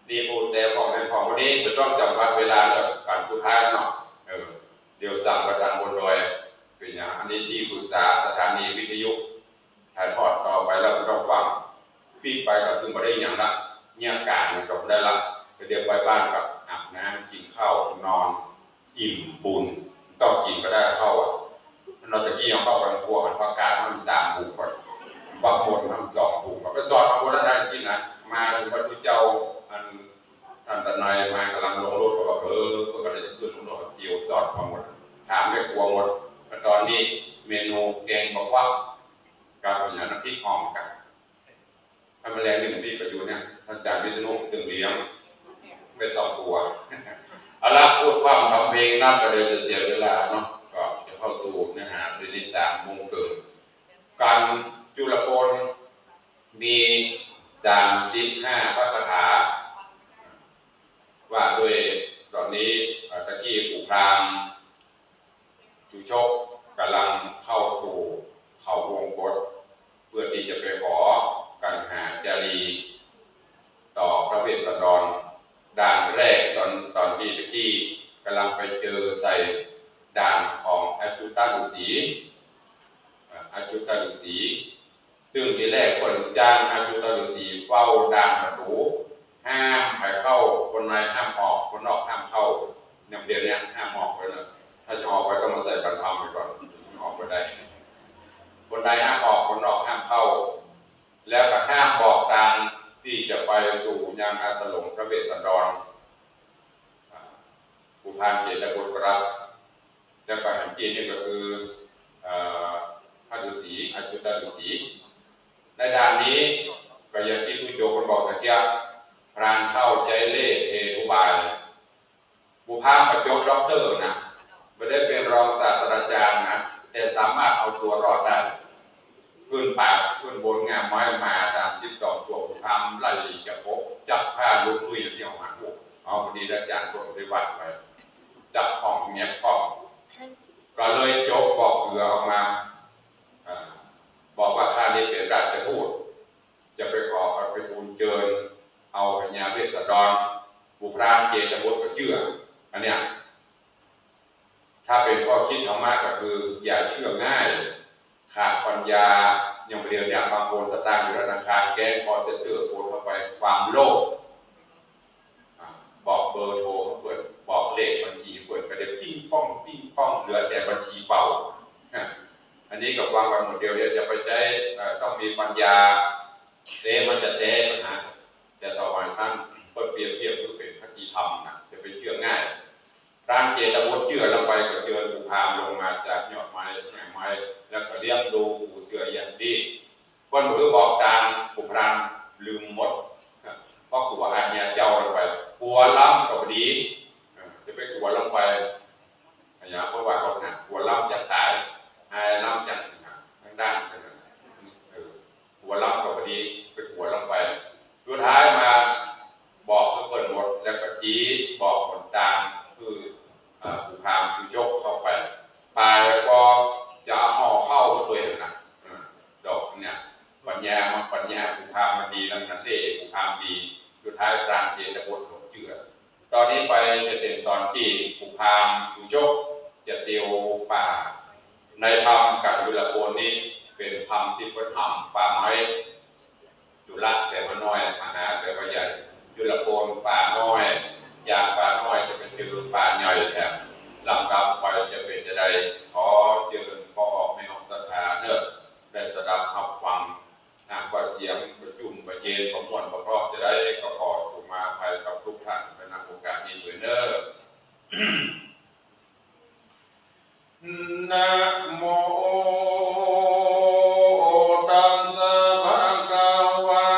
ดีพูดแต่ของเป็นของคนนี้จะต้องจำวัดเวลาเนอะการสุดท้ายเนาะเดี๋ยวสั่งประจำบนดอยเป็นอย่างอันนี้ที่ปรึกษาสถานีวิทยุถ่ายทอดต่อไปแล้วต้องฟังปีไปกับคือมาได้อย่างละเนี่ยการมันจบได้ละเดี๋ยวไปบ้านกับอาบน้ำกินข้าวนอนอิ่มบุญต้องกินก็ได้เข้าอ่ะเราตะกี้เอาเข้าไปครัวมันประกาศมัน3 บุกก่อนฟักบนมัน2 บุกไปสอนพระพุทธได้จริงนะมาถึงพระพุทธเจ้าท่านตะนายมากำลังลงรถบอกเพื่อก็เลยจะขึ้นลงรถเกี่ยวสอดมาหมดถามไม่กลัวหมดตอนนี้เมนูแกงบะฟักกับอย่างน้ำพริกอ่อมกันถ้าแมลง1 ปีก็อยู่เนี่ยท่านอาจารย์วิษณุตึงเลี้ยงไม่ต้องกลัวเอาละพูดความทำเพลงนับก็เลยจะเสียเวลาเนาะก็จะเข้าสู่เนื้อหาในนิสามโมงเกินการจุลโกนมี35พระคาถาว่าด้วยตอนนี้ตะกี้ปู่พรามจุชกกำลังเข้าสู่เขาวงกฏเพื่อที่จะไปขอกันหาจารีต่อพระเวสสันดรด่านแรกตอนที่ตะกี้กำลังไปเจอใส่ด่านของอาจุตฤาษีซึ่งทีแรกคนจ้างอาจุตฤาษีเฝ้าด่านประตูห้ามไปเข้าคนในห้ามออกคนนอกห้ามเข้าอย่างเดียวเนี่ยห้ามออกไปเลยถ้าจะออกไปต้องมาใส่บันทมไปก่อนออกไปได้คนในห้ามออกคนนอกห้ามเข้าแล้วก็ห้ามบอกทางที่จะไปสู่ยานอาสลงพระเวสสันดรผู้พานเจตบุตรครับแล้วก็หันจีนนี่ก็คือพระฤาษีอาจุตฤาษีในด้านนี้ก็อย่างที่ผู้โจคนบอกตะเกียบพรานเข้าใจเล่เทอุบายผู้พานประจบด็อกเตอร์นะไม่ได้เป็นรองศาสตราจารย์นะแต่สามารถเอาตัวรอดได้ขึ้นปากขึ้นบนงามไม้มาตาม12 ตัวผู้พานไล่จะพบจับผ้าลุกลุยที่เอาหางบุกเอาพอดีอาจารย์ตัวปฏิบัติไปจับห้องเงียบห้องก็เลยยกบอกเกลือออกมาบอกว่าข้านี้เป็นราชทูตจะไปขอพ บุพรามเจตบุตรก็เชื่ออันเนี้ยถ้าเป็นข้อคิดธรรมะก็คืออย่าเชื่อง่ายขาดปัญญาอย่างเดียวเนี่ยบางคนสตางค์อยู่ธนาคารแก๊งคอเซ็นเตอร์โอนเข้าไปความโลภบอกเบอร์โทรเขาเปิดบอกเลขบัญชีเปิดกระเด็นปิ้งป้องเหลือแต่บัญชีเปล่าอันนี้กับวางกันหมดเดียวจะไปใจต้องมีปัญญามันจะเตะนะแต่ต่อมาท่านเปิดเปรียบเทียบคือเป็นคติธรรมนะจะเป็นเชื่อง่ายร่างเจตบุตรเชื่อลงไปก็เจอบุพามลงมาจากยอดไม้แง่ไม้แล้วก็เลี้ยงดูปูเสืออย่างดีวันมือบอกตามบุพามลืมหมดเพราะกลัวอันเนี้ยเจ้าลงไปกลัวล้ำกับดีจะไปกลัวลงไปอย่างเพราะว่าเขาหนักกลัวล้ำจะตายไอ้ล้ำจังทางด้านกลัวล้ำกับดีไปกลัวลงไปสุดท้ายมาบอกเพื่อเปิดหมดแล้วก็จี้บอกผลตามคือผู้พามคือยกเข้าไปปลายก็จะห่อเข้าตัวเองนะดอกเนี่ยปัญญาผู้พามมันดีแล้วนั้นเองผู้พามดีสุดท้ายกลางเจตบุตรหลงเชื่อตอนนี้ไปจะเป็นตอนที่ผู้พามคือยกจะเตียวป่าในธรรมกับยุลโกนนี้เป็นธรรมที่เป็นธรรมป่าไม้จุลแปลว่าน้อยมหาแปลว่าใหญ่ยุลโกนป่าน้อยอย่างป่าน้อยจะเป็นคือป่าใหญ่แถบลำดับไปจะเป็นจะได้ขอเจริญพอออกไม่ออกสถานเนอะได้สดับรับฟังหากว่าเสียงประจุมประเจนของมวลเพราะจะได้ก็ขอสุมาภัยกับทุกท่านในโอกาสนี้ด้วยเนอะนะโมตัสสะภะคะวะ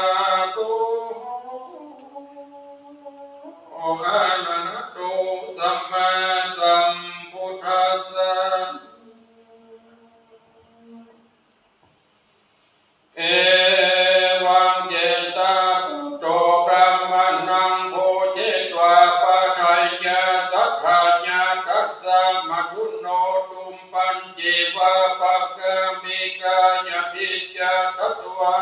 โตอะระหะโตสัมมาสัมพุทธัสสะเอวังเจตาพุทโธพระมนังโพเจตวาปะไทยาสัทธาญาตัสสะมะทุโนตุมปัญเจวะปะกะมิกายติจตัตวา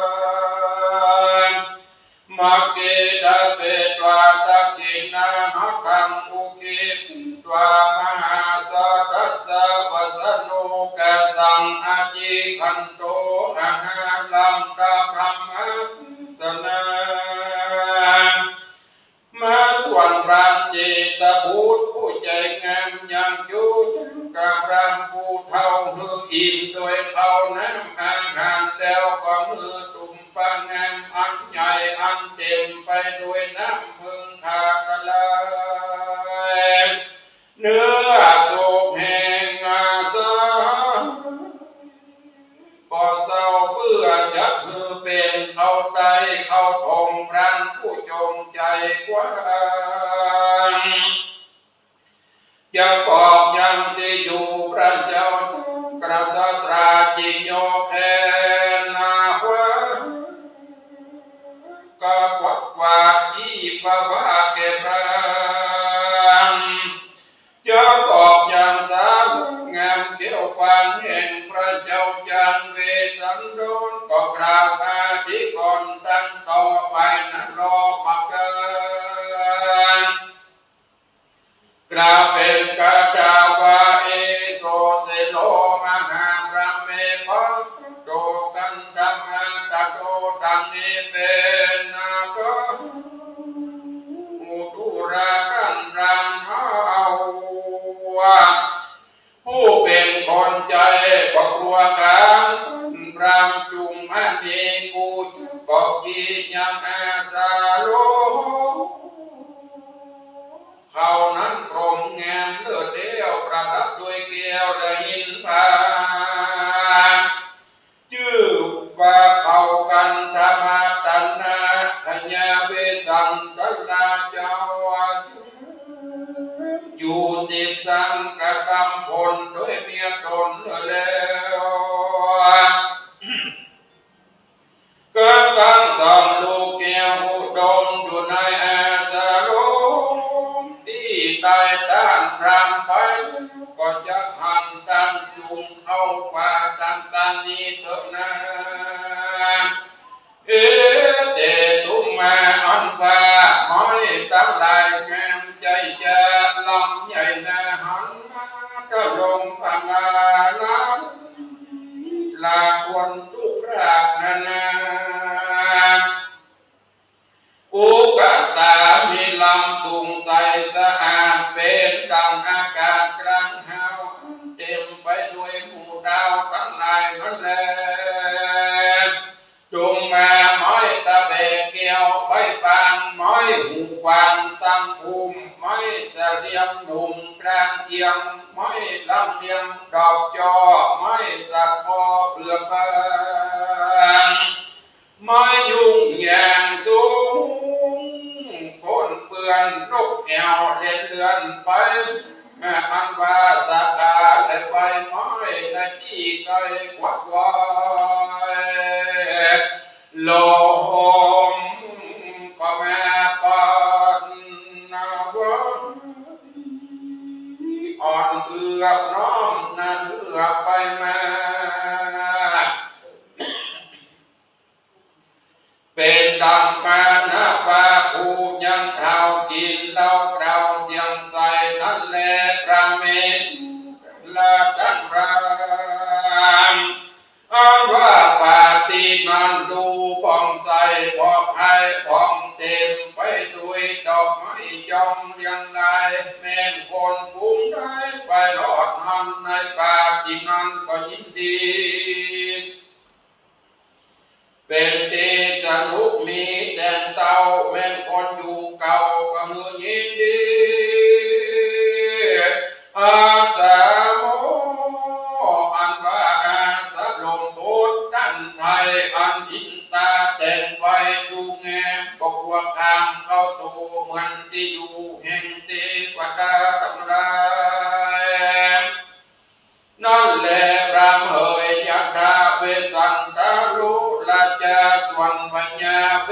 มักเกดะเปตวาตะกินาหักขังอุเกปิตวามหาสัตัสสะวะสนุกะสังอาจิขันโตอะหะลัมตะธรรมะสนามาส่วนพระเจตบุตรผู้ใจงามยังจูจังกับพระผู้เท่าหืออิ่มโดยเขาน้ำอาหารแล้วก็มือตุ่มปางามอันใหญ่อันเต็มไปด้วยน้ำพึงขาดลายเนื้อสุกแห่งอาสาบ่เศร้าเพื่อจะคือเป็นเข้าใจเข้าทงพระผู้จงใจกว้างจะบอกยังที่อยู่พระเจ้ากระสัตราจิโยแค่นาหัวก็วัดวาจีปะวะเก็บรังจะบอกอย่างสามงามเกี่ยวฟังแห่งพระเจ้าจันเวสันโดนก็กล่าวอาทิก่อนตั้งต่อไปนั้นรอปักกันกล่าวเป็นกาจาวาเอโสเสโลมหาพระเมพังโตกันธรรมะตะโตตังนิเป็นนาคอุตุระกันรังเท้าผู้เป็นคนใจก็กลัวขังพรามจุมอันนี้กูจะบอกจียังอาสาโลเขานั้นกรมงามเลือดเดียวประดับด้วยเกลียวและหินผาชื่อว่าเขากันธรรมตัณหาขญาเวสันตนาเจ้าอยู่สิบสังกกรรมผลโดยเมียตนแล้วก็ตั้งสองลูกแก้วอุดมอยู่ในอาสาลมที่ใต้ด้านพรามไปก็จะหันดันจุงเข้าป่าตันนี้เถิดนะเตตุมาอันว่าหอยตั้งหลายง งพนานาลาคนทุกราบนานาอุกตามีลำสูงใสสะอาดเป็นดังอากาศกลางหาวเต็มไปด้วยหมู่ดาวทั้งหลายนั่นแหละจงมาม้อยตะเบกเกี่ยวใบปานม้อยหูกวางตั้งภูมิม้อยเสลียมหนุ่มกลางเกียงม้อยลำเลียงดอกจอม้อยสักคอเปลือกบางม้อยยุ่งยางสูงพ้นเปื้อนนกแอวเล่นเดือนไปอันว่าสาขาและใบไม้ในที่ไกลกวักวายลมก็แม่ปานนาวันอ่อนเอือกน้อมนาเลือกไปมาเป็นดังปานาปาปูยังเท่ากินเหล้าเราเสียงใส่นั่นแหละพระเมตลาดันพรามอันว่าปาฏิมันดูผ่องใสผ่องไผ่ผ่องเต็มไปด้วยดอกไม้ยอมเรียงรายแม่นคนฟุ้งได้ไปรอดหันในป่าที่นั้นก็ยินดีเป็นเตสนุกมีแสนเต้าแม่นคนอยู่เก่าก็มือยินดีอาสาโมอันว่าอาสาลมโพดดันไทยอันอินตาแต่งไว้ดูแงมก็กลัวข้ามเข้าสู่เหมือนที่อยู่แห่งเทวดาทั้งหลายนั่นแหละพระเหยยักษ์ดาเวสันตาลุราชาสวรรค์ปัญญาเว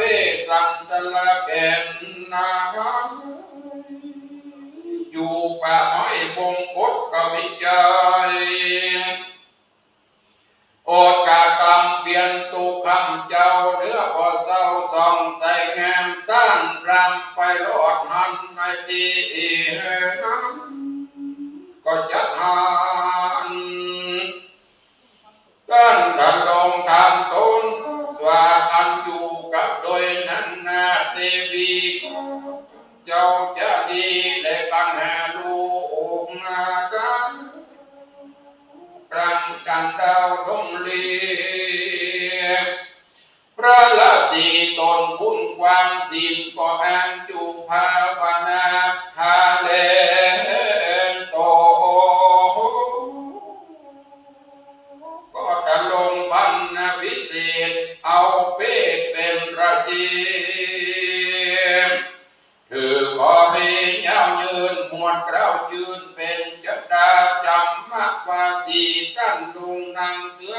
สันตละแก่นนาคังอยู่ป่าไม้บงกฎก็วิจัยโอกาสกรรมเปลี่ยนตุกคำเจ้าเนื้อพอเศร้าส่องใส่งามต้านรำไปรอดหันในที่นั้นก็จะหันต้านดันลงทำตนสวาอันอยู่กับโดยนั้นนาเทวีเจ้าจะดีและปัญหาลูกนากันกลางกันดาวดงเลียพระละสีตนบุญความศีลก็อ่านจุภาวนาทาเลโตก็จะลงพันนาวิเศษเอาเป้เป็นราศีถือขอให้ยาวยืนมวลเกล้ายืนเป็นจักดาจำมากกว่าสีกันดุงนางเสือ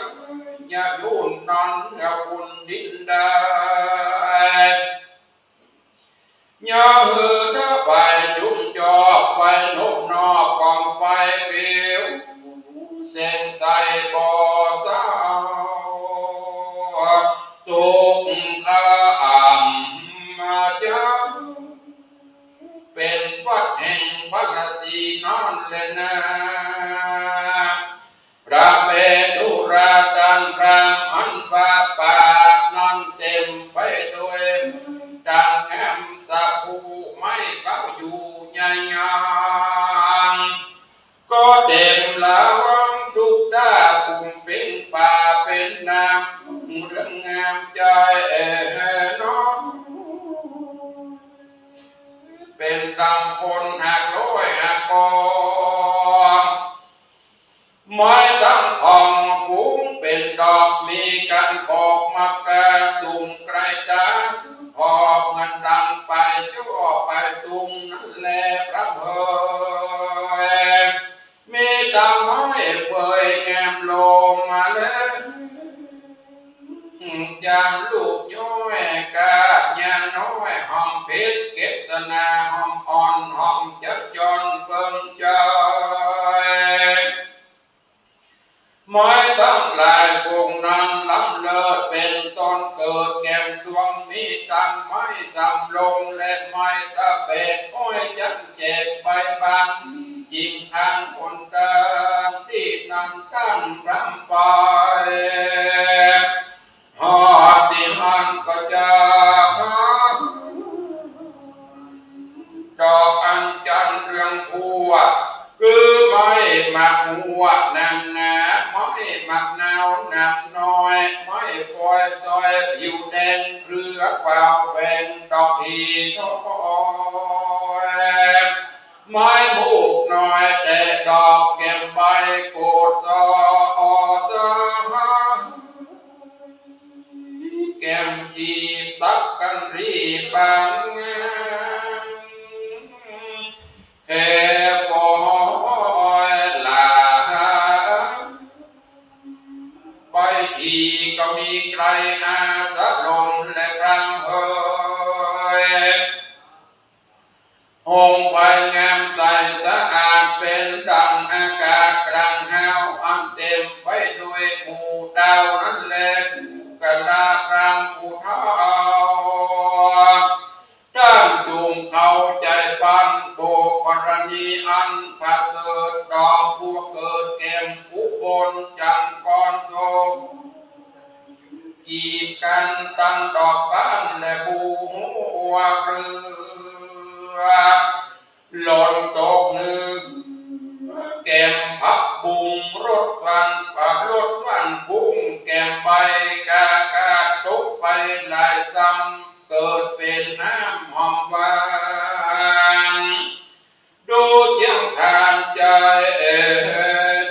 อย่ายุ่นนอนอย่าอุ่นดินได้ย่าหือถ้าไปจุ่มจอบไปนกนอกกองไฟเปลวเส้นใสบ่อสาวตุกข้ามาจังเป็นวัดแห่งพระศรีนั่นแหละนะพระเวทุราจันทรามอันป่าป่านั้นเต็มไปด้วยดังแหมสะภูไม่เข้าอยู่ใหญ่ยางก็เต็มละวังสุขตาปุ่มเป็นป่าเป็นน้ำเรื่องงามใจน้องเป็นดังคนหักร้อยหักกองไม้ตั้งอ่องฟุ้งเป็นดอกมีกันขอบมักกะสุ่มไกลตาพอเงินดังไปจ่อไปตุงนั่นแหละพระเพยมีตาไม้เฟยแงมลมมาแล้วจางลูกย้อยกะยาน้อยหอมเพชรเกศนาหอมอ่อนหอมจักจรเบิ่งใจไม้ตั้งหลายพวงนั้นล้ำเลิศเป็นต้นเกิดแก้มดวงมีตั้งไม้สำลงและไม้ตะเบ็ดอ้อยจักเจ็บใบบาง จิงทางคนกลางที่นั่นกันรำไปหอดที่มันก็จะดอกอัญชันเรื่องพัวคือไม่หมักหัวหนักหนาไม่หมักหนาวหนักน้อยไม่ปล่อยซอยผิวแดงเกลือเปล่าแฝงดอกพีทอยไม้บุกน้อยแต่ดอกเก็บใบโกดซอสแก้มจีบตักกันรีบางงามแค่ปอยลาไปทีก็มีใครอาสะลมและครั้งเฮยหงไฟงามใสสะอาดเป็นดังอากาศกลางหาวอันเต็มไปด้วยหมู่ดาวนั้นแหละกะลาพรำผู้เฒ่าตั้งจูงเขาใจปันโบกรณีอันผาเสดดอกบัวเกิดแก้มผู้บนจังกรโสมกีบกันตั้งดอกบานและบูหัวเครือหล่นตกหนึ่งแก้มพับบุงรถฟันฝารถฟันฟุ้งแก้มใบกากาตกไปหลายซ้ำเกิดเป็นน้ำหอมหวานดูเจียงขานใจ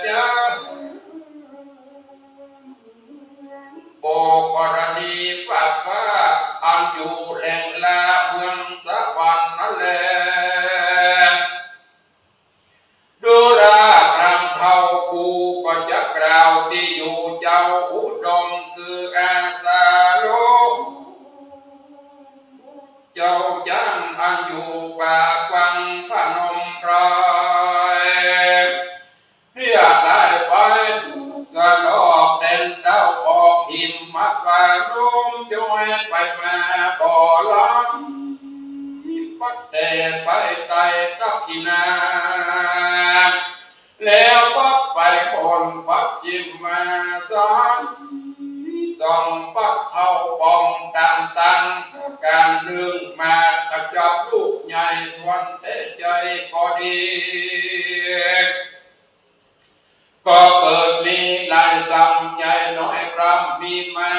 จ้าโบกรณีฟ้าฟ้าอันอยู่แหล่งลาเมืองสวรรค์นั่นแหละดูราพรำเท่ากูก็จะกล่าวที่อยู่เจ้าอุดมคืออาสาโลเจ้าจังอันอยู่ป่ากวังพนมไพรเรียกได้ไปสลอกเด่นดาวออกหิมมักว่านุ่มจอยไปมาบ่อล้ำปัดแดดไปไต่กับที่นาแล้วปักไปคนปักจิ้มมาสอนส่องปักเข้าปองตังตังการเรื่องมากระจับลูกใหญ่ทวนเตะใจก็ดีก็เกิดมีลายซ้ำใหญ่น้อยพรำมีมา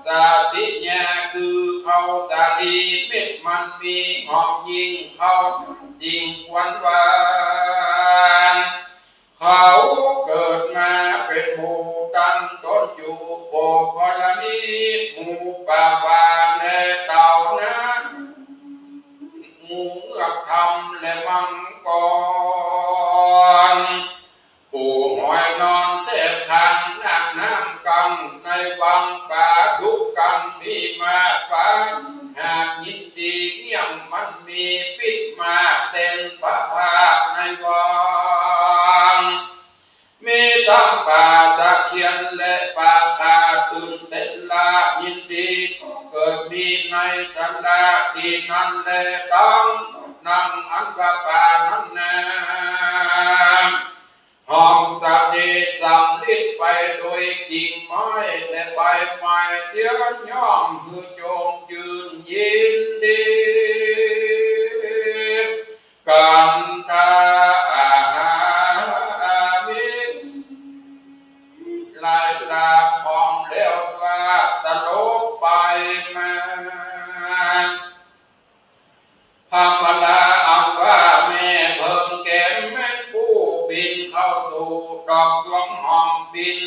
สาธิญาคือเขาสาดีเม็ดมันมีหอมยิงเขาจริงหวานหวานเขาเกิดมาเป็นหมู่กันต้นอยู่โบกรณีหมู่ป่าฟ้าและเต่านั้นหมู่เงือกทำและมังกรปู่หอยนอนเต็มคันนักน้ำกันในวังป่าทุกกันมีมาฟังหากยินดีเงี่ยมมันมีปิดมาเต็มพระภาคในวังมีทั้งป่าตะเคียนและป่าคาตื่นเต้นลายินดีเกิดมีในสันดาที่นั่นและต้องนั่งอันว่าป่านั้นนาห้องสาดีสำลิดไปโดยกิ่งไม้และใบไม้เทียนย่อมคือโจมจืนยินดีกันตาลายลาของเลี้ยวสวาตะโลไปมาพามาลาอังว่าแม่เพิ่งแก้มแม่ผู้บินเข้าสู่ดอกดวงหอมบิน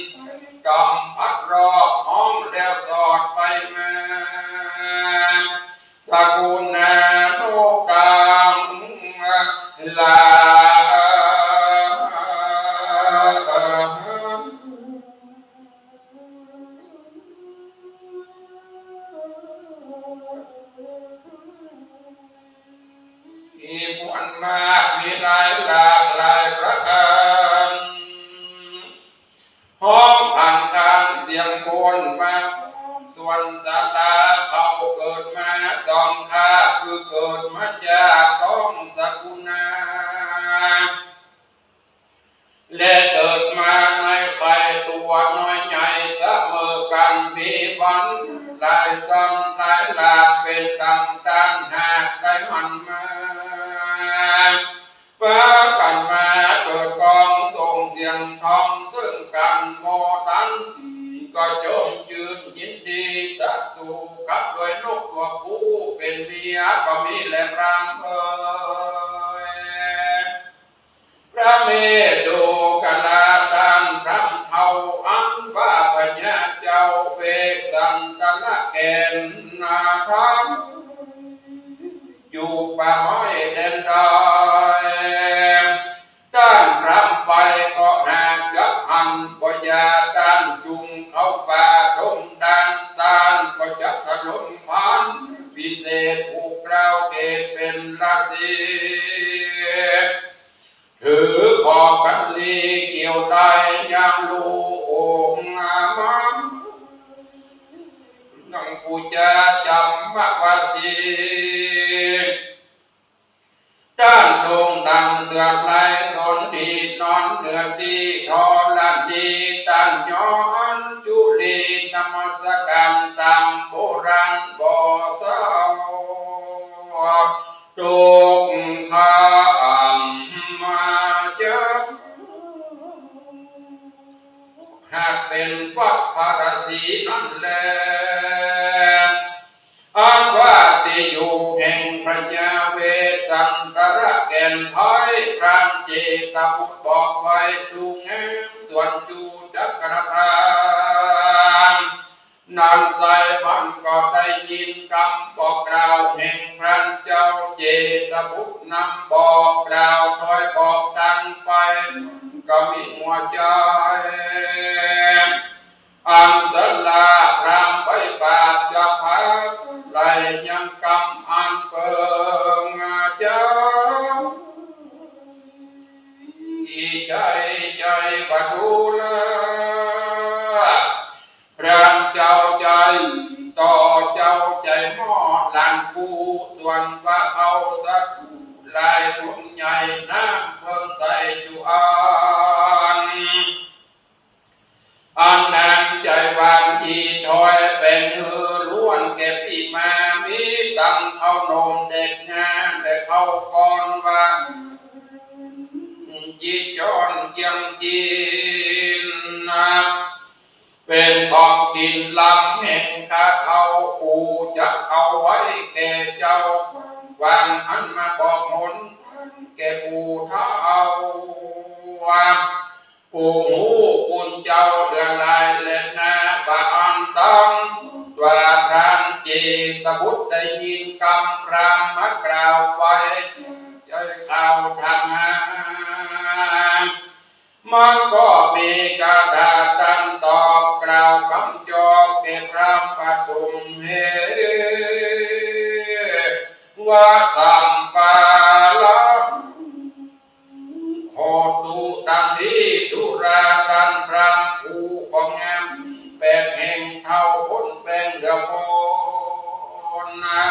จอมพัดรอบห้องแล้วสอดไปมาสกุณาโนกังลามวลมากมีหลายหลากหลายประการห้องผ่านคานเสียงโกนมาส่วนศาลาเขาเกิดมาสองข้าคือเกิดมาจากต้องสกุณา หันมาฟ้ากันมาเกิดกองส่งเสียงทองซึ่งกันโมตันทีก็จมจืนยินดีจัดสู่กับโดยนกตัวผู้เป็นเมียก็มีแหลมรำเอ่ยพระเมตุกลาตันรำเทาอันว่าพญาเจ้าเวกสันตนะแก่นนาทานอยู่ป่าไม้แดนดอยด้านรำไปก็หากยับหันก็อย่าด้านจุงเข้าป่าดงด้านตานก็จับถล่มพันพิเศษผูกเราเกตเป็นราศีถือขอกันลีเกี่ยวได้ยามลูกองมันนังปูจะจำมะวาสีด้านดงดังเสือลายสนดีนอนเหนือตีทอลันดีตั้งย้อนจุลีนมัสการตามโบราณบ่เศร้าดงข้ามมาเจอหากเป็นวัดพระศรีนั่นแหละอันว่าที่อยู่แห่งพระยาเวสสันตระแก่นไทยพรานเจตบุตรบอกไว้ดูงามส่วนจูจักรพรามนางใส่บันก็ได้ยินคำบอกกล่าวแห่งพระเจ้าเจตบุตรนำบอกกล่าวถอยบอกดังไปก็มีหัวใจอันสลาพรามไปบาดจะพาสไลยังกำอันเปิงเจ้าอีใจบัดดูแลพรามเจ้าใจต่อเจ้าใจหม้อหลันกูส่วนว่าเขาสักลายทุ่งใหญ่น้ำเพิ่งใส่จุอันนางใจหวานอีถอยเป็นล้วนเก็บอีมามีตั้งเข้านมเด็กงานแต่เข้าก่อนวันจีจอนเจียงจีนนะเป็นของกินลำแห่งข้าเขาปูจะเอาไว้แก่เจ้าวางอันมาบอกหนแก่ปูเท้าวางปูหูปุนเจ้าเดือนลายเล่นนาบานตังว่าพรานเจตบุตรได้ยินคำพรามมากล่าวไว้ใจข่าวทำงานมันก็มีกระดาษดันตอบกล่าวคำจอบเก็บพรามปฐุมเฮว่าสัมปาลาขอดูดังนี้ดูราดันพรามผูกองงามแปดแห่งเท่าพ้นเป็นเดือโมนะ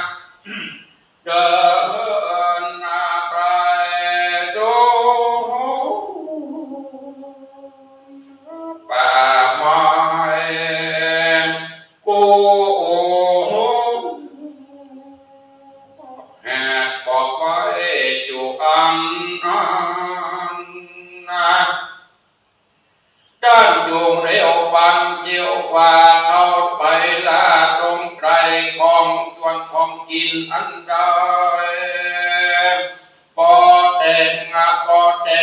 เดินนาไปโซป่าไม้กูแหกบอกไว้จุอันด้านจูงเร็วปันเจียวกว่าเข้าไปลาตรงไกลของส่วนของกินอันใดปอแต่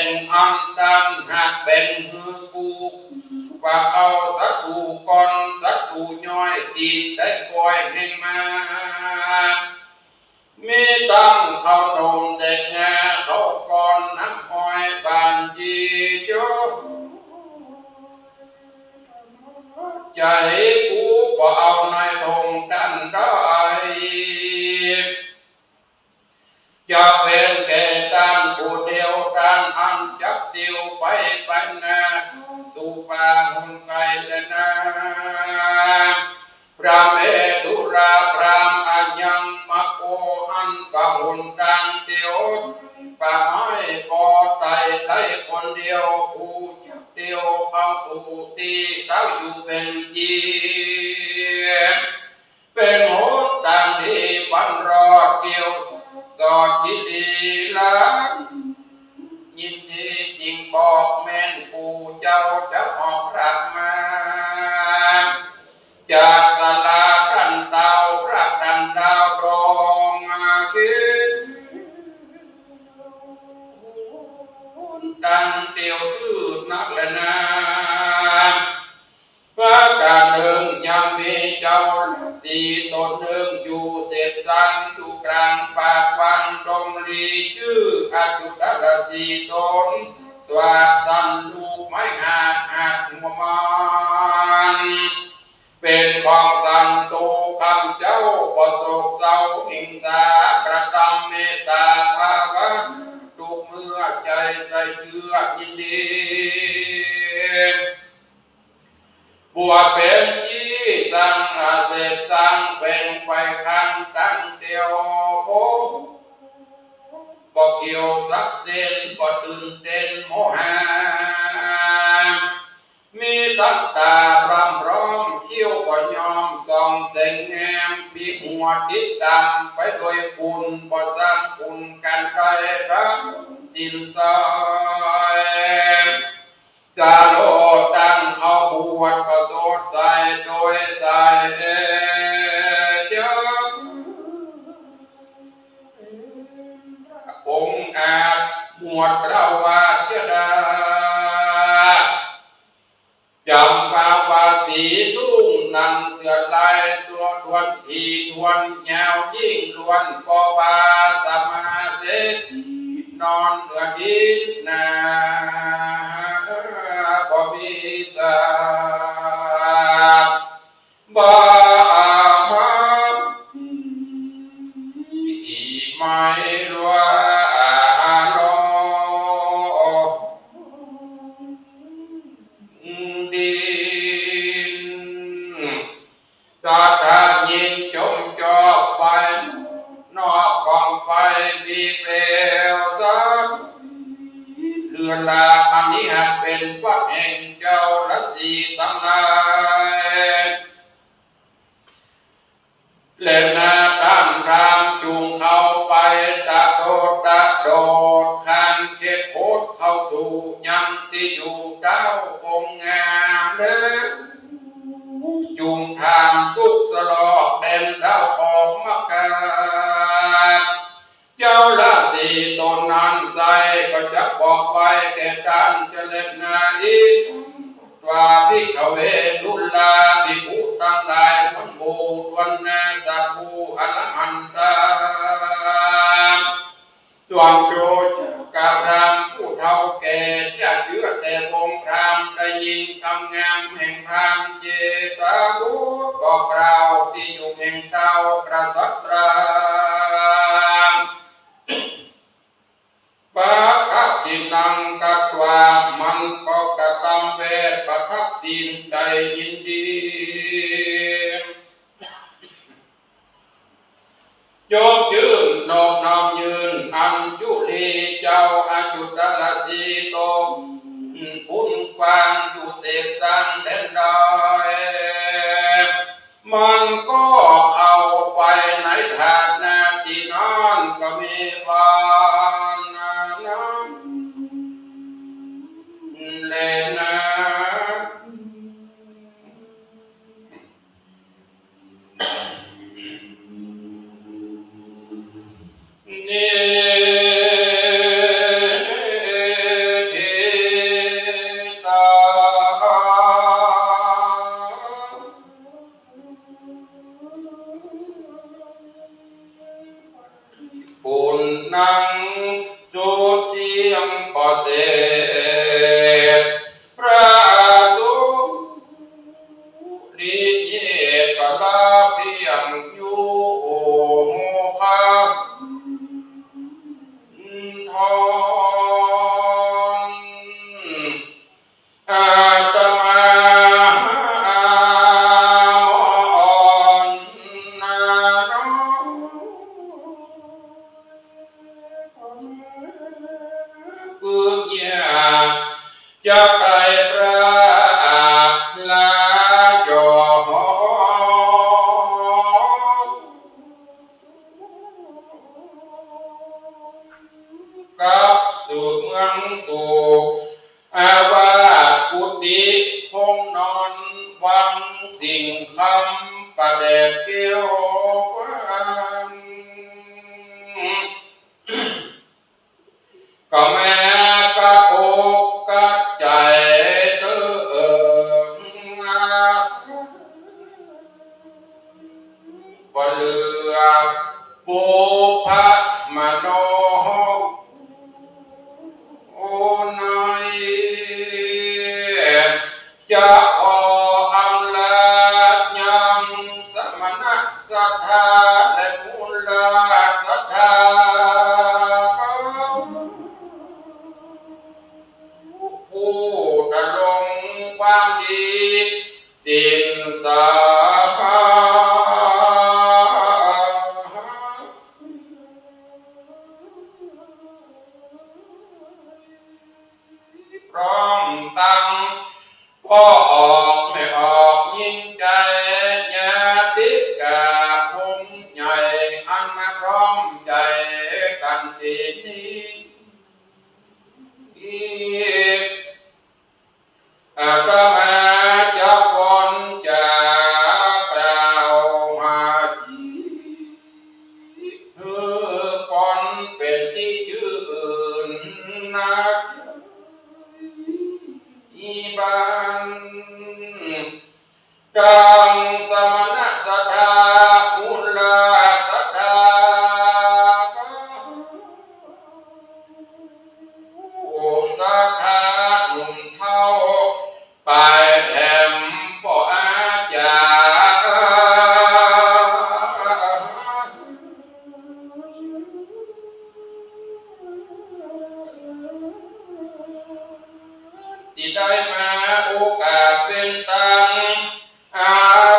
งอันดันหากเป็นฮือกูว่าเข้าสักตูก่อนสักตูย้อยตีนได้ก้อยแห่งมามีตั้งเข้านมเด็กงาเข้าก่อนน้ำอ้อยบานจีโจใจกูก็เอาในทงดันได้จะเป็นแก่ด้านผู้เดียวด้านอันจับเดียวไปปัญนาสู่ป่าหุ่นไก่และนาพระเมตุราพรามอัญญังมัคโออันปะหุ่นดังเดียวป่าไม้ปอไตได้คนเดียวผู้จับเดียวเข้าสู่ตีเต้าอยู่เป็นจีเป็นโหดดังที่ปันรอดเกี่ยวส ดีดีล้านยินดีจริงบอกแม่นปู่เจ้าจะออกรักมาจากศาลาดันดาวพระดันดาวรองคิดดังเตียวซื่อนักและนาพระการหนึ่งยังมีเจ้าสีตนหนึ่งอยู่เสพสังอยู่กลางปากวันดงลีชื่ออาจุตระสีตนสวัสดิ์สันลูกไม้หักหัวมันเป็นของสันตุคำเจ้าประสบเศร้าหิงสากระทำเมตตาภาวันทุกเมื่อใจใส่เชื่อยินดีบวชเป็นจี้สังอาเสพสังเฟ่งไฟคันตั้งเดียวโบบ่เขียวสักเส้นบ่ตื่นเต้นโมหะมีตั้งตาพรำร้อมเขี้ยวบ่ยอมส่องเสงแงมปีหัวติดตามไปโดยฝุ่นบ่สร้างฝุ่นกันไกลทั้งสิ้นสายสาโลตั้งเขาบวชก็โสดใสโดยสายเจ้าองค์อาจหมวดเราว่าเจดาจำปาวาสีลุ่งนันเสือลายสัวดวนอีดวนยาวยิ่งล้วนปวาสมาเสถีนอนเหนือดินนาบ่มีสาบ่มาอีไม่รัวโลดินสาธายิงจมจอบไปนอกกองไฟมีเปลวสักเรือลาอันนี้หากเป็นพระแห่งเจ้าราศีทั้งหลายเล่นนาตั้งรามจูงเข้าไปตะโดดข้างเขตโคตรเข้าสู่ยังที่อยู่ดาวองงามเด้อจูงทางทุกสลอกเด่นดาวออกมากาเจ้าราศีตนนั้นใส่ก็จะบอกไว้แก่การเจริญนาอีกว่าพิกเวลุลาภิกขุตั้งหลายมันบูวันนาสัพพูอรหันตาส่วนโจการามผู้เฒ่าแก่จะเชื่อแต่องค์พรามได้ยินคำงามแห่งพรามเจตาบุตรบอกเราที่อยู่แห่งเต้ากระสัตราปะทักจินังกัตวามันก็กระทำเวทประทักสินใจยินดีโยมจื่นนอบน้อมยืนอัญจุลีเจ้าอาจุตลสีโตพุ่นกวางอยู่เสพสังเด่นดอยมันก็เข้าไปในถาดนาที่นอนก็มีวานนั้นเลนะเนเทตา คงนอนวังสิ่งคำประเดดเกี่ยวความก็แม้กะอกกะใจเติบ่เหลือบุพมโนโอ้นายจะขออำลายังสมณะศรัทธาและมูลศรัทธาผู้ดำรงความดีสิ้นสาพร้อมตั้งพ่อออกไม่ออกยิ่งใจญาติกาคงใหญ่อันมาพร้อมใจกันที่นี้ก็มาจะพ้นจากกล่าวหาจีพ้นเป็นที่ชื่ออื่นนักอีบานกังสมณะศรัทธามูลศรัทธาโอศรัทธาหนุ่มเท่าไปแผ่มป่ออาจารที่ได้มาโอกาสเป็นตังอา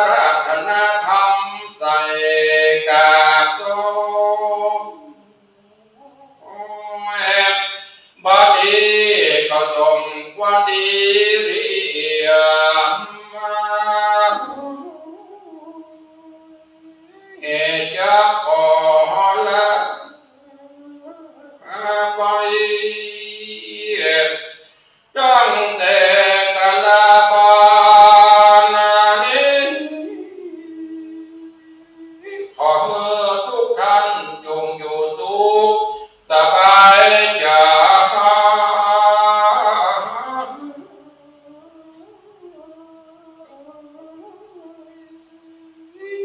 ราธนาธรรมใส่กาโซบัดนี้ก็สมควรดีเรียมมาจะขอละไปตั้งแต่กาลปานนี้ขอเมื่อทุกท่านจงอยู่สุขสบายใจ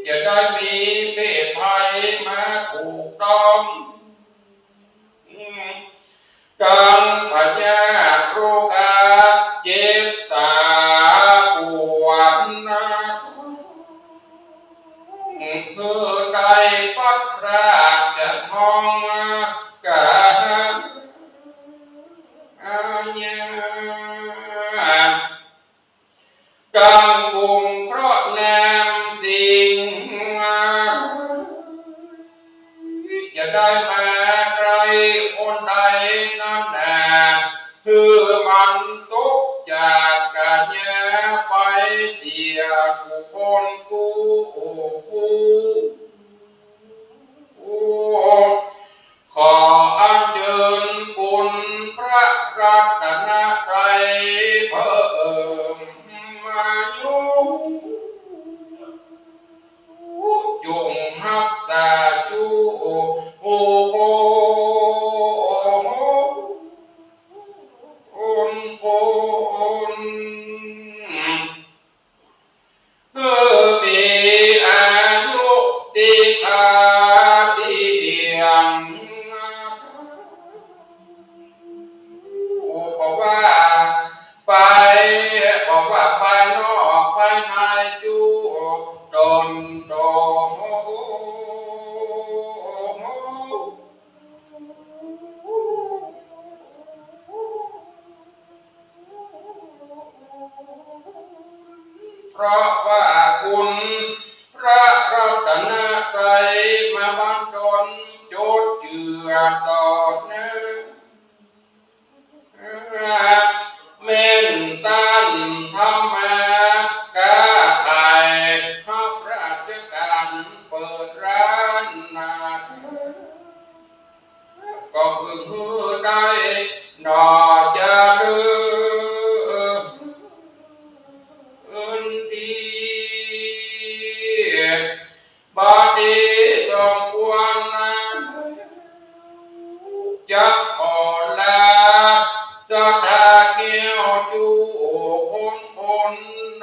จะได้มีเพศภัยมาถูกต้องการปัญญาโรคาเจ็บตาปวดหนักเพื่อได้พัดพรากจากท้องกาญากังกุงเพราะแนมสิ่งจะได้มาไกลคนใดนั่นแหละคือมันตกจากกันแย่ไปเสียผู้คนผู้ขออัญเชิญบุญพระรัตนตรัยเพิ่มมายุจงรักษาจุโอคนมีอายุติขาดียังบอกว่าไปนอกไปในจูดนโตเพราะว่าคุณพระรัตนตรัยมาบังดลโจทย์เจือต่อเนื่องเม่นตันทำมากาขายข้าราชการเปิดร้านนาก็คือได้นอจะลือ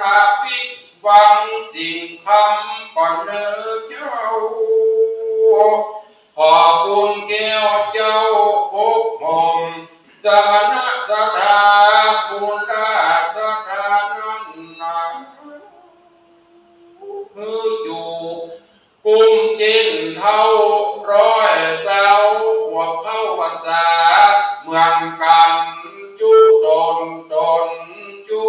นาปิดหวังสิ่งคำก่อนเนื้อเจ้าขอบคุณแก้วเจ้าพกหอมสมณะสถาบุญราชการนั้นนามืออยู่กุมจินเท่าร้อยเสาพวกเข้าภาษาเมืองกันจุดนจุ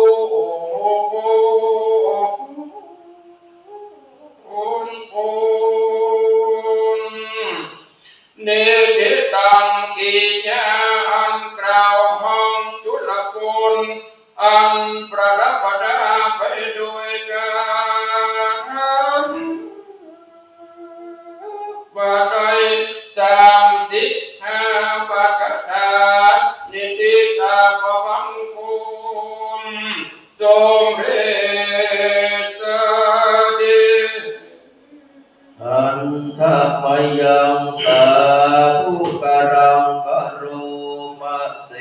เนติตังขีญาอันกล่าวห้องจุลปุลอันประดับประดาไปด้วยกันบาดอย35บาทกานิติตาปวังคุณสมเด็จสเด็จอันทะมยังสาธุกรังกโรมะเส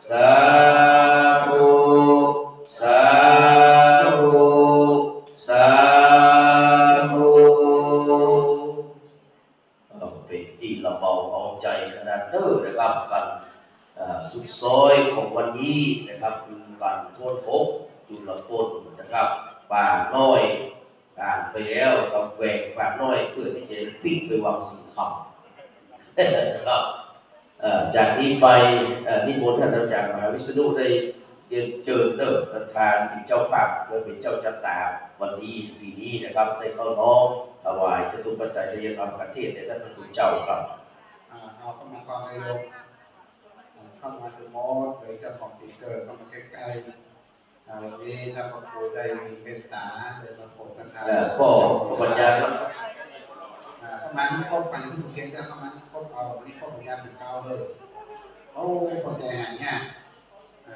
สาธุสาธุสาธุเป็นที่ละเบาเอาใจขนาดเด้อนะครับกันสุดซอยของวันนี้นะครับคือการทวนพบจุลปนนะครับป่าน้อยอ่านไปแล้วกับแหวกป่าน้อยเพื่อที่จะปิ้งไปวางสิ่งคำนะครับจากนี้ไปนิมนต์ท่านอาจารย์มหาวิษณุได้เรียนเชิญเด้อสถานที่เจ้าภาพโดยเป็นเจ้าจัตตาวันนี้ปีนี้นะครับได้เข้าน้อมถวายจตุปัจจัยทายธรรมประเทศในท่านพระคุณเจ้าครับเอาเข้ามาก่อนเลยโยมเข้ามาถึงโมดเลยเจ้าของปีเกิดเข้ามาใกล้ๆวันนี้ถ้าพระครูได้มีเมตตาได้มาโปรดศรัทธาก็ปัญญาครับเข้ามาที่ครบไปที่เก่งจะเข้ามาที่ครบเอาที่ครบปัญญาถึงเก้าเลยโอ้คนใจหายเนี่ย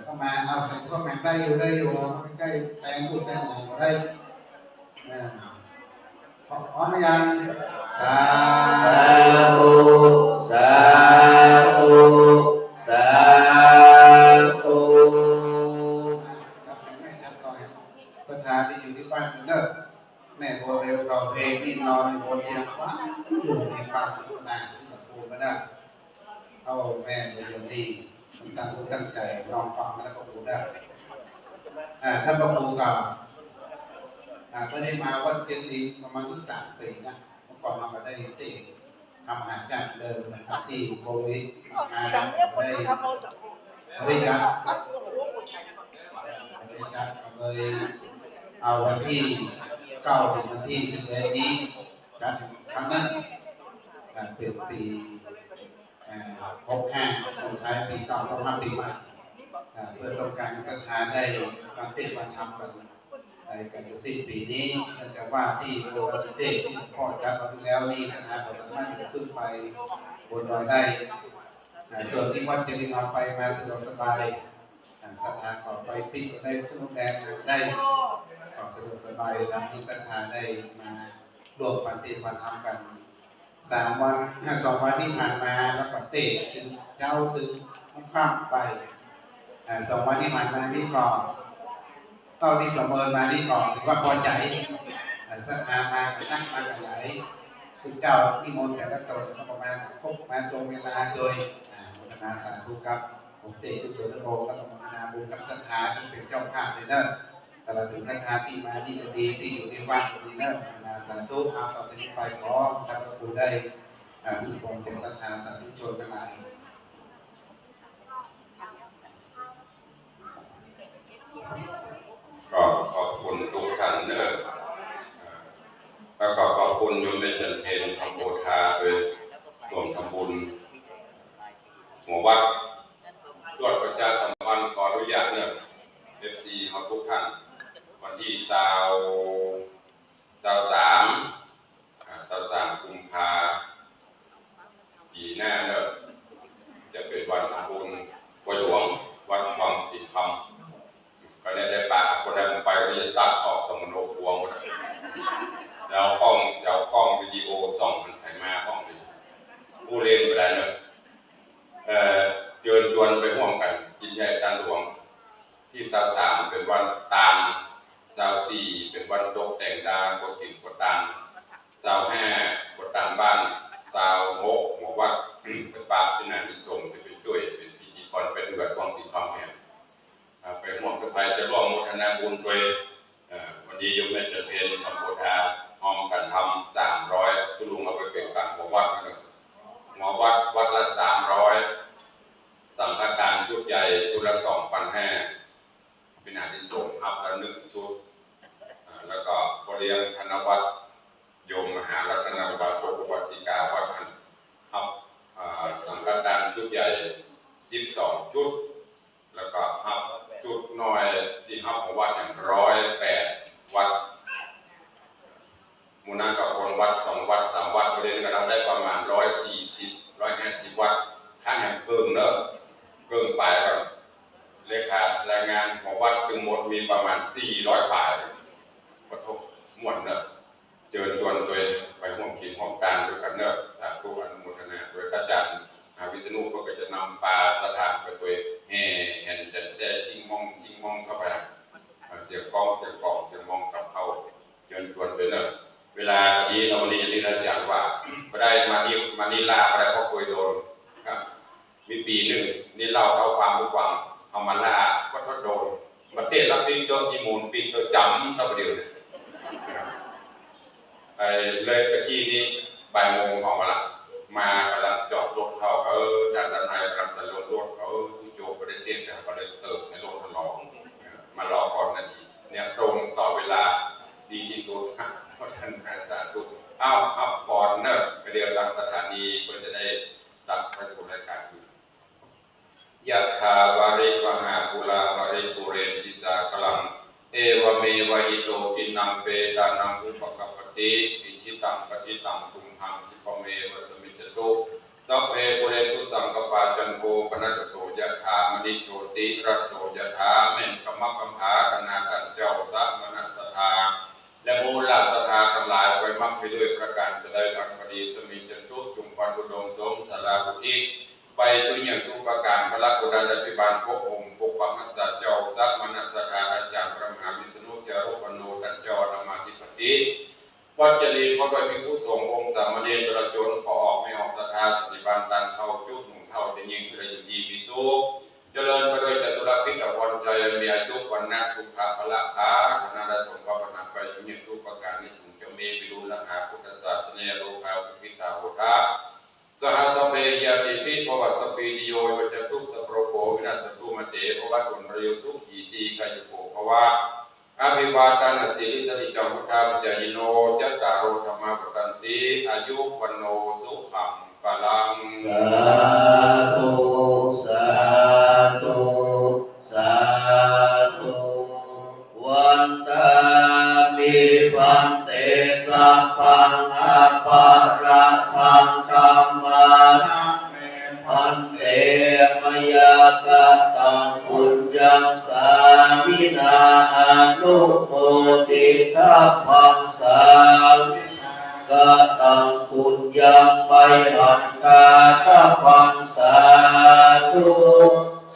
เข้ามาเอาใส่ข้อแม็กได้อยู่ใกล้แปลงพูดแปลงไหนก็ได้พร้อมไหมยังสาธุสาธุสาธุจับแม่จับต่อยสถานที่อยู่ที่บ้านเลิกแม่โบเร็วเขาเพลงนี่นอนบนเตียงฟ้าอยู่ในความสุขนาที่กับปูก็ได้เอาแม่เลยอย่างดีตั้งใจลองฟังแล้วก็ปูได้ถ้าพระครูกับก็ได้มาวัดเจดีย์ประมาณสัก3 ปีนะเมื่อก่อนเรามาได้ที่ทำอาหารจานเดิมนะครับที่โบวิทได้ยัดเลยเอาวันที่9ถึงวันที่11นี้จัดครั้งนั้นเป็นปี65ส่งท้ายปีเก่าต้อนรับปีใหม่เพื่อต้องการศรัทธาได้มาติดมาทำกันในการจะสิ้นปีนี้เนื่องจากว่าที่โบราณสถานที่พ่อจัดมาที่แล้วนี่ศรัทธาก็สามารถจะขึ้นไปบนดอยได้ส่วนที่วัดเจดีย์เอาไปมาสะดวกสบายศรัทธาก็ไปปิ้งได้ขึ้นโรงแรมได้ก็สะดวกสบายนะที่ศรัทธาได้มาร่วมปฏิบัติธรรมกัน2 วันที่ผ่านมาแล้วก็เตะถึงเช้าถึงค่ำไป2 วันที่ผ่านมานี่ก็เท่าที่ประเมินมานี่ก่อนถือว่าพอใจศรัทธามาตั้งมากันหลายคุณเจ้าที่มนต์แต่ละตนก็ประมาณครบมาตรงเวลาโดยโมทนาสาธุครับผมเตจุตุตโตก็ต้องโมทนาบุญกับศรัทธาที่เป็นเจ้าภาพในนั้นแต่เราถึงศรัทธาที่มาที่ดีที่อยู่ในวัดดีนั่นโมทนาสาธุเอาต่อจากนี้ไปขอท่านพระครูได้ผู้ปกครองเป็นศรัทธาสาธุชนทั้งหลายก็ขอบคุณทุกท่านเนอะแล้วก็ขอบคุณโยมเป็นจันเทนคำโพธาด้วยร่วมทำบุญหัววัดตรวจประชาสัมพันธ์ขออนุญาตเนี่ยFC ของทุกท่านวันที่23กุมภาปีหน้าเนอะจะเป็นวันทำบุญวัดหลวงวัดวังสีคำก็ได้ปากคนใดผมไปก็จะตัดออกสมโนครัวหมดแล้วกล้องวิดีโอส่องมันไปมาห้องนี้ผู้เรียนไปได้เนอะเชิญชวนไปร่วมกันกินใหญ่การหลวงที่23เป็น วันตาล24เป็นวันตกแต่งดาวกดถิ่นกดตาล25กดตาลบ้าน26หมู่วัดเป็นปราบเป็นนายนิสงเป็นช่วยเป็นพิธีกรเป็นเดือดวังสีทองแห่งไปร่วมกับใครจะร่วมโมทนาบุญด้วยวันนี้โยมแม่จันเพลทำโมทาห้อมกันทำ300ตุลุงเอาไปเป็นการหมู่วัดนะหมู่วัดวัดละ300สังฆทานชุดใหญ่ชุดละ2,500เป็นอานิสงส์อัพละ1ชุดแล้วก็บริเวณธนวัฒน์โยมมหารัตนอุบาสกอุบาสิกาวัดอันอัพสังฆทานชุดใหญ่12ชุดแล้วก็อัพจุดน้อยที่อัพของวัดอย่าง108วัดมูลนิธิคนวัด2วัด3วัดบริเวณกำลังได้ประมาณ140-150วัดข้างแห่งเกินเนอะเกินไปแล้วเลขารายงานของวัดทั้งหมดมีประมาณ400ป่ายขอโทษม่วนเนอะเชิญชวนโดยไปร่วมกินร่วมทานด้วยกันเนอะสาธุอนุโมทนาโดยอาจารย์วิษณุก็จะนำปลาสถานไปโดยแห่เห็นแต่ชิงมองเข้าไปเสียงกองเสียงมองกับเขาเชิญชวนไปเนอะเวลาดีเราเรียนอาจารย์ว่าก็ได้มานี่ลาอะไรก็คุยโดนครับมีปีหนึ่งนี่เล่าเขาความรู้ความเอามาลาก็โดนมาเตะรับปีโจที่มูลปีโจจำตั้งประเดี๋ยวเนี่ยเลยตะกี้นี้บ่ายโมงของมาละมากำลังจอดรถเข้าด้านในกำลังจะลงรถผู้โยประเด็นเตี้ยกันก็เลยเติมในรถทดลองมารอก่อนนาทีเนี่ยตรงต่อเวลาดีที่สุดเพราะฉะนั้นสาธุอัพพอร์เนอร์ไปเรียนทางสถานีเพื่อจะได้ตัดไปถูกรายการอยู่ยะถาวาริวหาภูลาวาริปุเรนติสาคลังเอวเมวะอิโตปินังเปตานังอุปกัปปติอิจิตังปฏิตังตุมหังคิปเมวะสมิจจตุสัพเพปุเรนตุสังกปาจันโกปนัสโสยะถามณิโชติระโสยะถาเมนกมักกัมหาคณากันเจ้าสัมมนัสสธาและมูลศรัทธาทั้งหลายไว้มักไปด้วยประการจะได้อันพอดีสมิจจตุจุมปันอุดมสมสลาภุติไปตุอย่างทุกประการพระลักษณ์กุฎาลพิบาลพกองค์ปกปักรักษาเจ้าสักมนัสสธาอาจารย์พระมหาวิษณุจารุปโนตัญจรธรรมาธิปติวัจจรีพระโดยพิผู้สงฆ์องค์สามเณรประจนพอออกไม่ออกศรัทธาสติบาลตันเข้าจุดหนุ่มเท่าจะยิงคือได้ดีวิสุเจริญไปโดยจตุรพิษอภรใจมีอายุวันนาสุขะพละภาธนาได้สมบัตินาไปทุกอย่างทุกประการนี้ถึงจะมีวิรุณหาพุทธศาสนาโลกาสุขิตาโหทาสหัสเปยาติปิภวสปีติโยวัจตุสัพโรโภวินาศตุมเตภวัตุนประโยสุขีตีกายุโภภวะอภิวาทานสิริสนิจังพุทธาปัจจายโนจัตตารโอธรรมปตันติอายุวันโนสุขังปลังสาธุสาธุสาธุวันตามิพันเตสัพพังอภาระทังธัมมานังเมพันเตมยากตังปุญญังสามินาอนุโมทิทัพพังสามิกตังปุญญังไปหันตาทัพพังสาธุ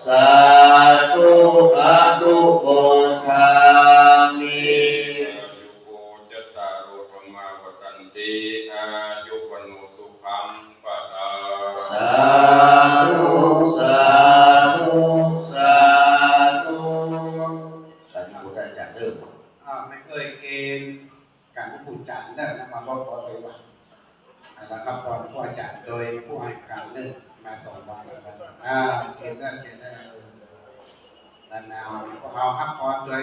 สาธุอนุโมทามิจัตตารโอธรรมปตันติอายุวันโนสุขังปลังสาธุสาธุสาธุสาธุอาจารย์เด้อไม่เคยเกณฑ์การผู้จัดเด้อมาลดพอเลยว่าแล้วก็พอผู้จัดโดยผู้ให้การเรื่องมา2 วันเกณฑ์ได้นาวเอาฮับพอโดย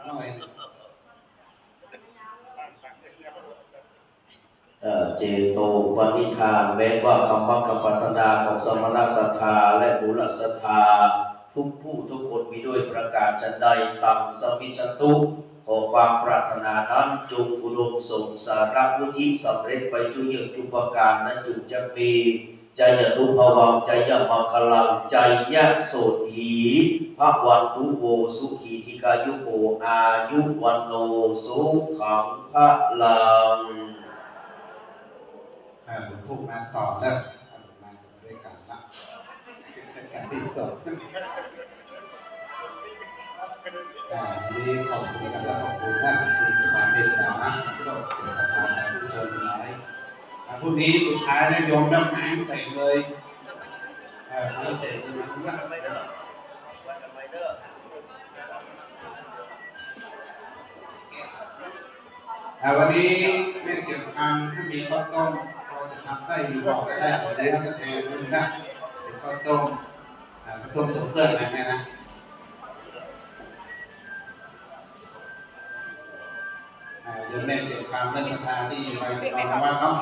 น้อยเจโตปณิธานแม้ว่าคำว่าคำปรารถนาของสมณศรัทธาและบุรศรัทธาทุกผู้ทุกคนมีด้วยประการฉันใดตังสมิจตุขอความปรารถนานั้นจงอุดมสมสารวุฒิสำเร็จไปทุกอย่างทุกประการนั้นจงจะมีใจยตุภวังใจยมังคลังใจยะโสถีภวันตุโวสุขีธิกายุโกอายุวันโนสุขังพลังหลวงปู่มาต่อแล้วมาด้วยกันละการที่2 นี้ขอบคุณและขอบคุณท่านที่มีความเมตตาที่เราเป็นประธานสาธุชนทั้งหลายพรุ่งนี้สุดท้ายนะโยมน้ำหางเตะเลยไม่เตะเลยนะคุณวันนี้แม่เกี่ยวกับถ้ามีข้าวต้มพอจะทำได้บอกได้เลี้ยงสแตนด้วยนะเป็นข้าวต้มสมเพื่อนนะแม่นะเดี๋ยวแม่เกี่ยวกับเรื่องสถานที่ไปตอนวันเนาะ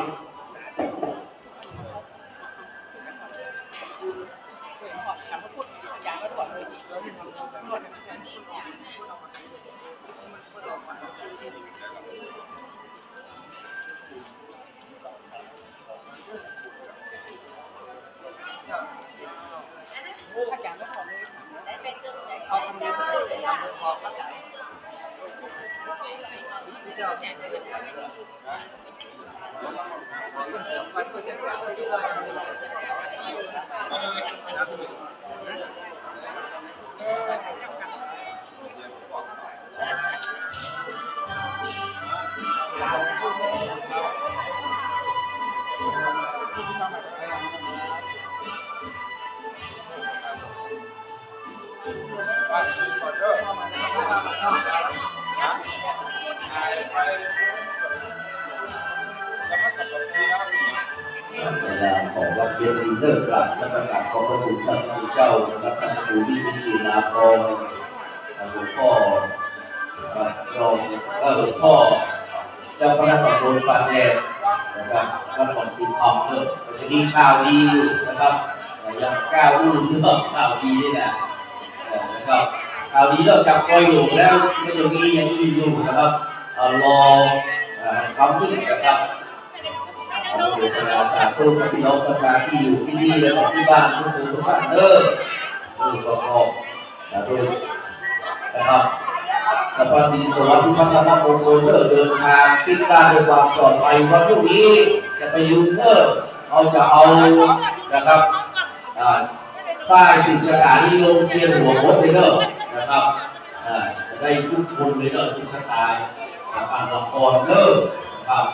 ขอรับเกียรติเลิศราชสกัดของพระคุณพระพุทธเจ้านะครับท่านครูวิสุทธิลาภรณ์หลวงพ่อรองหลวงพ่อเจ้าคณะตำบลปานแดงนะครับวัดหนองสิงห์คำเนี่ยจะมีข่าวดีอยู่นะครับยังก้าวรุ่งเรื่องข่าวดีนี่นะนะครับข่าวดีนอกจากปล่อยหลงแล้วก็จะมีอย่างอื่นอยู่นะครับรอคำพึ่งนะครับโมทนาสาธุกับพี่น้องศรัทธาที่อยู่ที่นี่และที่บ้านทุกท่านประกอบโดยนะครับสัพพสิริสวัสดิ์พัฒนามงคลเดินทางติดตามด้วยความปลอดภัยวันพรุ่งนี้จะไปยูเนอร์จะเอานะครับป้ายสิ่งต่างๆที่ลงเชียงหัวมดเลยนะครับจะได้ทุกคนเลยสุขตายอ่านละครนะครับ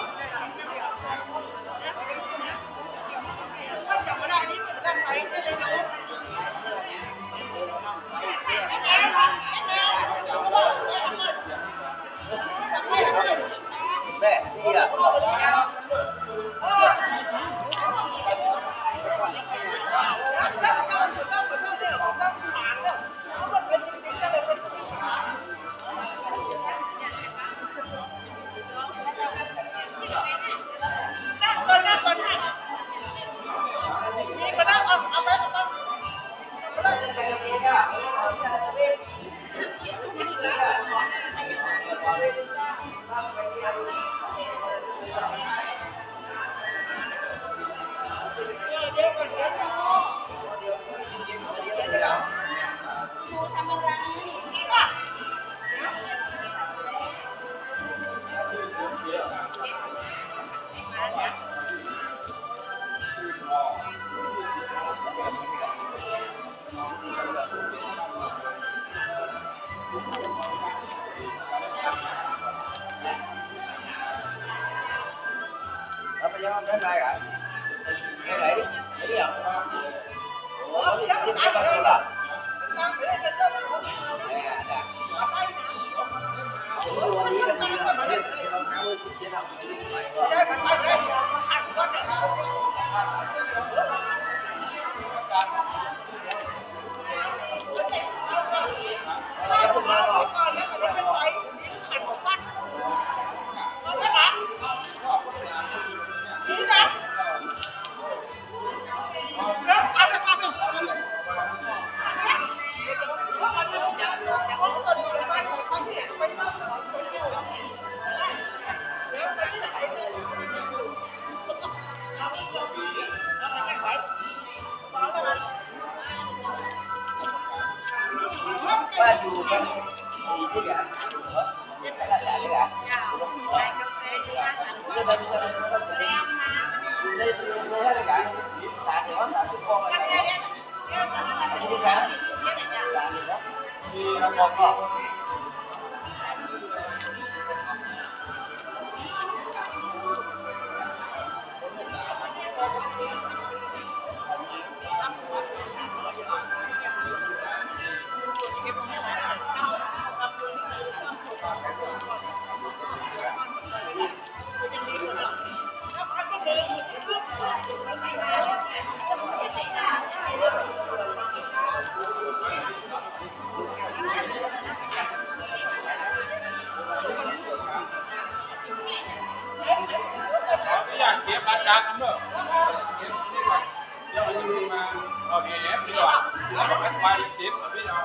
แม่เสียcái này à? Cái này đi, cái gì ạ? Ủa, cái này bắt đầu là. Ba dù con gì chứ ạ? Nhất là trả chứ ạ? Cái đây bây giờ nó có cái đây hết cả xả thì nó xả xuống con rồi. Đi ra. Xả thì đó. อยากเก็บอาจารย์น้ำเด้อเก็บนี่ก่อนเดี๋ยวอันนี้มาโอเคพี่น้องแล้วก็ไปติดพี่น้อง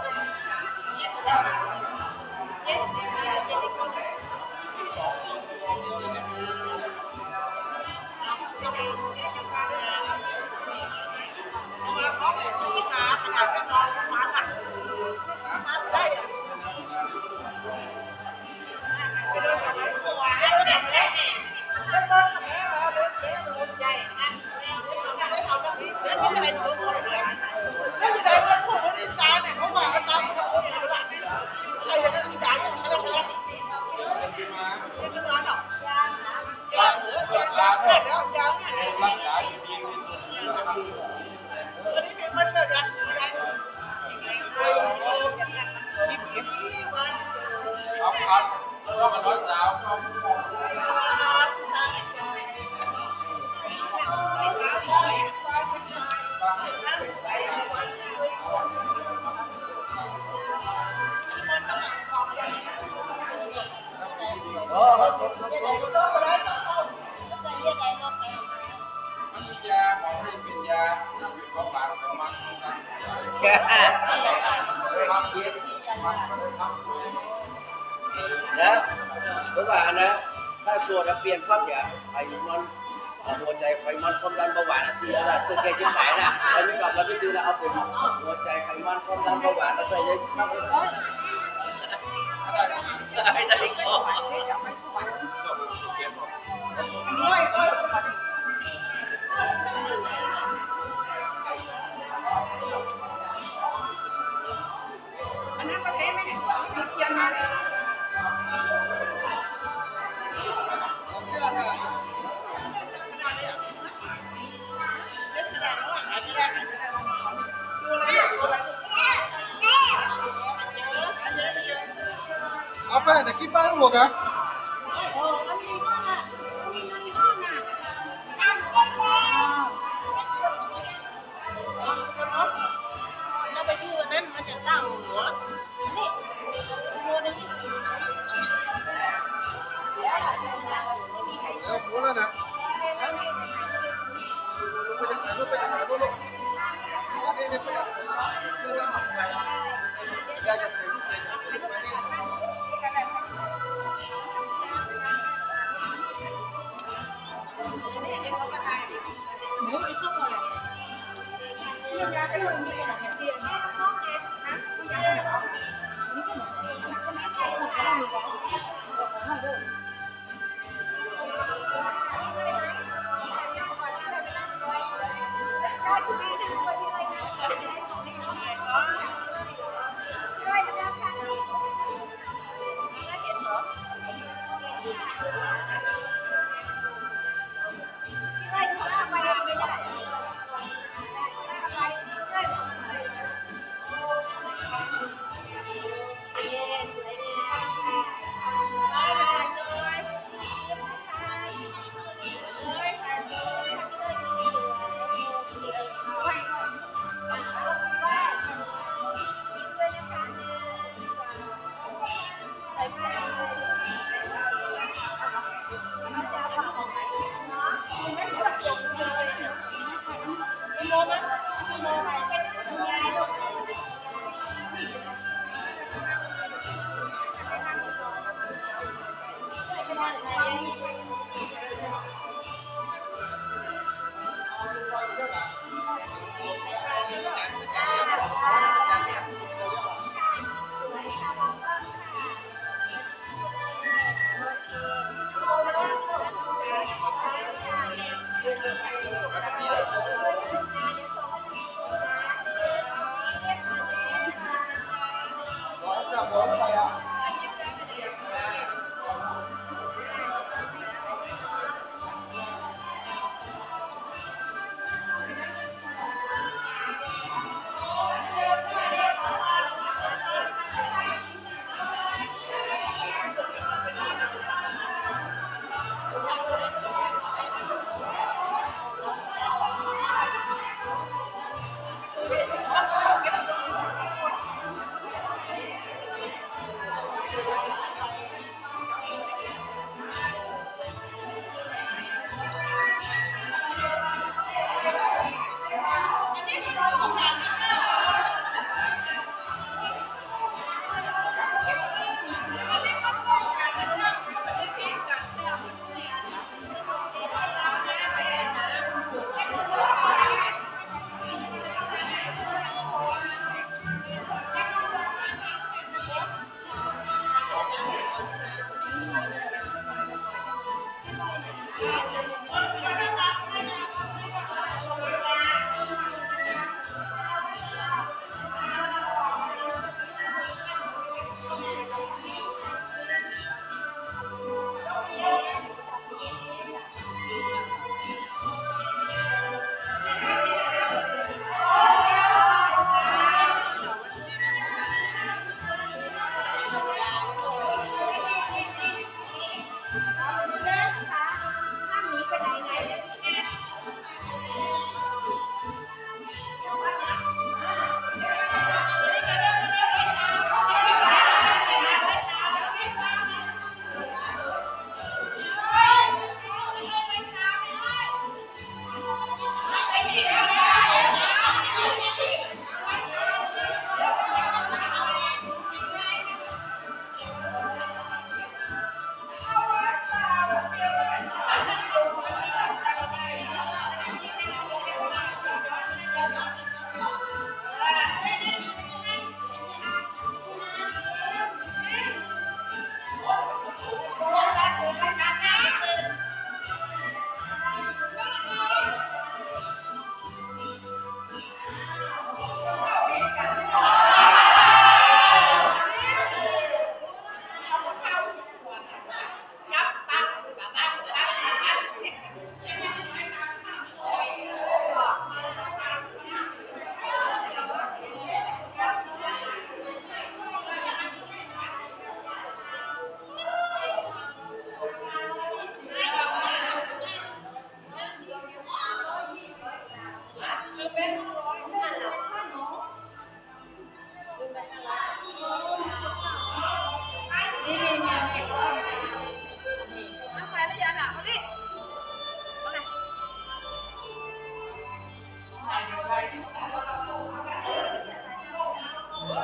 นะเพราะว่านะถ้าส่วนเปลี่ยนความอย่าไอ้มันหัวใจไขมันความดันเบาหวานสิอะไรตัวแกจะไหนนะเราไม่กลับเราไม่ดูแลเอาเป็นหัวใจไขมันความดันเบาหวานเราใส่เลยไม่ได้ก็อันนั้นประเทศไม่ได้เขียนมาเลยapa ada kipas lu kanเราไปดูนั้นมันจะตั้งหัวนี่ดูนี่boleh nak lu pegang dulu ini pegang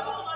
เ